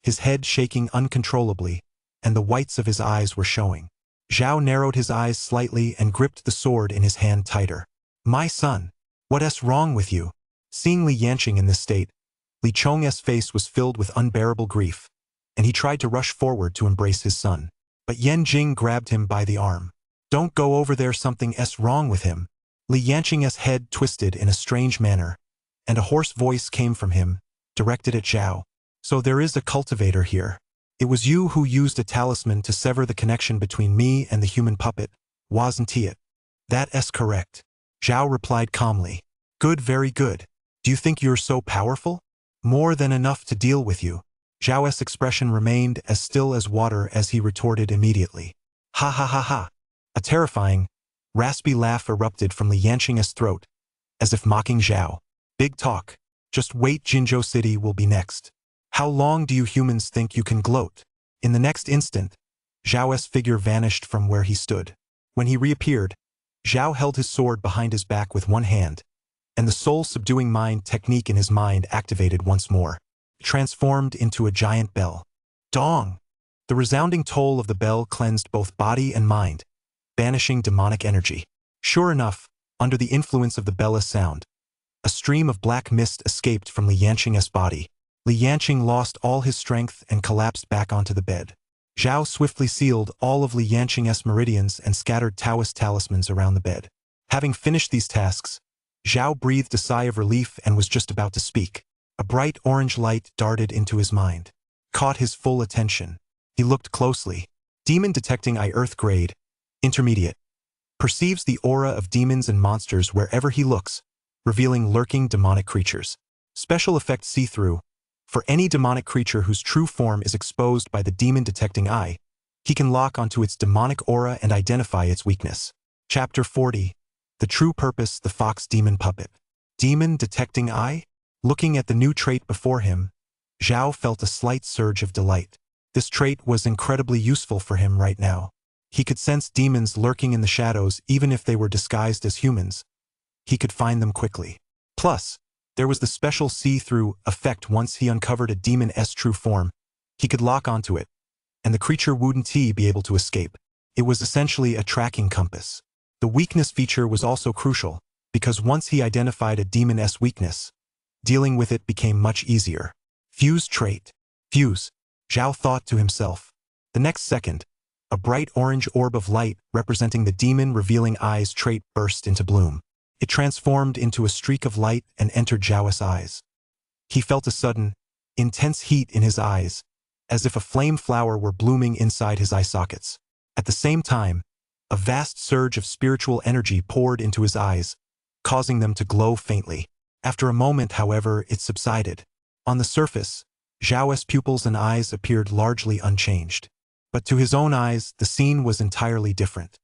his head shaking uncontrollably, and the whites of his eyes were showing. Zhao narrowed his eyes slightly and gripped the sword in his hand tighter. "My son, what's wrong with you?" Seeing Li Yanqing in this state, Li Chong's face was filled with unbearable grief, and he tried to rush forward to embrace his son. But Yan Jing grabbed him by the arm. "Don't go over there, something's wrong with him." Li Yanqing's head twisted in a strange manner, and a hoarse voice came from him, directed at Zhao. "So there is a cultivator here. It was you who used a talisman to sever the connection between me and the human puppet, wasn't it?" "That's correct," Zhao replied calmly. "Good, very good. Do you think you're so powerful?" "More than enough to deal with you." Zhao's expression remained as still as water as he retorted immediately. "Ha ha ha ha." A terrifying, raspy laugh erupted from Li Yanqing's throat, as if mocking Zhao. "Big talk. Just wait, Jinzhou City will be next. How long do you humans think you can gloat?" In the next instant, Zhao's figure vanished from where he stood. When he reappeared, Zhao held his sword behind his back with one hand, and the soul-subduing mind technique in his mind activated once more, transformed into a giant bell. Dong! The resounding toll of the bell cleansed both body and mind, banishing demonic energy. Sure enough, under the influence of the bell's sound, a stream of black mist escaped from Li Yanqing's body. Li Yanqing lost all his strength and collapsed back onto the bed. Zhao swiftly sealed all of Li Yanqing's meridians and scattered Taoist talismans around the bed. Having finished these tasks, Zhao breathed a sigh of relief and was just about to speak. A bright orange light darted into his mind, caught his full attention. He looked closely. Demon detecting eye, Earth grade, intermediate. Perceives the aura of demons and monsters wherever he looks, revealing lurking demonic creatures. Special effect see-through. For any demonic creature whose true form is exposed by the demon detecting eye, he can lock onto its demonic aura and identify its weakness. Chapter 40. The True Purpose, the Fox Demon Puppet. Demon detecting eye? Looking at the new trait before him, Zhao felt a slight surge of delight. This trait was incredibly useful for him right now. He could sense demons lurking in the shadows even if they were disguised as humans. He could find them quickly. Plus, there was the special see-through effect. Once he uncovered a demon's true form, he could lock onto it, and the creature wouldn't be able to escape. It was essentially a tracking compass. The weakness feature was also crucial, because once he identified a demon's weakness, dealing with it became much easier. Fuse trait. Fuse, Zhao thought to himself. The next second, a bright orange orb of light representing the demon revealing eyes trait burst into bloom. It transformed into a streak of light and entered Zhao's eyes. He felt a sudden, intense heat in his eyes, as if a flame flower were blooming inside his eye sockets. At the same time, a vast surge of spiritual energy poured into his eyes, causing them to glow faintly. After a moment, however, it subsided. On the surface, Zhao's pupils and eyes appeared largely unchanged. But to his own eyes, the scene was entirely different.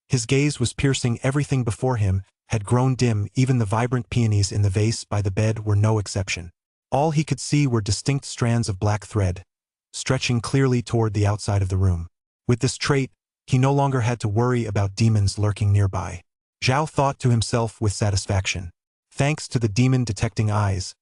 His gaze was piercing. Everything before him had grown dim. Even the vibrant peonies in the vase by the bed were no exception. All he could see were distinct strands of black thread, stretching clearly toward the outside of the room. With this trait, he no longer had to worry about demons lurking nearby. Zhao thought to himself with satisfaction. Thanks to the demon-detecting eyes,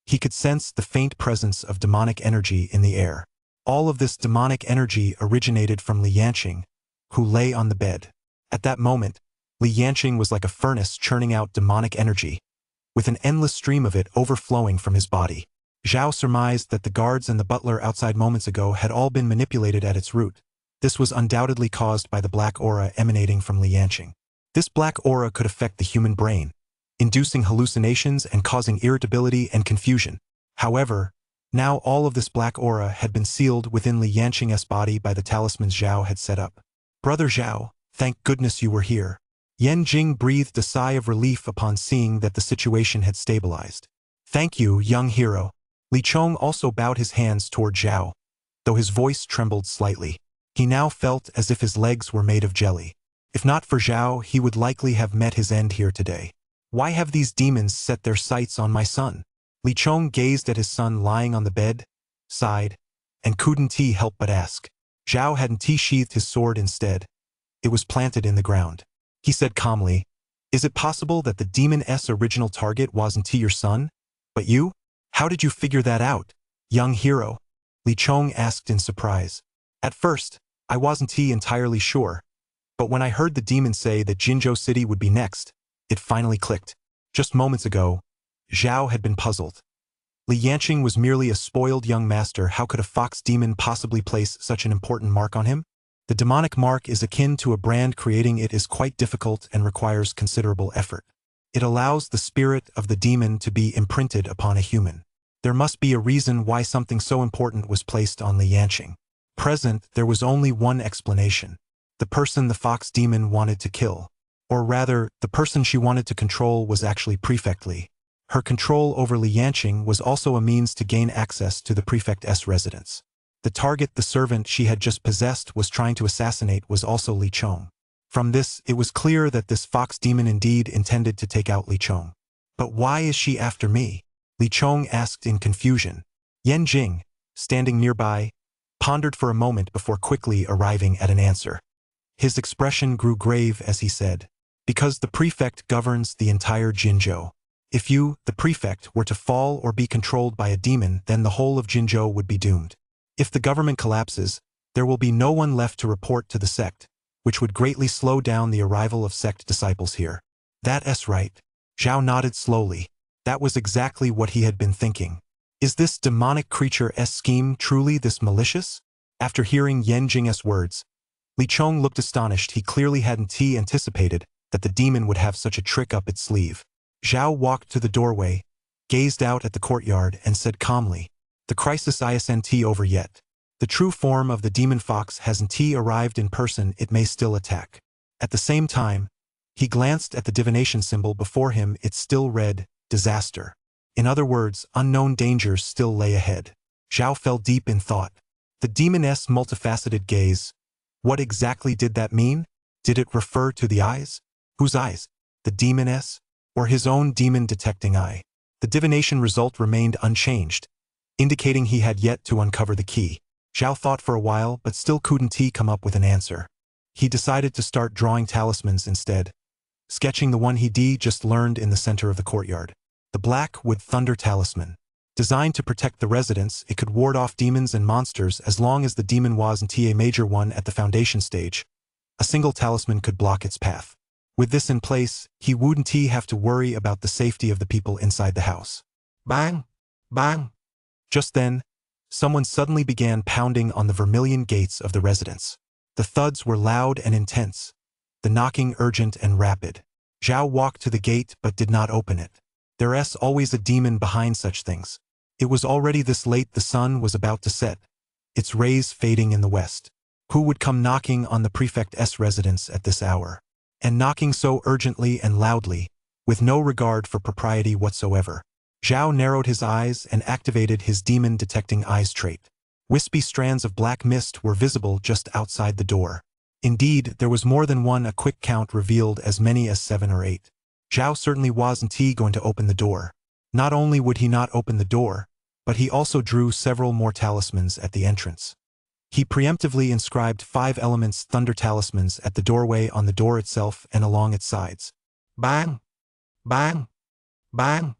he could sense the faint presence of demonic energy in the air. All of this demonic energy originated from Li Yanqing, who lay on the bed. At that moment, Li Yanqing was like a furnace churning out demonic energy, with an endless stream of it overflowing from his body. Zhao surmised that the guards and the butler outside moments ago had all been manipulated at its root. This was undoubtedly caused by the black aura emanating from Li Yanqing. This black aura could affect the human brain, inducing hallucinations and causing irritability and confusion. However, now all of this black aura had been sealed within Li Yanqing's body by the talismans Zhao had set up. "Brother Zhao, thank goodness you were here." Yan Jing breathed a sigh of relief upon seeing that the situation had stabilized. "Thank you, young hero." Li Chong also bowed his hands toward Zhao, though his voice trembled slightly. He now felt as if his legs were made of jelly. If not for Zhao, he would likely have met his end here today. Why have these demons set their sights on my son? Li Chong gazed at his son lying on the bed, sighed, and couldn't help but ask. Zhao hadn't sheathed his sword instead. It was planted in the ground. He said calmly, "Is it possible that the demon's original target wasn't your son? But you? How did you figure that out, young hero?" Li Chong asked in surprise. "At first, I wasn't entirely sure. But when I heard the demon say that Jinzhou City would be next, it finally clicked. Just moments ago, Zhao had been puzzled. Li Yanqing was merely a spoiled young master. How could a fox demon possibly place such an important mark on him? The demonic mark is akin to a brand. Creating it is quite difficult and requires considerable effort. It allows the spirit of the demon to be imprinted upon a human. There must be a reason why something so important was placed on Li Yanqing. Present, there was only one explanation. The person the fox demon wanted to kill. Or rather, the person she wanted to control was actually Prefect Li. Her control over Li Yanqing was also a means to gain access to the prefect's residence. The target the servant she had just possessed was trying to assassinate was also Li Chong. From this, it was clear that this fox demon indeed intended to take out Li Chong. But why is she after me? Li Chong asked in confusion. Yan Jing, standing nearby, pondered for a moment before quickly arriving at an answer. His expression grew grave as he said, "Because the prefect governs the entire Jinzhou. If you, the prefect, were to fall or be controlled by a demon, then the whole of Jinzhou would be doomed. If the government collapses, there will be no one left to report to the sect, which would greatly slow down the arrival of sect disciples here." "That's right." Zhao nodded slowly. That was exactly what he had been thinking. Is this demonic creature's scheme truly this malicious? After hearing Yan Jing's words, Li Chong looked astonished. He clearly hadn't anticipated that the demon would have such a trick up its sleeve. Zhao walked to the doorway, gazed out at the courtyard, and said calmly, "The crisis isn't over yet. The true form of the demon fox hasn't arrived in person. It may still attack." At the same time, he glanced at the divination symbol before him. It still read, "Disaster." In other words, unknown dangers still lay ahead. Zhao fell deep in thought. The demon's multifaceted gaze. What exactly did that mean? Did it refer to the eyes? Whose eyes? The demon's? Or his own demon-detecting eye? The divination result remained unchanged, indicating he had yet to uncover the key. Zhao thought for a while, but still couldn't come up with an answer. He decided to start drawing talismans instead, sketching the one he'd just learned in the center of the courtyard. The Black Wood Thunder Talisman. Designed to protect the residents, it could ward off demons and monsters as long as the demon wasn't a major one at the foundation stage. A single talisman could block its path. With this in place, he wouldn't have to worry about the safety of the people inside the house. Bang! Bang! Just then, someone suddenly began pounding on the vermilion gates of the residence. The thuds were loud and intense, the knocking urgent and rapid. Zhao walked to the gate but did not open it. There's always a demon behind such things. It was already this late. The sun was about to set, its rays fading in the west. Who would come knocking on the prefect's residence at this hour? And knocking so urgently and loudly, with no regard for propriety whatsoever. Zhao narrowed his eyes and activated his demon-detecting eyes trait. Wispy strands of black mist were visible just outside the door. Indeed, there was more than one. A quick count revealed as many as 7 or 8. Zhao certainly wasn't going to open the door. Not only would he not open the door, but he also drew several more talismans at the entrance. He preemptively inscribed 5 elements thunder talismans at the doorway, on the door itself, and along its sides. Bang! Bang! Bang!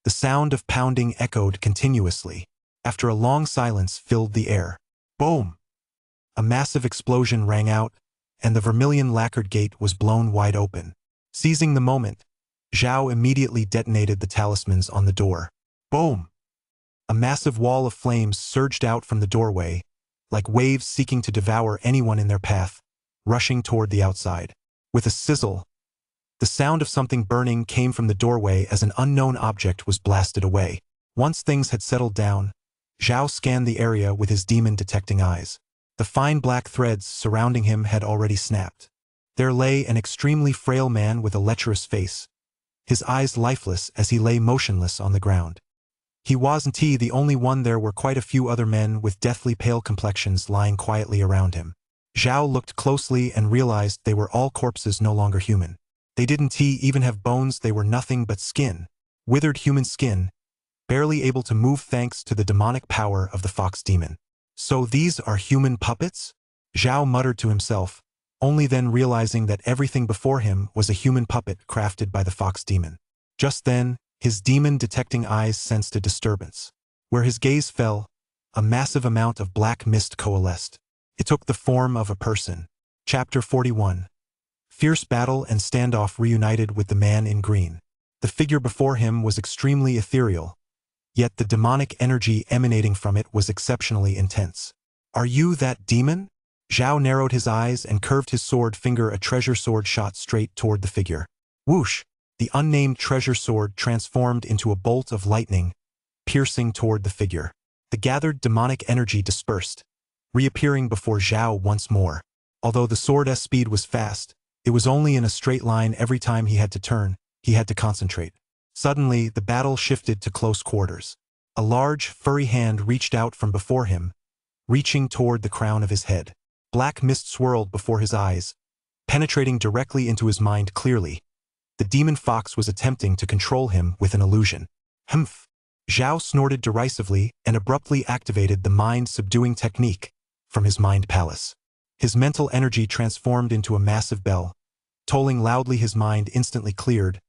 The sound of pounding echoed continuously. After a long silence filled the air. Boom! A massive explosion rang out, and the vermilion lacquered gate was blown wide open. Seizing the moment, Zhao immediately detonated the talismans on the door. Boom! A massive wall of flames surged out from the doorway, like waves seeking to devour anyone in their path, rushing toward the outside. With a sizzle, the sound of something burning came from the doorway as an unknown object was blasted away. Once things had settled down, Zhao scanned the area with his demon-detecting eyes. The fine black threads surrounding him had already snapped. There lay an extremely frail man with a lecherous face, his eyes lifeless as he lay motionless on the ground. He wasn't the only one. There were quite a few other men with deathly pale complexions lying quietly around him. Zhao looked closely and realized they were all corpses, no longer human. They didn't even have bones, they were nothing but skin. Withered human skin, barely able to move thanks to the demonic power of the fox demon. So these are human puppets? Zhao muttered to himself, only then realizing that everything before him was a human puppet crafted by the fox demon. Just then, his demon-detecting eyes sensed a disturbance. Where his gaze fell, a massive amount of black mist coalesced. It took the form of a person. Chapter 41. Fierce battle and standoff reunited with the man in green. The figure before him was extremely ethereal, yet the demonic energy emanating from it was exceptionally intense. Are you that demon? Zhao narrowed his eyes and curved his sword finger. A treasure sword shot straight toward the figure. Whoosh! The unnamed treasure sword transformed into a bolt of lightning, piercing toward the figure. The gathered demonic energy dispersed, reappearing before Zhao once more. Although the sword's speed was fast, it was only in a straight line. Every time he had to turn, he had to concentrate. Suddenly, the battle shifted to close quarters. A large, furry hand reached out from before him, reaching toward the crown of his head. Black mist swirled before his eyes, penetrating directly into his mind clearly. The demon fox was attempting to control him with an illusion. Humph! Zhao snorted derisively and abruptly activated the mind-subduing technique from his mind palace. His mental energy transformed into a massive bell. Tolling loudly, his mind instantly cleared,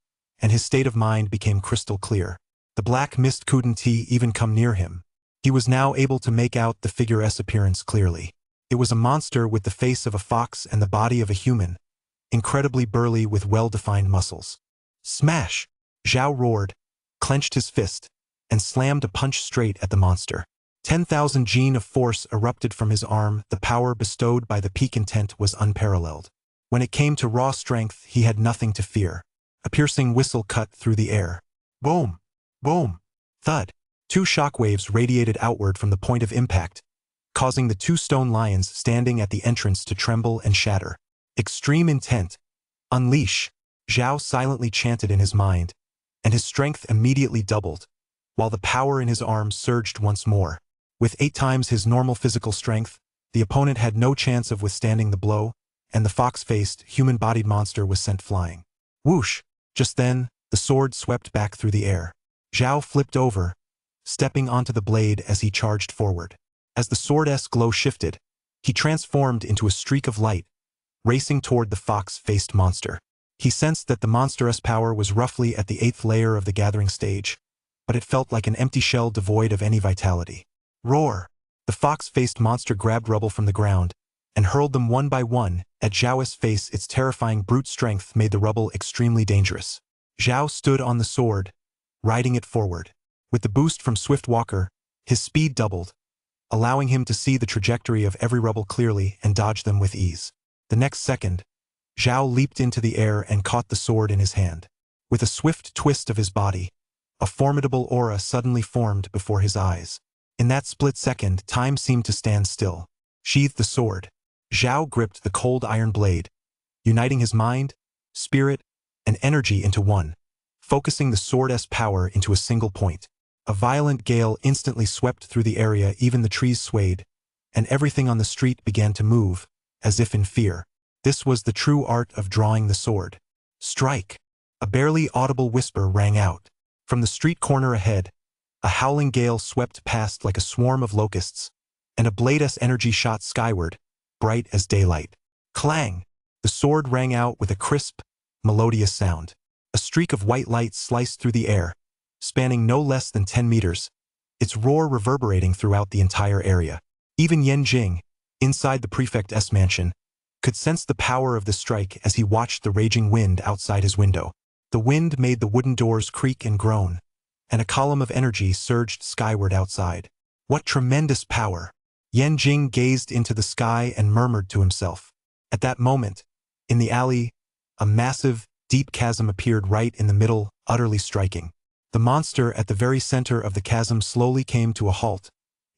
and his state of mind became crystal clear. The black mist couldn't even come near him. He was now able to make out the figure's appearance clearly. It was a monster with the face of a fox and the body of a human, incredibly burly with well-defined muscles. Smash! Zhao roared, clenched his fist, and slammed a punch straight at the monster. 10,000 gene of force erupted from his arm. The power bestowed by the peak intent was unparalleled. When it came to raw strength, he had nothing to fear. A piercing whistle cut through the air. Boom! Boom! Thud! 2 shockwaves radiated outward from the point of impact, causing the 2 stone lions standing at the entrance to tremble and shatter. Extreme intent. Unleash! Zhao silently chanted in his mind, and his strength immediately doubled, while the power in his arms surged once more. With 8 times his normal physical strength, the opponent had no chance of withstanding the blow, and the fox-faced, human-bodied monster was sent flying. Whoosh! Just then, the sword swept back through the air. Zhao flipped over, stepping onto the blade as he charged forward. As the sword's glow shifted, he transformed into a streak of light, racing toward the fox-faced monster. He sensed that the monstrous power was roughly at the 8th layer of the gathering stage, but it felt like an empty shell devoid of any vitality. Roar! The fox-faced monster grabbed rubble from the ground and hurled them one by one at Zhao's face. Its terrifying brute strength made the rubble extremely dangerous. Zhao stood on the sword, riding it forward. With the boost from Swift Walker, his speed doubled, allowing him to see the trajectory of every rubble clearly and dodge them with ease. The next second, Zhao leaped into the air and caught the sword in his hand. With a swift twist of his body, a formidable aura suddenly formed before his eyes. In that split second, time seemed to stand still. Sheathed the sword, Zhao gripped the cold iron blade, uniting his mind, spirit, and energy into one, focusing the sword's power into a single point. A violent gale instantly swept through the area. Even the trees swayed, and everything on the street began to move, as if in fear. This was the true art of drawing the sword. Strike! A barely audible whisper rang out. From the street corner ahead, a howling gale swept past like a swarm of locusts, and a blade's energy shot skyward, bright as daylight. Clang! The sword rang out with a crisp, melodious sound. A streak of white light sliced through the air, spanning no less than 10 meters, its roar reverberating throughout the entire area. Even Yan Jing, inside the prefect's mansion, could sense the power of the strike as he watched the raging wind outside his window. The wind made the wooden doors creak and groan, and a column of energy surged skyward outside. What tremendous power! Yan Jing gazed into the sky and murmured to himself. At that moment, in the alley, a massive, deep chasm appeared right in the middle, utterly striking. The monster at the very center of the chasm slowly came to a halt,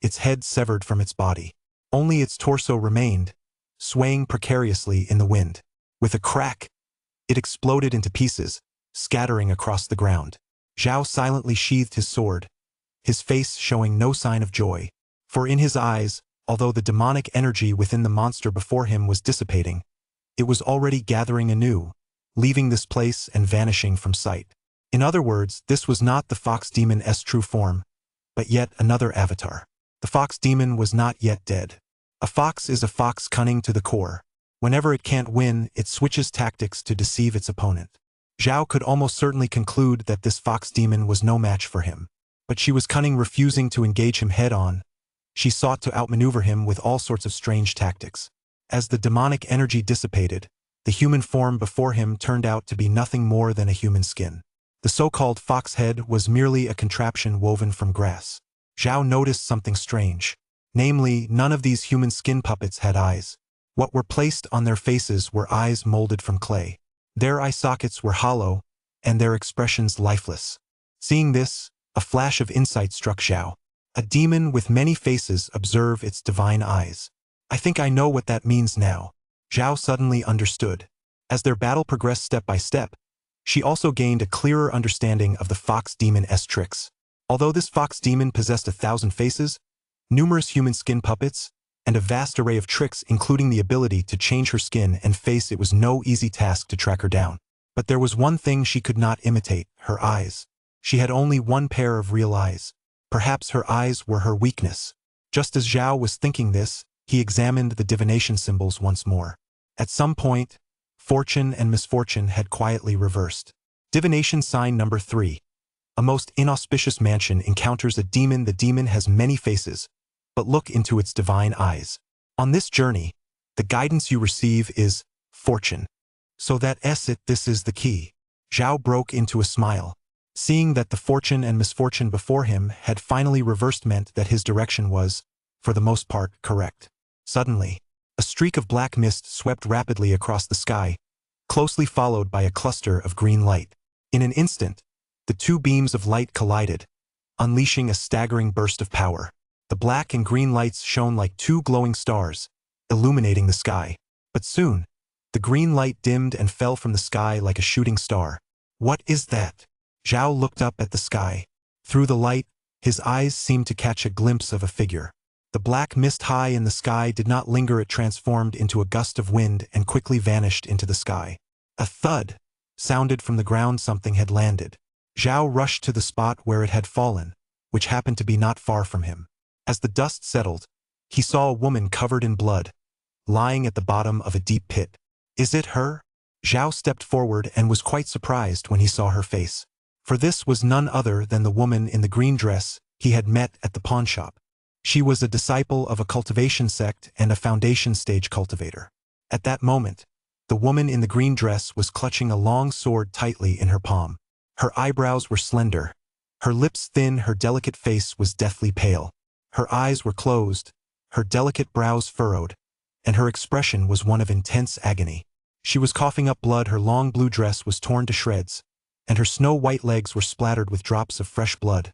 its head severed from its body. Only its torso remained, swaying precariously in the wind. With a crack, it exploded into pieces, scattering across the ground. Zhao silently sheathed his sword, his face showing no sign of joy, for in his eyes, Although the demonic energy within the monster before him was dissipating, it was already gathering anew, leaving this place and vanishing from sight. In other words, this was not the fox demon's true form, but yet another avatar. The fox demon was not yet dead. A fox is a fox, cunning to the core. Whenever it can't win, it switches tactics to deceive its opponent. Zhao could almost certainly conclude that this fox demon was no match for him. But she was cunning, refusing to engage him head-on. She sought to outmaneuver him with all sorts of strange tactics. As the demonic energy dissipated, the human form before him turned out to be nothing more than a human skin. The so-called fox head was merely a contraption woven from grass. Zhao noticed something strange. Namely, none of these human skin puppets had eyes. What were placed on their faces were eyes molded from clay. Their eye sockets were hollow, and their expressions lifeless. Seeing this, a flash of insight struck Zhao. A demon with many faces observe its divine eyes. I think I know what that means now. Zhao suddenly understood. As their battle progressed step by step, she also gained a clearer understanding of the fox demon's tricks. Although this fox demon possessed 1,000 faces, numerous human skin puppets, and a vast array of tricks including the ability to change her skin and face, it was no easy task to track her down. But there was one thing she could not imitate: her eyes. She had only one pair of real eyes. Perhaps her eyes were her weakness. Just as Zhao was thinking this, he examined the divination symbols once more. At some point, fortune and misfortune had quietly reversed. Divination sign number 3. A most inauspicious mansion encounters a demon. The demon has many faces, but look into its divine eyes. On this journey, the guidance you receive is fortune. So this is the key. Zhao broke into a smile. Seeing that the fortune and misfortune before him had finally reversed meant that his direction was, for the most part, correct. Suddenly, a streak of black mist swept rapidly across the sky, closely followed by a cluster of green light. In an instant, the two beams of light collided, unleashing a staggering burst of power. The black and green lights shone like two glowing stars, illuminating the sky. But soon, the green light dimmed and fell from the sky like a shooting star. What is that? Zhao looked up at the sky. Through the light, his eyes seemed to catch a glimpse of a figure. The black mist high in the sky did not linger. It transformed into a gust of wind and quickly vanished into the sky. A thud sounded from the ground. Something had landed. Zhao rushed to the spot where it had fallen, which happened to be not far from him. As the dust settled, he saw a woman covered in blood, lying at the bottom of a deep pit. Is it her? Zhao stepped forward and was quite surprised when he saw her face. For this was none other than the woman in the green dress he had met at the pawnshop. She was a disciple of a cultivation sect and a foundation stage cultivator. At that moment, the woman in the green dress was clutching a long sword tightly in her palm. Her eyebrows were slender, her lips thin, her delicate face was deathly pale. Her eyes were closed, her delicate brows furrowed, and her expression was one of intense agony. She was coughing up blood. Her long blue dress was torn to shreds, and her snow-white legs were splattered with drops of fresh blood,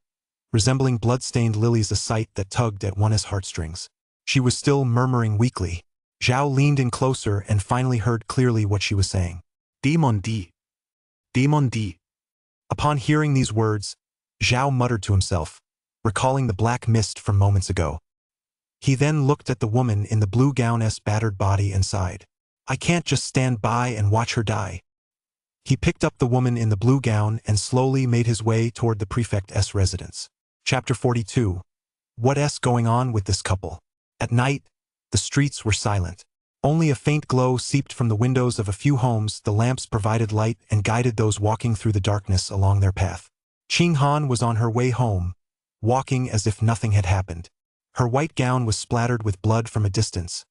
resembling blood-stained lilies, a sight that tugged at one's heartstrings. She was still murmuring weakly. Zhao leaned in closer and finally heard clearly what she was saying. Demon D. Demon D. Upon hearing these words, Zhao muttered to himself, recalling the black mist from moments ago. He then looked at the woman in the blue gown's battered body and sighed. I can't just stand by and watch her die. He picked up the woman in the blue gown and slowly made his way toward the prefect's residence. Chapter 42. What's going on with this couple? At night, the streets were silent. Only a faint glow seeped from the windows of a few homes. The lamps provided light and guided those walking through the darkness along their path. Qing Han was on her way home, walking as if nothing had happened. Her white gown was splattered with blood from a distance.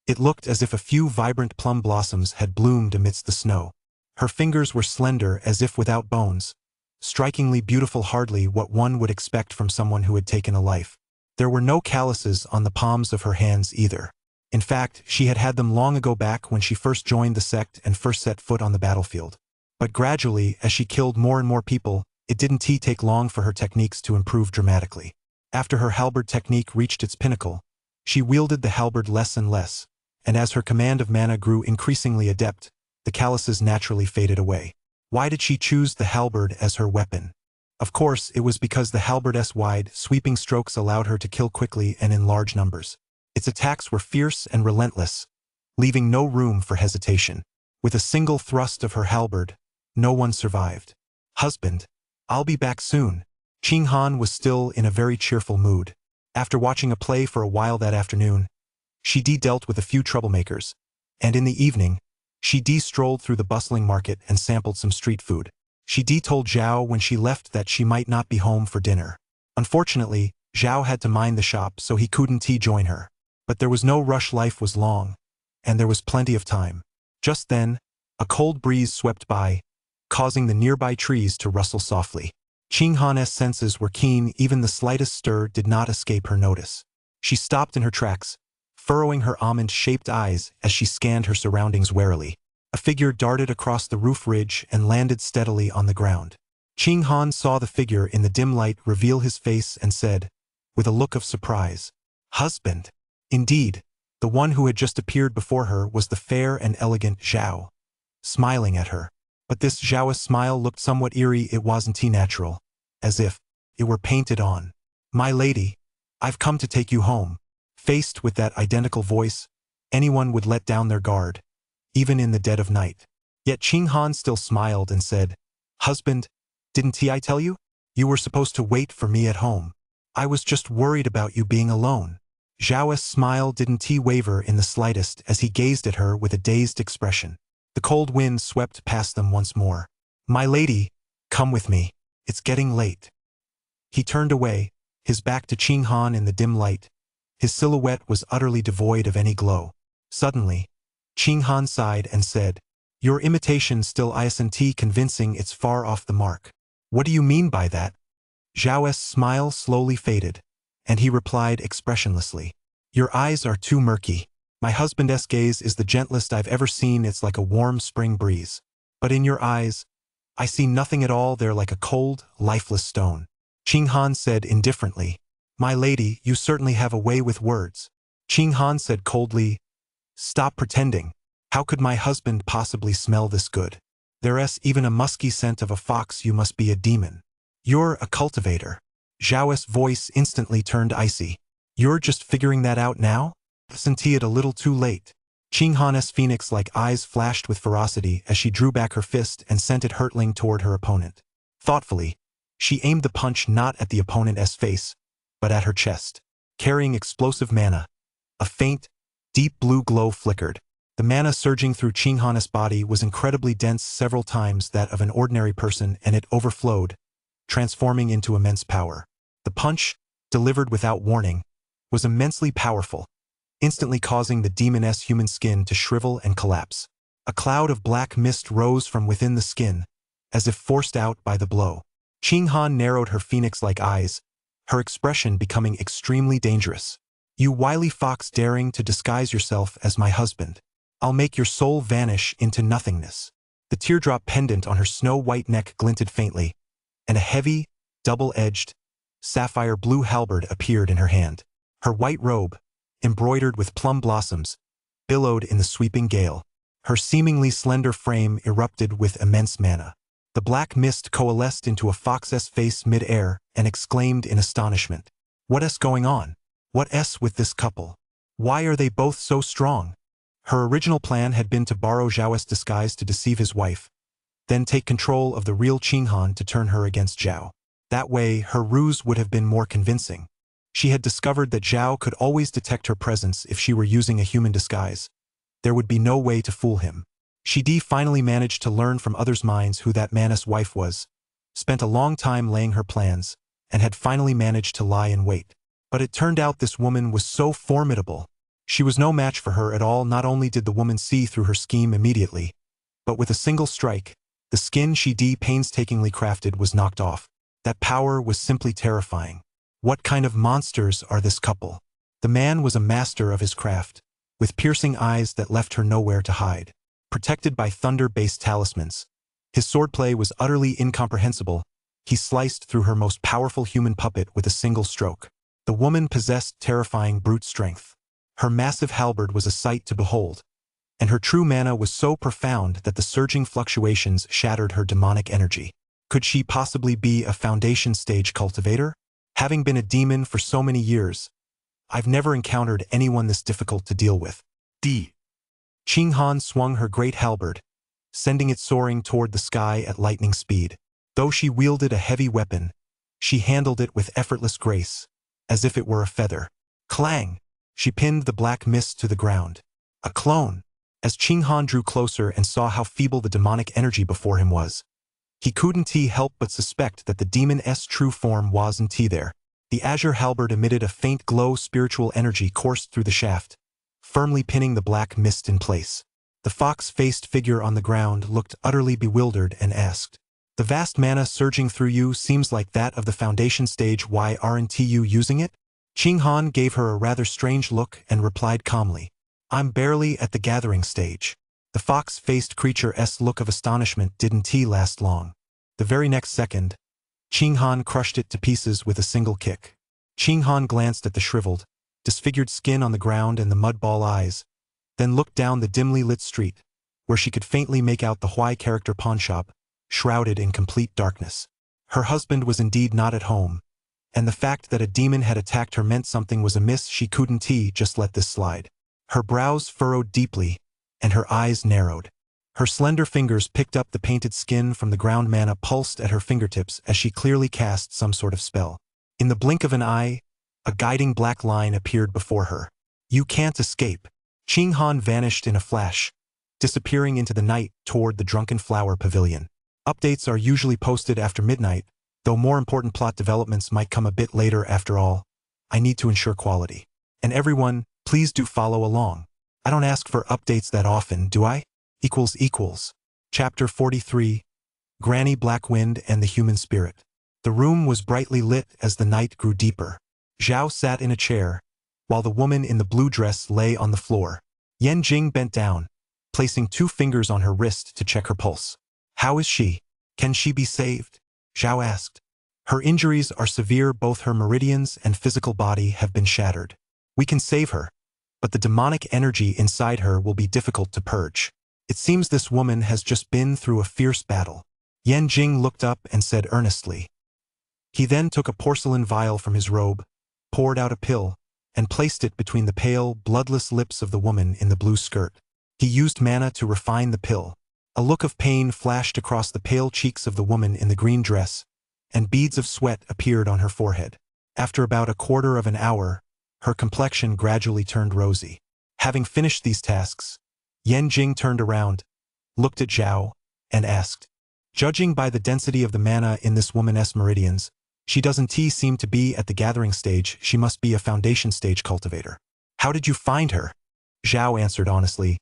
It looked as if a few vibrant plum blossoms had bloomed amidst the snow. Her fingers were slender as if without bones, strikingly beautiful, hardly what one would expect from someone who had taken a life. There were no calluses on the palms of her hands either. In fact, she had had them long ago, back when she first joined the sect and first set foot on the battlefield. But gradually, as she killed more and more people, it didn't take long for her techniques to improve dramatically. After her halberd technique reached its pinnacle, she wielded the halberd less and less, and as her command of mana grew increasingly adept, the calluses naturally faded away. Why did she choose the halberd as her weapon? Of course, it was because the halberd's wide, sweeping strokes allowed her to kill quickly and in large numbers. Its attacks were fierce and relentless, leaving no room for hesitation. With a single thrust of her halberd, no one survived. "Husband, I'll be back soon." Ching Han was still in a very cheerful mood. After watching a play for a while that afternoon, she dealt with a few troublemakers, and in the evening, she strolled through the bustling market and sampled some street food. She told Zhao when she left that she might not be home for dinner. Unfortunately, Zhao had to mind the shop, so he couldn't join her. But there was no rush. Life was long, and there was plenty of time. Just then, a cold breeze swept by, causing the nearby trees to rustle softly. Ching Han's senses were keen. Even the slightest stir did not escape her notice. She stopped in her tracks, furrowing her almond-shaped eyes as she scanned her surroundings warily. A figure darted across the roof ridge and landed steadily on the ground. Ching Han saw the figure in the dim light reveal his face and said, with a look of surprise, "Husband." Indeed, the one who had just appeared before her was the fair and elegant Zhao, smiling at her. But this Zhao's smile looked somewhat eerie. It wasn't natural, as if it were painted on. "My lady, I've come to take you home." Faced with that identical voice, anyone would let down their guard, even in the dead of night. Yet Ching Han still smiled and said, "Husband, didn't I tell you? You were supposed to wait for me at home. I was just worried about you being alone." Zhao's smile didn't waver in the slightest as he gazed at her with a dazed expression. The cold wind swept past them once more. "My lady, come with me. It's getting late." He turned away, his back to Ching Han in the dim light. His silhouette was utterly devoid of any glow. Suddenly, Ching Han sighed and said, "Your imitation still isn't convincing. It's far off the mark." "What do you mean by that?" Zhao's smile slowly faded, and he replied expressionlessly, "Your eyes are too murky. My husband's gaze is the gentlest I've ever seen. It's like a warm spring breeze. But in your eyes, I see nothing at all. They're like a cold, lifeless stone." Ching Han said indifferently, "My lady, you certainly have a way with words." Ching Han said coldly, "Stop pretending. How could my husband possibly smell this good? There's even a musky scent of a fox. You must be a demon. You're a cultivator." Zhao's voice instantly turned icy. "You're just figuring that out now? Isn't it a little too late?" Ching Han's phoenix-like eyes flashed with ferocity as she drew back her fist and sent it hurtling toward her opponent. Thoughtfully, she aimed the punch not at the opponent's face, but at her chest. Carrying explosive mana, a faint, deep blue glow flickered. The mana surging through Ching Han's body was incredibly dense, several times that of an ordinary person, and it overflowed, transforming into immense power. The punch, delivered without warning, was immensely powerful, instantly causing the demon's human skin to shrivel and collapse. A cloud of black mist rose from within the skin, as if forced out by the blow. Ching Han narrowed her phoenix-like eyes, her expression becoming extremely dangerous. "You wily fox, daring to disguise yourself as my husband. I'll make your soul vanish into nothingness." The teardrop pendant on her snow-white neck glinted faintly, and a heavy, double-edged, sapphire blue halberd appeared in her hand. Her white robe, embroidered with plum blossoms, billowed in the sweeping gale. Her seemingly slender frame erupted with immense mana. The black mist coalesced into a fox's face mid-air and exclaimed in astonishment, "What's going on? What's with this couple? Why are they both so strong?" Her original plan had been to borrow Zhao's disguise to deceive his wife, then take control of the real Ching Han to turn her against Zhao. That way, her ruse would have been more convincing. She had discovered that Zhao could always detect her presence if she were using a human disguise. There would be no way to fool him. She finally managed to learn from others' minds who that man's wife was, spent a long time laying her plans, and had finally managed to lie in wait. But it turned out this woman was so formidable. She was no match for her at all. Not only did the woman see through her scheme immediately, but with a single strike, the skin she painstakingly crafted was knocked off. That power was simply terrifying. What kind of monsters are this couple? The man was a master of his craft, with piercing eyes that left her nowhere to hide. Protected by thunder-based talismans, his swordplay was utterly incomprehensible. He sliced through her most powerful human puppet with a single stroke. The woman possessed terrifying brute strength. Her massive halberd was a sight to behold, and her true mana was so profound that the surging fluctuations shattered her demonic energy. Could she possibly be a foundation stage cultivator? Having been a demon for so many years, I've never encountered anyone this difficult to deal with. D. Qing Han swung her great halberd, sending it soaring toward the sky at lightning speed. Though she wielded a heavy weapon, she handled it with effortless grace, as if it were a feather. Clang! She pinned the black mist to the ground. A clone! As Qing Han drew closer and saw how feeble the demonic energy before him was, he couldn't help but suspect that the demon's true form wasn't there. The azure halberd emitted a faint glow. Spiritual energy coursed through the shaft, firmly pinning the black mist in place. The fox-faced figure on the ground looked utterly bewildered and asked, "The vast mana surging through you seems like that of the foundation stage. Why aren't you using it?" Qing Han gave her a rather strange look and replied calmly, "I'm barely at the gathering stage." The fox-faced creature's look of astonishment didn't last long. The very next second, Qing Han crushed it to pieces with a single kick. Qing Han glanced at the shriveled, disfigured skin on the ground and the mud-ball eyes, then looked down the dimly lit street, where she could faintly make out the Huai character pawnshop, shrouded in complete darkness. Her husband was indeed not at home, and the fact that a demon had attacked her meant something was amiss. She couldn't just let this slide. Her brows furrowed deeply, and her eyes narrowed. Her slender fingers picked up the painted skin from the ground. Mana pulsed at her fingertips as she clearly cast some sort of spell. In the blink of an eye, a guiding black line appeared before her. "You can't escape." Qing Han vanished in a flash, disappearing into the night toward the Drunken Flower Pavilion. Updates are usually posted after midnight, though more important plot developments might come a bit later. After all, I need to ensure quality. And everyone, please do follow along. I don't ask for updates that often, do I? Chapter 43, Granny Blackwind and the Human Spirit. The room was brightly lit as the night grew deeper. Zhao sat in a chair, while the woman in the blue dress lay on the floor. Yan Jing bent down, placing 2 fingers on her wrist to check her pulse. "How is she? Can she be saved?" Zhao asked. "Her injuries are severe. Both her meridians and physical body have been shattered. We can save her, but the demonic energy inside her will be difficult to purge. It seems this woman has just been through a fierce battle." Yan Jing looked up and said earnestly. He then took a porcelain vial from his robe, poured out a pill, and placed it between the pale, bloodless lips of the woman in the blue skirt. He used mana to refine the pill. A look of pain flashed across the pale cheeks of the woman in the green dress, and beads of sweat appeared on her forehead. After about a quarter of an hour, her complexion gradually turned rosy. Having finished these tasks, Yan Jing turned around, looked at Zhao, and asked, "Judging by the density of the mana in this woman's meridians, she doesn't seem to be at the gathering stage. She must be a foundation stage cultivator." "How did you find her?" Zhao answered honestly.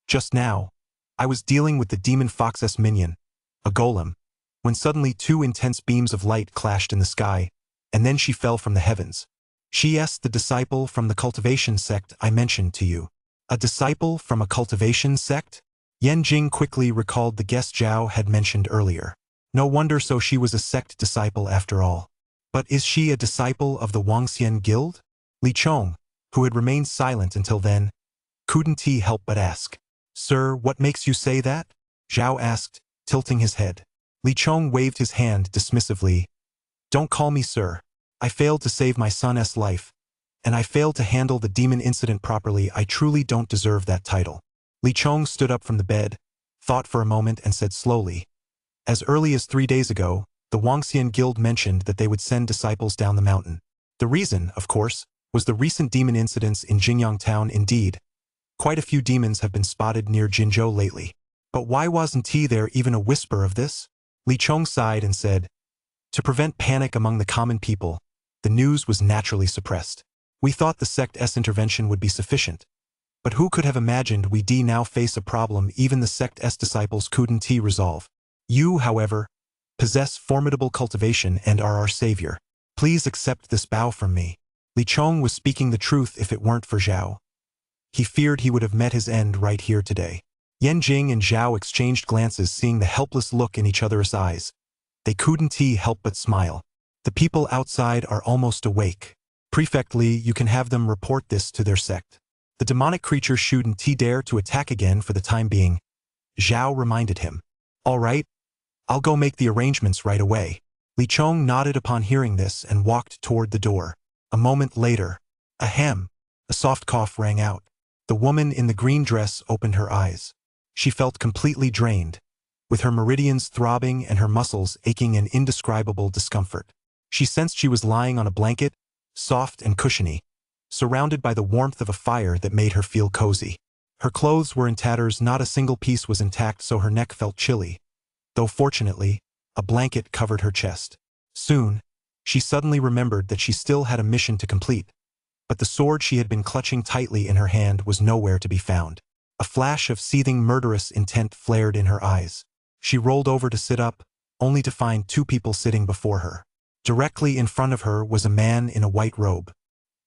"Just now, I was dealing with the demon fox's minion, a golem, when suddenly 2 intense beams of light clashed in the sky, and then she fell from the heavens. She's the disciple from the cultivation sect I mentioned to you." "A disciple from a cultivation sect?" Yan Jing quickly recalled the guest Zhao had mentioned earlier. No wonder, so she was a sect disciple after all. But is she a disciple of the Wangxian Guild? Li Chong, who had remained silent until then, couldn't help but ask. "Sir, what makes you say that?" Zhao asked, tilting his head. Li Chong waved his hand dismissively. "Don't call me sir. I failed to save my son's life, and I failed to handle the demon incident properly. I truly don't deserve that title." Li Chong stood up from the bed, thought for a moment and said slowly, "As early as 3 days ago, the Wangxian Guild mentioned that they would send disciples down the mountain. The reason, of course, was the recent demon incidents in Jingyang Town. Indeed, quite a few demons have been spotted near Jinzhou lately. But why wasn't there even a whisper of this?" Li Chong sighed and said, "To prevent panic among the common people, the news was naturally suppressed. We thought the sect's intervention would be sufficient. But who could have imagined we'd now face a problem even the sect's disciples couldn't resolve. You, however, possess formidable cultivation and are our savior. Please accept this bow from me." Li Chong was speaking the truth. If it weren't for Zhao, he feared he would have met his end right here today. Yan Jing and Zhao exchanged glances, seeing the helpless look in each other's eyes. They couldn't help but smile. "The people outside are almost awake. Prefect Li, you can have them report this to their sect. The demonic creature shouldn't dare to attack again for the time being," Zhao reminded him. "All right, I'll go make the arrangements right away." Li Chong nodded upon hearing this and walked toward the door. A moment later, Ahem! A soft cough rang out. The woman in the green dress opened her eyes. She felt completely drained, with her meridians throbbing and her muscles aching in indescribable discomfort. She sensed she was lying on a blanket, soft and cushiony, surrounded by the warmth of a fire that made her feel cozy. Her clothes were in tatters, not a single piece was intact, so her neck felt chilly, though fortunately, a blanket covered her chest. Soon, she suddenly remembered that she still had a mission to complete, but the sword she had been clutching tightly in her hand was nowhere to be found. A flash of seething murderous intent flared in her eyes. She rolled over to sit up, only to find two people sitting before her. Directly in front of her was a man in a white robe.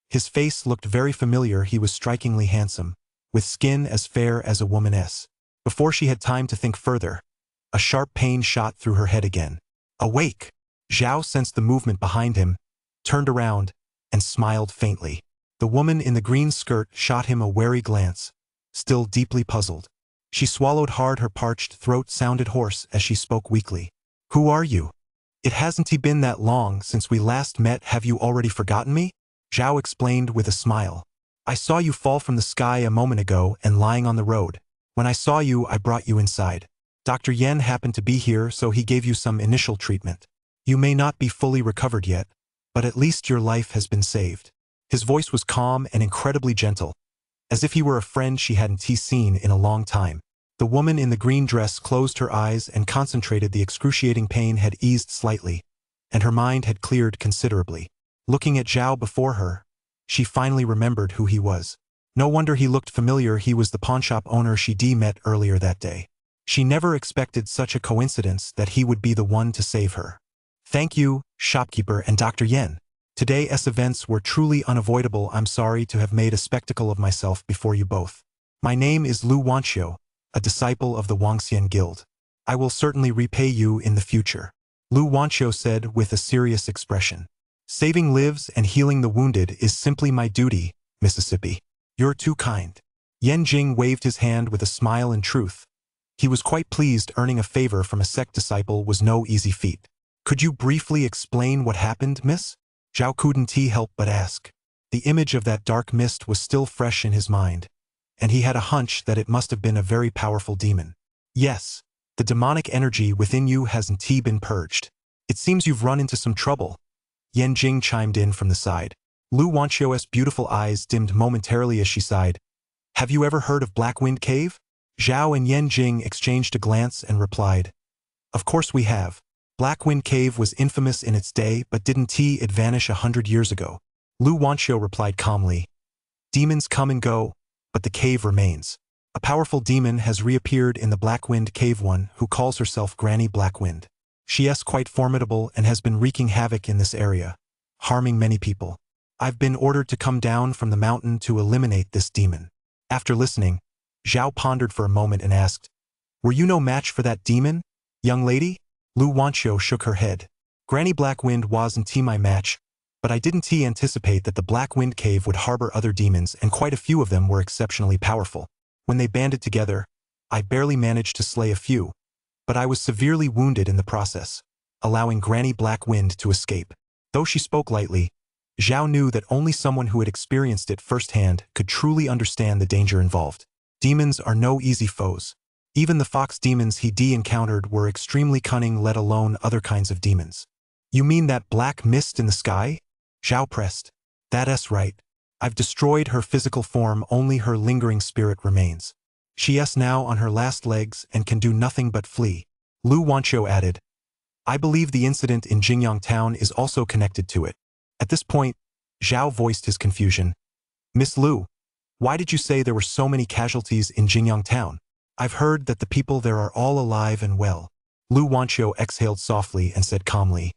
His face looked very familiar. He was strikingly handsome, with skin as fair as a woman's. Before she had time to think further, a sharp pain shot through her head again. Awake! Zhao sensed the movement behind him, turned around, and smiled faintly. The woman in the green skirt shot him a wary glance, still deeply puzzled. She swallowed hard, her parched throat sounded hoarse as she spoke weakly. Who are you? It hasn't been that long since we last met. Have you already forgotten me? Zhao explained with a smile. I saw you fall from the sky a moment ago and lying on the road. When I saw you, I brought you inside. Dr. Yen happened to be here, so he gave you some initial treatment. You may not be fully recovered yet, but at least your life has been saved. His voice was calm and incredibly gentle, as if he were a friend she hadn't seen in a long time. The woman in the green dress closed her eyes and concentrated. The excruciating pain had eased slightly, and her mind had cleared considerably. Looking at Zhao before her, she finally remembered who he was. No wonder he looked familiar. He was the pawnshop owner she met earlier that day. She never expected such a coincidence that he would be the one to save her. Thank you, shopkeeper and Dr. Yen. Today's events were truly unavoidable. I'm sorry to have made a spectacle of myself before you both. My name is Lu Wanxiu, a disciple of the Wangxian Guild. I will certainly repay you in the future. Lu Wanxiu said with a serious expression. Saving lives and healing the wounded is simply my duty, Mississippi. You're too kind. Yan Jing waved his hand with a smile. In truth, he was quite pleased. Earning a favor from a sect disciple was no easy feat. Could you briefly explain what happened, miss? Zhao couldn't help but ask. The image of that dark mist was still fresh in his mind, and he had a hunch that it must have been a very powerful demon. Yes, the demonic energy within you hasn't been purged. It seems you've run into some trouble. Yan Jing chimed in from the side. Lu Wanxiu's beautiful eyes dimmed momentarily as she sighed. Have you ever heard of Black Wind Cave? Zhao and Yan Jing exchanged a glance and replied. Of course we have. Black Wind Cave was infamous in its day, but didn't it vanish 100 years ago? Lu Wanxiu replied calmly. Demons come and go, but the cave remains. A powerful demon has reappeared in the Black Wind Cave, one who calls herself Granny Blackwind. She is quite formidable and has been wreaking havoc in this area, harming many people. I've been ordered to come down from the mountain to eliminate this demon. After listening, Zhao pondered for a moment and asked, Were you no match for that demon, young lady? Lu Wanxiu shook her head. Granny Blackwind wasn't my match, but I didn't anticipate that the Black Wind Cave would harbor other demons, and quite a few of them were exceptionally powerful. When they banded together, I barely managed to slay a few, but I was severely wounded in the process, allowing Granny Blackwind to escape. Though she spoke lightly, Zhao knew that only someone who had experienced it firsthand could truly understand the danger involved. Demons are no easy foes. Even the fox demons he encountered were extremely cunning, let alone other kinds of demons. You mean that black mist in the sky? Zhao pressed. That's right. I've destroyed her physical form, only her lingering spirit remains. She is now on her last legs and can do nothing but flee. Lu Wanxiu added. I believe the incident in Jingyang Town is also connected to it. At this point, Zhao voiced his confusion. Miss Lu, why did you say there were so many casualties in Jingyang Town? I've heard that the people there are all alive and well. Lu Wanxiu exhaled softly and said calmly.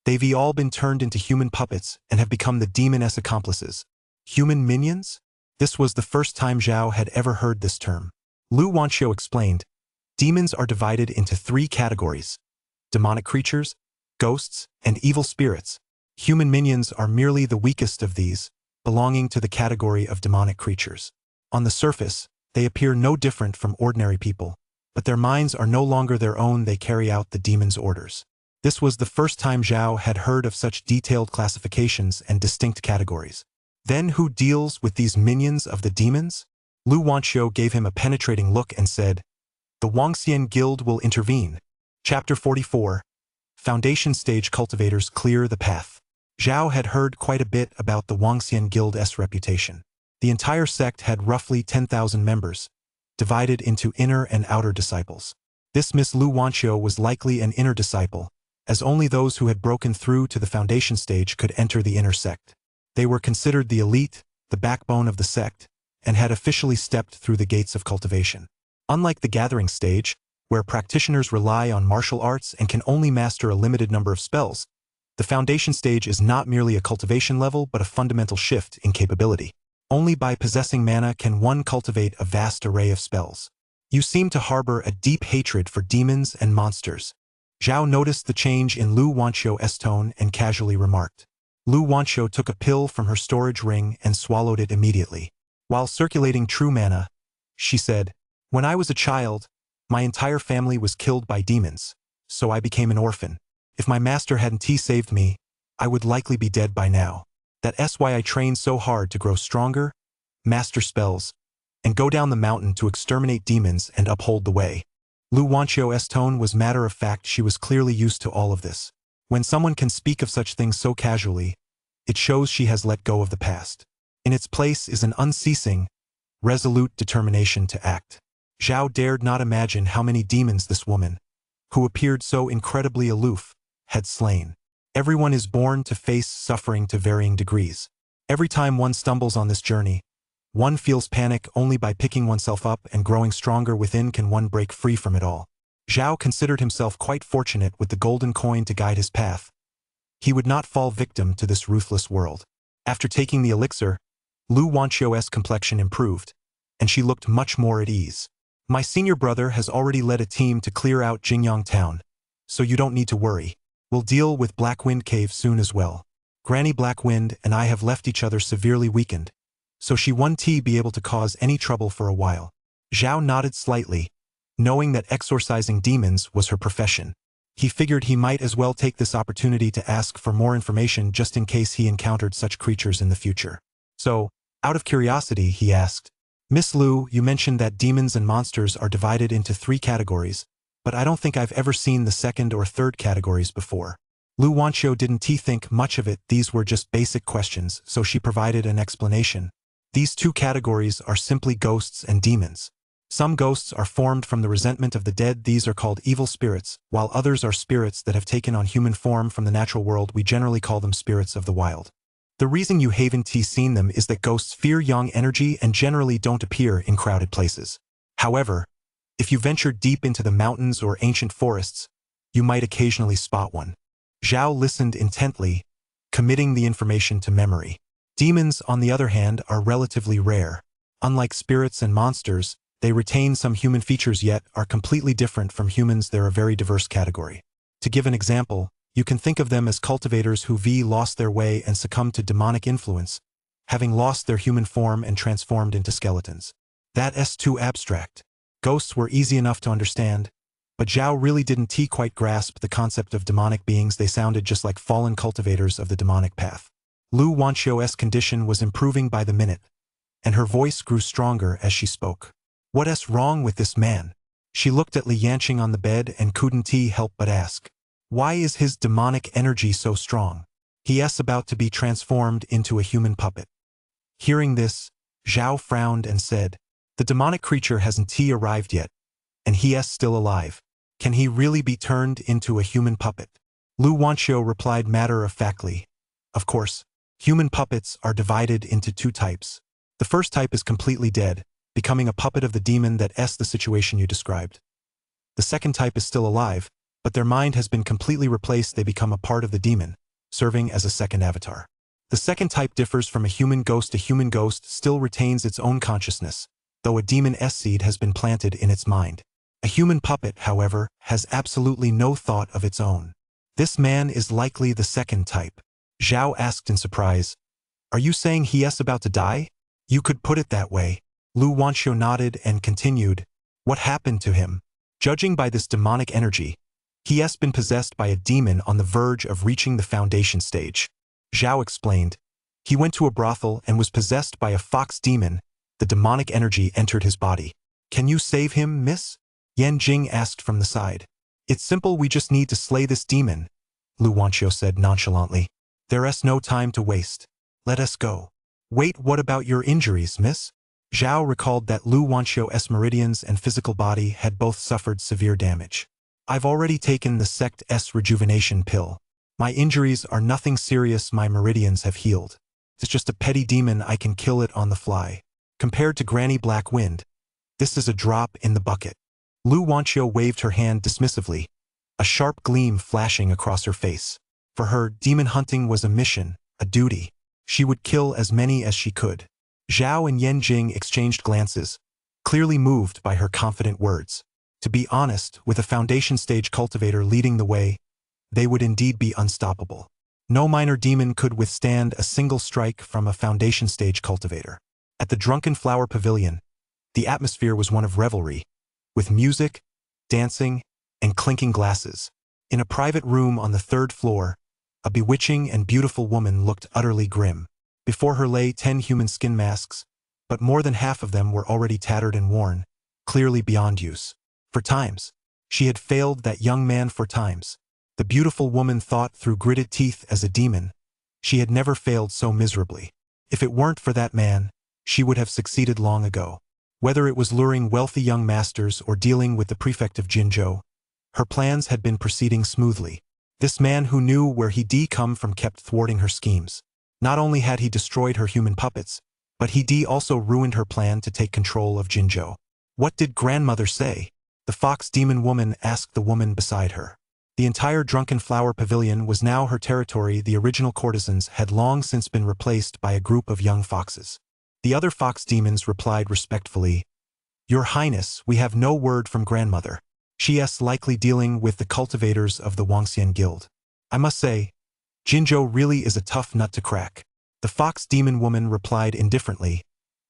They've all been turned into human puppets and have become the demon's accomplices. Human minions? This was the first time Zhao had ever heard this term. Lu Wanxiu explained. Demons are divided into 3 categories. Demonic creatures, ghosts, and evil spirits. Human minions are merely the weakest of these, belonging to the category of demonic creatures. On the surface, they appear no different from ordinary people, but their minds are no longer their own. They carry out the demon's orders. This was the first time Zhao had heard of such detailed classifications and distinct categories. Then who deals with these minions of the demons? Lu Wanxiu gave him a penetrating look and said, the Wangxian Guild will intervene. Chapter 44. Foundation Stage Cultivators Clear the Path. Zhao had heard quite a bit about the Wangxian Guild's reputation. The entire sect had roughly 10,000 members, divided into inner and outer disciples. This Miss Lu Wanxiu was likely an inner disciple, as only those who had broken through to the foundation stage could enter the inner sect. They were considered the elite, the backbone of the sect, and had officially stepped through the gates of cultivation. Unlike the gathering stage, where practitioners rely on martial arts and can only master a limited number of spells, the foundation stage is not merely a cultivation level but a fundamental shift in capability. Only by possessing mana can one cultivate a vast array of spells. You seem to harbor a deep hatred for demons and monsters. Zhao noticed the change in Lu Wanxiu's tone and casually remarked. Lu Wanxiu took a pill from her storage ring and swallowed it immediately. While circulating true mana, she said, when I was a child, my entire family was killed by demons, so I became an orphan. If my master hadn't saved me, I would likely be dead by now. That's why I trained so hard to grow stronger, master spells, and go down the mountain to exterminate demons and uphold the way. Lu Wanxiu's tone was matter-of-fact. She was clearly used to all of this. When someone can speak of such things so casually, it shows she has let go of the past. In its place is an unceasing, resolute determination to act. Zhao dared not imagine how many demons this woman, who appeared so incredibly aloof, had slain. Everyone is born to face suffering to varying degrees. Every time one stumbles on this journey, one feels panic. Only by picking oneself up and growing stronger within can one break free from it all. Zhao considered himself quite fortunate with the golden coin to guide his path. He would not fall victim to this ruthless world. After taking the elixir, Lu Wanxiu's complexion improved, and she looked much more at ease. My senior brother has already led a team to clear out Jingyang town, so you don't need to worry. We'll deal with Blackwind Cave soon as well. Granny Blackwind and I have left each other severely weakened, so she won't be able to cause any trouble for a while. Zhao nodded slightly, knowing that exorcising demons was her profession. He figured he might as well take this opportunity to ask for more information just in case he encountered such creatures in the future. So, out of curiosity, he asked, Miss Lu, you mentioned that demons and monsters are divided into 3 categories, but I don't think I've ever seen the second or third categories before. Lu Wanxiu didn't think much of it. These were just basic questions, so she provided an explanation. These 2 categories are simply ghosts and demons. Some ghosts are formed from the resentment of the dead. These are called evil spirits, while others are spirits that have taken on human form from the natural world. We generally call them spirits of the wild. The reason you haven't seen them is that ghosts fear yang energy and generally don't appear in crowded places. However, if you venture deep into the mountains or ancient forests, you might occasionally spot one. Zhao listened intently, committing the information to memory. Demons, on the other hand, are relatively rare. Unlike spirits and monsters, they retain some human features yet are completely different from humans. They're a very diverse category. To give an example, you can think of them as cultivators who lost their way and succumbed to demonic influence, having lost their human form and transformed into skeletons. That's too abstract. Ghosts were easy enough to understand, but Zhao really didn't quite grasp the concept of demonic beings. They sounded just like fallen cultivators of the demonic path. Lu Wanxiu's condition was improving by the minute, and her voice grew stronger as she spoke. What's wrong with this man? She looked at Li Yanqing on the bed and couldn't help but ask. Why is his demonic energy so strong? He's about to be transformed into a human puppet. Hearing this, Zhao frowned and said, the demonic creature hasn't arrived yet, and he's still alive. Can he really be turned into a human puppet? Lu Wanxiu replied matter-of-factly. Of course, human puppets are divided into 2 types. The first type is completely dead, becoming a puppet of the demon. That's the situation you described. The second type is still alive, but their mind has been completely replaced. They become a part of the demon, serving as a second avatar. The second type differs from a human ghost. A human ghost still retains its own consciousness, though a demon seed has been planted in its mind. A human puppet, however, has absolutely no thought of its own. This man is likely the second type. Zhao asked in surprise, are you saying he's about to die? You could put it that way. Lu Wanxiu nodded and continued, what happened to him? Judging by this demonic energy, he's been possessed by a demon on the verge of reaching the foundation stage. Zhao explained, He went to a brothel and was possessed by a fox demon. The demonic energy entered his body. Can you save him, miss? Yan Jing asked from the side. It's simple, we just need to slay this demon, Lu Wanqiu said nonchalantly. There's no time to waste. Let us go. Wait, what about your injuries, miss? Zhao recalled that Lu Wanqiu's meridians and physical body had both suffered severe damage. I've already taken the sect's rejuvenation pill. My injuries are nothing serious, my meridians have healed. It's just a petty demon, I can kill it on the fly. Compared to Granny Black Wind, this is a drop in the bucket. Lu Wanqiu waved her hand dismissively, a sharp gleam flashing across her face. For her, demon hunting was a mission, a duty. She would kill as many as she could. Zhao and Yan Jing exchanged glances, clearly moved by her confident words. To be honest, with a foundation stage cultivator leading the way, they would indeed be unstoppable. No minor demon could withstand a single strike from a foundation stage cultivator. At the Drunken Flower Pavilion, the atmosphere was one of revelry, with music, dancing, and clinking glasses. In a private room on the 3rd floor, a bewitching and beautiful woman looked utterly grim. Before her lay 10 human skin masks, but more than half of them were already tattered and worn, clearly beyond use. For times, she had failed that young man for times. The beautiful woman thought through gritted teeth as a demon. She had never failed so miserably. If it weren't for that man, she would have succeeded long ago. Whether it was luring wealthy young masters or dealing with the prefect of Jinzhou, her plans had been proceeding smoothly. This man who knew where he'd come from kept thwarting her schemes. Not only had he destroyed her human puppets, but he'd also ruined her plan to take control of Jinzhou. What did grandmother say? The fox demon woman asked the woman beside her. The entire Drunken Flower Pavilion was now her territory. The original courtesans had long since been replaced by a group of young foxes. The other fox demons replied respectfully, Your Highness, we have no word from grandmother. She's likely dealing with the cultivators of the Wangxian Guild. I must say, Jinzhou really is a tough nut to crack. The fox demon woman replied indifferently,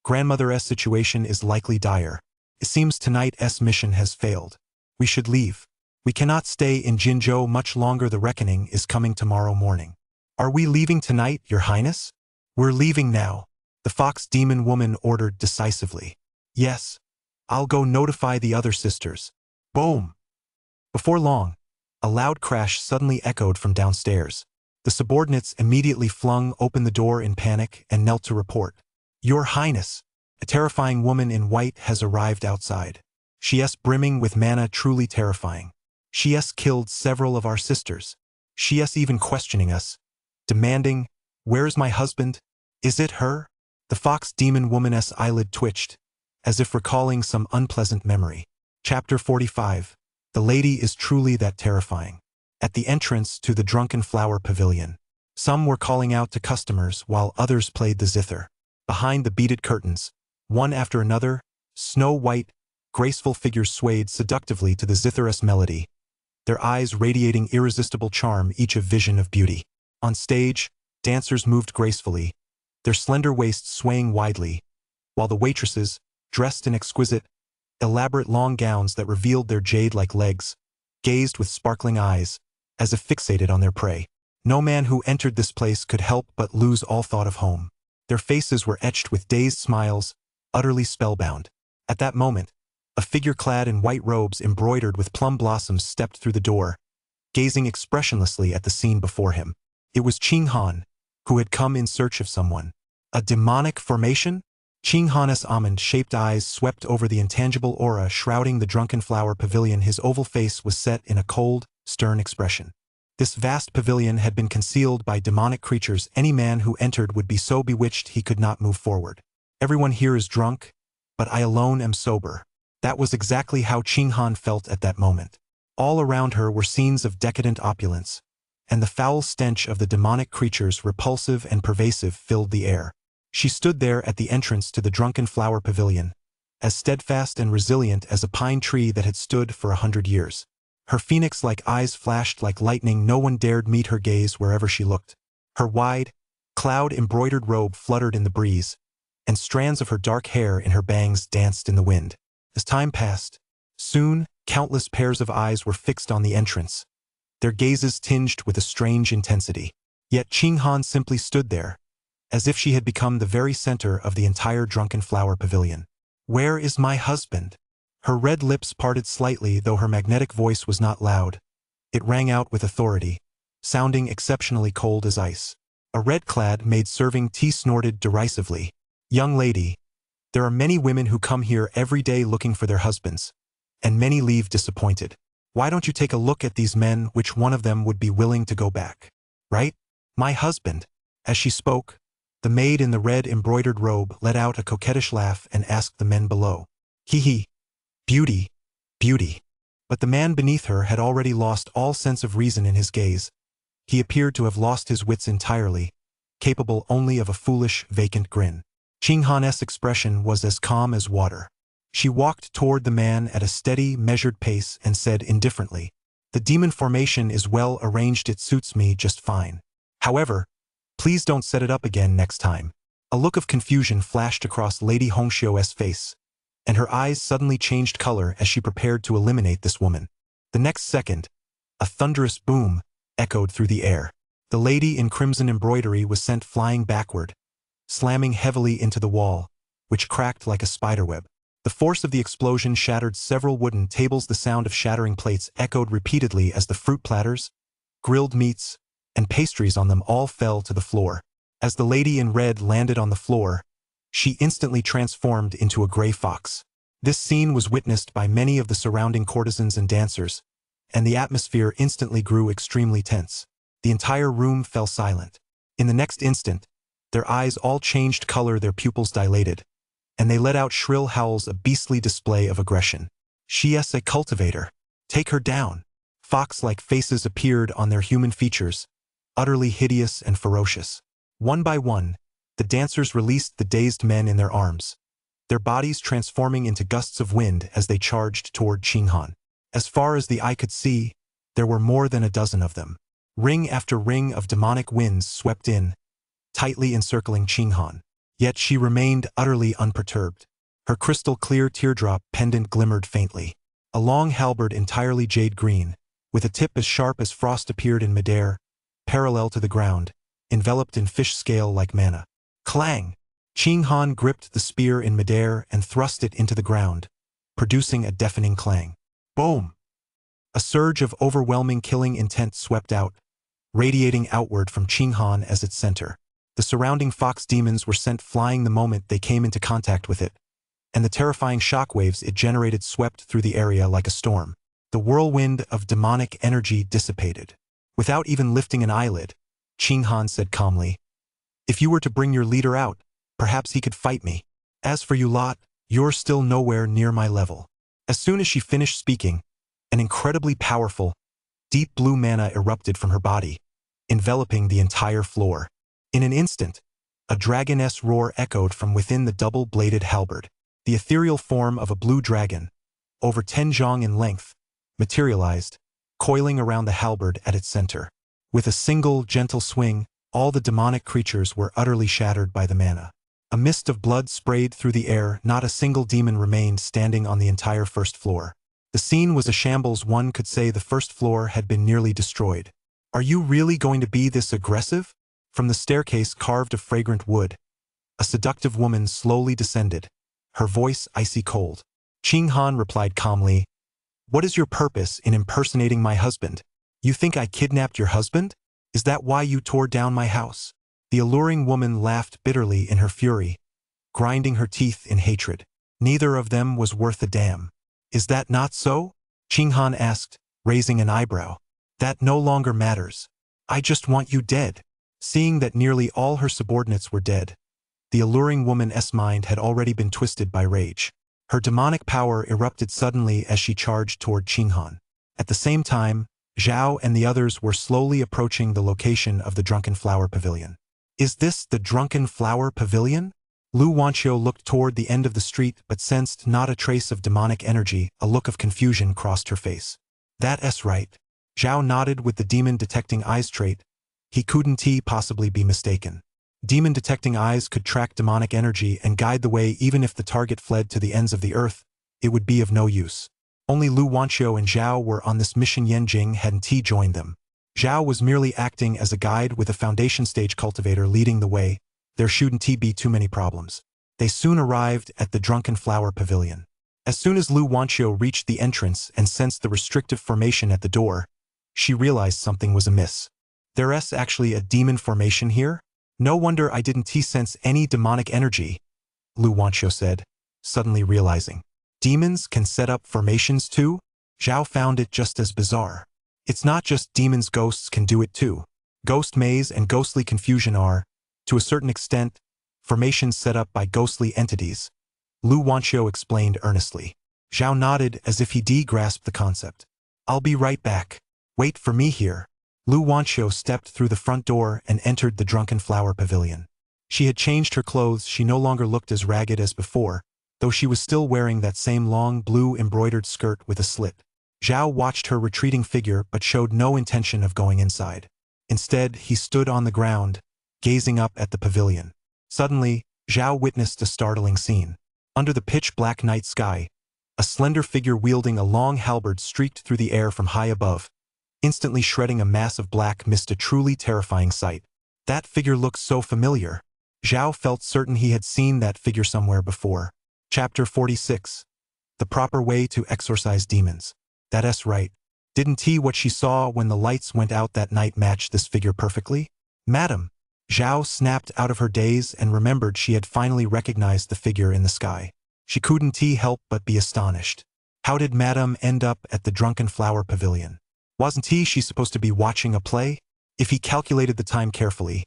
Grandmother's situation is likely dire. It seems tonight's mission has failed. We should leave. We cannot stay in Jinzhou much longer. The reckoning is coming tomorrow morning. Are we leaving tonight, Your Highness? We're leaving now, the fox demon woman ordered decisively. Yes. I'll go notify the other sisters. Boom! Before long, a loud crash suddenly echoed from downstairs. The subordinates immediately flung open the door in panic and knelt to report. Your Highness, a terrifying woman in white has arrived outside. She's brimming with mana, truly terrifying. She's killed several of our sisters. She's even questioning us, demanding, Where's my husband? Is it her? The fox demon woman's eyelid twitched, as if recalling some unpleasant memory. Chapter 45. The lady is truly that terrifying. At the entrance to the Drunken Flower Pavilion, some were calling out to customers while others played the zither. Behind the beaded curtains, one after another, snow-white, graceful figures swayed seductively to the zither's melody, their eyes radiating irresistible charm, each a vision of beauty. On stage, dancers moved gracefully, their slender waists swaying widely, while the waitresses, dressed in exquisite, elaborate long gowns that revealed their jade-like legs, gazed with sparkling eyes, as if fixated on their prey. No man who entered this place could help but lose all thought of home. Their faces were etched with dazed smiles, utterly spellbound. At that moment, a figure clad in white robes embroidered with plum blossoms stepped through the door, gazing expressionlessly at the scene before him. It was Qing Han, who had come in search of someone. A demonic formation? Qing Han's almond-shaped eyes swept over the intangible aura shrouding the Drunken Flower Pavilion. His oval face was set in a cold, stern expression. This vast pavilion had been concealed by demonic creatures. Any man who entered would be so bewitched he could not move forward. Everyone here is drunk, but I alone am sober. That was exactly how Qing Han felt at that moment. All around her were scenes of decadent opulence, and the foul stench of the demonic creatures, repulsive and pervasive, filled the air. She stood there at the entrance to the Drunken Flower Pavilion, as steadfast and resilient as a pine tree that had stood for 100 years. Her phoenix-like eyes flashed like lightning. No one dared meet her gaze wherever she looked. Her wide, cloud-embroidered robe fluttered in the breeze, and strands of her dark hair in her bangs danced in the wind. As time passed, soon, countless pairs of eyes were fixed on the entrance, their gazes tinged with a strange intensity. Yet Qing Han simply stood there, as if she had become the very center of the entire drunken flower pavilion. "Where is my husband?" Her red lips parted slightly, though her magnetic voice was not loud. It rang out with authority, sounding exceptionally cold as ice. A red-clad maid serving tea snorted derisively. "Young lady, there are many women who come here every day looking for their husbands, and many leave disappointed. Why don't you take a look at these men? Which one of them would be willing to go back? Right? My husband." As she spoke, the maid in the red embroidered robe let out a coquettish laugh and asked the men below. "Hee hee. Beauty, beauty." But the man beneath her had already lost all sense of reason in his gaze. He appeared to have lost his wits entirely, capable only of a foolish, vacant grin. Qinghan's expression was as calm as water. She walked toward the man at a steady, measured pace and said indifferently, "The demon formation is well arranged. It suits me just fine. However, please don't set it up again next time." A look of confusion flashed across Lady Hongxiu's face, and her eyes suddenly changed color as she prepared to eliminate this woman. The next second, a thunderous boom echoed through the air. The lady in crimson embroidery was sent flying backward, slamming heavily into the wall, which cracked like a spiderweb. The force of the explosion shattered several wooden tables. The sound of shattering plates echoed repeatedly as the fruit platters, grilled meats, and pastries on them all fell to the floor. As the lady in red landed on the floor, she instantly transformed into a gray fox. This scene was witnessed by many of the surrounding courtesans and dancers, and the atmosphere instantly grew extremely tense. The entire room fell silent. In the next instant, their eyes all changed color, their pupils dilated, and they let out shrill howls, a beastly display of aggression. "She is a cultivator. Take her down." Fox-like faces appeared on their human features, utterly hideous and ferocious. One by one, the dancers released the dazed men in their arms, their bodies transforming into gusts of wind as they charged toward Qinghan. As far as the eye could see, there were more than a dozen of them. Ring after ring of demonic winds swept in, tightly encircling Qinghan. Yet she remained utterly unperturbed. Her crystal-clear teardrop pendant glimmered faintly. A long halberd entirely jade green, with a tip as sharp as frost, appeared in midair, parallel to the ground, enveloped in fish scale like manna. Clang! Qinghan gripped the spear in midair and thrust it into the ground, producing a deafening clang. Boom! A surge of overwhelming killing intent swept out, radiating outward from Qinghan as its center. The surrounding fox demons were sent flying the moment they came into contact with it, and the terrifying shockwaves it generated swept through the area like a storm. The whirlwind of demonic energy dissipated. Without even lifting an eyelid, Qinghan said calmly, "If you were to bring your leader out, perhaps he could fight me. As for you lot, you're still nowhere near my level." As soon as she finished speaking, an incredibly powerful, deep blue mana erupted from her body, enveloping the entire floor. In an instant, a dragoness roar echoed from within the double-bladed halberd. The ethereal form of a blue dragon, over 10 zhang in length, materialized, coiling around the halberd at its center. With a single, gentle swing, all the demonic creatures were utterly shattered by the mana. A mist of blood sprayed through the air. Not a single demon remained standing on the entire first floor. The scene was a shambles. One could say the first floor had been nearly destroyed. "Are you really going to be this aggressive?" From the staircase carved of fragrant wood, a seductive woman slowly descended, her voice icy cold. Qinghan replied calmly, "What is your purpose in impersonating my husband? You think I kidnapped your husband? Is that why you tore down my house?" The alluring woman laughed bitterly in her fury, grinding her teeth in hatred. "Neither of them was worth a damn. Is that not so?" Qinghan asked, raising an eyebrow. "That no longer matters. I just want you dead." Seeing that nearly all her subordinates were dead, the alluring woman's mind had already been twisted by rage. Her demonic power erupted suddenly as she charged toward Qinghan. At the same time, Zhao and the others were slowly approaching the location of the Drunken Flower Pavilion. "Is this the Drunken Flower Pavilion?" Lu Wanqiu looked toward the end of the street but sensed not a trace of demonic energy. A look of confusion crossed her face. "That's right." Zhao nodded with the demon-detecting eyes trait. He couldn't possibly be mistaken. Demon-detecting eyes could track demonic energy and guide the way. Even if the target fled to the ends of the earth, it would be of no use. Only Lu Wanqiu and Zhao were on this mission. Yanjing hadn't joined them. Zhao was merely acting as a guide, with a foundation stage cultivator leading the way, There shouldn't be too many problems. They soon arrived at the Drunken Flower Pavilion. As soon as Lu Wanqiu reached the entrance and sensed the restrictive formation at the door, she realized something was amiss. There's actually a demon formation here? No wonder I didn't sense any demonic energy, Lu Wanqiu said, suddenly realizing. Demons can set up formations too? Zhao found it just as bizarre. It's not just demons, ghosts can do it too. Ghost maze and ghostly confusion are, to a certain extent, formations set up by ghostly entities, Lu Wanqiu explained earnestly. Zhao nodded as if he grasped the concept. I'll be right back. Wait for me here. Lu Wanqiu stepped through the front door and entered the Drunken Flower Pavilion. She had changed her clothes. She no longer looked as ragged as before, though she was still wearing that same long blue embroidered skirt with a slit. Zhao watched her retreating figure but showed no intention of going inside. Instead, he stood on the ground, gazing up at the pavilion. Suddenly, Zhao witnessed a startling scene. Under the pitch-black night sky, a slender figure wielding a long halberd streaked through the air from high above, instantly shredding a mass of black mist, a truly terrifying sight. That figure looked so familiar. Zhao felt certain he had seen that figure somewhere before. Chapter 46. The Proper Way to Exorcise Demons. That's right. Didn't what she saw when the lights went out that night match this figure perfectly? Madam. Zhao snapped out of her daze and remembered she had finally recognized the figure in the sky. She couldn't help but be astonished. How did Madame end up at the Drunken Flower Pavilion? Wasn't she supposed to be watching a play? If he calculated the time carefully,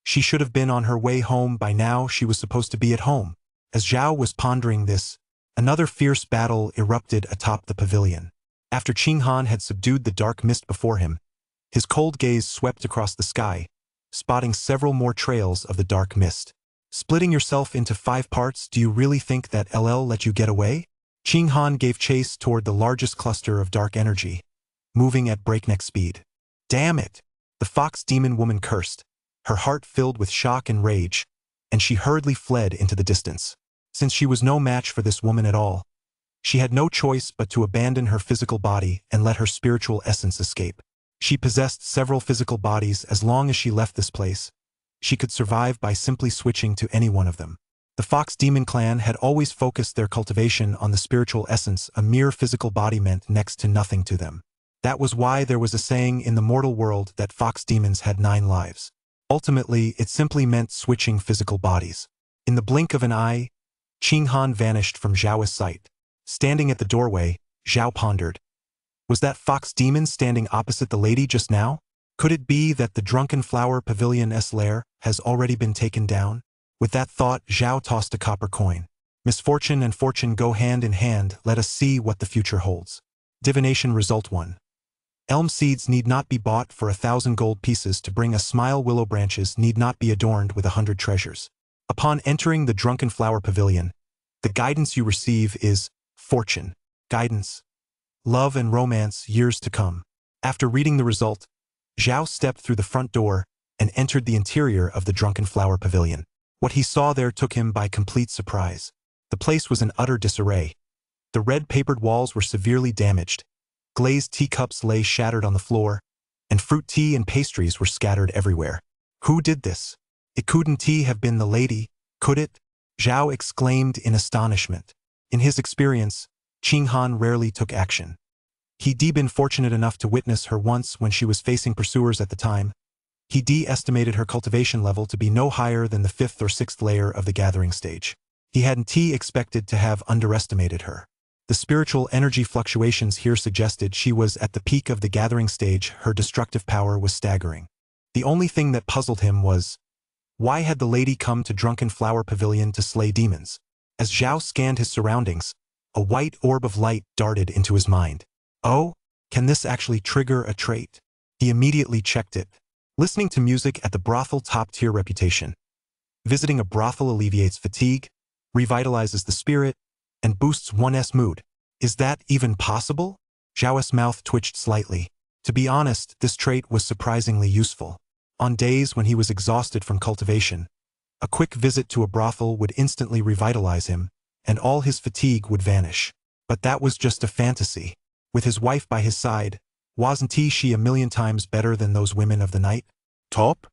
she should have been on her way home by now. She was supposed to be at home. As Zhao was pondering this, another fierce battle erupted atop the pavilion. After Qinghan had subdued the dark mist before him, his cold gaze swept across the sky, spotting several more trails of the dark mist. Splitting yourself into 5 parts, do you really think that LL let you get away? Qinghan gave chase toward the largest cluster of dark energy, moving at breakneck speed. Damn it! The fox demon woman cursed, her heart filled with shock and rage, and she hurriedly fled into the distance. Since she was no match for this woman at all, she had no choice but to abandon her physical body and let her spiritual essence escape. She possessed several physical bodies. As long as she left this place, she could survive by simply switching to any one of them. The Fox Demon clan had always focused their cultivation on the spiritual essence. A mere physical body meant next to nothing to them. That was why there was a saying in the mortal world that fox demons had 9 lives. Ultimately, it simply meant switching physical bodies. In the blink of an eye, Qinghan vanished from Zhao's sight. Standing at the doorway, Zhao pondered. Was that fox demon standing opposite the lady just now? Could it be that the Drunken Flower Pavilion's lair has already been taken down? With that thought, Zhao tossed a copper coin. Misfortune and fortune go hand in hand. Let us see what the future holds. Divination Result 1. Elm seeds need not be bought for 1,000 gold pieces to bring a smile. Willow branches need not be adorned with 100 treasures. Upon entering the Drunken Flower Pavilion, the guidance you receive is fortune, guidance, love and romance, years to come. After reading the result, Zhao stepped through the front door and entered the interior of the Drunken Flower Pavilion. What he saw there took him by complete surprise. The place was in utter disarray. The red-papered walls were severely damaged. Glazed teacups lay shattered on the floor, and fruit tea and pastries were scattered everywhere. Who did this? It couldn't have been the lady, could it? Zhao exclaimed in astonishment. In his experience, Qinghan rarely took action. He'd been fortunate enough to witness her once when she was facing pursuers at the time. He'd estimated her cultivation level to be no higher than the 5th or 6th layer of the gathering stage. He hadn't expected to have underestimated her. The spiritual energy fluctuations here suggested she was at the peak of the gathering stage. Her destructive power was staggering. The only thing that puzzled him was, why had the lady come to Drunken Flower Pavilion to slay demons? As Zhao scanned his surroundings, a white orb of light darted into his mind. Oh, can this actually trigger a trait? He immediately checked it. Listening to music at the brothel, top-tier reputation. Visiting a brothel alleviates fatigue, revitalizes the spirit, and boosts one's mood. Is that even possible? Zhao's mouth twitched slightly. To be honest, this trait was surprisingly useful. On days when he was exhausted from cultivation, a quick visit to a brothel would instantly revitalize him, and all his fatigue would vanish. But that was just a fantasy. With his wife by his side, wasn't she a million times better than those women of the night? Top.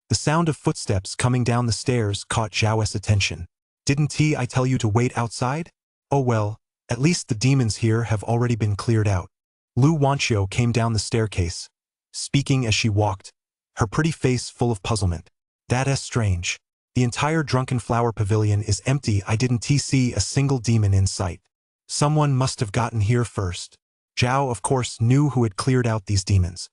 The sound of footsteps coming down the stairs caught Zhao's attention. Didn't I tell you to wait outside? Oh well, at least the demons here have already been cleared out. Lu Wanqiu came down the staircase, speaking as she walked, her pretty face full of puzzlement. That's strange. The entire Drunken Flower Pavilion is empty. I didn't see a single demon in sight. Someone must have gotten here first. Zhao, of course, knew who had cleared out these demons.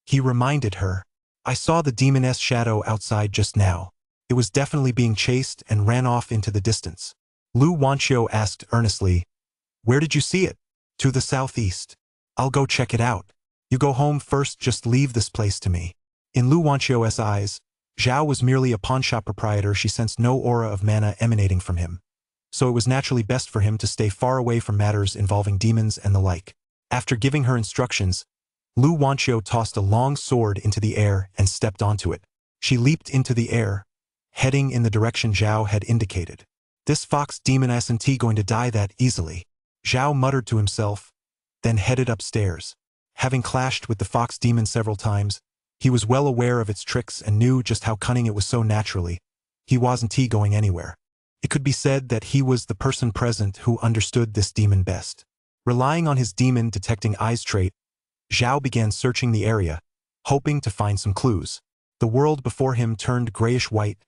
He reminded her. I saw the demoness shadow outside just now. It was definitely being chased and ran off into the distance. Lu Wanqiu asked earnestly, Where did you see it? To the southeast. I'll go check it out. You go home first, just leave this place to me. In Lu Wanqiu's eyes, Zhao was merely a pawnshop proprietor. She sensed no aura of mana emanating from him. So it was naturally best for him to stay far away from matters involving demons and the like. After giving her instructions, Lu Wanqiu tossed a long sword into the air and stepped onto it. She leaped into the air, heading in the direction Zhao had indicated. This fox demon isn't going to die that easily. Zhao muttered to himself, then headed upstairs. Having clashed with the fox demon several times, he was well aware of its tricks and knew just how cunning it was. So naturally, he wasn't going anywhere. It could be said that he was the person present who understood this demon best. Relying on his demon detecting eyes trait, Zhao began searching the area, hoping to find some clues. The world before him turned grayish-white,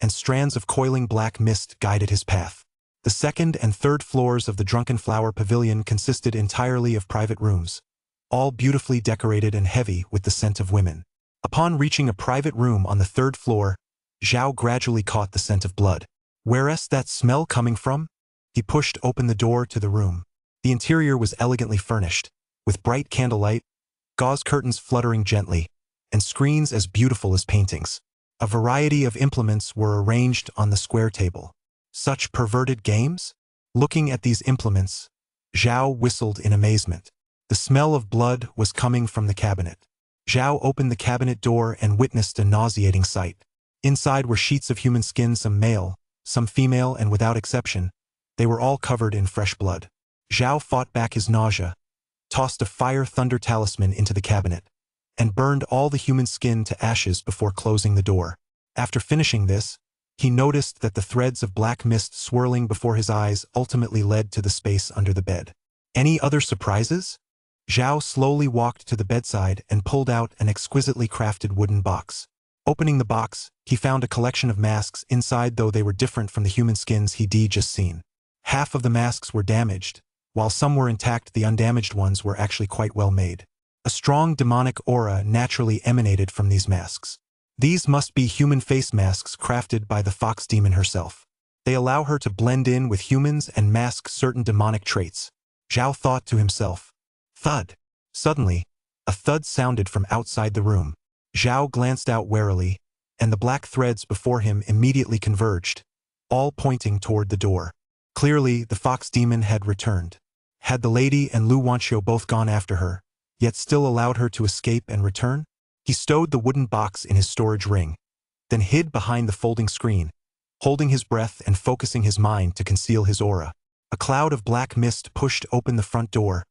and strands of coiling black mist guided his path. The second and third floors of the Drunken Flower Pavilion consisted entirely of private rooms, all beautifully decorated and heavy with the scent of women. Upon reaching a private room on the third floor, Zhao gradually caught the scent of blood. Where's that smell coming from? He pushed open the door to the room. The interior was elegantly furnished, with bright candlelight, gauze curtains fluttering gently, and screens as beautiful as paintings. A variety of implements were arranged on the square table. Such perverted games? Looking at these implements, Zhao whistled in amazement. The smell of blood was coming from the cabinet. Zhao opened the cabinet door and witnessed a nauseating sight. Inside were sheets of human skin, some male, some female, and without exception, they were all covered in fresh blood. Zhao fought back his nausea, tossed a fire thunder talisman into the cabinet, and burned all the human skin to ashes before closing the door. After finishing this, he noticed that the threads of black mist swirling before his eyes ultimately led to the space under the bed. Any other surprises? Zhao slowly walked to the bedside and pulled out an exquisitely crafted wooden box. Opening the box, he found a collection of masks inside, though they were different from the human skins he'd just seen. Half of the masks were damaged, while some were intact. The undamaged ones were actually quite well made. A strong demonic aura naturally emanated from these masks. These must be human face masks crafted by the fox demon herself. They allow her to blend in with humans and mask certain demonic traits. Zhao thought to himself. Thud. Suddenly, a thud sounded from outside the room. Zhao glanced out warily, and the black threads before him immediately converged, all pointing toward the door. Clearly, the fox demon had returned. Had the lady and Lu Wanqiu both gone after her, yet still allowed her to escape and return? He stowed the wooden box in his storage ring, then hid behind the folding screen, holding his breath and focusing his mind to conceal his aura. A cloud of black mist pushed open the front door,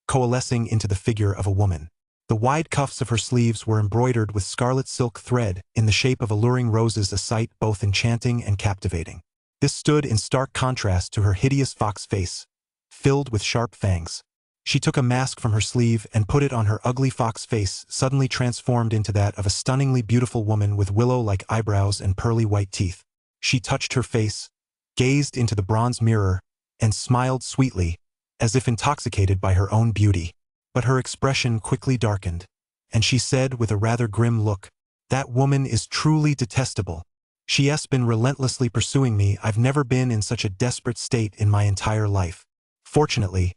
coalescing into the figure of a woman. The wide cuffs of her sleeves were embroidered with scarlet silk thread in the shape of alluring roses, a sight both enchanting and captivating. This stood in stark contrast to her hideous fox face, filled with sharp fangs. She took a mask from her sleeve and put it on her ugly fox face, suddenly transformed into that of a stunningly beautiful woman with willow-like eyebrows and pearly white teeth. She touched her face, gazed into the bronze mirror, and smiled sweetly, as if intoxicated by her own beauty. But her expression quickly darkened, and she said with a rather grim look, "That woman is truly detestable. She has been relentlessly pursuing me. I've never been in such a desperate state in my entire life. Fortunately,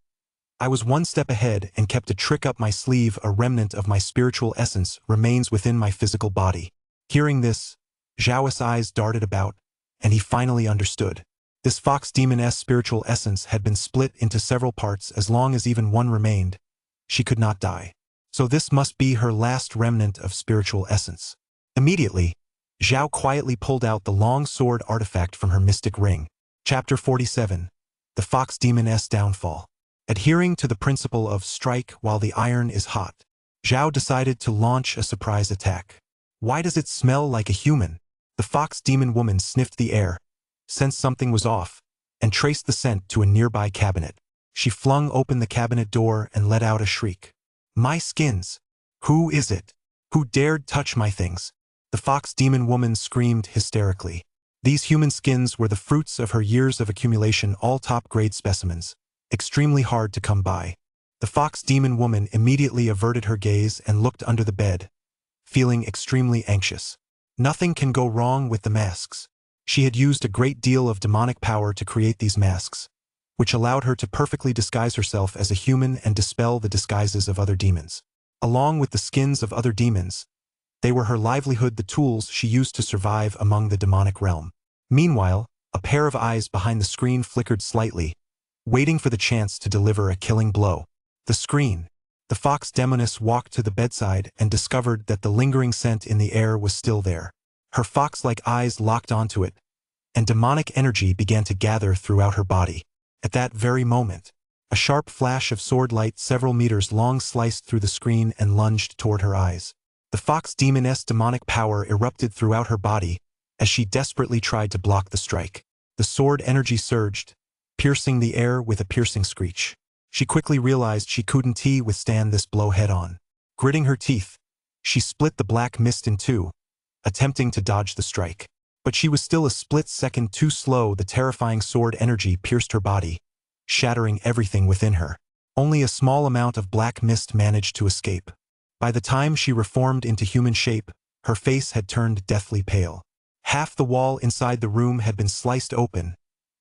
I was one step ahead and kept a trick up my sleeve. A remnant of my spiritual essence remains within my physical body." Hearing this, Zhao's eyes darted about, and he finally understood. This fox demoness spiritual essence had been split into several parts. As long as even one remained, she could not die. So this must be her last remnant of spiritual essence. Immediately, Zhao quietly pulled out the long sword artifact from her mystic ring. Chapter 47. The Fox Demoness Downfall. Adhering to the principle of strike while the iron is hot, Zhao decided to launch a surprise attack. Why does it smell like a human? The fox demon woman sniffed the air, sensed something was off, and traced the scent to a nearby cabinet. She flung open the cabinet door and let out a shriek. My skins! Who is it? Who dared touch my things? The fox demon woman screamed hysterically. These human skins were the fruits of her years of accumulation, all top-grade specimens, extremely hard to come by. The fox demon woman immediately averted her gaze and looked under the bed, feeling extremely anxious. Nothing can go wrong with the masks. She had used a great deal of demonic power to create these masks, which allowed her to perfectly disguise herself as a human and dispel the disguises of other demons. Along with the skins of other demons, they were her livelihood, the tools she used to survive among the demonic realm. Meanwhile, a pair of eyes behind the screen flickered slightly, waiting for the chance to deliver a killing blow. The screen. The fox demoness walked to the bedside and discovered that the lingering scent in the air was still there. Her fox-like eyes locked onto it, and demonic energy began to gather throughout her body. At that very moment, a sharp flash of sword light several meters long sliced through the screen and lunged toward her eyes. The fox demoness' demonic power erupted throughout her body as she desperately tried to block the strike. The sword energy surged, piercing the air with a piercing screech. She quickly realized she couldn't withstand this blow head-on. Gritting her teeth, she split the black mist in two, attempting to dodge the strike. But she was still a split second too slow. The terrifying sword energy pierced her body, shattering everything within her. Only a small amount of black mist managed to escape. By the time she reformed into human shape, her face had turned deathly pale. Half the wall inside the room had been sliced open,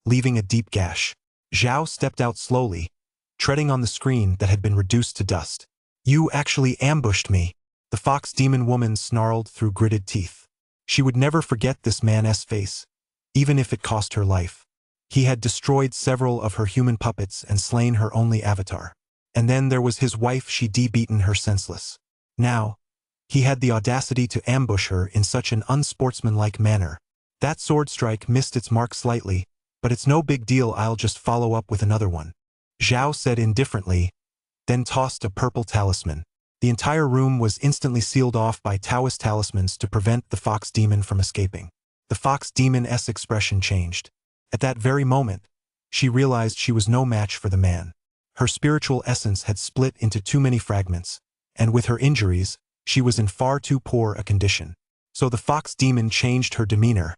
leaving a deep gash. Zhao stepped out slowly, treading on the screen that had been reduced to dust. You actually ambushed me, the fox demon woman snarled through gritted teeth. She would never forget this man's face, even if it cost her life. He had destroyed several of her human puppets and slain her only avatar. And then there was his wife. She'd beaten her senseless. Now, he had the audacity to ambush her in such an unsportsmanlike manner. That sword strike missed its mark slightly, but it's no big deal. I'll just follow up with another one, Zhao said indifferently, then tossed a purple talisman. The entire room was instantly sealed off by Taoist talismans to prevent the fox demon from escaping. The fox demon's expression changed. At that very moment, she realized she was no match for the man. Her spiritual essence had split into too many fragments, and with her injuries, she was in far too poor a condition. So the fox demon changed her demeanor,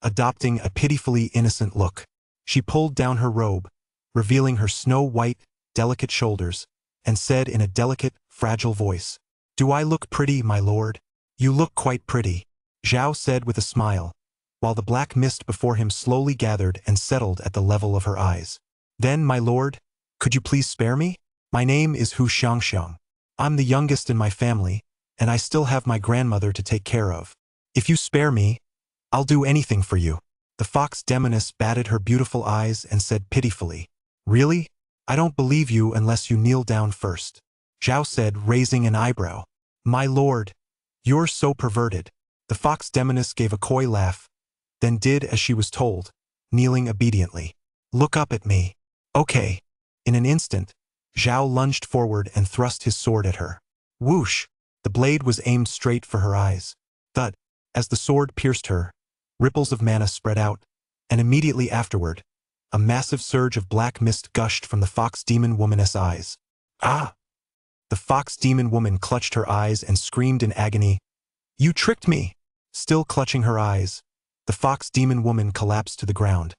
adopting a pitifully innocent look. She pulled down her robe, revealing her snow-white, delicate shoulders, and said in a delicate, fragile voice, "Do I look pretty, my lord?" "You look quite pretty," Zhao said with a smile, while the black mist before him slowly gathered and settled at the level of her eyes. "Then, my lord, could you please spare me? My name is Hu Xiangxiang. I'm the youngest in my family, and I still have my grandmother to take care of. If you spare me, I'll do anything for you." The fox demoness batted her beautiful eyes and said pitifully, "Really? I don't believe you unless you kneel down first," Zhao said, raising an eyebrow. "My lord, you're so perverted." The fox demoness gave a coy laugh, then did as she was told, kneeling obediently. "Look up at me." "Okay." In an instant, Zhao lunged forward and thrust his sword at her. Whoosh! The blade was aimed straight for her eyes. Thud! As the sword pierced her, ripples of mana spread out, and immediately afterward, a massive surge of black mist gushed from the fox demon woman's eyes. Ah! The fox demon woman clutched her eyes and screamed in agony. "You tricked me!" Still clutching her eyes, the fox demon woman collapsed to the ground,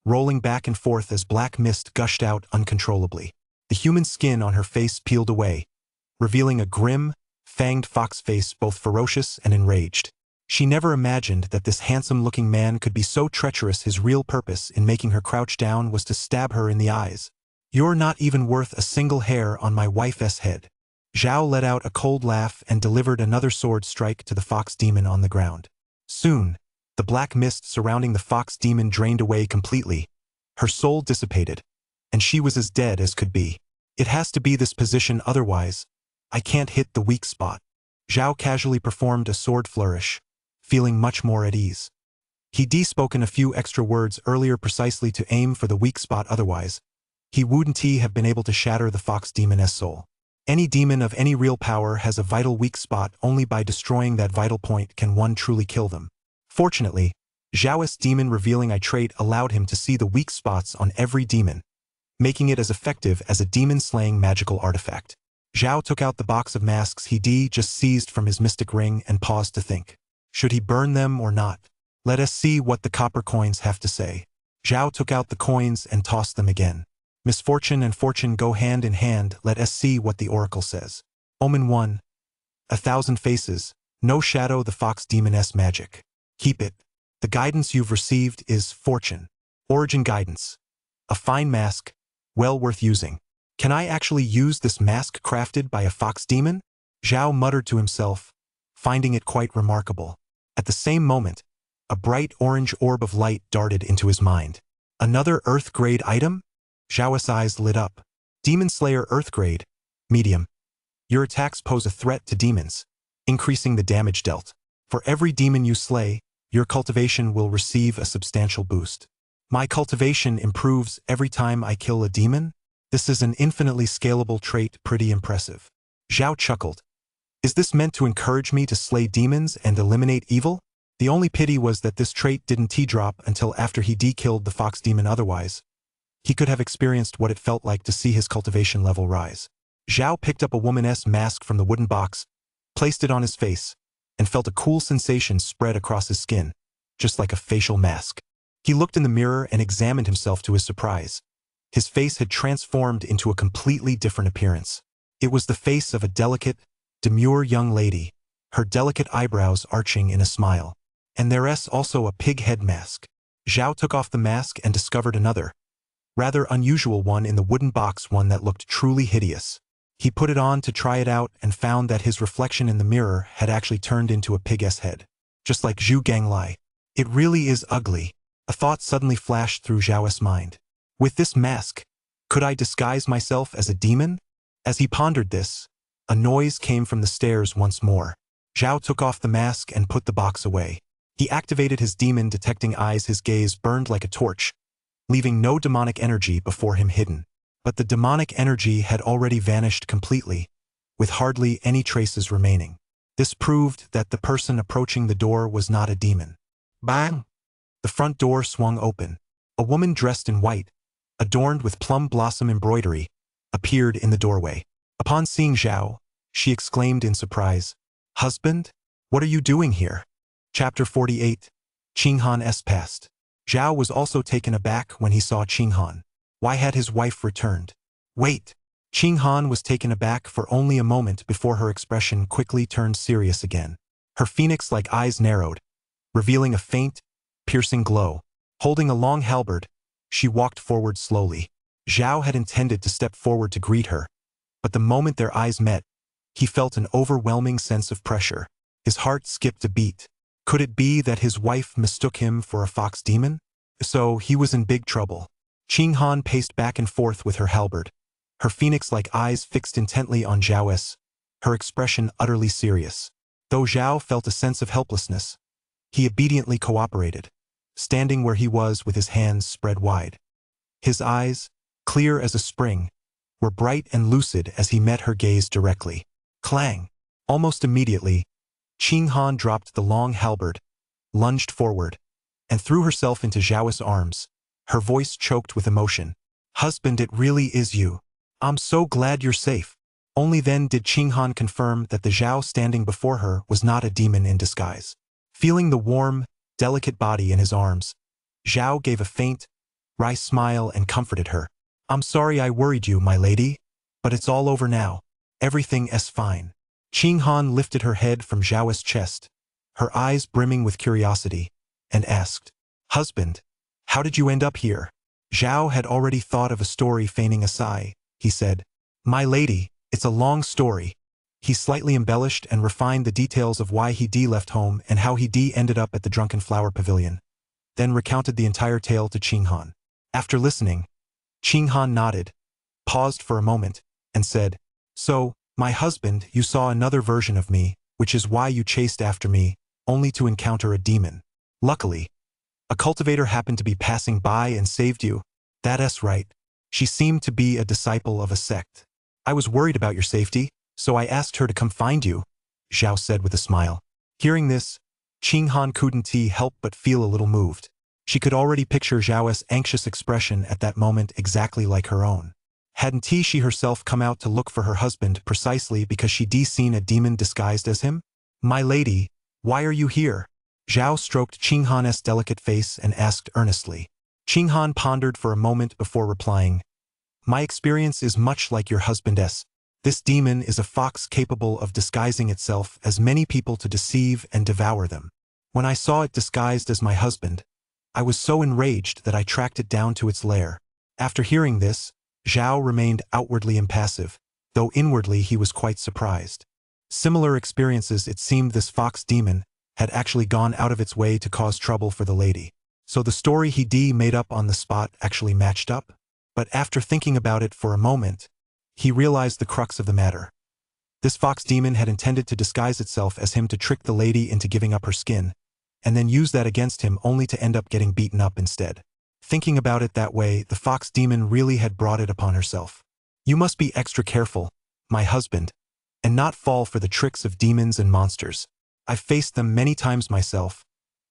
rolling back and forth as black mist gushed out uncontrollably. The human skin on her face peeled away, revealing a grim, fanged fox face both ferocious and enraged. She never imagined that this handsome-looking man could be so treacherous. His real purpose in making her crouch down was to stab her in the eyes. "You're not even worth a single hair on my wife's head." Zhao let out a cold laugh and delivered another sword strike to the fox demon on the ground. Soon, the black mist surrounding the fox demon drained away completely. Her soul dissipated, and she was as dead as could be. "It has to be this position, otherwise I can't hit the weak spot." Zhao casually performed a sword flourish, feeling much more at ease. He'd spoken a few extra words earlier precisely to aim for the weak spot, otherwise he wouldn't have been able to shatter the fox demon's soul. Any demon of any real power has a vital weak spot. Only by destroying that vital point can one truly kill them. Fortunately, Zhao's demon revealing eye trait allowed him to see the weak spots on every demon, making it as effective as a demon-slaying magical artifact. Zhao took out the box of masks he'd just seized from his mystic ring and paused to think. Should he burn them or not? Let us see what the copper coins have to say. Zhao took out the coins and tossed them again. Misfortune and fortune go hand in hand. Let us see what the oracle says. Omen 1. 1,000 faces. No shadow the fox demoness magic. Keep it. The guidance you've received is fortune. Origin guidance. A fine mask, well worth using. Can I actually use this mask crafted by a fox demon? Zhao muttered to himself, finding it quite remarkable. At the same moment, a bright orange orb of light darted into his mind. Another Earth-grade item? Zhao's eyes lit up. Demon Slayer Earth-grade, medium. Your attacks pose a threat to demons, increasing the damage dealt. For every demon you slay, your cultivation will receive a substantial boost. My cultivation improves every time I kill a demon? This is an infinitely scalable trait, pretty impressive. Zhao chuckled. Is this meant to encourage me to slay demons and eliminate evil? The only pity was that this trait didn't T-drop until after he killed the fox demon. Otherwise, he could have experienced what it felt like to see his cultivation level rise. Zhao picked up a woman's mask from the wooden box, placed it on his face, and felt a cool sensation spread across his skin, just like a facial mask. He looked in the mirror and examined himself. To his surprise, his face had transformed into a completely different appearance. It was the face of a delicate, demure young lady, her delicate eyebrows arching in a smile. And there's also a pig head mask. Zhao took off the mask and discovered another, rather unusual one in the wooden box, one that looked truly hideous. He put it on to try it out and found that his reflection in the mirror had actually turned into a pig's head. Just like Zhu Ganglai. It really is ugly. A thought suddenly flashed through Zhao's mind. With this mask, could I disguise myself as a demon? As he pondered this, a noise came from the stairs once more. Zhao took off the mask and put the box away. He activated his demon-detecting eyes. His gaze burned like a torch, leaving no demonic energy before him hidden. But the demonic energy had already vanished completely, with hardly any traces remaining. This proved that the person approaching the door was not a demon. Bang! The front door swung open. A woman dressed in white, adorned with plum blossom embroidery, appeared in the doorway. Upon seeing Zhao, she exclaimed in surprise, "Husband? What are you doing here?" Chapter 48. Qinghan's past. Zhao was also taken aback when he saw Qinghan. Why had his wife returned? Wait! Qinghan was taken aback for only a moment before her expression quickly turned serious again. Her phoenix-like eyes narrowed, revealing a faint, piercing glow. Holding a long halberd, she walked forward slowly. Zhao had intended to step forward to greet her, but the moment their eyes met, he felt an overwhelming sense of pressure. His heart skipped a beat. Could it be that his wife mistook him for a fox demon? So he was in big trouble. Qinghan paced back and forth with her halberd, her phoenix-like eyes fixed intently on Zhao's, her expression utterly serious. Though Zhao felt a sense of helplessness, he obediently cooperated, standing where he was with his hands spread wide. His eyes, clear as a spring, were bright and lucid as he met her gaze directly. Clang! Almost immediately, Qinghan dropped the long halberd, lunged forward, and threw herself into Zhao's arms, her voice choked with emotion. "Husband, it really is you. I'm so glad you're safe." Only then did Qinghan confirm that the Zhao standing before her was not a demon in disguise. Feeling the warm, delicate body in his arms, Zhao gave a faint, wry smile and comforted her. "I'm sorry I worried you, my lady, but it's all over now. Everything is fine." Qinghan lifted her head from Zhao's chest, her eyes brimming with curiosity, and asked, "Husband, how did you end up here?" Zhao had already thought of a story. Feigning a sigh, he said, "My lady, it's a long story." He slightly embellished and refined the details of why he left home and how he ended up at the Drunken Flower Pavilion, then recounted the entire tale to Qinghan. After listening, Qinghan nodded, paused for a moment, and said, "So, my husband, you saw another version of me, which is why you chased after me, only to encounter a demon. Luckily, a cultivator happened to be passing by and saved you." "That's right. She seemed to be a disciple of a sect. I was worried about your safety, so I asked her to come find you, Zhao said with a smile. Hearing this, Qinghan couldn't help but feel a little moved. She could already picture Zhao's anxious expression at that moment exactly like her own. Hadn't she herself come out to look for her husband precisely because she'd seen a demon disguised as him? My lady, why are you here? Zhao stroked Qinghan's delicate face and asked earnestly. Qinghan pondered for a moment before replying, My experience is much like your husband's. This demon is a fox capable of disguising itself as many people to deceive and devour them. When I saw it disguised as my husband, I was so enraged that I tracked it down to its lair. After hearing this, Zhao remained outwardly impassive, though inwardly he was quite surprised. Similar experiences, it seemed this fox demon had actually gone out of its way to cause trouble for the lady. So the story he made up on the spot actually matched up? But after thinking about it for a moment, he realized the crux of the matter. This fox demon had intended to disguise itself as him to trick the lady into giving up her skin, and then use that against him only to end up getting beaten up instead. Thinking about it that way, the fox demon really had brought it upon herself. You must be extra careful, my husband, and not fall for the tricks of demons and monsters. I've faced them many times myself,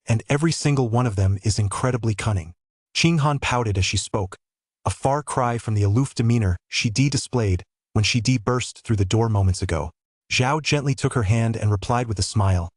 and every single one of them is incredibly cunning. Qinghan pouted as she spoke, a far cry from the aloof demeanor she displayed when she burst through the door moments ago. Zhao gently took her hand and replied with a smile,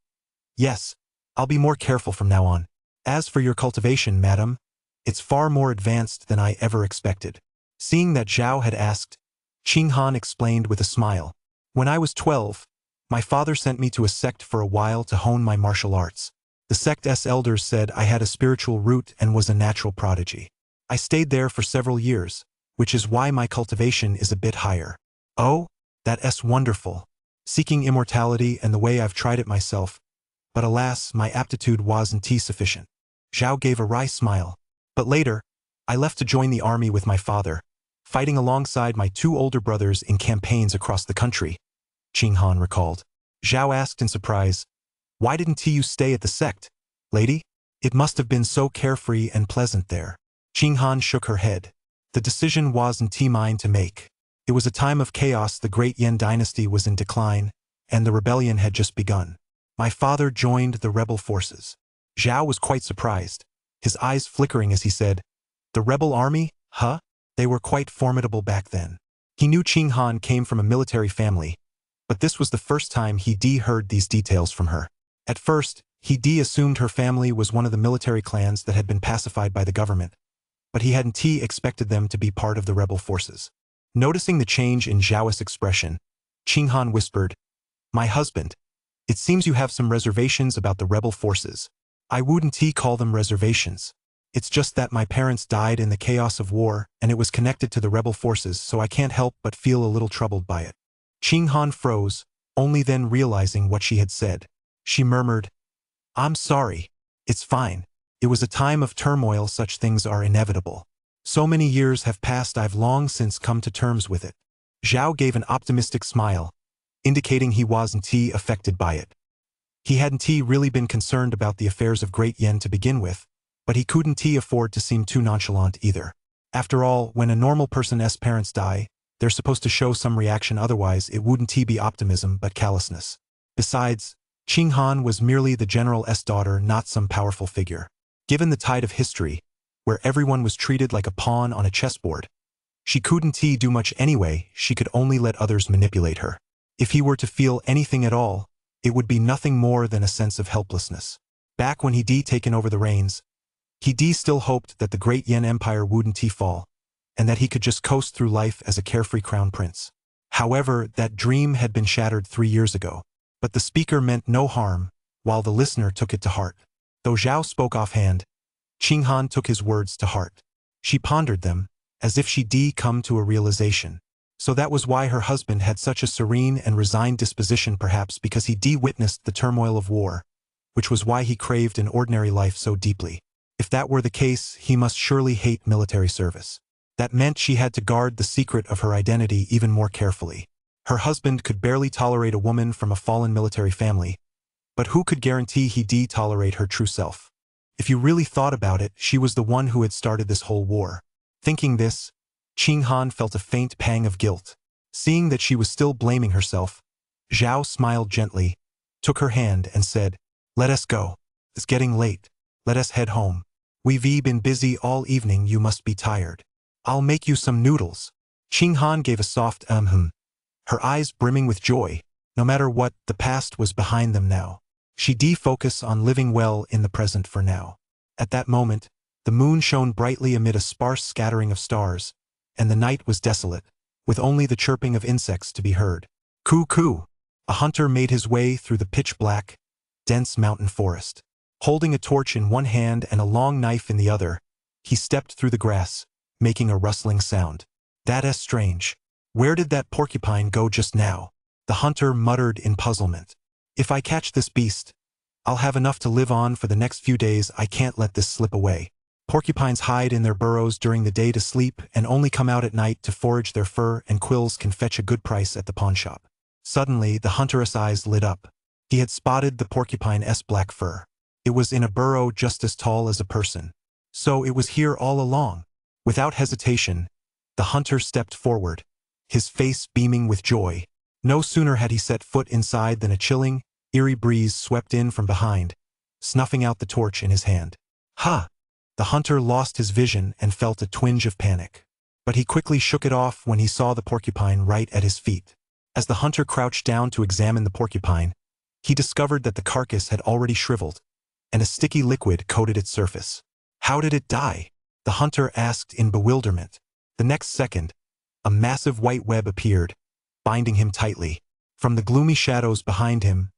Yes, I'll be more careful from now on. As for your cultivation, madam, it's far more advanced than I ever expected. Seeing that Zhao had asked, Qinghan explained with a smile. When I was 12, my father sent me to a sect for a while to hone my martial arts. The sect's elders said I had a spiritual root and was a natural prodigy. I stayed there for several years, which is why my cultivation is a bit higher. Oh, that's wonderful. Seeking immortality and the way I've tried it myself, but alas, my aptitude wasn't sufficient. Zhao gave a wry smile. But later, I left to join the army with my father, fighting alongside my 2 older brothers in campaigns across the country, Qinghan recalled. Zhao asked in surprise, Why didn't you stay at the sect, lady? It must have been so carefree and pleasant there. Qinghan shook her head. The decision wasn't mine to make. It was a time of chaos. The Great Yan dynasty was in decline, and the rebellion had just begun. My father joined the rebel forces. Zhao was quite surprised, his eyes flickering as he said, The rebel army? Huh? They were quite formidable back then. He knew Qinghan came from a military family, but this was the first time he heard these details from her. At first, he assumed her family was one of the military clans that had been pacified by the government, but he hadn't expected them to be part of the rebel forces. Noticing the change in Zhao's expression, Qinghan whispered, My husband, it seems you have some reservations about the rebel forces. I wouldn't call them reservations. It's just that my parents died in the chaos of war, and it was connected to the rebel forces, so I can't help but feel a little troubled by it. Qinghan froze, only then realizing what she had said. She murmured, I'm sorry. It's fine. It was a time of turmoil. Such things are inevitable. So many years have passed, I've long since come to terms with it. Zhao gave an optimistic smile, indicating he wasn't affected by it. He hadn't really been concerned about the affairs of Great Yan to begin with, but he couldn't afford to seem too nonchalant either. After all, when a normal person's parents die, they're supposed to show some reaction, otherwise it wouldn't be optimism but callousness. Besides, Qinghan was merely the general's daughter, not some powerful figure. Given the tide of history, where everyone was treated like a pawn on a chessboard, she couldn't do much anyway. She could only let others manipulate her. If he were to feel anything at all, it would be nothing more than a sense of helplessness. Back when he'd taken over the reins, he still hoped that the Great Yan Empire wouldn't fall, and that he could just coast through life as a carefree crown prince. However, that dream had been shattered 3 years ago. But the speaker meant no harm, while the listener took it to heart. Though Zhao spoke offhand, Qinghan took his words to heart. She pondered them, as if she'd come to a realization. So that was why her husband had such a serene and resigned disposition, perhaps because he'd witnessed the turmoil of war, which was why he craved an ordinary life so deeply. If that were the case, he must surely hate military service. That meant she had to guard the secret of her identity even more carefully. Her husband could barely tolerate a woman from a fallen military family, but who could guarantee he'd tolerate her true self? If you really thought about it, she was the one who had started this whole war. Thinking this, Qinghan felt a faint pang of guilt. Seeing that she was still blaming herself, Zhao smiled gently, took her hand and said, "Let us go. It's getting late. Let us head home. We've been busy all evening, you must be tired. I'll make you some noodles." Qing Han gave a soft her eyes brimming with joy. No matter what, the past was behind them now. She defocused on living well in the present for now. At that moment, the moon shone brightly amid a sparse scattering of stars, and the night was desolate, with only the chirping of insects to be heard. Coo-coo! A hunter made his way through the pitch-black, dense mountain forest. Holding a torch in one hand and a long knife in the other, he stepped through the grass, making a rustling sound. "That's strange. Where did that porcupine go just now?" the hunter muttered in puzzlement. "If I catch this beast, I'll have enough to live on for the next few days. I can't let this slip away." Porcupines hide in their burrows during the day to sleep and only come out at night to forage. Their fur and quills can fetch a good price at the pawnshop. Suddenly, the hunter's eyes lit up. He had spotted the porcupine's black fur. It was in a burrow just as tall as a person. So it was here all along. Without hesitation, the hunter stepped forward, his face beaming with joy. No sooner had he set foot inside than a chilling, eerie breeze swept in from behind, snuffing out the torch in his hand. "Ha!" The hunter lost his vision and felt a twinge of panic. But he quickly shook it off when he saw the porcupine right at his feet. As the hunter crouched down to examine the porcupine, he discovered that the carcass had already shriveled, and a sticky liquid coated its surface. "How did it die?" the hunter asked in bewilderment. The next second, a massive white web appeared, binding him tightly. From the gloomy shadows behind him,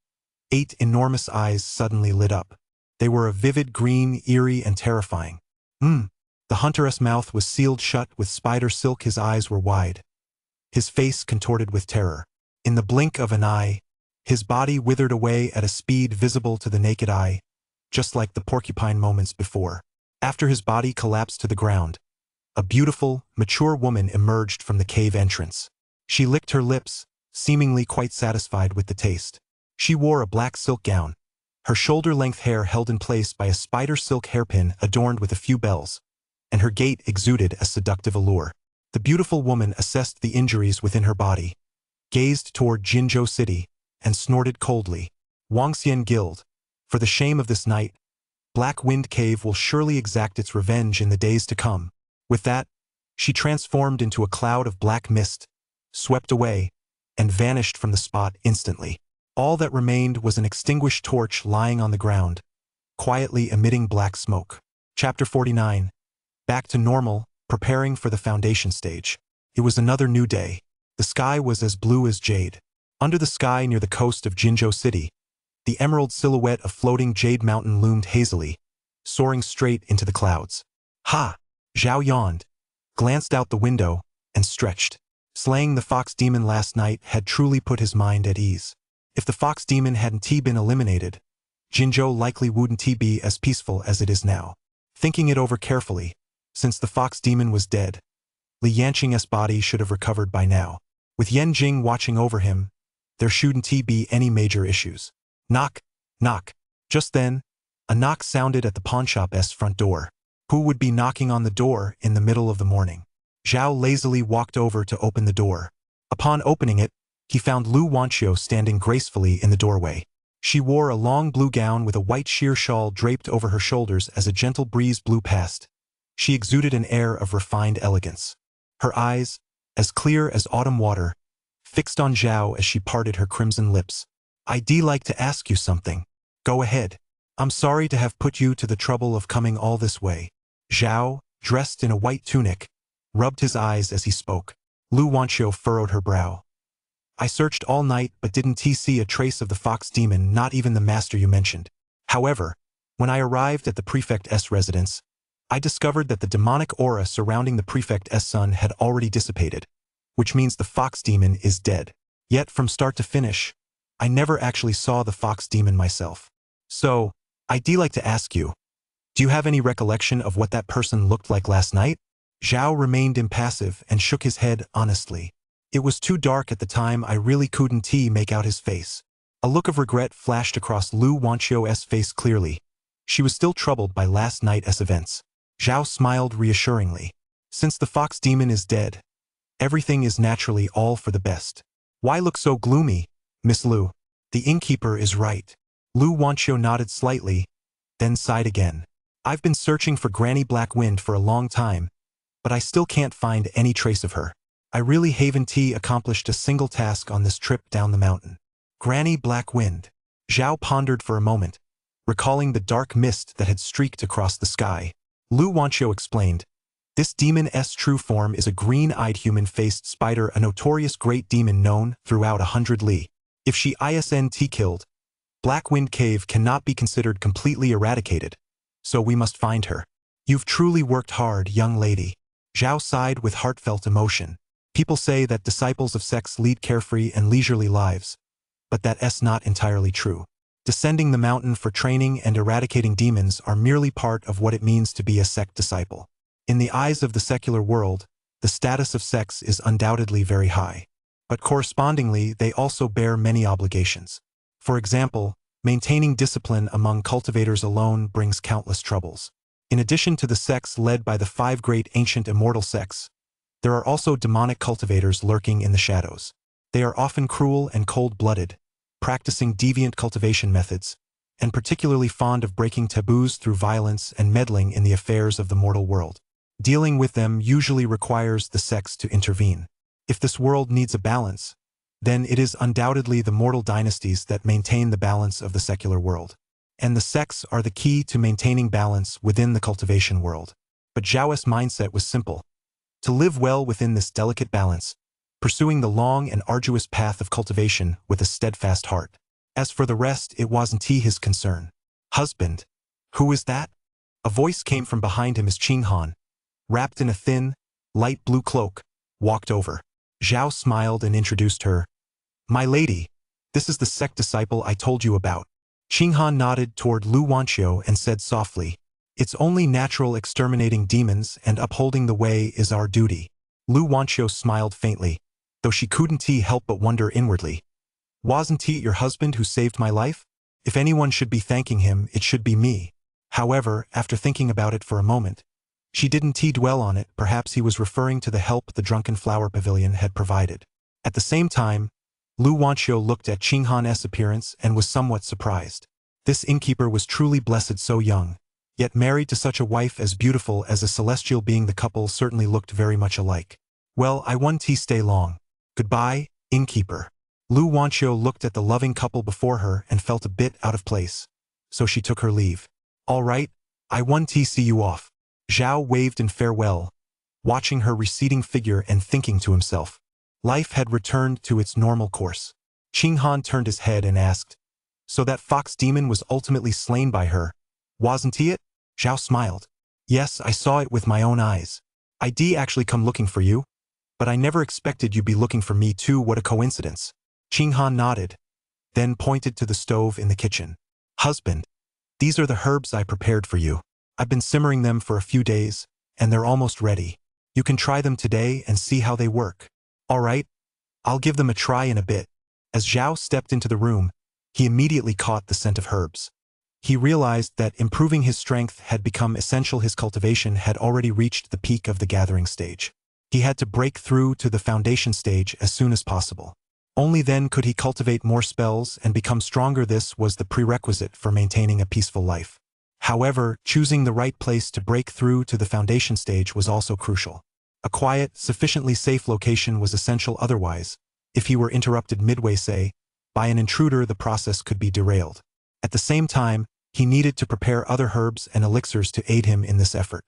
8 enormous eyes suddenly lit up. They were a vivid green, eerie and terrifying. The hunter's mouth was sealed shut with spider silk. His eyes were wide, his face contorted with terror. In the blink of an eye, his body withered away at a speed visible to the naked eye, just like the porcupine moments before. After his body collapsed to the ground, a beautiful, mature woman emerged from the cave entrance. She licked her lips, seemingly quite satisfied with the taste. She wore a black silk gown, her shoulder-length hair held in place by a spider silk hairpin adorned with a few bells, and her gait exuded a seductive allure. The beautiful woman assessed the injuries within her body, gazed toward Jinzhou City, and snorted coldly. "Wangxian Guild, for the shame of this night, Black Wind Cave will surely exact its revenge in the days to come." With that, she transformed into a cloud of black mist, swept away, and vanished from the spot instantly. All that remained was an extinguished torch lying on the ground, quietly emitting black smoke. Chapter 49. Back to normal, preparing for the foundation stage. It was another new day. The sky was as blue as jade. Under the sky near the coast of Jinzhou City, the emerald silhouette of floating Jade Mountain loomed hazily, soaring straight into the clouds. "Ha!" Zhao yawned, glanced out the window, and stretched. Slaying the fox demon last night had truly put his mind at ease. If the fox demon hadn't been eliminated, Jinzhou likely wouldn't be as peaceful as it is now. Thinking it over carefully, since the fox demon was dead, Li Yanqing's body should have recovered by now. With Yan Jing watching over him, there shouldn't be any major issues. Knock, knock. Just then, a knock sounded at the pawnshop's front door. Who would be knocking on the door in the middle of the morning? Zhao lazily walked over to open the door. Upon opening it, he found Lu Wanqiu standing gracefully in the doorway. She wore a long blue gown with a white sheer shawl draped over her shoulders as a gentle breeze blew past. She exuded an air of refined elegance. Her eyes, as clear as autumn water, fixed on Zhao as she parted her crimson lips. "I'd like to ask you something." "Go ahead." "I'm sorry to have put you to the trouble of coming all this way." Zhao, dressed in a white tunic, rubbed his eyes as he spoke. Lu Wanqiu furrowed her brow. "I searched all night but didn't see a trace of the fox demon, not even the master you mentioned. However, when I arrived at the prefect's residence, I discovered that the demonic aura surrounding the prefect's son had already dissipated, which means the fox demon is dead. Yet from start to finish, I never actually saw the fox demon myself. So, I'd like to ask you, do you have any recollection of what that person looked like last night?" Zhao remained impassive and shook his head honestly. "It was too dark at the time, I really couldn't make out his face." A look of regret flashed across Lu Wanqiu's face clearly. She was still troubled by last night's events. Zhao smiled reassuringly. "Since the fox demon is dead, Everything is naturally all for the best. Why look so gloomy, Miss Lu? The innkeeper is right. Lu Wanqiu nodded slightly, then sighed again. I've been searching for Granny Blackwind for a long time, but I still can't find any trace of her. I really haven't accomplished a single task on this trip down the mountain. Granny Blackwind. Zhao pondered for a moment, recalling the dark mist that had streaked across the sky. Lu Wanqiu explained, this demon's true form is a green-eyed human-faced spider, a notorious great demon known throughout 100 li. If she isn't killed, Blackwind Cave cannot be considered completely eradicated, so we must find her. You've truly worked hard, young lady. Zhao sighed with heartfelt emotion. People say that disciples of sects lead carefree and leisurely lives, but that's not entirely true. Descending the mountain for training and eradicating demons are merely part of what it means to be a sect disciple. In the eyes of the secular world, the status of sects is undoubtedly very high. But correspondingly, they also bear many obligations. For example, maintaining discipline among cultivators alone brings countless troubles. In addition to the sects led by the 5 great ancient immortal sects, there are also demonic cultivators lurking in the shadows. They are often cruel and cold-blooded, practicing deviant cultivation methods, and particularly fond of breaking taboos through violence and meddling in the affairs of the mortal world. Dealing with them usually requires the sects to intervene. If this world needs a balance, then it is undoubtedly the mortal dynasties that maintain the balance of the secular world. And the sects are the key to maintaining balance within the cultivation world. But Zhao's mindset was simple. To live well within this delicate balance, pursuing the long and arduous path of cultivation with a steadfast heart. As for the rest, it wasn't his concern. Husband. Who is that? A voice came from behind him as Qinghan, wrapped in a thin, light blue cloak, walked over. Zhao smiled and introduced her. My lady, this is the sect disciple I told you about. Qinghan nodded toward Lu Wanqiu and said softly, it's only natural exterminating demons and upholding the way is our duty. Lu Wanqiu smiled faintly, though she couldn't help but wonder inwardly. Wasn't it your husband who saved my life? If anyone should be thanking him, it should be me. However, after thinking about it for a moment, she didn't dwell on it. Perhaps he was referring to the help the Drunken Flower Pavilion had provided. At the same time, Lu Wanqiu looked at Qinghan's appearance and was somewhat surprised. This innkeeper was truly blessed so young, yet married to such a wife as beautiful as a celestial being. The couple certainly looked very much alike. Well, I won't stay long. Goodbye, innkeeper. Lu Wanqiu looked at the loving couple before her and felt a bit out of place, so she took her leave. All right, I won't see you off. Zhao waved in farewell, watching her receding figure and thinking to himself. Life had returned to its normal course. Qinghan turned his head and asked, so that fox demon was ultimately slain by her, wasn't he it? Zhao smiled. Yes, I saw it with my own eyes. I'd actually come looking for you, but I never expected you'd be looking for me too. What a coincidence. Qinghan nodded, then pointed to the stove in the kitchen. Husband, these are the herbs I prepared for you. I've been simmering them for a few days, and they're almost ready. You can try them today and see how they work. All right, I'll give them a try in a bit. As Zhao stepped into the room, he immediately caught the scent of herbs. He realized that improving his strength had become essential. His cultivation had already reached the peak of the gathering stage. He had to break through to the foundation stage as soon as possible. Only then could he cultivate more spells and become stronger. This was the prerequisite for maintaining a peaceful life. However, choosing the right place to break through to the foundation stage was also crucial. A quiet, sufficiently safe location was essential. Otherwise, if he were interrupted midway, say, by an intruder, the process could be derailed. At the same time, he needed to prepare other herbs and elixirs to aid him in this effort.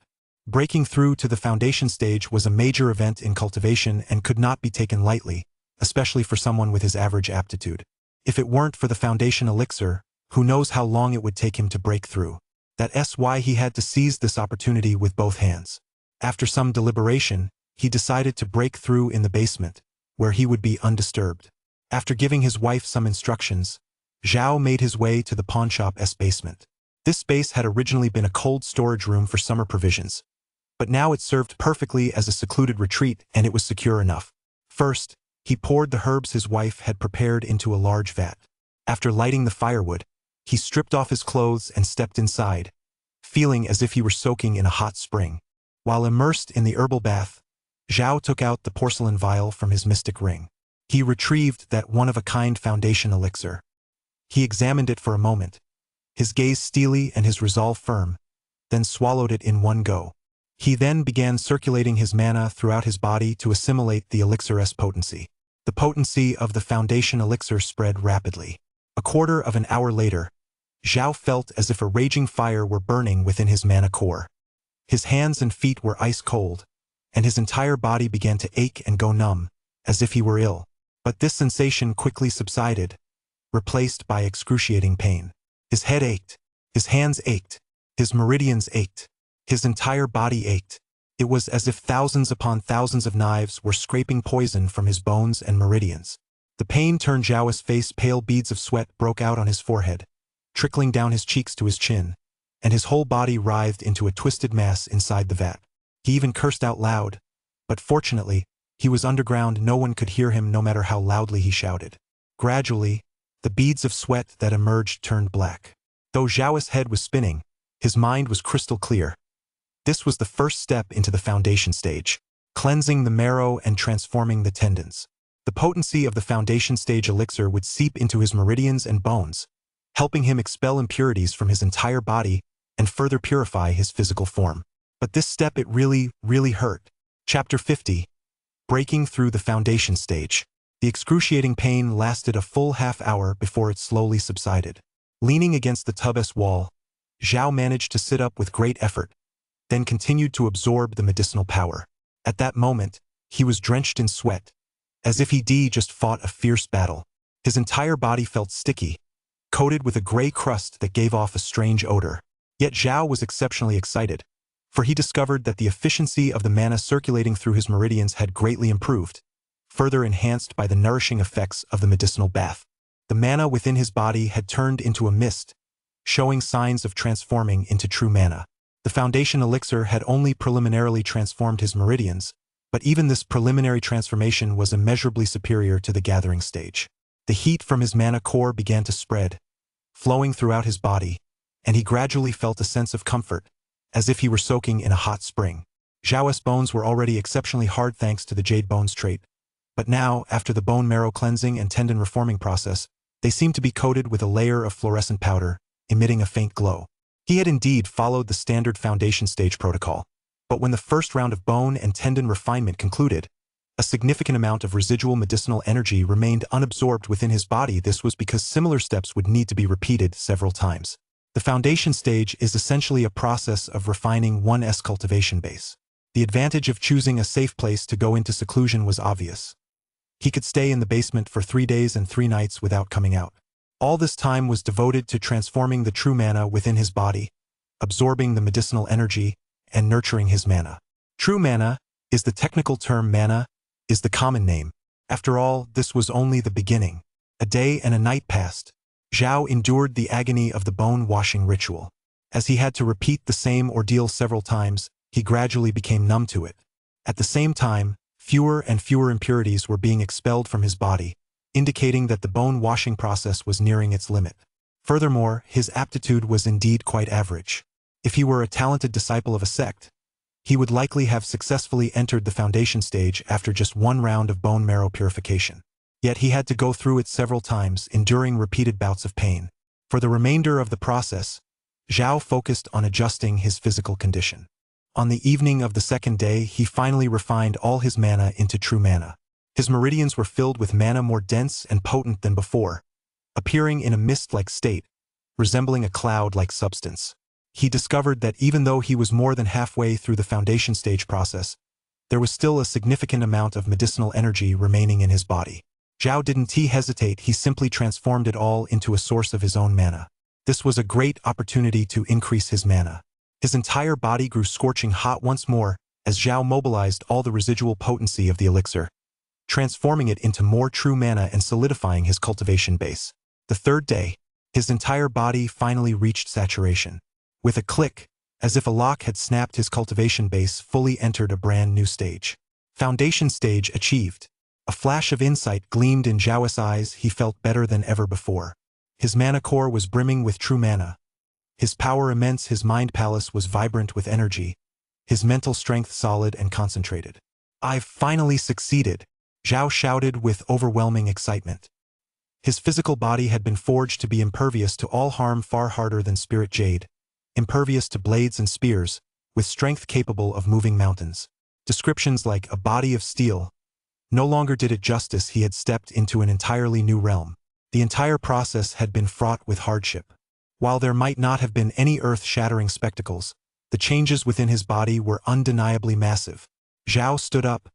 Breaking through to the foundation stage was a major event in cultivation and could not be taken lightly, especially for someone with his average aptitude. If it weren't for the foundation elixir, who knows how long it would take him to break through. That's why he had to seize this opportunity with both hands. After some deliberation, he decided to break through in the basement, where he would be undisturbed. After giving his wife some instructions, Zhao made his way to the pawnshop's basement. This space had originally been a cold storage room for summer provisions, but now it served perfectly as a secluded retreat, and it was secure enough. First, he poured the herbs his wife had prepared into a large vat. After lighting the firewood, he stripped off his clothes and stepped inside, feeling as if he were soaking in a hot spring. While immersed in the herbal bath, Zhao took out the porcelain vial from his mystic ring. He retrieved that one-of-a-kind foundation elixir. He examined it for a moment, his gaze steely and his resolve firm, then swallowed it in one go. He then began circulating his mana throughout his body to assimilate the elixir's potency. The potency of the foundation elixir spread rapidly. A quarter of an hour later, Zhao felt as if a raging fire were burning within his mana core. His hands and feet were ice cold, and his entire body began to ache and go numb, as if he were ill. But this sensation quickly subsided, replaced by excruciating pain. His head ached, his hands ached, his meridians ached, his entire body ached. It was as if thousands upon thousands of knives were scraping poison from his bones and meridians. The pain turned Zhao's face pale. Beads of sweat broke out on his forehead, trickling down his cheeks to his chin, and his whole body writhed into a twisted mass inside the vat. He even cursed out loud, but fortunately, he was underground. No one could hear him no matter how loudly he shouted. Gradually, the beads of sweat that emerged turned black. Though Zhao's head was spinning, his mind was crystal clear. This was the first step into the foundation stage, cleansing the marrow and transforming the tendons. The potency of the foundation stage elixir would seep into his meridians and bones, helping him expel impurities from his entire body and further purify his physical form. But this step, it really hurt. Chapter 50. Breaking through the foundation stage. The excruciating pain lasted a full half-hour before it slowly subsided. Leaning against the tub's wall, Zhao managed to sit up with great effort, then continued to absorb the medicinal power. At that moment, he was drenched in sweat, as if he'd just fought a fierce battle. His entire body felt sticky, coated with a gray crust that gave off a strange odor. Yet Zhao was exceptionally excited, for he discovered that the efficiency of the mana circulating through his meridians had greatly improved, further enhanced by the nourishing effects of the medicinal bath. The mana within his body had turned into a mist, showing signs of transforming into true mana. The foundation elixir had only preliminarily transformed his meridians, but even this preliminary transformation was immeasurably superior to the gathering stage. The heat from his mana core began to spread, flowing throughout his body, and he gradually felt a sense of comfort, as if he were soaking in a hot spring. Zhao's bones were already exceptionally hard thanks to the Jade Bones trait, but now, after the bone marrow cleansing and tendon reforming process, they seemed to be coated with a layer of fluorescent powder, emitting a faint glow. He had indeed followed the standard foundation stage protocol, but when the first round of bone and tendon refinement concluded, a significant amount of residual medicinal energy remained unabsorbed within his body. This was because similar steps would need to be repeated several times. The foundation stage is essentially a process of refining one's cultivation base. The advantage of choosing a safe place to go into seclusion was obvious. He could stay in the basement for 3 days and 3 nights without coming out. All this time was devoted to transforming the true mana within his body, absorbing the medicinal energy, and nurturing his mana. True mana is the technical term. Mana is the common name. After all, this was only the beginning. A day and a night passed. Zhao endured the agony of the bone-washing ritual. As he had to repeat the same ordeal several times, he gradually became numb to it. At the same time, fewer and fewer impurities were being expelled from his body, indicating that the bone-washing process was nearing its limit. Furthermore, his aptitude was indeed quite average. If he were a talented disciple of a sect, he would likely have successfully entered the foundation stage after just 1 round of bone marrow purification. Yet he had to go through it several times, enduring repeated bouts of pain. For the remainder of the process, Zhao focused on adjusting his physical condition. On the evening of the second day, he finally refined all his mana into true mana. His meridians were filled with mana more dense and potent than before, appearing in a mist-like state, resembling a cloud-like substance. He discovered that even though he was more than halfway through the foundation stage process, there was still a significant amount of medicinal energy remaining in his body. Zhao didn't hesitate, he simply transformed it all into a source of his own mana. This was a great opportunity to increase his mana. His entire body grew scorching hot once more as Zhao mobilized all the residual potency of the elixir, transforming it into more true mana and solidifying his cultivation base. The third day, his entire body finally reached saturation. With a click, as if a lock had snapped, his cultivation base fully entered a brand new stage. Foundation stage achieved. A flash of insight gleamed in Zhao's eyes. He felt better than ever before. His mana core was brimming with true mana. His power immense, his mind palace was vibrant with energy, his mental strength solid and concentrated. I've finally succeeded, Zhao shouted with overwhelming excitement. His physical body had been forged to be impervious to all harm, far harder than spirit jade, impervious to blades and spears, with strength capable of moving mountains. Descriptions like a body of steel no longer did it justice. He had stepped into an entirely new realm. The entire process had been fraught with hardship. While there might not have been any earth-shattering spectacles, the changes within his body were undeniably massive. Zhao stood up,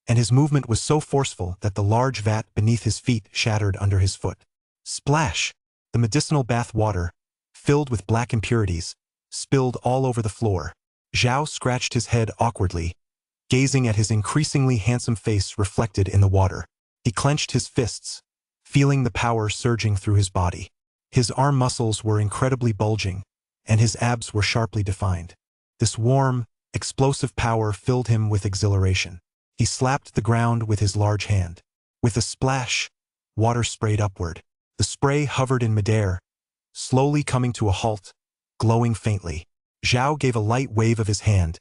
and his movement was so forceful that the large vat beneath his feet shattered under his foot. Splash! The medicinal bath water, filled with black impurities, spilled all over the floor. Zhao scratched his head awkwardly, gazing at his increasingly handsome face reflected in the water. He clenched his fists, feeling the power surging through his body. His arm muscles were incredibly bulging, and his abs were sharply defined. This warm, explosive power filled him with exhilaration. He slapped the ground with his large hand. With a splash, water sprayed upward. The spray hovered in midair, slowly coming to a halt, glowing faintly. Zhao gave a light wave of his hand,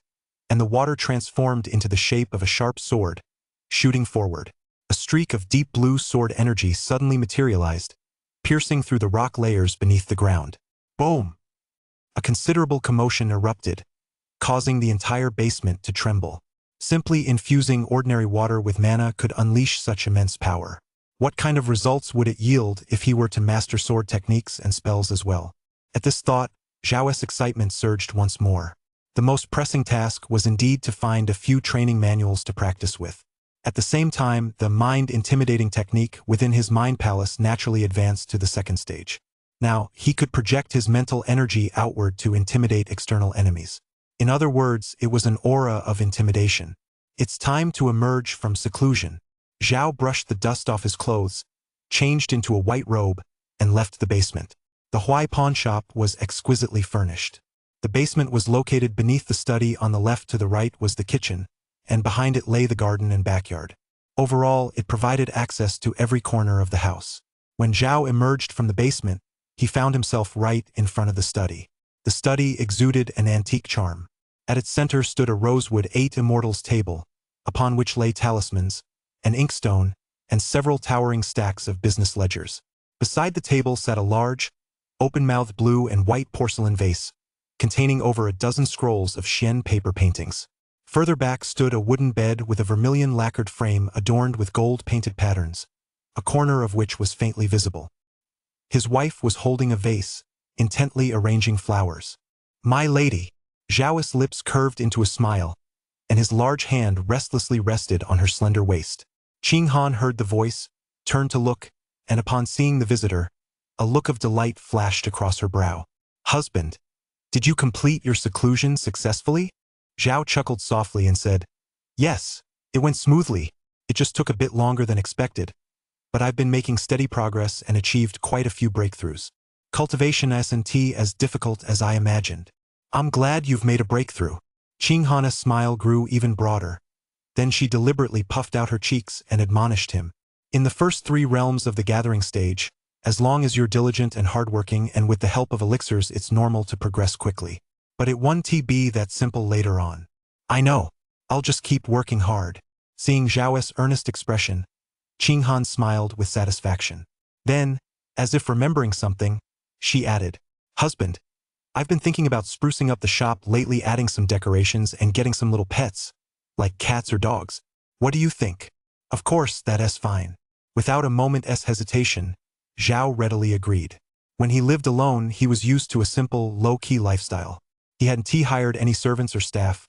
and the water transformed into the shape of a sharp sword, shooting forward. A streak of deep blue sword energy suddenly materialized, piercing through the rock layers beneath the ground. Boom! A considerable commotion erupted, causing the entire basement to tremble. Simply infusing ordinary water with mana could unleash such immense power. What kind of results would it yield if he were to master sword techniques and spells as well? At this thought, Zhao's excitement surged once more. The most pressing task was indeed to find a few training manuals to practice with. At the same time, the mind-intimidating technique within his mind palace naturally advanced to the second stage. Now, he could project his mental energy outward to intimidate external enemies. In other words, it was an aura of intimidation. It's time to emerge from seclusion. Zhao brushed the dust off his clothes, changed into a white robe, and left the basement. The Huai pawn shop was exquisitely furnished. The basement was located beneath the study. On the left to the right was the kitchen, and behind it lay the garden and backyard. Overall, it provided access to every corner of the house. When Zhao emerged from the basement, he found himself right in front of the study. The study exuded an antique charm. At its center stood a rosewood 8 immortals table, upon which lay talismans, an inkstone, and several towering stacks of business ledgers. Beside the table sat a large, open-mouthed blue and white porcelain vase, containing over a dozen scrolls of Xian paper paintings. Further back stood a wooden bed with a vermilion lacquered frame adorned with gold-painted patterns, a corner of which was faintly visible. His wife was holding a vase, intently arranging flowers. "My lady." Zhao's lips curved into a smile, and his large hand restlessly rested on her slender waist. Qing Han heard the voice, turned to look, and upon seeing the visitor, a look of delight flashed across her brow. "Husband, did you complete your seclusion successfully?" Zhao chuckled softly and said, "Yes, it went smoothly. It just took a bit longer than expected, but I've been making steady progress and achieved quite a few breakthroughs. Cultivation isn't as difficult as I imagined." "I'm glad you've made a breakthrough." Qing Han's smile grew even broader. Then she deliberately puffed out her cheeks and admonished him. "In the first 3 realms of the gathering stage, as long as you're diligent and hardworking and with the help of elixirs, it's normal to progress quickly. But it won't be that simple later on." "I know. I'll just keep working hard." Seeing Zhao's earnest expression, Qing Han smiled with satisfaction. Then, as if remembering something, she added, "Husband, I've been thinking about sprucing up the shop lately, adding some decorations and getting some little pets, like cats or dogs. What do you think?" "Of course, that's fine." Without a moment's hesitation, Zhao readily agreed. When he lived alone, he was used to a simple, low-key lifestyle. He hadn't hired any servants or staff,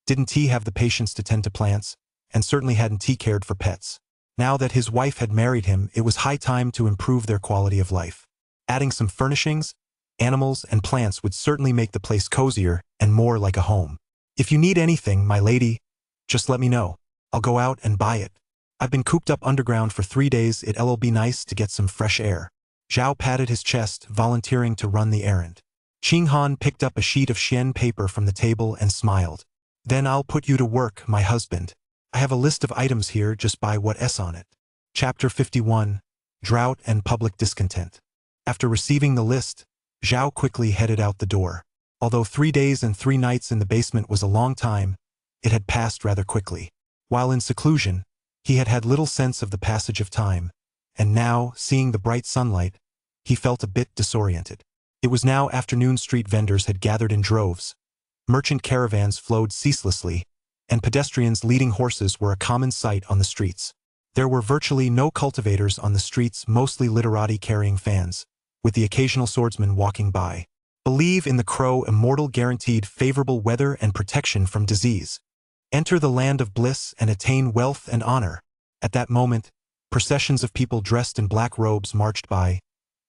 didn't have the patience to tend to plants, and certainly hadn't cared for pets. Now that his wife had married him, it was high time to improve their quality of life. Adding some furnishings, animals, and plants would certainly make the place cozier and more like a home. "If you need anything, my lady, just let me know. I'll go out and buy it. I've been cooped up underground for 3 days. It'll be nice to get some fresh air." Zhao patted his chest, volunteering to run the errand. Qing Han picked up a sheet of Xian paper from the table and smiled. "Then I'll put you to work, my husband. I have a list of items here, just buy what's on it." Chapter 51, Drought and Public Discontent. After receiving the list, Zhao quickly headed out the door. Although 3 days and 3 nights in the basement was a long time, it had passed rather quickly. While in seclusion, he had had little sense of the passage of time, and now, seeing the bright sunlight, he felt a bit disoriented. It was now afternoon. Street vendors had gathered in droves, merchant caravans flowed ceaselessly, and pedestrians leading horses were a common sight on the streets. There were virtually no cultivators on the streets, mostly literati carrying fans, with the occasional swordsman walking by. Believe in the crow immortal guaranteed favorable weather and protection from disease. Enter the land of bliss and attain wealth and honor. At that moment, processions of people dressed in black robes marched by,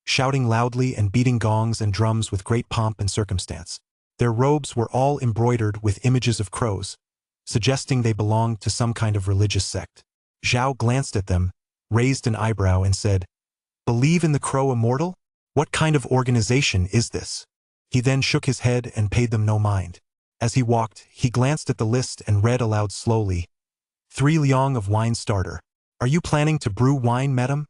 shouting loudly and beating gongs and drums with great pomp and circumstance. Their robes were all embroidered with images of crows, suggesting they belonged to some kind of religious sect. Zhao glanced at them, raised an eyebrow and said, "Believe in the crow immortal? What kind of organization is this?" He then shook his head and paid them no mind. As he walked, he glanced at the list and read aloud slowly, 3 liang of wine starter. Are you planning to brew wine, madam?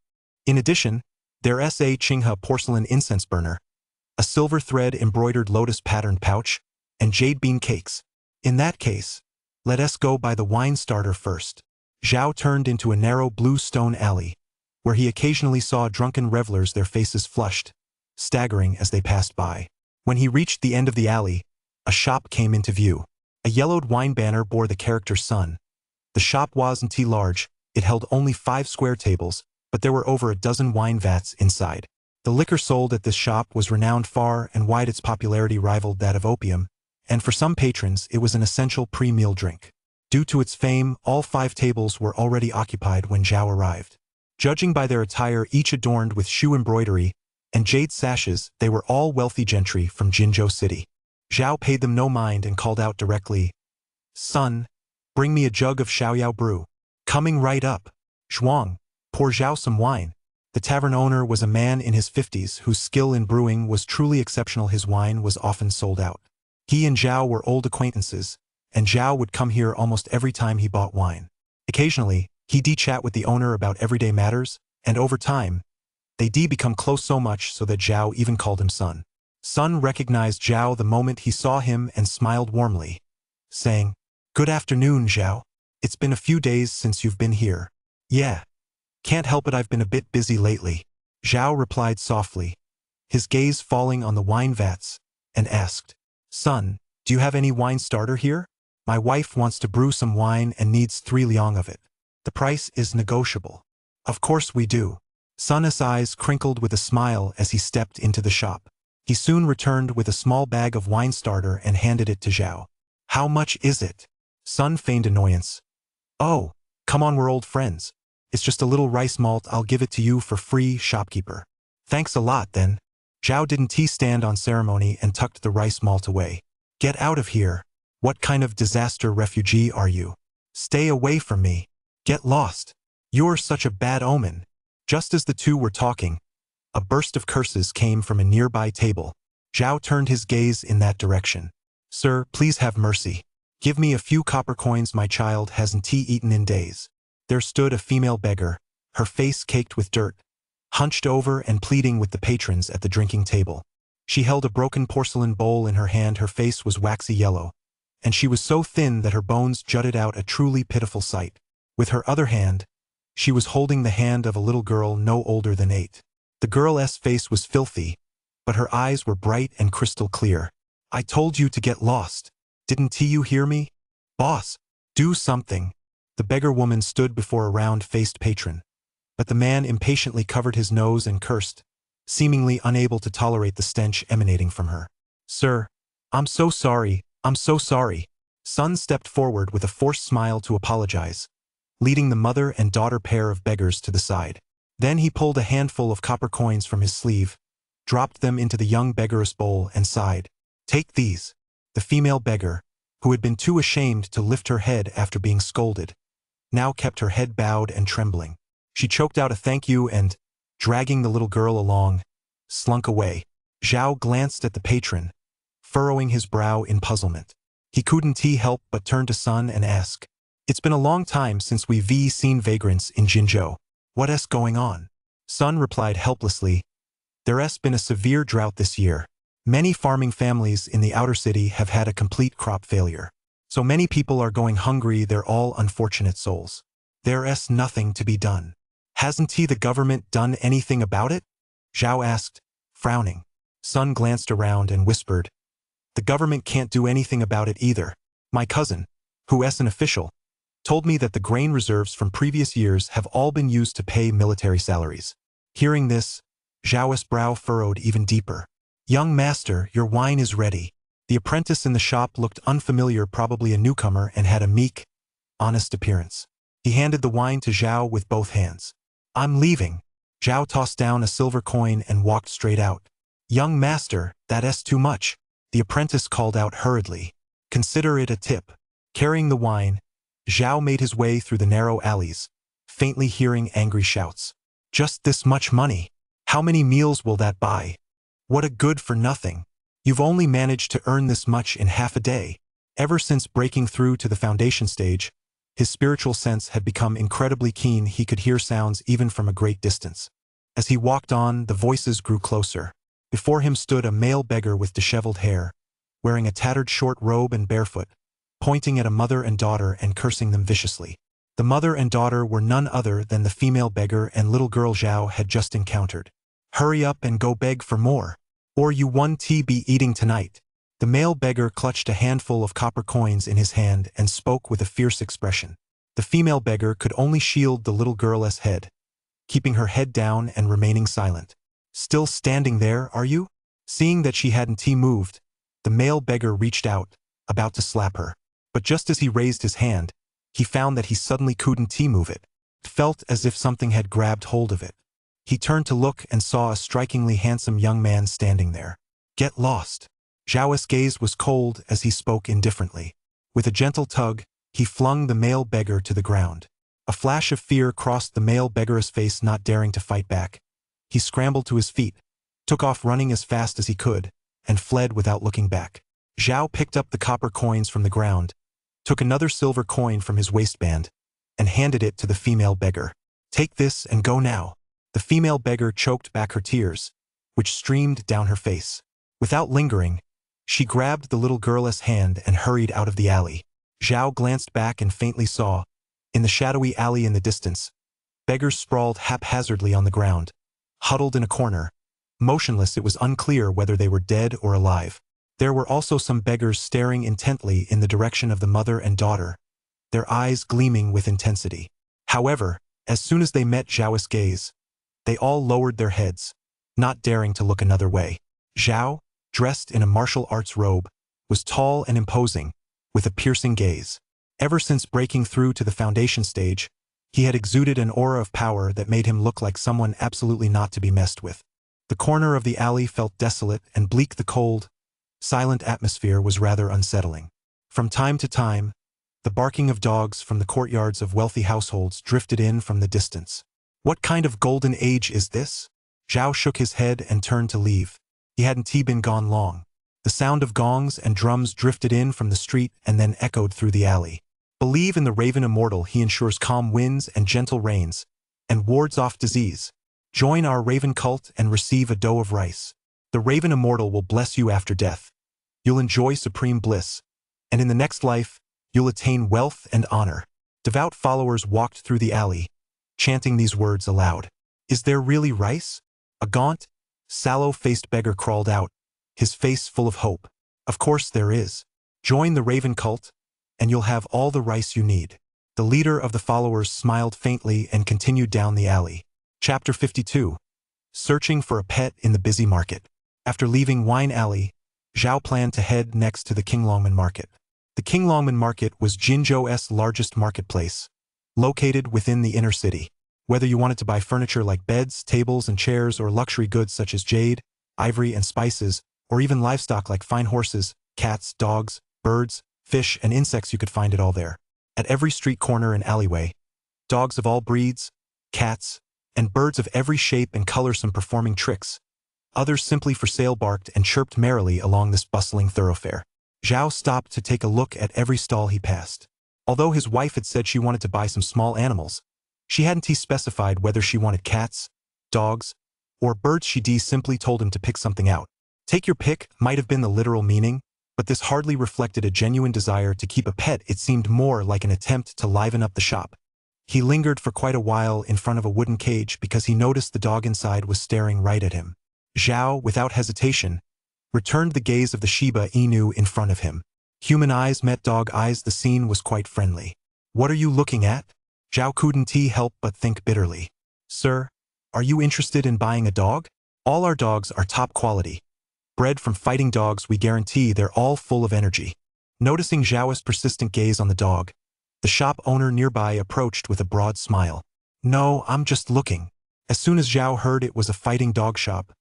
In addition, there's a Qinghe porcelain incense burner, a silver thread embroidered lotus patterned pouch, and jade bean cakes. In that case, let us go by the wine starter first. Zhao turned into a narrow blue stone alley, where he occasionally saw drunken revelers, their faces flushed, staggering as they passed by. When he reached the end of the alley, a shop came into view. A yellowed wine banner bore the character Sun. The shop wasn't large, it held only 5 square tables, but there were over a dozen wine vats inside. The liquor sold at this shop was renowned far and wide. Its popularity rivaled that of opium, and for some patrons it was an essential pre-meal drink. Due to its fame, all 5 tables were already occupied when Zhao arrived. Judging by their attire, each adorned with shoe embroidery and jade sashes, they were all wealthy gentry from Jinzhou City. Zhao paid them no mind and called out directly, "Son, bring me a jug of Xiaoyao brew." Coming right up. Zhuang, pour Zhao some wine. The tavern owner was a man in his 50s whose skill in brewing was truly exceptional. His wine was often sold out. He and Zhao were old acquaintances, and Zhao would come here almost every time he bought wine. Occasionally, he'd chat with the owner about everyday matters, and over time, they'd become close so much so that Zhao even called him son. Sun recognized Zhao the moment he saw him and smiled warmly, saying, "Good afternoon, Zhao. It's been a few days since you've been here." "Yeah. Can't help it, I've been a bit busy lately," Zhao replied softly, his gaze falling on the wine vats, and asked, "Son, do you have any wine starter here? My wife wants to brew some wine and needs 3 liang of it. The price is negotiable." "Of course we do." Sun's eyes crinkled with a smile as he stepped into the shop. He soon returned with a small bag of wine starter and handed it to Zhao. "How much is it?" Sun feigned annoyance. "Oh, come on, we're old friends. It's just a little rice malt, I'll give it to you for free, shopkeeper." "Thanks a lot, then." Zhao didn't stand on ceremony and tucked the rice malt away. "Get out of here. What kind of disaster refugee are you? Stay away from me. Get lost. You're such a bad omen." Just as the two were talking, a burst of curses came from a nearby table. Zhao turned his gaze in that direction. "Sir, please have mercy. Give me a few copper coins, my child hasn't eaten in days." There stood a female beggar, her face caked with dirt, hunched over and pleading with the patrons at the drinking table. She held a broken porcelain bowl in her hand. Her face was waxy yellow, and she was so thin that her bones jutted out, a truly pitiful sight. With her other hand, she was holding the hand of a little girl no older than 8. The girl's face was filthy, but her eyes were bright and crystal clear. "I told you to get lost. Didn't you hear me? Boss, do something." The beggar woman stood before a round-faced patron, but the man impatiently covered his nose and cursed, seemingly unable to tolerate the stench emanating from her. "Sir, I'm so sorry, I'm so sorry." Sun stepped forward with a forced smile to apologize, leading the mother and daughter pair of beggars to the side. Then he pulled a handful of copper coins from his sleeve, dropped them into the young beggar's bowl and sighed. "Take these." The female beggar, who had been too ashamed to lift her head after being scolded, now kept her head bowed and trembling. She choked out a thank you and, dragging the little girl along, slunk away. Zhao glanced at the patron, furrowing his brow in puzzlement. He couldn't help but turn to Sun and ask, "It's been a long time since we've seen vagrants in Jinzhou. What's going on?" Sun replied helplessly, "There's been a severe drought this year. Many farming families in the outer city have had a complete crop failure. So many people are going hungry, they're all unfortunate souls. There's nothing to be done. Hasn't the government done anything about it? Zhao asked, frowning. Sun glanced around and whispered, the government can't do anything about it either. My cousin, who's an official, told me that the grain reserves from previous years have all been used to pay military salaries. Hearing this, Zhao's brow furrowed even deeper. Young master, your wine is ready. The apprentice in the shop looked unfamiliar, probably a newcomer, and had a meek, honest appearance. He handed the wine to Zhao with both hands. I'm leaving. Zhao tossed down a silver coin and walked straight out. Young master, that's too much. The apprentice called out hurriedly. Consider it a tip. Carrying the wine, Zhao made his way through the narrow alleys, faintly hearing angry shouts. Just this much money? How many meals will that buy? What a good for nothing. You've only managed to earn this much in half a day. Ever since breaking through to the foundation stage, his spiritual sense had become incredibly keen. He could hear sounds even from a great distance. As he walked on, the voices grew closer. Before him stood a male beggar with disheveled hair, wearing a tattered short robe and barefoot, pointing at a mother and daughter and cursing them viciously. The mother and daughter were none other than the female beggar and little girl Zhao had just encountered. Hurry up and go beg for more, or you won't be eating tonight. The male beggar clutched a handful of copper coins in his hand and spoke with a fierce expression. The female beggar could only shield the little girl's head, keeping her head down and remaining silent. Still standing there, are you? Seeing that she hadn't moved, the male beggar reached out, about to slap her. But just as he raised his hand, he found that he suddenly couldn't move it. It felt as if something had grabbed hold of it. He turned to look and saw a strikingly handsome young man standing there. Get lost. Zhao's gaze was cold as he spoke indifferently. With a gentle tug, he flung the male beggar to the ground. A flash of fear crossed the male beggar's face, not daring to fight back. He scrambled to his feet, took off running as fast as he could, and fled without looking back. Zhao picked up the copper coins from the ground, took another silver coin from his waistband, and handed it to the female beggar. Take this and go now. The female beggar choked back her tears, which streamed down her face. Without lingering, she grabbed the little girl's hand and hurried out of the alley. Zhao glanced back and faintly saw, in the shadowy alley in the distance, beggars sprawled haphazardly on the ground, huddled in a corner. Motionless, it was unclear whether they were dead or alive. There were also some beggars staring intently in the direction of the mother and daughter, their eyes gleaming with intensity. However, as soon as they met Zhao's gaze, they all lowered their heads, not daring to look another way. Zhao, dressed in a martial arts robe, was tall and imposing, with a piercing gaze. Ever since breaking through to the foundation stage, he had exuded an aura of power that made him look like someone absolutely not to be messed with. The corner of the alley felt desolate and bleak. The cold, silent atmosphere was rather unsettling. From time to time, the barking of dogs from the courtyards of wealthy households drifted in from the distance. What kind of golden age is this? Zhao shook his head and turned to leave. He hadn't been gone long. The sound of gongs and drums drifted in from the street and then echoed through the alley. Believe in the Raven Immortal. He ensures calm winds and gentle rains, and wards off disease. Join our Raven cult and receive a dough of rice. The Raven Immortal will bless you after death. You'll enjoy supreme bliss, and in the next life, you'll attain wealth and honor. Devout followers walked through the alley, chanting these words aloud. Is there really rice? A gaunt, sallow-faced beggar crawled out, his face full of hope. Of course there is. Join the Raven cult, and you'll have all the rice you need. The leader of the followers smiled faintly and continued down the alley. Chapter 52. Searching for a pet in the busy market. After leaving Wine Alley, Zhao planned to head next to the Qinglongmen Market. The Qinglongmen Market was Jinzhou's largest marketplace, located within the inner city. Whether you wanted to buy furniture like beds, tables, and chairs, or luxury goods such as jade, ivory, and spices, or even livestock like fine horses, cats, dogs, birds, fish, and insects, you could find it all there. At every street corner and alleyway, dogs of all breeds, cats, and birds of every shape and color, some performing tricks. Others simply for sale barked and chirped merrily along this bustling thoroughfare. Zhao stopped to take a look at every stall he passed. Although his wife had said she wanted to buy some small animals, she hadn't specified whether she wanted cats, dogs, or birds. She simply told him to pick something out. Take your pick might have been the literal meaning, But this hardly reflected a genuine desire to keep a pet. It seemed more like an attempt to liven up the shop. He lingered for quite a while in front of a wooden cage because he noticed the dog inside was staring right at him. Zhao, without hesitation, returned the gaze of the Shiba Inu in front of him. Human eyes met dog eyes. The scene was quite friendly. "What are you looking at?" Zhao couldn't help but think bitterly. "Sir, are you interested in buying a dog? All our dogs are top quality. Bred from fighting dogs, we guarantee they're all full of energy." Noticing Zhao's persistent gaze on the dog, the shop owner nearby approached with a broad smile. "No, I'm just looking." As soon as Zhao heard it was a fighting dog shop,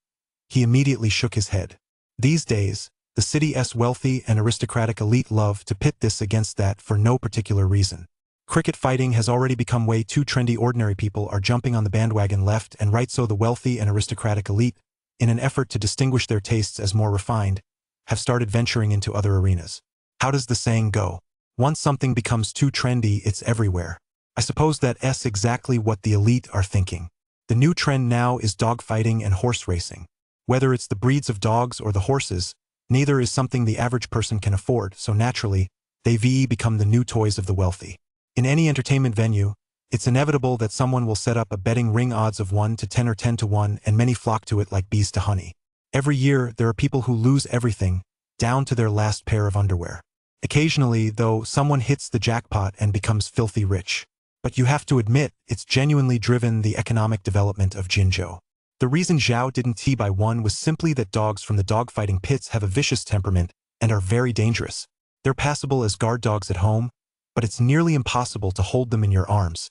he immediately shook his head. These days, the city's wealthy and aristocratic elite love to pit this against that for no particular reason. Cricket fighting has already become way too trendy. Ordinary people are jumping on the bandwagon left and right, so the wealthy and aristocratic elite, in an effort to distinguish their tastes as more refined, have started venturing into other arenas. How does the saying go? Once something becomes too trendy, it's everywhere. I suppose that's exactly what the elite are thinking. The new trend now is dogfighting and horse racing. Whether it's the breeds of dogs or the horses, neither is something the average person can afford, so naturally, they've become the new toys of the wealthy. In any entertainment venue, it's inevitable that someone will set up a betting ring, odds of 1 to 10 or 10 to 1, and many flock to it like bees to honey. Every year, there are people who lose everything, down to their last pair of underwear. Occasionally, though, someone hits the jackpot and becomes filthy rich. But you have to admit, it's genuinely driven the economic development of Jinzhou. The reason Zhao didn't buy one was simply that dogs from the dogfighting pits have a vicious temperament and are very dangerous. They're passable as guard dogs at home, but it's nearly impossible to hold them in your arms,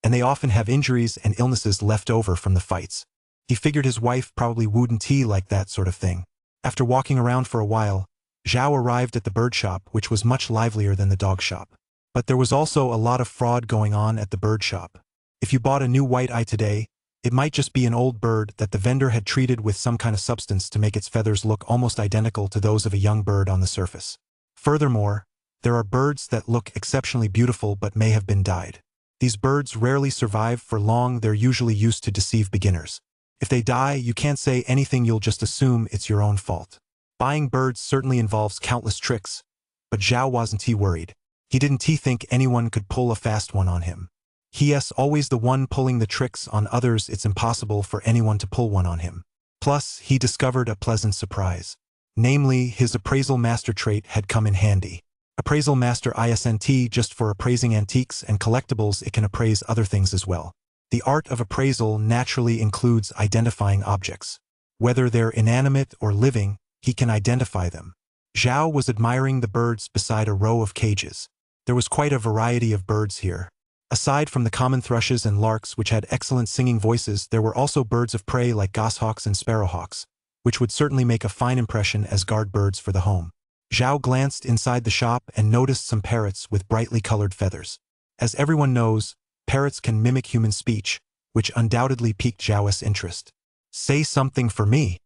and they often have injuries and illnesses left over from the fights. He figured his wife probably wouldn't like that sort of thing. After walking around for a while, Zhao arrived at the bird shop, which was much livelier than the dog shop. But there was also a lot of fraud going on at the bird shop. If you bought a new white eye today, it might just be an old bird that the vendor had treated with some kind of substance to make its feathers look almost identical to those of a young bird on the surface. Furthermore, there are birds that look exceptionally beautiful but may have been dyed. These birds rarely survive for long. They're usually used to deceive beginners. If they die, you can't say anything, you'll just assume it's your own fault. Buying birds certainly involves countless tricks, but Zhao wasn't worried. He didn't think anyone could pull a fast one on him. He's always the one pulling the tricks on others. It's impossible for anyone to pull one on him. Plus, he discovered a pleasant surprise. Namely, his appraisal master trait had come in handy. Appraisal master isn't just for appraising antiques and collectibles, it can appraise other things as well. The art of appraisal naturally includes identifying objects. Whether they're inanimate or living, he can identify them. Zhao was admiring the birds beside a row of cages. There was quite a variety of birds here. Aside from the common thrushes and larks, which had excellent singing voices, there were also birds of prey like goshawks and sparrowhawks, which would certainly make a fine impression as guard birds for the home. Zhao glanced inside the shop and noticed some parrots with brightly colored feathers. As everyone knows, parrots can mimic human speech, which undoubtedly piqued Zhao's interest. "Say something for me,"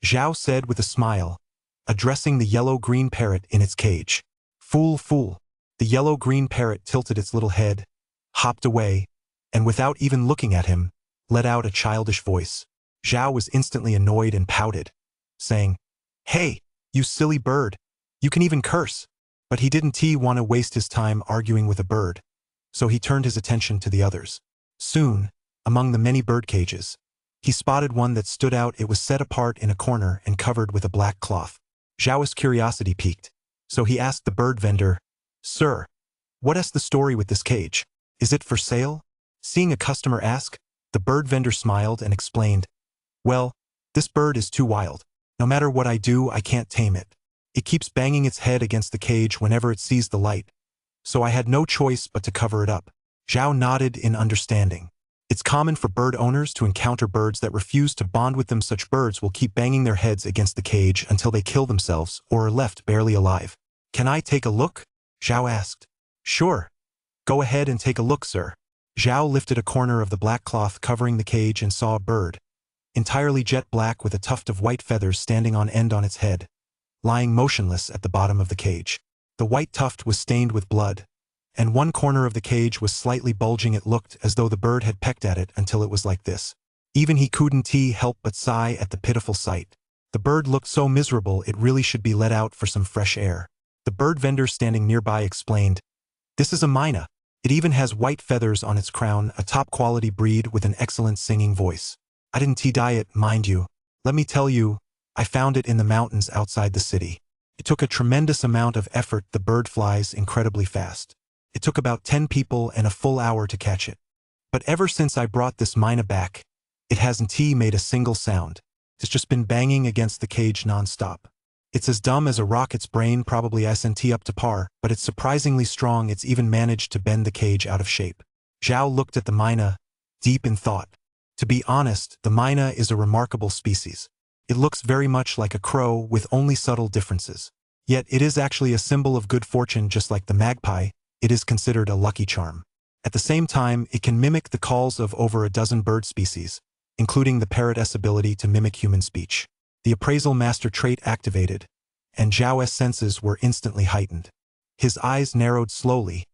Zhao said with a smile, addressing the yellow-green parrot in its cage. "Fool, fool." The yellow-green parrot tilted its little head, hopped away, and without even looking at him, let out a childish voice. Zhao was instantly annoyed and pouted, saying, "Hey, you silly bird. You can even curse." But he didn't want to waste his time arguing with a bird, so he turned his attention to the others. Soon, among the many bird cages, he spotted one that stood out. It was set apart in a corner and covered with a black cloth. Zhao's curiosity piqued, so he asked the bird vendor, "Sir, what's the story with this cage? Is it for sale?" Seeing a customer ask, the bird vendor smiled and explained, "Well, this bird is too wild. No matter what I do, I can't tame it. It keeps banging its head against the cage whenever it sees the light, so I had no choice but to cover it up." Zhao nodded in understanding. It's common for bird owners to encounter birds that refuse to bond with them. Such birds will keep banging their heads against the cage until they kill themselves or are left barely alive. "Can I take a look?" Zhao asked. "Sure. Go ahead and take a look, sir." Zhao lifted a corner of the black cloth covering the cage and saw a bird, entirely jet black with a tuft of white feathers standing on end on its head, lying motionless at the bottom of the cage. The white tuft was stained with blood, and one corner of the cage was slightly bulging. It looked as though the bird had pecked at it until it was like this. Even he couldn't help but sigh at the pitiful sight. The bird looked so miserable it really should be let out for some fresh air. The bird vendor standing nearby explained, "This is a myna. It even has white feathers on its crown, a top-quality breed with an excellent singing voice. I didn't dye it, mind you. Let me tell you, I found it in the mountains outside the city. It took a tremendous amount of effort. The bird flies incredibly fast. It took about 10 people and a full hour to catch it. But ever since I brought this myna back, it hasn't made a single sound. It's just been banging against the cage non-stop. It's as dumb as a rock. Its brain probably isn't up to par, but it's surprisingly strong. It's even managed to bend the cage out of shape." Zhao looked at the myna, deep in thought. To be honest, the myna is a remarkable species. It looks very much like a crow with only subtle differences. Yet it is actually a symbol of good fortune. Just like the magpie, it is considered a lucky charm. At the same time, it can mimic the calls of over a dozen bird species, including the parrot's ability to mimic human speech. The appraisal master trait activated, and Zhao's senses were instantly heightened. His eyes narrowed slowly,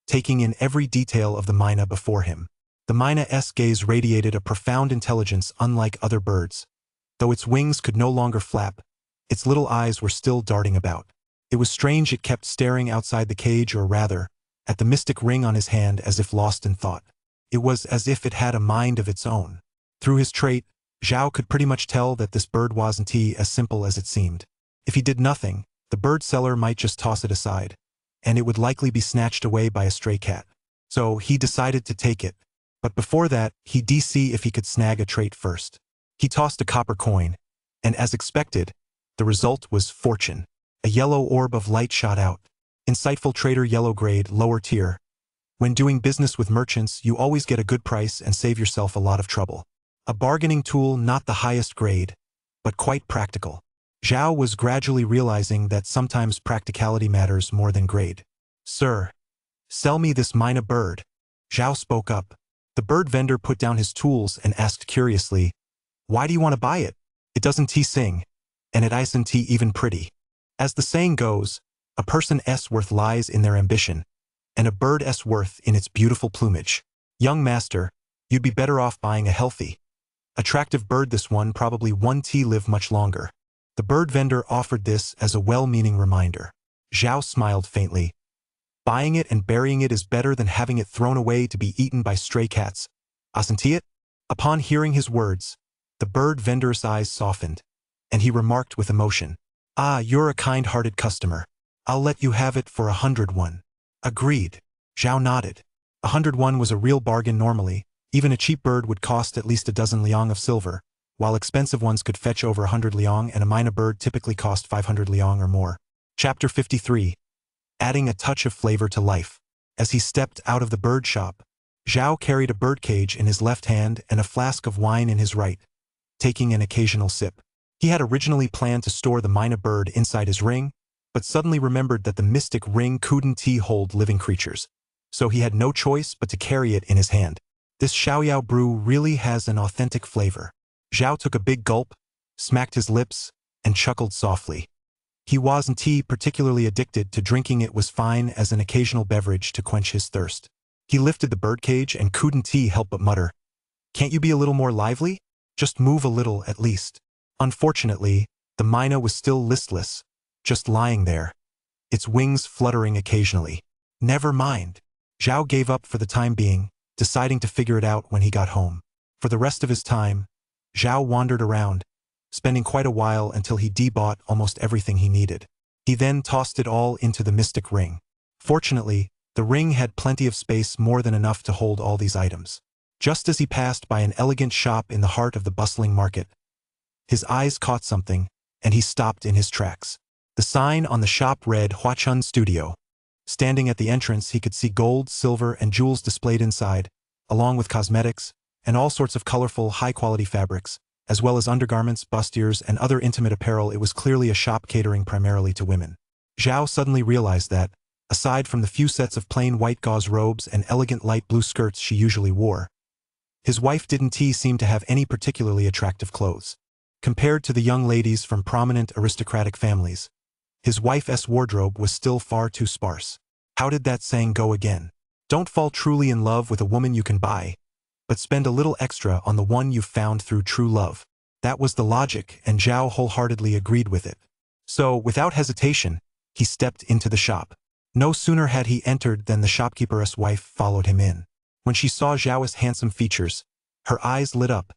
taking in every detail of the myna before him. The myna's gaze radiated a profound intelligence unlike other birds. Though its wings could no longer flap, its little eyes were still darting about. It was strange. It kept staring outside the cage, or rather, at the mystic ring on his hand, as if lost in thought. It was as if it had a mind of its own. Through his trait, Zhao could pretty much tell that this bird wasn't as simple as it seemed. If he did nothing, the bird seller might just toss it aside, and it would likely be snatched away by a stray cat. So he decided to take it. But before that, he'd see if he could snag a trait first. He tossed a copper coin, and as expected, the result was fortune. A yellow orb of light shot out. Insightful trader, yellow grade, lower tier. When doing business with merchants, you always get a good price and save yourself a lot of trouble. A bargaining tool, not the highest grade, but quite practical. Zhao was gradually realizing that sometimes practicality matters more than grade. "Sir, sell me this myna bird." Zhao spoke up. The bird vendor put down his tools and asked curiously, "Why do you want to buy it? It doesn't sing, and it isn't even pretty." As the saying goes, a person's worth lies in their ambition, and a bird's worth in its beautiful plumage. "Young master, you'd be better off buying a healthy, attractive bird. This one probably won't live much longer." The bird vendor offered this as a well-meaning reminder. Zhao smiled faintly. Buying it and burying it is better than having it thrown away to be eaten by stray cats. Isn't it? Upon hearing his words, the bird vendor's eyes softened, and he remarked with emotion, "Ah, you're a kind-hearted customer. I'll let you have it for 101. "Agreed." Zhao nodded. 101 was a real bargain normally. Even a cheap bird would cost at least a dozen liang of silver, while expensive ones could fetch over 100 liang, and a myna bird typically cost 500 liang or more. Chapter 53. Adding a touch of flavor to life. As he stepped out of the bird shop, Zhao carried a birdcage in his left hand and a flask of wine in his right, taking an occasional sip. He had originally planned to store the myna bird inside his ring, but suddenly remembered that the mystic ring couldn't hold living creatures, so he had no choice but to carry it in his hand. This Xiaoyao brew really has an authentic flavor. Zhao took a big gulp, smacked his lips, and chuckled softly. He wasn't particularly addicted to drinking. It was fine as an occasional beverage to quench his thirst. He lifted the birdcage and couldn't help but mutter, "Can't you be a little more lively? Just move a little at least." Unfortunately, the myna was still listless, just lying there, its wings fluttering occasionally. Never mind. Zhao gave up for the time being, deciding to figure it out when he got home. For the rest of his time, Zhao wandered around, spending quite a while until he bought almost everything he needed. He then tossed it all into the mystic ring. Fortunately, the ring had plenty of space, more than enough to hold all these items. Just as he passed by an elegant shop in the heart of the bustling market, his eyes caught something, and he stopped in his tracks. The sign on the shop read Huachun Studio. Standing at the entrance, he could see gold, silver, and jewels displayed inside, along with cosmetics and all sorts of colorful, high-quality fabrics, as well as undergarments, bustiers, and other intimate apparel. It was clearly a shop catering primarily to women. Zhao suddenly realized that, aside from the few sets of plain white gauze robes and elegant light blue skirts she usually wore, his wife didn't seem to have any particularly attractive clothes. Compared to the young ladies from prominent aristocratic families, his wife's wardrobe was still far too sparse. How did that saying go again? Don't fall truly in love with a woman you can buy, but spend a little extra on the one you've found through true love. That was the logic, and Zhao wholeheartedly agreed with it. So, without hesitation, he stepped into the shop. No sooner had he entered than the shopkeeper's wife followed him in. When she saw Zhao's handsome features, her eyes lit up,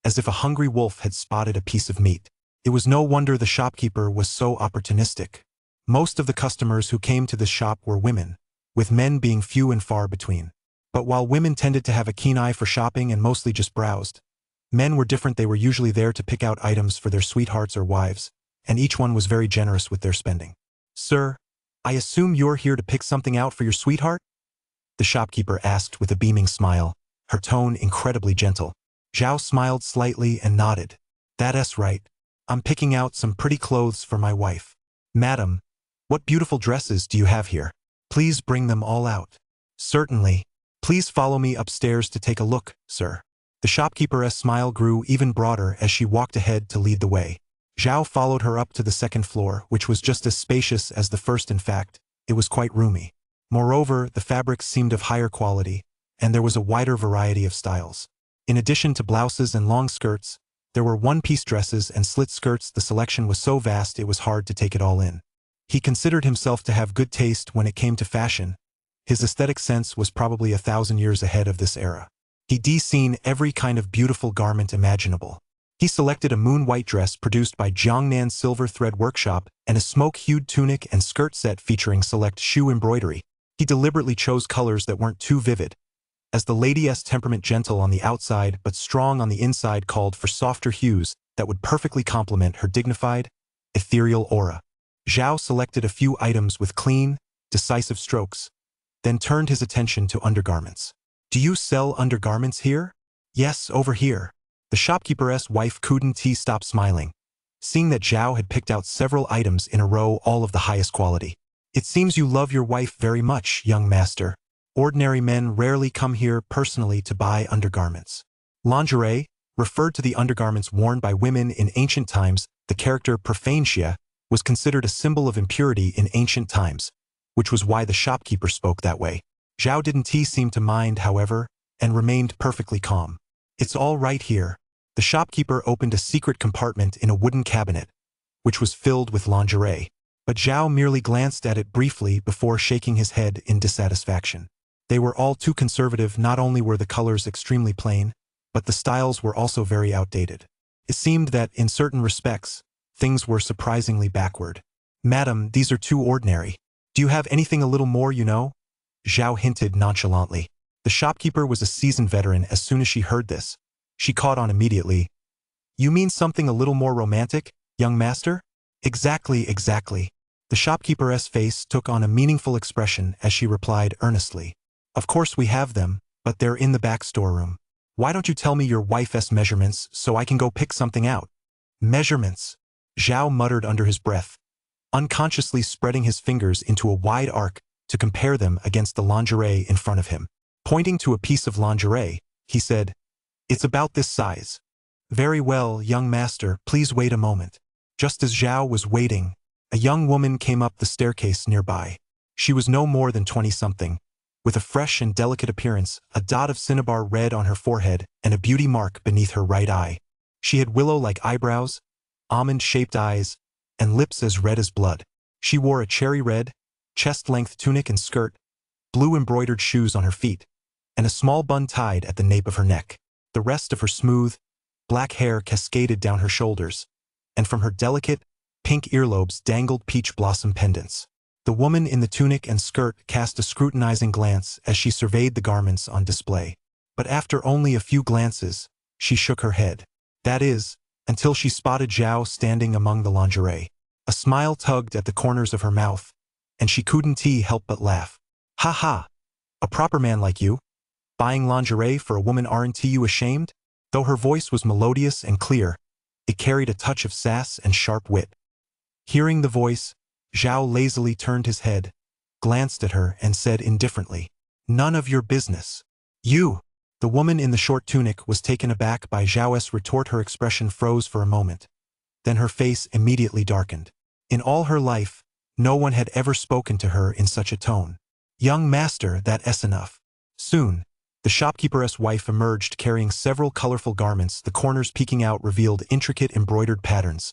as if a hungry wolf had spotted a piece of meat. It was no wonder the shopkeeper was so opportunistic. Most of the customers who came to this shop were women, with men being few and far between. But while women tended to have a keen eye for shopping and mostly just browsed, men were different. They were usually there to pick out items for their sweethearts or wives, and each one was very generous with their spending. "Sir, I assume you're here to pick something out for your sweetheart?" the shopkeeper asked with a beaming smile, her tone incredibly gentle. Zhao smiled slightly and nodded. "That's right. I'm picking out some pretty clothes for my wife." "Madam, what beautiful dresses do you have here? Please bring them all out." "Certainly. Please follow me upstairs to take a look, sir." The shopkeeper's smile grew even broader as she walked ahead to lead the way. Zhao followed her up to the second floor, which was just as spacious as the first. In fact, it was quite roomy. Moreover, the fabrics seemed of higher quality, and there was a wider variety of styles. In addition to blouses and long skirts, there were one-piece dresses and slit skirts. The selection was so vast it was hard to take it all in. He considered himself to have good taste when it came to fashion. His aesthetic sense was probably 1,000 years ahead of this era. He'd seen every kind of beautiful garment imaginable. He selected a moon-white dress produced by Jiangnan's Silver Thread Workshop and a smoke-hued tunic and skirt set featuring select shoe embroidery. He deliberately chose colors that weren't too vivid, as the lady's temperament, gentle on the outside but strong on the inside, called for softer hues that would perfectly complement her dignified, ethereal aura. Zhao selected a few items with clean, decisive strokes, then turned his attention to undergarments. "Do you sell undergarments here?" "Yes, over here." The shopkeeper's wife couldn't stop smiling, seeing that Zhao had picked out several items in a row, all of the highest quality. "It seems you love your wife very much, young master. Ordinary men rarely come here personally to buy undergarments." Lingerie referred to the undergarments worn by women in ancient times. The character profanetia was considered a symbol of impurity in ancient times, which was why the shopkeeper spoke that way. Zhao didn't seem to mind, however, and remained perfectly calm. "It's all right here." The shopkeeper opened a secret compartment in a wooden cabinet, which was filled with lingerie, but Zhao merely glanced at it briefly before shaking his head in dissatisfaction. They were all too conservative. Not only were the colors extremely plain, but the styles were also very outdated. It seemed that, in certain respects, things were surprisingly backward. "Madam, these are too ordinary. Do you have anything a little more, Zhao hinted nonchalantly. The shopkeeper was a seasoned veteran. As soon as she heard this, she caught on immediately. "You mean something a little more romantic, young master?" Exactly. The shopkeeper's face took on a meaningful expression as she replied earnestly. "Of course we have them, but they're in the back storeroom. Why don't you tell me your wife's measurements so I can go pick something out?" "Measurements?" Zhao muttered under his breath, unconsciously spreading his fingers into a wide arc to compare them against the lingerie in front of him. Pointing to a piece of lingerie, he said, "It's about this size." "Very well, young master, please wait a moment." Just as Zhao was waiting, a young woman came up the staircase nearby. She was no more than 20-something, with a fresh and delicate appearance, a dot of cinnabar red on her forehead, and a beauty mark beneath her right eye. She had willow-like eyebrows, almond-shaped eyes, and lips as red as blood. She wore a cherry red, chest-length tunic and skirt, blue embroidered shoes on her feet, and a small bun tied at the nape of her neck. The rest of her smooth, black hair cascaded down her shoulders, and from her delicate, pink earlobes dangled peach blossom pendants. The woman in the tunic and skirt cast a scrutinizing glance as she surveyed the garments on display. But after only a few glances, she shook her head. That is, until she spotted Zhao standing among the lingerie. A smile tugged at the corners of her mouth, and she couldn't help but laugh. "Ha ha! A proper man like you? Buying lingerie for a woman, aren't you ashamed?" Though her voice was melodious and clear, it carried a touch of sass and sharp wit. Hearing the voice, Zhao lazily turned his head, glanced at her, and said indifferently, "None of your business." "You!" The woman in the short tunic was taken aback by Zhao's retort. Her expression froze for a moment. Then her face immediately darkened. In all her life, no one had ever spoken to her in such a tone. "Young master, that's enough." Soon, The shopkeeper's wife emerged carrying several colorful garments, the corners peeking out revealed intricate embroidered patterns.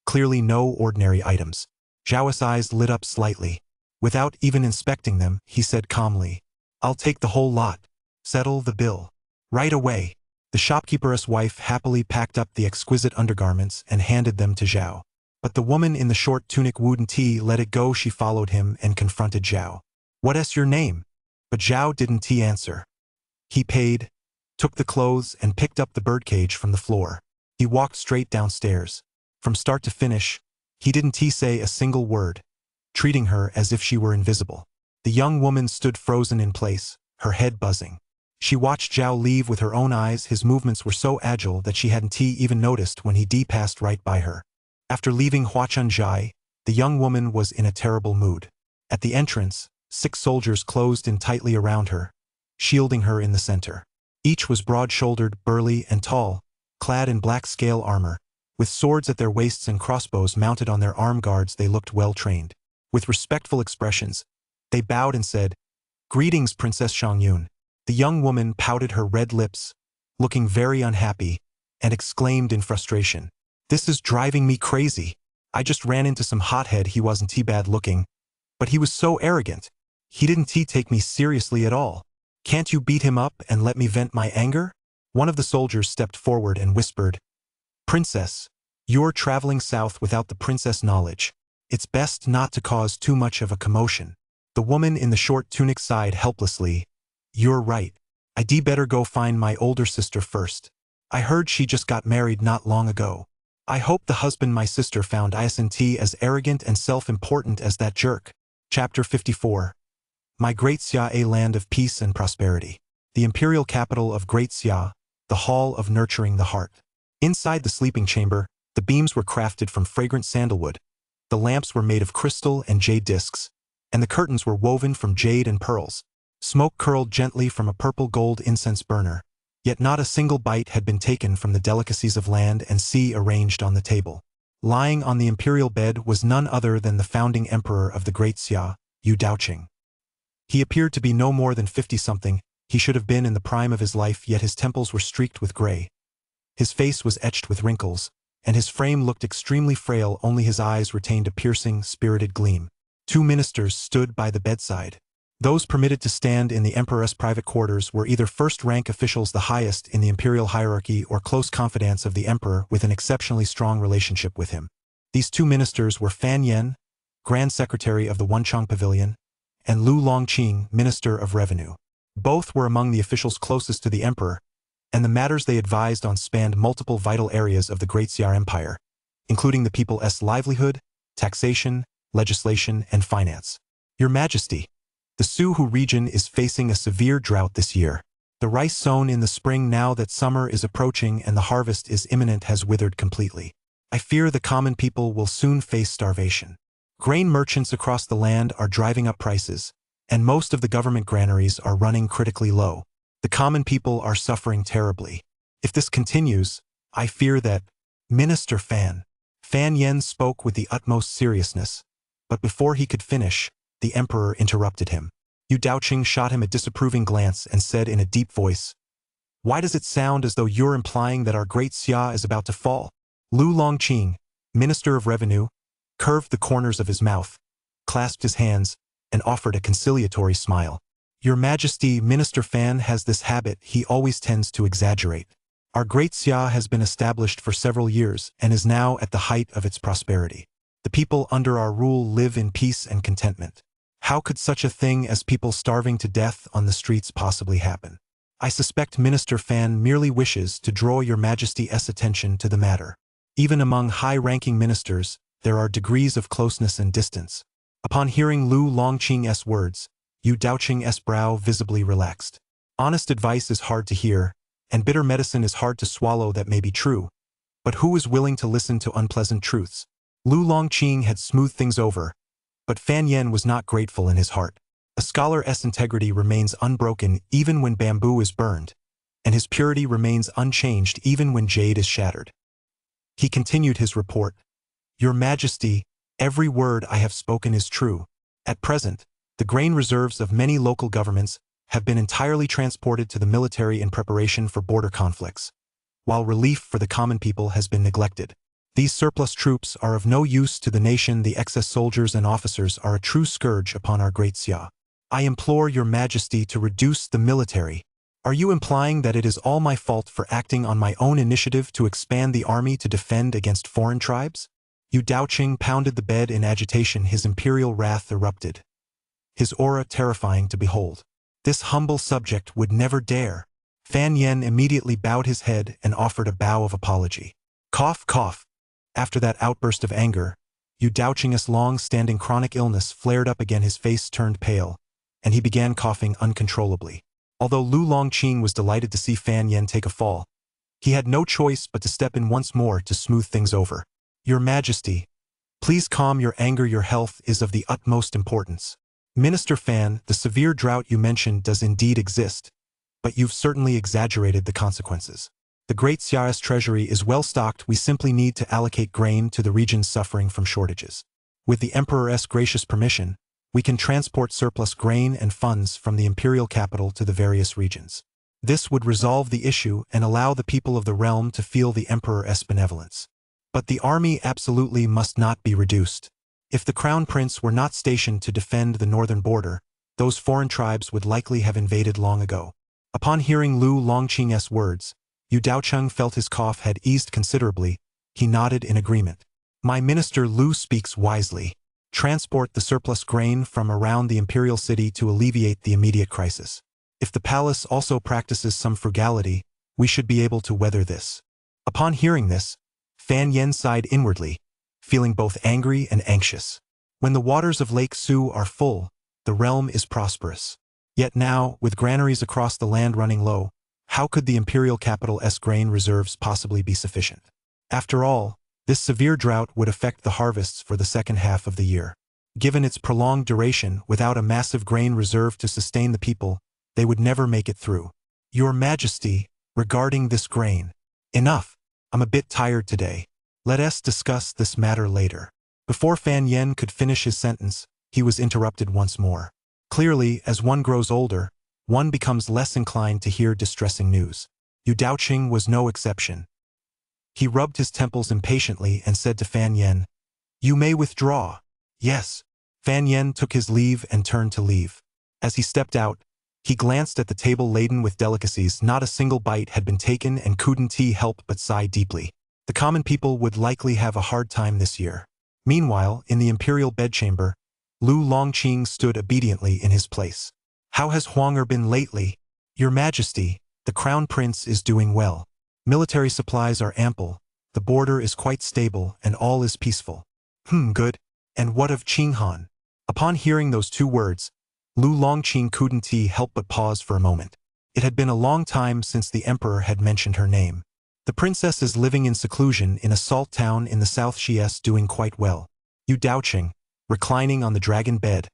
Clearly no ordinary items. Zhao's eyes lit up slightly. Without even inspecting them, he said calmly, "I'll take the whole lot. Settle the bill." Right away. The shopkeeper's wife happily packed up the exquisite undergarments and handed them to Zhao. But the woman in the short tunic wouldn't let it go. She followed him and confronted Zhao. "What's your name?" But Zhao didn't answer. He paid, took the clothes and picked up the birdcage from the floor. He walked straight downstairs. From start to finish, he didn't say a single word, treating her as if she were invisible. The young woman stood frozen in place, her head buzzing. She watched Zhao leave with her own eyes. His movements were so agile that she hadn't even noticed when he passed right by her. After leaving Huachunzhai, the young woman was in a terrible mood. At the entrance, 6 soldiers closed in tightly around her, shielding her in the center. Each was broad-shouldered, burly, and tall, clad in black scale armor. With swords at their waists and crossbows mounted on their arm guards, they looked well-trained. With respectful expressions, they bowed and said, "Greetings, Princess Shangyun." The young woman pouted her red lips, looking very unhappy, and exclaimed in frustration, "This is driving me crazy. I just ran into some hothead. He wasn't bad looking, but he was so arrogant. He didn't take me seriously at all. Can't you beat him up and let me vent my anger?" One of the soldiers stepped forward and whispered, "Princess, you're traveling south without the princess knowledge. It's best not to cause too much of a commotion." The woman in the short tunic sighed helplessly. "You're right. I'd better go find my older sister first. I heard she just got married not long ago. I hope the husband my sister found isn't as arrogant and self-important as that jerk." Chapter 54. My Great Xia, a land of peace and prosperity. The imperial capital of Great Xia, the hall of nurturing the heart. Inside the sleeping chamber, the beams were crafted from fragrant sandalwood, the lamps were made of crystal and jade discs, and the curtains were woven from jade and pearls. Smoke curled gently from a purple-gold incense burner, yet not a single bite had been taken from the delicacies of land and sea arranged on the table. Lying on the imperial bed was none other than the founding emperor of the Great Xia, Yu Daoqing. He appeared to be no more than 50-something. He should have been in the prime of his life, yet his temples were streaked with gray. His face was etched with wrinkles, and his frame looked extremely frail. Only his eyes retained a piercing, spirited gleam. 2 ministers stood by the bedside. Those permitted to stand in the emperor's private quarters were either first-rank officials, the highest in the imperial hierarchy, or close confidants of the emperor with an exceptionally strong relationship with him. These 2 ministers were Fan Yen, Grand Secretary of the Wenchang Pavilion, and Lu Longqing, Minister of Revenue. Both were among the officials closest to the emperor, and the matters they advised on spanned multiple vital areas of the Great Xia Empire, including the people's livelihood, taxation, legislation, and finance. "Your Majesty, the Suhu region is facing a severe drought this year. The rice sown in the spring now that summer is approaching and the harvest is imminent has withered completely. I fear the common people will soon face starvation. Grain merchants across the land are driving up prices, and most of the government granaries are running critically low. The common people are suffering terribly. If this continues, I fear that..." Minister Fan Yen spoke with the utmost seriousness, but before he could finish, the emperor interrupted him. Yu Daoqing shot him a disapproving glance and said in a deep voice, "Why does it sound as though you're implying that our Great Xia is about to fall?" Lu Longqing, Minister of Revenue, curved the corners of his mouth, clasped his hands, and offered a conciliatory smile. "Your Majesty, Minister Fan has this habit. He always tends to exaggerate. Our Great Xia has been established for several years and is now at the height of its prosperity. The people under our rule live in peace and contentment. How could such a thing as people starving to death on the streets possibly happen? I suspect Minister Fan merely wishes to draw your Majesty's attention to the matter. Even among high-ranking ministers, there are degrees of closeness and distance." Upon hearing Lu Longqing's words, Yu Daoqing's brow visibly relaxed. Honest advice is hard to hear, and bitter medicine is hard to swallow. That may be true, but who is willing to listen to unpleasant truths? Lu Longqing had smoothed things over, but Fan Yen was not grateful in his heart. A scholar's integrity remains unbroken even when bamboo is burned, and his purity remains unchanged even when jade is shattered. He continued his report. "Your Majesty, every word I have spoken is true. At present, the grain reserves of many local governments have been entirely transported to the military in preparation for border conflicts, while relief for the common people has been neglected. These surplus troops are of no use to the nation. The excess soldiers and officers are a true scourge upon our great Xia. I implore your majesty to reduce the military. Are you implying that it is all my fault for acting on my own initiative to expand the army to defend against foreign tribes? Yu Daoqing pounded the bed in agitation. His imperial wrath erupted, his aura terrifying to behold. This humble subject would never dare. Fan Yen immediately bowed his head and offered a bow of apology. Cough, cough. After that outburst of anger, Yu Daoqing's long-standing chronic illness flared up again. His face turned pale, and he began coughing uncontrollably. Although Lu Longqing was delighted to see Fan Yen take a fall, he had no choice but to step in once more to smooth things over. Your Majesty, please calm your anger. Your health is of the utmost importance. Minister Fan, the severe drought you mentioned does indeed exist, but you've certainly exaggerated the consequences. The Great Xia's treasury is well stocked. We simply need to allocate grain to the regions suffering from shortages. With the Emperor's gracious permission, we can transport surplus grain and funds from the imperial capital to the various regions. This would resolve the issue and allow the people of the realm to feel the Emperor's benevolence. But the army absolutely must not be reduced. If the Crown Prince were not stationed to defend the northern border, those foreign tribes would likely have invaded long ago. Upon hearing Lu Longqing's words, Yu Daoqing felt his cough had eased considerably. He nodded in agreement. My minister Lu speaks wisely. Transport the surplus grain from around the imperial city to alleviate the immediate crisis. If the palace also practices some frugality, we should be able to weather this. Upon hearing this, Fan Yen sighed inwardly, feeling both angry and anxious. When the waters of Lake Su are full, the realm is prosperous. Yet now, with granaries across the land running low, how could the imperial capital's grain reserves possibly be sufficient? After all, this severe drought would affect the harvests for the second half of the year. Given its prolonged duration, without a massive grain reserve to sustain the people, they would never make it through. Your Majesty, regarding this grain. Enough. I'm a bit tired today. Let us discuss this matter later. Before Fan Yen could finish his sentence, he was interrupted once more. Clearly, as one grows older, one becomes less inclined to hear distressing news. Yu Daoqing was no exception. He rubbed his temples impatiently and said to Fan Yen, You may withdraw. Yes. Fan Yen took his leave and turned to leave. As he stepped out, he glanced at the table laden with delicacies. Not a single bite had been taken, and couldn't he help but sigh deeply. The common people would likely have a hard time this year. Meanwhile, in the imperial bedchamber, Lu Longqing stood obediently in his place. How has Huang been lately? Your Majesty, the Crown Prince is doing well. Military supplies are ample, the border is quite stable, and all is peaceful. Good. And what of Qinghan? Upon hearing those two words, Lu Longqing couldn't help but pause for a moment. It had been a long time since the Emperor had mentioned her name. The princess is living in seclusion in a salt town in the south. She is doing quite well. Yu Daoqing, reclining on the dragon bed,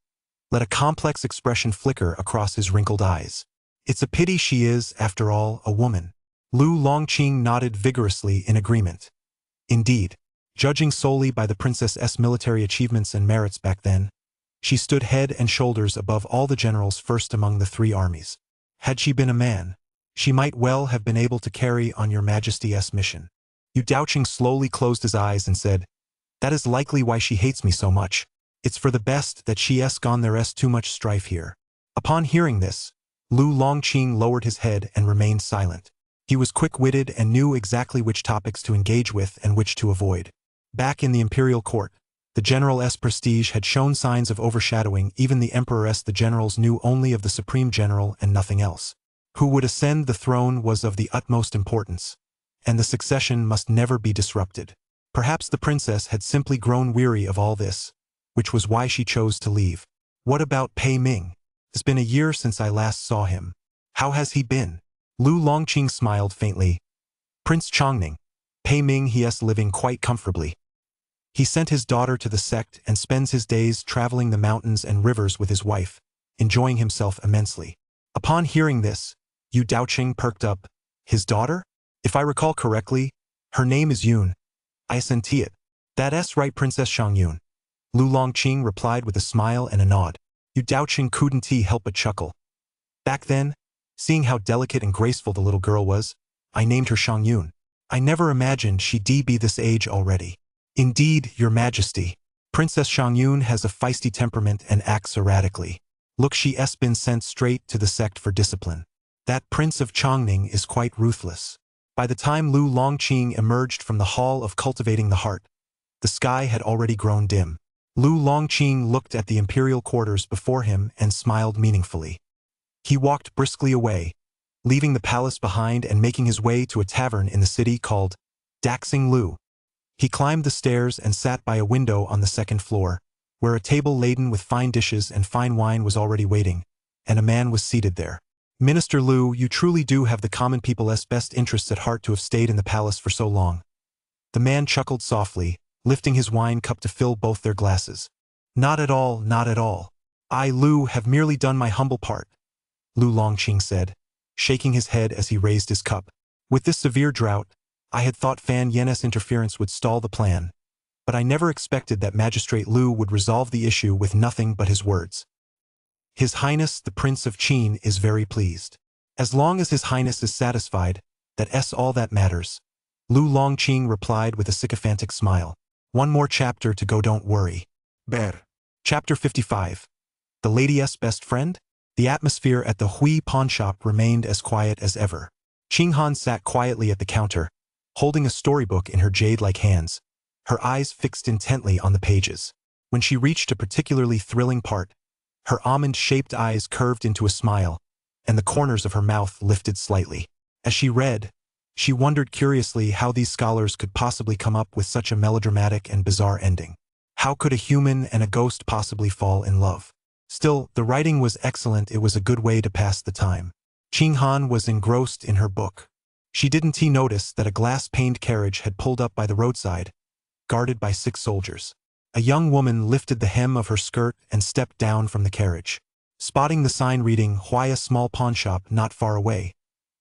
let a complex expression flicker across his wrinkled eyes. It's a pity she is, after all, a woman. Lu Longqing nodded vigorously in agreement. Indeed, judging solely by the princess's military achievements and merits back then, she stood head and shoulders above all the generals first among the three armies. Had she been a man, she might well have been able to carry on your Majesty's mission. Yu Daoqing slowly closed his eyes and said, That is likely why she hates me so much. It's for the best that she's gone. There's too much strife here. Upon hearing this, Lu Longqing lowered his head and remained silent. He was quick-witted and knew exactly which topics to engage with and which to avoid. Back in the imperial court, the general's prestige had shown signs of overshadowing even the emperor's. The generals knew only of the supreme general and nothing else. Who would ascend the throne was of the utmost importance, and the succession must never be disrupted. Perhaps the princess had simply grown weary of all this, which was why she chose to leave. What about Pei Ming? It's been a year since I last saw him. How has he been? Lu Longqing smiled faintly. Prince Chongning, Pei Ming he's living quite comfortably. He sent his daughter to the sect and spends his days traveling the mountains and rivers with his wife, enjoying himself immensely. Upon hearing this, Yu Daoqing perked up. His daughter? If I recall correctly, her name is Yun. I senti it. That's right, Princess Shang Yun. Lu Longqing replied with a smile and a nod. Yu Daoqing couldn't help but chuckle. Back then, seeing how delicate and graceful the little girl was, I named her Shangyun. I never imagined she'd be this age already. Indeed, Your Majesty. Princess Shangyun has a feisty temperament and acts erratically. Look, she's been sent straight to the sect for discipline. That Prince of Chongning is quite ruthless. By the time Lu Longqing emerged from the Hall of Cultivating the Heart, the sky had already grown dim. Lu Longqing looked at the imperial quarters before him and smiled meaningfully. He walked briskly away, leaving the palace behind and making his way to a tavern in the city called Daxing Lu. He climbed the stairs and sat by a window on the second floor, where a table laden with fine dishes and fine wine was already waiting, and a man was seated there. Minister Lu, you truly do have the common people's best interests at heart to have stayed in the palace for so long. The man chuckled softly, lifting his wine cup to fill both their glasses. Not at all, not at all. I, Lu, have merely done my humble part, Lu Longqing said, shaking his head as he raised his cup. With this severe drought, I had thought Fan Yen's interference would stall the plan, but I never expected that Magistrate Lu would resolve the issue with nothing but his words. His Highness the Prince of Qin is very pleased. As long as His Highness is satisfied, that's all that matters, Lu Longqing replied with a sycophantic smile. One more chapter to go, don't worry. Ber. Chapter 55. The Lady's Best Friend? The atmosphere at the Hui pawnshop remained as quiet as ever. Qinghan sat quietly at the counter, holding a storybook in her jade-like hands, her eyes fixed intently on the pages. When she reached a particularly thrilling part, her almond-shaped eyes curved into a smile, and the corners of her mouth lifted slightly. As she read, she wondered curiously how these scholars could possibly come up with such a melodramatic and bizarre ending. How could a human and a ghost possibly fall in love? Still, the writing was excellent. It was a good way to pass the time. Qinghan was engrossed in her book. She didn't notice that a glass-paned carriage had pulled up by the roadside, guarded by 6 soldiers. A young woman lifted the hem of her skirt and stepped down from the carriage. Spotting the sign reading, "Why a small pawnshop not far away,"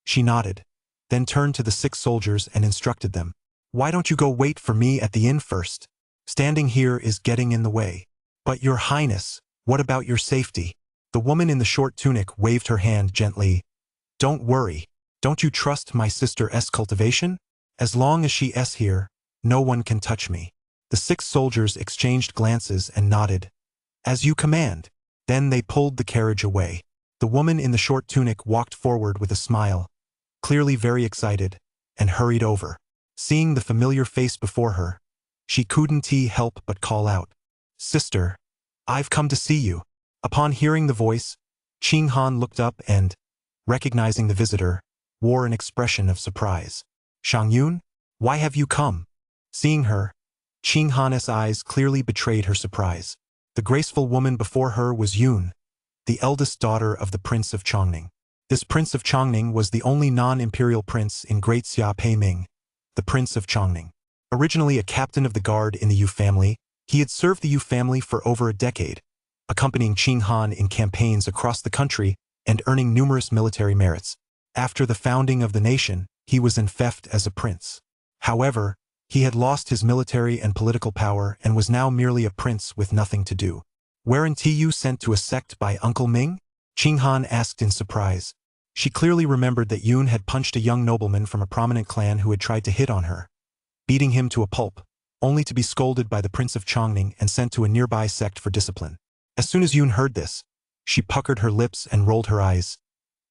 she nodded, then turned to the 6 soldiers and instructed them. "Why don't you go wait for me at the inn first? Standing here is getting in the way." "But Your Highness, what about your safety?" The woman in the short tunic waved her hand gently. "Don't worry. Don't you trust my sister's cultivation? As long as she's here, no one can touch me." The 6 soldiers exchanged glances and nodded. "As you command." Then they pulled the carriage away. The woman in the short tunic walked forward with a smile, clearly very excited, and hurried over. Seeing the familiar face before her, she couldn't help but call out, "Sister, I've come to see you." Upon hearing the voice, Qinghan looked up and, recognizing the visitor, wore an expression of surprise. "Shangyun, why have you come?" Seeing her, Qinghan's eyes clearly betrayed her surprise. The graceful woman before her was Yun, the eldest daughter of the Prince of Chongning. This Prince of Chongning was the only non-imperial prince in Great Xia Peiming, the Prince of Chongning. Originally a captain of the guard in the Yu family, he had served the Yu family for over a decade, accompanying Qinghan in campaigns across the country and earning numerous military merits. After the founding of the nation, he was enfeoffed as a prince. However, he had lost his military and political power and was now merely a prince with nothing to do. "Weren't you sent to a sect by Uncle Ming?" Qinghan asked in surprise. She clearly remembered that Yun had punched a young nobleman from a prominent clan who had tried to hit on her, beating him to a pulp, only to be scolded by the Prince of Chongning and sent to a nearby sect for discipline. As soon as Yun heard this, she puckered her lips and rolled her eyes.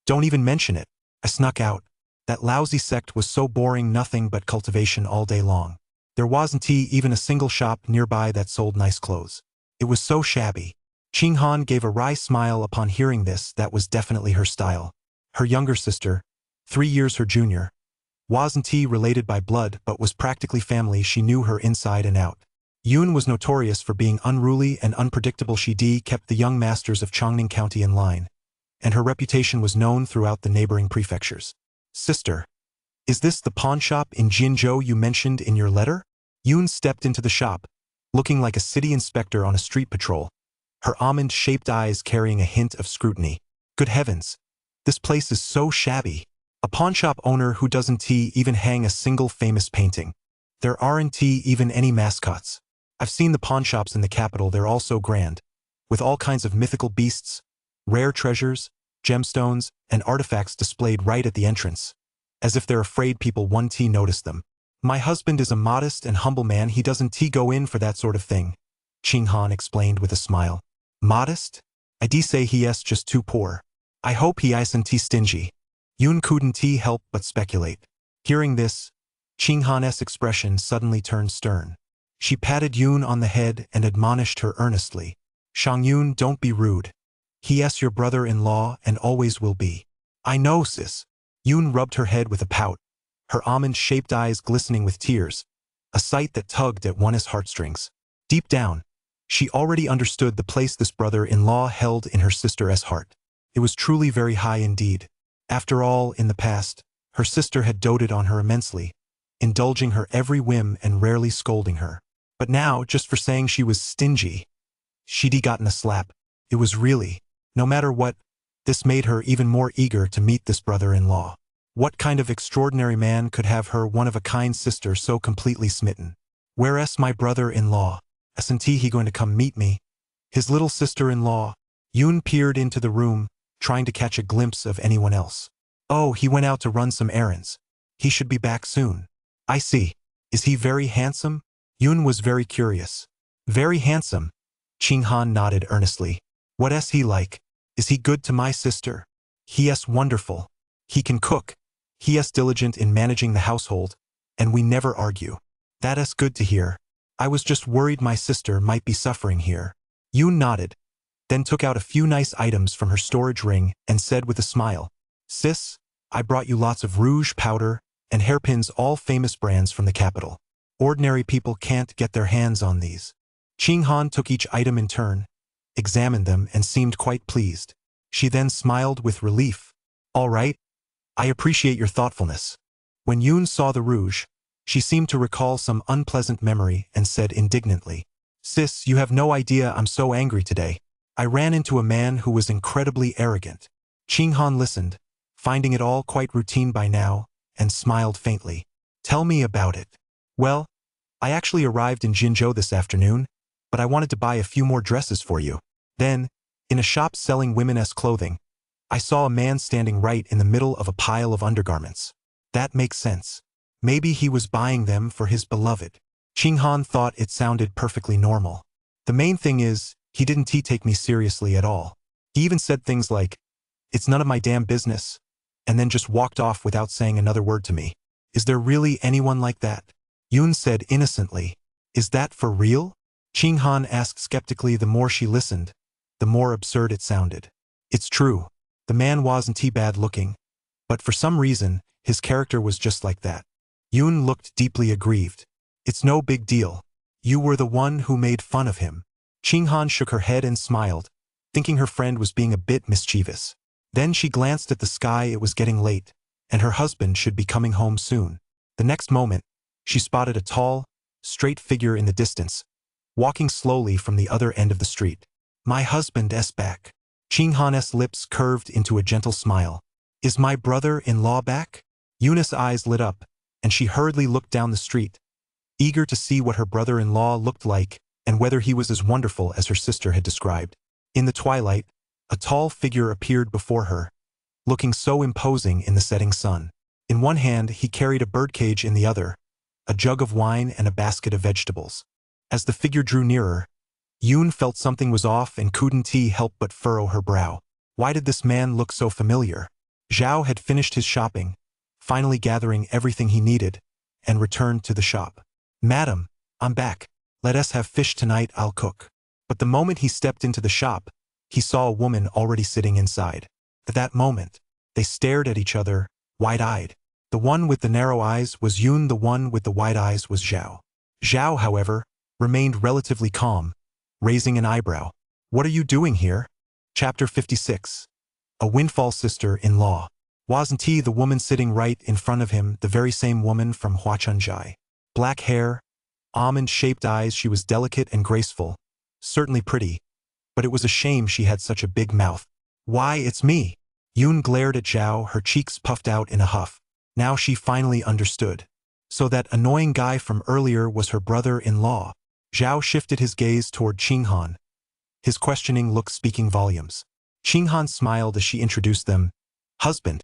"Don't even mention it," I snuck out. "That lousy sect was so boring, nothing but cultivation all day long. There wasn't even a single shop nearby that sold nice clothes. It was so shabby." Qinghan gave a wry smile upon hearing this. That was definitely her style. Her younger sister, 3 years her junior, wasn't related by blood but was practically family. She knew her inside and out. Yun was notorious for being unruly and unpredictable. She kept the young masters of Chongning County in line, and her reputation was known throughout the neighboring prefectures. "Sister, is this the pawn shop in Jinzhou you mentioned in your letter?" Yun stepped into the shop, looking like a city inspector on a street patrol, her almond-shaped eyes carrying a hint of scrutiny. "Good heavens, this place is so shabby. A pawnshop owner who doesn't even hang a single famous painting. There aren't even any mascots. I've seen the pawnshops in the capital. They're all so grand, with all kinds of mythical beasts, rare treasures, gemstones, and artifacts displayed right at the entrance, as if they're afraid people won't notice them. My husband is a modest and humble man, he doesn't go in for that sort of thing, Ching Han explained with a smile. Modest? I say he is just too poor. I hope he isn't stingy. Yun couldn't help but speculate. Hearing this, Ching Han's expression suddenly turned stern. She patted Yun on the head and admonished her earnestly. Shang Yun, don't be rude. He is your brother-in-law and always will be. I know, sis. Yun rubbed her head with a pout, her almond-shaped eyes glistening with tears, a sight that tugged at one's heartstrings. Deep down, she already understood the place this brother-in-law held in her sister's heart. It was truly very high indeed. After all, in the past, her sister had doted on her immensely, indulging her every whim and rarely scolding her. But now, just for saying she was stingy, she'd gotten a slap. It was really, no matter what, this made her even more eager to meet this brother-in-law. What kind of extraordinary man could have her one-of-a-kind sister so completely smitten? Where's my brother-in-law? Isn't he going to come meet me? His little sister-in-law. Yun peered into the room, trying to catch a glimpse of anyone else. Oh, he went out to run some errands. He should be back soon. I see. Is he very handsome? Yun was very curious. Very handsome. Ching Han nodded earnestly. What is he like? Is he good to my sister? He is wonderful. He can cook. He is diligent in managing the household, and we never argue. That is good to hear. I was just worried my sister might be suffering here. Yun nodded, then took out a few nice items from her storage ring and said with a smile, Sis, I brought you lots of rouge powder and hairpins, all famous brands from the capital. Ordinary people can't get their hands on these. Ching Han took each item in turn, examined them, and seemed quite pleased. She then smiled with relief. All right. I appreciate your thoughtfulness. When Yun saw the rouge, she seemed to recall some unpleasant memory and said indignantly, Sis, you have no idea I'm so angry today. I ran into a man who was incredibly arrogant. Ching Han listened, finding it all quite routine by now, and smiled faintly. Tell me about it. Well, I actually arrived in Jinzhou this afternoon, but I wanted to buy a few more dresses for you. Then, in a shop selling women's clothing, I saw a man standing right in the middle of a pile of undergarments. That makes sense. Maybe he was buying them for his beloved. Ching Han thought it sounded perfectly normal. The main thing is, he didn't take me seriously at all. He even said things like, it's none of my damn business, and then just walked off without saying another word to me. Is there really anyone like that? Yun said innocently, Is that for real? Ching Han asked skeptically. The more she listened, the more absurd it sounded. It's true. The man wasn't bad looking, but for some reason, his character was just like that. Yun looked deeply aggrieved. It's no big deal. You were the one who made fun of him. Ching Han shook her head and smiled, thinking her friend was being a bit mischievous. Then she glanced at the sky. It was getting late, and her husband should be coming home soon. The next moment, she spotted a tall, straight figure in the distance, walking slowly from the other end of the street. My husband is back. Ching Han's lips curved into a gentle smile. Is my brother-in-law back? Yun's eyes lit up, and she hurriedly looked down the street, eager to see what her brother-in-law looked like and whether he was as wonderful as her sister had described. In the twilight, a tall figure appeared before her, looking so imposing in the setting sun. In one hand, he carried a birdcage, in the other, a jug of wine and a basket of vegetables. As the figure drew nearer, Yun felt something was off and couldn't help but furrow her brow. Why did this man look so familiar? Zhao had finished his shopping, finally gathering everything he needed, and returned to the shop. Madam, I'm back. Let us have fish tonight, I'll cook. But the moment he stepped into the shop, he saw a woman already sitting inside. At that moment, they stared at each other, wide-eyed. The one with the narrow eyes was Yun, the one with the wide eyes was Zhao. Zhao, however, remained relatively calm, raising an eyebrow. What are you doing here? Chapter 56. A windfall sister-in-law. Wasn't he the woman sitting right in front of him, the very same woman from Huachunjai? Black hair, almond-shaped eyes. She was delicate and graceful, certainly pretty, but it was a shame she had such a big mouth. Why, it's me. Yun glared at Zhao, her cheeks puffed out in a huff. Now she finally understood. So that annoying guy from earlier was her brother-in-law. Zhao shifted his gaze toward Ching Han, his questioning look speaking volumes. Qinghan smiled as she introduced them. Husband,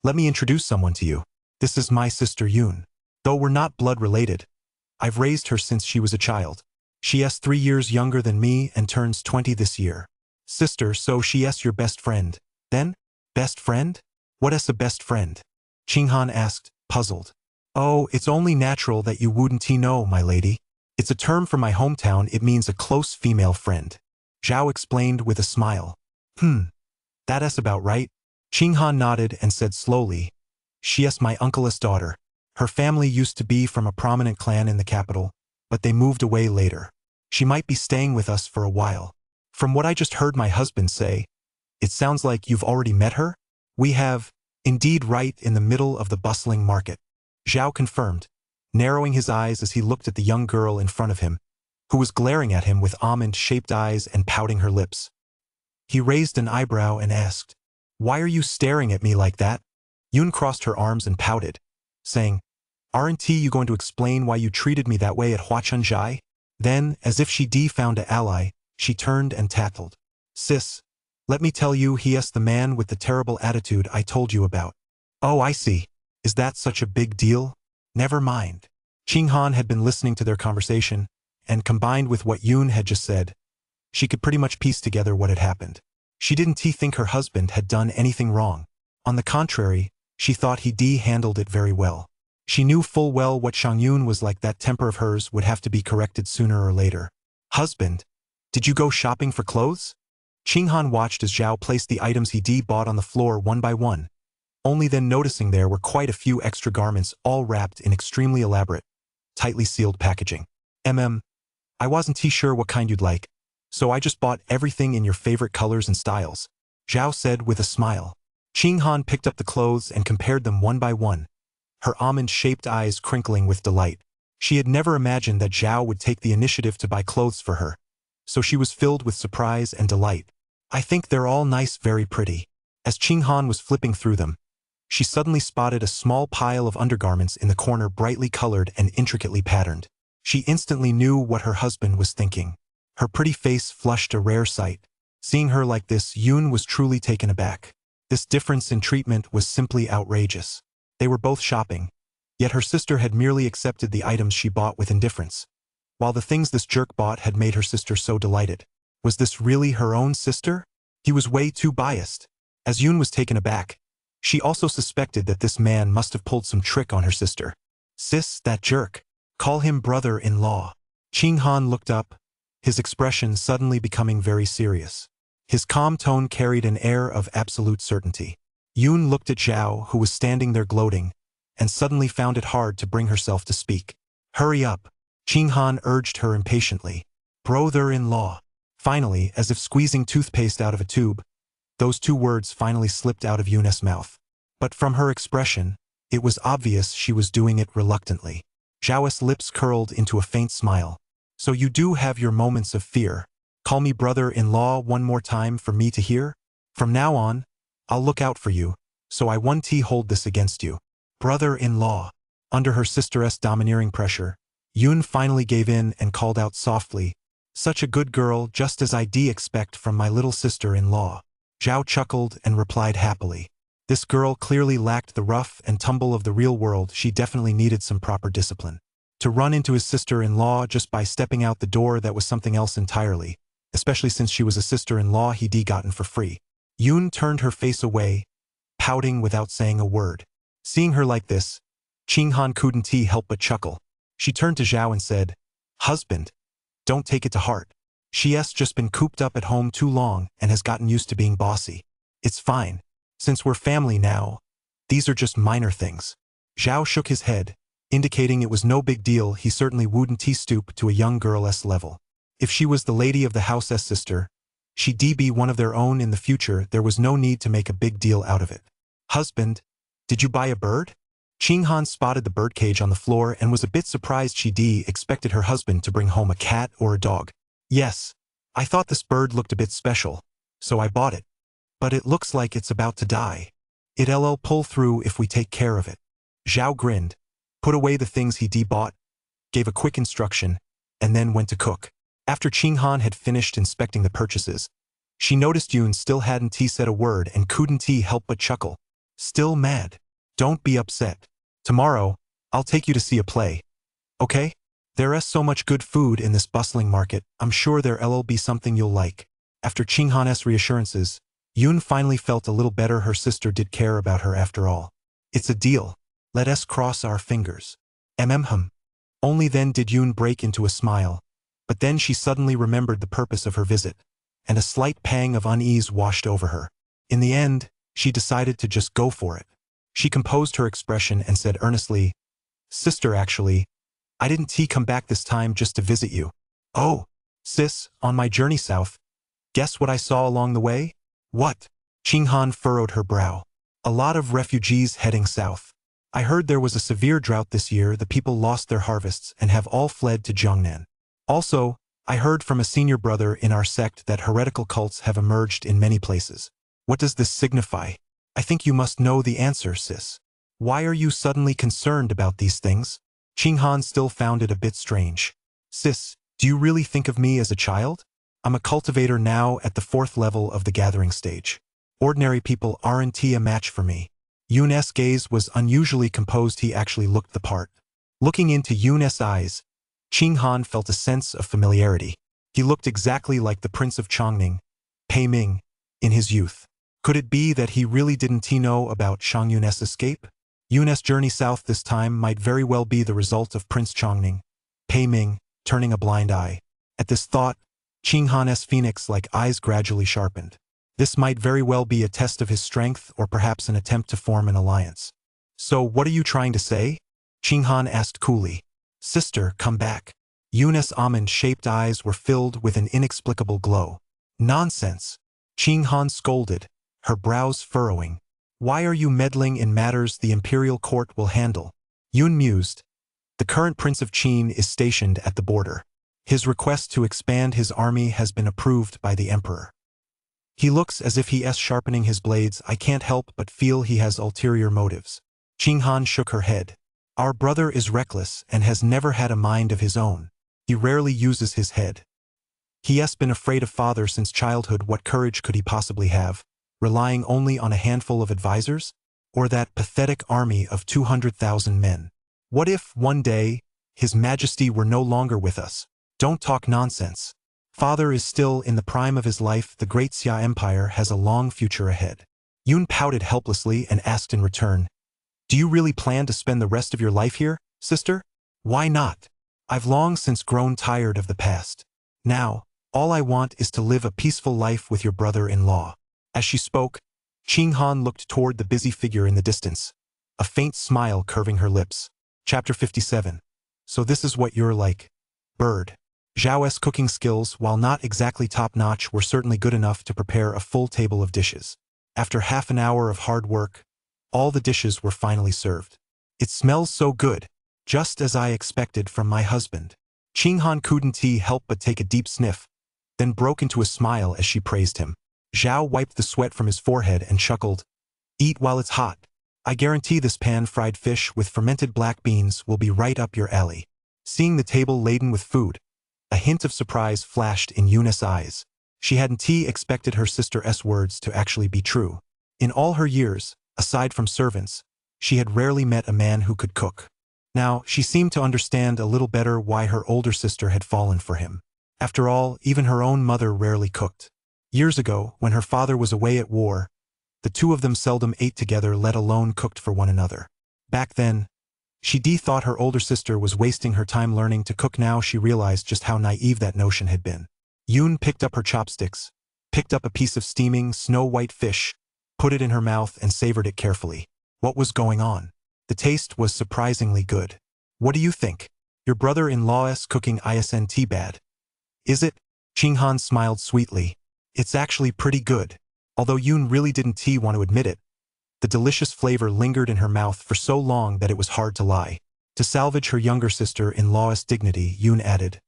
let me introduce someone to you. This is my sister Yun. Though we're not blood related, I've raised her since she was a child. She is 3 years younger than me and turns 20 this year. Sister, so she is your best friend. Then? Best friend? What is a best friend? Qinghan asked, puzzled. Oh, it's only natural that you wouldn't know, my lady. It's a term from my hometown. It means a close female friend. Zhao explained with a smile. That is about right. Qinghan nodded and said slowly, she is my uncle's daughter. Her family used to be from a prominent clan in the capital, but they moved away later. She might be staying with us for a while. From what I just heard my husband say, it sounds like you've already met her? We have, indeed, right in the middle of the bustling market. Zhao confirmed, narrowing his eyes as he looked at the young girl in front of him, who was glaring at him with almond-shaped eyes and pouting her lips. He raised an eyebrow and asked, why are you staring at me like that? Yun crossed her arms and pouted, saying, aren't you going to explain why you treated me that way at Huachunjai? Then, as if she found an ally, she turned and tattled. Sis, let me tell you, he is the man with the terrible attitude I told you about. Oh, I see. Is that such a big deal? Never mind. Qinghan had been listening to their conversation, and combined with what Yun had just said, she could pretty much piece together what had happened. She didn't think her husband had done anything wrong. On the contrary, she thought he handled it very well. She knew full well what Shang Yun was like. That temper of hers would have to be corrected sooner or later. Husband, did you go shopping for clothes? Qinghan watched as Zhao placed the items he bought on the floor one by one, only then noticing there were quite a few extra garments all wrapped in extremely elaborate, tightly sealed packaging. I wasn't sure what kind you'd like, so I just bought everything in your favorite colors and styles, Zhao said with a smile. Qinghan picked up the clothes and compared them one by one, her almond-shaped eyes crinkling with delight. She had never imagined that Zhao would take the initiative to buy clothes for her, so she was filled with surprise and delight. I think they're all nice, very pretty. As Qinghan was flipping through them, she suddenly spotted a small pile of undergarments in the corner, brightly colored and intricately patterned. She instantly knew what her husband was thinking. Her pretty face flushed, a rare sight. Seeing her like this, Yun was truly taken aback. This difference in treatment was simply outrageous. They were both shopping, yet her sister had merely accepted the items she bought with indifference, while the things this jerk bought had made her sister so delighted. Was this really her own sister? He was way too biased. As Yun was taken aback, she also suspected that this man must have pulled some trick on her sister. Sis, that jerk. Call him brother-in-law. Qinghan looked up, his expression suddenly becoming very serious. His calm tone carried an air of absolute certainty. Yun looked at Zhao, who was standing there gloating, and suddenly found it hard to bring herself to speak. Hurry up, Qinghan urged her impatiently. Brother-in-law. Finally, as if squeezing toothpaste out of a tube, those two words finally slipped out of Yun's mouth. But from her expression, it was obvious she was doing it reluctantly. Zhao's lips curled into a faint smile. So you do have your moments of fear. Call me brother-in-law one more time for me to hear? From now on, I'll look out for you, so I won't hold this against you. Brother-in-law. Under her sister's domineering pressure, Yun finally gave in and called out softly, such a good girl, just as I'd expect from my little sister-in-law. Zhao chuckled and replied happily. This girl clearly lacked the rough and tumble of the real world. She definitely needed some proper discipline. To run into his sister-in-law just by stepping out the door, that was something else entirely, especially since she was a sister-in-law he'd gotten for free. Yun turned her face away, pouting without saying a word. Seeing her like this, Qinghan couldn't help but chuckle. She turned to Zhao and said, Husband, don't take it to heart. She has just been cooped up at home too long and has gotten used to being bossy. It's fine. Since we're family now, these are just minor things. Zhao shook his head, indicating it was no big deal. He certainly wouldn't stoop to a young girl's level. If she was the lady of the house's sister, she'd be one of their own in the future. There was no need to make a big deal out of it. Husband, did you buy a bird? Qinghan spotted the birdcage on the floor and was a bit surprised. She'd expected her husband to bring home a cat or a dog. Yes, I thought this bird looked a bit special, so I bought it. But it looks like it's about to die. It'll pull through if we take care of it. Zhao grinned, put away the things he'd bought, gave a quick instruction, and then went to cook. After Qinghan had finished inspecting the purchases, She noticed Yoon still hadn't said a word and couldn't help but chuckle. Still mad? Don't be upset. Tomorrow, I'll take you to see a play. Okay? There's so much good food in this bustling market, I'm sure there'll be something you'll like. After Chinghan's reassurances, Yoon finally felt a little better her sister did care about her after all. It's a deal. Let us cross our fingers. Only then did Yoon break into a smile, but then she suddenly remembered the purpose of her visit, and a slight pang of unease washed over her. In the end, she decided to just go for it. She composed her expression and said earnestly, Sister, actually, I didn't come back this time just to visit you. Oh, sis, on my journey south, guess what I saw along the way? What? Chinghan furrowed her brow. A lot of refugees heading south. I heard there was a severe drought this year, the people lost their harvests and have all fled to Jiangnan. Also, I heard from a senior brother in our sect that heretical cults have emerged in many places. What does this signify? I think you must know the answer, sis. Why are you suddenly concerned about these things? Chinghan still found it a bit strange. Sis, do you really think of me as a child? I'm a cultivator now at the 4th level of the gathering stage. Ordinary people aren't a match for me. Yoon's gaze was unusually composed. He actually looked the part. Looking into Yoon's eyes, Chinghan felt a sense of familiarity. He looked exactly like the Prince of Chongning, Pei Ming, in his youth. Could it be that he really didn't know about Shang Yun's escape? Yoon's journey south this time might very well be the result of Prince Chongning, Pei Ming, turning a blind eye. At this thought, Chinghan's phoenix-like eyes gradually sharpened. This might very well be a test of his strength or perhaps an attempt to form an alliance. So what are you trying to say? Chinghan asked coolly. Sister, come back. Yoon's almond-shaped eyes were filled with an inexplicable glow. Nonsense. Chinghan scolded, her brows furrowing. Why are you meddling in matters the imperial court will handle? Yoon mused. The current Prince of Qin is stationed at the border. His request to expand his army has been approved by the emperor. He looks as if he is sharpening his blades. I can't help but feel he has ulterior motives. Chinghan shook her head. Our brother is reckless and has never had a mind of his own. He rarely uses his head. He has been afraid of father since childhood. What courage could he possibly have, relying only on a handful of advisors? Or that pathetic army of 200,000 men? What if, one day, His Majesty were no longer with us? Don't talk nonsense. Father is still in the prime of his life. The great Xia Empire has a long future ahead. Yoon pouted helplessly and asked in return, Do you really plan to spend the rest of your life here, sister? Why not? I've long since grown tired of the past. Now, all I want is to live a peaceful life with your brother-in-law. As she spoke, Chinghan looked toward the busy figure in the distance, a faint smile curving her lips. Chapter 57. So this is what you're like. Bird. Zhao's cooking skills, while not exactly top-notch, were certainly good enough to prepare a full table of dishes. After half an hour of hard work, all the dishes were finally served. It smells so good, just as I expected from my husband. Chinghan couldn't help but take a deep sniff, then broke into a smile as she praised him. Zhao wiped the sweat from his forehead and chuckled. Eat while it's hot. I guarantee this pan-fried fish with fermented black beans will be right up your alley. Seeing the table laden with food, a hint of surprise flashed in Yoon's eyes. She hadn't expected her sister's words to actually be true. In all her years, aside from servants, she had rarely met a man who could cook. Now, she seemed to understand a little better why her older sister had fallen for him. After all, even her own mother rarely cooked. Years ago, when her father was away at war, the two of them seldom ate together, let alone cooked for one another. Back then, she thought her older sister was wasting her time learning to cook. Now she realized just how naive that notion had been. Yoon picked up her chopsticks, picked up a piece of steaming, snow-white fish, put it in her mouth and savored it carefully. What was going on? The taste was surprisingly good. What do you think? Your brother-in-law's cooking isn't bad. Is it? Chinghan smiled sweetly. It's actually pretty good. Although Yoon really didn't want to admit it, the delicious flavor lingered in her mouth for so long that it was hard to lie. To salvage her younger sister-in-law's dignity, Yoon added,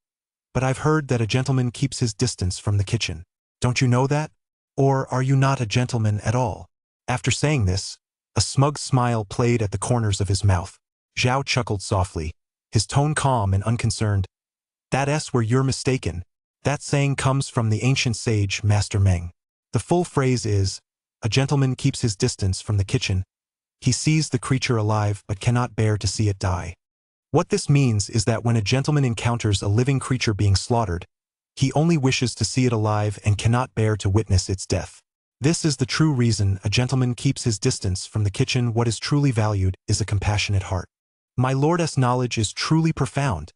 But I've heard that a gentleman keeps his distance from the kitchen. Don't you know that? Or are you not a gentleman at all? After saying this, a smug smile played at the corners of his mouth. Zhao chuckled softly, his tone calm and unconcerned. That's where you're mistaken. That saying comes from the ancient sage Master Meng. The full phrase is, a gentleman keeps his distance from the kitchen. He sees the creature alive but cannot bear to see it die. What this means is that when a gentleman encounters a living creature being slaughtered, he only wishes to see it alive and cannot bear to witness its death. This is the true reason a gentleman keeps his distance from the kitchen. What is truly valued is a compassionate heart. My lord's knowledge is truly profound,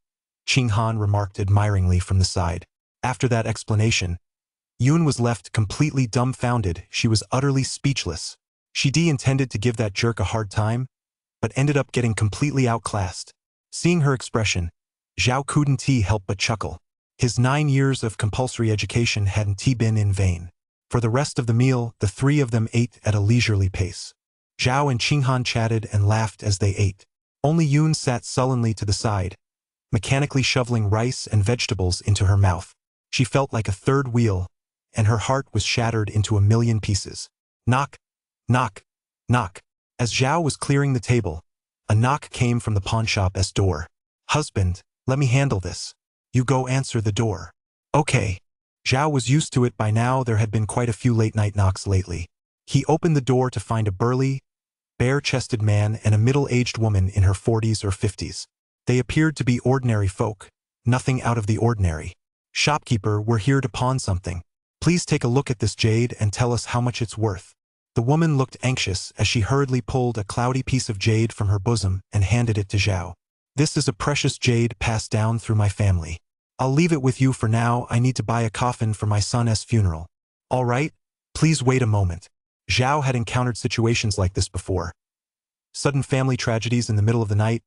Qing Han remarked admiringly from the side. After that explanation, Yun was left completely dumbfounded. She was utterly speechless. She intended to give that jerk a hard time, but ended up getting completely outclassed. Seeing her expression, Zhao couldn't help but chuckle. His 9 years of compulsory education hadn't been in vain. For the rest of the meal, the three of them ate at a leisurely pace. Zhao and Qing Han chatted and laughed as they ate. Only Yun sat sullenly to the side, mechanically shoveling rice and vegetables into her mouth. She felt like a third wheel, and her heart was shattered into a million pieces. Knock, knock, knock. As Zhao was clearing the table, a knock came from the pawnshop's door. Husband, let me handle this. You go answer the door. Okay. Zhao was used to it by now. There had been quite a few late-night knocks lately. He opened the door to find a burly, bare-chested man and a middle-aged woman in her 40s or 50s. They appeared to be ordinary folk, nothing out of the ordinary. Shopkeeper, we're here to pawn something. Please take a look at this jade and tell us how much it's worth. The woman looked anxious as she hurriedly pulled a cloudy piece of jade from her bosom and handed it to Zhao. This is a precious jade passed down through my family. I'll leave it with you for now. I need to buy a coffin for my son's funeral. All right, please wait a moment. Zhao had encountered situations like this before. Sudden family tragedies in the middle of the night,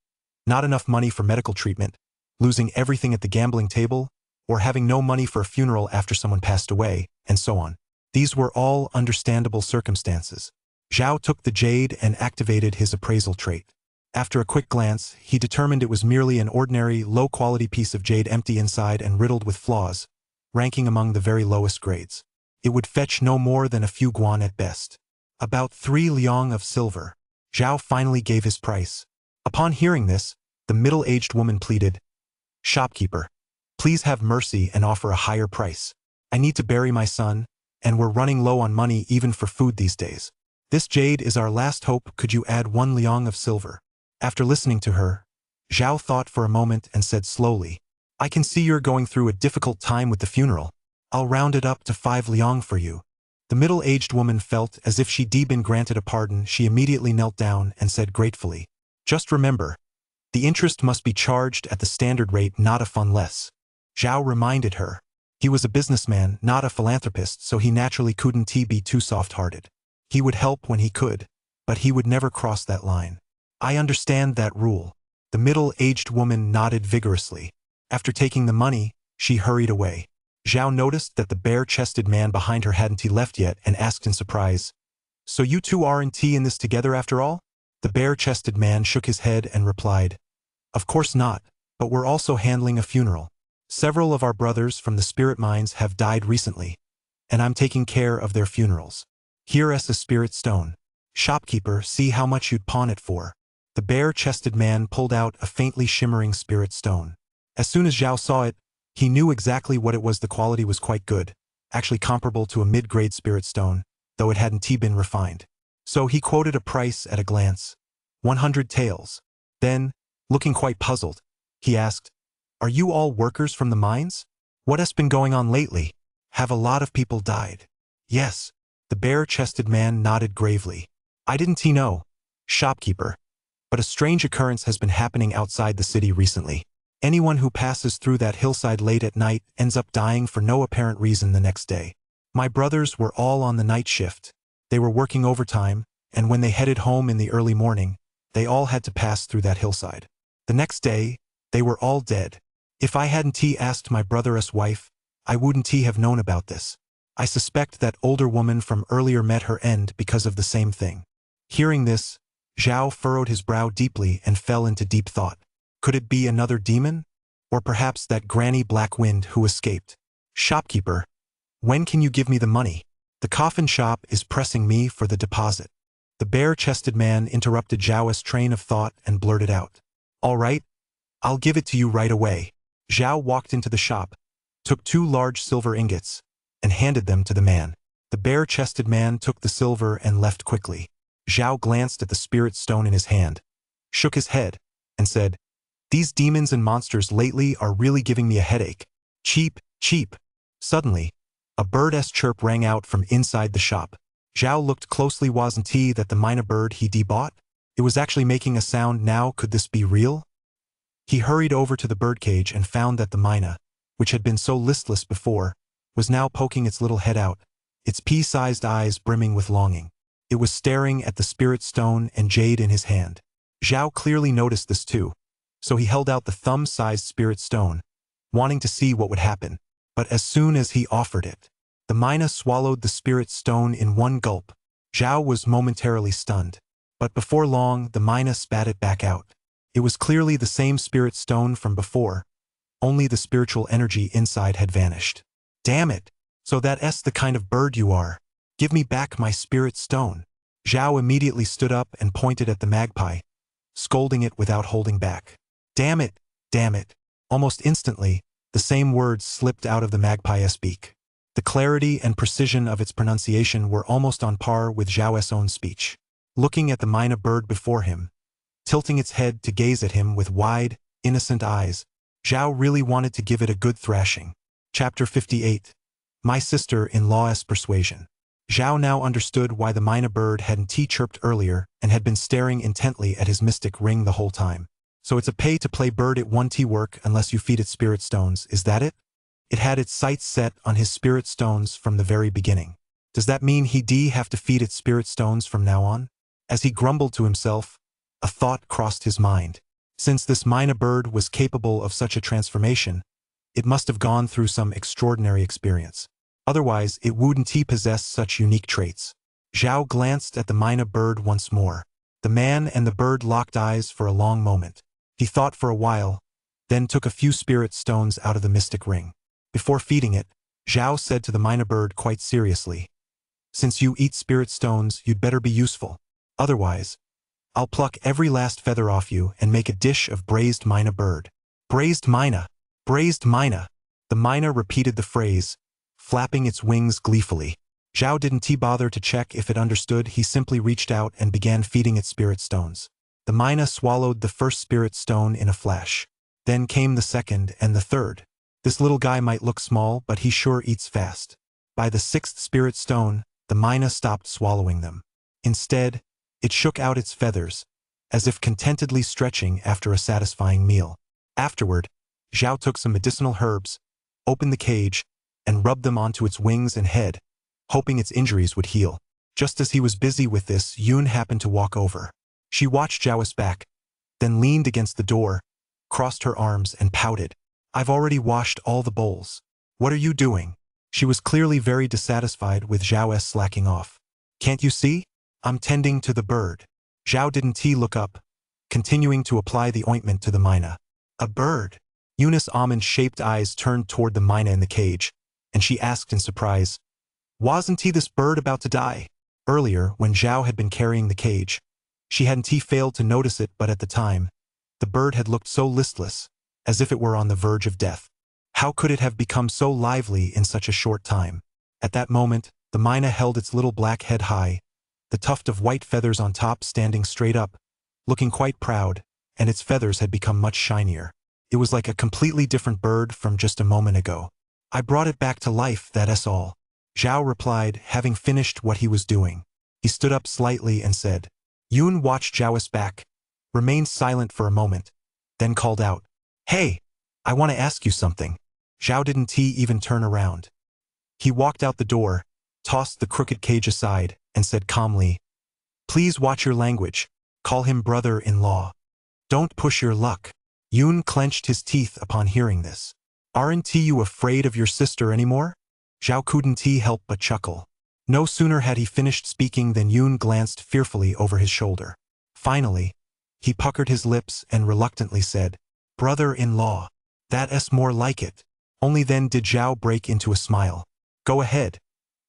not enough money for medical treatment, losing everything at the gambling table, or having no money for a funeral after someone passed away, and so on. These were all understandable circumstances. Zhao took the jade and activated his appraisal trait. After a quick glance, he determined it was merely an ordinary, low-quality piece of jade, empty inside and riddled with flaws, ranking among the very lowest grades. It would fetch no more than a few guan at best. About 3 liang of silver. Zhao finally gave his price. Upon hearing this, the middle-aged woman pleaded, Shopkeeper, please have mercy and offer a higher price. I need to bury my son, and we're running low on money even for food these days. This jade is our last hope. Could you add 1 liang of silver? After listening to her, Zhao thought for a moment and said slowly, I can see you're going through a difficult time with the funeral. I'll round it up to 5 liang for you. The middle-aged woman felt as if she'd been granted a pardon. She immediately knelt down and said gratefully, Just remember, the interest must be charged at the standard rate, not a fun less. Zhao reminded her. He was a businessman, not a philanthropist, so he naturally couldn't be too soft-hearted. He would help when he could, but he would never cross that line. I understand that rule. The middle-aged woman nodded vigorously. After taking the money, she hurried away. Zhao noticed that the bare-chested man behind her hadn't left yet and asked in surprise, So you two aren't in this together after all? The bare-chested man shook his head and replied, Of course not, but we're also handling a funeral. Several of our brothers from the spirit mines have died recently, and I'm taking care of their funerals. Here's a spirit stone. Shopkeeper, see how much you'd pawn it for. The bare-chested man pulled out a faintly shimmering spirit stone. As soon as Zhao saw it, he knew exactly what it was. The quality was quite good, actually comparable to a mid-grade spirit stone, though it hadn't been refined. So he quoted a price at a glance. 100 taels. Then, looking quite puzzled, he asked, Are you all workers from the mines? What has been going on lately? Have a lot of people died? Yes. The bare-chested man nodded gravely. I didn't know, shopkeeper, but a strange occurrence has been happening outside the city recently. Anyone who passes through that hillside late at night ends up dying for no apparent reason the next day. My brothers were all on the night shift. They were working overtime, and when they headed home in the early morning, they all had to pass through that hillside. The next day, they were all dead. If I hadn't asked my brother's wife, I wouldn't have known about this. I suspect that older woman from earlier met her end because of the same thing. Hearing this, Zhao furrowed his brow deeply and fell into deep thought. Could it be another demon? Or perhaps that Granny Black Wind who escaped? Shopkeeper, when can you give me the money? The coffin shop is pressing me for the deposit. The bare-chested man interrupted Zhao's train of thought and blurted out. All right, I'll give it to you right away. Zhao walked into the shop, took 2 large silver ingots, and handed them to the man. The bare-chested man took the silver and left quickly. Zhao glanced at the spirit stone in his hand, shook his head, and said, "These demons and monsters lately are really giving me a headache. Cheap, cheap." Suddenly, a bird's chirp rang out from inside the shop. Zhao looked closely. Wasn't that the mina bird he bought? It was actually making a sound now. Could this be real? He hurried over to the birdcage and found that the mina, which had been so listless before, was now poking its little head out, its pea-sized eyes brimming with longing. It was staring at the spirit stone and jade in his hand. Zhao clearly noticed this too, so he held out the thumb-sized spirit stone, wanting to see what would happen. But as soon as he offered it, the mina swallowed the spirit stone in one gulp. Zhao was momentarily stunned, but before long the mina spat it back out. It was clearly the same spirit stone from before, only the spiritual energy inside had vanished. "Damn it! So that's the kind of bird you are. Give me back my spirit stone." Zhao immediately stood up and pointed at the magpie, scolding it without holding back. "Damn it! Damn it!" Almost instantly, the same words slipped out of the magpie's beak. The clarity and precision of its pronunciation were almost on par with Zhao's own speech. Looking at the mina bird before him, tilting its head to gaze at him with wide, innocent eyes, Zhao really wanted to give it a good thrashing. Chapter 58. My Sister-in-Law's Persuasion. Zhao now understood why the mina bird hadn't chirped earlier and had been staring intently at his mystic ring the whole time. So it's a pay-to-play bird. It won't work unless you feed it spirit stones, is that it? It had its sights set on his spirit stones from the very beginning. Does that mean he'd have to feed it spirit stones from now on? As he grumbled to himself, a thought crossed his mind. Since this mina bird was capable of such a transformation, it must have gone through some extraordinary experience. Otherwise, it wouldn't possess such unique traits. Zhao glanced at the mina bird once more. The man and the bird locked eyes for a long moment. He thought for a while, then took a few spirit stones out of the mystic ring. Before feeding it, Zhao said to the mina bird quite seriously, "Since you eat spirit stones, you'd better be useful. Otherwise, I'll pluck every last feather off you and make a dish of braised mina bird." "Braised mina! Braised mina!" The mina repeated the phrase, flapping its wings gleefully. Zhao didn't bother to check if it understood. He simply reached out and began feeding it spirit stones. The mina swallowed the first spirit stone in a flash. Then came the second and the third. This little guy might look small, but he sure eats fast. By the sixth spirit stone, the mina stopped swallowing them. Instead, it shook out its feathers, as if contentedly stretching after a satisfying meal. Afterward, Zhao took some medicinal herbs, opened the cage, and rubbed them onto its wings and head, hoping its injuries would heal. Just as he was busy with this, Yun happened to walk over. She watched Zhao's back, then leaned against the door, crossed her arms and pouted. "I've already washed all the bowls. What are you doing?" She was clearly very dissatisfied with Zhao's slacking off. "Can't you see? I'm tending to the bird." Zhao didn't look up, continuing to apply the ointment to the mina. "A bird?" Yun's almond-shaped eyes turned toward the mina in the cage, and she asked in surprise, "Wasn't this bird about to die?" Earlier, when Zhao had been carrying the cage, she hadn't failed to notice it, but at the time, the bird had looked so listless, as if it were on the verge of death. How could it have become so lively in such a short time? At that moment, the mina held its little black head high, the tuft of white feathers on top standing straight up, looking quite proud, and its feathers had become much shinier. It was like a completely different bird from just a moment ago. "I brought it back to life, that's all," Zhao replied, having finished what he was doing. He stood up slightly and said. Yun watched Zhao's back, remained silent for a moment, then called out, "Hey, I want to ask you something." Zhao didn't even turn around. He walked out the door, tossed the crooked cage aside, and said calmly, "Please watch your language. Call him brother-in-law. Don't push your luck." Yun clenched his teeth upon hearing this. "Aren't you afraid of your sister anymore?" Zhao couldn't help but chuckle. No sooner had he finished speaking than Yun glanced fearfully over his shoulder. Finally, he puckered his lips and reluctantly said, "Brother-in-law. That's more like it." Only then did Zhao break into a smile. "Go ahead.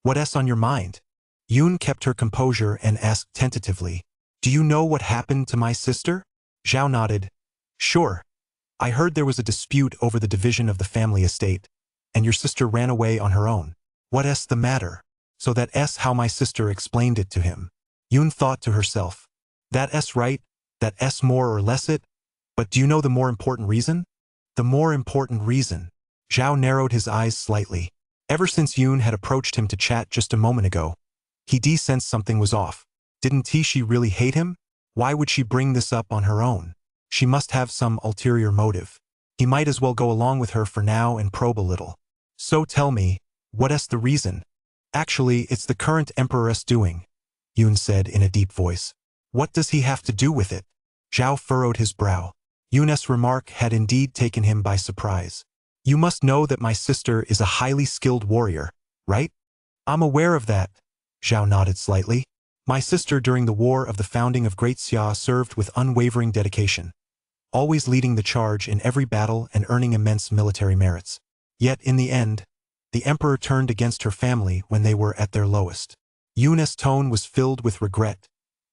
What's on your mind?" Yun kept her composure and asked tentatively, "Do you know what happened to my sister?" Zhao nodded. "Sure. I heard there was a dispute over the division of the family estate, and your sister ran away on her own. What's the matter?" So that's how my sister explained it to him. Yoon thought to herself. That's right, that's more or less it. But do you know the more important reason? The more important reason. Zhao narrowed his eyes slightly. Ever since Yoon had approached him to chat just a moment ago, he sensed something was off. Didn't she really hate him? Why would she bring this up on her own? She must have some ulterior motive. He might as well go along with her for now and probe a little. So tell me, what's the reason? Actually, it's the current emperor's doing, Yoon said in a deep voice. What does he have to do with it? Zhao furrowed his brow. Yoon's remark had indeed taken him by surprise. You must know that my sister is a highly skilled warrior, right? I'm aware of that, Zhao nodded slightly. My sister during the war of the founding of Great Xia served with unwavering dedication, always leading the charge in every battle and earning immense military merits. Yet in the end, the emperor turned against her family when they were at their lowest. Yoon's tone was filled with regret,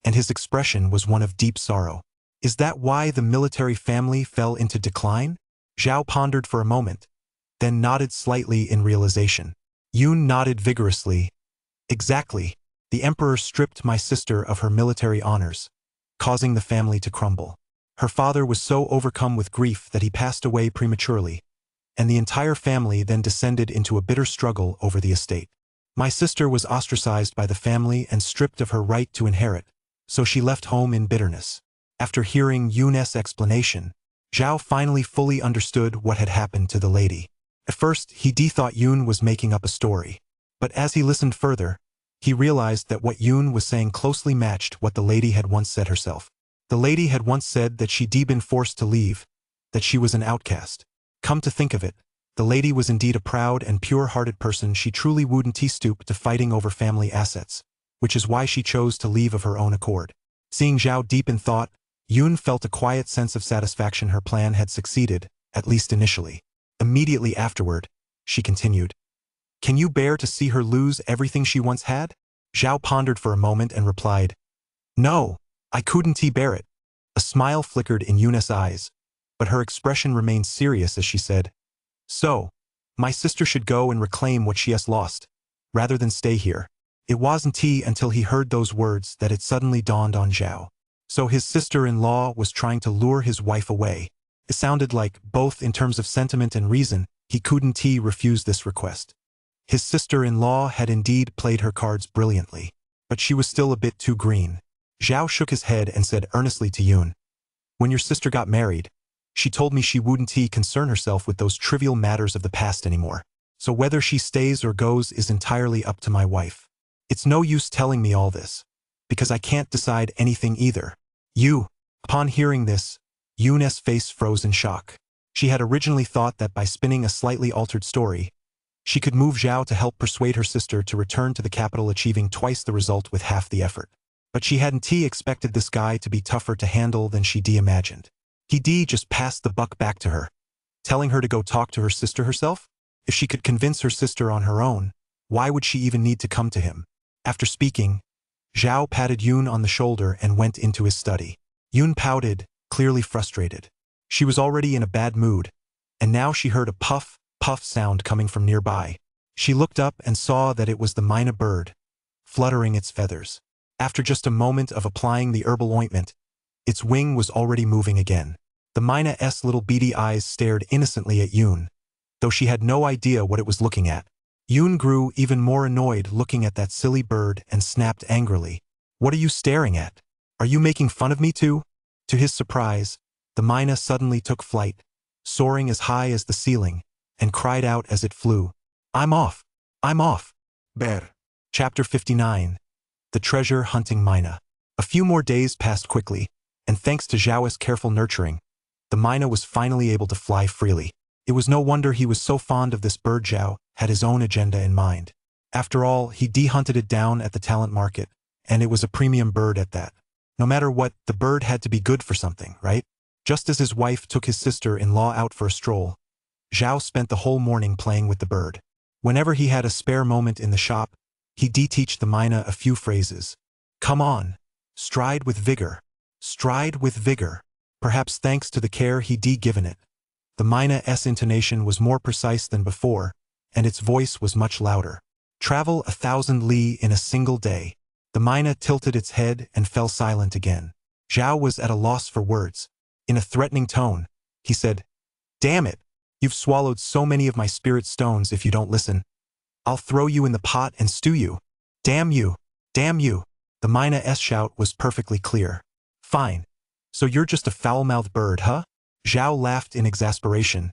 and his expression was one of deep sorrow. Is that why the military family fell into decline? Zhao pondered for a moment, then nodded slightly in realization. Yoon nodded vigorously. Exactly. The emperor stripped my sister of her military honors, causing the family to crumble. Her father was so overcome with grief that he passed away prematurely, and the entire family then descended into a bitter struggle over the estate. My sister was ostracized by the family and stripped of her right to inherit, so she left home in bitterness. After hearing Yoon's explanation, Zhao finally fully understood what had happened to the lady. At first, he thought Yoon was making up a story, but as he listened further, he realized that what Yoon was saying closely matched what the lady had once said herself. The lady had once said that she'd been forced to leave, that she was an outcast. Come to think of it, the lady was indeed a proud and pure-hearted person. She truly wouldn't stoop to fighting over family assets, which is why she chose to leave of her own accord. Seeing Zhao deep in thought, Yoon felt a quiet sense of satisfaction. Her plan had succeeded, at least initially. Immediately afterward, she continued. Can you bear to see her lose everything she once had? Zhao pondered for a moment and replied, No, I couldn't bear it. A smile flickered in Yoon's eyes, but her expression remained serious as she said, So, my sister should go and reclaim what she has lost, rather than stay here. It wasn't until he heard those words that it suddenly dawned on Zhao. So his sister-in-law was trying to lure his wife away. It sounded like, both in terms of sentiment and reason, he couldn't refuse this request. His sister-in-law had indeed played her cards brilliantly, but she was still a bit too green. Zhao shook his head and said earnestly to Yoon, When your sister got married, she told me she wouldn't concern herself with those trivial matters of the past anymore. So whether she stays or goes is entirely up to my wife. It's no use telling me all this, because I can't decide anything either. Upon hearing this, Yoon's face froze in shock. She had originally thought that by spinning a slightly altered story, she could move Zhao to help persuade her sister to return to the capital, achieving twice the result with half the effort. But she hadn't expected this guy to be tougher to handle than she imagined. He just passed the buck back to her, telling her to go talk to her sister herself? If she could convince her sister on her own, why would she even need to come to him? After speaking, Zhao patted Yoon on the shoulder and went into his study. Yoon pouted, clearly frustrated. She was already in a bad mood, and now she heard a puff sound coming from nearby. She looked up and saw that it was the myna bird, fluttering its feathers. After just a moment of applying the herbal ointment, its wing was already moving again. The myna's little beady eyes stared innocently at Yoon, though she had no idea what it was looking at. Yoon grew even more annoyed looking at that silly bird and snapped angrily, What are you staring at? Are you making fun of me too? To his surprise, the myna suddenly took flight, soaring as high as the ceiling, and cried out as it flew, I'm off! I'm off! Bear. Chapter 59. The Treasure Hunting Myna. A few more days passed quickly, and thanks to Zhao's careful nurturing, the myna was finally able to fly freely. It was no wonder he was so fond of this bird. Zhao had his own agenda in mind. After all, he hunted it down at the talent market, and it was a premium bird at that. No matter what, the bird had to be good for something, right? Just as his wife took his sister-in-law out for a stroll, Zhao spent the whole morning playing with the bird. Whenever he had a spare moment in the shop, he teach the myna a few phrases. Come on, stride with vigor, stride with vigor. Perhaps thanks to the care he given it, the myna's intonation was more precise than before, and its voice was much louder. Travel 1,000 li in a single day. The mina tilted its head and fell silent again. Zhao was at a loss for words. In a threatening tone, he said, "Damn it! You've swallowed so many of my spirit stones. If you don't listen, I'll throw you in the pot and stew you. Damn you! Damn you!" The mina's shout was perfectly clear. "Fine. So you're just a foul-mouthed bird, huh?" Zhao laughed in exasperation,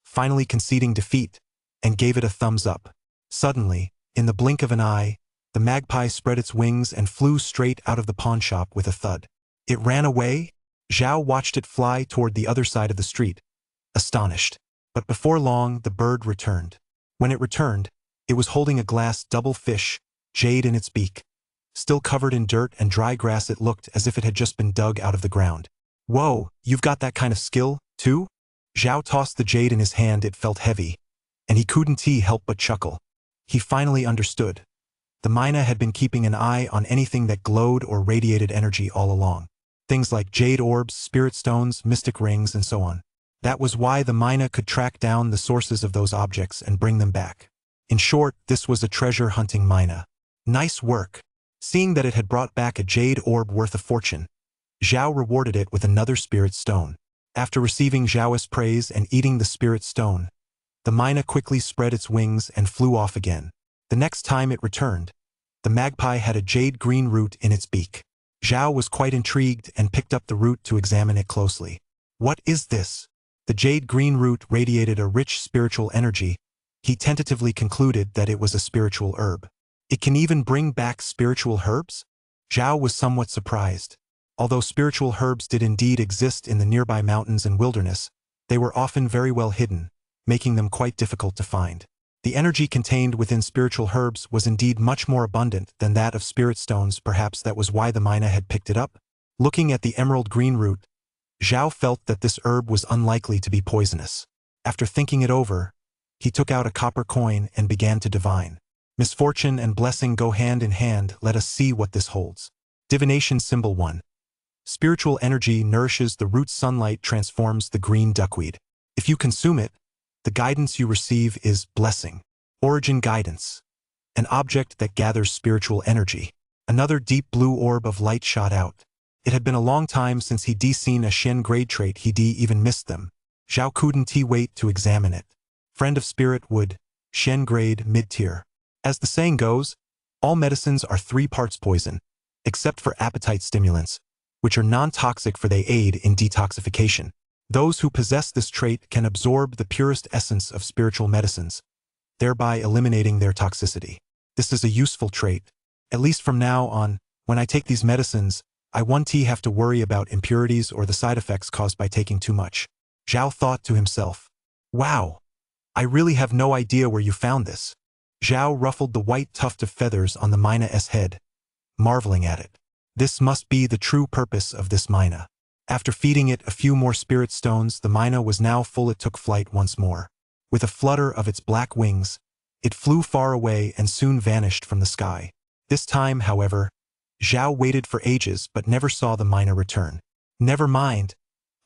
finally conceding defeat, and gave it a thumbs up. Suddenly, in the blink of an eye, the magpie spread its wings and flew straight out of the pawnshop with a thud. It ran away? Zhao watched it fly toward the other side of the street, astonished. But before long, the bird returned. When it returned, it was holding a glass double fish, jade in its beak. Still covered in dirt and dry grass, it looked as if it had just been dug out of the ground. "Whoa, you've got that kind of skill, too?" Zhao tossed the jade in his hand. It felt heavy, and he couldn't help but chuckle. He finally understood. The mina had been keeping an eye on anything that glowed or radiated energy all along. Things like jade orbs, spirit stones, mystic rings, and so on. That was why the mina could track down the sources of those objects and bring them back. In short, this was a treasure-hunting mina. Nice work. Seeing that it had brought back a jade orb worth a fortune, Zhao rewarded it with another spirit stone. After receiving Zhao's praise and eating the spirit stone, the mina quickly spread its wings and flew off again. The next time it returned, the magpie had a jade-green root in its beak. Zhao was quite intrigued and picked up the root to examine it closely. "What is this?" The jade-green root radiated a rich spiritual energy. He tentatively concluded that it was a spiritual herb. "It can even bring back spiritual herbs?" Zhao was somewhat surprised. Although spiritual herbs did indeed exist in the nearby mountains and wilderness, they were often very well hidden, making them quite difficult to find. The energy contained within spiritual herbs was indeed much more abundant than that of spirit stones. Perhaps that was why the mina had picked it up. Looking at the emerald green root, Zhao felt that this herb was unlikely to be poisonous. After thinking it over, he took out a copper coin and began to divine. Misfortune and blessing go hand in hand. Let us see what this holds. Divination symbol 1. Spiritual energy nourishes the root. Sunlight transforms the green duckweed. If you consume it, the guidance you receive is blessing. Origin guidance. An object that gathers spiritual energy. Another deep blue orb of light shot out. It had been a long time since he'd seen a Shen grade trait. He'd even missed them. Zhao couldn't wait to examine it. Friend of spirit wood, Shen grade mid-tier. As the saying goes, all medicines are 3 parts poison, except for appetite stimulants, which are non-toxic, for they aid in detoxification. Those who possess this trait can absorb the purest essence of spiritual medicines, thereby eliminating their toxicity. This is a useful trait. At least from now on, when I take these medicines, I won't have to worry about impurities or the side effects caused by taking too much. Zhao thought to himself. "Wow! I really have no idea where you found this." Zhao ruffled the white tuft of feathers on the mina's head, marveling at it. This must be the true purpose of this mina. After feeding it a few more spirit stones, the mina was now full. It took flight once more. With a flutter of its black wings, it flew far away and soon vanished from the sky. This time, however, Zhao waited for ages but never saw the mina return. "Never mind.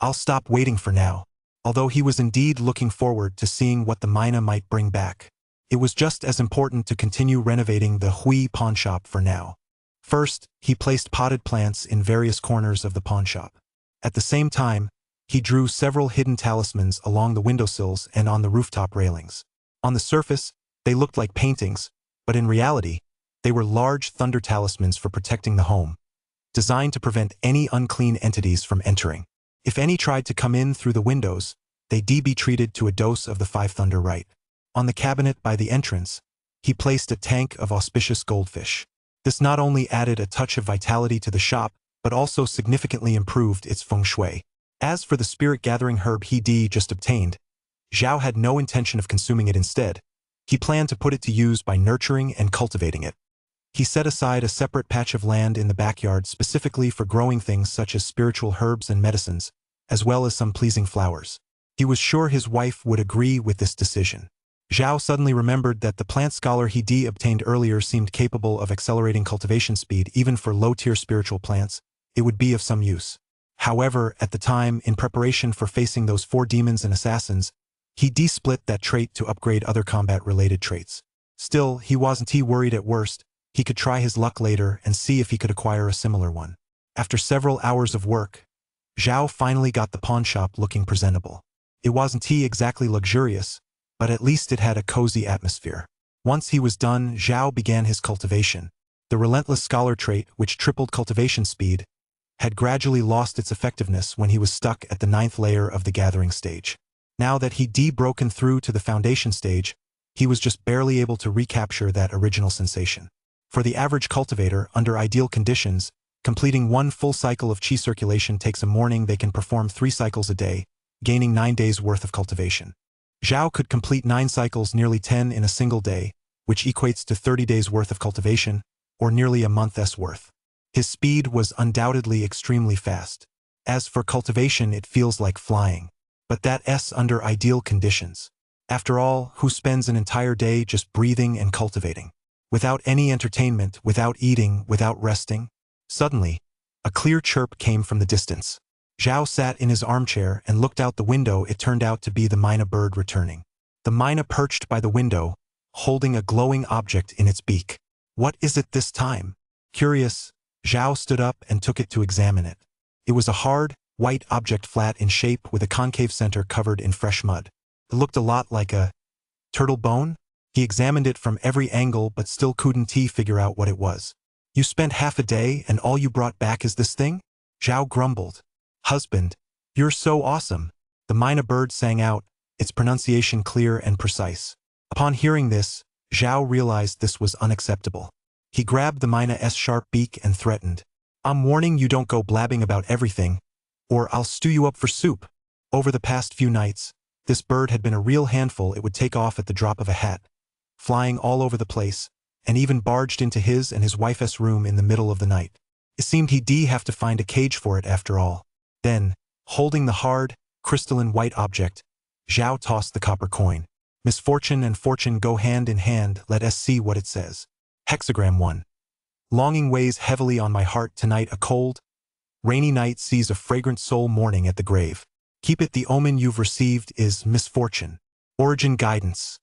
I'll stop waiting for now." Although he was indeed looking forward to seeing what the mina might bring back, it was just as important to continue renovating the Hui pawnshop for now. First, he placed potted plants in various corners of the pawnshop. At the same time, he drew several hidden talismans along the windowsills and on the rooftop railings. On the surface, they looked like paintings, but in reality, they were large thunder talismans for protecting the home, designed to prevent any unclean entities from entering. If any tried to come in through the windows, they'd be treated to a dose of the 5 thunder rite. On the cabinet by the entrance, he placed a tank of auspicious goldfish. This not only added a touch of vitality to the shop, but also significantly improved its feng shui. As for the spirit-gathering herb he'd just obtained, Zhao had no intention of consuming it. Instead, he planned to put it to use by nurturing and cultivating it. He set aside a separate patch of land in the backyard specifically for growing things such as spiritual herbs and medicines, as well as some pleasing flowers. He was sure his wife would agree with this decision. Zhao suddenly remembered that the plant scholar he'd obtained earlier seemed capable of accelerating cultivation speed even for low-tier spiritual plants. It would be of some use. However, at the time, in preparation for facing those 4 demons and assassins, he'd split that trait to upgrade other combat-related traits. Still, he wasn't too worried at worst. He could try his luck later and see if he could acquire a similar one. After several hours of work, Zhao finally got the pawn shop looking presentable. It wasn't exactly luxurious, but at least it had a cozy atmosphere. Once he was done, Zhao began his cultivation. The relentless scholar trait, which tripled cultivation speed, had gradually lost its effectiveness when he was stuck at the 9th layer of the gathering stage. Now that he'd broken through to the foundation stage, he was just barely able to recapture that original sensation. For the average cultivator, under ideal conditions, completing one full cycle of qi circulation takes a morning. They can perform 3 cycles a day, gaining 9 days worth of cultivation. Zhao could complete 9 cycles, nearly 10 in a single day, which equates to 30 days worth of cultivation, or nearly a month's worth. His speed was undoubtedly extremely fast. As for cultivation, it feels like flying. But that's under ideal conditions. After all, who spends an entire day just breathing and cultivating? Without any entertainment, without eating, without resting? Suddenly, a clear chirp came from the distance. Zhao sat in his armchair and looked out the window. It turned out to be the myna bird returning. The myna perched by the window, holding a glowing object in its beak. What is it this time? Curious, Zhao stood up and took it to examine it. It was a hard, white object, flat in shape with a concave center covered in fresh mud. It looked a lot like a turtle bone. He examined it from every angle but still couldn't figure out what it was. You spent half a day and all you brought back is this thing? Zhao grumbled. Husband, you're so awesome. The myna bird sang out, its pronunciation clear and precise. Upon hearing this, Zhao realized this was unacceptable. He grabbed the myna's sharp beak and threatened, I'm warning you, don't go blabbing about everything, or I'll stew you up for soup. Over the past few nights, this bird had been a real handful. It would take off at the drop of a hat, flying all over the place, and even barged into his and his wife's room in the middle of the night. It seemed he'd have to find a cage for it after all. Then, holding the hard, crystalline white object, Zhao tossed the copper coin. Misfortune and fortune go hand in hand. Let us see what it says. Hexagram 1. Longing weighs heavily on my heart tonight. A cold, rainy night sees a fragrant soul mourning at the grave. Keep it. The omen you've received is misfortune. Origin guidance.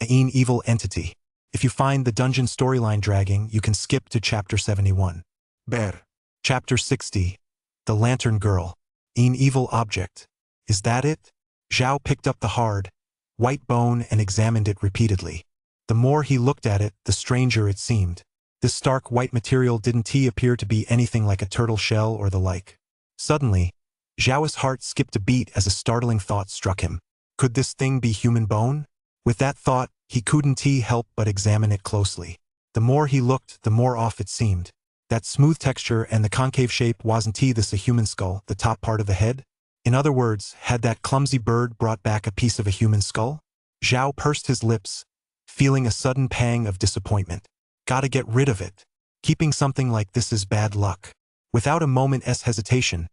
An evil entity. If you find the dungeon storyline dragging, you can skip to chapter 71. Ber. Chapter 60. The Lantern Girl. An evil object. Is that it? Zhao picked up the hard, white bone and examined it repeatedly. The more he looked at it, the stranger it seemed. This stark white material didn't appear to be anything like a turtle shell or the like. Suddenly, Zhao's heart skipped a beat as a startling thought struck him. Could this thing be human bone? With that thought, he couldn't help but examine it closely. The more he looked, the more off it seemed. That smooth texture and the concave shape, wasn't this a human skull, the top part of the head? In other words, had that clumsy bird brought back a piece of a human skull? Zhao pursed his lips, feeling a sudden pang of disappointment. Gotta get rid of it. Keeping something like this is bad luck. Without a moment's hesitation,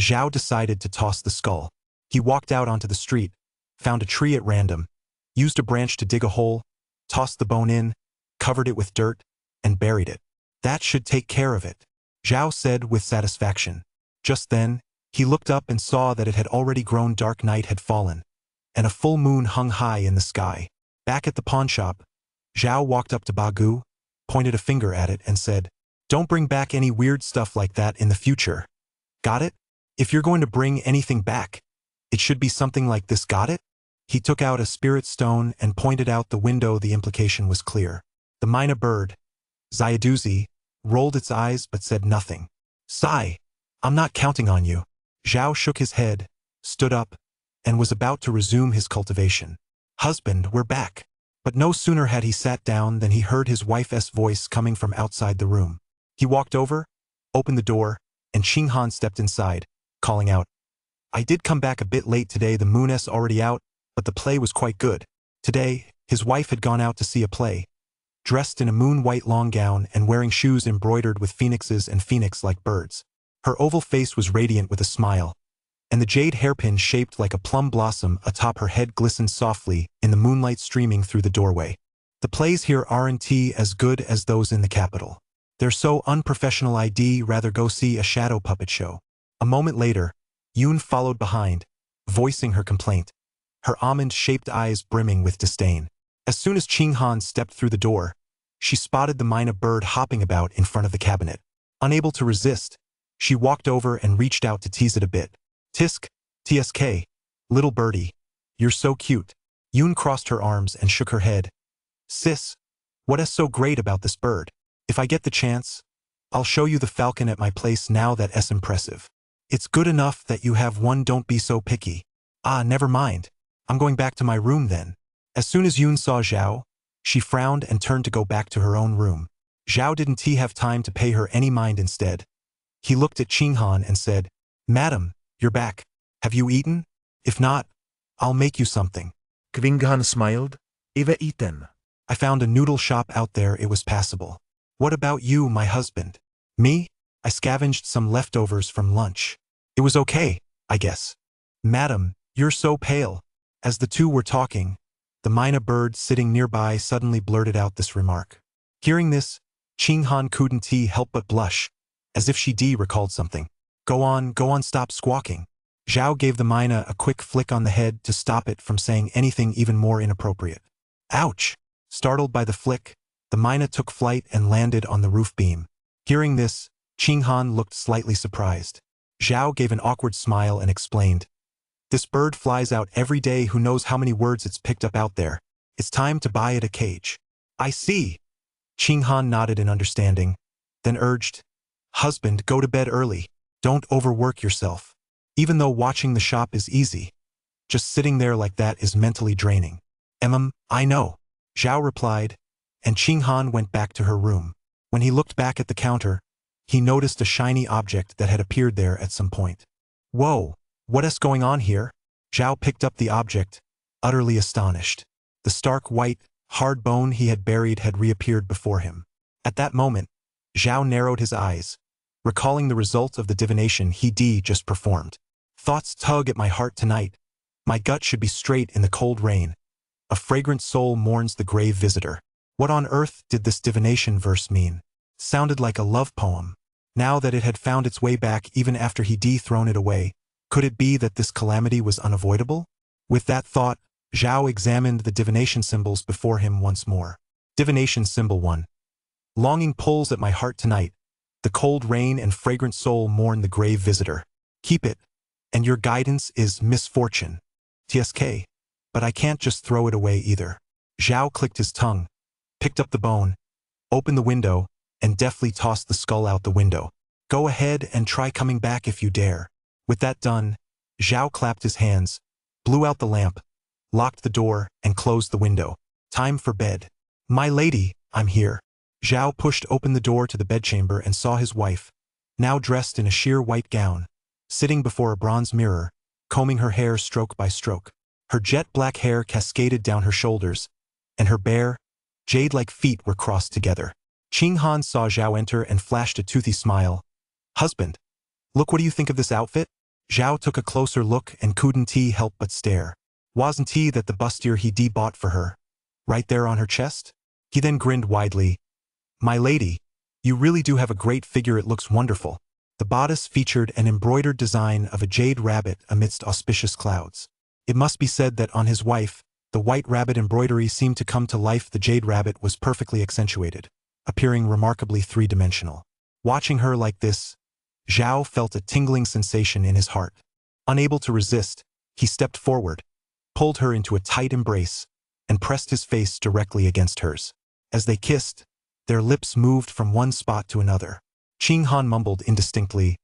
Zhao decided to toss the skull. He walked out onto the street, found a tree at random, used a branch to dig a hole, tossed the bone in, covered it with dirt, and buried it. That should take care of it, Zhao said with satisfaction. Just then, he looked up and saw that it had already grown dark. Night had fallen, and a full moon hung high in the sky. Back at the pawn shop, Zhao walked up to Bagu, pointed a finger at it and said, Don't bring back any weird stuff like that in the future. Got it? If you're going to bring anything back, it should be something like this. Got it? He took out a spirit stone and pointed out the window. The implication was clear. The myna bird, Zyaduzi, rolled its eyes but said nothing. Sigh, I'm not counting on you. Zhao shook his head, stood up, and was about to resume his cultivation. Husband, we're back. But no sooner had he sat down than he heard his wife's voice coming from outside the room. He walked over, opened the door, and Xinghan stepped inside, calling out, I did come back a bit late today. The moon's already out, but the play was quite good. Today, his wife had gone out to see a play, dressed in a moon-white long gown and wearing shoes embroidered with phoenixes and phoenix-like birds. Her oval face was radiant with a smile, and the jade hairpin shaped like a plum blossom atop her head glistened softly in the moonlight streaming through the doorway. The plays here aren't as good as those in the capital. They're so unprofessional. I'd rather go see a shadow puppet show. A moment later, Yoon followed behind, voicing her complaint, her almond-shaped eyes brimming with disdain. As soon as Qing Han stepped through the door, she spotted the myna bird hopping about in front of the cabinet. Unable to resist, she walked over and reached out to tease it a bit. Tisk, tsk, little birdie, you're so cute. Yoon crossed her arms and shook her head. Sis, what is so great about this bird? If I get the chance, I'll show you the falcon at my place now that's impressive. It's good enough that you have one, don't be so picky. Ah, never mind. I'm going back to my room then. As soon as Yoon saw Zhao, she frowned and turned to go back to her own room. Zhao didn't have time to pay her any mind. Instead, he looked at Qing Han and said, Madam, you're back. Have you eaten? If not, I'll make you something. Qing Han smiled. I've eaten. I found a noodle shop out there, it was passable. What about you, my husband? Me? I scavenged some leftovers from lunch. It was okay, I guess. Madam, you're so pale. As the two were talking, the myna bird sitting nearby suddenly blurted out this remark. Hearing this, Qing Han couldn't help but blush, as if she recalled something. Go on, stop squawking. Zhao gave the myna a quick flick on the head to stop it from saying anything even more inappropriate. Ouch! Startled by the flick, the myna took flight and landed on the roof beam. Hearing this, Qing Han looked slightly surprised. Zhao gave an awkward smile and explained, This bird flies out every day, who knows how many words it's picked up out there. It's time to buy it a cage. I see. Qing Han nodded in understanding, then urged, Husband, go to bed early. Don't overwork yourself. Even though watching the shop is easy, just sitting there like that is mentally draining. I know. Zhao replied, and Qing Han went back to her room. When he looked back at the counter, he noticed a shiny object that had appeared there at some point. Whoa, what is going on here? Zhao picked up the object, utterly astonished. The stark white, hard bone he had buried had reappeared before him. At that moment, Zhao narrowed his eyes, recalling the result of the divination he just performed. Thoughts tug at my heart tonight. My gut should be straight in the cold rain. A fragrant soul mourns the grave visitor. What on earth did this divination verse mean? Sounded like a love poem. Now that it had found its way back even after he thrown it away, could it be that this calamity was unavoidable? With that thought, Zhao examined the divination symbols before him once more. Divination symbol 1. Longing pulls at my heart tonight. The cold rain and fragrant soul mourn the grave visitor. Keep it, and your guidance is misfortune. Tsk. But I can't just throw it away either. Zhao clicked his tongue, picked up the bone, opened the window, and deftly tossed the skull out the window. Go ahead and try coming back if you dare. With that done, Zhao clapped his hands, blew out the lamp, locked the door, and closed the window. Time for bed. My lady, I'm here. Zhao pushed open the door to the bedchamber and saw his wife, now dressed in a sheer white gown, sitting before a bronze mirror, combing her hair stroke by stroke. Her jet-black hair cascaded down her shoulders, and her bare, jade-like feet were crossed together. Qing Han saw Zhao enter and flashed a toothy smile. Husband, look, what do you think of this outfit? Zhao took a closer look and couldn't help but stare. Wasn't that the bustier he bought for her, right there on her chest? He then grinned widely. My lady, you really do have a great figure, it looks wonderful. The bodice featured an embroidered design of a jade rabbit amidst auspicious clouds. It must be said that on his wife, the white rabbit embroidery seemed to come to life. The jade rabbit was perfectly accentuated, appearing remarkably three-dimensional. Watching her like this, Zhao felt a tingling sensation in his heart. Unable to resist, he stepped forward, pulled her into a tight embrace, and pressed his face directly against hers. As they kissed, their lips moved from one spot to another. Qing Han mumbled indistinctly,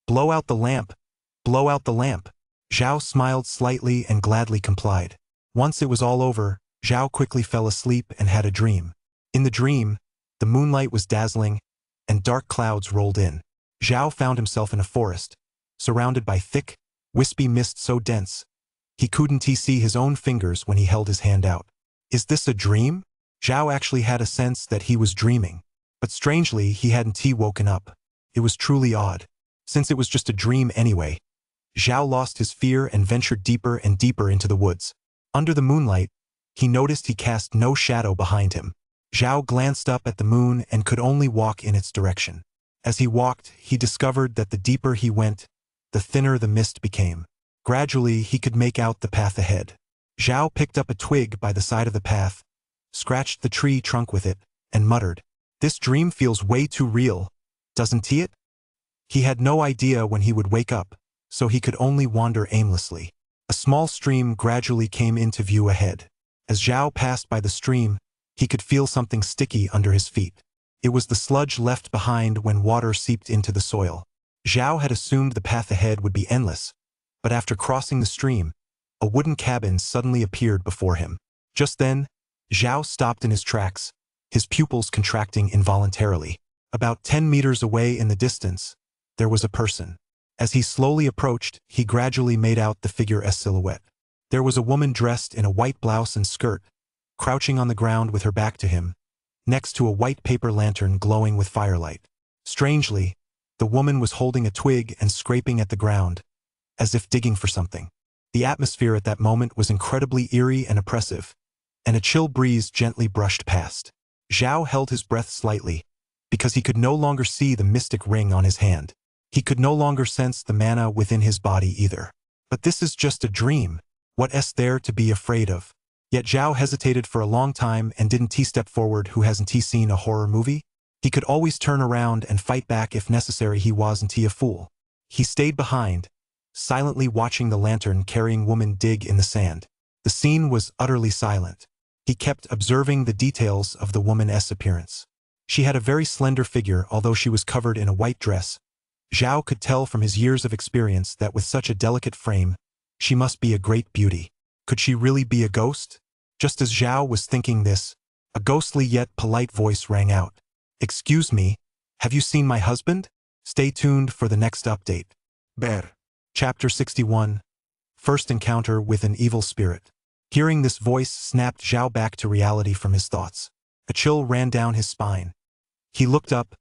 "Blow out the lamp! Blow out the lamp!" Zhao smiled slightly and gladly complied. Once it was all over, Zhao quickly fell asleep and had a dream. In the dream, the moonlight was dazzling, and dark clouds rolled in. Zhao found himself in a forest, surrounded by thick, wispy mist so dense, he couldn't see his own fingers when he held his hand out. Is this a dream? Zhao actually had a sense that he was dreaming. But strangely, he hadn't woken up. It was truly odd. Since it was just a dream anyway. Zhao lost his fear and ventured deeper and deeper into the woods. Under the moonlight, he noticed he cast no shadow behind him. Zhao glanced up at the moon and could only walk in its direction. As he walked, he discovered that the deeper he went, the thinner the mist became. Gradually, he could make out the path ahead. Zhao picked up a twig by the side of the path, scratched the tree trunk with it, and muttered, "This dream feels way too real, doesn't it?" He had no idea when he would wake up, so he could only wander aimlessly. A small stream gradually came into view ahead. As Zhao passed by the stream, he could feel something sticky under his feet. It was the sludge left behind when water seeped into the soil. Zhao had assumed the path ahead would be endless, but after crossing the stream, a wooden cabin suddenly appeared before him. Just then, Zhao stopped in his tracks, his pupils contracting involuntarily. About 10 meters away in the distance, there was a person. As he slowly approached, he gradually made out the figure's silhouette. There was a woman dressed in a white blouse and skirt, crouching on the ground with her back to him, next to a white paper lantern glowing with firelight. Strangely, the woman was holding a twig and scraping at the ground, as if digging for something. The atmosphere at that moment was incredibly eerie and oppressive, and a chill breeze gently brushed past. Zhao held his breath slightly, because he could no longer see the mystic ring on his hand. He could no longer sense the mana within his body either. But this is just a dream. What's there to be afraid of? Yet Zhao hesitated for a long time and didn't step forward. Who hasn't seen a horror movie? He could always turn around and fight back if necessary. He wasn't a fool. He stayed behind, silently watching the lantern-carrying woman dig in the sand. The scene was utterly silent. He kept observing the details of the woman's appearance. She had a very slender figure, although she was covered in a white dress. Zhao could tell from his years of experience that with such a delicate frame, she must be a great beauty. Could she really be a ghost? Just as Zhao was thinking this, a ghostly yet polite voice rang out. "Excuse me, have you seen my husband?" Stay tuned for the next update. Bear. Chapter 61. First Encounter with an Evil Spirit. Hearing this voice snapped Zhao back to reality from his thoughts. A chill ran down his spine. He looked up,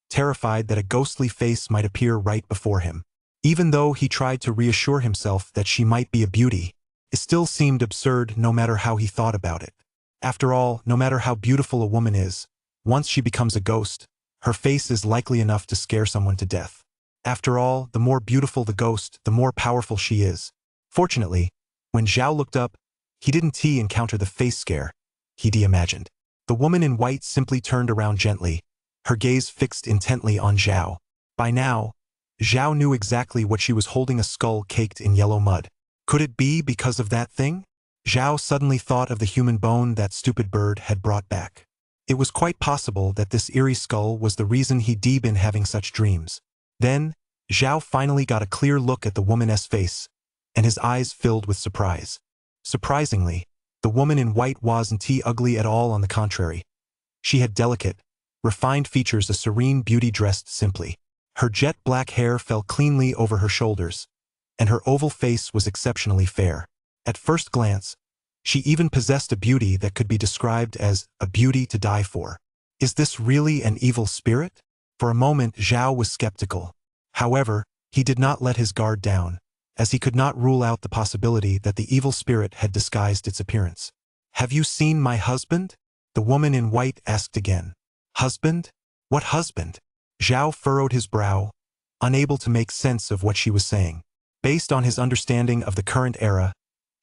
terrified that a ghostly face might appear right before him. Even though he tried to reassure himself that she might be a beauty, it still seemed absurd no matter how he thought about it. After all, no matter how beautiful a woman is, once she becomes a ghost, her face is likely enough to scare someone to death. After all, the more beautiful the ghost, the more powerful she is. Fortunately, when Zhao looked up, he didn't encounter the face scare he'd imagined. The woman in white simply turned around gently, her gaze fixed intently on Zhao. By now, Zhao knew exactly what she was holding, a skull caked in yellow mud. Could it be because of that thing? Zhao suddenly thought of the human bone that stupid bird had brought back. It was quite possible that this eerie skull was the reason he'd been having such dreams. Then, Zhao finally got a clear look at the woman's face, and his eyes filled with surprise. Surprisingly, the woman in white wasn't ugly at all. On the contrary, she had delicate, refined features, a serene beauty dressed simply. Her jet black hair fell cleanly over her shoulders, and her oval face was exceptionally fair. At first glance, she even possessed a beauty that could be described as a beauty to die for. Is this really an evil spirit? For a moment, Zhao was skeptical. However, he did not let his guard down, as he could not rule out the possibility that the evil spirit had disguised its appearance. "Have you seen my husband?" the woman in white asked again. "Husband? What husband?" Zhao furrowed his brow, unable to make sense of what she was saying. Based on his understanding of the current era,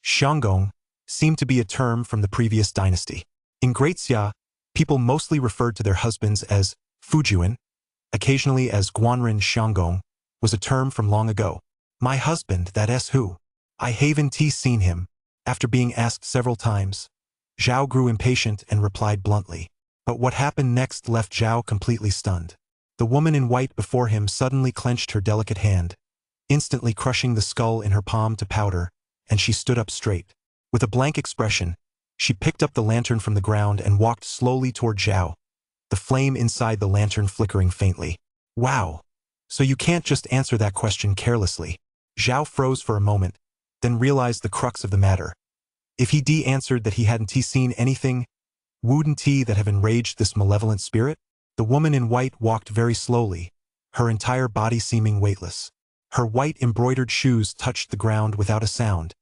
Xianggong seemed to be a term from the previous dynasty. In Great Xia, people mostly referred to their husbands as Fujuan, occasionally as Guanren. Xianggong was a term from long ago. "My husband, that's who? I haven't seen him." After being asked several times, Zhao grew impatient and replied bluntly. But what happened next left Zhao completely stunned. The woman in white before him suddenly clenched her delicate hand, instantly crushing the skull in her palm to powder, and she stood up straight. With a blank expression, she picked up the lantern from the ground and walked slowly toward Zhao, the flame inside the lantern flickering faintly. "Wow. So you can't just answer that question carelessly." Zhao froze for a moment, then realized the crux of the matter. If he answered that he hadn't seen anything, wouldn't that have enraged this malevolent spirit? The woman in white walked very slowly, her entire body seeming weightless. Her white embroidered shoes touched the ground without a sound,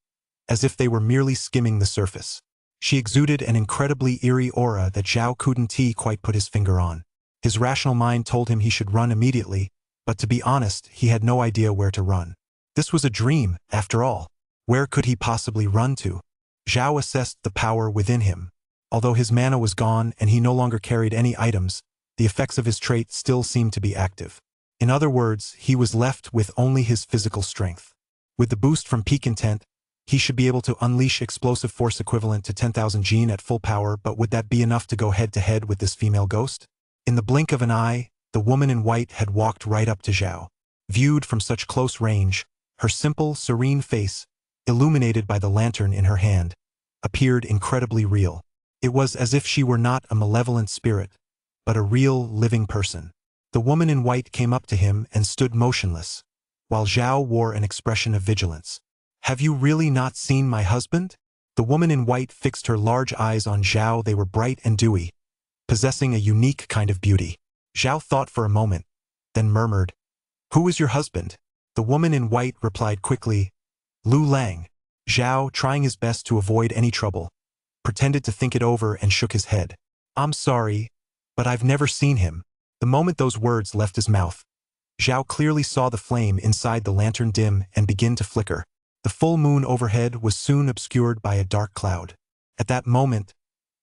as if they were merely skimming the surface. She exuded an incredibly eerie aura that Zhao couldn't quite put his finger on. His rational mind told him he should run immediately, but to be honest, he had no idea where to run. This was a dream, after all. Where could he possibly run to? Zhao assessed the power within him. Although his mana was gone and he no longer carried any items, the effects of his trait still seemed to be active. In other words, he was left with only his physical strength. With the boost from peak intent, he should be able to unleash explosive force equivalent to 10,000 Jin at full power, but would that be enough to go head-to-head with this female ghost? In the blink of an eye, the woman in white had walked right up to Zhao. Viewed from such close range, her simple, serene face, illuminated by the lantern in her hand, appeared incredibly real. It was as if she were not a malevolent spirit, but a real, living person. The woman in white came up to him and stood motionless, while Zhao wore an expression of vigilance. "Have you really not seen my husband?" The woman in white fixed her large eyes on Zhao. They were bright and dewy, possessing a unique kind of beauty. Zhao thought for a moment, then murmured, "Who is your husband?" The woman in white replied quickly, "Lu Lang." Zhao, trying his best to avoid any trouble, pretended to think it over and shook his head. "I'm sorry, but I've never seen him." The moment those words left his mouth, Zhao clearly saw the flame inside the lantern dim and begin to flicker. The full moon overhead was soon obscured by a dark cloud. At that moment,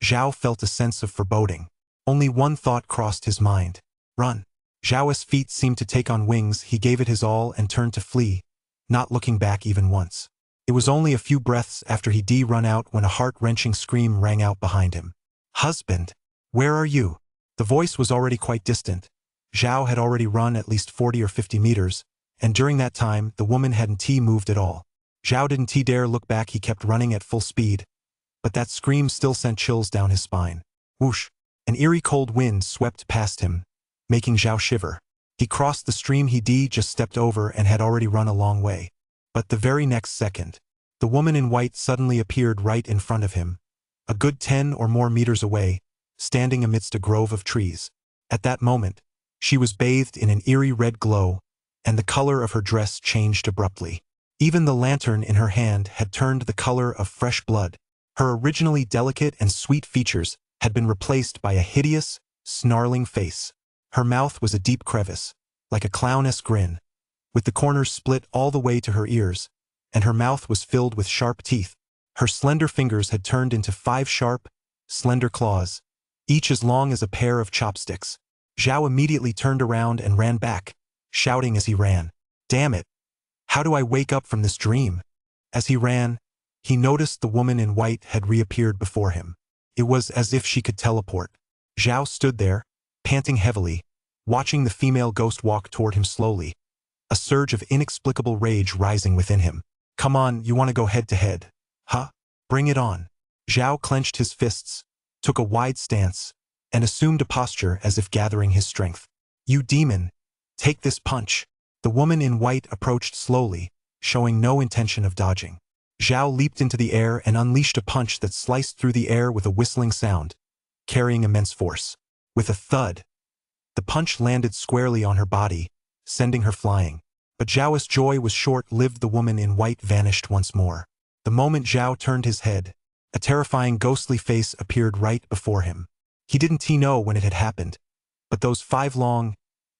Zhao felt a sense of foreboding. Only one thought crossed his mind. Run. Zhao's feet seemed to take on wings. He gave it his all and turned to flee, not looking back even once. It was only a few breaths after he'd run out when a heart-wrenching scream rang out behind him. "Husband, where are you?" The voice was already quite distant. Zhao had already run at least 40 or 50 meters, and during that time, the woman hadn't moved at all. Zhao didn't dare look back. He kept running at full speed, but that scream still sent chills down his spine. Whoosh! An eerie cold wind swept past him, making Zhao shiver. He crossed the stream he'd just stepped over and had already run a long way. But the very next second, the woman in white suddenly appeared right in front of him, a good 10 or more meters away, standing amidst a grove of trees. At that moment, she was bathed in an eerie red glow, and the color of her dress changed abruptly. Even the lantern in her hand had turned the color of fresh blood. Her originally delicate and sweet features had been replaced by a hideous, snarling face. Her mouth was a deep crevice, like a clown-esque grin, with the corners split all the way to her ears, and her mouth was filled with sharp teeth. Her slender fingers had turned into 5 sharp, slender claws, each as long as a pair of chopsticks. Zhao immediately turned around and ran back, shouting as he ran, "Damn it! How do I wake up from this dream?" As he ran, he noticed the woman in white had reappeared before him. It was as if she could teleport. Zhao stood there, panting heavily, watching the female ghost walk toward him slowly, a surge of inexplicable rage rising within him. "Come on, you want to go head-to-head? Huh? Bring it on." Zhao clenched his fists, took a wide stance, and assumed a posture as if gathering his strength. "You demon, take this punch." The woman in white approached slowly, showing no intention of dodging. Zhao leaped into the air and unleashed a punch that sliced through the air with a whistling sound, carrying immense force. With a thud, the punch landed squarely on her body, sending her flying. But Zhao's joy was short-lived. The woman in white vanished once more. The moment Zhao turned his head, a terrifying ghostly face appeared right before him. He didn't know when it had happened, but those 5 long,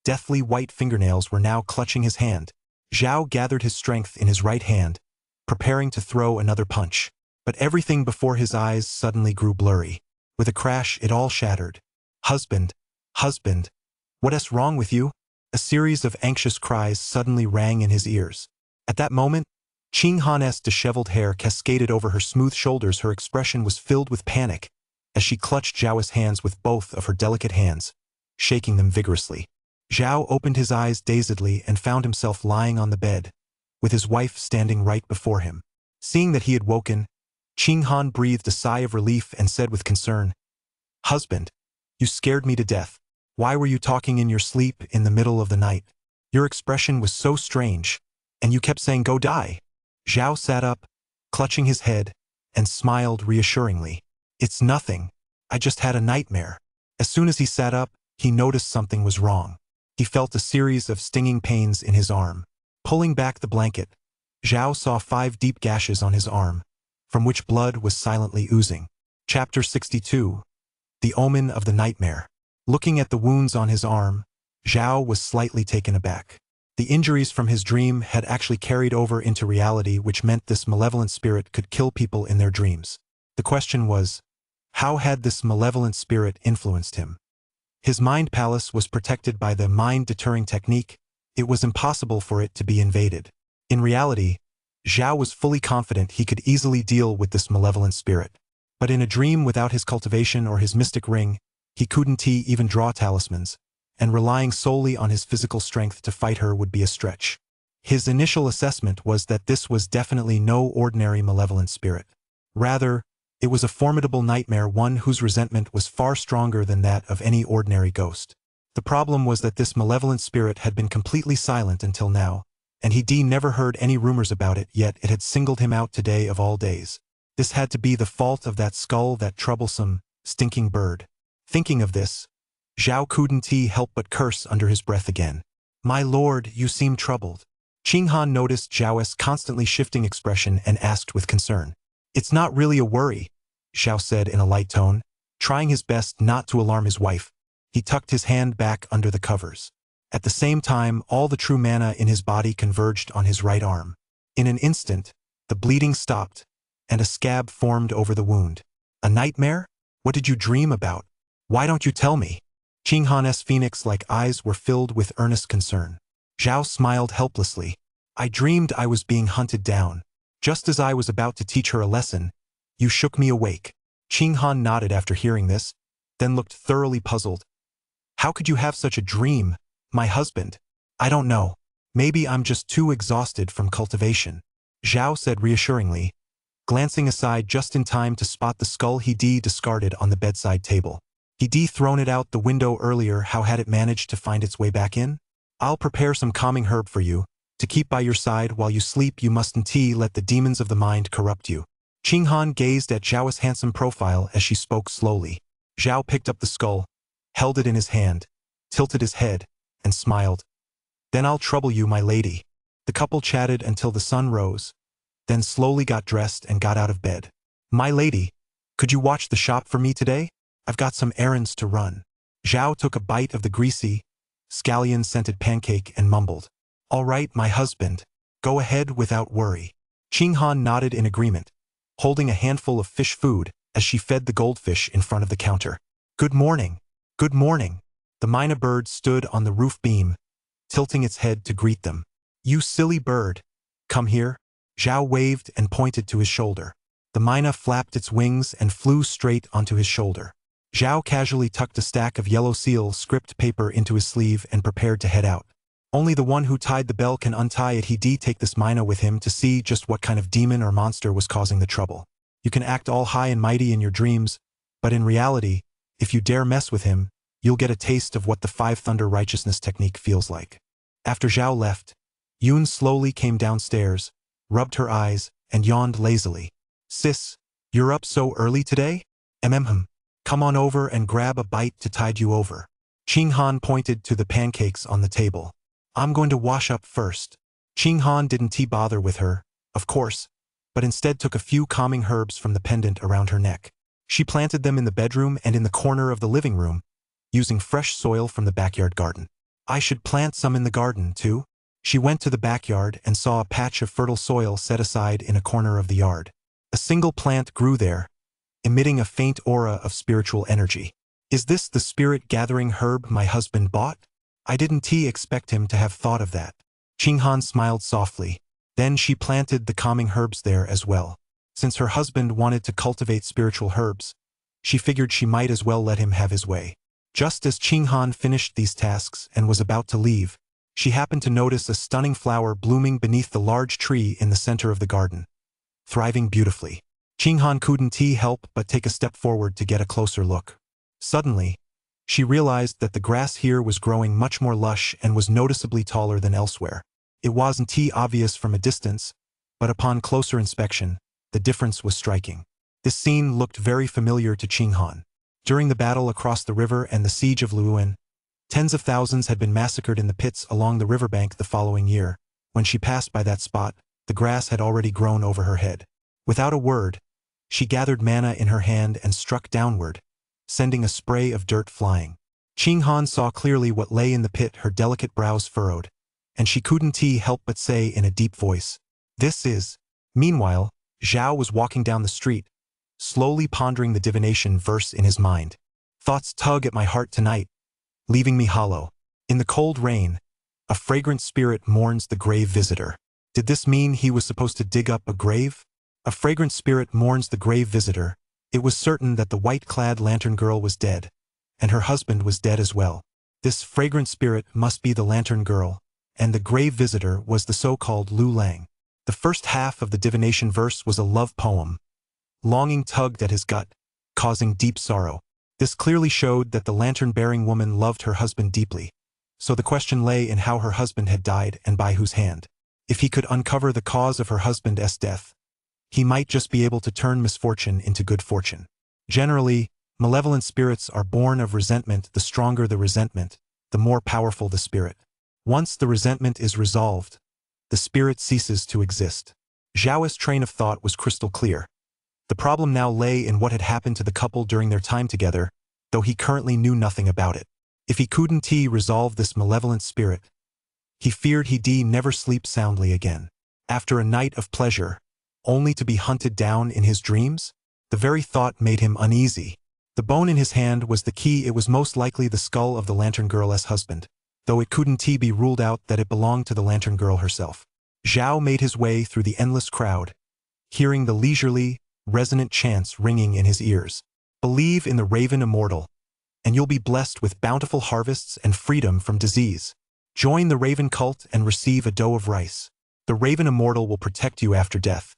deathly white fingernails were now clutching his hand. Zhao gathered his strength in his right hand, preparing to throw another punch. But everything before his eyes suddenly grew blurry. With a crash, it all shattered. "Husband, husband, what's wrong with you?" A series of anxious cries suddenly rang in his ears. At that moment, Qing Han's disheveled hair cascaded over her smooth shoulders. Her expression was filled with panic, as she clutched Zhao's hands with both of her delicate hands, shaking them vigorously. Zhao opened his eyes dazedly and found himself lying on the bed, with his wife standing right before him. Seeing that he had woken, Qing Han breathed a sigh of relief and said with concern, "Husband, you scared me to death. Why were you talking in your sleep in the middle of the night? Your expression was so strange, and you kept saying go die." Zhao sat up, clutching his head, and smiled reassuringly. "It's nothing. I just had a nightmare." As soon as he sat up, he noticed something was wrong. He felt a series of stinging pains in his arm. Pulling back the blanket, Zhao saw 5 deep gashes on his arm, from which blood was silently oozing. Chapter 62. The Omen of the Nightmare. Looking at the wounds on his arm, Zhao was slightly taken aback. The injuries from his dream had actually carried over into reality, which meant this malevolent spirit could kill people in their dreams. The question was, How had this malevolent spirit influenced him? His mind palace was protected by the mind-deterring technique. It was impossible for it to be invaded. In reality, Zhao was fully confident he could easily deal with this malevolent spirit. But in a dream without his cultivation or his mystic ring, he couldn't even draw talismans, and relying solely on his physical strength to fight her would be a stretch. His initial assessment was that this was definitely no ordinary malevolent spirit. Rather, it was a formidable nightmare, one whose resentment was far stronger than that of any ordinary ghost. The problem was that this malevolent spirit had been completely silent until now, and he never heard any rumors about it, yet it had singled him out today of all days. This had to be the fault of that skull, that troublesome, stinking bird. Thinking of this, Zhao couldn't help but curse under his breath again. "My lord, you seem troubled." Qing Han noticed Zhao's constantly shifting expression and asked with concern. "It's not really a worry," Zhao said in a light tone, trying his best not to alarm his wife. He tucked his hand back under the covers. At the same time, all the true mana in his body converged on his right arm. In an instant, the bleeding stopped, and a scab formed over the wound. "A nightmare? What did you dream about? Why don't you tell me?" Qing Han's phoenix-like eyes were filled with earnest concern. Zhao smiled helplessly. "I dreamed I was being hunted down. Just as I was about to teach her a lesson, you shook me awake." Qing Han nodded after hearing this, then looked thoroughly puzzled. "How could you have such a dream, my husband?" "I don't know. Maybe I'm just too exhausted from cultivation," Zhao said reassuringly, glancing aside just in time to spot the skull he'd discarded on the bedside table. He'd thrown it out the window earlier. How had it managed to find its way back in? "I'll prepare some calming herb for you, to keep by your side while you sleep. You mustn't let the demons of the mind corrupt you." Qing Han gazed at Zhao's handsome profile as she spoke slowly. Zhao picked up the skull, held it in his hand, tilted his head, and smiled. "Then I'll trouble you, my lady." The couple chatted until the sun rose, then slowly got dressed and got out of bed. "My lady, could you watch the shop for me today? I've got some errands to run." Zhao took a bite of the greasy, scallion-scented pancake and mumbled, "All right, my husband. Go ahead without worry." Qing Han nodded in agreement, holding a handful of fish food as she fed the goldfish in front of the counter. "Good morning. Good morning." The myna bird stood on the roof beam, tilting its head to greet them. "You silly bird. Come here." Zhao waved and pointed to his shoulder. The myna flapped its wings and flew straight onto his shoulder. Zhao casually tucked a stack of yellow seal script paper into his sleeve and prepared to head out. Only the one who tied the bell can untie it. He'd take this myna with him to see just what kind of demon or monster was causing the trouble. You can act all high and mighty in your dreams, but in reality, if you dare mess with him, you'll get a taste of what the Five Thunder Righteousness technique feels like. After Zhao left, Yun slowly came downstairs, rubbed her eyes, and yawned lazily. "Sis, you're up so early today? Come on over and grab a bite to tide you over." Qing Han pointed to the pancakes on the table. "I'm going to wash up first." Qing Han didn't bother with her, of course, but instead took a few calming herbs from the pendant around her neck. She planted them in the bedroom and in the corner of the living room, using fresh soil from the backyard garden. "I should plant some in the garden, too." She went to the backyard and saw a patch of fertile soil set aside in a corner of the yard. A single plant grew there, emitting a faint aura of spiritual energy. "Is this the spirit-gathering herb my husband bought? I didn't expect him to have thought of that." Qing Han smiled softly. Then she planted the calming herbs there as well. Since her husband wanted to cultivate spiritual herbs, she figured she might as well let him have his way. Just as Qing Han finished these tasks and was about to leave, she happened to notice a stunning flower blooming beneath the large tree in the center of the garden, thriving beautifully. Qing Han couldn't help but take a step forward to get a closer look. Suddenly, she realized that the grass here was growing much more lush and was noticeably taller than elsewhere. It wasn't obvious from a distance, but upon closer inspection, the difference was striking. This scene looked very familiar to Qing Han. During the battle across the river and the siege of Luoyuan, tens of thousands had been massacred in the pits along the riverbank the following year. When she passed by that spot, the grass had already grown over her head. Without a word, she gathered mana in her hand and struck downward, sending a spray of dirt flying. Qing Han saw clearly what lay in the pit, her delicate brows furrowed, and she couldn't help but say in a deep voice, "This is." Meanwhile, Zhao was walking down the street, slowly pondering the divination verse in his mind. Thoughts tug at my heart tonight, leaving me hollow. In the cold rain, a fragrant spirit mourns the grave visitor. Did this mean he was supposed to dig up a grave? A fragrant spirit mourns the grave visitor. It was certain that the white-clad lantern girl was dead, and her husband was dead as well. This fragrant spirit must be the lantern girl, and the grave visitor was the so-called Lu Lang. The first half of the divination verse was a love poem. Longing tugged at his gut, causing deep sorrow. This clearly showed that the lantern-bearing woman loved her husband deeply. So the question lay in how her husband had died and by whose hand. If he could uncover the cause of her husband's death, he might just be able to turn misfortune into good fortune. Generally, malevolent spirits are born of resentment. The stronger the resentment, the more powerful the spirit. Once the resentment is resolved, the spirit ceases to exist. Zhao's train of thought was crystal clear. The problem now lay in what had happened to the couple during their time together, though he currently knew nothing about it. If he couldn't resolve this malevolent spirit, he feared he'd never sleep soundly again. After a night of pleasure, only to be hunted down in his dreams? The very thought made him uneasy. The bone in his hand was the key. It was most likely the skull of the lantern girl's husband, though it couldn't be ruled out that it belonged to the lantern girl herself. Zhao made his way through the endless crowd, hearing the leisurely, resonant chants ringing in his ears. Believe in the Raven Immortal, and you'll be blessed with bountiful harvests and freedom from disease. Join the Raven cult and receive a dough of rice. The Raven Immortal will protect you after death.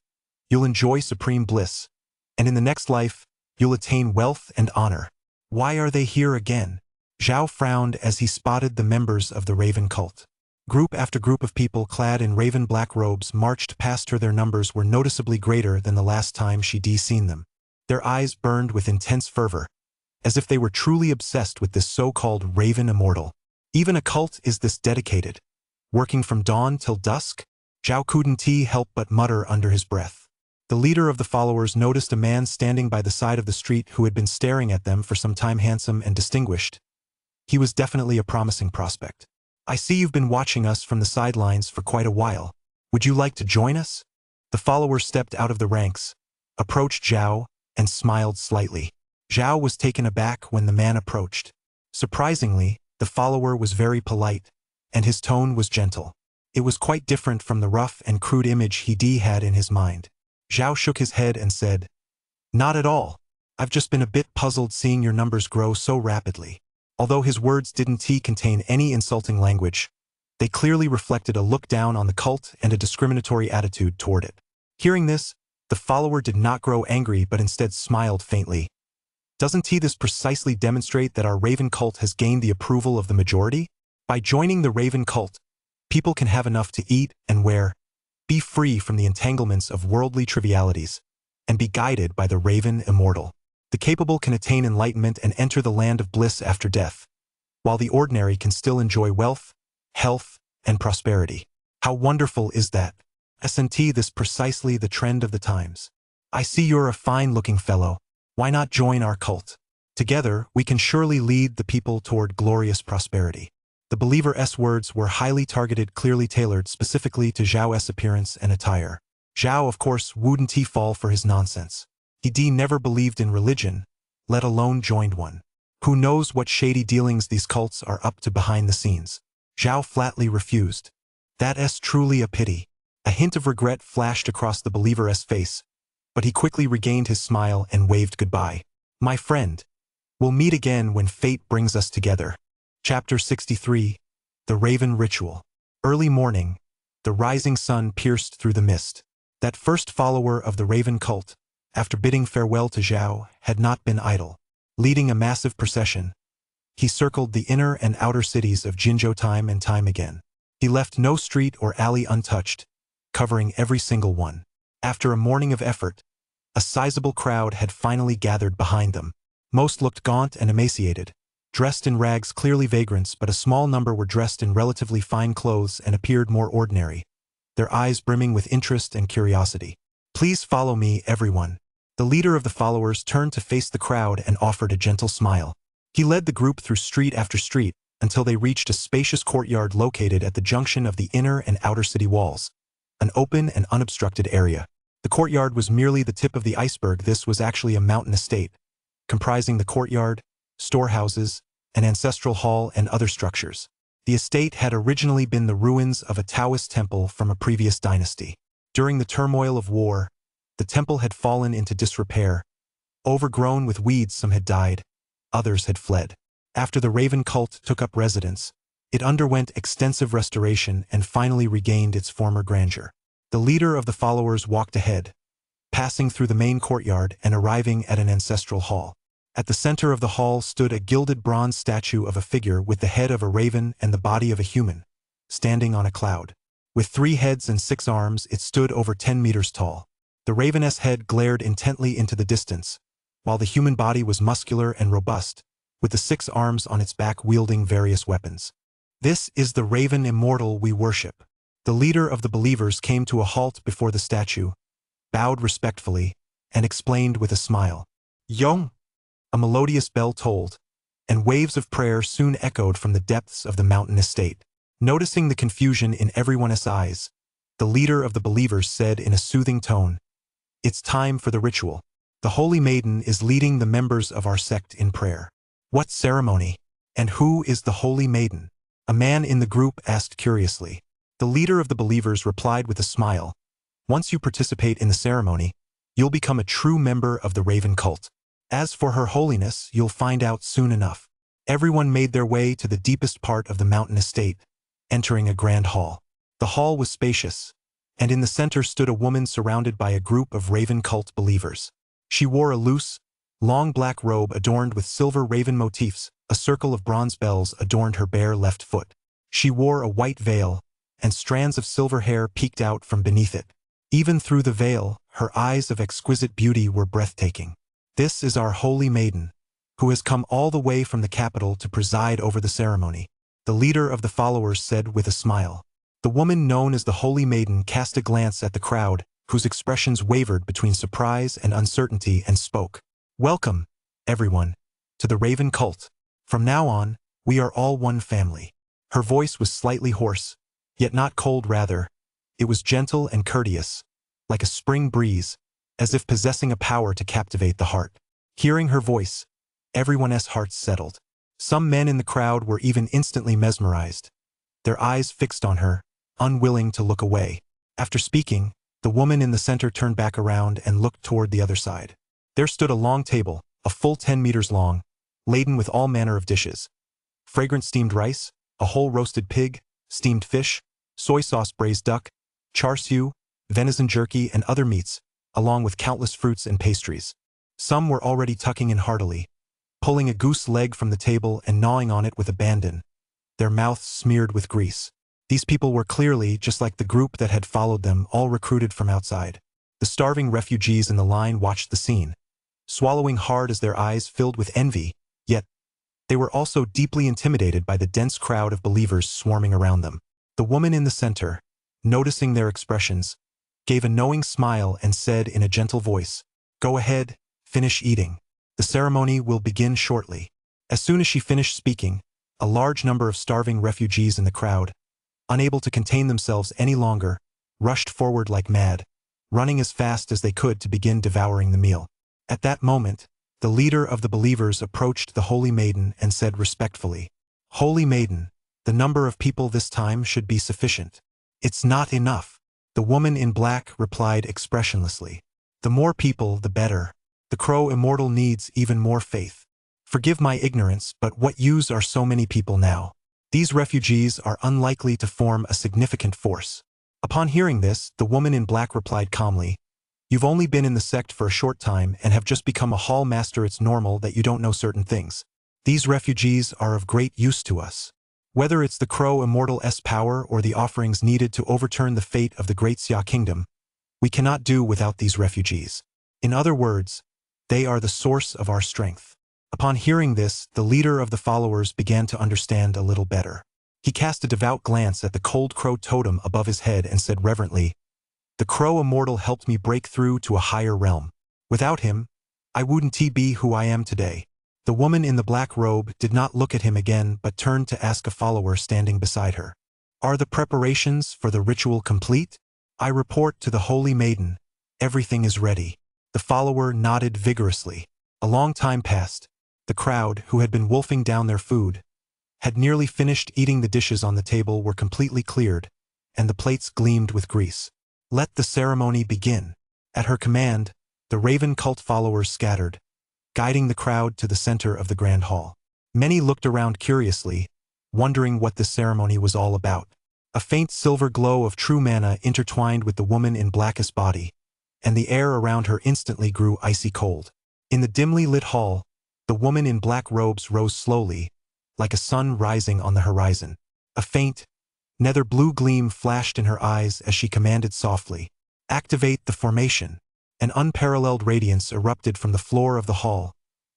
You'll enjoy supreme bliss, and in the next life, you'll attain wealth and honor. Why are they here again? Zhao frowned as he spotted the members of the Raven cult. Group after group of people clad in raven black robes marched past her. Their numbers were noticeably greater than the last time she'd seen them. Their eyes burned with intense fervor, as if they were truly obsessed with this so-called Raven Immortal. Even a cult is this dedicated, working from dawn till dusk? Zhao couldn't help but mutter under his breath. The leader of the followers noticed a man standing by the side of the street who had been staring at them for some time. Handsome and distinguished, he was definitely a promising prospect. I see you've been watching us from the sidelines for quite a while. Would you like to join us? The follower stepped out of the ranks, approached Zhao, and smiled slightly. Zhao was taken aback when the man approached. Surprisingly, the follower was very polite, and his tone was gentle. It was quite different from the rough and crude image he had in his mind. Zhao shook his head and said, "Not at all. I've just been a bit puzzled seeing your numbers grow so rapidly." Although his words didn't contain any insulting language, they clearly reflected a look down on the cult and a discriminatory attitude toward it. Hearing this, the follower did not grow angry but instead smiled faintly. Doesn't this precisely demonstrate that our Raven cult has gained the approval of the majority? By joining the Raven cult, people can have enough to eat and wear, be free from the entanglements of worldly trivialities, and be guided by the Raven Immortal. The capable can attain enlightenment and enter the land of bliss after death, while the ordinary can still enjoy wealth, health, and prosperity. How wonderful is that? Isn't this precisely the trend of the times? I see you're a fine-looking fellow. Why not join our cult? Together, we can surely lead the people toward glorious prosperity. The believer's words were highly targeted, clearly tailored specifically to Zhao's appearance and attire. Zhao, of course, wouldn't fall for his nonsense. He never believed in religion, let alone joined one. Who knows what shady dealings these cults are up to behind the scenes? Zhao flatly refused. That's truly a pity. A hint of regret flashed across the believer's face, but he quickly regained his smile and waved goodbye. My friend, we'll meet again when fate brings us together. Chapter 63, The Raven Ritual. Early morning, the rising sun pierced through the mist. That first follower of the Raven cult, after bidding farewell to Zhao, had not been idle. Leading a massive procession, he circled the inner and outer cities of Jinzhou time and time again. He left no street or alley untouched, covering every single one. After a morning of effort, a sizable crowd had finally gathered behind them. Most looked gaunt and emaciated, dressed in rags, clearly vagrants, but a small number were dressed in relatively fine clothes and appeared more ordinary, their eyes brimming with interest and curiosity. Please follow me, everyone. The leader of the followers turned to face the crowd and offered a gentle smile. He led the group through street after street until they reached a spacious courtyard located at the junction of the inner and outer city walls, an open and unobstructed area. The courtyard was merely the tip of the iceberg. This was actually a mountain estate, comprising the courtyard, storehouses, an ancestral hall, and other structures. The estate had originally been the ruins of a Taoist temple from a previous dynasty. During the turmoil of war, the temple had fallen into disrepair. Overgrown with weeds, some had died, others had fled. After the Raven cult took up residence, it underwent extensive restoration and finally regained its former grandeur. The leader of the followers walked ahead, passing through the main courtyard and arriving at an ancestral hall. At the center of the hall stood a gilded bronze statue of a figure with the head of a raven and the body of a human, standing on a cloud. With 3 heads and 6 arms, it stood over 10 meters tall. The raven's head glared intently into the distance, while the human body was muscular and robust, with the 6 arms on its back wielding various weapons. This is the Raven Immortal we worship. The leader of the believers came to a halt before the statue, bowed respectfully, and explained with a smile. Yong! A melodious bell tolled, and waves of prayer soon echoed from the depths of the mountain estate. Noticing the confusion in everyone's eyes, the leader of the believers said in a soothing tone, "It's time for the ritual. The Holy Maiden is leading the members of our sect in prayer." "What ceremony? And who is the Holy Maiden?" a man in the group asked curiously. The leader of the believers replied with a smile, "Once you participate in the ceremony, you'll become a true member of the Raven cult. As for her holiness, you'll find out soon enough." Everyone made their way to the deepest part of the mountain estate, entering a grand hall. The hall was spacious, and in the center stood a woman surrounded by a group of Raven cult believers. She wore a loose, long black robe adorned with silver raven motifs. A circle of bronze bells adorned her bare left foot. She wore a white veil, and strands of silver hair peeked out from beneath it. Even through the veil, her eyes of exquisite beauty were breathtaking. "This is our Holy Maiden, who has come all the way from the capital to preside over the ceremony," the leader of the followers said with a smile. The woman known as the Holy Maiden cast a glance at the crowd, whose expressions wavered between surprise and uncertainty, and spoke. "Welcome, everyone, to the Raven cult. From now on, we are all one family." Her voice was slightly hoarse, yet not cold. Rather, it was gentle and courteous, like a spring breeze, as if possessing a power to captivate the heart. Hearing her voice, everyone's hearts settled. Some men in the crowd were even instantly mesmerized, their eyes fixed on her, unwilling to look away. After speaking, the woman in the center turned back around and looked toward the other side. There stood a long table, a full 10 meters long, laden with all manner of dishes. Fragrant steamed rice, a whole roasted pig, steamed fish, soy sauce braised duck, char siu, venison jerky, and other meats, along with countless fruits and pastries. Some were already tucking in heartily, pulling a goose leg from the table and gnawing on it with abandon, their mouths smeared with grease. These people were clearly, just like the group that had followed them, all recruited from outside. The starving refugees in the line watched the scene, swallowing hard as their eyes filled with envy, yet they were also deeply intimidated by the dense crowd of believers swarming around them. The woman in the center, noticing their expressions, gave a knowing smile and said in a gentle voice, "Go ahead, finish eating. The ceremony will begin shortly." As soon as she finished speaking, a large number of starving refugees in the crowd, unable to contain themselves any longer, rushed forward like mad, running as fast as they could to begin devouring the meal. At that moment, the leader of the believers approached the Holy Maiden and said respectfully, "Holy Maiden, the number of people this time should be sufficient." "It's not enough," the woman in black replied expressionlessly. "The more people, the better. The Crow Immortal needs even more faith. Forgive my ignorance, but what use are so many people now? These refugees are unlikely to form a significant force." Upon hearing this, the woman in black replied calmly, "You've only been in the sect for a short time and have just become a hall master. It's normal that you don't know certain things. These refugees are of great use to us. Whether it's the Crow Immortal's power or the offerings needed to overturn the fate of the Great Xia Kingdom, we cannot do without these refugees. In other words, they are the source of our strength." Upon hearing this, the leader of the followers began to understand a little better. He cast a devout glance at the cold crow totem above his head and said reverently, "The Crow Immortal helped me break through to a higher realm. Without him, I wouldn't be who I am today." The woman in the black robe did not look at him again but turned to ask a follower standing beside her, "Are the preparations for the ritual complete?" "I report to the Holy Maiden Everything is ready. The follower nodded vigorously. A long time passed. The crowd, who had been wolfing down their food, had nearly finished eating. The dishes on the table were completely cleared, and the plates gleamed with grease. Let the ceremony begin. At her command, the Raven cult followers scattered, guiding the crowd to the center of the grand hall. Many looked around curiously, wondering what this ceremony was all about. A faint silver glow of true mana intertwined with the woman in blackest body, and the air around her instantly grew icy cold. In the dimly lit hall, the woman in black robes rose slowly, like a sun rising on the horizon. A faint, nether blue gleam flashed in her eyes as she commanded softly, "Activate the formation." An unparalleled radiance erupted from the floor of the hall,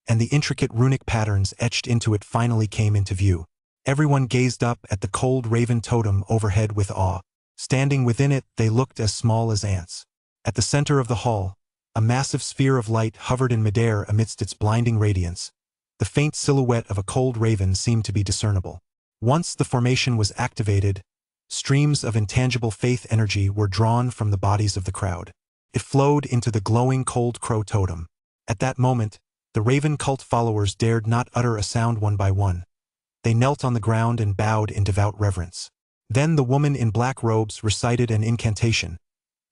and the intricate runic patterns etched into it finally came into view. Everyone gazed up at the cold raven totem overhead with awe. Standing within it, they looked as small as ants. At the center of the hall, a massive sphere of light hovered in midair amidst its blinding radiance. The faint silhouette of a cold raven seemed to be discernible. Once the formation was activated, streams of intangible faith energy were drawn from the bodies of the crowd. It flowed into the glowing cold crow totem. At that moment, the Raven cult followers dared not utter a sound. One by one, they knelt on the ground and bowed in devout reverence. Then the woman in black robes recited an incantation,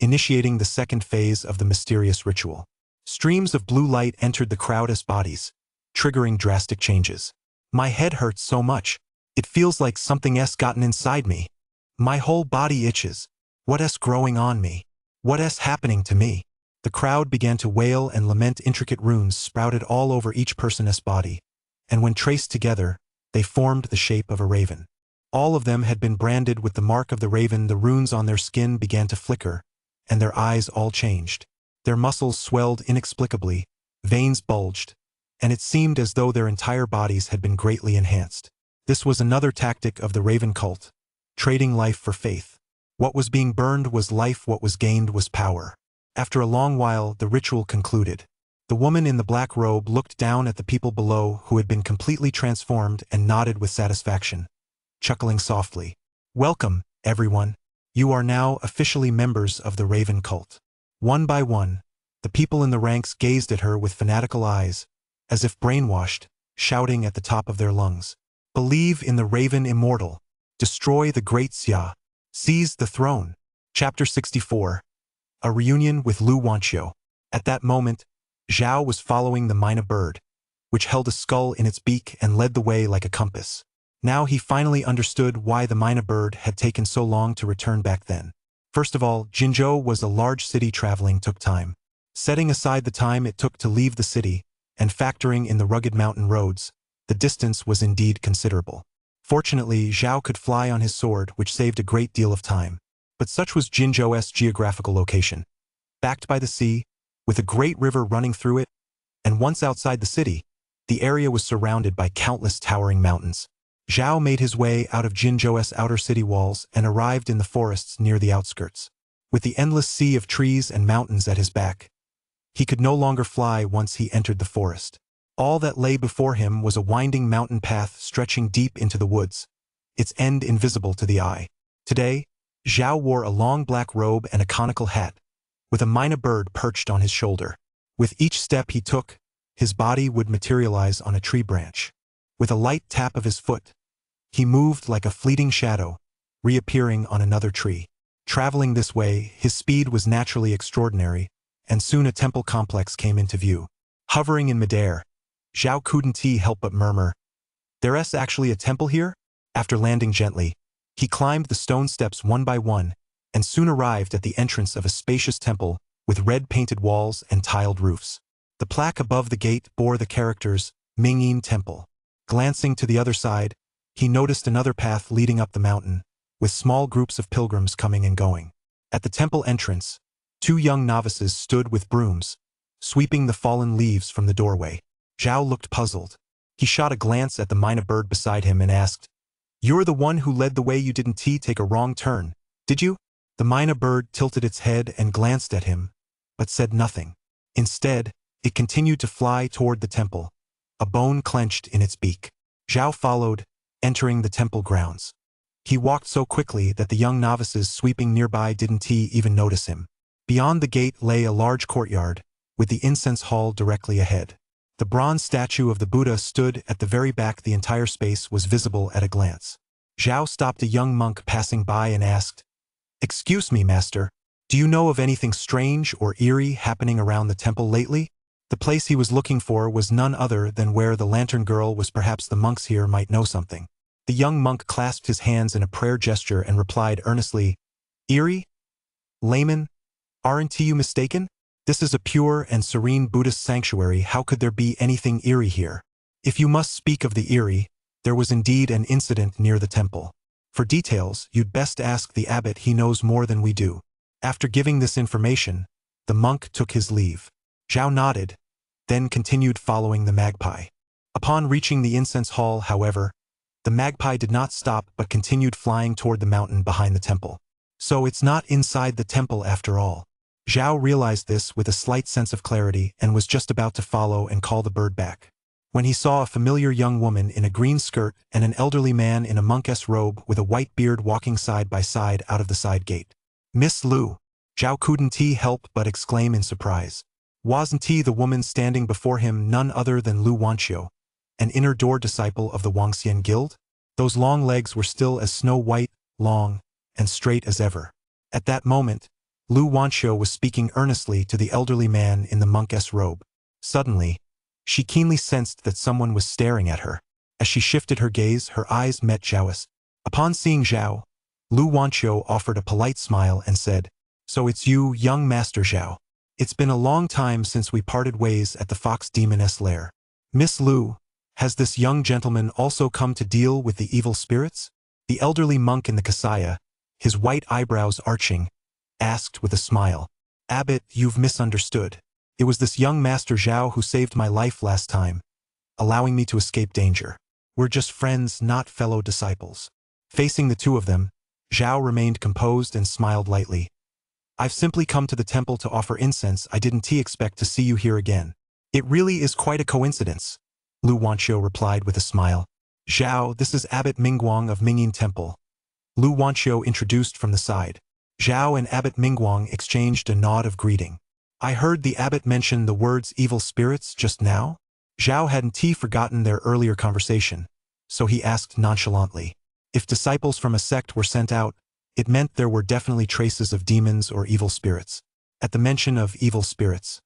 initiating the second phase of the mysterious ritual. Streams of blue light entered the crowd's bodies, triggering drastic changes. My head hurts so much. It feels like something's gotten inside me. My whole body itches. What's growing on me? What's happening to me? The crowd began to wail and lament. Intricate runes sprouted all over each person's body, and when traced together, they formed the shape of a raven. All of them had been branded with the mark of the raven. The runes on their skin began to flicker, and their eyes all changed. Their muscles swelled inexplicably, veins bulged, and it seemed as though their entire bodies had been greatly enhanced. This was another tactic of the Raven cult, trading life for faith. What was being burned was life, what was gained was power. After a long while, the ritual concluded. The woman in the black robe looked down at the people below who had been completely transformed and nodded with satisfaction, chuckling softly. "Welcome, everyone. You are now officially members of the Raven cult." One by one, the people in the ranks gazed at her with fanatical eyes, as if brainwashed, shouting at the top of their lungs. "Believe in the Raven immortal. Destroy the great Xia. Seize the throne." Chapter 64. A reunion with Lu Wanqiu. At that moment, Zhao was following the Mina bird, which held a skull in its beak and led the way like a compass. Now he finally understood why the Mina bird had taken so long to return back then. First of all, Jinzhou was a large city. Traveling took time. Setting aside the time it took to leave the city, and factoring in the rugged mountain roads, the distance was indeed considerable. Fortunately, Zhao could fly on his sword, which saved a great deal of time. But such was Jinzhou's geographical location. Backed by the sea, with a great river running through it, and once outside the city, the area was surrounded by countless towering mountains. Zhao made his way out of Jinzhou's outer city walls and arrived in the forests near the outskirts. With the endless sea of trees and mountains at his back, he could no longer fly once he entered the forest. All that lay before him was a winding mountain path stretching deep into the woods, its end invisible to the eye. Today, Zhao wore a long black robe and a conical hat, with a Mina bird perched on his shoulder. With each step he took, his body would materialize on a tree branch. With a light tap of his foot, he moved like a fleeting shadow, reappearing on another tree. Traveling this way, his speed was naturally extraordinary, and soon a temple complex came into view. Hovering in midair, Zhao couldn't help but murmur, "There's actually a temple here?" After landing gently, he climbed the stone steps one by one, and soon arrived at the entrance of a spacious temple with red-painted walls and tiled roofs. The plaque above the gate bore the characters, Mingyin Temple. Glancing to the other side, he noticed another path leading up the mountain, with small groups of pilgrims coming and going. At the temple entrance, two young novices stood with brooms, sweeping the fallen leaves from the doorway. Zhao looked puzzled. He shot a glance at the Mina bird beside him and asked, "You're the one who led the way. You didn't take a wrong turn, did you?" The Mina bird tilted its head and glanced at him, but said nothing. Instead, it continued to fly toward the temple, a bone clenched in its beak. Zhao followed, entering the temple grounds. He walked so quickly that the young novices sweeping nearby didn't even notice him. Beyond the gate lay a large courtyard, with the incense hall directly ahead. The bronze statue of the Buddha stood at the very back. The entire space was visible at a glance. Zhao stopped a young monk passing by and asked, "Excuse me, master, do you know of anything strange or eerie happening around the temple lately?" The place he was looking for was none other than where the lantern girl was. Perhaps the monks here might know something. The young monk clasped his hands in a prayer gesture and replied earnestly, "Eerie? Layman, aren't you mistaken? This is a pure and serene Buddhist sanctuary. How could there be anything eerie here? If you must speak of the eerie, there was indeed an incident near the temple. For details, you'd best ask the abbot. He knows more than we do." After giving this information, the monk took his leave. Zhao nodded, then continued following the magpie. Upon reaching the incense hall, however, the magpie did not stop but continued flying toward the mountain behind the temple. So it's not inside the temple after all. Zhao realized this with a slight sense of clarity and was just about to follow and call the bird back, when he saw a familiar young woman in a green skirt and an elderly man in a monk's robe with a white beard walking side by side out of the side gate. "Miss Lu." Zhao couldn't help but exclaim in surprise. Wasn't the woman standing before him none other than Lu Wanqiu, an inner door disciple of the Wangxian Guild? Those long legs were still as snow-white, long, and straight as ever. At that moment, Lu Wanqiu was speaking earnestly to the elderly man in the monk's robe. Suddenly, she keenly sensed that someone was staring at her. As she shifted her gaze, her eyes met Zhao's. Upon seeing Zhao, Lu Wanqiu offered a polite smile and said, "So it's you, young Master Zhao. It's been a long time since we parted ways at the Fox Demoness lair. Miss Lu, has this young gentleman also come to deal with the evil spirits?" The elderly monk in the kasaya, his white eyebrows arching, asked with a smile. "Abbot, you've misunderstood. It was this young Master Zhao who saved my life last time, allowing me to escape danger. We're just friends, not fellow disciples." Facing the two of them, Zhao remained composed and smiled lightly. "I've simply come to the temple to offer incense. I didn't expect to see you here again." "It really is quite a coincidence," Lu Wanqiu replied with a smile. "Zhao, this is Abbot Mingguang of Mingyin Temple," Lu Wanqiu introduced from the side. Zhao and Abbot Mingguang exchanged a nod of greeting. "I heard the abbot mention the words evil spirits just now?" Zhao hadn't forgotten their earlier conversation, so he asked nonchalantly. If disciples from a sect were sent out, it meant there were definitely traces of demons or evil spirits. At the mention of evil spirits,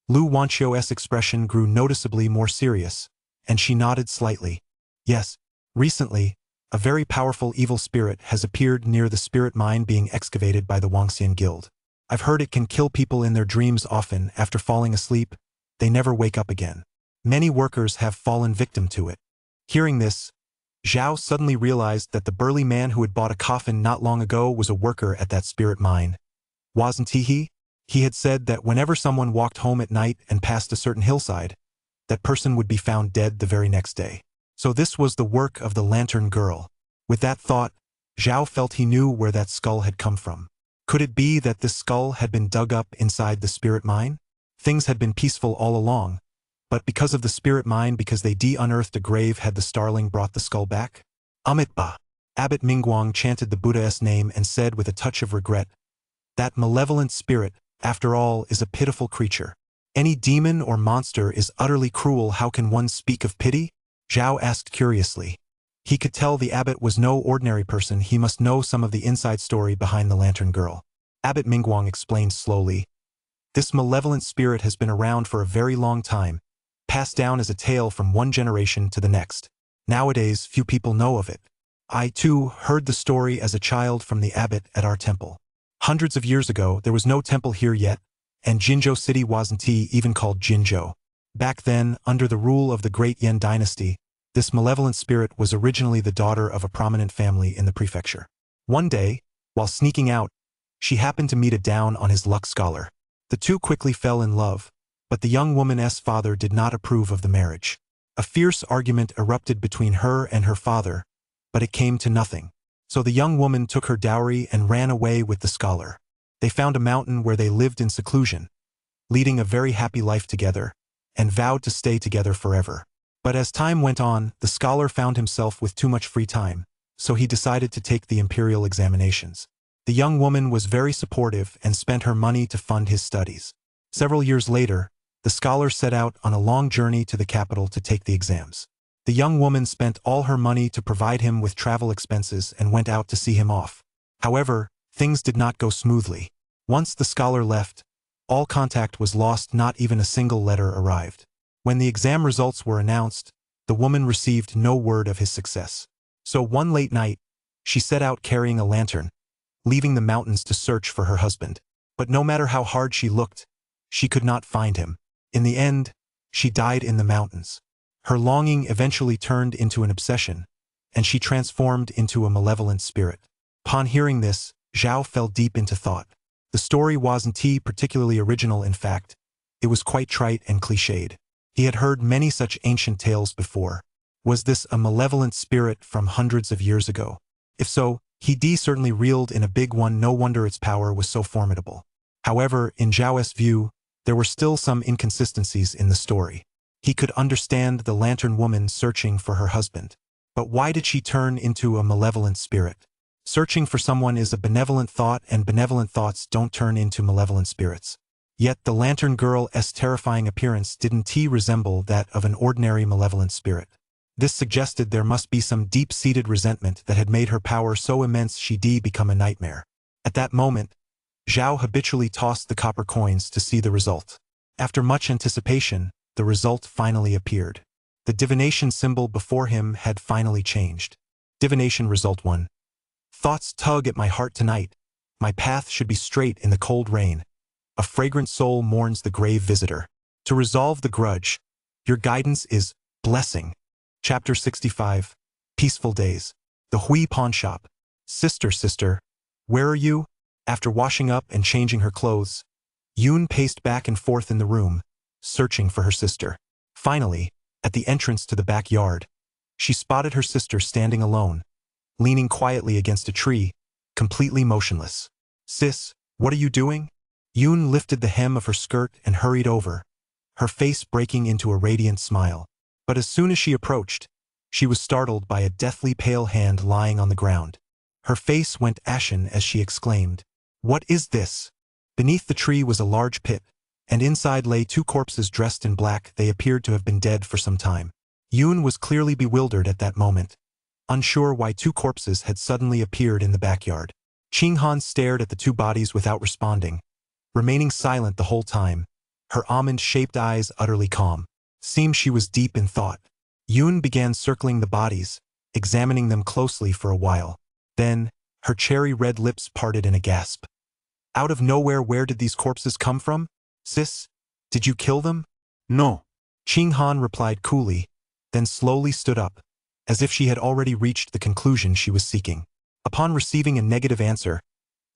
Lu Wanqiu's expression grew noticeably more serious, and she nodded slightly. "Yes, recently, a very powerful evil spirit has appeared near the spirit mine being excavated by the Wangxian Guild. I've heard it can kill people in their dreams. Often, after falling asleep, they never wake up again. Many workers have fallen victim to it." Hearing this, Zhao suddenly realized that the burly man who had bought a coffin not long ago was a worker at that spirit mine. Wasn't he? He had said that whenever someone walked home at night and passed a certain hillside, that person would be found dead the very next day. So this was the work of the lantern girl. With that thought, Zhao felt he knew where that skull had come from. Could it be that this skull had been dug up inside the spirit mine? Things had been peaceful all along, but because of the spirit mine, because they unearthed a grave, had the starling brought the skull back? Amitabha. Abbot Mingguang chanted the Buddha's name and said with a touch of regret, "That malevolent spirit, after all, is a pitiful creature. Any demon or monster is utterly cruel. How can one speak of pity?" Zhao asked curiously. He could tell the abbot was no ordinary person. He must know some of the inside story behind the lantern girl. Abbot Mingguang explained slowly, "This malevolent spirit has been around for a very long time, passed down as a tale from one generation to the next. Nowadays, few people know of it. I, too, heard the story as a child from the abbot at our temple. Hundreds of years ago, there was no temple here yet, and Jinzhou City wasn't even called Jinzhou. Back then, under the rule of the Great Yan Dynasty, this malevolent spirit was originally the daughter of a prominent family in the prefecture. One day, while sneaking out, she happened to meet a down-on-his-luck scholar. The two quickly fell in love, but the young woman's father did not approve of the marriage. A fierce argument erupted between her and her father, but it came to nothing. So the young woman took her dowry and ran away with the scholar. They found a mountain where they lived in seclusion, leading a very happy life together, and vowed to stay together forever. But as time went on, the scholar found himself with too much free time, so he decided to take the imperial examinations. The young woman was very supportive and spent her money to fund his studies. Several years later, the scholar set out on a long journey to the capital to take the exams. The young woman spent all her money to provide him with travel expenses and went out to see him off. However, things did not go smoothly. Once the scholar left, all contact was lost, not even a single letter arrived. When the exam results were announced, the woman received no word of his success. So one late night, she set out carrying a lantern, leaving the mountains to search for her husband. But no matter how hard she looked, she could not find him. In the end, she died in the mountains. Her longing eventually turned into an obsession, and she transformed into a malevolent spirit. Upon hearing this, Zhao fell deep into thought. The story wasn't particularly original. In fact, it was quite trite and cliched. He had heard many such ancient tales before. Was this a malevolent spirit from hundreds of years ago? If so, he certainly reeled in a big one. No wonder its power was so formidable. However, in Zhao's view, there were still some inconsistencies in the story. He could understand the lantern woman searching for her husband. But why did she turn into a malevolent spirit? Searching for someone is a benevolent thought, and benevolent thoughts don't turn into malevolent spirits. Yet the lantern girl's terrifying appearance didn't resemble that of an ordinary malevolent spirit. This suggested there must be some deep-seated resentment that had made her power so immense she'd become a nightmare. At that moment, Zhao habitually tossed the copper coins to see the result. After much anticipation, the result finally appeared. The divination symbol before him had finally changed. Divination result 1. Thoughts tug at my heart tonight. My path should be straight in the cold rain. A fragrant soul mourns the grave visitor. To resolve the grudge, your guidance is blessing. Chapter 65. Peaceful Days. The Hui Pawn Shop. Sister, where are you? After washing up and changing her clothes, Yun paced back and forth in the room, searching for her sister. Finally, at the entrance to the backyard, she spotted her sister standing alone, leaning quietly against a tree, completely motionless. Sis, what are you doing? Yun lifted the hem of her skirt and hurried over, her face breaking into a radiant smile. But as soon as she approached, she was startled by a deathly pale hand lying on the ground. Her face went ashen as she exclaimed, "What is this?" Beneath the tree was a large pit, and inside lay two corpses dressed in black. They appeared to have been dead for some time. Yun was clearly bewildered at that moment, unsure why two corpses had suddenly appeared in the backyard. Qinghan stared at the two bodies without responding, remaining silent the whole time, her almond-shaped eyes utterly calm. Seemed she was deep in thought. Yun began circling the bodies, examining them closely for a while. Then, her cherry-red lips parted in a gasp. Out of nowhere, where did these corpses come from? Sis, did you kill them? No. Qinghan replied coolly, then slowly stood up, as if she had already reached the conclusion she was seeking. Upon receiving a negative answer,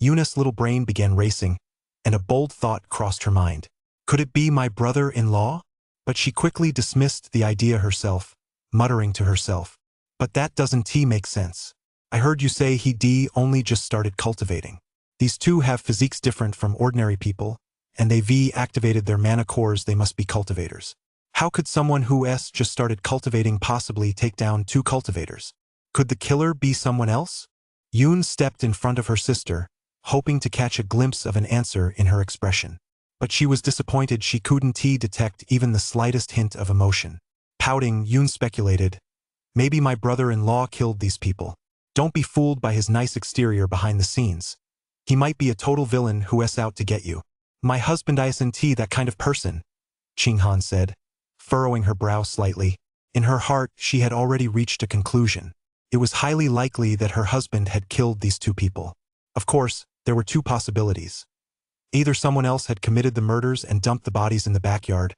Yun's little brain began racing, and a bold thought crossed her mind. Could it be my brother-in-law? But she quickly dismissed the idea herself, muttering to herself, "But that doesn't make sense. I heard you say he only just started cultivating. These two have physiques different from ordinary people, and they've activated their mana cores. They must be cultivators. How could someone who's just started cultivating possibly take down two cultivators? Could the killer be someone else?" Yun stepped in front of her sister, hoping to catch a glimpse of an answer in her expression. But she was disappointed. She couldn't detect even the slightest hint of emotion. Pouting, Yun speculated, "Maybe my brother-in-law killed these people. Don't be fooled by his nice exterior behind the scenes. He might be a total villain who's out to get you." "My husband isn't that kind of person," Qinghan said, furrowing her brow slightly. In her heart, she had already reached a conclusion. It was highly likely that her husband had killed these two people. Of course, there were two possibilities. Either someone else had committed the murders and dumped the bodies in the backyard,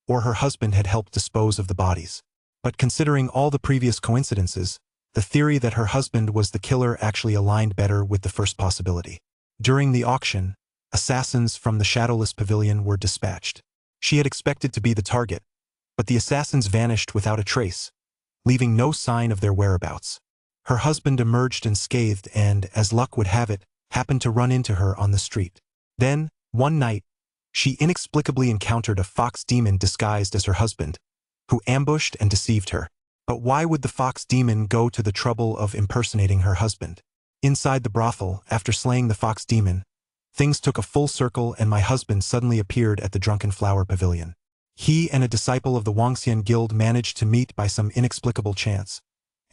or her husband had helped dispose of the bodies. But considering all the previous coincidences, the theory that her husband was the killer actually aligned better with the first possibility. During the auction, assassins from the Shadowless Pavilion were dispatched. She had expected to be the target, but the assassins vanished without a trace, leaving no sign of their whereabouts. Her husband emerged unscathed and, as luck would have it, happened to run into her on the street. Then, one night, she inexplicably encountered a fox demon disguised as her husband, who ambushed and deceived her. But why would the fox demon go to the trouble of impersonating her husband? Inside the brothel, after slaying the fox demon, things took a full circle and my husband suddenly appeared at the Drunken Flower Pavilion. He and a disciple of the Wangxian Guild managed to meet by some inexplicable chance,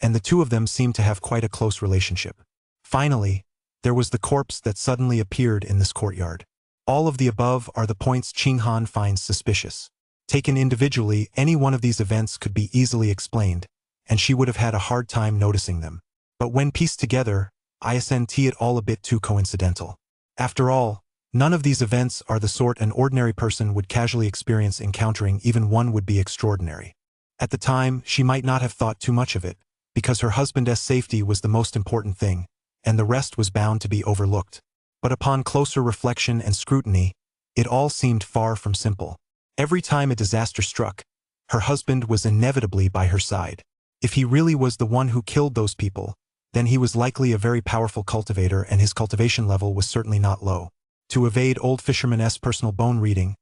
and the two of them seemed to have quite a close relationship. Finally, there was the corpse that suddenly appeared in this courtyard. All of the above are the points Qing Han finds suspicious. Taken individually, any one of these events could be easily explained, and she would have had a hard time noticing them. But when pieced together, isn't it all a bit too coincidental? After all, none of these events are the sort an ordinary person would casually experience encountering, even one would be extraordinary. At the time, she might not have thought too much of it, because her husband's safety was the most important thing, and the rest was bound to be overlooked. But upon closer reflection and scrutiny, it all seemed far from simple. Every time a disaster struck, her husband was inevitably by her side. If he really was the one who killed those people, then he was likely a very powerful cultivator, and his cultivation level was certainly not low. To evade old fisherman's personal bone reading,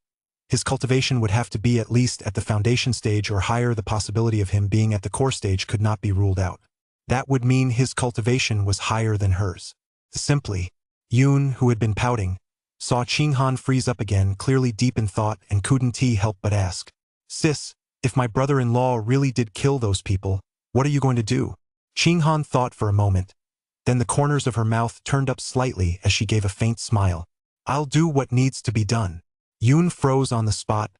his cultivation would have to be at least at the foundation stage or higher. The possibility of him being at the core stage could not be ruled out. That would mean his cultivation was higher than hers. Simply, Yun, who had been pouting, saw Qing Han freeze up again, clearly deep in thought, and couldn't help but ask, "Sis, if my brother-in-law really did kill those people, what are you going to do?" Qing Han thought for a moment. Then the corners of her mouth turned up slightly as she gave a faint smile. "I'll do what needs to be done." Yun froze on the spot,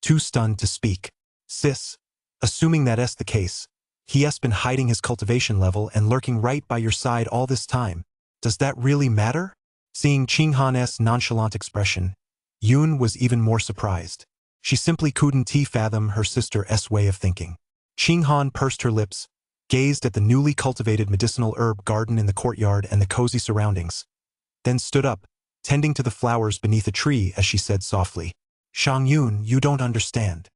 too stunned to speak. "Sis, assuming that's the case, he has been hiding his cultivation level and lurking right by your side all this time. Does that really matter?" Seeing Qing Han's nonchalant expression, Yun was even more surprised. She simply couldn't fathom her sister's way of thinking. Qing Han pursed her lips, gazed at the newly cultivated medicinal herb garden in the courtyard and the cozy surroundings, then stood up, tending to the flowers beneath a tree as she said softly, "Shang Yun, you don't understand.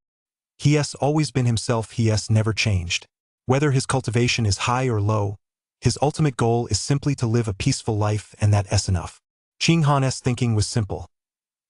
He has always been himself, he has never changed. Whether his cultivation is high or low, his ultimate goal is simply to live a peaceful life, and that's enough." Qing Han's thinking was simple.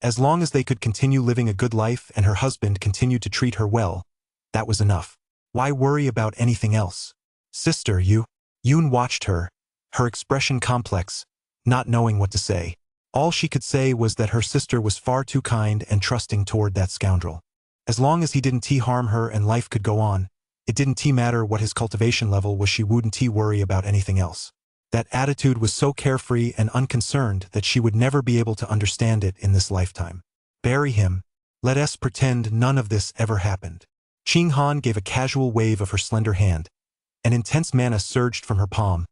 As long as they could continue living a good life and her husband continued to treat her well, that was enough. Why worry about anything else? "Sister, Yun watched her, her expression complex, not knowing what to say. All she could say was that her sister was far too kind and trusting toward that scoundrel. As long as he didn't harm her and life could go on, it didn't matter what his cultivation level was. She wouldn't worry about anything else. That attitude was so carefree and unconcerned that she would never be able to understand it in this lifetime. Bury him. Let us pretend none of this ever happened. Qing Han gave a casual wave of her slender hand. An intense mana surged from her palm,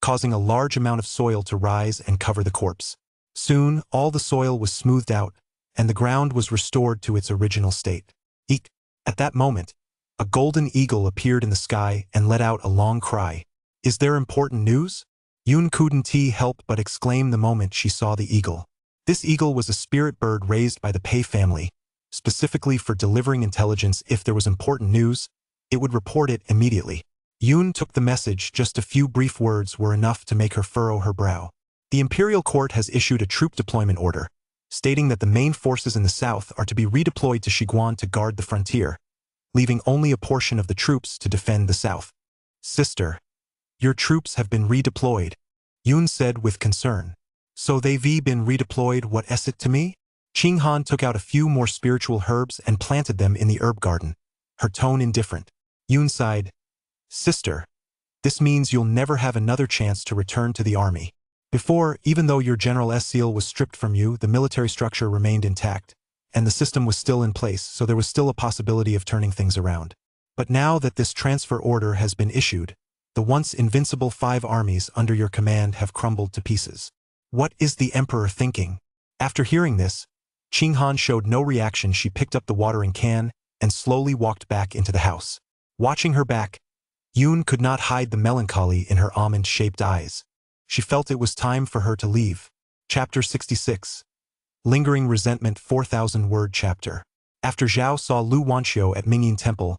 causing a large amount of soil to rise and cover the corpse. Soon, all the soil was smoothed out, and the ground was restored to its original state. Eek! At that moment, a golden eagle appeared in the sky and let out a long cry. "Is there important news?" Yun couldn't help but exclaim the moment she saw the eagle. This eagle was a spirit bird raised by the Pei family, specifically for delivering intelligence. If there was important news, it would report it immediately. Yun took the message. Just a few brief words were enough to make her furrow her brow. The Imperial Court has issued a troop deployment order, stating that the main forces in the south are to be redeployed to Shiguan to guard the frontier, leaving only a portion of the troops to defend the south. "Sister, your troops have been redeployed," Yun said with concern. "So they've been redeployed, what is it to me?" Qing Han took out a few more spiritual herbs and planted them in the herb garden, her tone indifferent. Yun sighed. "Sister, this means you'll never have another chance to return to the army. Before, even though your general's seal was stripped from you, the military structure remained intact, and the system was still in place, so there was still a possibility of turning things around. But now that this transfer order has been issued, the once invincible 5 armies under your command have crumbled to pieces. What is the Emperor thinking?" After hearing this, Qing Han showed no reaction. She picked up the watering can and slowly walked back into the house. Watching her back, Yun could not hide the melancholy in her almond-shaped eyes. She felt it was time for her to leave. Chapter 66. Lingering Resentment. 4,000-word chapter. After Zhao saw Lu Wanqiu at Mingyin Temple,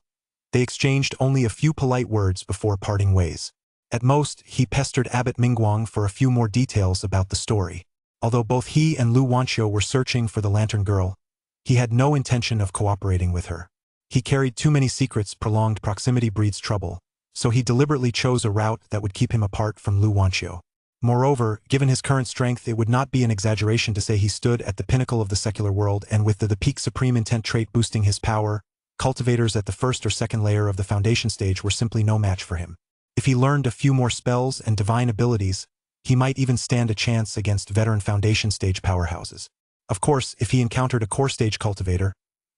they exchanged only a few polite words before parting ways. At most, he pestered Abbot Mingguang for a few more details about the story. Although both he and Lu Wanqiu were searching for the Lantern Girl, he had no intention of cooperating with her. He carried too many secrets. Prolonged proximity breeds trouble, so he deliberately chose a route that would keep him apart from Lu Wanqiu. Moreover, given his current strength, it would not be an exaggeration to say he stood at the pinnacle of the secular world, and with the peak supreme intent trait boosting his power, cultivators at the first or second layer of the foundation stage were simply no match for him. If he learned a few more spells and divine abilities, he might even stand a chance against veteran foundation stage powerhouses. Of course, if he encountered a core stage cultivator,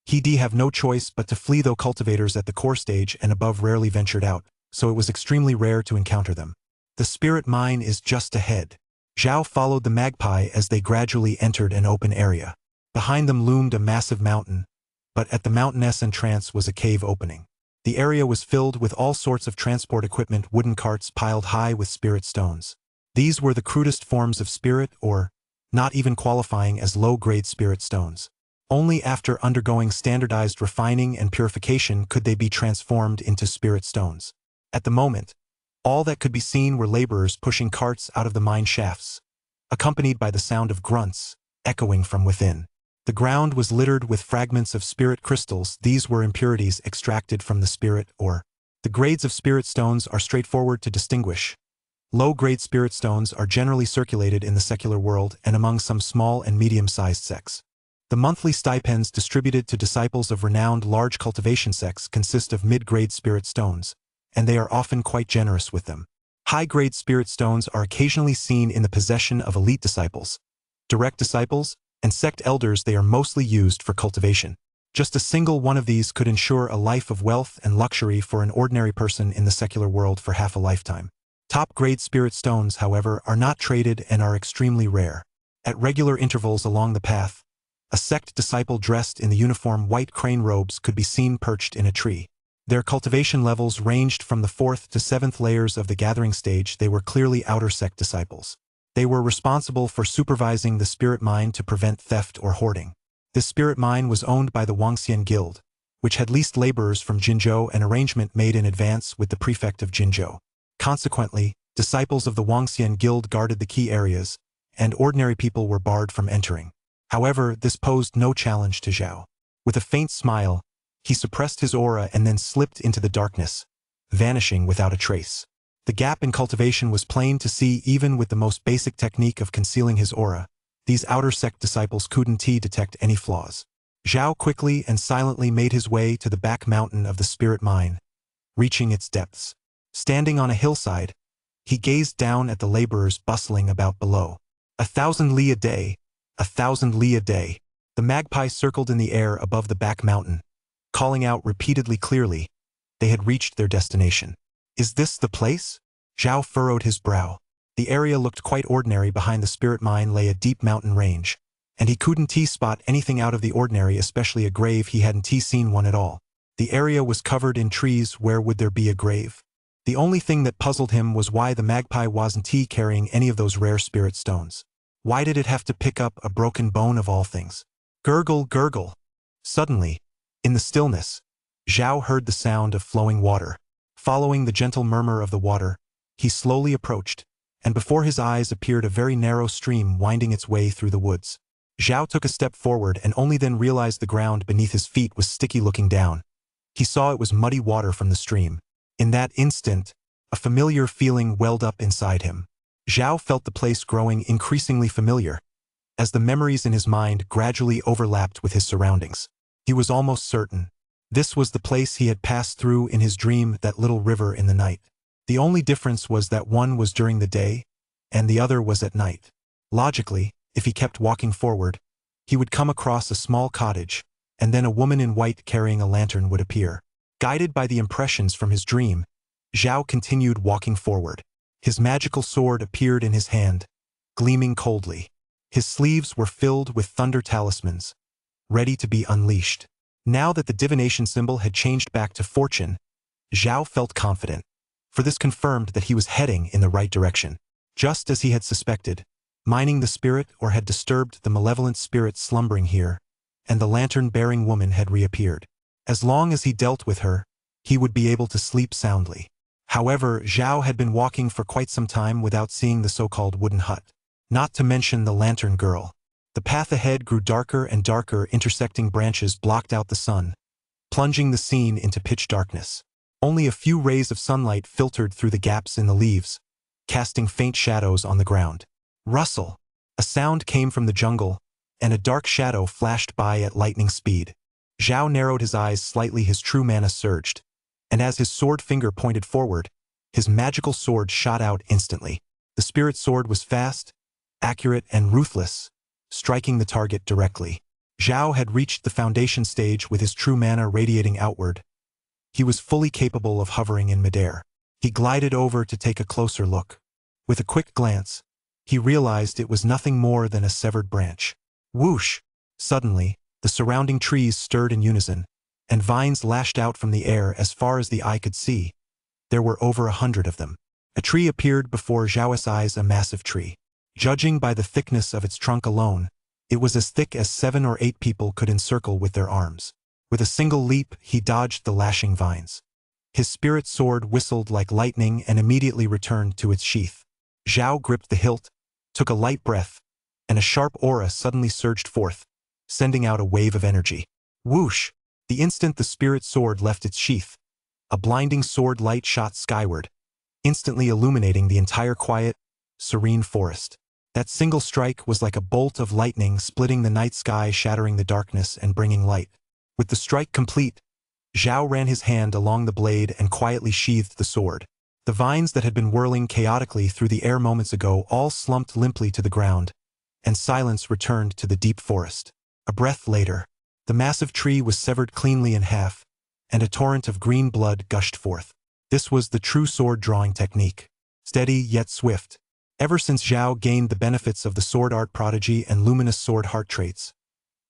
he'd have no choice but to flee, though cultivators at the core stage and above rarely ventured out, so it was extremely rare to encounter them. The spirit mine is just ahead. Zhao followed the magpie as they gradually entered an open area. Behind them loomed a massive mountain, but at the mountain's entrance was a cave opening. The area was filled with all sorts of transport equipment, wooden carts piled high with spirit stones. These were the crudest forms of spirit, or not even qualifying as low-grade spirit stones. Only after undergoing standardized refining and purification could they be transformed into spirit stones. At the moment, all that could be seen were laborers pushing carts out of the mine shafts, accompanied by the sound of grunts echoing from within. The ground was littered with fragments of spirit crystals. These were impurities extracted from the spirit ore. The grades of spirit stones are straightforward to distinguish. Low-grade spirit stones are generally circulated in the secular world and among some small and medium-sized sects. The monthly stipends distributed to disciples of renowned large cultivation sects consist of mid-grade spirit stones, and they are often quite generous with them. High-grade spirit stones are occasionally seen in the possession of elite disciples, direct disciples, and sect elders. They are mostly used for cultivation. Just a single one of these could ensure a life of wealth and luxury for an ordinary person in the secular world for half a lifetime. Top-grade spirit stones, however, are not traded and are extremely rare. At regular intervals along the path, a sect disciple dressed in the uniform white crane robes could be seen perched in a tree. Their cultivation levels ranged from the 4th to 7th layers of the gathering stage. They were clearly outer sect disciples. They were responsible for supervising the spirit mine to prevent theft or hoarding. This spirit mine was owned by the Wangxian Guild, which had leased laborers from Jinzhou, an arrangement made in advance with the prefect of Jinzhou. Consequently, disciples of the Wangxian Guild guarded the key areas, and ordinary people were barred from entering. However, this posed no challenge to Zhao. With a faint smile, he suppressed his aura and then slipped into the darkness, vanishing without a trace. The gap in cultivation was plain to see. Even with the most basic technique of concealing his aura, these outer sect disciples couldn't detect any flaws. Zhao quickly and silently made his way to the back mountain of the spirit mine, reaching its depths. Standing on a hillside, he gazed down at the laborers bustling about below. 1,000 li a day, 1,000 li a day. The magpie circled in the air above the back mountain, calling out repeatedly. Clearly, they had reached their destination. Is this the place? Zhao furrowed his brow. The area looked quite ordinary. Behind the spirit mine lay a deep mountain range, and he couldn't spot anything out of the ordinary, especially a grave. He hadn't seen one at all. The area was covered in trees. Where would there be a grave? The only thing that puzzled him was why the magpie wasn't carrying any of those rare spirit stones. Why did it have to pick up a broken bone of all things? Gurgle, gurgle. Suddenly, in the stillness, Zhao heard the sound of flowing water. Following the gentle murmur of the water, he slowly approached, and before his eyes appeared a very narrow stream winding its way through the woods. Zhao took a step forward and only then realized the ground beneath his feet was sticky. Looking down, he saw it was muddy water from the stream. In that instant, a familiar feeling welled up inside him. Zhao felt the place growing increasingly familiar, as the memories in his mind gradually overlapped with his surroundings. He was almost certain this was the place he had passed through in his dream, that little river in the night. The only difference was that one was during the day, and the other was at night. Logically, if he kept walking forward, he would come across a small cottage, and then a woman in white carrying a lantern would appear. Guided by the impressions from his dream, Zhao continued walking forward. His magical sword appeared in his hand, gleaming coldly. His sleeves were filled with thunder talismans, ready to be unleashed. Now that the divination symbol had changed back to fortune, Zhao felt confident, for this confirmed that he was heading in the right direction. Just as he had suspected, mining the spirit or had disturbed the malevolent spirit slumbering here, and the lantern-bearing woman had reappeared. As long as he dealt with her, he would be able to sleep soundly. However, Zhao had been walking for quite some time without seeing the so-called wooden hut, not to mention the lantern girl. The path ahead grew darker and darker. Intersecting branches blocked out the sun, plunging the scene into pitch darkness. Only a few rays of sunlight filtered through the gaps in the leaves, casting faint shadows on the ground. Rustle! A sound came from the jungle, and a dark shadow flashed by at lightning speed. Zhao narrowed his eyes slightly, his true mana surged, and as his sword finger pointed forward, his magical sword shot out instantly. The spirit sword was fast, accurate, and ruthless, striking the target directly. Zhao had reached the foundation stage with his true mana radiating outward. He was fully capable of hovering in midair. He glided over to take a closer look. With a quick glance, he realized it was nothing more than a severed branch. Whoosh! Suddenly, the surrounding trees stirred in unison, and vines lashed out from the air as far as the eye could see. There were over 100 of them. A tree appeared before Zhao's eyes, a massive tree. Judging by the thickness of its trunk alone, it was as thick as 7 or 8 people could encircle with their arms. With a single leap, he dodged the lashing vines. His spirit sword whistled like lightning and immediately returned to its sheath. Zhao gripped the hilt, took a light breath, and a sharp aura suddenly surged forth, sending out a wave of energy. Whoosh! The instant the spirit sword left its sheath, a blinding sword light shot skyward, instantly illuminating the entire quiet, serene forest. That single strike was like a bolt of lightning splitting the night sky, shattering the darkness and bringing light. With the strike complete, Zhao ran his hand along the blade and quietly sheathed the sword. The vines that had been whirling chaotically through the air moments ago all slumped limply to the ground, and silence returned to the deep forest. A breath later, the massive tree was severed cleanly in half, and a torrent of green blood gushed forth. This was the true sword-drawing technique. Steady yet swift. Ever since Zhao gained the benefits of the sword art prodigy and luminous sword heart traits,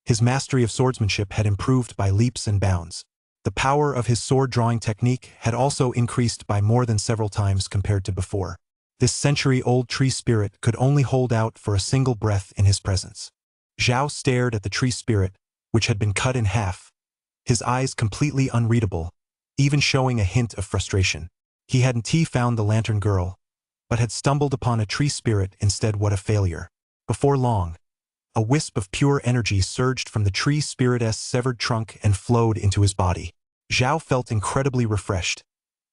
his mastery of swordsmanship had improved by leaps and bounds. The power of his sword-drawing technique had also increased by more than several times compared to before. This century-old tree spirit could only hold out for a single breath in his presence. Zhao stared at the tree spirit, which had been cut in half, his eyes completely unreadable, even showing a hint of frustration. He hadn't found the lantern girl, but had stumbled upon a tree spirit instead. What a failure. Before long, a wisp of pure energy surged from the tree spirit's severed trunk and flowed into his body. Zhao felt incredibly refreshed,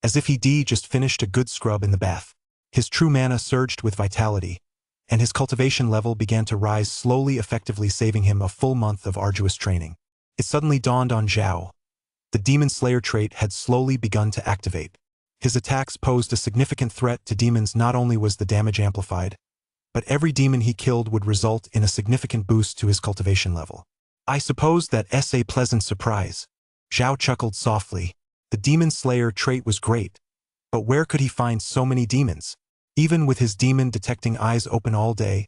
as if he'd just finished a good scrub in the bath. His true mana surged with vitality, and his cultivation level began to rise slowly, effectively saving him a full month of arduous training. It suddenly dawned on Zhao. The Demon Slayer trait had slowly begun to activate. His attacks posed a significant threat to demons. Not only was the damage amplified, but every demon he killed would result in a significant boost to his cultivation level. I suppose that's a pleasant surprise. Zhao chuckled softly. The Demon Slayer trait was great, but where could he find so many demons? Even with his demon-detecting eyes open all day,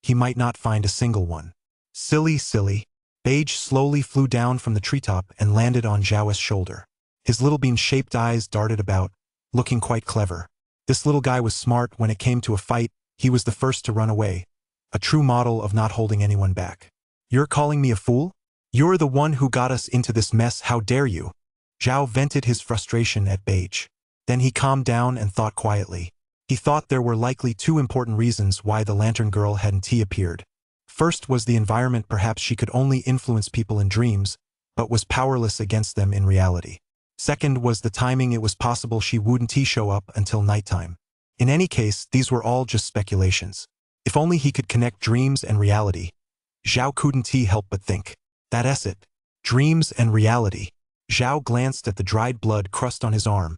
he might not find a single one. Silly, silly. Beige slowly flew down from the treetop and landed on Zhao's shoulder. His little bean-shaped eyes darted about, looking quite clever. This little guy was smart. When it came to a fight, he was the first to run away, a true model of not holding anyone back. You're calling me a fool? You're the one who got us into this mess. How dare you? Zhao vented his frustration at Beige. Then he calmed down and thought quietly. He thought there were likely 2 important reasons why the lantern girl hadn't appeared. First was the environment. Perhaps she could only influence people in dreams, but was powerless against them in reality. Second was the timing. It was possible she wouldn't show up until nighttime. In any case, these were all just speculations. If only he could connect dreams and reality. Zhao couldn't help but think. That's it. Dreams and reality. Zhao glanced at the dried blood crust on his arm,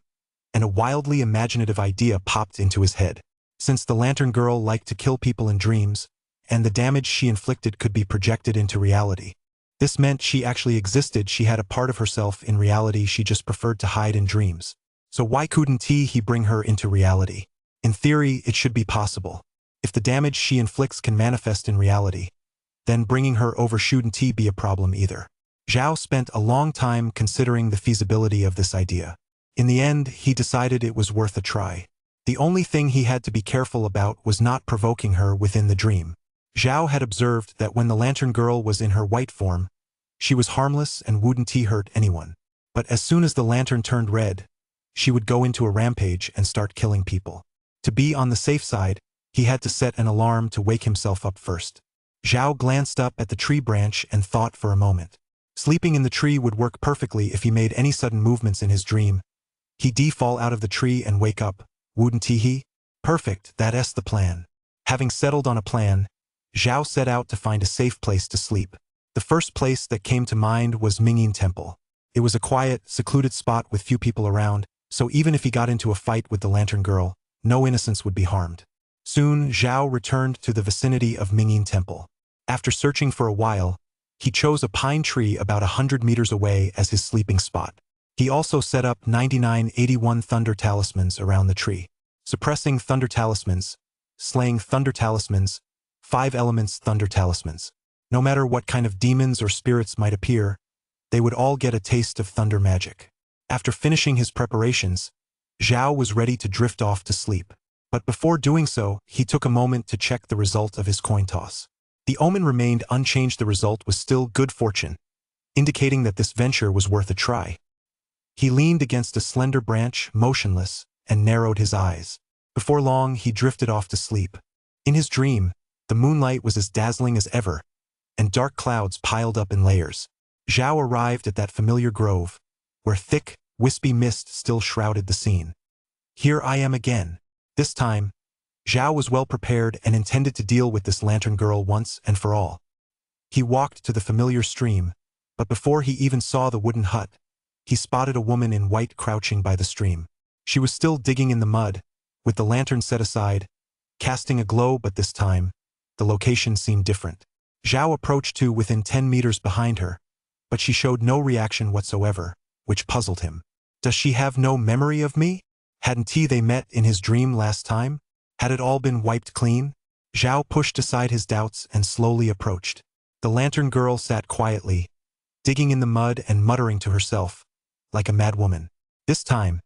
and a wildly imaginative idea popped into his head. Since the lantern girl liked to kill people in dreams, and the damage she inflicted could be projected into reality, this meant she actually existed. She had a part of herself in reality. She just preferred to hide in dreams. So why couldn't he bring her into reality? In theory, it should be possible. If the damage she inflicts can manifest in reality, then bringing her over shouldn't be a problem either. Zhao spent a long time considering the feasibility of this idea. In the end, he decided it was worth a try. The only thing he had to be careful about was not provoking her within the dream. Zhao had observed that when the lantern girl was in her white form, she was harmless and wouldn't hurt anyone. But as soon as the lantern turned red, she would go into a rampage and start killing people. To be on the safe side, he had to set an alarm to wake himself up first. Zhao glanced up at the tree branch and thought for a moment. Sleeping in the tree would work perfectly if he made any sudden movements in his dream. He'd fall out of the tree and wake up, wouldn't he? Perfect, that's the plan. Having settled on a plan, Zhao set out to find a safe place to sleep. The first place that came to mind was Mingyin Temple. It was a quiet, secluded spot with few people around, so even if he got into a fight with the Lantern Girl, no innocence would be harmed. Soon, Zhao returned to the vicinity of Mingyin Temple. After searching for a while, he chose a pine tree about 100 meters away as his sleeping spot. He also set up 9981 thunder talismans around the tree. Suppressing thunder talismans, slaying thunder talismans, 5 elements thunder talismans. No matter what kind of demons or spirits might appear, they would all get a taste of thunder magic. After finishing his preparations, Zhao was ready to drift off to sleep. But before doing so, he took a moment to check the result of his coin toss. The omen remained unchanged. The result was still good fortune, indicating that this venture was worth a try. He leaned against a slender branch, motionless, and narrowed his eyes. Before long, he drifted off to sleep. In his dream, the moonlight was as dazzling as ever, and dark clouds piled up in layers. Zhao arrived at that familiar grove, where thick, wispy mist still shrouded the scene. Here I am again. This time, Zhao was well prepared and intended to deal with this Lantern Girl once and for all. He walked to the familiar stream, but before he even saw the wooden hut, he spotted a woman in white crouching by the stream. She was still digging in the mud, with the lantern set aside, casting a glow, but this time, the location seemed different. Zhao approached to within 10 meters behind her, but she showed no reaction whatsoever, which puzzled him. Does she have no memory of me? Hadn't they met in his dream last time? Had it all been wiped clean? Zhao pushed aside his doubts and slowly approached. The Lantern Girl sat quietly, digging in the mud and muttering to herself, like a mad woman. This time,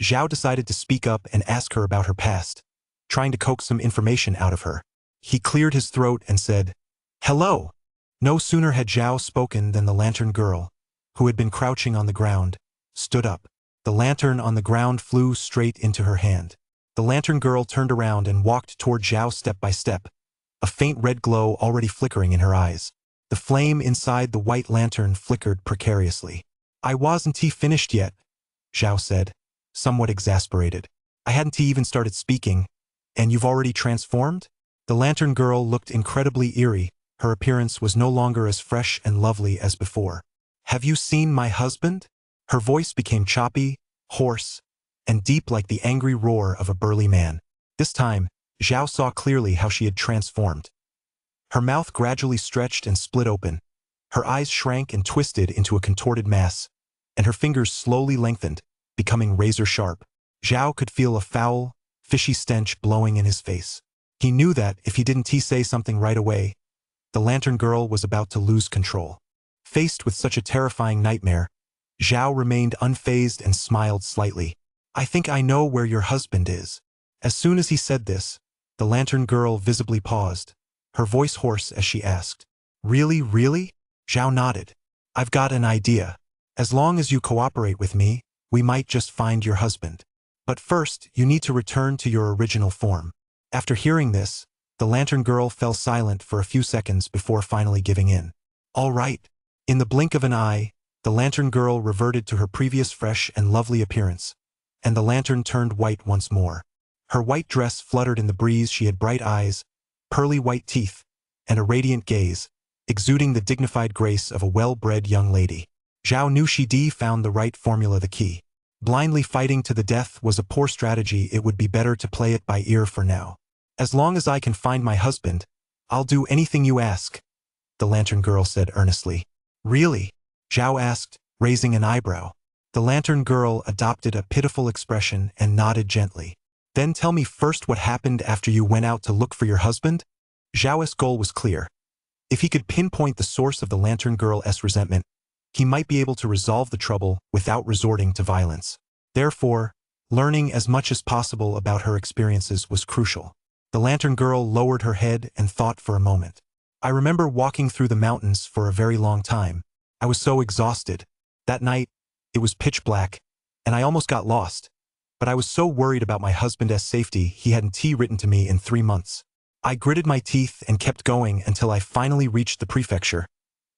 Zhao decided to speak up and ask her about her past, trying to coax some information out of her. He cleared his throat and said, "Hello." No sooner had Zhao spoken than the Lantern Girl, who had been crouching on the ground, stood up. The lantern on the ground flew straight into her hand. The Lantern Girl turned around and walked toward Zhao step by step, a faint red glow already flickering in her eyes. The flame inside the white lantern flickered precariously. "I wasn't finished yet," Zhao said, somewhat exasperated. "I hadn't even started speaking, and you've already transformed?" The Lantern Girl looked incredibly eerie. Her appearance was no longer as fresh and lovely as before. "Have you seen my husband?" Her voice became choppy, hoarse, and deep like the angry roar of a burly man. This time, Zhao saw clearly how she had transformed. Her mouth gradually stretched and split open. Her eyes shrank and twisted into a contorted mass, and her fingers slowly lengthened, becoming razor-sharp. Zhao could feel a foul, fishy stench blowing in his face. He knew that if he didn't say something right away, the Lantern Girl was about to lose control. Faced with such a terrifying nightmare, Zhao remained unfazed and smiled slightly. "I think I know where your husband is." As soon as he said this, the Lantern Girl visibly paused, her voice hoarse as she asked, "Really, really?" Zhao nodded. "I've got an idea. As long as you cooperate with me, we might just find your husband. But first, you need to return to your original form." After hearing this, the Lantern Girl fell silent for a few seconds before finally giving in. "All right." In the blink of an eye, the Lantern Girl reverted to her previous fresh and lovely appearance, and the lantern turned white once more. Her white dress fluttered in the breeze. She had bright eyes, pearly white teeth, and a radiant gaze, exuding the dignified grace of a well-bred young lady. Zhao knew she'd found the right formula, the key. Blindly fighting to the death was a poor strategy. It would be better to play it by ear for now. "As long as I can find my husband, I'll do anything you ask," the Lantern Girl said earnestly. "Really?" Zhao asked, raising an eyebrow. The Lantern Girl adopted a pitiful expression and nodded gently. "Then tell me first what happened after you went out to look for your husband?" Zhao's goal was clear. If he could pinpoint the source of the Lantern Girl's resentment, he might be able to resolve the trouble without resorting to violence. Therefore, learning as much as possible about her experiences was crucial. The Lantern Girl lowered her head and thought for a moment. "I remember walking through the mountains for a very long time. I was so exhausted. That night, it was pitch black, and I almost got lost. But I was so worried about my husband's safety. He hadn't written to me in 3 months. I gritted my teeth and kept going until I finally reached the prefecture.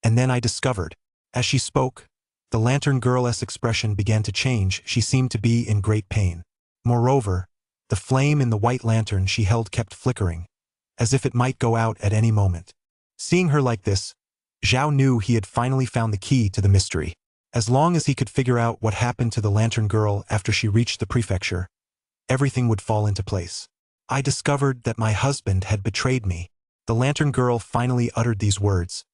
And then I discovered." As she spoke, the Lantern Girl's expression began to change. She seemed to be in great pain. Moreover, The flame in the white lantern she held kept flickering, as if it might go out at any moment. Seeing her like this, Zhao knew he had finally found the key to the mystery. As long as he could figure out what happened to the lantern girl after she reached the prefecture, everything would fall into place. I discovered that my husband had betrayed me. The lantern girl finally uttered these words,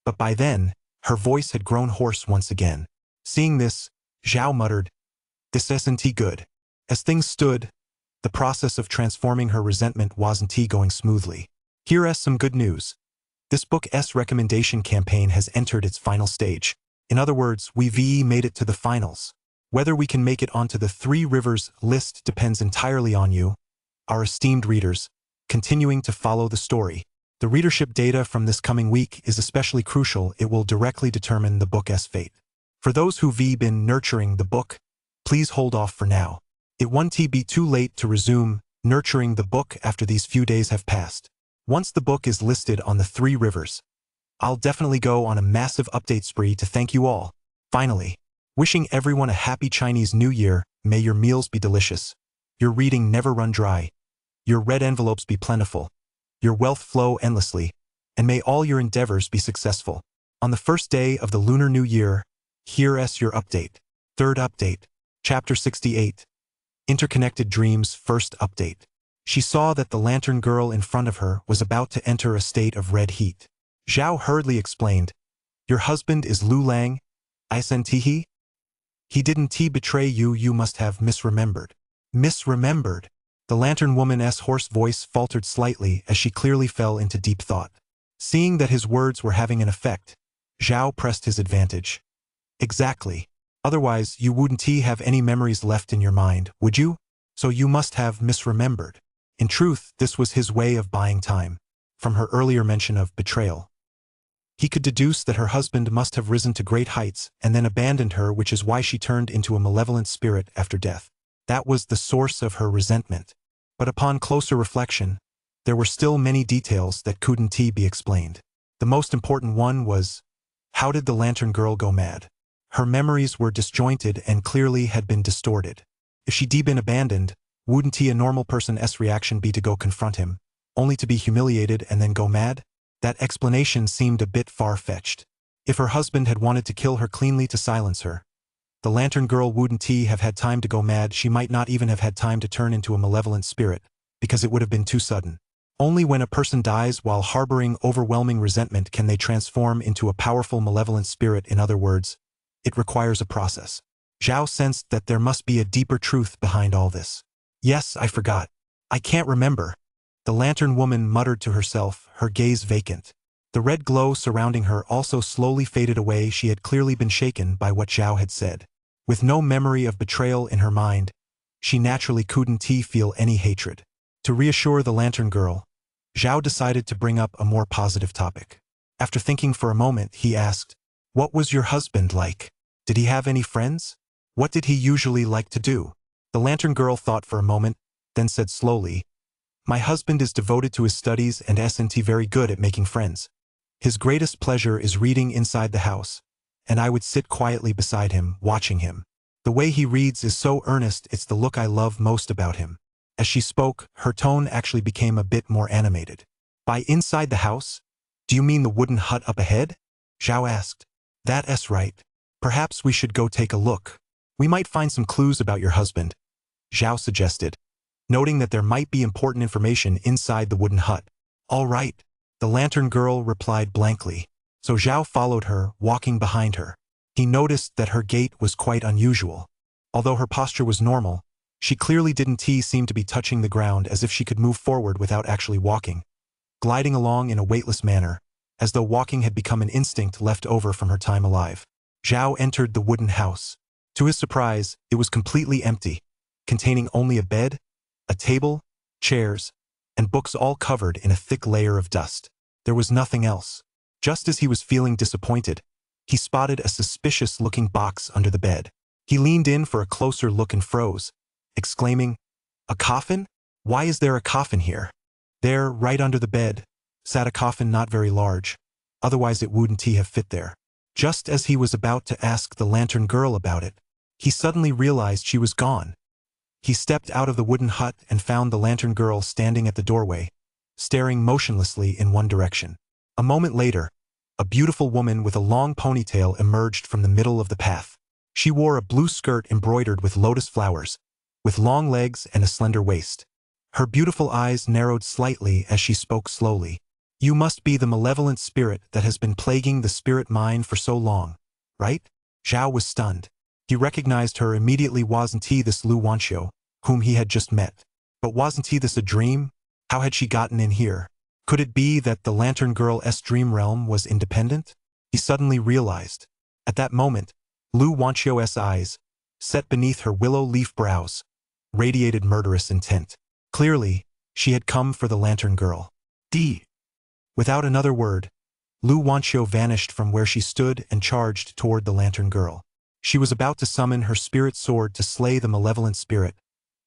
but by then, her voice had grown hoarse once again. Seeing this, Zhao muttered, "This isn't good." As things stood, the process of transforming her resentment wasn't going smoothly. Here's some good news. This book's recommendation campaign has entered its final stage. In other words, we've made it to the finals. Whether we can make it onto the 3 Rivers list depends entirely on you, our esteemed readers, continuing to follow the story. The readership data from this coming week is especially crucial. It will directly determine the book's fate. For those who've been nurturing the book, please hold off for now. It won't be too late to resume nurturing the book after these few days have passed. Once the book is listed on the 3 Rivers, I'll definitely go on a massive update spree to thank you all. Finally, wishing everyone a happy Chinese New Year. May your meals be delicious, your reading never run dry, your red envelopes be plentiful, your wealth flow endlessly, and may all your endeavors be successful. On the first day of the Lunar New Year, here's your update. Third update. Chapter 68. Interconnected Dreams. First update. She saw that the lantern girl in front of her was about to enter a state of red heat. Zhao hurriedly explained, "Your husband is Lu Lang, isn't he? He didn't betray you. You must have misremembered." Misremembered? The lantern woman's hoarse voice faltered slightly as she clearly fell into deep thought. Seeing that his words were having an effect, Zhao pressed his advantage. "Exactly. Otherwise, you wouldn't have any memories left in your mind, would you? So you must have misremembered." In truth, this was his way of buying time. From her earlier mention of betrayal, he could deduce that her husband must have risen to great heights and then abandoned her, which is why she turned into a malevolent spirit after death. That was the source of her resentment. But upon closer reflection, there were still many details that couldn't be explained. The most important one was, how did the lantern girl go mad? Her memories were disjointed and clearly had been distorted. If she'd been abandoned, wouldn't a normal person's reaction be to go confront him, only to be humiliated and then go mad? That explanation seemed a bit far-fetched. If her husband had wanted to kill her cleanly to silence her, the lantern girl wouldn't have had time to go mad. She might not even have had time to turn into a malevolent spirit, because it would have been too sudden. Only when a person dies while harboring overwhelming resentment can they transform into a powerful malevolent spirit. In other words, it requires a process. Zhao sensed that there must be a deeper truth behind all this. "Yes, I forgot. I can't remember," the lantern woman muttered to herself, her gaze vacant. The red glow surrounding her also slowly faded away. She had clearly been shaken by what Zhao had said. With no memory of betrayal in her mind, she naturally couldn't feel any hatred. To reassure the lantern girl, Zhao decided to bring up a more positive topic. After thinking for a moment, he asked, "What was your husband like? Did he have any friends? What did he usually like to do?" The lantern girl thought for a moment, then said slowly, "My husband is devoted to his studies and isn't very good at making friends. His greatest pleasure is reading inside the house, and I would sit quietly beside him, watching him. The way he reads is so earnest, it's the look I love most about him." As she spoke, her tone actually became a bit more animated. "By inside the house? Do you mean the wooden hut up ahead?" Zhao asked. "That's right. Perhaps we should go take a look. We might find some clues about your husband," Zhao suggested, noting that there might be important information inside the wooden hut. "All right," the lantern girl replied blankly. So Zhao followed her, walking behind her. He noticed that her gait was quite unusual. Although her posture was normal, she clearly didn't seem to be touching the ground, as if she could move forward without actually walking, gliding along in a weightless manner, as though walking had become an instinct left over from her time alive. Zhao entered the wooden house. To his surprise, it was completely empty, containing only a bed, a table, chairs, and books all covered in a thick layer of dust. There was nothing else. Just as he was feeling disappointed, he spotted a suspicious-looking box under the bed. He leaned in for a closer look and froze, exclaiming, "A coffin? Why is there a coffin here?" There, right under the bed, sat a coffin not very large, otherwise it wouldn't have fit there. Just as he was about to ask the lantern girl about it, he suddenly realized she was gone. He stepped out of the wooden hut and found the lantern girl standing at the doorway, staring motionlessly in one direction. A moment later, a beautiful woman with a long ponytail emerged from the middle of the path. She wore a blue skirt embroidered with lotus flowers, with long legs and a slender waist. Her beautiful eyes narrowed slightly as she spoke slowly. "You must be the malevolent spirit that has been plaguing the spirit mine for so long, right?" Zhao was stunned. He recognized her immediately. Wasn't he this Lu Wanxiu, whom he had just met? But wasn't he this a dream? How had she gotten in here? Could it be that the Lantern Girl's dream realm was independent? He suddenly realized. At that moment, Lu Wanxiu's eyes, set beneath her willow leaf brows, radiated murderous intent. Clearly, she had come for the Lantern Girl. Without another word, Lu Wanxiu vanished from where she stood and charged toward the Lantern Girl. She was about to summon her spirit sword to slay the malevolent spirit,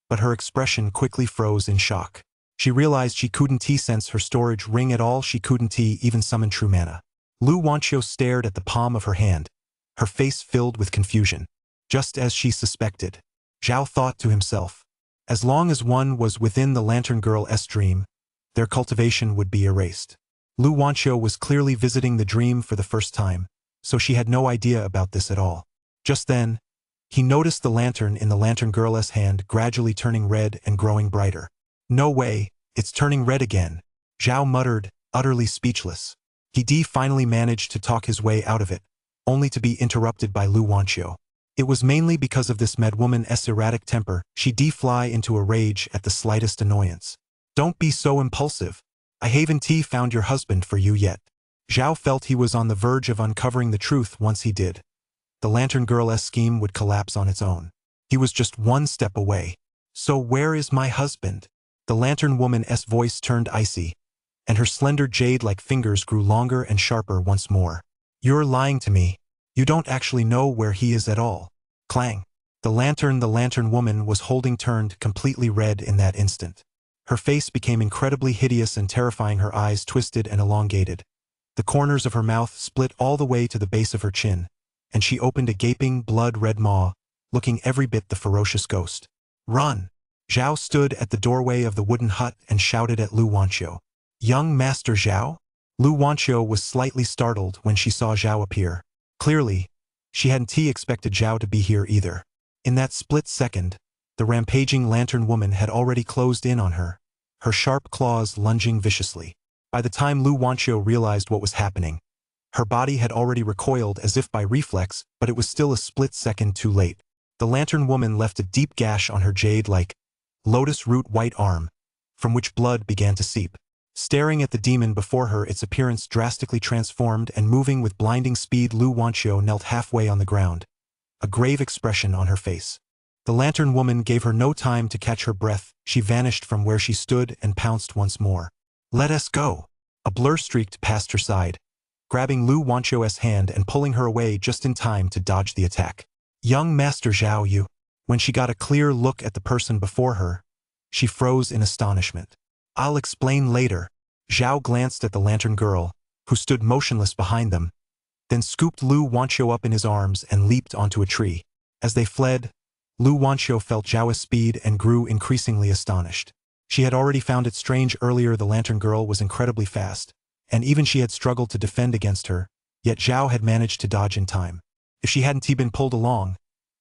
but her expression quickly froze in shock. She realized she couldn't sense her storage ring at all. She couldn't even summon true mana. Lu Wanxiu stared at the palm of her hand, her face filled with confusion. Just as she suspected, Zhao thought to himself, as long as one was within the Lantern Girl's dream, their cultivation would be erased. Lu Wanxiu was clearly visiting the dream for the first time, so she had no idea about this at all. Just then, he noticed the lantern in the Lantern Girl's hand gradually turning red and growing brighter. "No way, it's turning red again," Zhao muttered, utterly speechless. He finally managed to talk his way out of it, only to be interrupted by Lu Wanxiu. It was mainly because of this madwoman's erratic temper. She'd fly into a rage at the slightest annoyance. "Don't be so impulsive. I haven't found your husband for you yet." Zhao felt he was on the verge of uncovering the truth. Once he did, the Lantern Girl's scheme would collapse on its own. He was just one step away. "So where is my husband?" The Lantern Woman's voice turned icy, and her slender jade-like fingers grew longer and sharper once more. "You're lying to me. You don't actually know where he is at all." Clang. The Lantern Woman was holding turned completely red in that instant. Her face became incredibly hideous and terrifying. Her eyes twisted and elongated. The corners of her mouth split all the way to the base of her chin, and she opened a gaping, blood-red maw, looking every bit the ferocious ghost. "Run!" Zhao stood at the doorway of the wooden hut and shouted at Lu Wanxiu. "Young Master Zhao?" Lu Wanxiu was slightly startled when she saw Zhao appear. Clearly, she hadn't expected Zhao to be here either. In that split second, the rampaging Lantern Woman had already closed in on her, her sharp claws lunging viciously. By the time Lu Wanxiu realized what was happening, her body had already recoiled as if by reflex, but it was still a split second too late. The Lantern Woman left a deep gash on her jade-like, lotus root white arm, from which blood began to seep. Staring at the demon before her, its appearance drastically transformed, and moving with blinding speed, Lu Wanxiu knelt halfway on the ground, a grave expression on her face. The Lantern Woman gave her no time to catch her breath. She vanished from where she stood and pounced once more. "Let us go." A blur streaked past her side, grabbing Lu Wanxiu's hand and pulling her away just in time to dodge the attack. "Young Master Zhao, you..." When she got a clear look at the person before her, she froze in astonishment. "I'll explain later." Zhao glanced at the Lantern Girl, who stood motionless behind them, then scooped Lu Wanxiu up in his arms and leaped onto a tree. As they fled, Lu Wanxiu felt Zhao's speed and grew increasingly astonished. She had already found it strange earlier the Lantern Girl was incredibly fast, and even she had struggled to defend against her, yet Zhao had managed to dodge in time. If she hadn't been pulled along,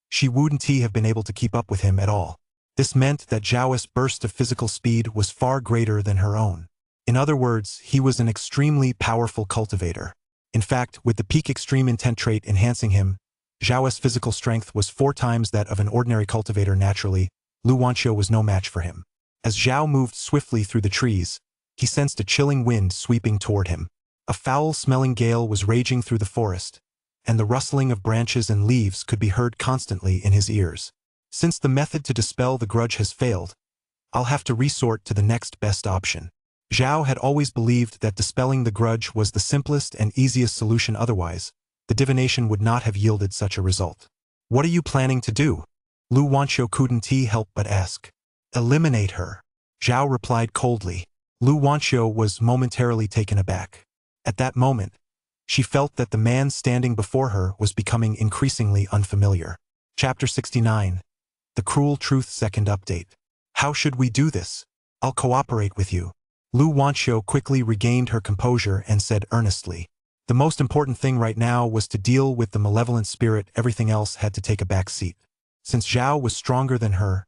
she wouldn't have been able to keep up with him at all. This meant that Zhao's burst of physical speed was far greater than her own. In other words, he was an extremely powerful cultivator. In fact, with the peak extreme intent trait enhancing him, Zhao's physical strength was 4 times that of an ordinary cultivator. Naturally, Lu Wanxiu was no match for him. As Zhao moved swiftly through the trees, he sensed a chilling wind sweeping toward him. A foul-smelling gale was raging through the forest, and the rustling of branches and leaves could be heard constantly in his ears. Since the method to dispel the grudge has failed, I'll have to resort to the next best option. Zhao had always believed that dispelling the grudge was the simplest and easiest solution. Otherwise, the divination would not have yielded such a result. "What are you planning to do?" Lu Wanxiu couldn't help but ask. "Eliminate her," Zhao replied coldly. Lu Wanxiu was momentarily taken aback. At that moment, she felt that the man standing before her was becoming increasingly unfamiliar. Chapter 69. The cruel truth second update. How should we do this? I'll cooperate with you. Lu Wanxiu quickly regained her composure and said earnestly. The most important thing right now was to deal with the malevolent spirit, everything else had to take a back seat. Since Zhao was stronger than her,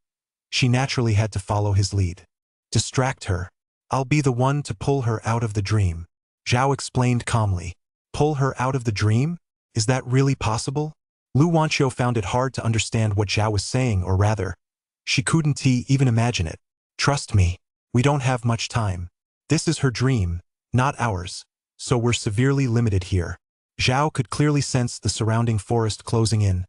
she naturally had to follow his lead. Distract her. I'll be the one to pull her out of the dream. Zhao explained calmly. Pull her out of the dream? Is that really possible? Lu Wanxiu found it hard to understand what Zhao was saying, or rather, she couldn't even imagine it. Trust me, we don't have much time. This is her dream, not ours, so we're severely limited here. Zhao could clearly sense the surrounding forest closing in,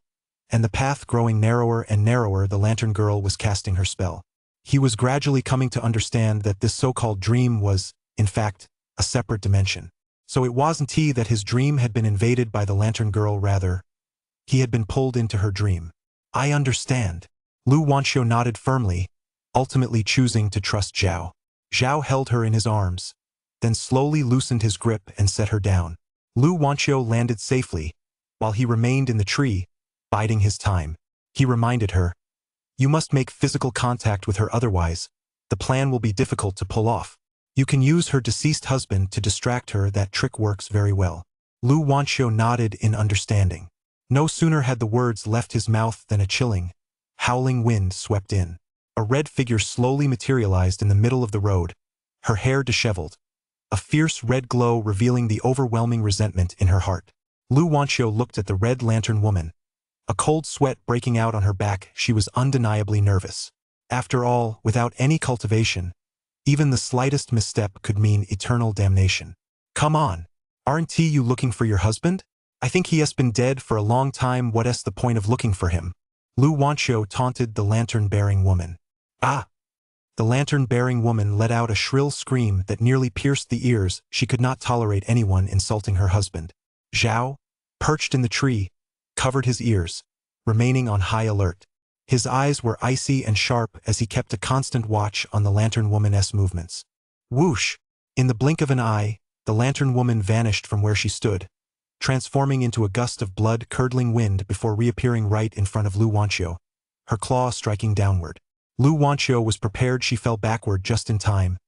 and the path growing narrower and narrower. The lantern girl was casting her spell. He was gradually coming to understand that this so-called dream was, in fact, a separate dimension. So it wasn't that his dream had been invaded by the lantern girl, rather, he had been pulled into her dream. I understand. Lu Wanxiu nodded firmly, ultimately choosing to trust Zhao. Zhao held her in his arms, then slowly loosened his grip and set her down. Lu Wanxiu landed safely, while he remained in the tree, biding his time. He reminded her, you must make physical contact with her, otherwise, the plan will be difficult to pull off. You can use her deceased husband to distract her, that trick works very well. Lu Wanxiu nodded in understanding. No sooner had the words left his mouth than a chilling, howling wind swept in. A red figure slowly materialized in the middle of the road, her hair disheveled, a fierce red glow revealing the overwhelming resentment in her heart. Lu Wanxiu looked at the red lantern woman, a cold sweat breaking out on her back. She was undeniably nervous. After all, without any cultivation, even the slightest misstep could mean eternal damnation. Come on, aren't you looking for your husband? I think he has been dead for a long time. What's the point of looking for him? Lu Wanxiu taunted the lantern-bearing woman. Ah! The lantern-bearing woman let out a shrill scream that nearly pierced the ears. She could not tolerate anyone insulting her husband. Zhao, perched in the tree, covered his ears, remaining on high alert. His eyes were icy and sharp as he kept a constant watch on the lantern woman's movements. Whoosh! In the blink of an eye, the lantern woman vanished from where she stood, transforming into a gust of blood-curdling wind before reappearing right in front of Lu Wanxiu, her claw striking downward. Lu Wanxiu was prepared. She fell backward just in time,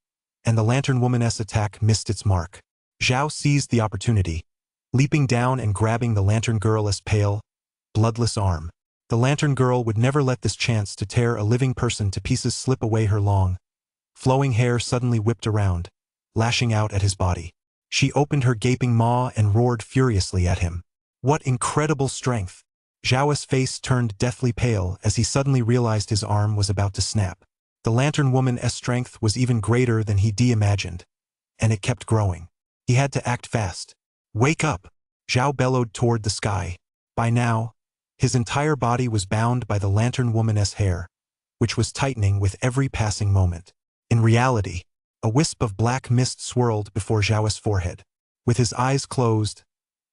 and the lantern woman's attack missed its mark. Zhao seized the opportunity, leaping down and grabbing the lantern girl's pale, bloodless arm. The lantern girl would never let this chance to tear a living person to pieces slip away. Her long, flowing hair suddenly whipped around, lashing out at his body. She opened her gaping maw and roared furiously at him. What incredible strength! Zhao's face turned deathly pale as he suddenly realized his arm was about to snap. The lantern woman's strength was even greater than he imagined, and it kept growing. He had to act fast. Wake up! Zhao bellowed toward the sky. By now, his entire body was bound by the lantern woman's hair, which was tightening with every passing moment. In reality, a wisp of black mist swirled before Zhao's forehead. With his eyes closed,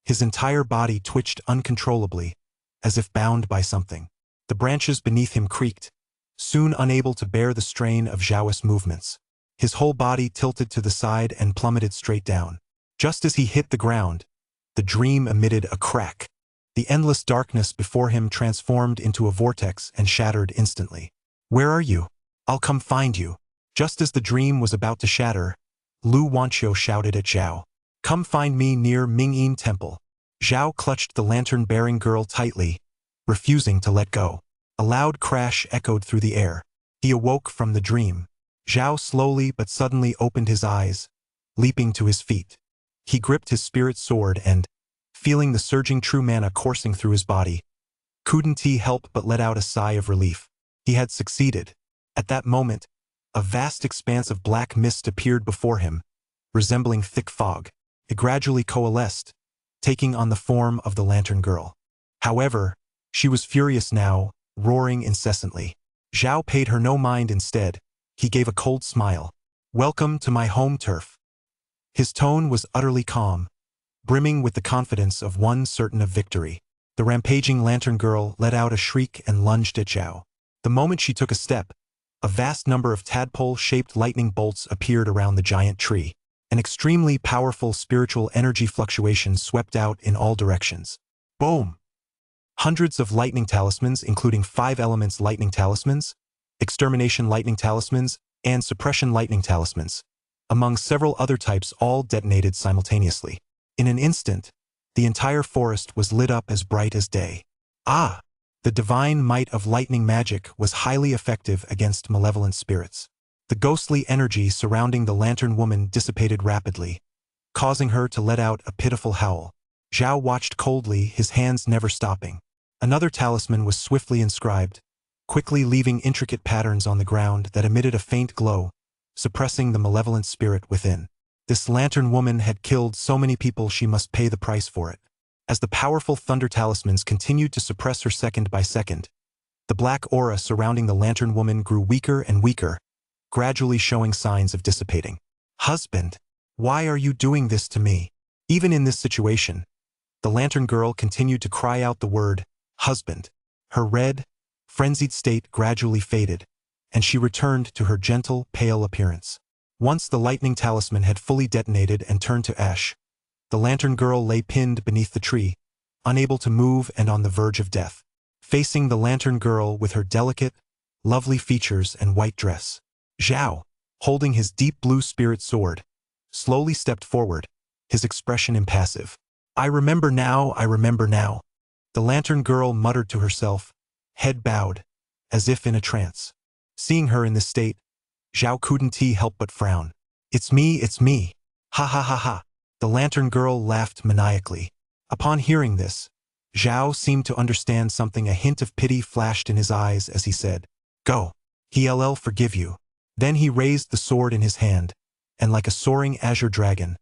his entire body twitched uncontrollably, as if bound by something. The branches beneath him creaked, soon unable to bear the strain of Zhao's movements. His whole body tilted to the side and plummeted straight down. Just as he hit the ground, the dream emitted a crack. The endless darkness before him transformed into a vortex and shattered instantly. Where are you? I'll come find you. Just as the dream was about to shatter, Lu Wanxiu shouted at Zhao. Come find me near Mingyin Temple. Zhao clutched the lantern-bearing girl tightly, refusing to let go. A loud crash echoed through the air. He awoke from the dream. Zhao slowly but suddenly opened his eyes, leaping to his feet. He gripped his spirit sword and, feeling the surging true mana coursing through his body, couldn't help but let out a sigh of relief. He had succeeded. At that moment, a vast expanse of black mist appeared before him, resembling thick fog. It gradually coalesced, taking on the form of the lantern girl. However, she was furious now, roaring incessantly. Zhao paid her no mind. Instead, he gave a cold smile. Welcome to my home turf. His tone was utterly calm, brimming with the confidence of one certain of victory. The rampaging lantern girl let out a shriek and lunged at Zhao. The moment she took a step, a vast number of tadpole-shaped lightning bolts appeared around the giant tree. An extremely powerful spiritual energy fluctuation swept out in all directions. Boom! Hundreds of lightning talismans, including 5 elements lightning talismans, extermination lightning talismans, and suppression lightning talismans, among several other types, all detonated simultaneously. In an instant, the entire forest was lit up as bright as day. Ah! The divine might of lightning magic was highly effective against malevolent spirits. The ghostly energy surrounding the lantern woman dissipated rapidly, causing her to let out a pitiful howl. Zhao watched coldly, his hands never stopping. Another talisman was swiftly inscribed, quickly leaving intricate patterns on the ground that emitted a faint glow, suppressing the malevolent spirit within. This lantern woman had killed so many people, she must pay the price for it. As the powerful thunder talismans continued to suppress her second by second, the black aura surrounding the lantern woman grew weaker and weaker, gradually showing signs of dissipating. Husband, why are you doing this to me? Even in this situation, the lantern girl continued to cry out the word, husband. Her red, frenzied state gradually faded, and she returned to her gentle, pale appearance. Once the lightning talisman had fully detonated and turned to ash, the lantern girl lay pinned beneath the tree, unable to move and on the verge of death. Facing the lantern girl with her delicate, lovely features and white dress, Zhao, holding his deep blue spirit sword, slowly stepped forward, his expression impassive. I remember now, I remember now. The lantern girl muttered to herself, head bowed, as if in a trance. Seeing her in this state, Zhao couldn't help but frown. It's me, it's me. Ha ha ha ha. The lantern girl laughed maniacally. Upon hearing this, Zhao seemed to understand something. A hint of pity flashed in his eyes as he said, go. He'll forgive you. Then he raised the sword in his hand, and like a soaring azure dragon,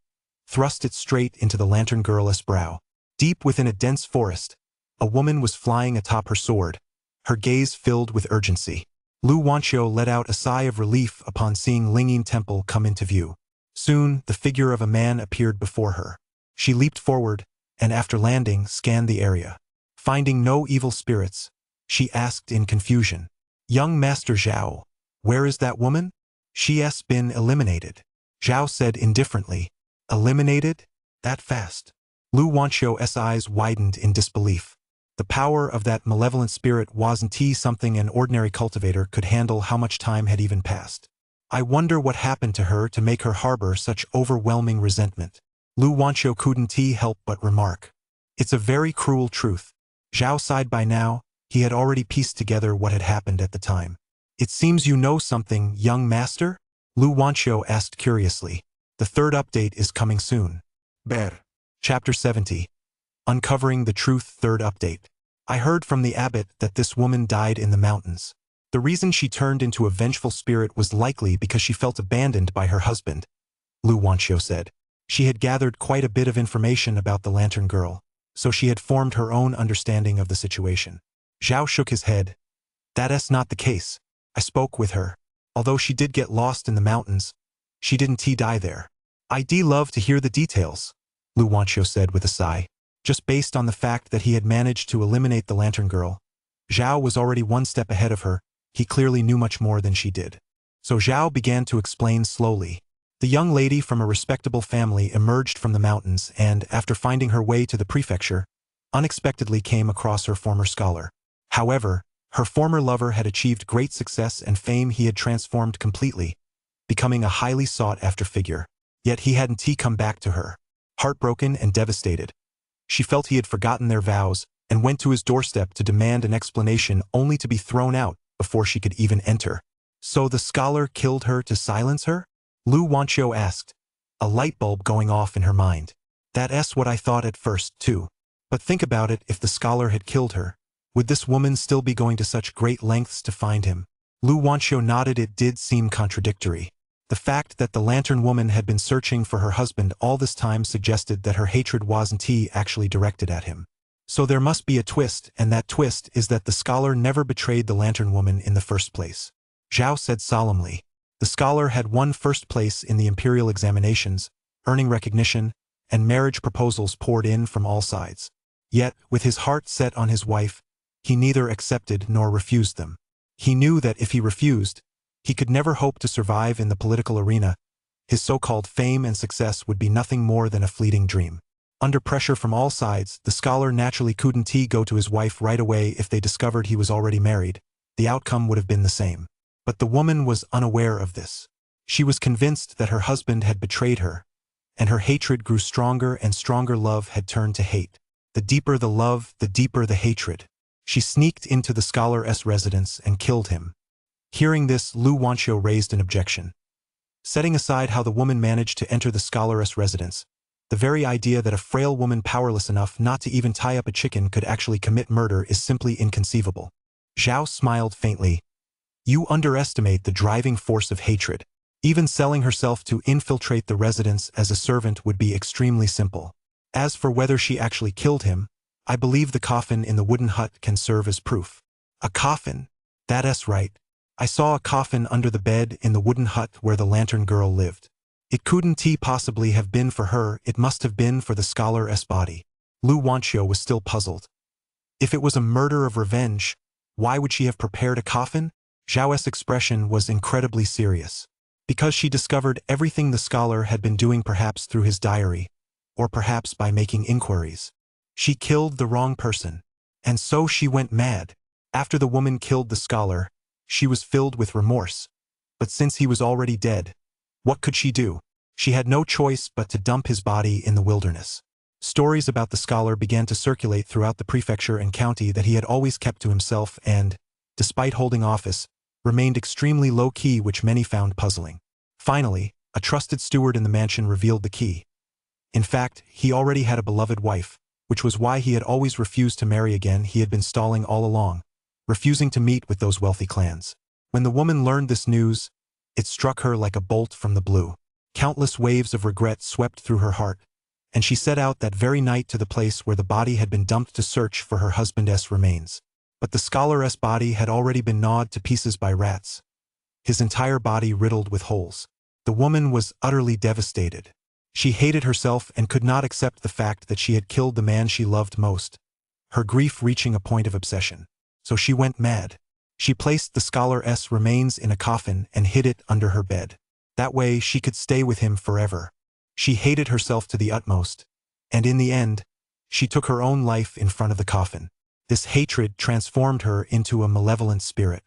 thrust it straight into the lantern girl's brow. Deep within a dense forest, a woman was flying atop her sword, her gaze filled with urgency. Lu Wanqiu let out a sigh of relief upon seeing Lingyin Temple come into view. Soon, the figure of a man appeared before her. She leaped forward, and after landing, scanned the area. Finding no evil spirits, she asked in confusion, young Master Zhao, where is that woman? She's been eliminated. Zhao said indifferently, eliminated? That fast? Lu Wanqiu's eyes widened in disbelief. The power of that malevolent spirit wasn't something an ordinary cultivator could handle. How much time had even passed? I wonder what happened to her to make her harbor such overwhelming resentment. Lu Wanqiu couldn't help but remark. It's a very cruel truth. Zhao sighed. By now, he had already pieced together what had happened at the time. It seems you know something, young master? Lu Wanqiu asked curiously. The third update is coming soon. Ber. Chapter 70. Uncovering the Truth. Third update. I heard from the abbot that this woman died in the mountains. The reason she turned into a vengeful spirit was likely because she felt abandoned by her husband, Lu Wanqiu said. She had gathered quite a bit of information about the lantern girl, so she had formed her own understanding of the situation. Zhao shook his head. That's not the case. I spoke with her. Although she did get lost in the mountains, she didn't die there. I'd love to hear the details, Lu Wanqiu said with a sigh. Just based on the fact that he had managed to eliminate the lantern girl, Zhao was already one step ahead of her. He clearly knew much more than she did. So Zhao began to explain slowly. The young lady from a respectable family emerged from the mountains and, after finding her way to the prefecture, unexpectedly came across her former scholar. However, her former lover had achieved great success and fame. He had transformed completely, becoming a highly sought-after figure. Yet he hadn't come back to her. Heartbroken and devastated, she felt he had forgotten their vows and went to his doorstep to demand an explanation, only to be thrown out before she could even enter. So the scholar killed her to silence her? Lu Wanqiu asked, a light bulb going off in her mind. That's what I thought at first, too. But think about it, if the scholar had killed her, would this woman still be going to such great lengths to find him? Lu Wanqiu nodded. It did seem contradictory. The fact that the lantern woman had been searching for her husband all this time suggested that her hatred wasn't actually directed at him. So there must be a twist, and that twist is that the scholar never betrayed the lantern woman in the first place. Zhao said solemnly. The scholar had won first place in the imperial examinations, earning recognition, and marriage proposals poured in from all sides. Yet, with his heart set on his wife, he neither accepted nor refused them. He knew that if he refused, he could never hope to survive in the political arena. His so-called fame and success would be nothing more than a fleeting dream. Under pressure from all sides, the scholar naturally couldn't go to his wife right away if they discovered he was already married. The outcome would have been the same. But the woman was unaware of this. She was convinced that her husband had betrayed her, and her hatred grew stronger and stronger. Love had turned to hate. The deeper the love, the deeper the hatred. She sneaked into the scholar's residence and killed him. Hearing this, Lu Wanxiu raised an objection. Setting aside how the woman managed to enter the scholar's residence, the very idea that a frail woman powerless enough not to even tie up a chicken could actually commit murder is simply inconceivable. Zhao smiled faintly. You underestimate the driving force of hatred. Even selling herself to infiltrate the residence as a servant would be extremely simple. As for whether she actually killed him, I believe the coffin in the wooden hut can serve as proof. A coffin? That's right. I saw a coffin under the bed in the wooden hut where the lantern girl lived. It couldn't possibly have been for her, it must have been for the scholar's body. Lu Wanxiu was still puzzled. If it was a murder of revenge, why would she have prepared a coffin? Zhao's expression was incredibly serious. Because she discovered everything the scholar had been doing, perhaps through his diary, or perhaps by making inquiries. She killed the wrong person. And so she went mad. After the woman killed the scholar, she was filled with remorse. But since he was already dead, what could she do? She had no choice but to dump his body in the wilderness. Stories about the scholar began to circulate throughout the prefecture and county that he had always kept to himself and, despite holding office, remained extremely low-key, which many found puzzling. Finally, a trusted steward in the mansion revealed the key. In fact, he already had a beloved wife, which was why he had always refused to marry again. He had been stalling all along, refusing to meet with those wealthy clans. When the woman learned this news, it struck her like a bolt from the blue. Countless waves of regret swept through her heart, and she set out that very night to the place where the body had been dumped to search for her husband's remains. But the scholar's body had already been gnawed to pieces by rats, his entire body riddled with holes. The woman was utterly devastated. She hated herself and could not accept the fact that she had killed the man she loved most, her grief reaching a point of obsession. So she went mad. She placed the scholar's remains in a coffin and hid it under her bed. That way she could stay with him forever. She hated herself to the utmost, and in the end, she took her own life in front of the coffin. This hatred transformed her into a malevolent spirit.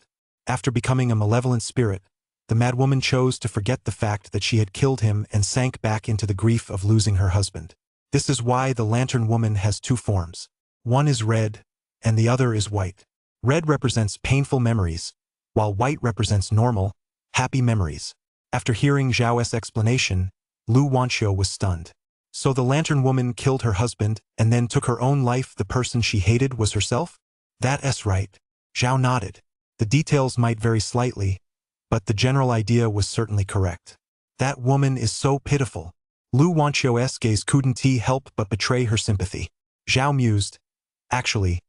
After becoming a malevolent spirit, the madwoman chose to forget the fact that she had killed him and sank back into the grief of losing her husband. This is why the lantern woman has two forms. One is red, and the other is white. Red represents painful memories, while white represents normal, happy memories. After hearing Zhao's explanation, Lu Wanxiu was stunned. So the lantern woman killed her husband and then took her own life. The person she hated was herself? That's right. Zhao nodded. The details might vary slightly, but the general idea was certainly correct. That woman is so pitiful. Lu Wanxiu's gaze couldn't help but betray her sympathy. Zhao mused. Actually,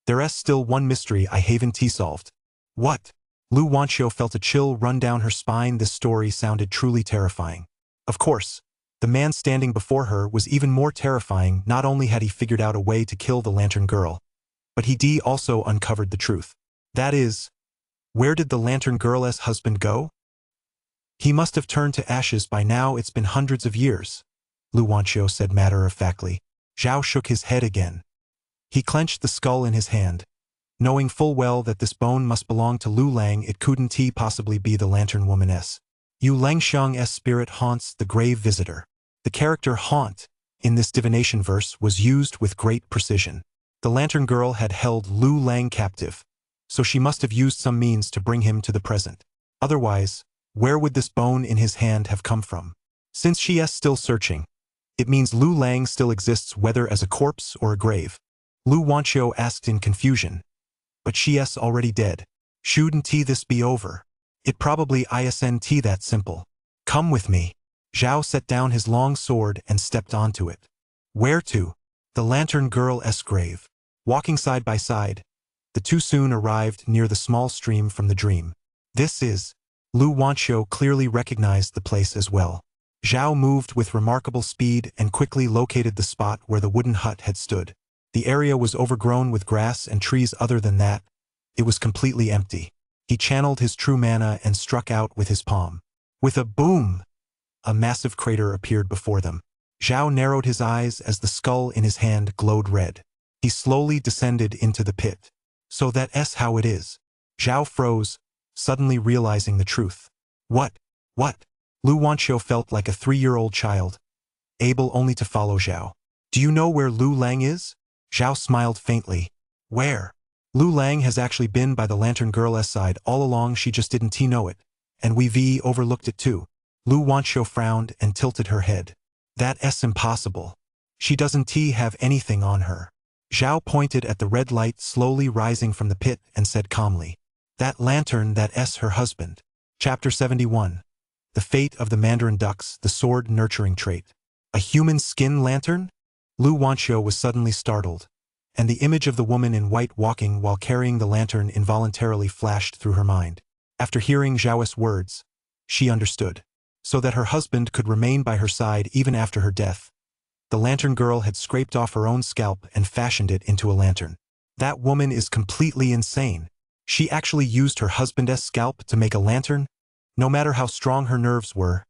there's still one mystery I haven't solved. What? Lu Wanxiu felt a chill run down her spine. This story sounded truly terrifying. Of course, the man standing before her was even more terrifying. Not only had he figured out a way to kill the lantern girl, but he also uncovered the truth. That is, where did the lantern girl's husband go? He must have turned to ashes by now. It's been hundreds of years, Lu Wanxiu said matter-of-factly. Zhao shook his head again. He clenched the skull in his hand, knowing full well that this bone must belong to Lu Lang. It couldn't possibly be the lantern woman's. Yu Langxiang's spirit haunts the grave visitor. The character haunt in this divination verse was used with great precision. The lantern girl had held Lu Lang captive, so she must have used some means to bring him to the present. Otherwise, where would this bone in his hand have come from? Since she is still searching, it means Lu Lang still exists, whether as a corpse or a grave. Lu Wanxiu asked in confusion. But she is already dead. Shouldn't this be over? It probably isn't that simple. Come with me. Zhao set down his long sword and stepped onto it. Where to? The lantern girl's grave. Walking side by side, the two soon arrived near the small stream from the dream. This is. Lu Wanxiu clearly recognized the place as well. Zhao moved with remarkable speed and quickly located the spot where the wooden hut had stood. The area was overgrown with grass and trees. Other than that, it was completely empty. He channeled his true mana and struck out with his palm. With a boom, a massive crater appeared before them. Zhao narrowed his eyes as the skull in his hand glowed red. He slowly descended into the pit. So that's how it is. Zhao froze, suddenly realizing the truth. What? Lu Wanqiu felt like a 3-year-old child, able only to follow Zhao. Do you know where Lu Lang is? Zhao smiled faintly. Where? Lu Lang has actually been by the Lantern Girl's side all along, she just didn't know it. And we overlooked it too. Lu Wanqiu frowned and tilted her head. That's impossible. She doesn't have anything on her. Zhao pointed at the red light slowly rising from the pit and said calmly. That lantern, that's her husband. Chapter 71. The Fate of the Mandarin Ducks, the Sword Nurturing Trait. A human skin lantern? Lu Wanqiu was suddenly startled, and the image of the woman in white walking while carrying the lantern involuntarily flashed through her mind. After hearing Zhao's words, she understood. So that her husband could remain by her side even after her death. The lantern girl had scraped off her own scalp and fashioned it into a lantern. That woman is completely insane. She actually used her husband's scalp to make a lantern? No matter how strong her nerves were,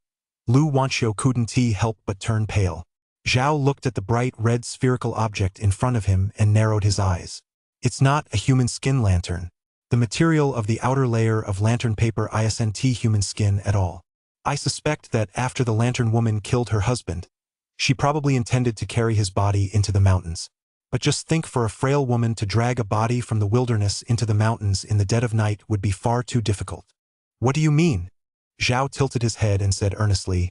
Lu Wanqiu couldn't help but turn pale. Zhao looked at the bright red spherical object in front of him and narrowed his eyes. It's not a human skin lantern. The material of the outer layer of lantern paper isn't human skin at all. I suspect that after the lantern woman killed her husband, she probably intended to carry his body into the mountains. But just think, for a frail woman to drag a body from the wilderness into the mountains in the dead of night would be far too difficult. What do you mean? Zhao tilted his head and said earnestly.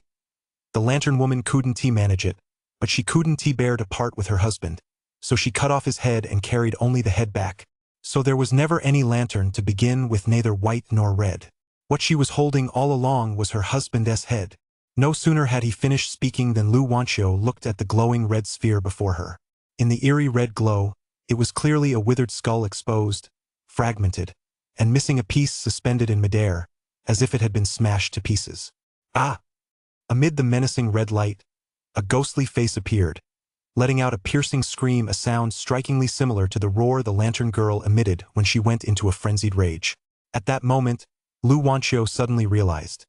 The lantern woman couldn't manage it, but she couldn't bear to part with her husband, so she cut off his head and carried only the head back. So there was never any lantern to begin with, neither white nor red. What she was holding all along was her husband's head. No sooner had he finished speaking than Lu Wanqiu looked at the glowing red sphere before her. In the eerie red glow, it was clearly a withered skull, exposed, fragmented, and missing a piece suspended in midair, as if it had been smashed to pieces. Ah! Amid the menacing red light, a ghostly face appeared, letting out a piercing scream, a sound strikingly similar to the roar the lantern girl emitted when she went into a frenzied rage. At that moment, Lu Wanqiu suddenly realized.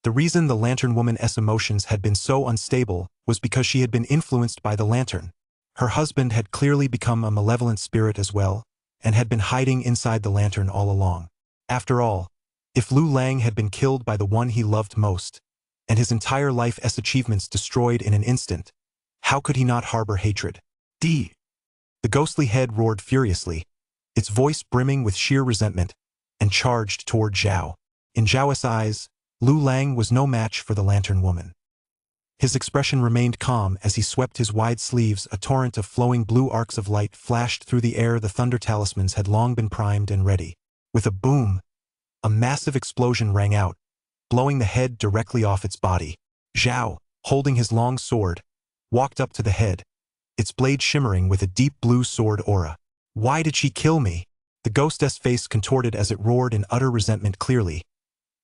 The reason the lantern woman's emotions had been so unstable was because she had been influenced by the lantern. Her husband had clearly become a malevolent spirit as well, and had been hiding inside the lantern all along. After all, if Lu Lang had been killed by the one he loved most, and his entire life's achievements destroyed in an instant, how could he not harbor hatred? The ghostly head roared furiously, its voice brimming with sheer resentment, and charged toward Zhao. In Zhao's eyes, Lu Lang was no match for the lantern woman. His expression remained calm as he swept his wide sleeves. A torrent of flowing blue arcs of light flashed through the air. The thunder talismans had long been primed and ready. With a boom, a massive explosion rang out, blowing the head directly off its body. Zhao, holding his long sword, walked up to the head, its blade shimmering with a deep blue sword aura. Why did she kill me? The ghost's face contorted as it roared in utter resentment. Clearly,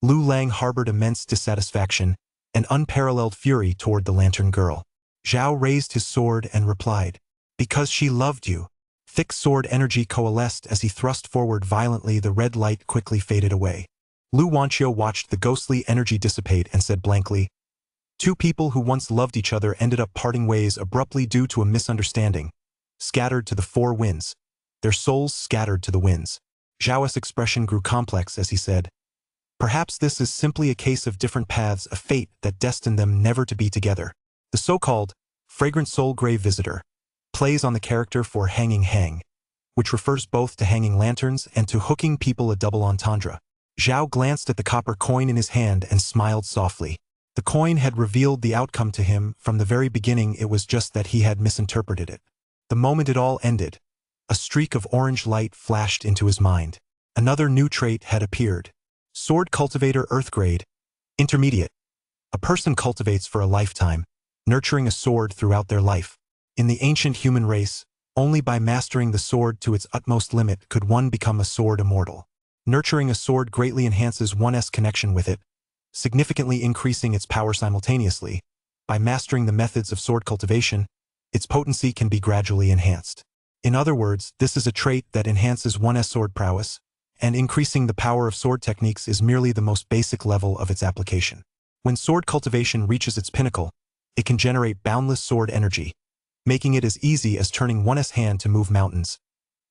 Lu Lang harbored immense dissatisfaction and unparalleled fury toward the lantern girl. Zhao raised his sword and replied, "Because she loved you." Thick sword energy coalesced as he thrust forward violently. The red light quickly faded away. Lu Wanqiu watched the ghostly energy dissipate and said blankly, "Two people who once loved each other ended up parting ways abruptly due to a misunderstanding, scattered to the four winds. Their souls scattered to the winds." Zhao's expression grew complex as he said, "Perhaps this is simply a case of different paths, a fate that destined them never to be together." The so-called fragrant soul grave visitor plays on the character for hanging hang, which refers both to hanging lanterns and to hooking people, a double entendre. Zhao glanced at the copper coin in his hand and smiled softly. The coin had revealed the outcome to him from the very beginning. It was just that he had misinterpreted it. The moment it all ended, a streak of orange light flashed into his mind. Another new trait had appeared. Sword Cultivator, Earth Grade, Intermediate. A person cultivates for a lifetime, nurturing a sword throughout their life. In the ancient human race, only by mastering the sword to its utmost limit could one become a sword immortal. Nurturing a sword greatly enhances one's connection with it, significantly increasing its power simultaneously. By mastering the methods of sword cultivation, its potency can be gradually enhanced. In other words, this is a trait that enhances one's sword prowess, and increasing the power of sword techniques is merely the most basic level of its application. When sword cultivation reaches its pinnacle, it can generate boundless sword energy, making it as easy as turning one's hand to move mountains,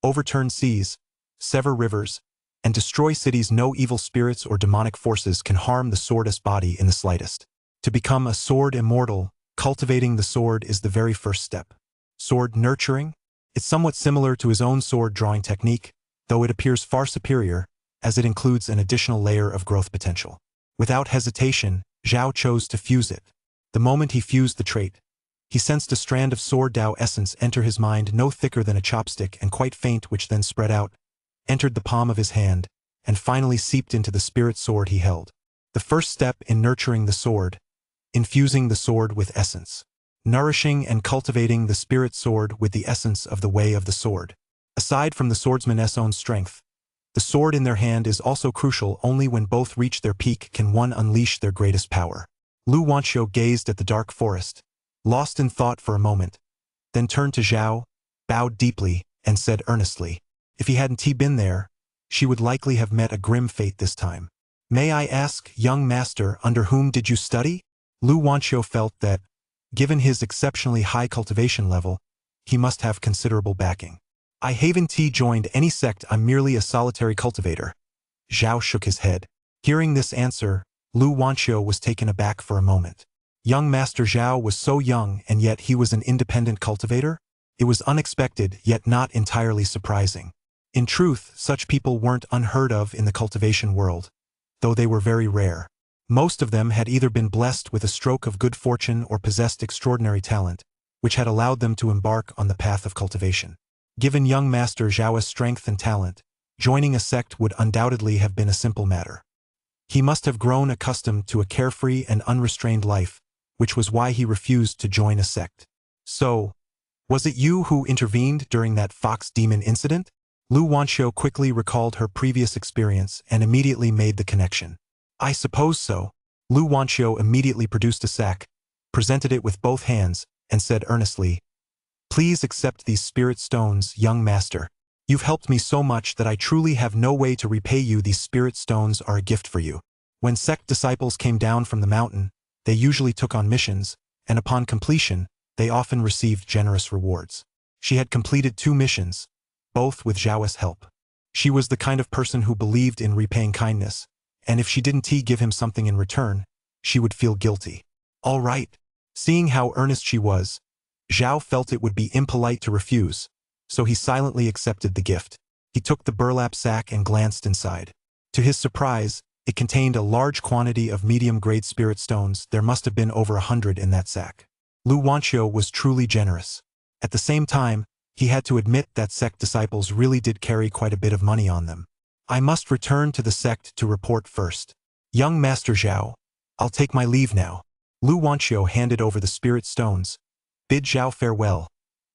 overturn seas, sever rivers, and destroy cities. No evil spirits or demonic forces can harm the sword's body in the slightest. To become a sword immortal, cultivating the sword is the very first step. Sword nurturing? It's somewhat similar to his own sword drawing technique, though it appears far superior, as it includes an additional layer of growth potential. Without hesitation, Zhao chose to fuse it. The moment he fused the trait, he sensed a strand of sword Dao essence enter his mind, no thicker than a chopstick and quite faint, which then spread out, entered the palm of his hand, and finally seeped into the spirit sword he held. The first step in nurturing the sword, infusing the sword with essence. Nourishing and cultivating the spirit sword with the essence of the way of the sword. Aside from the swordsman's own strength, the sword in their hand is also crucial. Only when both reach their peak can one unleash their greatest power. Lu Wanxiu gazed at the dark forest, lost in thought for a moment, then turned to Zhao, bowed deeply, and said earnestly, if he hadn't been there, she would likely have met a grim fate this time. May I ask, young master, under whom did you study? Lu Wanxiu felt that, given his exceptionally high cultivation level, he must have considerable backing. I haven't joined any sect, I'm merely a solitary cultivator. Zhao shook his head. Hearing this answer, Lu Wanxiu was taken aback for a moment. Young Master Zhao was so young, and yet he was an independent cultivator? It was unexpected, yet not entirely surprising. In truth, such people weren't unheard of in the cultivation world, though they were very rare. Most of them had either been blessed with a stroke of good fortune or possessed extraordinary talent, which had allowed them to embark on the path of cultivation. Given young Master Zhao's strength and talent, joining a sect would undoubtedly have been a simple matter. He must have grown accustomed to a carefree and unrestrained life, which was why he refused to join a sect. So, was it you who intervened during that fox demon incident? Lu Wanxiu quickly recalled her previous experience and immediately made the connection. I suppose so. Lu Wanxiu immediately produced a sack, presented it with both hands, and said earnestly, please accept these spirit stones, young master. You've helped me so much that I truly have no way to repay you. These spirit stones are a gift for you. When sect disciples came down from the mountain, they usually took on missions, and upon completion, they often received generous rewards. She had completed 2 missions, both with Zhao's help. She was the kind of person who believed in repaying kindness, and if she didn't give him something in return, she would feel guilty. All right. Seeing how earnest she was, Zhao felt it would be impolite to refuse, so he silently accepted the gift. He took the burlap sack and glanced inside. To his surprise, it contained a large quantity of medium-grade spirit stones. There must have been over 100 in that sack. Lu Wanxiu was truly generous. At the same time, he had to admit that sect disciples really did carry quite a bit of money on them. I must return to the sect to report first. Young Master Zhao, I'll take my leave now. Lu Wanxiu handed over the spirit stones, bid Zhao farewell,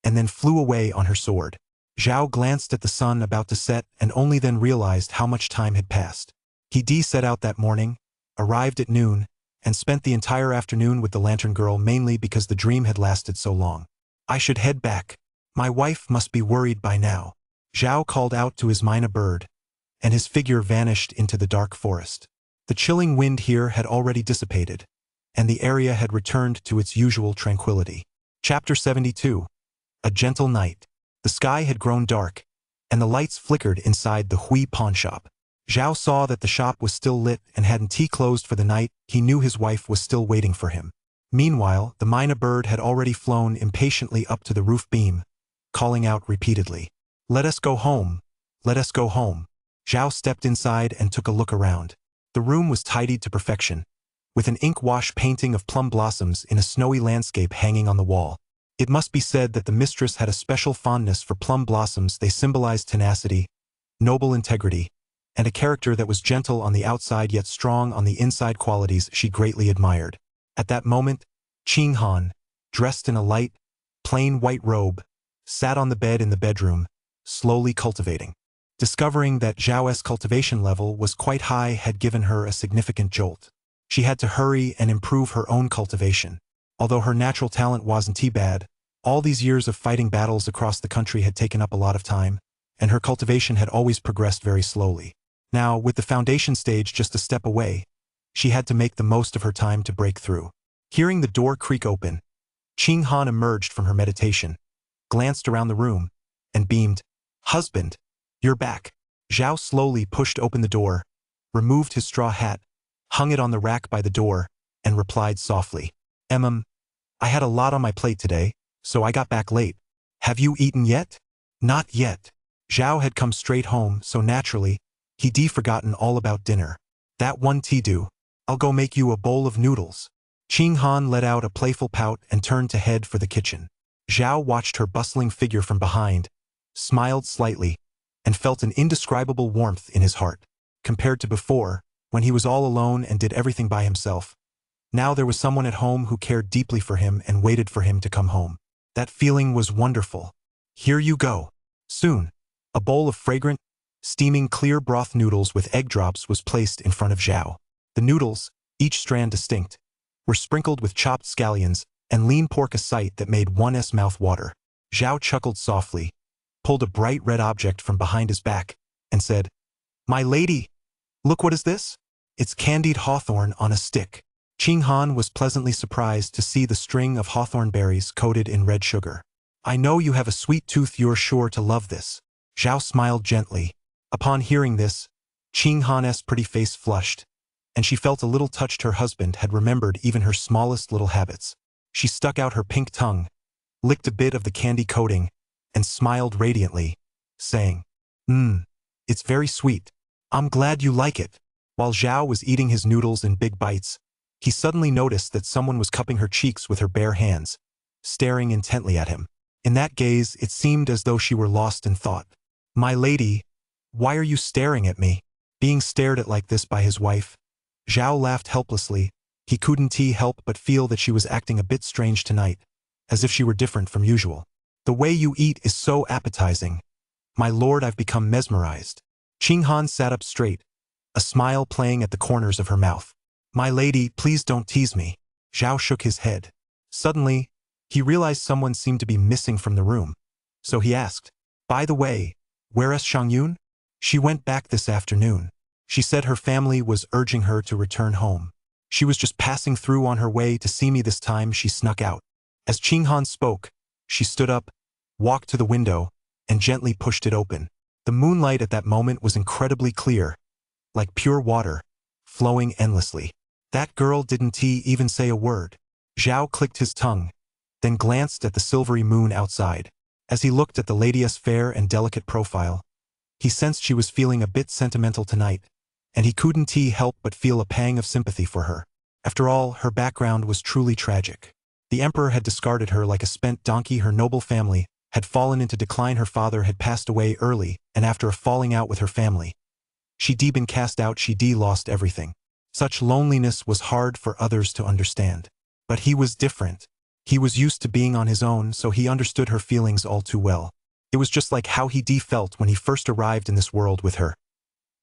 and then flew away on her sword. Zhao glanced at the sun about to set and only then realized how much time had passed. He set out that morning, arrived at noon, and spent the entire afternoon with the lantern girl, mainly because the dream had lasted so long. I should head back. My wife must be worried by now. Zhao called out to his mynah bird, and his figure vanished into the dark forest. The chilling wind here had already dissipated, and the area had returned to its usual tranquility. Chapter 72. A gentle night. The sky had grown dark, and the lights flickered inside the Hui pawn shop. Zhao saw that the shop was still lit and hadn't closed for the night. He knew his wife was still waiting for him. Meanwhile, the mynah bird had already flown impatiently up to the roof beam, calling out repeatedly, "Let us go home! Let us go home!" Zhao stepped inside and took a look around. The room was tidied to perfection, with an ink-wash painting of plum blossoms in a snowy landscape hanging on the wall. It must be said that the mistress had a special fondness for plum blossoms. They symbolized tenacity, noble integrity, and a character that was gentle on the outside yet strong on the inside, qualities she greatly admired. At that moment, Qing Han, dressed in a light, plain white robe, sat on the bed in the bedroom, slowly cultivating. Discovering that Zhao's cultivation level was quite high had given her a significant jolt. She had to hurry and improve her own cultivation. Although her natural talent wasn't too bad, all these years of fighting battles across the country had taken up a lot of time, and her cultivation had always progressed very slowly. Now, with the foundation stage just a step away, she had to make the most of her time to break through. Hearing the door creak open, Ching Han emerged from her meditation, glanced around the room, and beamed, "Husband, you're back." Zhao slowly pushed open the door, removed his straw hat, hung it on the rack by the door, and replied softly, I had a lot on my plate today, so I got back late. Have you eaten yet?" "Not yet." Zhao had come straight home, so naturally, he'd forgotten all about dinner. "That one tea do. I'll go make you a bowl of noodles." Ching Han let out a playful pout and turned to head for the kitchen. Zhao watched her bustling figure from behind, smiled slightly, and felt an indescribable warmth in his heart. Compared to before, when he was all alone and did everything by himself, now there was someone at home who cared deeply for him and waited for him to come home. That feeling was wonderful. "Here you go." Soon, a bowl of fragrant, steaming clear broth noodles with egg drops was placed in front of Zhao. The noodles, each strand distinct, were sprinkled with chopped scallions and lean pork, a sight that made one's mouth water. Zhao chuckled softly, pulled a bright red object from behind his back, and said, "My lady, look, what is this?" "It's candied hawthorn on a stick." Ching Han was pleasantly surprised to see the string of hawthorn berries coated in red sugar. "I know you have a sweet tooth, you're sure to love this." Zhao smiled gently. Upon hearing this, Ching Han's pretty face flushed, and she felt a little touched. Her husband had remembered even her smallest little habits. She stuck out her pink tongue, licked a bit of the candy coating, and smiled radiantly, saying, It's very sweet. I'm glad you like it." While Zhao was eating his noodles in big bites, he suddenly noticed that someone was cupping her cheeks with her bare hands, staring intently at him. In that gaze, it seemed as though she were lost in thought. "My lady, why are you staring at me?" Being stared at like this by his wife, Zhao laughed helplessly. He couldn't help but feel that she was acting a bit strange tonight, as if she were different from usual. "The way you eat is so appetizing. My lord, I've become mesmerized." Ching Han sat up straight, a smile playing at the corners of her mouth. "My lady, please don't tease me." Zhao shook his head. Suddenly, he realized someone seemed to be missing from the room, so he asked, "By the way, where's Shangyun?" "She went back this afternoon. She said her family was urging her to return home. She was just passing through on her way to see me this time. She snuck out." As Ching Han spoke, she stood up, walked to the window, and gently pushed it open. The moonlight at that moment was incredibly clear, like pure water, flowing endlessly. That girl didn't even say a word. Zhao clicked his tongue, then glanced at the silvery moon outside. As he looked at the lady's fair and delicate profile, he sensed she was feeling a bit sentimental tonight, and he couldn't help but feel a pang of sympathy for her. After all, her background was truly tragic. The emperor had discarded her like a spent donkey. Her noble family had fallen into decline. Her father had passed away early, and after a falling out with her family, she'd been cast out. She'd lost everything. Such loneliness was hard for others to understand. But he was different. He was used to being on his own, so he understood her feelings all too well. It was just like how he felt when he first arrived in this world with her.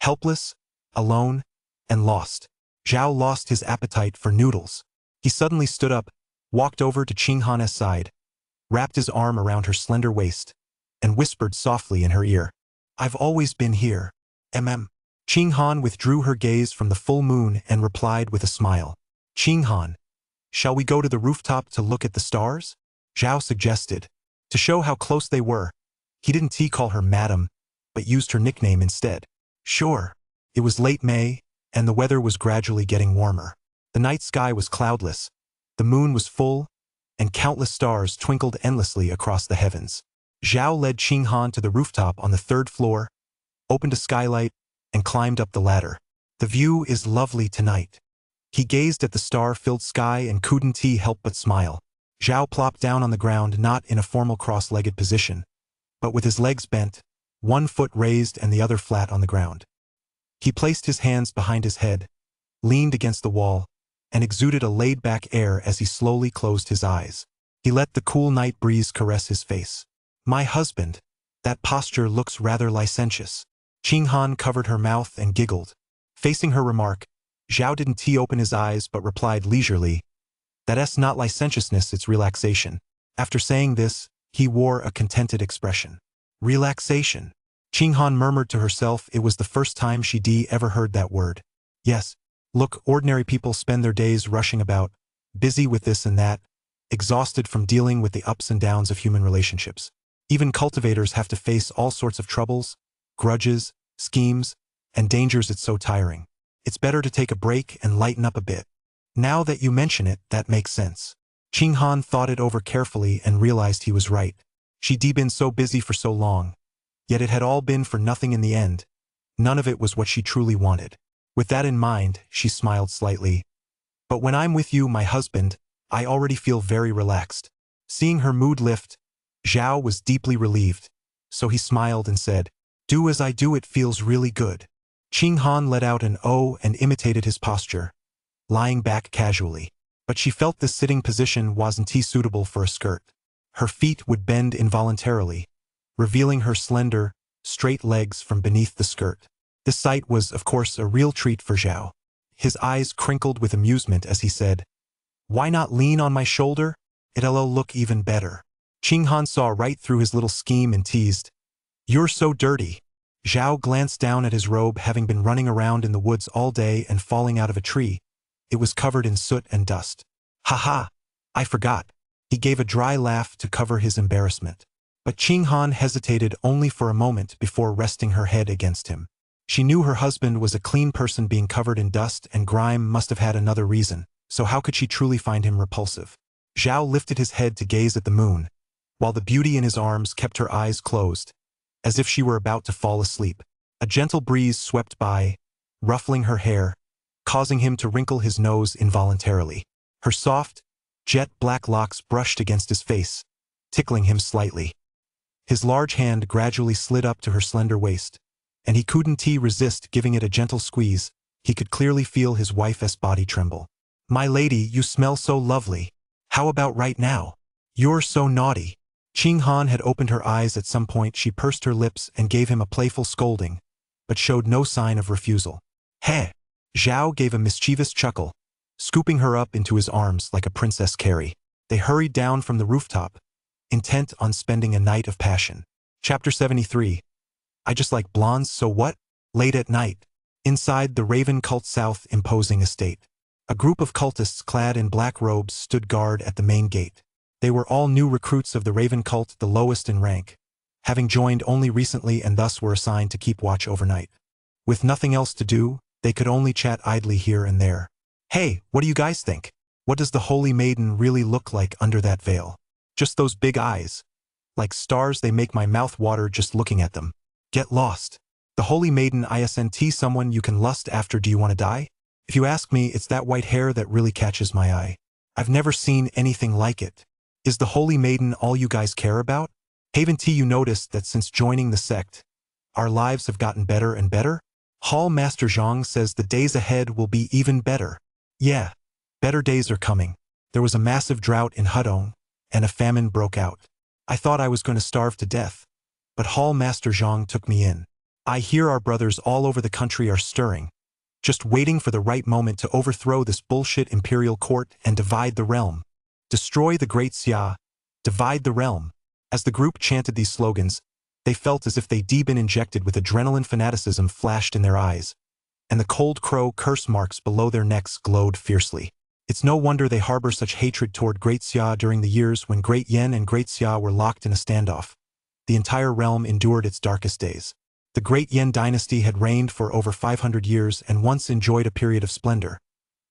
Helpless, alone, and lost. Zhao lost his appetite for noodles. He suddenly stood up, walked over to Ching Han's side, wrapped his arm around her slender waist, and whispered softly in her ear, "I've always been here. Ching Han withdrew her gaze from the full moon and replied with a smile, "Ching Han, shall we go to the rooftop to look at the stars?" Zhao suggested. To show how close they were, he didn't call her madam, but used her nickname instead. Sure. It was late May, and the weather was gradually getting warmer. The night sky was cloudless, the moon was full, and countless stars twinkled endlessly across the heavens. Zhao led Ching Han to the rooftop on the 3rd floor, opened a skylight, and climbed up the ladder. "The view is lovely tonight." He gazed at the star-filled sky and couldn't help but smile. Zhao plopped down on the ground, not in a formal cross-legged position, but with his legs bent, one foot raised and the other flat on the ground. He placed his hands behind his head, leaned against the wall, and exuded a laid-back air as he slowly closed his eyes. He let the cool night breeze caress his face. "My husband, that posture looks rather licentious." Ching Han covered her mouth and giggled. Facing her remark, Zhao didn't open his eyes but replied leisurely, "That's not licentiousness, it's relaxation." After saying this, he wore a contented expression. Relaxation. Ching Han murmured to herself. It was the first time she'd ever heard that word. Yes, look, ordinary people spend their days rushing about, busy with this and that, exhausted from dealing with the ups and downs of human relationships. Even cultivators have to face all sorts of troubles, grudges, schemes, and dangers. It's so tiring. It's better to take a break and lighten up a bit. Now that you mention it, that makes sense. Ching Han thought it over carefully and realized he was right. She'd been so busy for so long, yet it had all been for nothing in the end. None of it was what she truly wanted. With that in mind, she smiled slightly. But when I'm with you, my husband, I already feel very relaxed. Seeing her mood lift, Zhao was deeply relieved, so he smiled and said, "Do as I do, it feels really good." Ching Han let out an "oh" and imitated his posture, lying back casually. But she felt this sitting position wasn't suitable for a skirt. Her feet would bend involuntarily, revealing her slender, straight legs from beneath the skirt. This sight was, of course, a real treat for Zhao. His eyes crinkled with amusement as he said, "Why not lean on my shoulder? It'll look even better." Ching Han saw right through his little scheme and teased, "You're so dirty." Zhao glanced down at his robe, having been running around in the woods all day and falling out of a tree. It was covered in soot and dust. "Haha, I forgot." He gave a dry laugh to cover his embarrassment. But Ching Han hesitated only for a moment before resting her head against him. She knew her husband was a clean person. Being covered in dust and grime must have had another reason, so how could she truly find him repulsive? Zhao lifted his head to gaze at the moon, while the beauty in his arms kept her eyes closed, as if she were about to fall asleep. A gentle breeze swept by, ruffling her hair, causing him to wrinkle his nose involuntarily. Her soft, jet-black locks brushed against his face, tickling him slightly. His large hand gradually slid up to her slender waist, and he couldn't resist giving it a gentle squeeze. He could clearly feel his wife's body tremble. "My lady, you smell so lovely. How about right now? You're so naughty." Ching Han had opened her eyes at some point. She pursed her lips and gave him a playful scolding, but showed no sign of refusal. "Heh!" Zhao gave a mischievous chuckle, scooping her up into his arms like a Princess Carrie. They hurried down from the rooftop, intent on spending a night of passion. Chapter 73. I just like blondes, so what? Late at night, inside the Raven Cult's south imposing estate, a group of cultists clad in black robes stood guard at the main gate. They were all new recruits of the Raven Cult, the lowest in rank, having joined only recently and thus were assigned to keep watch overnight. With nothing else to do, they could only chat idly here and there. "Hey, what do you guys think? What does the Holy Maiden really look like under that veil? Just those big eyes. Like stars, they make my mouth water just looking at them. Get lost. The Holy Maiden isn't someone you can lust after. Do you want to die? If you ask me, it's that white hair that really catches my eye. I've never seen anything like it. Is the Holy Maiden all you guys care about? Haven't you noticed that since joining the sect, our lives have gotten better and better? Hall Master Zhang says the days ahead will be even better." "Yeah, better days are coming. There was a massive drought in Hudong, and a famine broke out. I thought I was going to starve to death, but Hall Master Zhang took me in. I hear our brothers all over the country are stirring, just waiting for the right moment to overthrow this bullshit imperial court and divide the realm. Destroy the Great Xia, divide the realm." As the group chanted these slogans, they felt as if they'd been injected with adrenaline. Fanaticism flashed in their eyes, and the cold crow curse marks below their necks glowed fiercely. It's no wonder they harbor such hatred toward Great Xia. During the years when Great Yen and Great Xia were locked in a standoff, the entire realm endured its darkest days. The Great Yen dynasty had reigned for over 500 years and once enjoyed a period of splendor,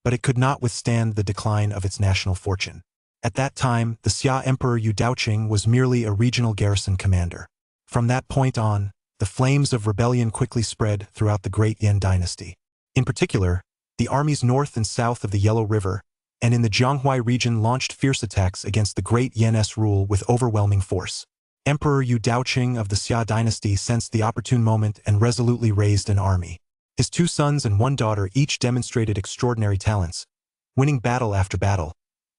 but it could not withstand the decline of its national fortune. At that time, the Xia Emperor Yu Daoqing was merely a regional garrison commander. From that point on, the flames of rebellion quickly spread throughout the Great Yen dynasty. In particular, the armies north and south of the Yellow River and in the Jianghuai region launched fierce attacks against the Great Yen's rule with overwhelming force. Emperor Yu Daoqing of the Xia dynasty sensed the opportune moment and resolutely raised an army. His 2 sons and 1 daughter each demonstrated extraordinary talents, winning battle after battle,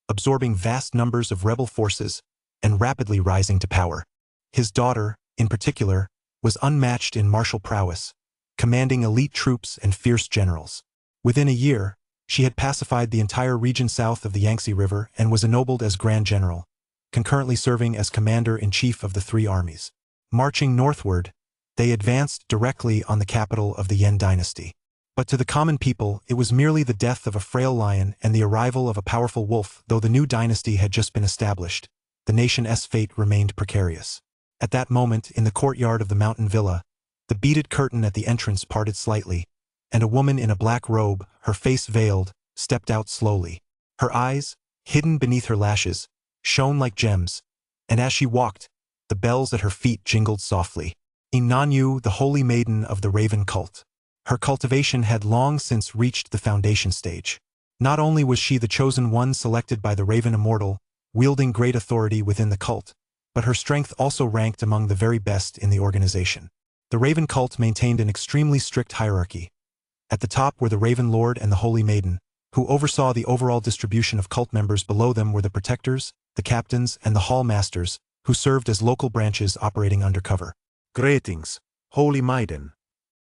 absorbing vast numbers of rebel forces, and rapidly rising to power. His daughter, in particular, was unmatched in martial prowess, commanding elite troops and fierce generals. Within a year, she had pacified the entire region south of the Yangtze River and was ennobled as Grand General, concurrently serving as Commander-in-Chief of the 3 armies. Marching northward, they advanced directly on the capital of the Yen dynasty. But to the common people, it was merely the death of a frail lion and the arrival of a powerful wolf. Though the new dynasty had just been established, the nation's fate remained precarious. At that moment, in the courtyard of the mountain villa, the beaded curtain at the entrance parted slightly, and a woman in a black robe, her face veiled, stepped out slowly. Her eyes, hidden beneath her lashes, shone like gems, and as she walked, the bells at her feet jingled softly. Inanyu, the holy maiden of the Raven cult. Her cultivation had long since reached the foundation stage. Not only was she the chosen one selected by the Raven Immortal, wielding great authority within the cult, but her strength also ranked among the very best in the organization. The Raven cult maintained an extremely strict hierarchy. At the top were the Raven Lord and the Holy Maiden, who oversaw the overall distribution of cult members. Below them were the Protectors, the Captains, and the Hall Masters, who served as local branches operating undercover. Greetings, Holy Maiden.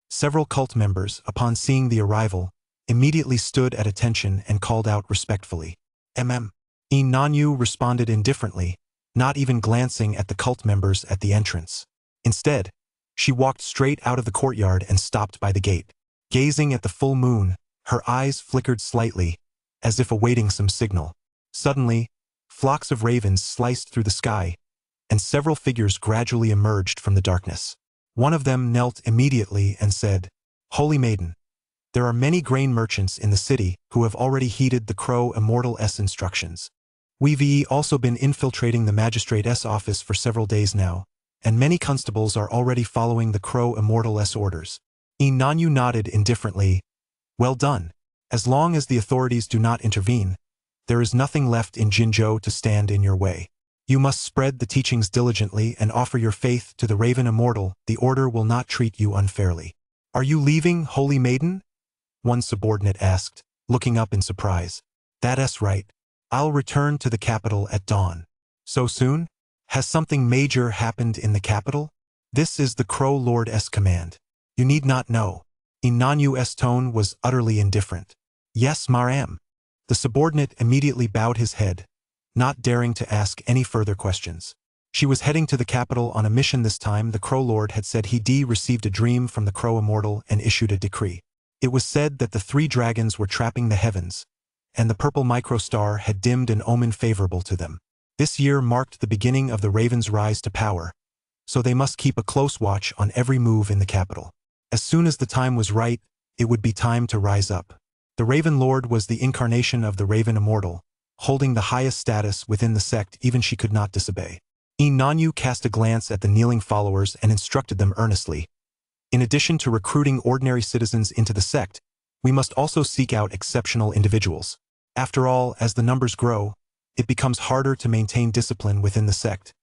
Several cult members, upon seeing the arrival, immediately stood at attention and called out respectfully. Inanyu responded indifferently, not even glancing at the cult members at the entrance. Instead, she walked straight out of the courtyard and stopped by the gate. Gazing at the full moon, her eyes flickered slightly, as if awaiting some signal. Suddenly, flocks of ravens sliced through the sky, and several figures gradually emerged from the darkness. One of them knelt immediately and said, "Holy Maiden, there are many grain merchants in the city who have already heeded the Crow Immortal's instructions. We've also been infiltrating the Magistrate's office for several days now, and many constables are already following the Crow Immortal's orders." Inanyu nodded indifferently. "Well done. As long as the authorities do not intervene, there is nothing left in Jinzhou to stand in your way. You must spread the teachings diligently and offer your faith to the Raven Immortal. The order will not treat you unfairly." "Are you leaving, Holy Maiden?" one subordinate asked, looking up in surprise. "That's right. I'll return to the capital at dawn." "So soon? Has something major happened in the capital?" "This is the Crow Lord's command. You need not know." Inanyu's tone was utterly indifferent. "Yes, Maram." The subordinate immediately bowed his head, not daring to ask any further questions. She was heading to the capital on a mission this time. The Crow Lord had said he'd received a dream from the Crow Immortal and issued a decree. It was said that the 3 dragons were trapping the heavens, and the purple microstar had dimmed an omen favorable to them. This year marked the beginning of the Raven's rise to power, so they must keep a close watch on every move in the capital. As soon as the time was right, it would be time to rise up. The Raven Lord was the incarnation of the Raven Immortal, holding the highest status within the sect. Even she could not disobey. Inanyu cast a glance at the kneeling followers and instructed them earnestly. "In addition to recruiting ordinary citizens into the sect, we must also seek out exceptional individuals. After all, as the numbers grow, it becomes harder to maintain discipline within the sect,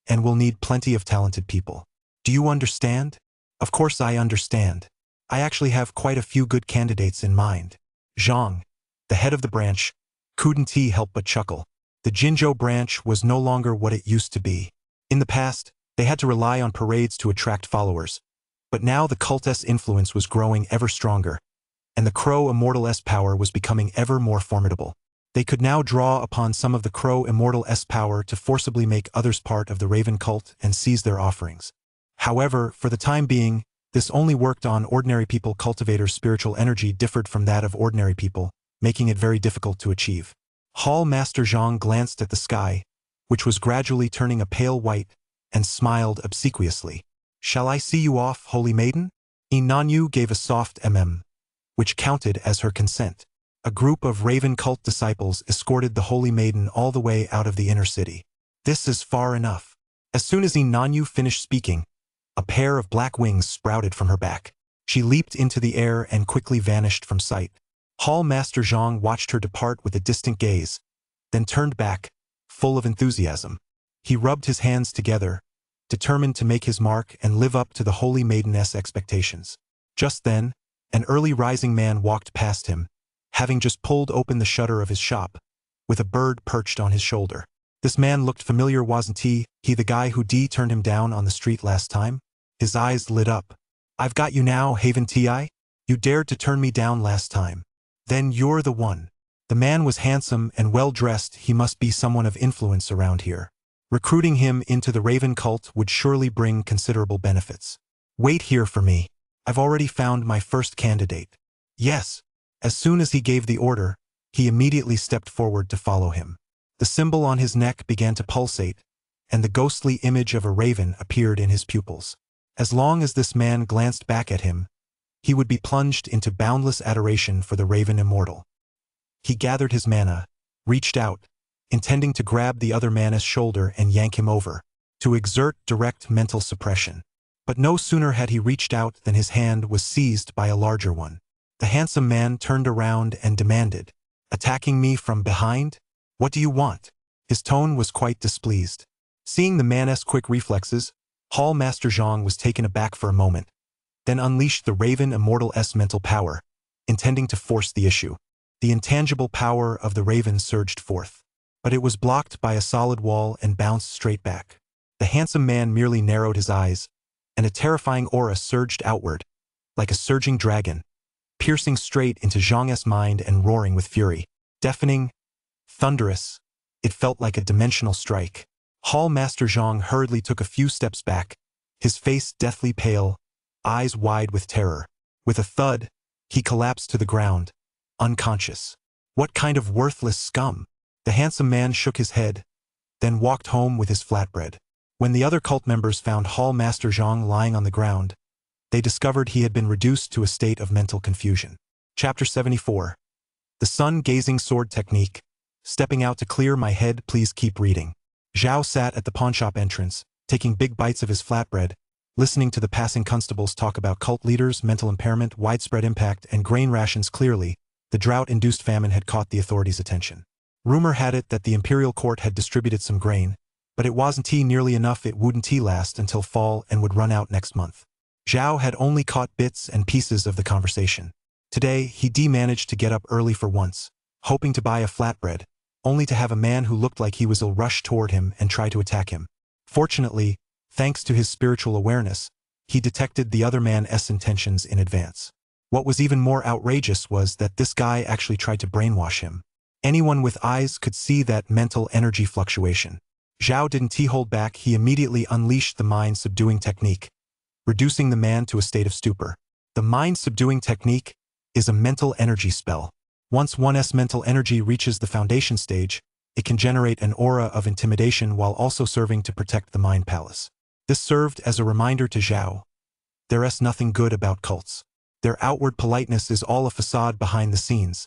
and we'll need plenty of talented people. Do you understand?" "Of course I understand. I actually have quite a few good candidates in mind." Zhang, the head of the branch, couldn't help but chuckle. The Jinzhou branch was no longer what it used to be. In the past, they had to rely on parades to attract followers, but now the cult's influence was growing ever stronger, and the Crow Immortal's power was becoming ever more formidable. They could now draw upon some of the Crow Immortal's power to forcibly make others part of the Raven cult and seize their offerings. However, for the time being, this only worked on ordinary people. Cultivators' spiritual energy differed from that of ordinary people, making it very difficult to achieve. Hall Master Zhang glanced at the sky, which was gradually turning a pale white, and smiled obsequiously. "Shall I see you off, Holy Maiden?" Inanyu gave a soft which counted as her consent. A group of Raven cult disciples escorted the Holy Maiden all the way out of the inner city. "This is far enough." As soon as Inanyu finished speaking, a pair of black wings sprouted from her back. She leaped into the air and quickly vanished from sight. Hall Master Zhang watched her depart with a distant gaze, then turned back, full of enthusiasm. He rubbed his hands together, determined to make his mark and live up to the Holy Maiden's expectations. Just then, an early rising man walked past him, having just pulled open the shutter of his shop, with a bird perched on his shoulder. This man looked familiar. Wasn't he the guy who turned him down on the street last time? His eyes lit up. "I've got you now, Haven Ti. You dared to turn me down last time. Then you're the one." The man was handsome and well-dressed. He must be someone of influence around here. Recruiting him into the Raven cult would surely bring considerable benefits. "Wait here for me. I've already found my first candidate." Yes. As soon as he gave the order, he immediately stepped forward to follow him. The symbol on his neck began to pulsate, and the ghostly image of a raven appeared in his pupils. As long as this man glanced back at him, he would be plunged into boundless adoration for the raven immortal. He gathered his mana, reached out, intending to grab the other man's shoulder and yank him over, to exert direct mental suppression. But no sooner had he reached out than his hand was seized by a larger one. The handsome man turned around and demanded, "Attacking me from behind? What do you want?" His tone was quite displeased. Seeing the man's quick reflexes, Hall Master Zhang was taken aback for a moment, then unleashed the Raven Immortal's mental power, intending to force the issue. The intangible power of the Raven surged forth, but it was blocked by a solid wall and bounced straight back. The handsome man merely narrowed his eyes, and a terrifying aura surged outward, like a surging dragon, piercing straight into Zhang's mind and roaring with fury. Deafening, thunderous, it felt like a dimensional strike. Hall Master Zhang hurriedly took a few steps back, his face deathly pale, eyes wide with terror. With a thud, he collapsed to the ground, unconscious. What kind of worthless scum? The handsome man shook his head, then walked home with his flatbread. When the other cult members found Hall Master Zhang lying on the ground, they discovered he had been reduced to a state of mental confusion. Chapter 74. The Sun-Gazing Sword Technique. Stepping out to clear my head, please keep reading. Zhao sat at the pawnshop entrance, taking big bites of his flatbread, listening to the passing constables talk about cult leaders, mental impairment, widespread impact, and grain rations. Clearly, the drought-induced famine had caught the authorities' attention. Rumor had it that the imperial court had distributed some grain, but it wasn't nearly enough. It wouldn't last until fall and would run out next month. Zhao had only caught bits and pieces of the conversation. Today, he managed to get up early for once, hoping to buy a flatbread, only to have a man who looked like he was ill rush toward him and try to attack him. Fortunately, thanks to his spiritual awareness, he detected the other man's intentions in advance. What was even more outrageous was that this guy actually tried to brainwash him. Anyone with eyes could see that mental energy fluctuation. Zhao didn't hold back. He immediately unleashed the mind-subduing technique, reducing the man to a state of stupor. The mind-subduing technique is a mental energy spell. Once one's mental energy reaches the foundation stage, it can generate an aura of intimidation while also serving to protect the mind palace. This served as a reminder to Zhao. There's nothing good about cults. Their outward politeness is all a facade behind the scenes.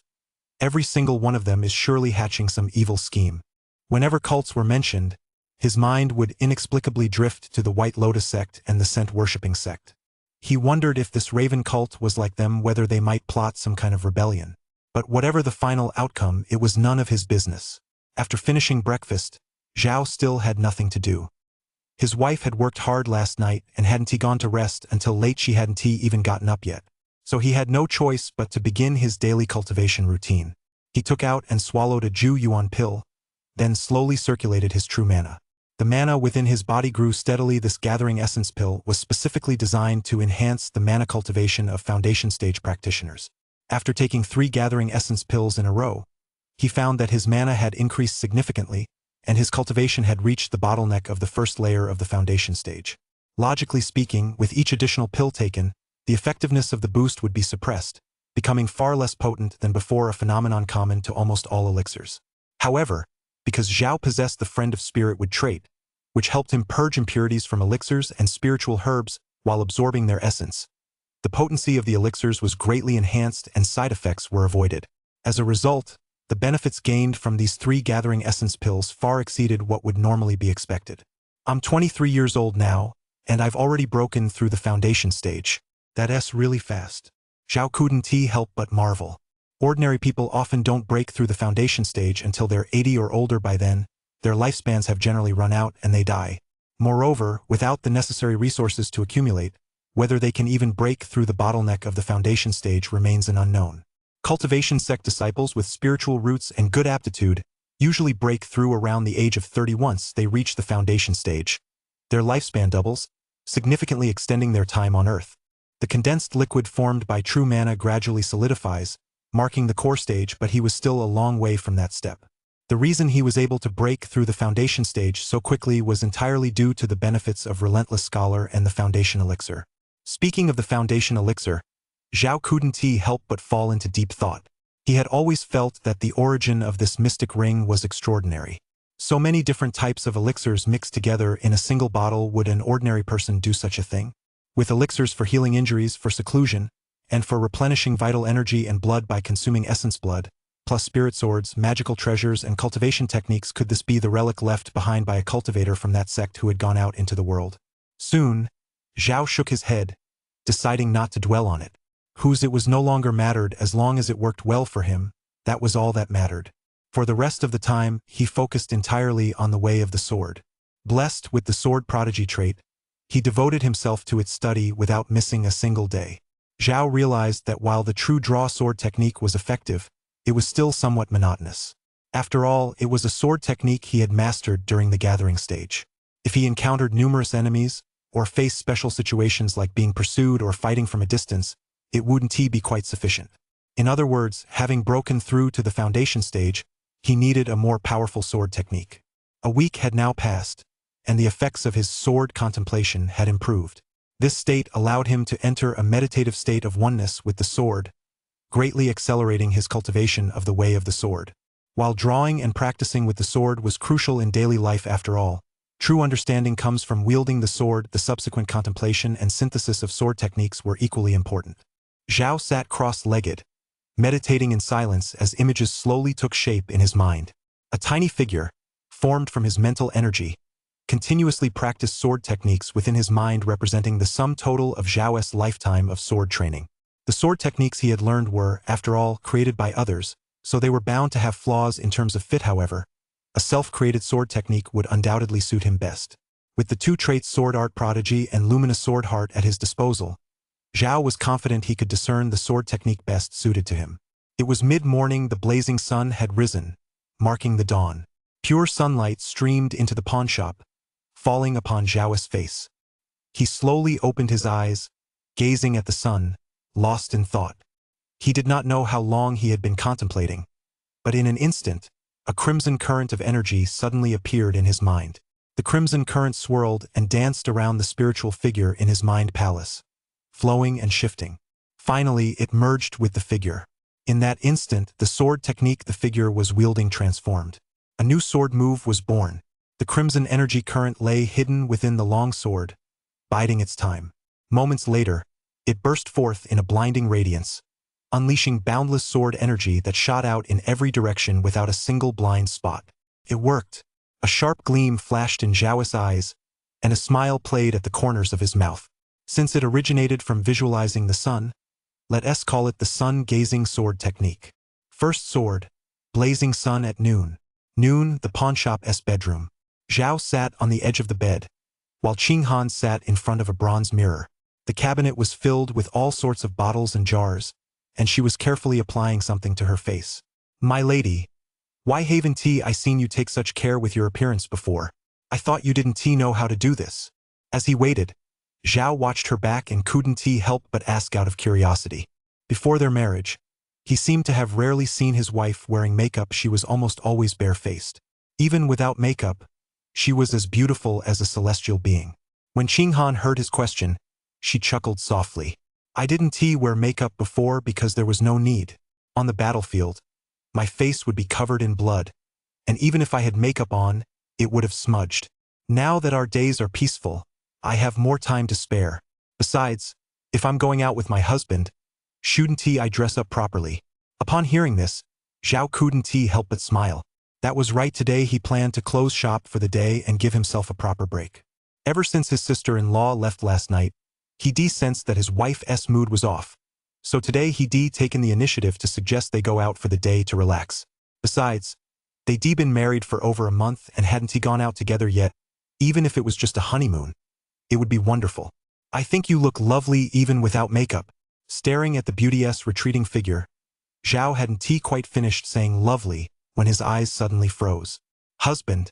Every single one of them is surely hatching some evil scheme. Whenever cults were mentioned, his mind would inexplicably drift to the White Lotus sect and the scent-worshipping sect. He wondered if this Raven cult was like them, whether they might plot some kind of rebellion. But whatever the final outcome, it was none of his business. After finishing breakfast, Zhao still had nothing to do. His wife had worked hard last night and hadn't gone to rest until late. She hadn't even gotten up yet. So he had no choice but to begin his daily cultivation routine. He took out and swallowed a Ju Yuan pill, then slowly circulated his true mana. The mana within his body grew steadily. This gathering essence pill was specifically designed to enhance the mana cultivation of foundation stage practitioners. After taking 3 gathering essence pills in a row, he found that his mana had increased significantly, and his cultivation had reached the bottleneck of the first layer of the foundation stage. Logically speaking, with each additional pill taken, the effectiveness of the boost would be suppressed, becoming far less potent than before, a phenomenon common to almost all elixirs. However, because Zhao possessed the Friend of Spirit trait, which helped him purge impurities from elixirs and spiritual herbs while absorbing their essence, the potency of the elixirs was greatly enhanced and side effects were avoided. As a result, the benefits gained from these 3 gathering essence pills far exceeded what would normally be expected. I'm 23 years old now, and I've already broken through the foundation stage. That's really fast. Zhao couldn't help but marvel. Ordinary people often don't break through the foundation stage until they're 80 or older. By then, their lifespans have generally run out and they die. Moreover, without the necessary resources to accumulate, whether they can even break through the bottleneck of the foundation stage remains an unknown. Cultivation sect disciples with spiritual roots and good aptitude usually break through around the age of 30 once they reach the foundation stage. Their lifespan doubles, significantly extending their time on Earth. The condensed liquid formed by true mana gradually solidifies, marking the core stage, but he was still a long way from that step. The reason he was able to break through the foundation stage so quickly was entirely due to the benefits of Relentless Scholar and the Foundation Elixir. Speaking of the Foundation Elixir, Zhao couldn't help but fall into deep thought. He had always felt that the origin of this mystic ring was extraordinary. So many different types of elixirs mixed together in a single bottle. Would an ordinary person do such a thing? With elixirs for healing injuries, for seclusion, and for replenishing vital energy and blood by consuming essence blood, plus spirit swords, magical treasures, and cultivation techniques, could this be the relic left behind by a cultivator from that sect who had gone out into the world? Soon, Zhao shook his head, deciding not to dwell on it. Whose it was no longer mattered as long as it worked well for him, that was all that mattered. For the rest of the time, he focused entirely on the way of the sword. Blessed with the sword prodigy trait, he devoted himself to its study without missing a single day. Zhao realized that while the true draw sword technique was effective, it was still somewhat monotonous. After all, it was a sword technique he had mastered during the gathering stage. If he encountered numerous enemies, or faced special situations like being pursued or fighting from a distance, it wouldn't be quite sufficient. In other words, having broken through to the foundation stage, he needed a more powerful sword technique. A week had now passed, and the effects of his sword contemplation had improved. This state allowed him to enter a meditative state of oneness with the sword, greatly accelerating his cultivation of the way of the sword. While drawing and practicing with the sword was crucial in daily life after all, true understanding comes from wielding the sword. The subsequent contemplation and synthesis of sword techniques were equally important. Zhao sat cross-legged, meditating in silence as images slowly took shape in his mind. A tiny figure, formed from his mental energy, continuously practiced sword techniques within his mind, representing the sum total of Zhao's lifetime of sword training. The sword techniques he had learned were, after all, created by others, so they were bound to have flaws in terms of fit. However, a self-created sword technique would undoubtedly suit him best. With the two traits Sword Art Prodigy and Luminous Sword Heart at his disposal, Zhao was confident he could discern the sword technique best suited to him. It was mid-morning. The blazing sun had risen, marking the dawn. Pure sunlight streamed into the pawnshop, falling upon Zhao's face. He slowly opened his eyes, gazing at the sun, lost in thought. He did not know how long he had been contemplating, but in an instant, a crimson current of energy suddenly appeared in his mind. The crimson current swirled and danced around the spiritual figure in his mind palace, flowing and shifting. Finally, it merged with the figure. In that instant, the sword technique the figure was wielding transformed. A new sword move was born. The crimson energy current lay hidden within the long sword, biding its time. Moments later, it burst forth in a blinding radiance, unleashing boundless sword energy that shot out in every direction without a single blind spot. It worked. A sharp gleam flashed in Zhao's eyes, and a smile played at the corners of his mouth. Since it originated from visualizing the sun, let us call it the sun-gazing sword technique. First sword, blazing sun at noon. Noon, the pawnshop's bedroom. Zhao sat on the edge of the bed, while Qinghan sat in front of a bronze mirror. The cabinet was filled with all sorts of bottles and jars, and she was carefully applying something to her face. "My lady, why haven't I seen you take such care with your appearance before? I thought you didn't know how to do this." As he waited, Zhao watched her back and couldn't help but ask out of curiosity. Before their marriage, he seemed to have rarely seen his wife wearing makeup. She was almost always bare-faced. Even without makeup, she was as beautiful as a celestial being. When Qinghan heard his question, she chuckled softly. "I didn't wear makeup before because there was no need. On the battlefield, my face would be covered in blood, and even if I had makeup on, it would have smudged. Now that our days are peaceful, I have more time to spare. Besides, if I'm going out with my husband, shouldn't I dress up properly?" Upon hearing this, Zhao couldn't help but smile. That was right. Today he planned to close shop for the day and give himself a proper break. Ever since his sister-in-law left last night, he sensed that his wife's mood was off. So today he taken the initiative to suggest they go out for the day to relax. Besides, they'd been married for over a month and hadn't gone out together yet. Even if it was just a honeymoon, it would be wonderful. "I think you look lovely even without makeup." Staring at the beauty's retreating figure, Zhao hadn't quite finished saying lovely when his eyes suddenly froze. "Husband,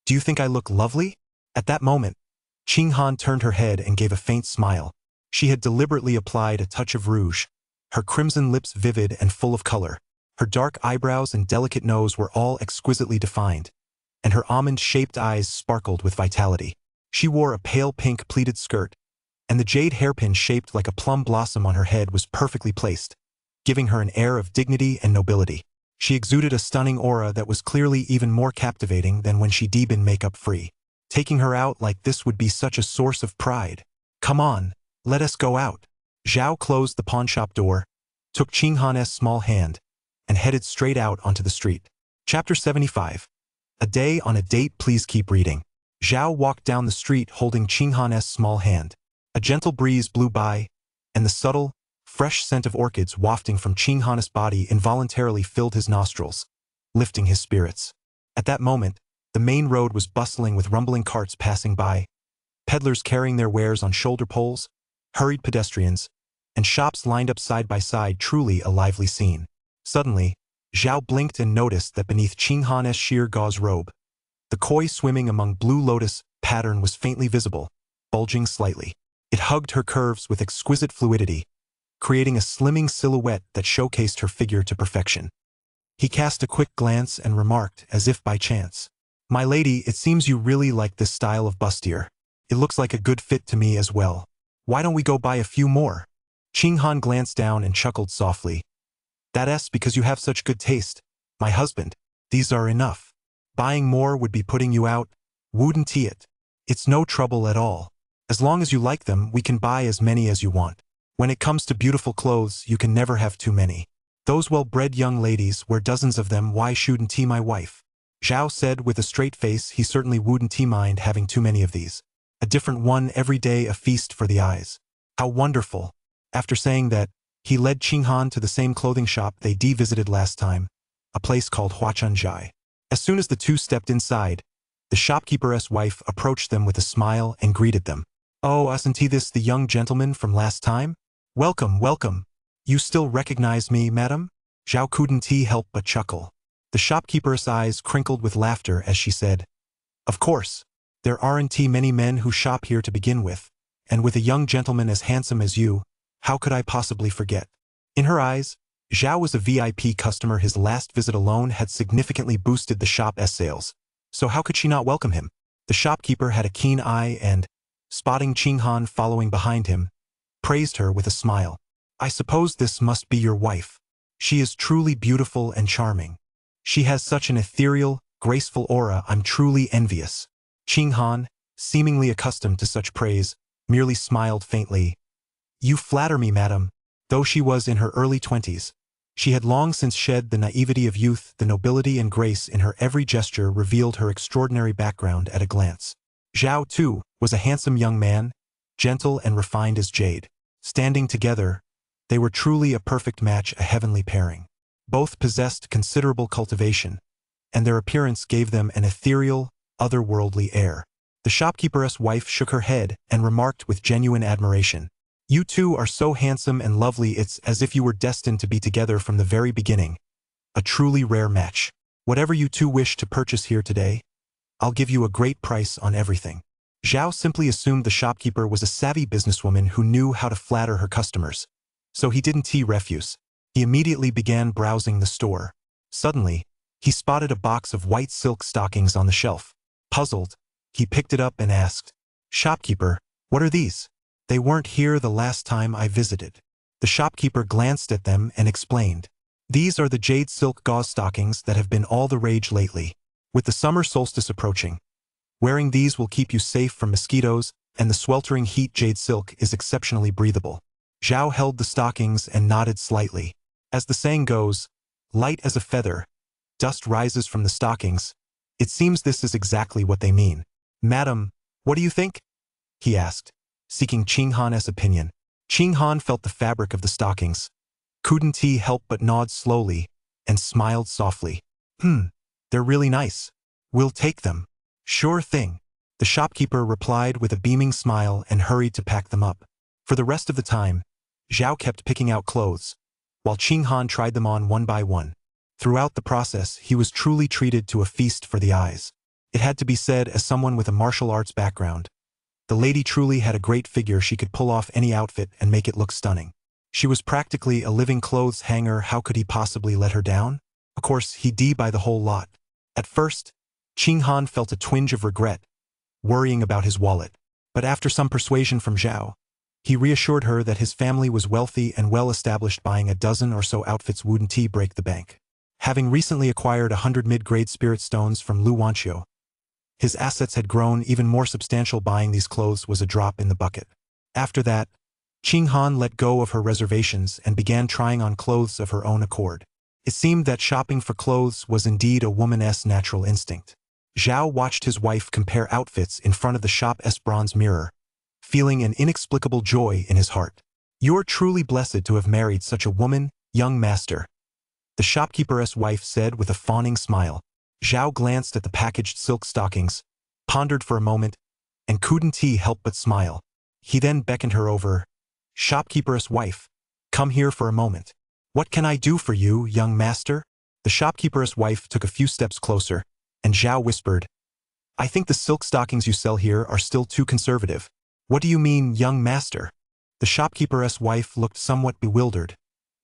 do you think I look lovely?" At that moment, Qinghan turned her head and gave a faint smile. She had deliberately applied a touch of rouge, her crimson lips vivid and full of color. Her dark eyebrows and delicate nose were all exquisitely defined, and her almond-shaped eyes sparkled with vitality. She wore a pale pink pleated skirt, and the jade hairpin shaped like a plum blossom on her head was perfectly placed, giving her an air of dignity and nobility. She exuded a stunning aura that was clearly even more captivating than when she been makeup-free. Taking her out like this would be such a source of pride. Come on, let us go out. Zhao closed the pawnshop door, took Qinghan's small hand, and headed straight out onto the street. Chapter 75. A day on a date. Please keep reading. Zhao walked down the street holding Qinghan's small hand. A gentle breeze blew by, and the subtle, fresh scent of orchids wafting from Qinghan's body involuntarily filled his nostrils, lifting his spirits. At that moment, the main road was bustling with rumbling carts passing by, peddlers carrying their wares on shoulder poles, hurried pedestrians, and shops lined up side by side. Truly a lively scene. Suddenly, Zhao blinked and noticed that beneath Qinghan's sheer gauze robe, the koi swimming among blue lotus pattern was faintly visible, bulging slightly. It hugged her curves with exquisite fluidity, creating a slimming silhouette that showcased her figure to perfection. He cast a quick glance and remarked, as if by chance, "My lady, it seems you really like this style of bustier. It looks like a good fit to me as well. Why don't we go buy a few more?" Qinghan glanced down and chuckled softly. "That's because you have such good taste, my husband. These are enough. Buying more would be putting you out, wouldn't it? It's no trouble at all. As long as you like them, we can buy as many as you want. When it comes to beautiful clothes, you can never have too many. Those well-bred young ladies wear dozens of them. Why shouldn't he, my wife?" Zhao said with a straight face. He certainly wouldn't mind having too many of these. A different one every day, a feast for the eyes. How wonderful. After saying that, he led Qinghan to the same clothing shop they visited last time, a place called Huachunjai. As soon as the two stepped inside, the shopkeeper's wife approached them with a smile and greeted them. "Oh, isn't he this the young gentleman from last time? Welcome, welcome. You still recognize me, madam?" Zhao couldn't help but chuckle. The shopkeeper's eyes crinkled with laughter as she said, "Of course. There aren't many men who shop here to begin with, and with a young gentleman as handsome as you, how could I possibly forget?" In her eyes, Zhao was a VIP customer. His last visit alone had significantly boosted the shop's sales, so how could she not welcome him? The shopkeeper had a keen eye and, spotting Qinghan following behind him, praised her with a smile. "I suppose this must be your wife. She is truly beautiful and charming. She has such an ethereal, graceful aura. I'm truly envious." Qinghan, seemingly accustomed to such praise, merely smiled faintly. "You flatter me, madam." Though she was in her early 20s, she had long since shed the naivety of youth. The nobility and grace in her every gesture revealed her extraordinary background at a glance. Zhao, too, was a handsome young man, gentle and refined as jade. Standing together, they were truly a perfect match, a heavenly pairing. Both possessed considerable cultivation, and their appearance gave them an ethereal, otherworldly air. The shopkeeper's wife shook her head and remarked with genuine admiration, "You two are so handsome and lovely. It's as if you were destined to be together from the very beginning. A truly rare match. Whatever you two wish to purchase here today, I'll give you a great price on everything." Zhao simply assumed the shopkeeper was a savvy businesswoman who knew how to flatter her customers, so he didn't refuse. He immediately began browsing the store. Suddenly, he spotted a box of white silk stockings on the shelf. Puzzled, he picked it up and asked, "Shopkeeper, what are these? They weren't here the last time I visited." The shopkeeper glanced at them and explained, "These are the jade silk gauze stockings that have been all the rage lately. With the summer solstice approaching, wearing these will keep you safe from mosquitoes, and the sweltering heat. Jade silk is exceptionally breathable." Zhao held the stockings and nodded slightly. As the saying goes, light as a feather, dust rises from the stockings. It seems this is exactly what they mean. "Madam, what do you think?" he asked, seeking Qinghan's opinion. Qinghan felt the fabric of the stockings, couldn't help but nod slowly, and smiled softly. They're really nice. We'll take them." "Sure thing," the shopkeeper replied with a beaming smile and hurried to pack them up. For the rest of the time, Zhao kept picking out clothes, while Qinghan tried them on one by one. Throughout the process, he was truly treated to a feast for the eyes. It had to be said, as someone with a martial arts background, the lady truly had a great figure. She could pull off any outfit and make it look stunning. She was practically a living clothes hanger. How could he possibly let her down? Of course, he'd buy the whole lot. At first, Qinghan felt a twinge of regret, worrying about his wallet. But after some persuasion from Zhao, He reassured her that his family was wealthy and well-established, buying a dozen or so outfits wouldn't break the bank. Having recently acquired 100 mid-grade spirit stones from Lu Wanqiu, his assets had grown even more substantial. Buying these clothes was a drop in the bucket. After that, Qing Han let go of her reservations and began trying on clothes of her own accord. It seemed that shopping for clothes was indeed a woman's natural instinct. Zhao watched his wife compare outfits in front of the shop's bronze mirror, feeling an inexplicable joy in his heart. "You're truly blessed to have married such a woman, young master," the shopkeeper's wife said with a fawning smile. Zhao glanced at the packaged silk stockings, pondered for a moment, and couldn't help but smile. He then beckoned her over. "Shopkeeper's wife, come here for a moment." "What can I do for you, young master?" The shopkeeper's wife took a few steps closer, and Zhao whispered, "I think the silk stockings you sell here are still too conservative." "What do you mean, young master?" The shopkeeper's wife looked somewhat bewildered,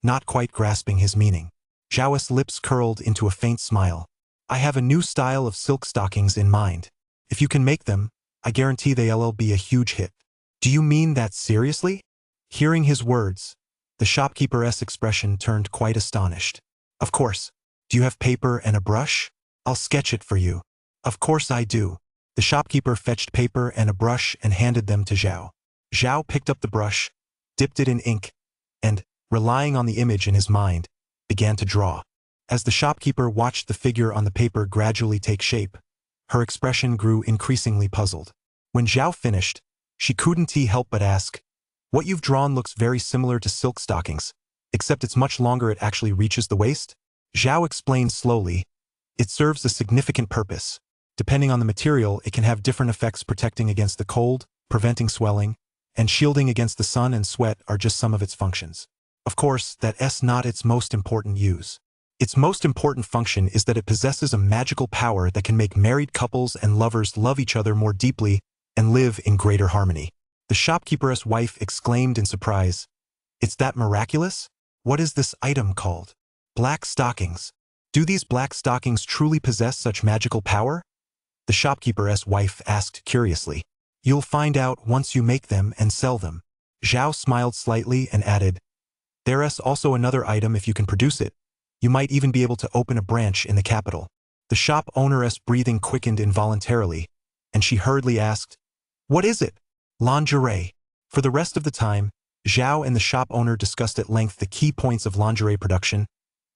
not quite grasping his meaning. Zhao's lips curled into a faint smile. "I have a new style of silk stockings in mind. If you can make them, I guarantee they'll be a huge hit." "Do you mean that seriously?" Hearing his words, the shopkeeper's expression turned quite astonished. "Of course. Do you have paper and a brush? I'll sketch it for you." "Of course I do." The shopkeeper fetched paper and a brush and handed them to Zhao. Zhao picked up the brush, dipped it in ink, and, relying on the image in his mind, began to draw. As the shopkeeper watched the figure on the paper gradually take shape, her expression grew increasingly puzzled. When Zhao finished, she couldn't help but ask, "What you've drawn looks very similar to silk stockings, except it's much longer. It actually reaches the waist?" Zhao explained slowly, "It serves a significant purpose. Depending on the material, it can have different effects. Protecting against the cold, preventing swelling, and shielding against the sun and sweat are just some of its functions. Of course, that's not its most important use. Its most important function is that it possesses a magical power that can make married couples and lovers love each other more deeply and live in greater harmony." The shopkeeper's wife exclaimed in surprise, "It's that miraculous? What is this item called?" "Black stockings." "Do these black stockings truly possess such magical power?" the shopkeeper's wife asked curiously. "You'll find out once you make them and sell them." Zhao smiled slightly and added, "There's also another item. If you can produce it, you might even be able to open a branch in the capital." The shop owner's breathing quickened involuntarily, and she hurriedly asked, "What is it?" "Lingerie." For the rest of the time, Zhao and the shop owner discussed at length the key points of lingerie production,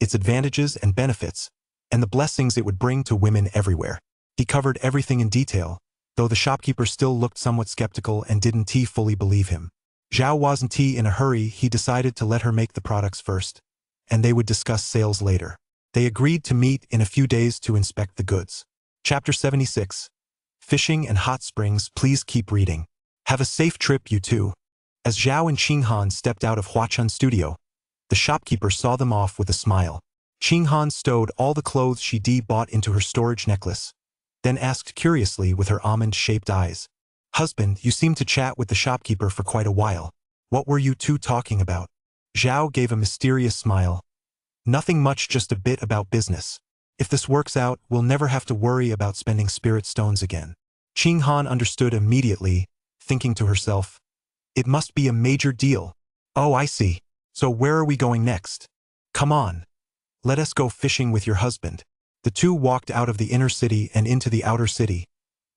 its advantages and benefits, and the blessings it would bring to women everywhere. He covered everything in detail, though the shopkeeper still looked somewhat skeptical and didn't fully believe him. Zhao wasn't in a hurry. He decided to let her make the products first, and they would discuss sales later. They agreed to meet in a few days to inspect the goods. Chapter 76. Fishing and Hot Springs. Please keep reading. Have a safe trip, you two. As Zhao and Qing Han stepped out of Huachun's studio, the shopkeeper saw them off with a smile. Qing Han stowed all the clothes she bought into her storage necklace, then asked curiously with her almond-shaped eyes, "Husband, you seemed to chat with the shopkeeper for quite a while. What were you two talking about?" Zhao gave a mysterious smile. "Nothing much, just a bit about business. If this works out, we'll never have to worry about spending spirit stones again." Qing Han understood immediately, thinking to herself, "It must be a major deal. Oh, I see. So where are we going next? Come on. Let us go fishing with your husband." The two walked out of the inner city and into the outer city,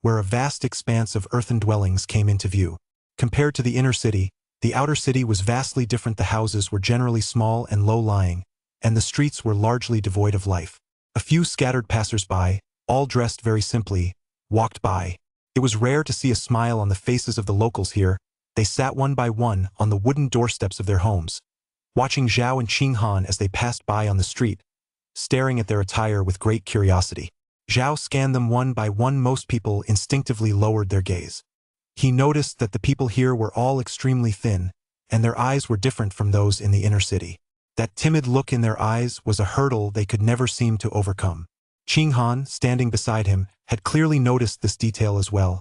where a vast expanse of earthen dwellings came into view. Compared to the inner city, the outer city was vastly different. The houses were generally small and low-lying, and the streets were largely devoid of life. A few scattered passers-by, all dressed very simply, walked by. It was rare to see a smile on the faces of the locals here. They sat one by one on the wooden doorsteps of their homes, watching Zhao and Qing Han as they passed by on the street, staring at their attire with great curiosity. Zhao scanned them one by one. Most people instinctively lowered their gaze. He noticed that the people here were all extremely thin, and their eyes were different from those in the inner city. That timid look in their eyes was a hurdle they could never seem to overcome. Qing Han, standing beside him, had clearly noticed this detail as well,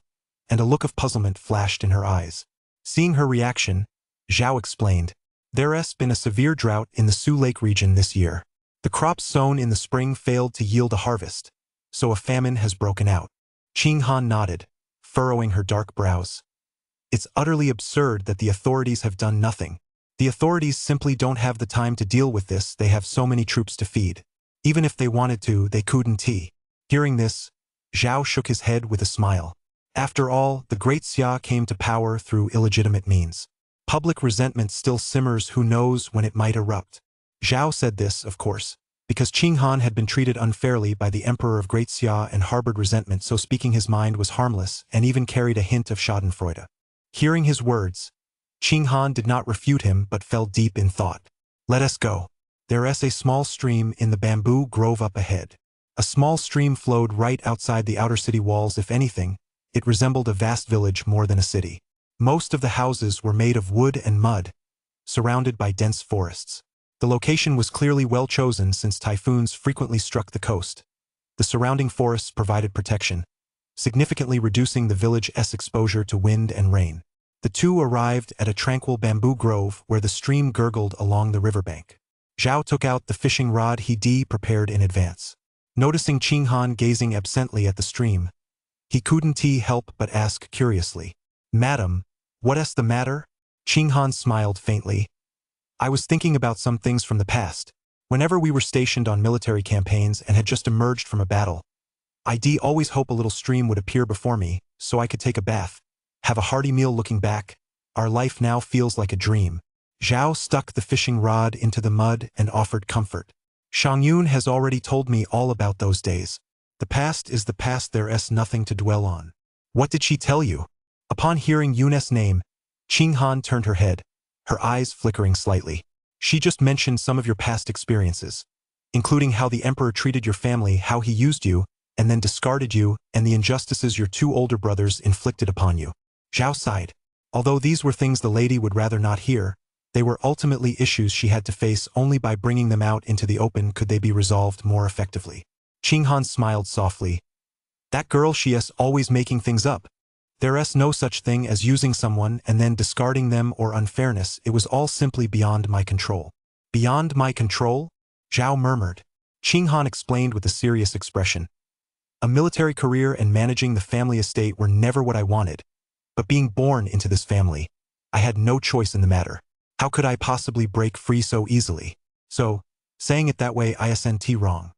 and a look of puzzlement flashed in her eyes. Seeing her reaction, Zhao explained, "There's been a severe drought in the Sioux Lake region this year. The crops sown in the spring failed to yield a harvest, so a famine has broken out." Qing Han nodded, furrowing her dark brows. It's utterly absurd that the authorities have done nothing. The authorities simply don't have the time to deal with this, they have so many troops to feed. Even if they wanted to, they couldn't. Hearing this, Zhao shook his head with a smile. After all, the great Xia came to power through illegitimate means. Public resentment still simmers, who knows when it might erupt. Zhao said this, of course, because Qing Han had been treated unfairly by the Emperor of Great Xia and harbored resentment, so speaking his mind was harmless and even carried a hint of schadenfreude. Hearing his words, Qing Han did not refute him but fell deep in thought. Let us go. There is a small stream in the bamboo grove up ahead. A small stream flowed right outside the outer city walls. If anything, it resembled a vast village more than a city. Most of the houses were made of wood and mud, surrounded by dense forests. The location was clearly well chosen since typhoons frequently struck the coast. The surrounding forests provided protection, significantly reducing the village's exposure to wind and rain. The two arrived at a tranquil bamboo grove where the stream gurgled along the riverbank. Zhao took out the fishing rod he'd prepared in advance. Noticing Qing Han gazing absently at the stream, he couldn't help but ask curiously, "Madam, what is the matter?" Qing Han smiled faintly. "I was thinking about some things from the past. Whenever we were stationed on military campaigns and had just emerged from a battle, I'd always hope a little stream would appear before me, so I could take a bath, have a hearty meal. Looking back, our life now feels like a dream." Zhao stuck the fishing rod into the mud and offered comfort. "Shangyun has already told me all about those days. The past is the past, there is nothing to dwell on." "What did she tell you?" Upon hearing Yun's name, Qing Han turned her head, her eyes flickering slightly. "She just mentioned some of your past experiences, including how the Emperor treated your family, how he used you, and then discarded you, and the injustices your two older brothers inflicted upon you." Zhao sighed. Although these were things the lady would rather not hear, they were ultimately issues she had to face. Only by bringing them out into the open could they be resolved more effectively. Qing Han smiled softly. "That girl, she is always making things up. There is no such thing as using someone and then discarding them or unfairness. It was all simply beyond my control." "Beyond my control?" Zhao murmured. Qing Han explained with a serious expression. "A military career and managing the family estate were never what I wanted. But being born into this family, I had no choice in the matter. How could I possibly break free so easily? So, saying it that way isn't wrong.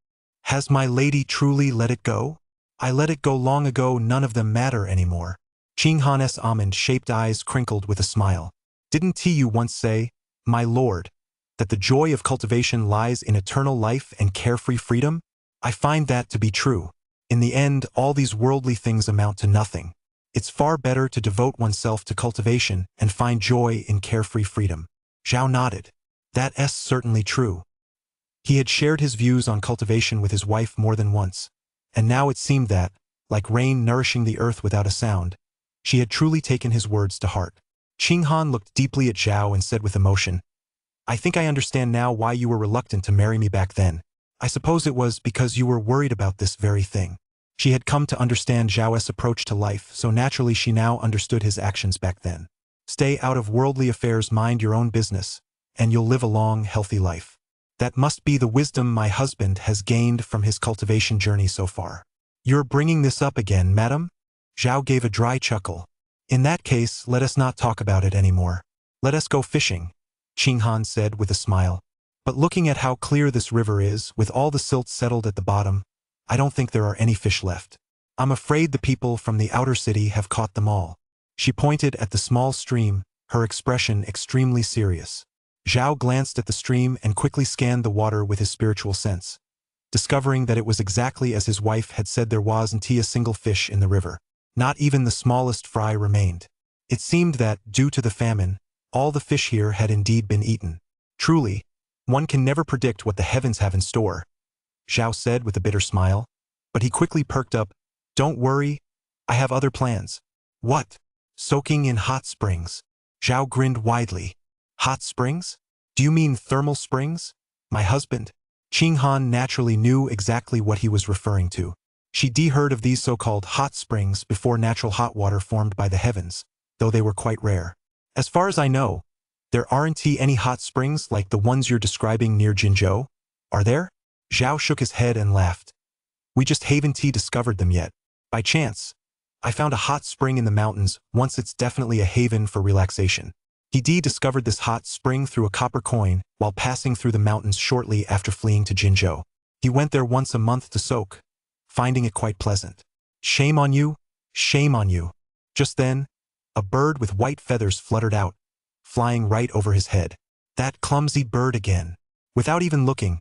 Has my lady truly let it go? I let it go long ago, none of them matter anymore." Qing Han's almond-shaped eyes crinkled with a smile. "Didn't you once say, my lord, that the joy of cultivation lies in eternal life and carefree freedom? I find that to be true. In the end, all these worldly things amount to nothing. It's far better to devote oneself to cultivation and find joy in carefree freedom." Zhao nodded. That is certainly true. He had shared his views on cultivation with his wife more than once, and now it seemed that, like rain nourishing the earth without a sound, she had truly taken his words to heart. Qing Han looked deeply at Zhao and said with emotion, "I think I understand now why you were reluctant to marry me back then. I suppose it was because you were worried about this very thing." She had come to understand Zhao's approach to life, so naturally she now understood his actions back then. Stay out of worldly affairs, mind your own business, and you'll live a long, healthy life. That must be the wisdom my husband has gained from his cultivation journey so far. You're bringing this up again, madam? Zhao gave a dry chuckle. In that case, let us not talk about it anymore. Let us go fishing, Qing Han said with a smile. But looking at how clear this river is, with all the silt settled at the bottom, I don't think there are any fish left. I'm afraid the people from the outer city have caught them all. She pointed at the small stream, her expression extremely serious. Zhao glanced at the stream and quickly scanned the water with his spiritual sense, discovering that it was exactly as his wife had said. There wasn't a single fish in the river. Not even the smallest fry remained. It seemed that, due to the famine, all the fish here had indeed been eaten. Truly, one can never predict what the heavens have in store, Zhao said with a bitter smile, but he quickly perked up. Don't worry, I have other plans. What? Soaking in hot springs? Zhao grinned widely. Hot springs? Do you mean thermal springs? My husband? Qing Han naturally knew exactly what he was referring to. She'd heard of these so-called hot springs before, natural hot water formed by the heavens, though they were quite rare. As far as I know, there aren't any hot springs like the ones you're describing near Jinzhou, are there? Zhao shook his head and laughed. We just haven't discovered them yet. By chance, I found a hot spring in the mountains, once it's definitely a haven for relaxation. He discovered this hot spring through a copper coin while passing through the mountains shortly after fleeing to Jinzhou. He went there once a month to soak, finding it quite pleasant. Shame on you, shame on you. Just then, a bird with white feathers fluttered out, flying right over his head. That clumsy bird again. Without even looking,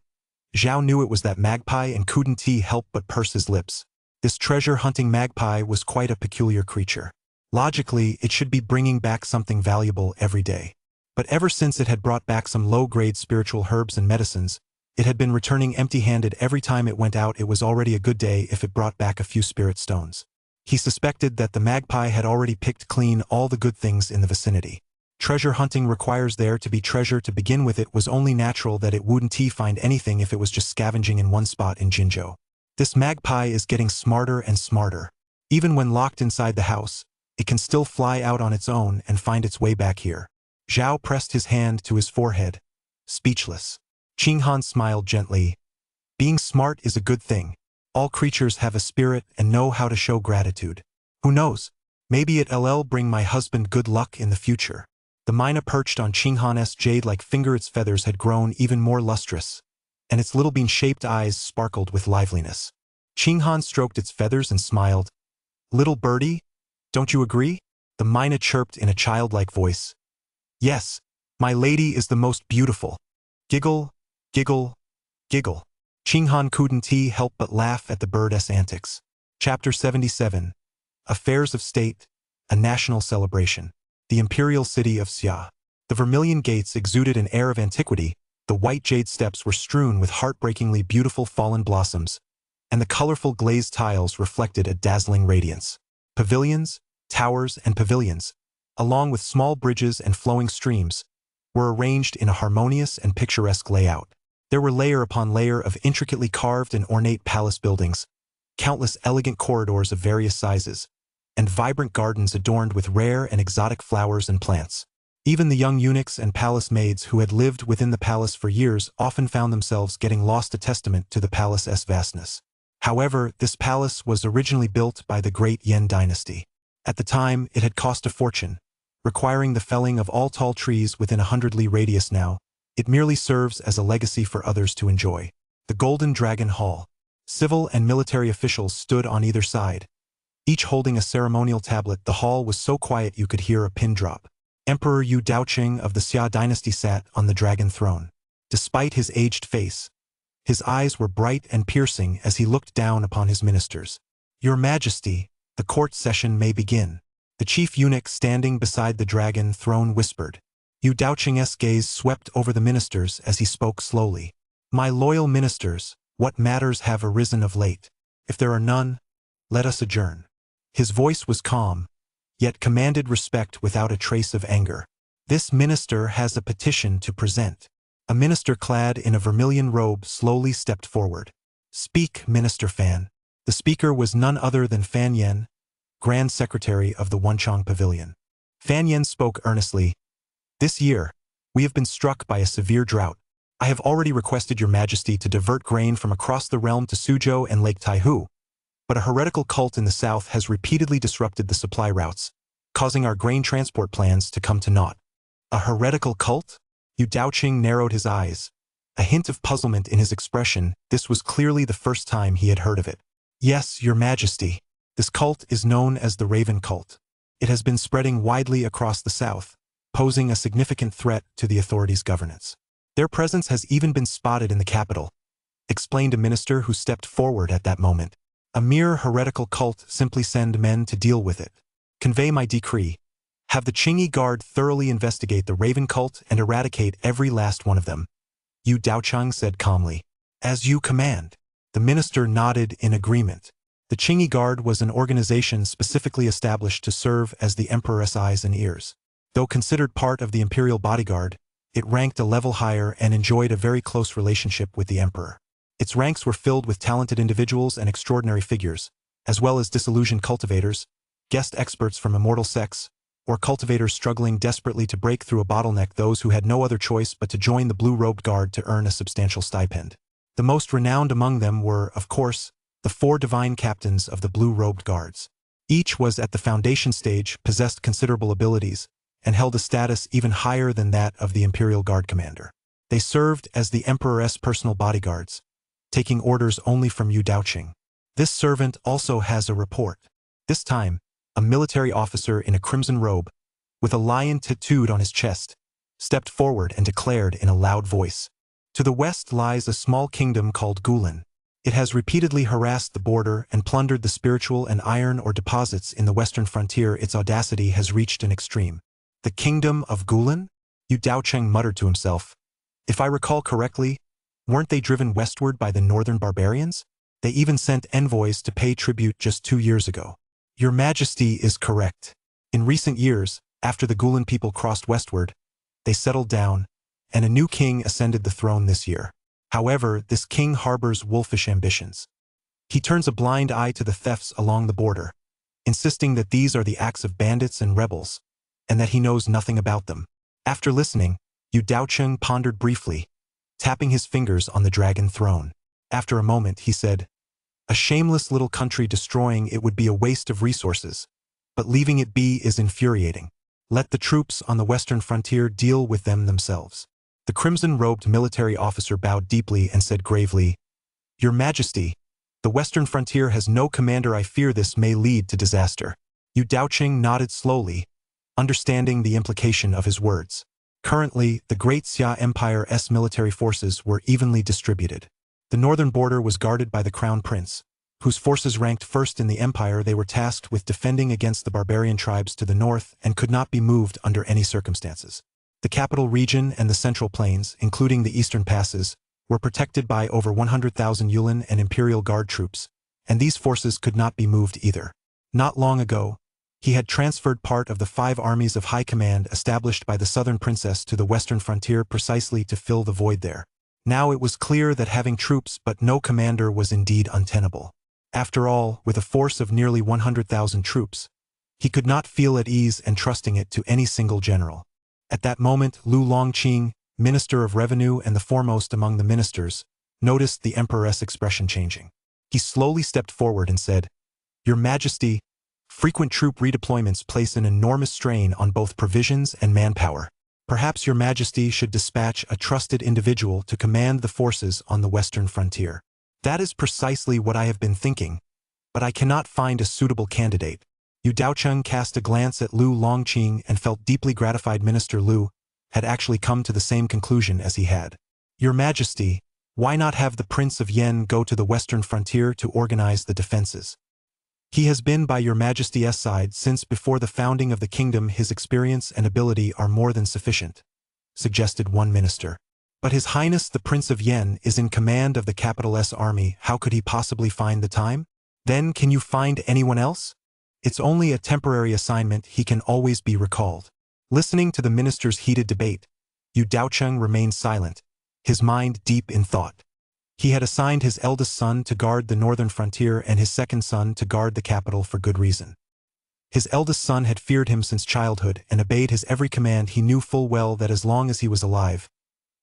Zhao knew it was that magpie and couldn't help but purse his lips. This treasure-hunting magpie was quite a peculiar creature. Logically, it should be bringing back something valuable every day. But ever since it had brought back some low-grade spiritual herbs and medicines, it had been returning empty-handed every time it went out. It was already a good day if it brought back a few spirit stones. He suspected that the magpie had already picked clean all the good things in the vicinity. Treasure hunting requires there to be treasure to begin with. It was only natural that it wouldn't find anything if it was just scavenging in one spot in Jinzhou. This magpie is getting smarter and smarter. Even when locked inside the house, it can still fly out on its own and find its way back here. Zhao pressed his hand to his forehead, speechless. Qinghan smiled gently. Being smart is a good thing. All creatures have a spirit and know how to show gratitude. Who knows? Maybe it'll bring my husband good luck in the future. The mina perched on Qinghan's jade-like finger. Its feathers had grown even more lustrous, and its little bean-shaped eyes sparkled with liveliness. Qinghan stroked its feathers and smiled. Little birdie, don't you agree? The mina chirped in a childlike voice. Yes, my lady is the most beautiful. Giggle, giggle, giggle. Qinghan couldn't help but laugh at the bird's antics. Chapter 77. Affairs of State, a National Celebration. The Imperial City of Xia. The vermilion gates exuded an air of antiquity, the white jade steps were strewn with heartbreakingly beautiful fallen blossoms, and the colorful glazed tiles reflected a dazzling radiance. Pavilions, towers, and pavilions, along with small bridges and flowing streams, were arranged in a harmonious and picturesque layout. There were layer upon layer of intricately carved and ornate palace buildings, countless elegant corridors of various sizes, and vibrant gardens adorned with rare and exotic flowers and plants. Even the young eunuchs and palace maids who had lived within the palace for years often found themselves getting lost, a testament to the palace's vastness. However, this palace was originally built by the great Yan dynasty. At the time, it had cost a fortune, requiring the felling of all tall trees within a 100-li radius. Now, it merely serves as a legacy for others to enjoy. The Golden Dragon Hall. Civil and military officials stood on either side, each holding a ceremonial tablet. The hall was so quiet you could hear a pin drop. Emperor Yu Daoqing of the Xia dynasty sat on the dragon throne. Despite his aged face, his eyes were bright and piercing as he looked down upon his ministers. Your Majesty, the court session may begin. The chief eunuch standing beside the dragon throne whispered. Yu Daoqing's gaze swept over the ministers as he spoke slowly. My loyal ministers, what matters have arisen of late? If there are none, let us adjourn. His voice was calm, yet commanded respect without a trace of anger. This minister has a petition to present. A minister clad in a vermilion robe slowly stepped forward. Speak, Minister Fan. The speaker was none other than Fan Yen, Grand Secretary of the Wenchang Pavilion. Fan Yen spoke earnestly. This year, we have been struck by a severe drought. I have already requested your Majesty to divert grain from across the realm to Suzhou and Lake Taihu, but a heretical cult in the south has repeatedly disrupted the supply routes, causing our grain transport plans to come to naught. A heretical cult? Yu Daoqing narrowed his eyes, a hint of puzzlement in his expression. This was clearly the first time he had heard of it. Yes, your Majesty. This cult is known as the Raven Cult. It has been spreading widely across the south, posing a significant threat to the authorities' governance. Their presence has even been spotted in the capital, explained a minister who stepped forward at that moment. A mere heretical cult. Simply send men to deal with it. Convey my decree. Have the Qingyi Guard thoroughly investigate the Raven Cult and eradicate every last one of them. Yu Daoqing said calmly. As you command. The minister nodded in agreement. The Qingyi Guard was an organization specifically established to serve as the emperor's eyes and ears. Though considered part of the imperial bodyguard, it ranked a level higher and enjoyed a very close relationship with the emperor. Its ranks were filled with talented individuals and extraordinary figures, as well as disillusioned cultivators, guest experts from immortal sects, or cultivators struggling desperately to break through a bottleneck, those who had no other choice but to join the blue-robed guard to earn a substantial stipend. The most renowned among them were, of course, the 4 divine captains of the blue-robed guards. Each was at the foundation stage, possessed considerable abilities, and held a status even higher than that of the Imperial Guard commander. They served as the Emperor's personal bodyguards, taking orders only from Yu Daoqing. This servant also has a report. This time, a military officer in a crimson robe, with a lion tattooed on his chest, stepped forward and declared in a loud voice, "To the west lies a small kingdom called Gulen. It has repeatedly harassed the border and plundered the spiritual and iron ore deposits in the western frontier. Its audacity has reached an extreme." The kingdom of Gulen? Yu Daoqing muttered to himself. If I recall correctly, weren't they driven westward by the northern barbarians? They even sent envoys to pay tribute just 2 years ago. Your Majesty is correct. In recent years, after the Gulen people crossed westward, they settled down, and a new king ascended the throne this year. However, this king harbors wolfish ambitions. He turns a blind eye to the thefts along the border, insisting that these are the acts of bandits and rebels, and that he knows nothing about them. After listening, Yu Daoqing pondered briefly, tapping his fingers on the dragon throne. After a moment, he said, "A shameless little country, destroying it would be a waste of resources, but leaving it be is infuriating. Let the troops on the western frontier deal with them themselves." The crimson-robed military officer bowed deeply and said gravely, "Your Majesty, the western frontier has no commander. I fear this may lead to disaster." Yu Daoqing nodded slowly, understanding the implication of his words. Currently, the Great Xia Empire's military forces were evenly distributed. The northern border was guarded by the Crown Prince, whose forces ranked first in the empire. They were tasked with defending against the barbarian tribes to the north and could not be moved under any circumstances. The capital region and the central plains, including the eastern passes, were protected by over 100,000 Yulin and Imperial Guard troops, and these forces could not be moved either. Not long ago, he had transferred part of the 5 armies of high command established by the southern princess to the western frontier precisely to fill the void there. Now it was clear that having troops but no commander was indeed untenable. After all, with a force of nearly 100,000 troops, he could not feel at ease entrusting it to any single general. At that moment, Lu Longqing, Minister of Revenue and the foremost among the ministers, noticed the Emperor's expression changing. He slowly stepped forward and said, "Your Majesty, frequent troop redeployments place an enormous strain on both provisions and manpower. Perhaps Your Majesty should dispatch a trusted individual to command the forces on the western frontier." "That is precisely what I have been thinking, but I cannot find a suitable candidate." Yu Daoqing cast a glance at Lu Longqing and felt deeply gratified Minister Lu had actually come to the same conclusion as he had. "Your Majesty, why not have the Prince of Yen go to the western frontier to organize the defenses? He has been by Your Majesty's side since before the founding of the kingdom. His experience and ability are more than sufficient," suggested one minister. "But His Highness the Prince of Yen is in command of the capital's army. How could he possibly find the time? Then can you find anyone else? It's only a temporary assignment. He can always be recalled." Listening to the ministers' heated debate, Yu Daoqing remained silent, his mind deep in thought. He had assigned his eldest son to guard the northern frontier and his second son to guard the capital for good reason. His eldest son had feared him since childhood and obeyed his every command. He knew full well that as long as he was alive,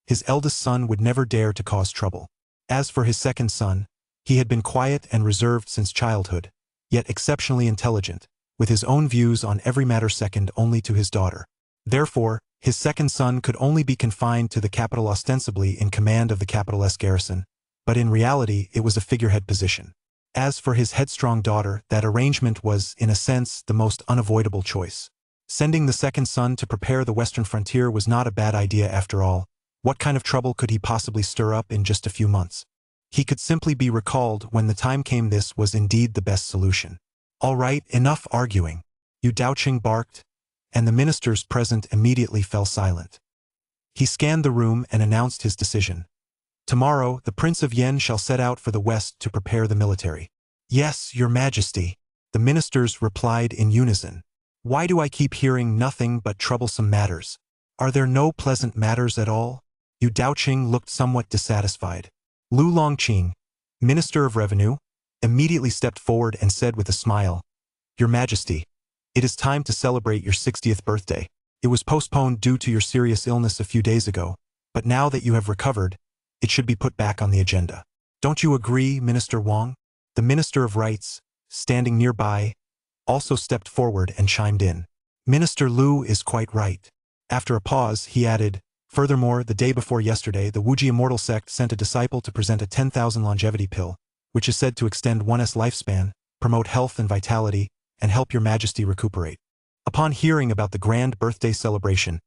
his eldest son would never dare to cause trouble. As for his second son, he had been quiet and reserved since childhood, yet exceptionally intelligent, with his own views on every matter second only to his daughter. Therefore, his second son could only be confined to the capital, ostensibly in command of the capital's garrison, but in reality it was a figurehead position. As for his headstrong daughter, that arrangement was, in a sense, the most unavoidable choice. Sending the second son to prepare the western frontier was not a bad idea after all. What kind of trouble could he possibly stir up in just a few months? He could simply be recalled when the time came. This was indeed the best solution. "All right, enough arguing," Yu Daoqing barked, and the ministers present immediately fell silent. He scanned the room and announced his decision. "Tomorrow, the Prince of Yen shall set out for the west to prepare the military." "Yes, Your Majesty," the ministers replied in unison. "Why do I keep hearing nothing but troublesome matters? Are there no pleasant matters at all?" Yu Daoqing looked somewhat dissatisfied. Lu Longqing, Minister of Revenue, immediately stepped forward and said with a smile, "Your Majesty, it is time to celebrate your 60th birthday. It was postponed due to your serious illness a few days ago, but now that you have recovered, it should be put back on the agenda. Don't you agree, Minister Wang?" The Minister of Rights, standing nearby, also stepped forward and chimed in. Minister Lu is quite right. After a pause, he added, furthermore, the day before yesterday, the Wuji Immortal Sect sent a disciple to present a 10,000 longevity pill, which is said to extend one's lifespan, promote health and vitality, and help your majesty recuperate. Upon hearing about the grand birthday celebration,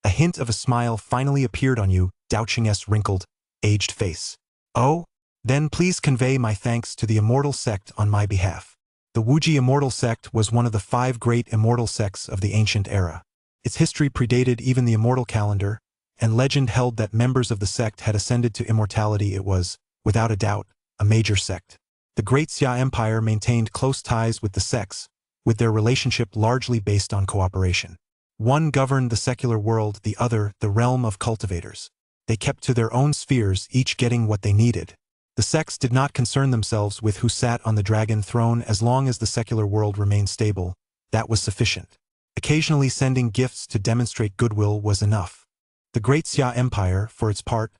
a hint of a smile finally appeared on Yu Daoqing's wrinkled, aged face. Oh? Then please convey my thanks to the Immortal Sect on my behalf. The Wuji Immortal Sect was one of the 5 great immortal sects of the ancient era. Its history predated even the immortal calendar, and legend held that members of the sect had ascended to immortality. It was, without a doubt, a major sect. The Great Xia Empire maintained close ties with the sects, with their relationship largely based on cooperation. One governed the secular world, the other the realm of cultivators. They kept to their own spheres, each getting what they needed. The sects did not concern themselves with who sat on the dragon throne. As long as the secular world remained stable, that was sufficient. Occasionally sending gifts to demonstrate goodwill was enough. The Great Xia Empire, for its part,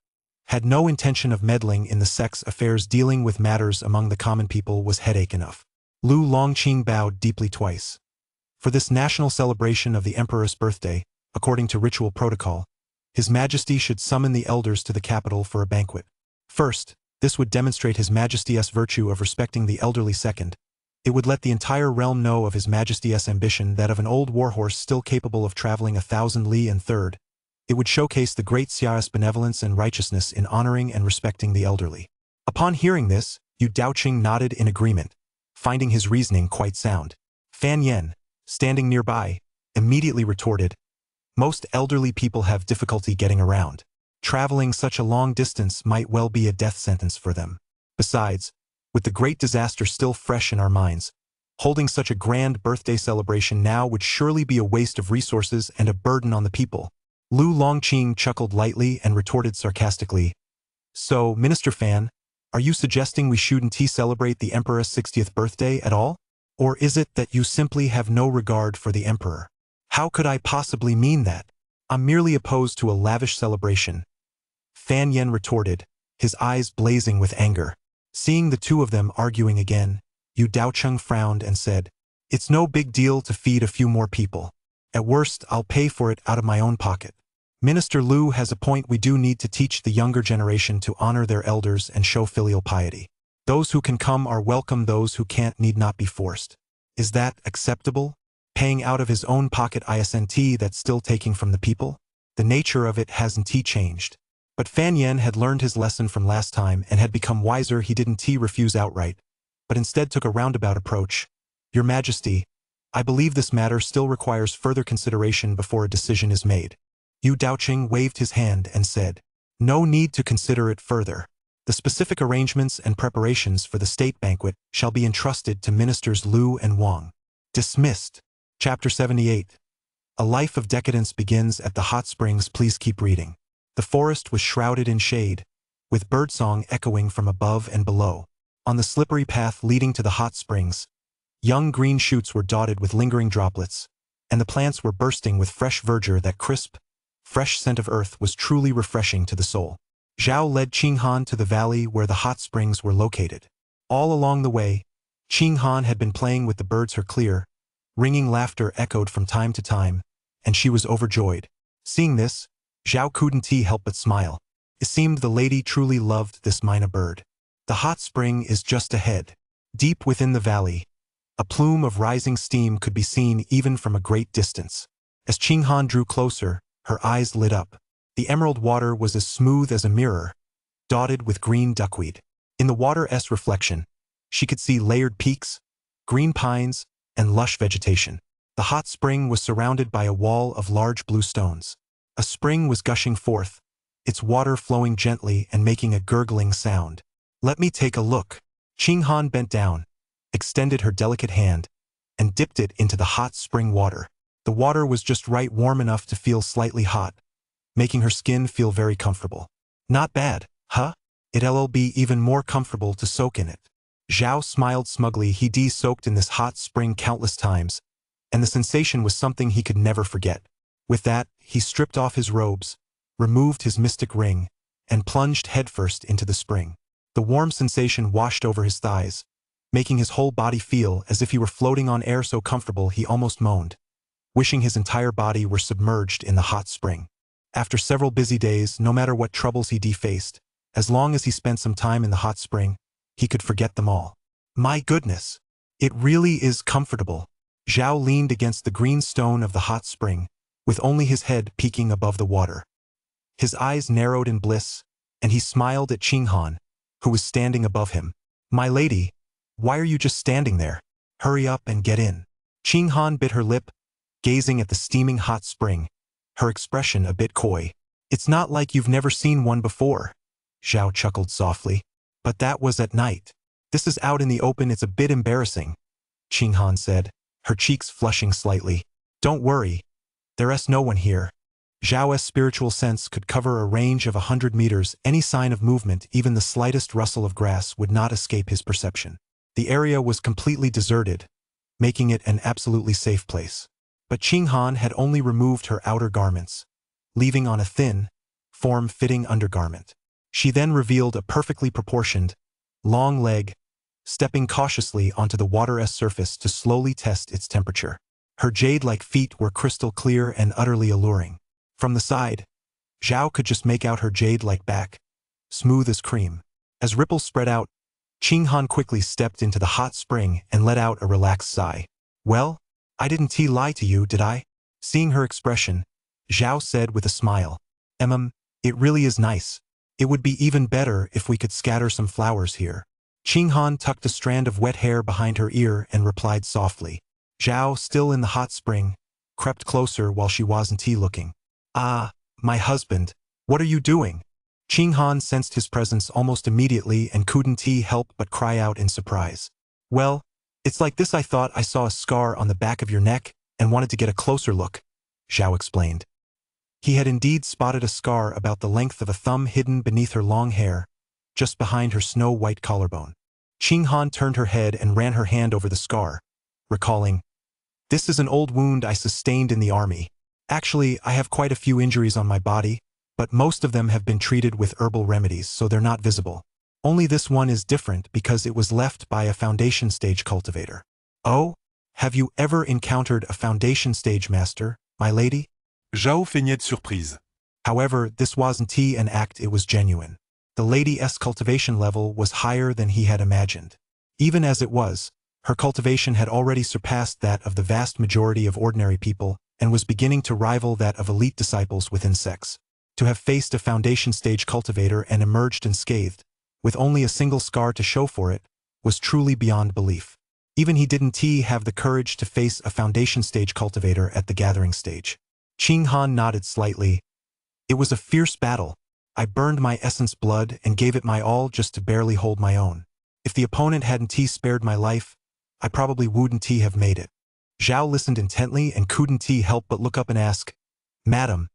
had no intention of meddling in the sect's affairs. Dealing with matters among the common people was headache enough. Lu Longqing bowed deeply twice. For this national celebration of the emperor's birthday, according to ritual protocol, His Majesty should summon the elders to the capital for a banquet. First, this would demonstrate His Majesty's virtue of respecting the elderly. Second, it would let the entire realm know of His Majesty's ambition, that of an old warhorse still capable of traveling 1,000 li. And third, it would showcase the Great Xia's benevolence and righteousness in honoring and respecting the elderly. Upon hearing this, Yu Daoqing nodded in agreement, finding his reasoning quite sound. Fan Yen, standing nearby, immediately retorted, most elderly people have difficulty getting around. Traveling such a long distance might well be a death sentence for them. Besides, with the great disaster still fresh in our minds, holding such a grand birthday celebration now would surely be a waste of resources and a burden on the people. Lu Longqing chuckled lightly and retorted sarcastically, so, Minister Fan, are you suggesting we shouldn't celebrate the Emperor's 60th birthday at all? Or is it that you simply have no regard for the Emperor? How could I possibly mean that? I'm merely opposed to a lavish celebration. Fan Yen retorted, his eyes blazing with anger. Seeing the two of them arguing again, Yu Daoqing frowned and said, it's no big deal to feed a few more people. At worst, I'll pay for it out of my own pocket. Minister Lu has a point. We do need to teach the younger generation to honor their elders and show filial piety. Those who can come are welcome, those who can't need not be forced. Is that acceptable? Paying out of his own pocket isn't that still taking from the people? The nature of it hasn't changed. But Fan Yen had learned his lesson from last time and had become wiser. He didn't refuse outright, but instead took a roundabout approach. Your Majesty, I believe this matter still requires further consideration before a decision is made. Yu Daoqing waved his hand and said, no need to consider it further. The specific arrangements and preparations for the state banquet shall be entrusted to Ministers Lu and Wang. Dismissed. Chapter 78. A life of decadence begins at the hot springs. Please keep reading. The forest was shrouded in shade, with birdsong echoing from above and below. On the slippery path leading to the hot springs, young green shoots were dotted with lingering droplets, and the plants were bursting with fresh verdure. That crisp, fresh scent of earth was truly refreshing to the soul. Zhao led Qinghan to the valley where the hot springs were located. All along the way, Qinghan had been playing with the birds. Her clear, ringing laughter echoed from time to time, and she was overjoyed. Seeing this, Zhao couldn't help but smile. It seemed the lady truly loved this mynah bird. The hot spring is just ahead. Deep within the valley, a plume of rising steam could be seen even from a great distance. As Qinghan drew closer, her eyes lit up. The emerald water was as smooth as a mirror, dotted with green duckweed. In the water's reflection, she could see layered peaks, green pines, and lush vegetation. The hot spring was surrounded by a wall of large blue stones. A spring was gushing forth, its water flowing gently and making a gurgling sound. Let me take a look. Qinghan bent down, extended her delicate hand, and dipped it into the hot spring water. The water was just right, warm enough to feel slightly hot, making her skin feel very comfortable. Not bad, huh? It'll be even more comfortable to soak in it. Zhao smiled smugly. He'd soaked in this hot spring countless times, and the sensation was something he could never forget. With that, he stripped off his robes, removed his mystic ring, and plunged headfirst into the spring. The warm sensation washed over his thighs, making his whole body feel as if he were floating on air so comfortable he almost moaned, wishing his entire body were submerged in the hot spring. After several busy days, no matter what troubles he faced, as long as he spent some time in the hot spring, he could forget them all. My goodness! It really is comfortable. Zhao leaned against the green stone of the hot spring, with only his head peeking above the water. His eyes narrowed in bliss, and he smiled at Qinghan, who was standing above him. My lady, why are you just standing there? Hurry up and get in. Qinghan bit her lip, gazing at the steaming hot spring, her expression a bit coy. It's not like you've never seen one before. Zhao chuckled softly. But that was at night. This is out in the open, it's a bit embarrassing, Qinghan said, her cheeks flushing slightly. Don't worry. There's no one here. Zhao's spiritual sense could cover a range of 100 meters. Any sign of movement, even the slightest rustle of grass, would not escape his perception. The area was completely deserted, making it an absolutely safe place. But Qinghan had only removed her outer garments, leaving on a thin, form-fitting undergarment. She then revealed a perfectly proportioned, long leg, stepping cautiously onto the water's surface to slowly test its temperature. Her jade-like feet were crystal clear and utterly alluring. From the side, Zhao could just make out her jade-like back, smooth as cream. As ripples spread out, Qinghan quickly stepped into the hot spring and let out a relaxed sigh. Well, I didn't lie to you, did I? Seeing her expression, Zhao said with a smile. It really is nice. It would be even better if we could scatter some flowers here. Qinghan tucked a strand of wet hair behind her ear and replied softly. Zhao, still in the hot spring, crept closer while she wasn't looking. Ah, my husband, what are you doing? Qinghan sensed his presence almost immediately and couldn't help but cry out in surprise. Well, it's like this. I thought I saw a scar on the back of your neck and wanted to get a closer look, Zhao explained. He had indeed spotted a scar about the length of a thumb hidden beneath her long hair, just behind her snow-white collarbone. Qinghan turned her head and ran her hand over the scar, recalling, "This is an old wound I sustained in the army. Actually, I have quite a few injuries on my body, but most of them have been treated with herbal remedies, so they're not visible. Only this one is different because it was left by a foundation stage cultivator." Oh, have you ever encountered a foundation stage master, my lady? Zhao feignait de surprise. However, this wasn't an act, it was genuine. The lady's cultivation level was higher than he had imagined. Even as it was, her cultivation had already surpassed that of the vast majority of ordinary people and was beginning to rival that of elite disciples within sects. To have faced a foundation stage cultivator and emerged unscathed, with only a single scar to show for it, was truly beyond belief. Even he didn't have the courage to face a foundation stage cultivator at the gathering stage. Qinghan nodded slightly. It was a fierce battle. I burned my essence blood and gave it my all just to barely hold my own. If the opponent hadn't spared my life, I probably wouldn't have made it. Zhao listened intently and couldn't help but look up and ask, "Madam,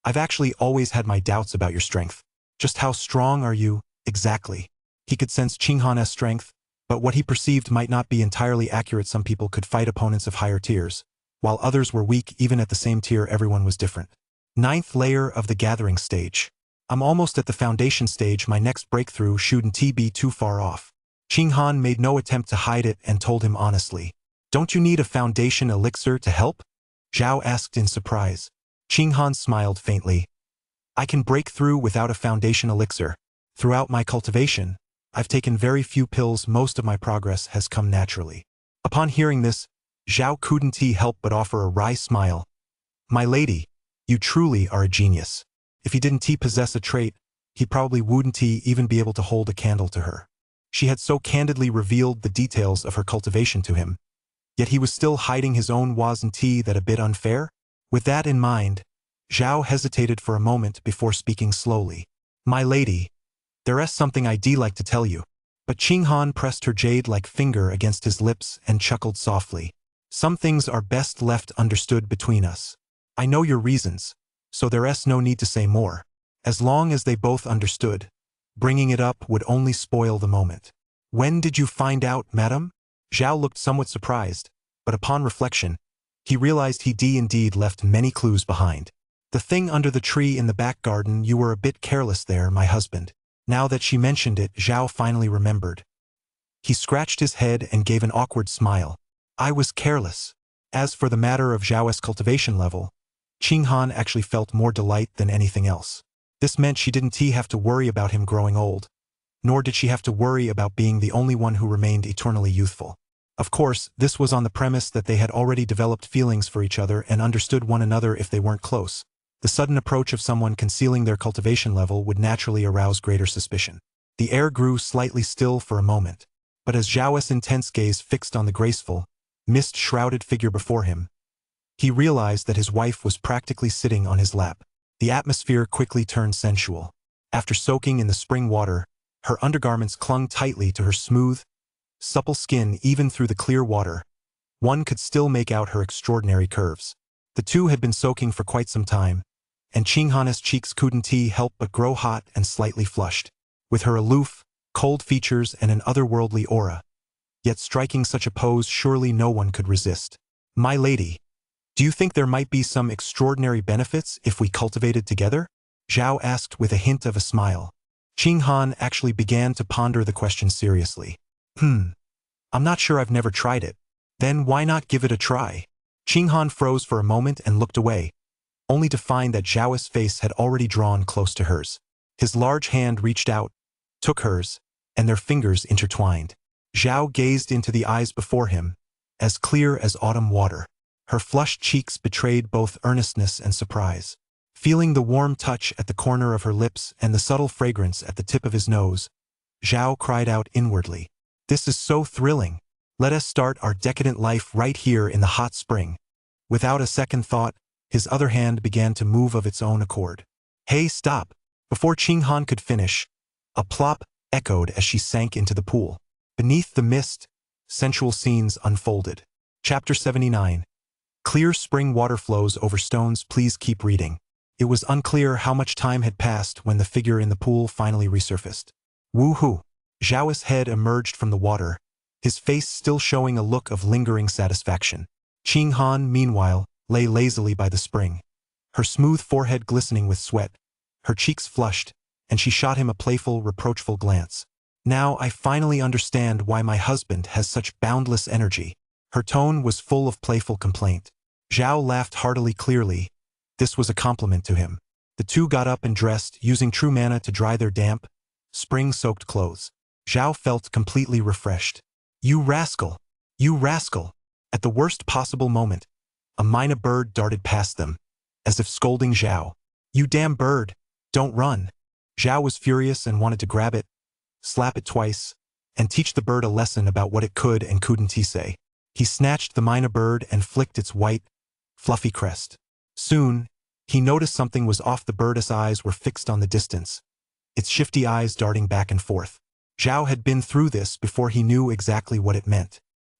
I've actually always had my doubts about your strength. Just how strong are you, exactly?" He could sense Qinghan's strength, but what he perceived might not be entirely accurate. Some people could fight opponents of higher tiers, while others were weak. Even at the same tier, everyone was different. 9th layer of the gathering stage. I'm almost at the foundation stage. My next breakthrough shouldn't be too far off. Qinghan made no attempt to hide it and told him honestly. Don't you need a foundation elixir to help? Zhao asked in surprise. Qinghan smiled faintly. I can break through without a foundation elixir. Throughout my cultivation, I've taken very few pills. Most of my progress has come naturally. Upon hearing this, Zhao couldn't help but offer a wry smile. My lady, you truly are a genius. If he didn't possess a trait, he probably wouldn't even be able to hold a candle to her. She had so candidly revealed the details of her cultivation to him, yet he was still hiding his own. Wasn't that a bit unfair? With that in mind, Zhao hesitated for a moment before speaking slowly. My lady, there's something I'd like to tell you. But Qinghan pressed her jade-like finger against his lips and chuckled softly. Some things are best left understood between us. I know your reasons, so there's no need to say more. As long as they both understood, bringing it up would only spoil the moment. When did you find out, madam? Zhao looked somewhat surprised, but upon reflection, he realized he'd indeed left many clues behind. The thing under the tree in the back garden, you were a bit careless there, my husband. Now that she mentioned it, Zhao finally remembered. He scratched his head and gave an awkward smile. I was careless. As for the matter of Zhao's cultivation level, Qinghan actually felt more delight than anything else. This meant she didn't have to worry about him growing old, nor did she have to worry about being the only one who remained eternally youthful. Of course, this was on the premise that they had already developed feelings for each other and understood one another if they weren't close. The sudden approach of someone concealing their cultivation level would naturally arouse greater suspicion. The air grew slightly still for a moment, but as Zhao's intense gaze fixed on the graceful, mist-shrouded figure before him, he realized that his wife was practically sitting on his lap. The atmosphere quickly turned sensual. After soaking in the spring water, her undergarments clung tightly to her smooth, supple skin. Even through the clear water, one could still make out her extraordinary curves. The two had been soaking for quite some time, and Qinghan's cheeks couldn't help but grow hot and slightly flushed. With her aloof, cold features and an otherworldly aura, yet striking such a pose surely no one could resist. My lady, do you think there might be some extraordinary benefits if we cultivated together? Zhao asked with a hint of a smile. Qinghan actually began to ponder the question seriously. I'm not sure, I've never tried it. Then why not give it a try? Qinghan froze for a moment and looked away, only to find that Zhao's face had already drawn close to hers. His large hand reached out, took hers, and their fingers intertwined. Zhao gazed into the eyes before him, as clear as autumn water. Her flushed cheeks betrayed both earnestness and surprise. Feeling the warm touch at the corner of her lips and the subtle fragrance at the tip of his nose, Zhao cried out inwardly, "This is so thrilling. Let us start our decadent life right here in the hot spring." Without a second thought, his other hand began to move of its own accord. Hey, stop! Before Qinghan could finish, a plop echoed as she sank into the pool. Beneath the mist, sensual scenes unfolded. Chapter 79. Clear spring water flows over stones. Please keep reading. It was unclear how much time had passed when the figure in the pool finally resurfaced. Woohoo! Zhao's head emerged from the water, his face still showing a look of lingering satisfaction. Qinghan, meanwhile, lay lazily by the spring, her smooth forehead glistening with sweat, her cheeks flushed, and she shot him a playful, reproachful glance. Now I finally understand why my husband has such boundless energy. Her tone was full of playful complaint. Zhao laughed heartily. Clearly, this was a compliment to him. The two got up and dressed, using true mana to dry their damp, spring-soaked clothes. Zhao felt completely refreshed. You rascal! You rascal! At the worst possible moment, a myna bird darted past them, as if scolding Zhao. You damn bird! Don't run! Zhao was furious and wanted to grab it, slap it twice, and teach the bird a lesson about what it could and couldn't say. He snatched the myna bird and flicked its white, fluffy crest. Soon, he noticed something was off. The bird's eyes were fixed on the distance, its shifty eyes darting back and forth. Zhao had been through this before. He knew exactly what it meant.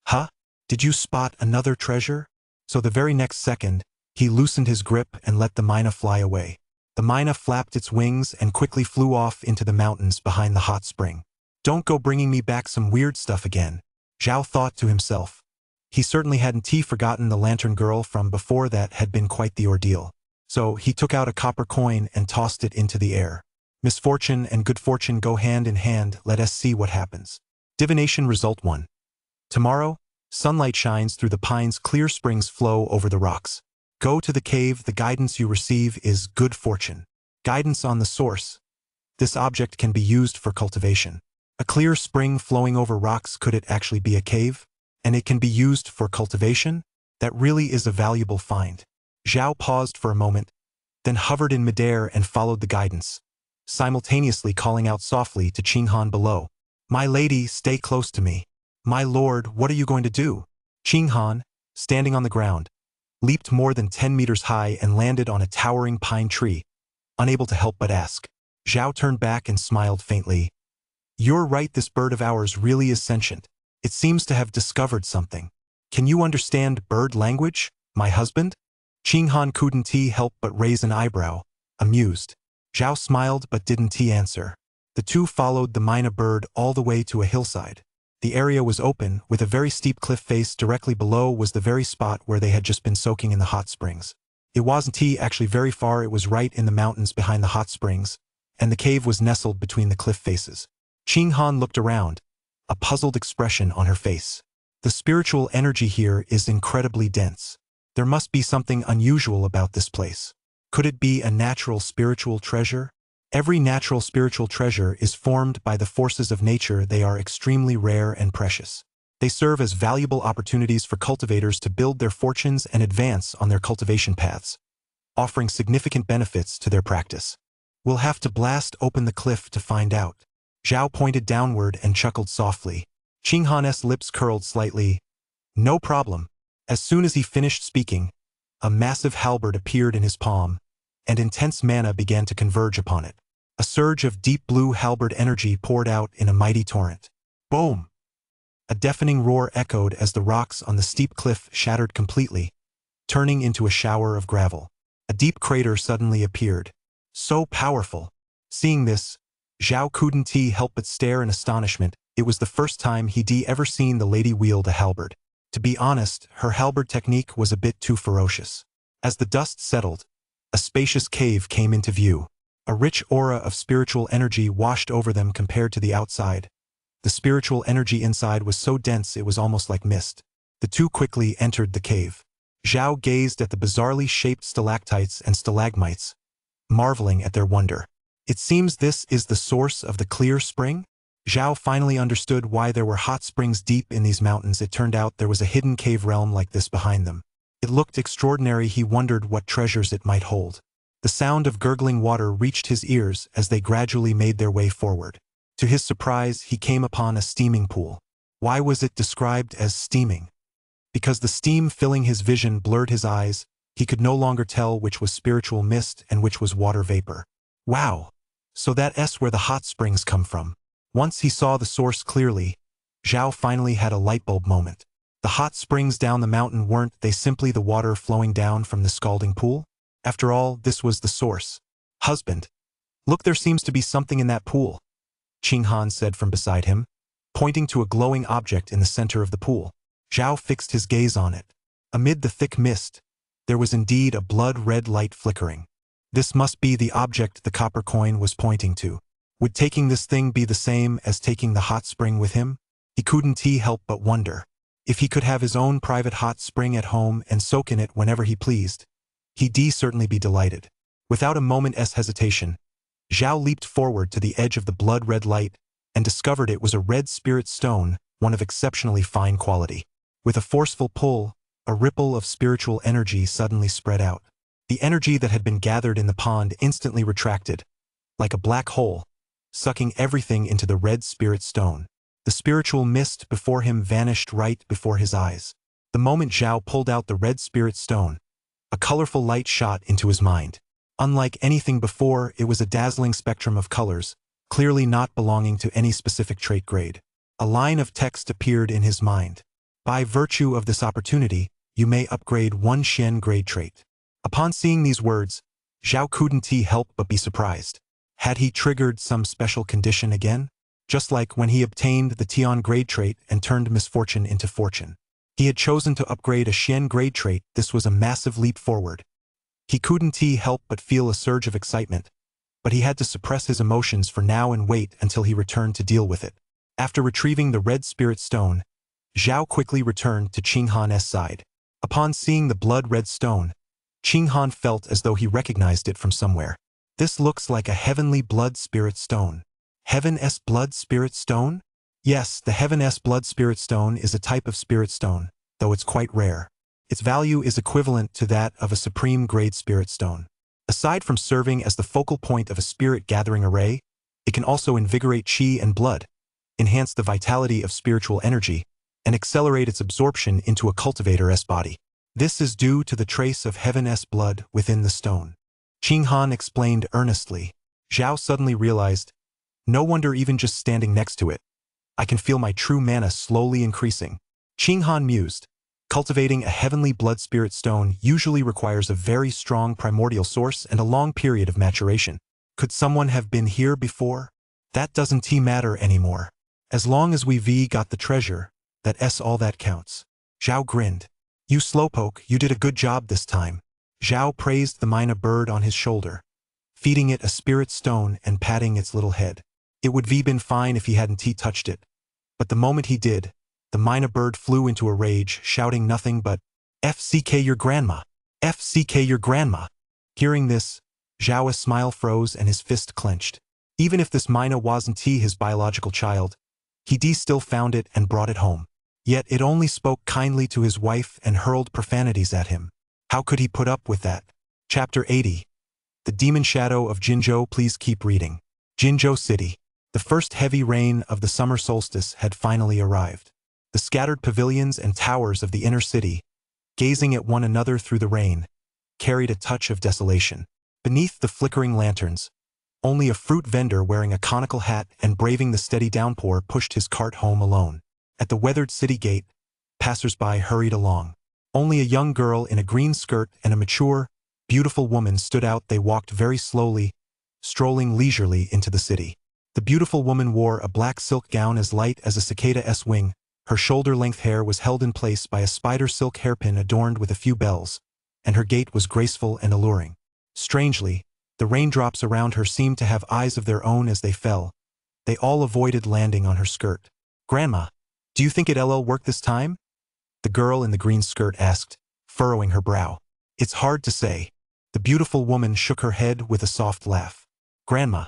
Huh? Did you spot another treasure? So the very next second, he loosened his grip and let the myna fly away. The myna flapped its wings and quickly flew off into the mountains behind the hot spring. Don't go bringing me back some weird stuff again, Zhao thought to himself. He certainly hadn't forgotten the lantern girl from before. That had been quite the ordeal. So he took out a copper coin and tossed it into the air. Misfortune and good fortune go hand in hand. Let us see what happens. Divination Result 1. Tomorrow, sunlight shines through the pines. Clear springs flow over the rocks. Go to the cave. The guidance you receive is good fortune. Guidance on the source. This object can be used for cultivation. A clear spring flowing over rocks. Could it actually be a cave? And it can be used for cultivation? That really is a valuable find. Zhao paused for a moment, then hovered in midair and followed the guidance, simultaneously calling out softly to Qinghan below. My lady, stay close to me. My lord, what are you going to do? Qinghan, standing on the ground, leaped more than 10 meters high and landed on a towering pine tree, unable to help but ask. Zhao turned back and smiled faintly. You're right, this bird of ours really is sentient. It seems to have discovered something. Can you understand bird language, my husband? Qinghan couldn't help but raise an eyebrow, amused. Zhao smiled but didn't answer. The two followed the myna bird all the way to a hillside. The area was open, with a very steep cliff face. Directly below was the very spot where they had just been soaking in the hot springs. It wasn't actually very far. It was right in the mountains behind the hot springs, and the cave was nestled between the cliff faces. Qinghan looked around, a puzzled expression on her face. The spiritual energy here is incredibly dense. There must be something unusual about this place. Could it be a natural spiritual treasure? Every natural spiritual treasure is formed by the forces of nature. They are extremely rare and precious. They serve as valuable opportunities for cultivators to build their fortunes and advance on their cultivation paths, offering significant benefits to their practice. We'll have to blast open the cliff to find out. Zhao pointed downward and chuckled softly. Qinghan's lips curled slightly. No problem. As soon as he finished speaking, a massive halberd appeared in his palm, and intense mana began to converge upon it. A surge of deep blue halberd energy poured out in a mighty torrent. Boom! A deafening roar echoed as the rocks on the steep cliff shattered completely, turning into a shower of gravel. A deep crater suddenly appeared. So powerful! Seeing this, Zhao couldn't help but stare in astonishment. It was the first time he'd ever seen the lady wield a halberd. To be honest, her halberd technique was a bit too ferocious. As the dust settled, a spacious cave came into view. A rich aura of spiritual energy washed over them compared to the outside. The spiritual energy inside was so dense it was almost like mist. The two quickly entered the cave. Zhao gazed at the bizarrely shaped stalactites and stalagmites, marveling at their wonder. It seems this is the source of the clear spring? Zhao finally understood why there were hot springs deep in these mountains. It turned out there was a hidden cave realm like this behind them. It looked extraordinary. He wondered what treasures it might hold. The sound of gurgling water reached his ears as they gradually made their way forward. To his surprise, he came upon a steaming pool. Why was it described as steaming? Because the steam filling his vision blurred his eyes. He could no longer tell which was spiritual mist and which was water vapor. Wow! So that's where the hot springs come from. Once he saw the source clearly, Zhao finally had a lightbulb moment. The hot springs down the mountain weren't they simply the water flowing down from the scalding pool? After all, this was the source. Husband, look, there seems to be something in that pool, Qinghan said from beside him, pointing to a glowing object in the center of the pool. Zhao fixed his gaze on it. Amid the thick mist, there was indeed a blood-red light flickering. This must be the object the copper coin was pointing to. Would taking this thing be the same as taking the hot spring with him? He couldn't help but wonder. If he could have his own private hot spring at home and soak in it whenever he pleased, he'd certainly be delighted. Without a moment's hesitation, Zhao leaped forward to the edge of the blood-red light and discovered it was a red spirit stone, one of exceptionally fine quality. With a forceful pull, a ripple of spiritual energy suddenly spread out. The energy that had been gathered in the pond instantly retracted, like a black hole, sucking everything into the red spirit stone. The spiritual mist before him vanished right before his eyes. The moment Zhao pulled out the red spirit stone, a colorful light shot into his mind. Unlike anything before, it was a dazzling spectrum of colors, clearly not belonging to any specific trait grade. A line of text appeared in his mind. By virtue of this opportunity, you may upgrade one Xian grade trait. Upon seeing these words, Zhao couldn't help but be surprised. Had he triggered some special condition again? Just like when he obtained the Tian grade trait and turned misfortune into fortune. He had chosen to upgrade a Xian grade trait. This was a massive leap forward. He couldn't help but feel a surge of excitement, but he had to suppress his emotions for now and wait until he returned to deal with it. After retrieving the red spirit stone, Zhao quickly returned to Qinghan's side. Upon seeing the blood-red stone, Qinghan felt as though he recognized it from somewhere. This looks like a heavenly blood spirit stone. Heaven's blood spirit stone? Yes, the Heaven's blood spirit stone is a type of spirit stone, though it's quite rare. Its value is equivalent to that of a supreme grade spirit stone. Aside from serving as the focal point of a spirit gathering array, it can also invigorate chi and blood, enhance the vitality of spiritual energy, and accelerate its absorption into a cultivator's body. This is due to the trace of Heaven's blood within the stone. Qinghan explained earnestly. Zhao suddenly realized, no wonder even just standing next to it. I can feel my true mana slowly increasing. Qinghan mused. Cultivating a heavenly blood spirit stone usually requires a very strong primordial source and a long period of maturation. Could someone have been here before? That doesn't matter anymore. As long as we got the treasure, that's all that counts. Zhao grinned. You slowpoke, you did a good job this time. Zhao praised the mina bird on his shoulder, feeding it a spirit stone and patting its little head. It would been fine if he hadn't touched it, But the moment he did, the mynah bird flew into a rage, shouting nothing but, "FCK your grandma! FCK your grandma!" Hearing this, Zhao's smile froze and his fist clenched. Even if this mynah wasn't his biological child, he still found it and brought it home. Yet it only spoke kindly to his wife and hurled profanities at him. How could he put up with that? Chapter 80. The Demon Shadow of Jinzhou. Please keep reading. Jinzhou City. The first heavy rain of the summer solstice had finally arrived. The scattered pavilions and towers of the inner city, gazing at one another through the rain, carried a touch of desolation. Beneath the flickering lanterns, only a fruit vendor wearing a conical hat and braving the steady downpour pushed his cart home alone. At the weathered city gate, passers-by hurried along. Only a young girl in a green skirt and a mature, beautiful woman stood out. They walked very slowly, strolling leisurely into the city. The beautiful woman wore a black silk gown as light as a cicada's wing. Her shoulder-length hair was held in place by a spider silk hairpin adorned with a few bells, and her gait was graceful and alluring. Strangely, the raindrops around her seemed to have eyes of their own as they fell. They all avoided landing on her skirt. "Grandma, do you think it'll work this time?" the girl in the green skirt asked, furrowing her brow. "It's hard to say." The beautiful woman shook her head with a soft laugh. "Grandma,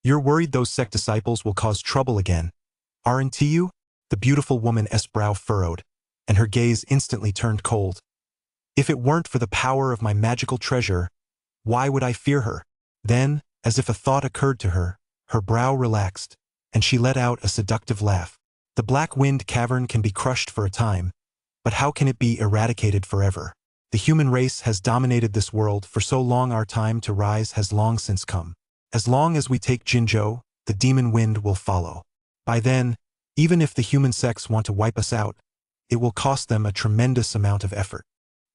you're worried those sect disciples will cause trouble again, aren't you?" The beautiful woman's brow furrowed, and her gaze instantly turned cold. "If it weren't for the power of my magical treasure, why would I fear her?" Then, as if a thought occurred to her, her brow relaxed, and she let out a seductive laugh. "The Black Wind Cavern can be crushed for a time, but how can it be eradicated forever? The human race has dominated this world for so long. Our time to rise has long since come. As long as we take Jinzhou, the demon wind will follow. By then, even if the human sects want to wipe us out, it will cost them a tremendous amount of effort.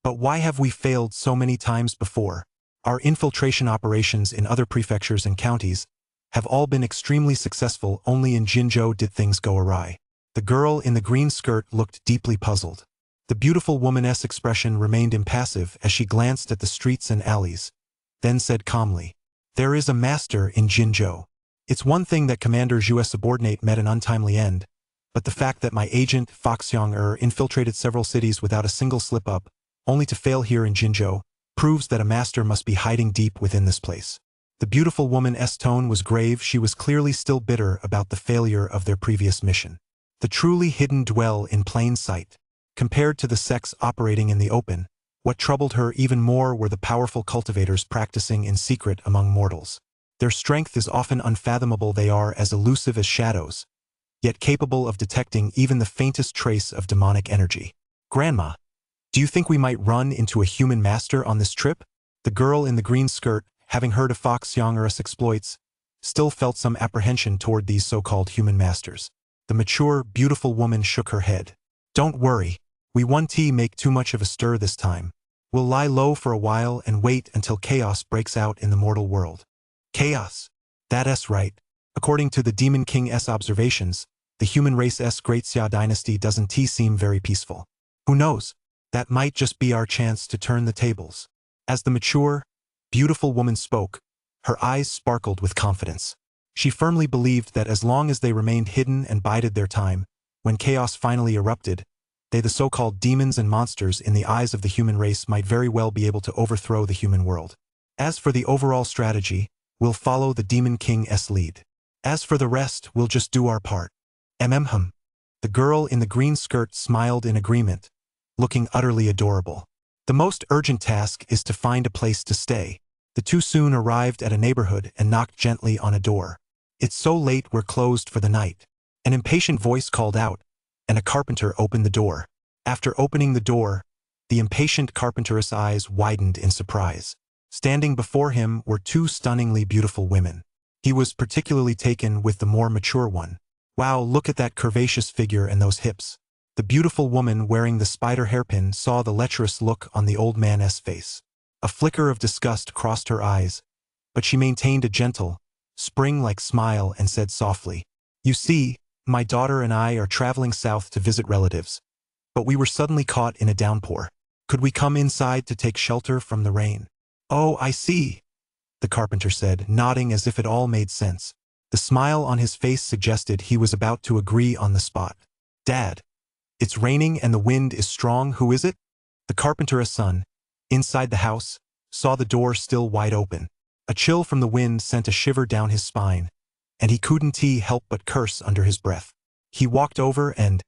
But why have we failed so many times before? Our infiltration operations in other prefectures and counties have all been extremely successful. Only in Jinzhou did things go awry." The girl in the green skirt looked deeply puzzled. The beautiful woman's expression remained impassive as she glanced at the streets and alleys, then said calmly, "There is a master in Jinzhou. It's one thing that Commander Zhu's subordinate met an untimely end, but the fact that my agent, Fox Xiang infiltrated several cities without a single slip-up, only to fail here in Jinzhou, proves that a master must be hiding deep within this place." The beautiful woman's tone was grave. She was clearly still bitter about the failure of their previous mission. The truly hidden dwell in plain sight. Compared to the sects operating in the open, what troubled her even more were the powerful cultivators practicing in secret among mortals. Their strength is often unfathomable. They are as elusive as shadows, yet capable of detecting even the faintest trace of demonic energy. "Grandma, do you think we might run into a human master on this trip?" The girl in the green skirt, having heard of Fox Xiang's exploits, still felt some apprehension toward these so-called human masters. The mature, beautiful woman shook her head. "Don't worry. We won't make too much of a stir this time. We'll lie low for a while and wait until chaos breaks out in the mortal world." "Chaos? That's right. According to the Demon King's observations, the human race's Great Xia dynasty doesn't seem very peaceful. Who knows? That might just be our chance to turn the tables." As the mature, beautiful woman spoke, her eyes sparkled with confidence. She firmly believed that as long as they remained hidden and bided their time, when chaos finally erupted, they, the so-called demons and monsters in the eyes of the human race, might very well be able to overthrow the human world. As for the overall strategy, we'll follow the Demon King's lead. As for the rest, we'll just do our part. The girl in the green skirt smiled in agreement, looking utterly adorable. "The most urgent task is to find a place to stay." The two soon arrived at a neighborhood and knocked gently on a door. "It's so late, we're closed for the night." An impatient voice called out, and a carpenter opened the door. After opening the door, the impatient carpenter's eyes widened in surprise. Standing before him were two stunningly beautiful women. He was particularly taken with the more mature one. "Wow, look at that curvaceous figure and those hips." The beautiful woman wearing the spider hairpin saw the lecherous look on the old man's face. A flicker of disgust crossed her eyes, but she maintained a gentle, spring-like smile and said softly, "You see, my daughter and I are traveling south to visit relatives, but we were suddenly caught in a downpour. Could we come inside to take shelter from the rain?" "Oh, I see," the carpenter said, nodding as if it all made sense. The smile on his face suggested he was about to agree on the spot. Dad, it's raining and the wind is strong, who is it? The carpenter's son, inside the house, saw the door still wide open. A chill from the wind sent a shiver down his spine, and he couldn't help but curse under his breath. He walked over and,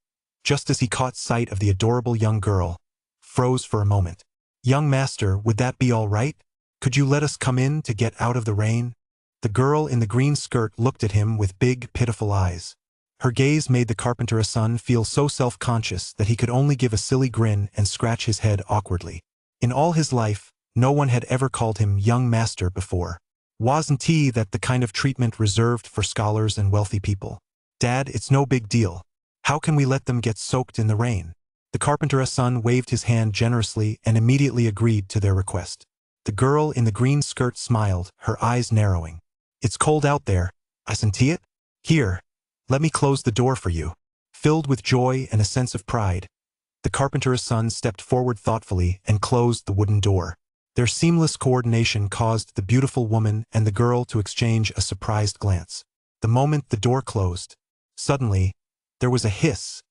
just as he caught sight of the adorable young girl, froze for a moment. Young master, would that be all right? Could you let us come in to get out of the rain? The girl in the green skirt looked at him with big, pitiful eyes. Her gaze made the carpenter's son feel so self-conscious that he could only give a silly grin and scratch his head awkwardly. In all his life, no one had ever called him young master before. Wasn't that the kind of treatment reserved for scholars and wealthy people? Dad, it's no big deal. How can we let them get soaked in the rain? The carpenter's son waved his hand generously and immediately agreed to their request. The girl in the green skirt smiled, her eyes narrowing. It's cold out there, isn't it? Here, let me close the door for you. Filled with joy and a sense of pride, the carpenter's son stepped forward thoughtfully and closed the wooden door. Their seamless coordination caused the beautiful woman and the girl to exchange a surprised glance. The moment the door closed, suddenly, there was a hiss,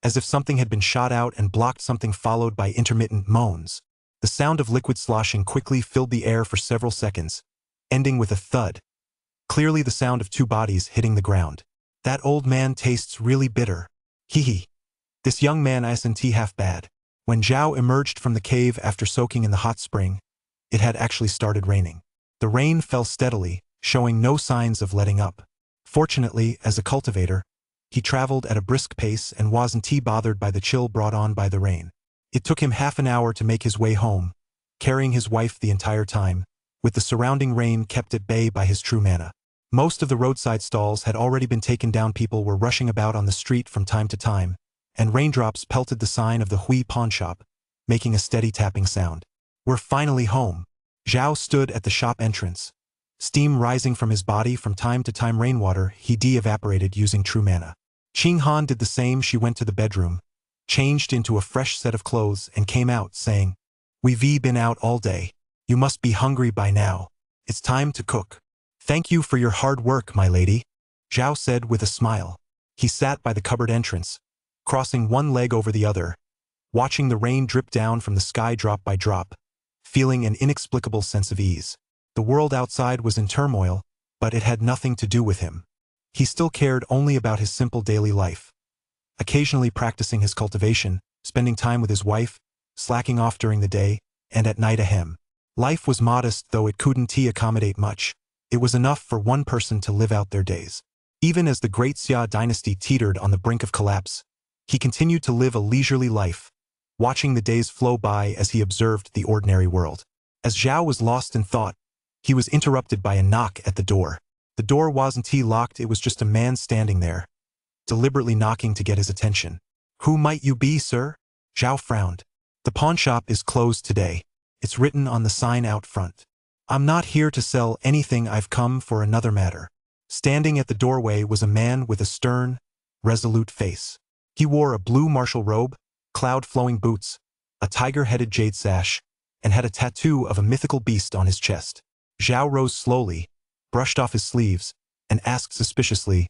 as if something had been shot out and blocked, something followed by intermittent moans. The sound of liquid sloshing quickly filled the air for several seconds, ending with a thud. Clearly the sound of two bodies hitting the ground. That old man tastes really bitter. Hee. This young man isn't half bad. When Zhao emerged from the cave after soaking in the hot spring, it had actually started raining. The rain fell steadily, showing no signs of letting up. Fortunately, as a cultivator, he traveled at a brisk pace and wasn't bothered by the chill brought on by the rain. It took him half an hour to make his way home, carrying his wife the entire time, with the surrounding rain kept at bay by his true mana. Most of the roadside stalls had already been taken down. People were rushing about on the street from time to time, and raindrops pelted the sign of the Hui pawn shop, making a steady tapping sound. We're finally home. Zhao stood at the shop entrance, steam rising from his body. From time to time rainwater he de-evaporated using true mana. Qing Han did the same. She went to the bedroom, changed into a fresh set of clothes and came out saying, "We've been out all day. You must be hungry by now. It's time to cook." "Thank you for your hard work, my lady," Zhao said with a smile. He sat by the cupboard entrance, crossing one leg over the other, watching the rain drip down from the sky drop by drop, feeling an inexplicable sense of ease. The world outside was in turmoil, but it had nothing to do with him. He still cared only about his simple daily life, occasionally practicing his cultivation, spending time with his wife, slacking off during the day, and at night ahem. Life was modest, though it couldn't accommodate much. It was enough for one person to live out their days. Even as the great Xia dynasty teetered on the brink of collapse, he continued to live a leisurely life, watching the days flow by as he observed the ordinary world. As Zhao was lost in thought, he was interrupted by a knock at the door. The door wasn't locked, it was just a man standing there, deliberately knocking to get his attention. "Who might you be, sir?" Zhao frowned. "The pawn shop is closed today. It's written on the sign out front. I'm not here to sell anything, I've come for another matter." Standing at the doorway was a man with a stern, resolute face. He wore a blue martial robe, cloud-flowing boots, a tiger-headed jade sash, and had a tattoo of a mythical beast on his chest. Zhao rose slowly, brushed off his sleeves, and asked suspiciously,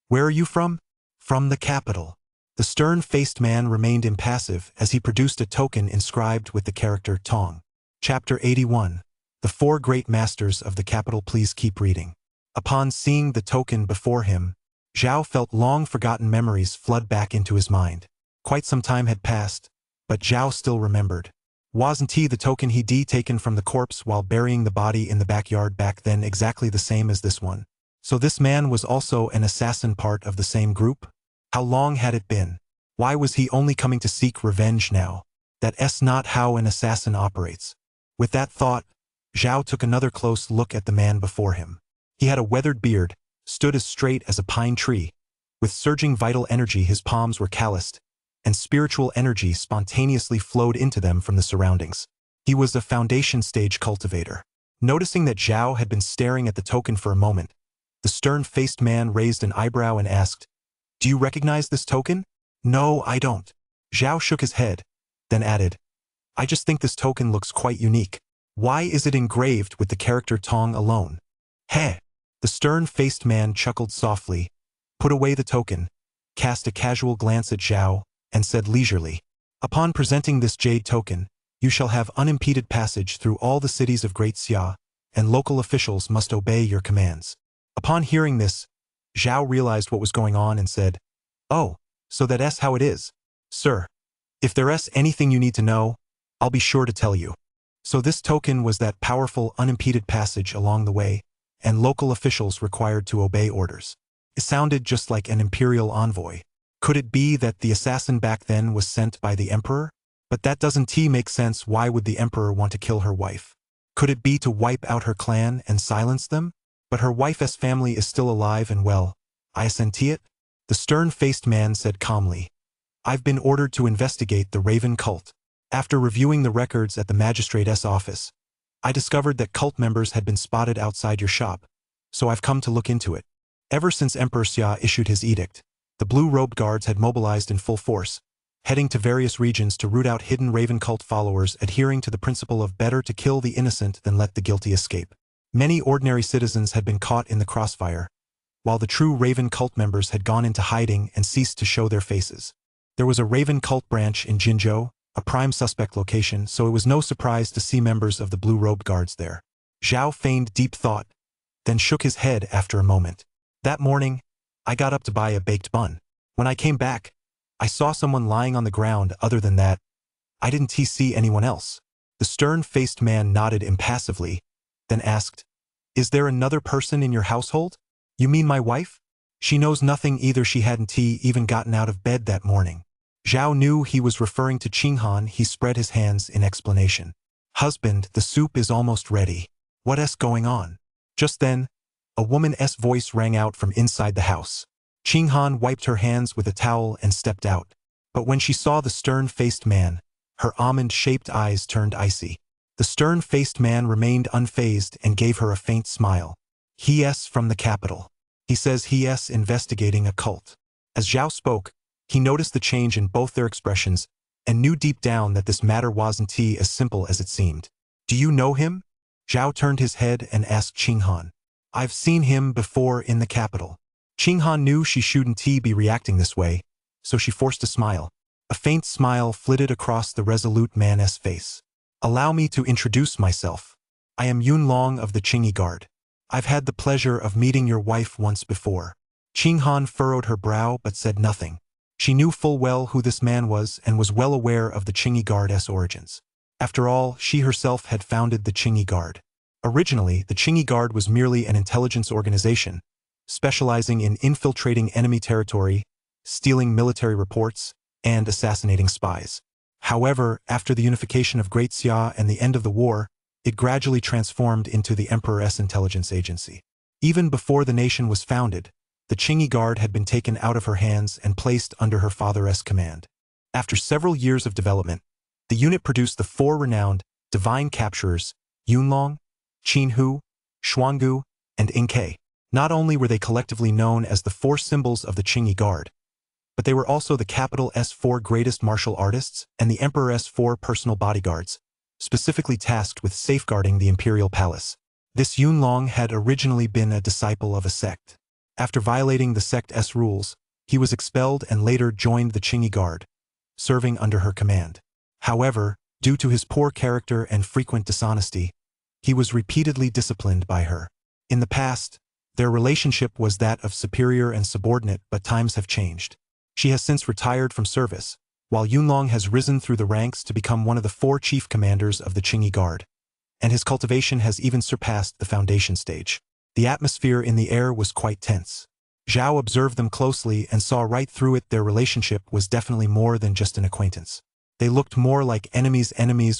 "Where are you from?" "From the capital." The stern-faced man remained impassive as he produced a token inscribed with the character Tong. Chapter 81. The Four Great Masters of the Capital. Please keep reading. Upon seeing the token before him, Zhao felt long-forgotten memories flood back into his mind. Quite some time had passed, but Zhao still remembered. Wasn't the token he'd taken from the corpse while burying the body in the backyard back then exactly the same as this one? So this man was also an assassin, part of the same group? How long had it been? Why was he only coming to seek revenge now? That's not how an assassin operates. With that thought, Zhao took another close look at the man before him. He had a weathered beard, stood as straight as a pine tree. With surging vital energy, his palms were calloused, and spiritual energy spontaneously flowed into them from the surroundings. He was a foundation-stage cultivator. Noticing that Zhao had been staring at the token for a moment, the stern-faced man raised an eyebrow and asked, "Do you recognize this token?" "No, I don't." Zhao shook his head, then added, "I just think this token looks quite unique. Why is it engraved with the character Tong alone?" "Heh." The stern-faced man chuckled softly, put away the token, cast a casual glance at Zhao, and said leisurely, "Upon presenting this jade token, you shall have unimpeded passage through all the cities of Great Xia, and local officials must obey your commands." Upon hearing this, Zhao realized what was going on and said, "Oh, so that's how it is. Sir, if there's anything you need to know, I'll be sure to tell you." So this token was that powerful unimpeded passage along the way, and local officials required to obey orders. It sounded just like an imperial envoy. Could it be that the assassin back then was sent by the emperor? But that doesn't make sense. Why would the emperor want to kill her wife? Could it be to wipe out her clan and silence them? But her wife's family is still alive and well. I assent it? The stern-faced man said calmly, "I've been ordered to investigate the Raven cult. After reviewing the records at the magistrate's office, I discovered that cult members had been spotted outside your shop, so I've come to look into it." Ever since Emperor Xia issued his edict, the blue-robed guards had mobilized in full force, heading to various regions to root out hidden Raven cult followers adhering to the principle of better to kill the innocent than let the guilty escape. Many ordinary citizens had been caught in the crossfire, while the true Raven cult members had gone into hiding and ceased to show their faces. There was a Raven cult branch in Jinzhou, a prime suspect location, so it was no surprise to see members of the blue-robed guards there. Zhao feigned deep thought, then shook his head after a moment. "That morning, I got up to buy a baked bun. When I came back, I saw someone lying on the ground. Other than that, I didn't see anyone else." The stern-faced man nodded impassively, then asked, "Is there another person in your household? You mean my wife? She knows nothing either. She hadn't even gotten out of bed that morning." Zhao knew he was referring to Qinghan. He spread his hands in explanation. "Husband, the soup is almost ready. What's going on?" Just then, a woman's voice rang out from inside the house. Qinghan wiped her hands with a towel and stepped out. But when she saw the stern-faced man, her almond-shaped eyes turned icy. The stern-faced man remained unfazed and gave her a faint smile. "He's from the capital. He says he's investigating a cult." As Zhao spoke, he noticed the change in both their expressions and knew deep down that this matter wasn't as simple as it seemed. "Do you know him?" Zhao turned his head and asked Qinghan. "I've seen him before in the capital." Qinghan knew she shouldn't be reacting this way, so she forced a smile. A faint smile flitted across the resolute man's face. "Allow me to introduce myself. I am Yunlong of the Qingyi Guard. I've had the pleasure of meeting your wife once before." Qinghan furrowed her brow but said nothing. She knew full well who this man was and was well aware of the Qingyi Guard's origins. After all, she herself had founded the Qingyi Guard. Originally, the Qingyi Guard was merely an intelligence organization, specializing in infiltrating enemy territory, stealing military reports, and assassinating spies. However, after the unification of Great Xia and the end of the war, it gradually transformed into the Emperor's intelligence agency. Even before the nation was founded, the Qingyi Guard had been taken out of her hands and placed under her father's command. After several years of development, the unit produced the four renowned divine capturers, Yunlong, Qinhu, Xuangu, and Inkei. Not only were they collectively known as the four symbols of the Qingyi Guard, but they were also the capital's four greatest martial artists and the Emperor's four personal bodyguards, specifically tasked with safeguarding the imperial palace. This Yunlong had originally been a disciple of a sect. After violating the sect's rules, he was expelled and later joined the Qingyi Guard, serving under her command. However, due to his poor character and frequent dishonesty, he was repeatedly disciplined by her. In the past, their relationship was that of superior and subordinate, but times have changed. She has since retired from service, while Yunlong has risen through the ranks to become one of the four chief commanders of the Qingyi Guard, and his cultivation has even surpassed the foundation stage. The atmosphere in the air was quite tense. Zhao observed them closely and saw right through it. Their relationship was definitely more than just an acquaintance. They looked more like enemies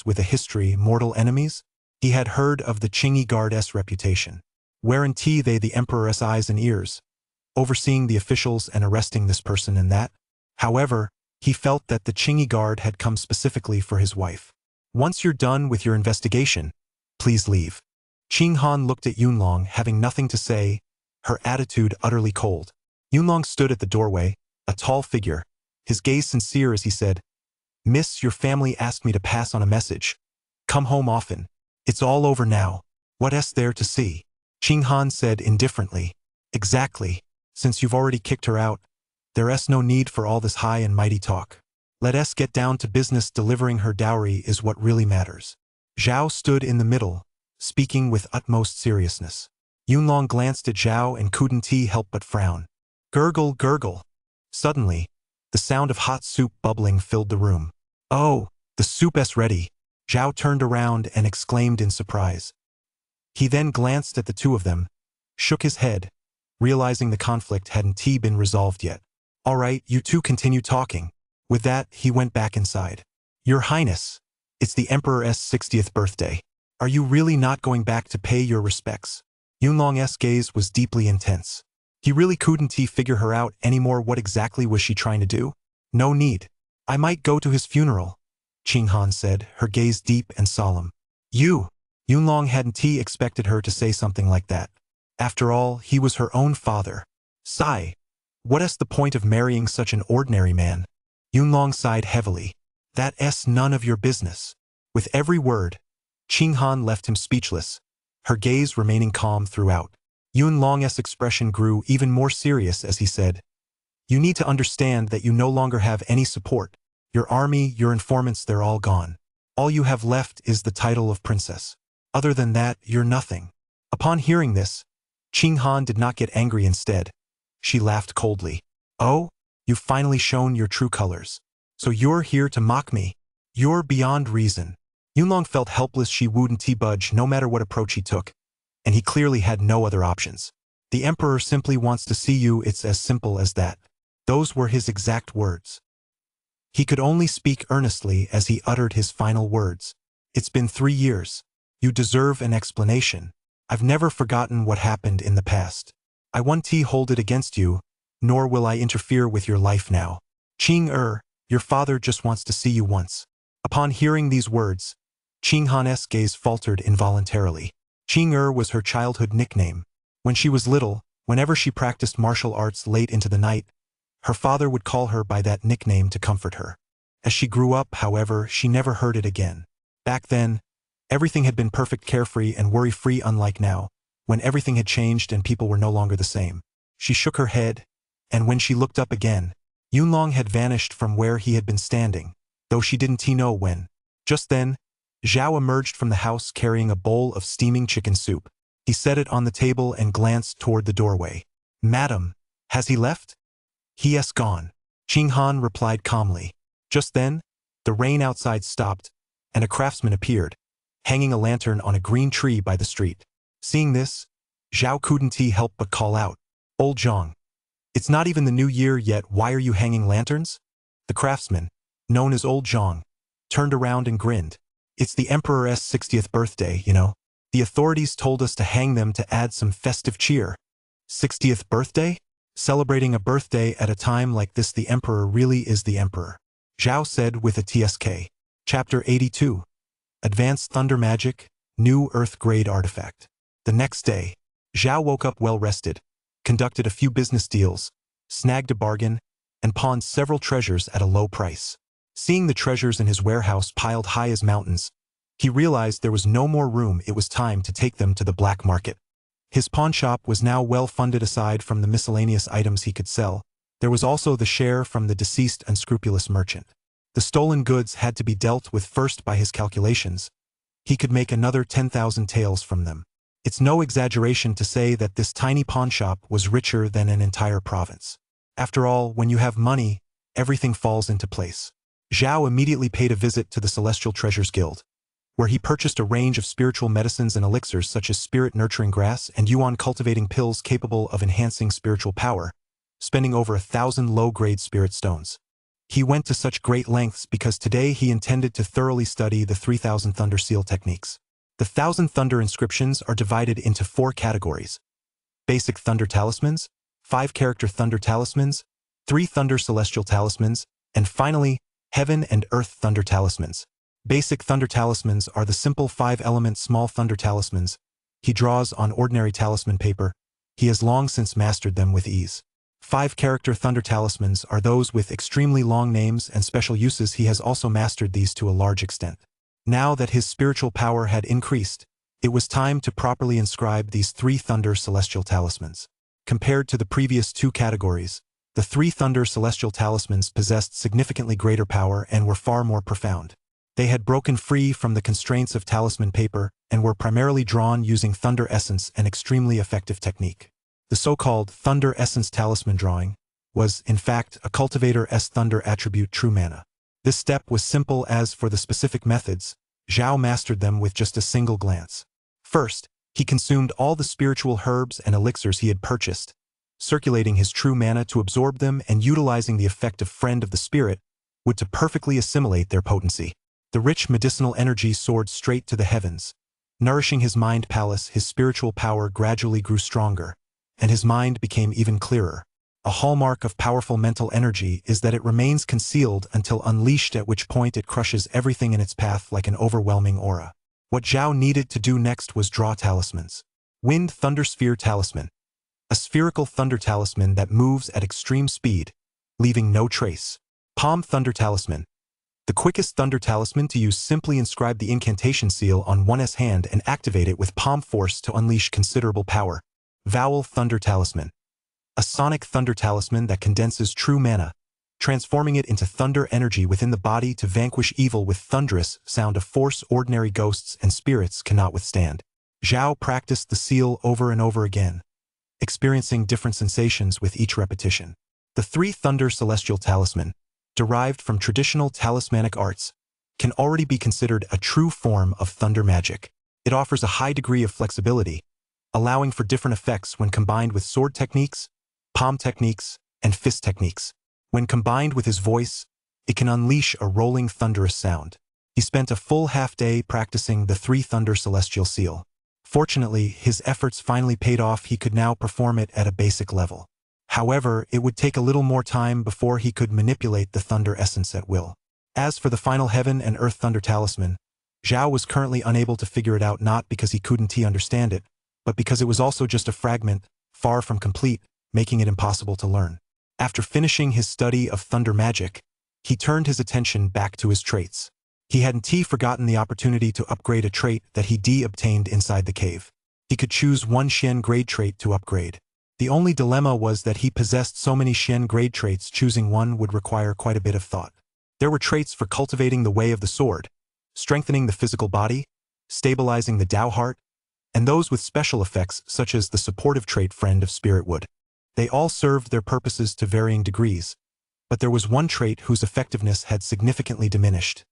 with a history. Mortal enemies? He had heard of the Qingyi Guard's reputation. Weren't they the Emperor's eyes and ears, overseeing the officials and arresting this person and that? However, he felt that the Qingyi Guard had come specifically for his wife. "Once you're done with your investigation, please leave." Qinghan looked at Yunlong, having nothing to say, her attitude utterly cold. Yunlong stood at the doorway, a tall figure, his gaze sincere as he said, "Miss, your family asked me to pass on a message. Come home often. It's all over now. What's there to see?" Qing Han said indifferently. Exactly. Since you've already kicked her out, there's no need for all this high and mighty talk. Let us get down to business. Delivering her dowry is what really matters. Zhao stood in the middle, speaking with utmost seriousness. Yunlong glanced at Zhao and couldn't help but frown. Gurgle, gurgle. Suddenly, the sound of hot soup bubbling filled the room. Oh, the soup's ready. Zhao turned around and exclaimed in surprise. He then glanced at the two of them, shook his head, realizing the conflict hadn't been resolved yet. All right, you two continue talking. With that, he went back inside. Your Highness, it's the Emperor's 60th birthday. Are you really not going back to pay your respects? Yunlong's gaze was deeply intense. He really couldn't figure her out anymore. What exactly was she trying to do? No need. I might go to his funeral, Qing Han said, her gaze deep and solemn. Yunlong hadn't expected her to say something like that. After all, he was her own father. Sigh. What's the point of marrying such an ordinary man? Yunlong sighed heavily. That's none of your business. With every word, Qing Han left him speechless, her gaze remaining calm throughout. Yunlong's expression grew even more serious as he said, You need to understand that you no longer have any support. Your army, your informants, they're all gone. All you have left is the title of princess. Other than that, you're nothing. Upon hearing this, Qing Han did not get angry. Instead, she laughed coldly. Oh, you've finally shown your true colors. So you're here to mock me? You're beyond reason. Yunlong felt helpless. She wouldn't budge no matter what approach he took, and he clearly had no other options. The Emperor simply wants to see you. It's as simple as that. Those were his exact words. He could only speak earnestly as he uttered his final words. It's been 3 years. You deserve an explanation. I've never forgotten what happened in the past. I won't hold it against you, nor will I interfere with your life now. Qing your father just wants to see you once. Upon hearing these words, Qing Han's gaze faltered involuntarily. Qing was her childhood nickname. When she was little, whenever she practiced martial arts late into the night, her father would call her by that nickname to comfort her. As she grew up, however, she never heard it again. Back then, everything had been perfect, carefree and worry-free, unlike now, when everything had changed and people were no longer the same. She shook her head, and when she looked up again, Yunlong had vanished from where he had been standing, though she didn't know when. Just then, Zhao emerged from the house carrying a bowl of steaming chicken soup. He set it on the table and glanced toward the doorway. Madam, has he left? He has gone, Qing Han replied calmly. Just then, the rain outside stopped, and a craftsman appeared, hanging a lantern on a green tree by the street. Seeing this, Zhao couldn't help but call out, Old Zhang, it's not even the new year yet, why are you hanging lanterns? The craftsman, known as Old Zhang, turned around and grinned. It's the Emperor's 60th birthday, you know. The authorities told us to hang them to add some festive cheer. 60th birthday? Celebrating a birthday at a time like this, the Emperor really is the Emperor, Zhao said with a TSK. Chapter 82. Advanced Thunder Magic, New Earth-Grade Artifact. The next day, Zhao woke up well-rested, conducted a few business deals, snagged a bargain, and pawned several treasures at a low price. Seeing the treasures in his warehouse piled high as mountains, he realized there was no more room. It was time to take them to the black market. His pawn shop was now well funded. Aside from the miscellaneous items he could sell, there was also the share from the deceased unscrupulous merchant. The stolen goods had to be dealt with first. By his calculations, he could make another 10,000 taels from them. It's no exaggeration to say that this tiny pawn shop was richer than an entire province. After all, when you have money, everything falls into place. Zhao immediately paid a visit to the Celestial Treasures Guild, where he purchased a range of spiritual medicines and elixirs such as spirit-nurturing grass and yuan-cultivating pills capable of enhancing spiritual power, spending over 1,000 low-grade spirit stones. He went to such great lengths because today he intended to thoroughly study the 3,000 Thunder Seal techniques. The 1,000 Thunder inscriptions are divided into 4 categories: Basic Thunder Talismans, 5-character Thunder Talismans, 3 Thunder Celestial Talismans, and finally, Heaven and Earth Thunder Talismans. Basic Thunder Talismans are the simple 5-element small Thunder Talismans. He draws on ordinary talisman paper. He has long since mastered them with ease. 5-character Thunder Talismans are those with extremely long names and special uses. He has also mastered these to a large extent. Now that his spiritual power had increased, It was time to properly inscribe these 3 Thunder Celestial Talismans. Compared to the previous 2 categories, the 3 Thunder Celestial Talismans possessed significantly greater power and were far more profound. They had broken free from the constraints of talisman paper and were primarily drawn using Thunder Essence, an extremely effective technique. The so-called Thunder Essence Talisman drawing was, in fact, a Cultivator-S Thunder attribute True Mana. This step was simple as for the specific methods, Zhao mastered them with just a single glance. First, he consumed all the spiritual herbs and elixirs he had purchased, circulating his true mana to absorb them and utilizing the effect of Friend of the Spirit would to perfectly assimilate their potency. The rich medicinal energy soared straight to the heavens. Nourishing his mind palace, his spiritual power gradually grew stronger, and his mind became even clearer. A hallmark of powerful mental energy is that it remains concealed until unleashed, at which point it crushes everything in its path like an overwhelming aura. What Zhao needed to do next was draw talismans. Wind Thunder Sphere Talisman. A spherical thunder talisman that moves at extreme speed, leaving no trace. Palm Thunder Talisman. The quickest thunder talisman to use. Simply inscribe the incantation seal on one's hand and activate it with palm force to unleash considerable power. Vowel Thunder Talisman. A sonic thunder talisman that condenses true mana, transforming it into thunder energy within the body to vanquish evil with thunderous sound of force ordinary ghosts and spirits cannot withstand. Zhao practiced the seal over and over again, experiencing different sensations with each repetition. The 3 Thunder Celestial Talisman, derived from traditional talismanic arts, can already be considered a true form of thunder magic. It offers a high degree of flexibility, allowing for different effects when combined with sword techniques, palm techniques, and fist techniques. When combined with his voice, it can unleash a rolling thunderous sound. He spent a full half-day practicing the 3 Thunder Celestial Seal. Fortunately, his efforts finally paid off. He could now perform it at a basic level. However, it would take a little more time before he could manipulate the Thunder Essence at will. As for the final Heaven and Earth Thunder Talisman, Zhao was currently unable to figure it out, not because he couldn't understand it, but because it was also just a fragment, far from complete, making it impossible to learn. After finishing his study of thunder magic, he turned his attention back to his traits. He hadn't forgotten the opportunity to upgrade a trait that he obtained inside the cave. He could choose one Xian grade trait to upgrade. The only dilemma was that he possessed so many Xian grade traits, choosing one would require quite a bit of thought. There were traits for cultivating the way of the sword, strengthening the physical body, stabilizing the Tao heart, and those with special effects such as the supportive trait Friend of Spirit would. They all served their purposes to varying degrees, but there was one trait whose effectiveness had significantly diminished.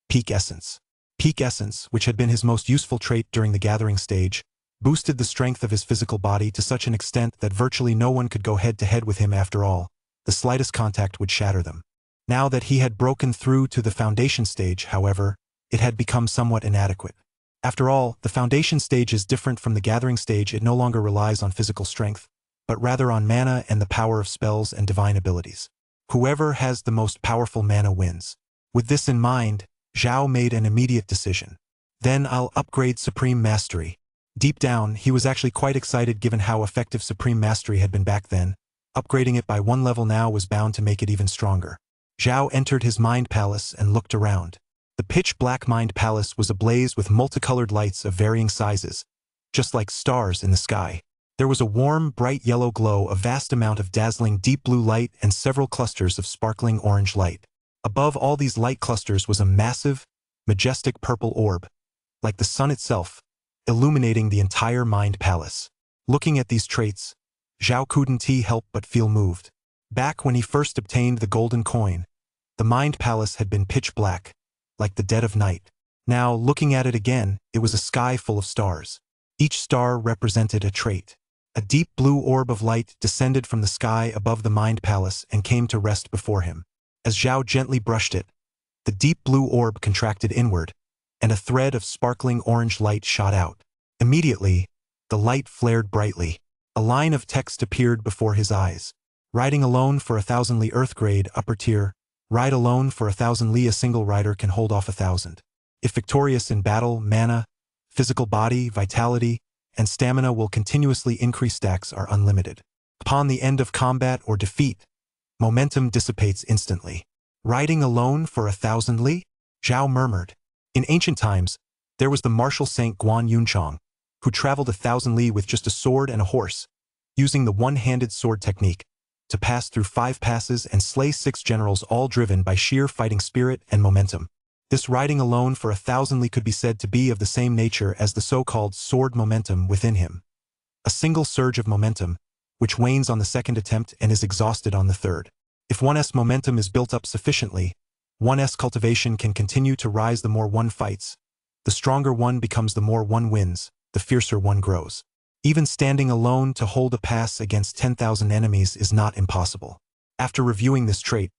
Peak Essence. Peak Essence, which had been his most useful trait during the gathering stage, boosted the strength of his physical body to such an extent that virtually no one could go head-to-head with him. After all, the slightest contact would shatter them. Now that he had broken through to the foundation stage, however, it had become somewhat inadequate. After all, the foundation stage is different from the gathering stage. It no longer relies on physical strength, but rather on mana and the power of spells and divine abilities. Whoever has the most powerful mana wins. With this in mind, Zhao made an immediate decision. Then I'll upgrade Supreme Mastery. Deep down, he was actually quite excited given how effective Supreme Mastery had been back then. Upgrading it by 1 level now was bound to make it even stronger. Zhao entered his mind palace and looked around. The pitch-black mind palace was ablaze with multicolored lights of varying sizes, just like stars in the sky. There was a warm, bright yellow glow, a vast amount of dazzling deep blue light, and several clusters of sparkling orange light. Above all these light clusters was a massive, majestic purple orb, like the sun itself, illuminating the entire mind palace. Looking at these traits, Zhao couldn't help but feel moved. Back when he first obtained the golden coin, the mind palace had been pitch black, like the dead of night. Now, looking at it again, it was a sky full of stars. Each star represented a trait. A deep blue orb of light descended from the sky above the mind palace and came to rest before him. As Zhao gently brushed it, the deep blue orb contracted inward, and a thread of sparkling orange light shot out. Immediately, the light flared brightly. A line of text appeared before his eyes. Riding alone for 1,000 li Earth grade upper tier. Ride alone for 1,000 li. A single rider can hold off 1,000. If victorious in battle, mana, physical body, vitality, and stamina will continuously increase. Stacks are unlimited. Upon the end of combat or defeat, momentum dissipates instantly. Riding alone for 1,000 li? Zhao murmured. In ancient times, There was the martial Saint Guan Yunchong, who traveled 1,000 li with just a sword and a horse, using the one-handed sword technique, to pass through 5 passes and slay 6 generals, all driven by sheer fighting spirit and momentum. This riding alone for 1,000 li could be said to be of the same nature as the so-called sword momentum within him. A single surge of momentum, which wanes on the second attempt and is exhausted on the third. If one's momentum is built up sufficiently, one's cultivation can continue to rise. The more one fights, the stronger one becomes. The more one wins, the fiercer one grows. Even standing alone to hold a pass against 10,000 enemies is not impossible. After reviewing this trait,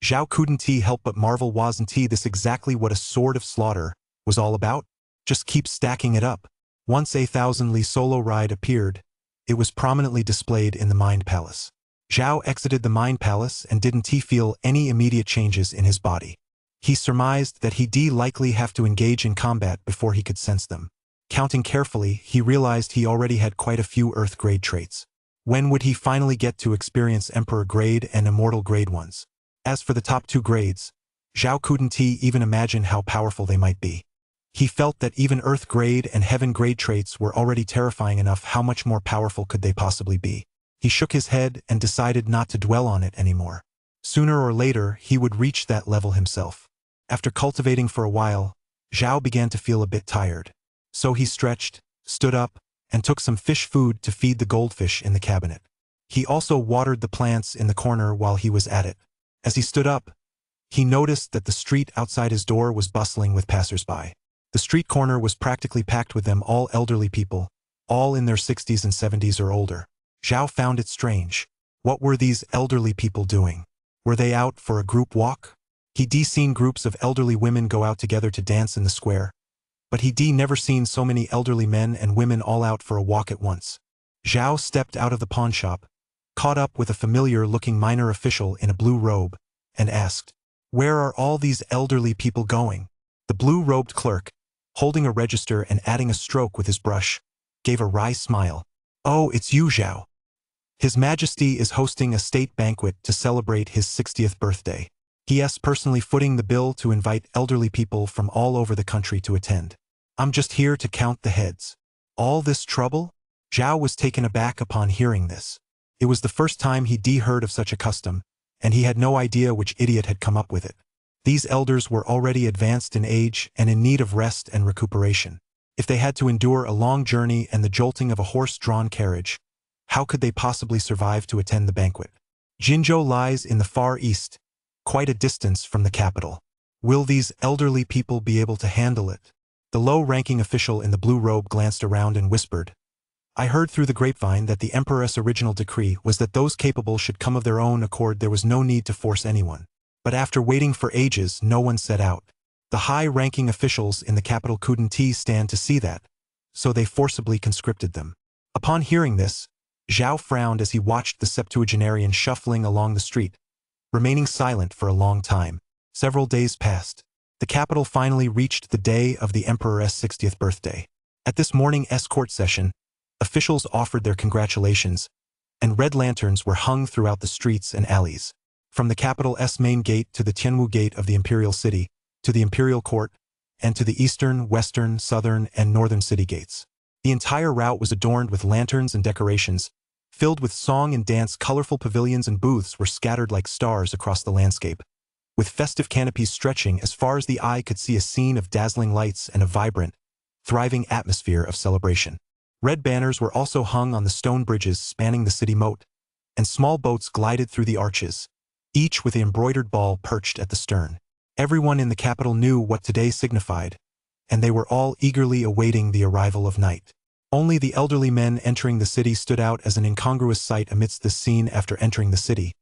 Zhao couldn't help but marvel, wasn't this exactly what a sword of slaughter was all about? Just keep stacking it up. Once a 1,000 li solo ride appeared, it was prominently displayed in the Mind Palace. Zhao exited the Mind Palace and didn't feel any immediate changes in his body. He surmised that he'd likely have to engage in combat before he could sense them. Counting carefully, he realized he already had quite a few Earth grade traits. When would he finally get to experience Emperor grade and Immortal grade ones? As for the top 2 grades, Zhao couldn't even imagine how powerful they might be. He felt that even Earth grade and Heaven grade traits were already terrifying enough. How much more powerful could they possibly be? He shook his head and decided not to dwell on it anymore. Sooner or later, he would reach that level himself. After cultivating for a while, Zhao began to feel a bit tired. So he stretched, stood up, and took some fish food to feed the goldfish in the cabinet. He also watered the plants in the corner while he was at it. As he stood up, he noticed that the street outside his door was bustling with passers-by. The street corner was practically packed with them, all elderly people, all in their 60s and 70s or older. Zhao found it strange. What were these elderly people doing? Were they out for a group walk? He'd seen groups of elderly women go out together to dance in the square, but he'd never seen so many elderly men and women all out for a walk at once. Zhao stepped out of the pawn shop, caught up with a familiar-looking minor official in a blue robe, and asked, "Where are all these elderly people going?" The blue-robed clerk, holding a register and adding a stroke with his brush, gave a wry smile. "Oh, it's you, Zhao. His Majesty is hosting a state banquet to celebrate his 60th birthday. He's personally footing the bill to invite elderly people from all over the country to attend. I'm just here to count the heads." All this trouble? Zhao was taken aback upon hearing this. It was the first time he'd heard of such a custom, and he had no idea which idiot had come up with it. These elders were already advanced in age and in need of rest and recuperation. If they had to endure a long journey and the jolting of a horse-drawn carriage, how could they possibly survive to attend the banquet? Jinzhou lies in the far east, quite a distance from the capital. Will these elderly people be able to handle it? The low-ranking official in the blue robe glanced around and whispered, "I heard through the grapevine that the Emperor's original decree was that those capable should come of their own accord. There was no need to force anyone. But after waiting for ages, no one set out. The high-ranking officials in the capital couldn't stand to see that, so they forcibly conscripted them." Upon hearing this, Zhao frowned as he watched the septuagenarian shuffling along the street, remaining silent for a long time. Several days passed. The capital finally reached the day of the Emperor's 60th birthday. At this morning's court session, officials offered their congratulations, and red lanterns were hung throughout the streets and alleys. From the capital's main gate to the Tianwu gate of the imperial city, to the imperial court, and to the eastern, western, southern, and northern city gates. The entire route was adorned with lanterns and decorations, filled with song and dance. Colorful pavilions and booths were scattered like stars across the landscape, with festive canopies stretching as far as the eye could see, a scene of dazzling lights and a vibrant, thriving atmosphere of celebration. Red banners were also hung on the stone bridges spanning the city moat, and small boats glided through the arches, each with an embroidered ball perched at the stern. Everyone in the capital knew what today signified, and they were all eagerly awaiting the arrival of night. Only the elderly men entering the city stood out as an incongruous sight amidst this scene. After entering the city,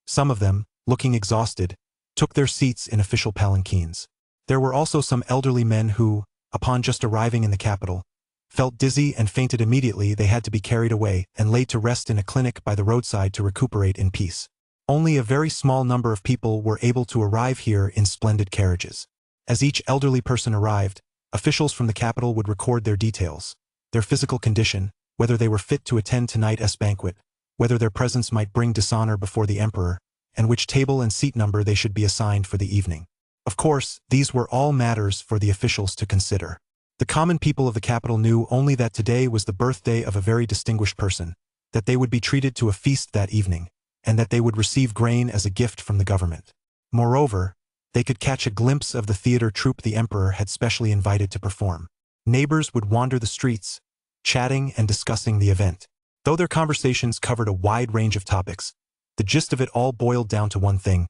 some of them, looking exhausted, took their seats in official palanquins. There were also some elderly men who, upon just arriving in the capital, felt dizzy and fainted immediately. They had to be carried away and laid to rest in a clinic by the roadside to recuperate in peace. Only a very small number of people were able to arrive here in splendid carriages. As each elderly person arrived, officials from the capital would record their details, their physical condition, whether they were fit to attend tonight's banquet, whether their presence might bring dishonor before the emperor, and which table and seat number they should be assigned for the evening. Of course, these were all matters for the officials to consider. The common people of the capital knew only that today was the birthday of a very distinguished person, that they would be treated to a feast that evening, and that they would receive grain as a gift from the government. Moreover, they could catch a glimpse of the theater troupe the emperor had specially invited to perform. Neighbors would wander the streets, chatting and discussing the event. Though their conversations covered a wide range of topics, the gist of it all boiled down to one thing: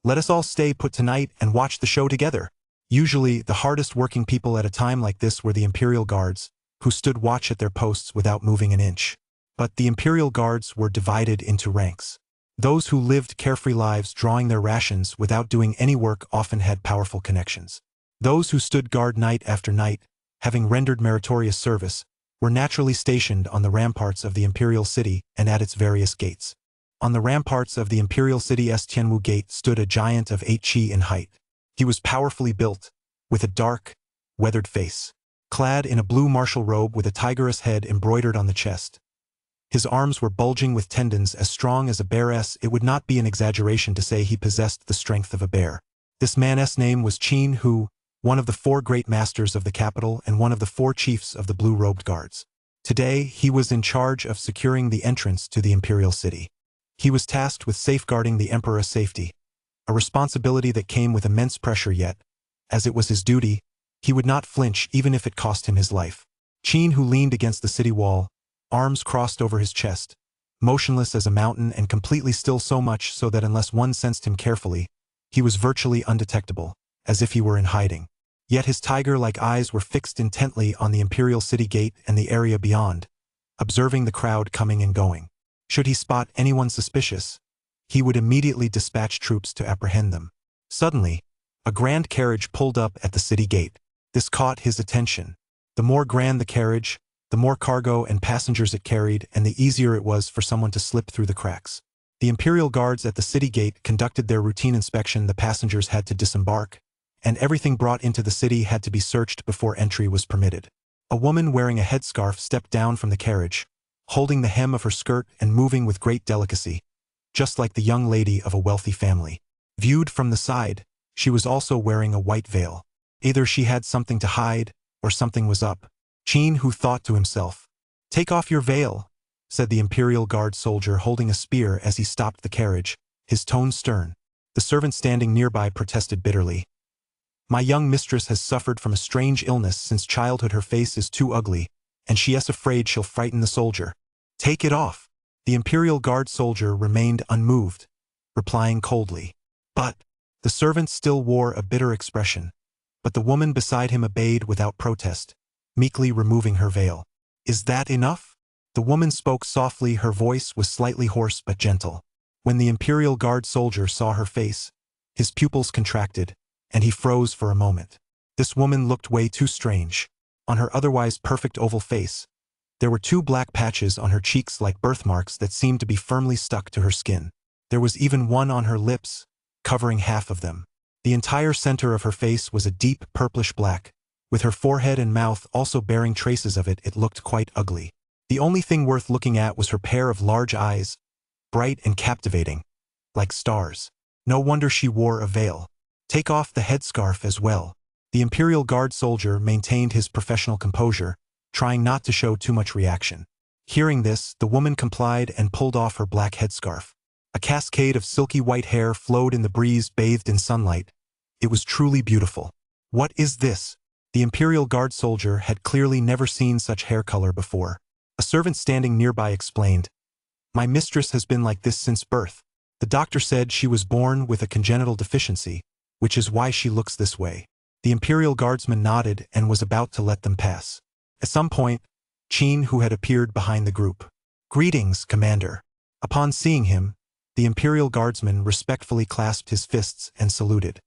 let us all stay put tonight and watch the show together. Usually, the hardest working people at a time like this were the imperial guards, who stood watch at their posts without moving an inch. But the imperial guards were divided into ranks. Those who lived carefree lives drawing their rations without doing any work often had powerful connections. Those who stood guard night after night, having rendered meritorious service, were naturally stationed on the ramparts of the imperial city and at its various gates. On the ramparts of the imperial city's Tianwu Gate stood a giant of 8 chi in height. He was powerfully built, with a dark, weathered face. Clad in a blue martial robe with a tiger's head embroidered on the chest. His arms were bulging with tendons as strong as a bear's. It would not be an exaggeration to say he possessed the strength of a bear. This man's name was Qin Hu, one of the 4 great masters of the capital and one of the 4 chiefs of the blue-robed guards. Today, he was in charge of securing the entrance to the imperial city. He was tasked with safeguarding the emperor's safety, a responsibility that came with immense pressure, yet, as it was his duty, he would not flinch even if it cost him his life. Qin Hu leaned against the city wall, arms crossed over his chest, motionless as a mountain and completely still, so much so that unless one sensed him carefully, he was virtually undetectable, as if he were in hiding. Yet his tiger-like eyes were fixed intently on the imperial city gate and the area beyond, observing the crowd coming and going. Should he spot anyone suspicious, he would immediately dispatch troops to apprehend them. Suddenly, a grand carriage pulled up at the city gate. This caught his attention. The more grand the carriage, the more cargo and passengers it carried, and the easier it was for someone to slip through the cracks. The imperial guards at the city gate conducted their routine inspection. The passengers had to disembark, and everything brought into the city had to be searched before entry was permitted. A woman wearing a headscarf stepped down from the carriage, holding the hem of her skirt and moving with great delicacy, just like the young lady of a wealthy family. Viewed from the side, she was also wearing a white veil. Either she had something to hide, or something was up. Qin Hu thought to himself. "Take off your veil," said the imperial guard soldier holding a spear as he stopped the carriage, his tone stern. The servant standing nearby protested bitterly. "My young mistress has suffered from a strange illness since childhood. Her face is too ugly, and she is afraid she'll frighten the soldier. Take it off." The imperial guard soldier remained unmoved, replying coldly. "But..." The servant still wore a bitter expression, but the woman beside him obeyed without protest, meekly removing her veil. "Is that enough?" The woman spoke softly. Her voice was slightly hoarse but gentle. When the imperial guard soldier saw her face, his pupils contracted, and he froze for a moment. This woman looked way too strange. On her otherwise perfect oval face, there were 2 black patches on her cheeks like birthmarks that seemed to be firmly stuck to her skin. There was even one on her lips, covering half of them. The entire center of her face was a deep purplish black, with her forehead and mouth also bearing traces of it. It looked quite ugly. The only thing worth looking at was her pair of large eyes, bright and captivating, like stars. No wonder she wore a veil. "Take off the headscarf as well." The imperial guard soldier maintained his professional composure, trying not to show too much reaction. Hearing this, the woman complied and pulled off her black headscarf. A cascade of silky white hair flowed in the breeze, bathed in sunlight. It was truly beautiful. "What is this?" The imperial guard soldier had clearly never seen such hair color before. A servant standing nearby explained, "My mistress has been like this since birth. The doctor said she was born with a congenital deficiency, which is why she looks this way." The imperial guardsman nodded and was about to let them pass. At some point, Qin Hu had appeared behind the group. "Greetings, Commander." Upon seeing him, the imperial guardsman respectfully clasped his fists and saluted.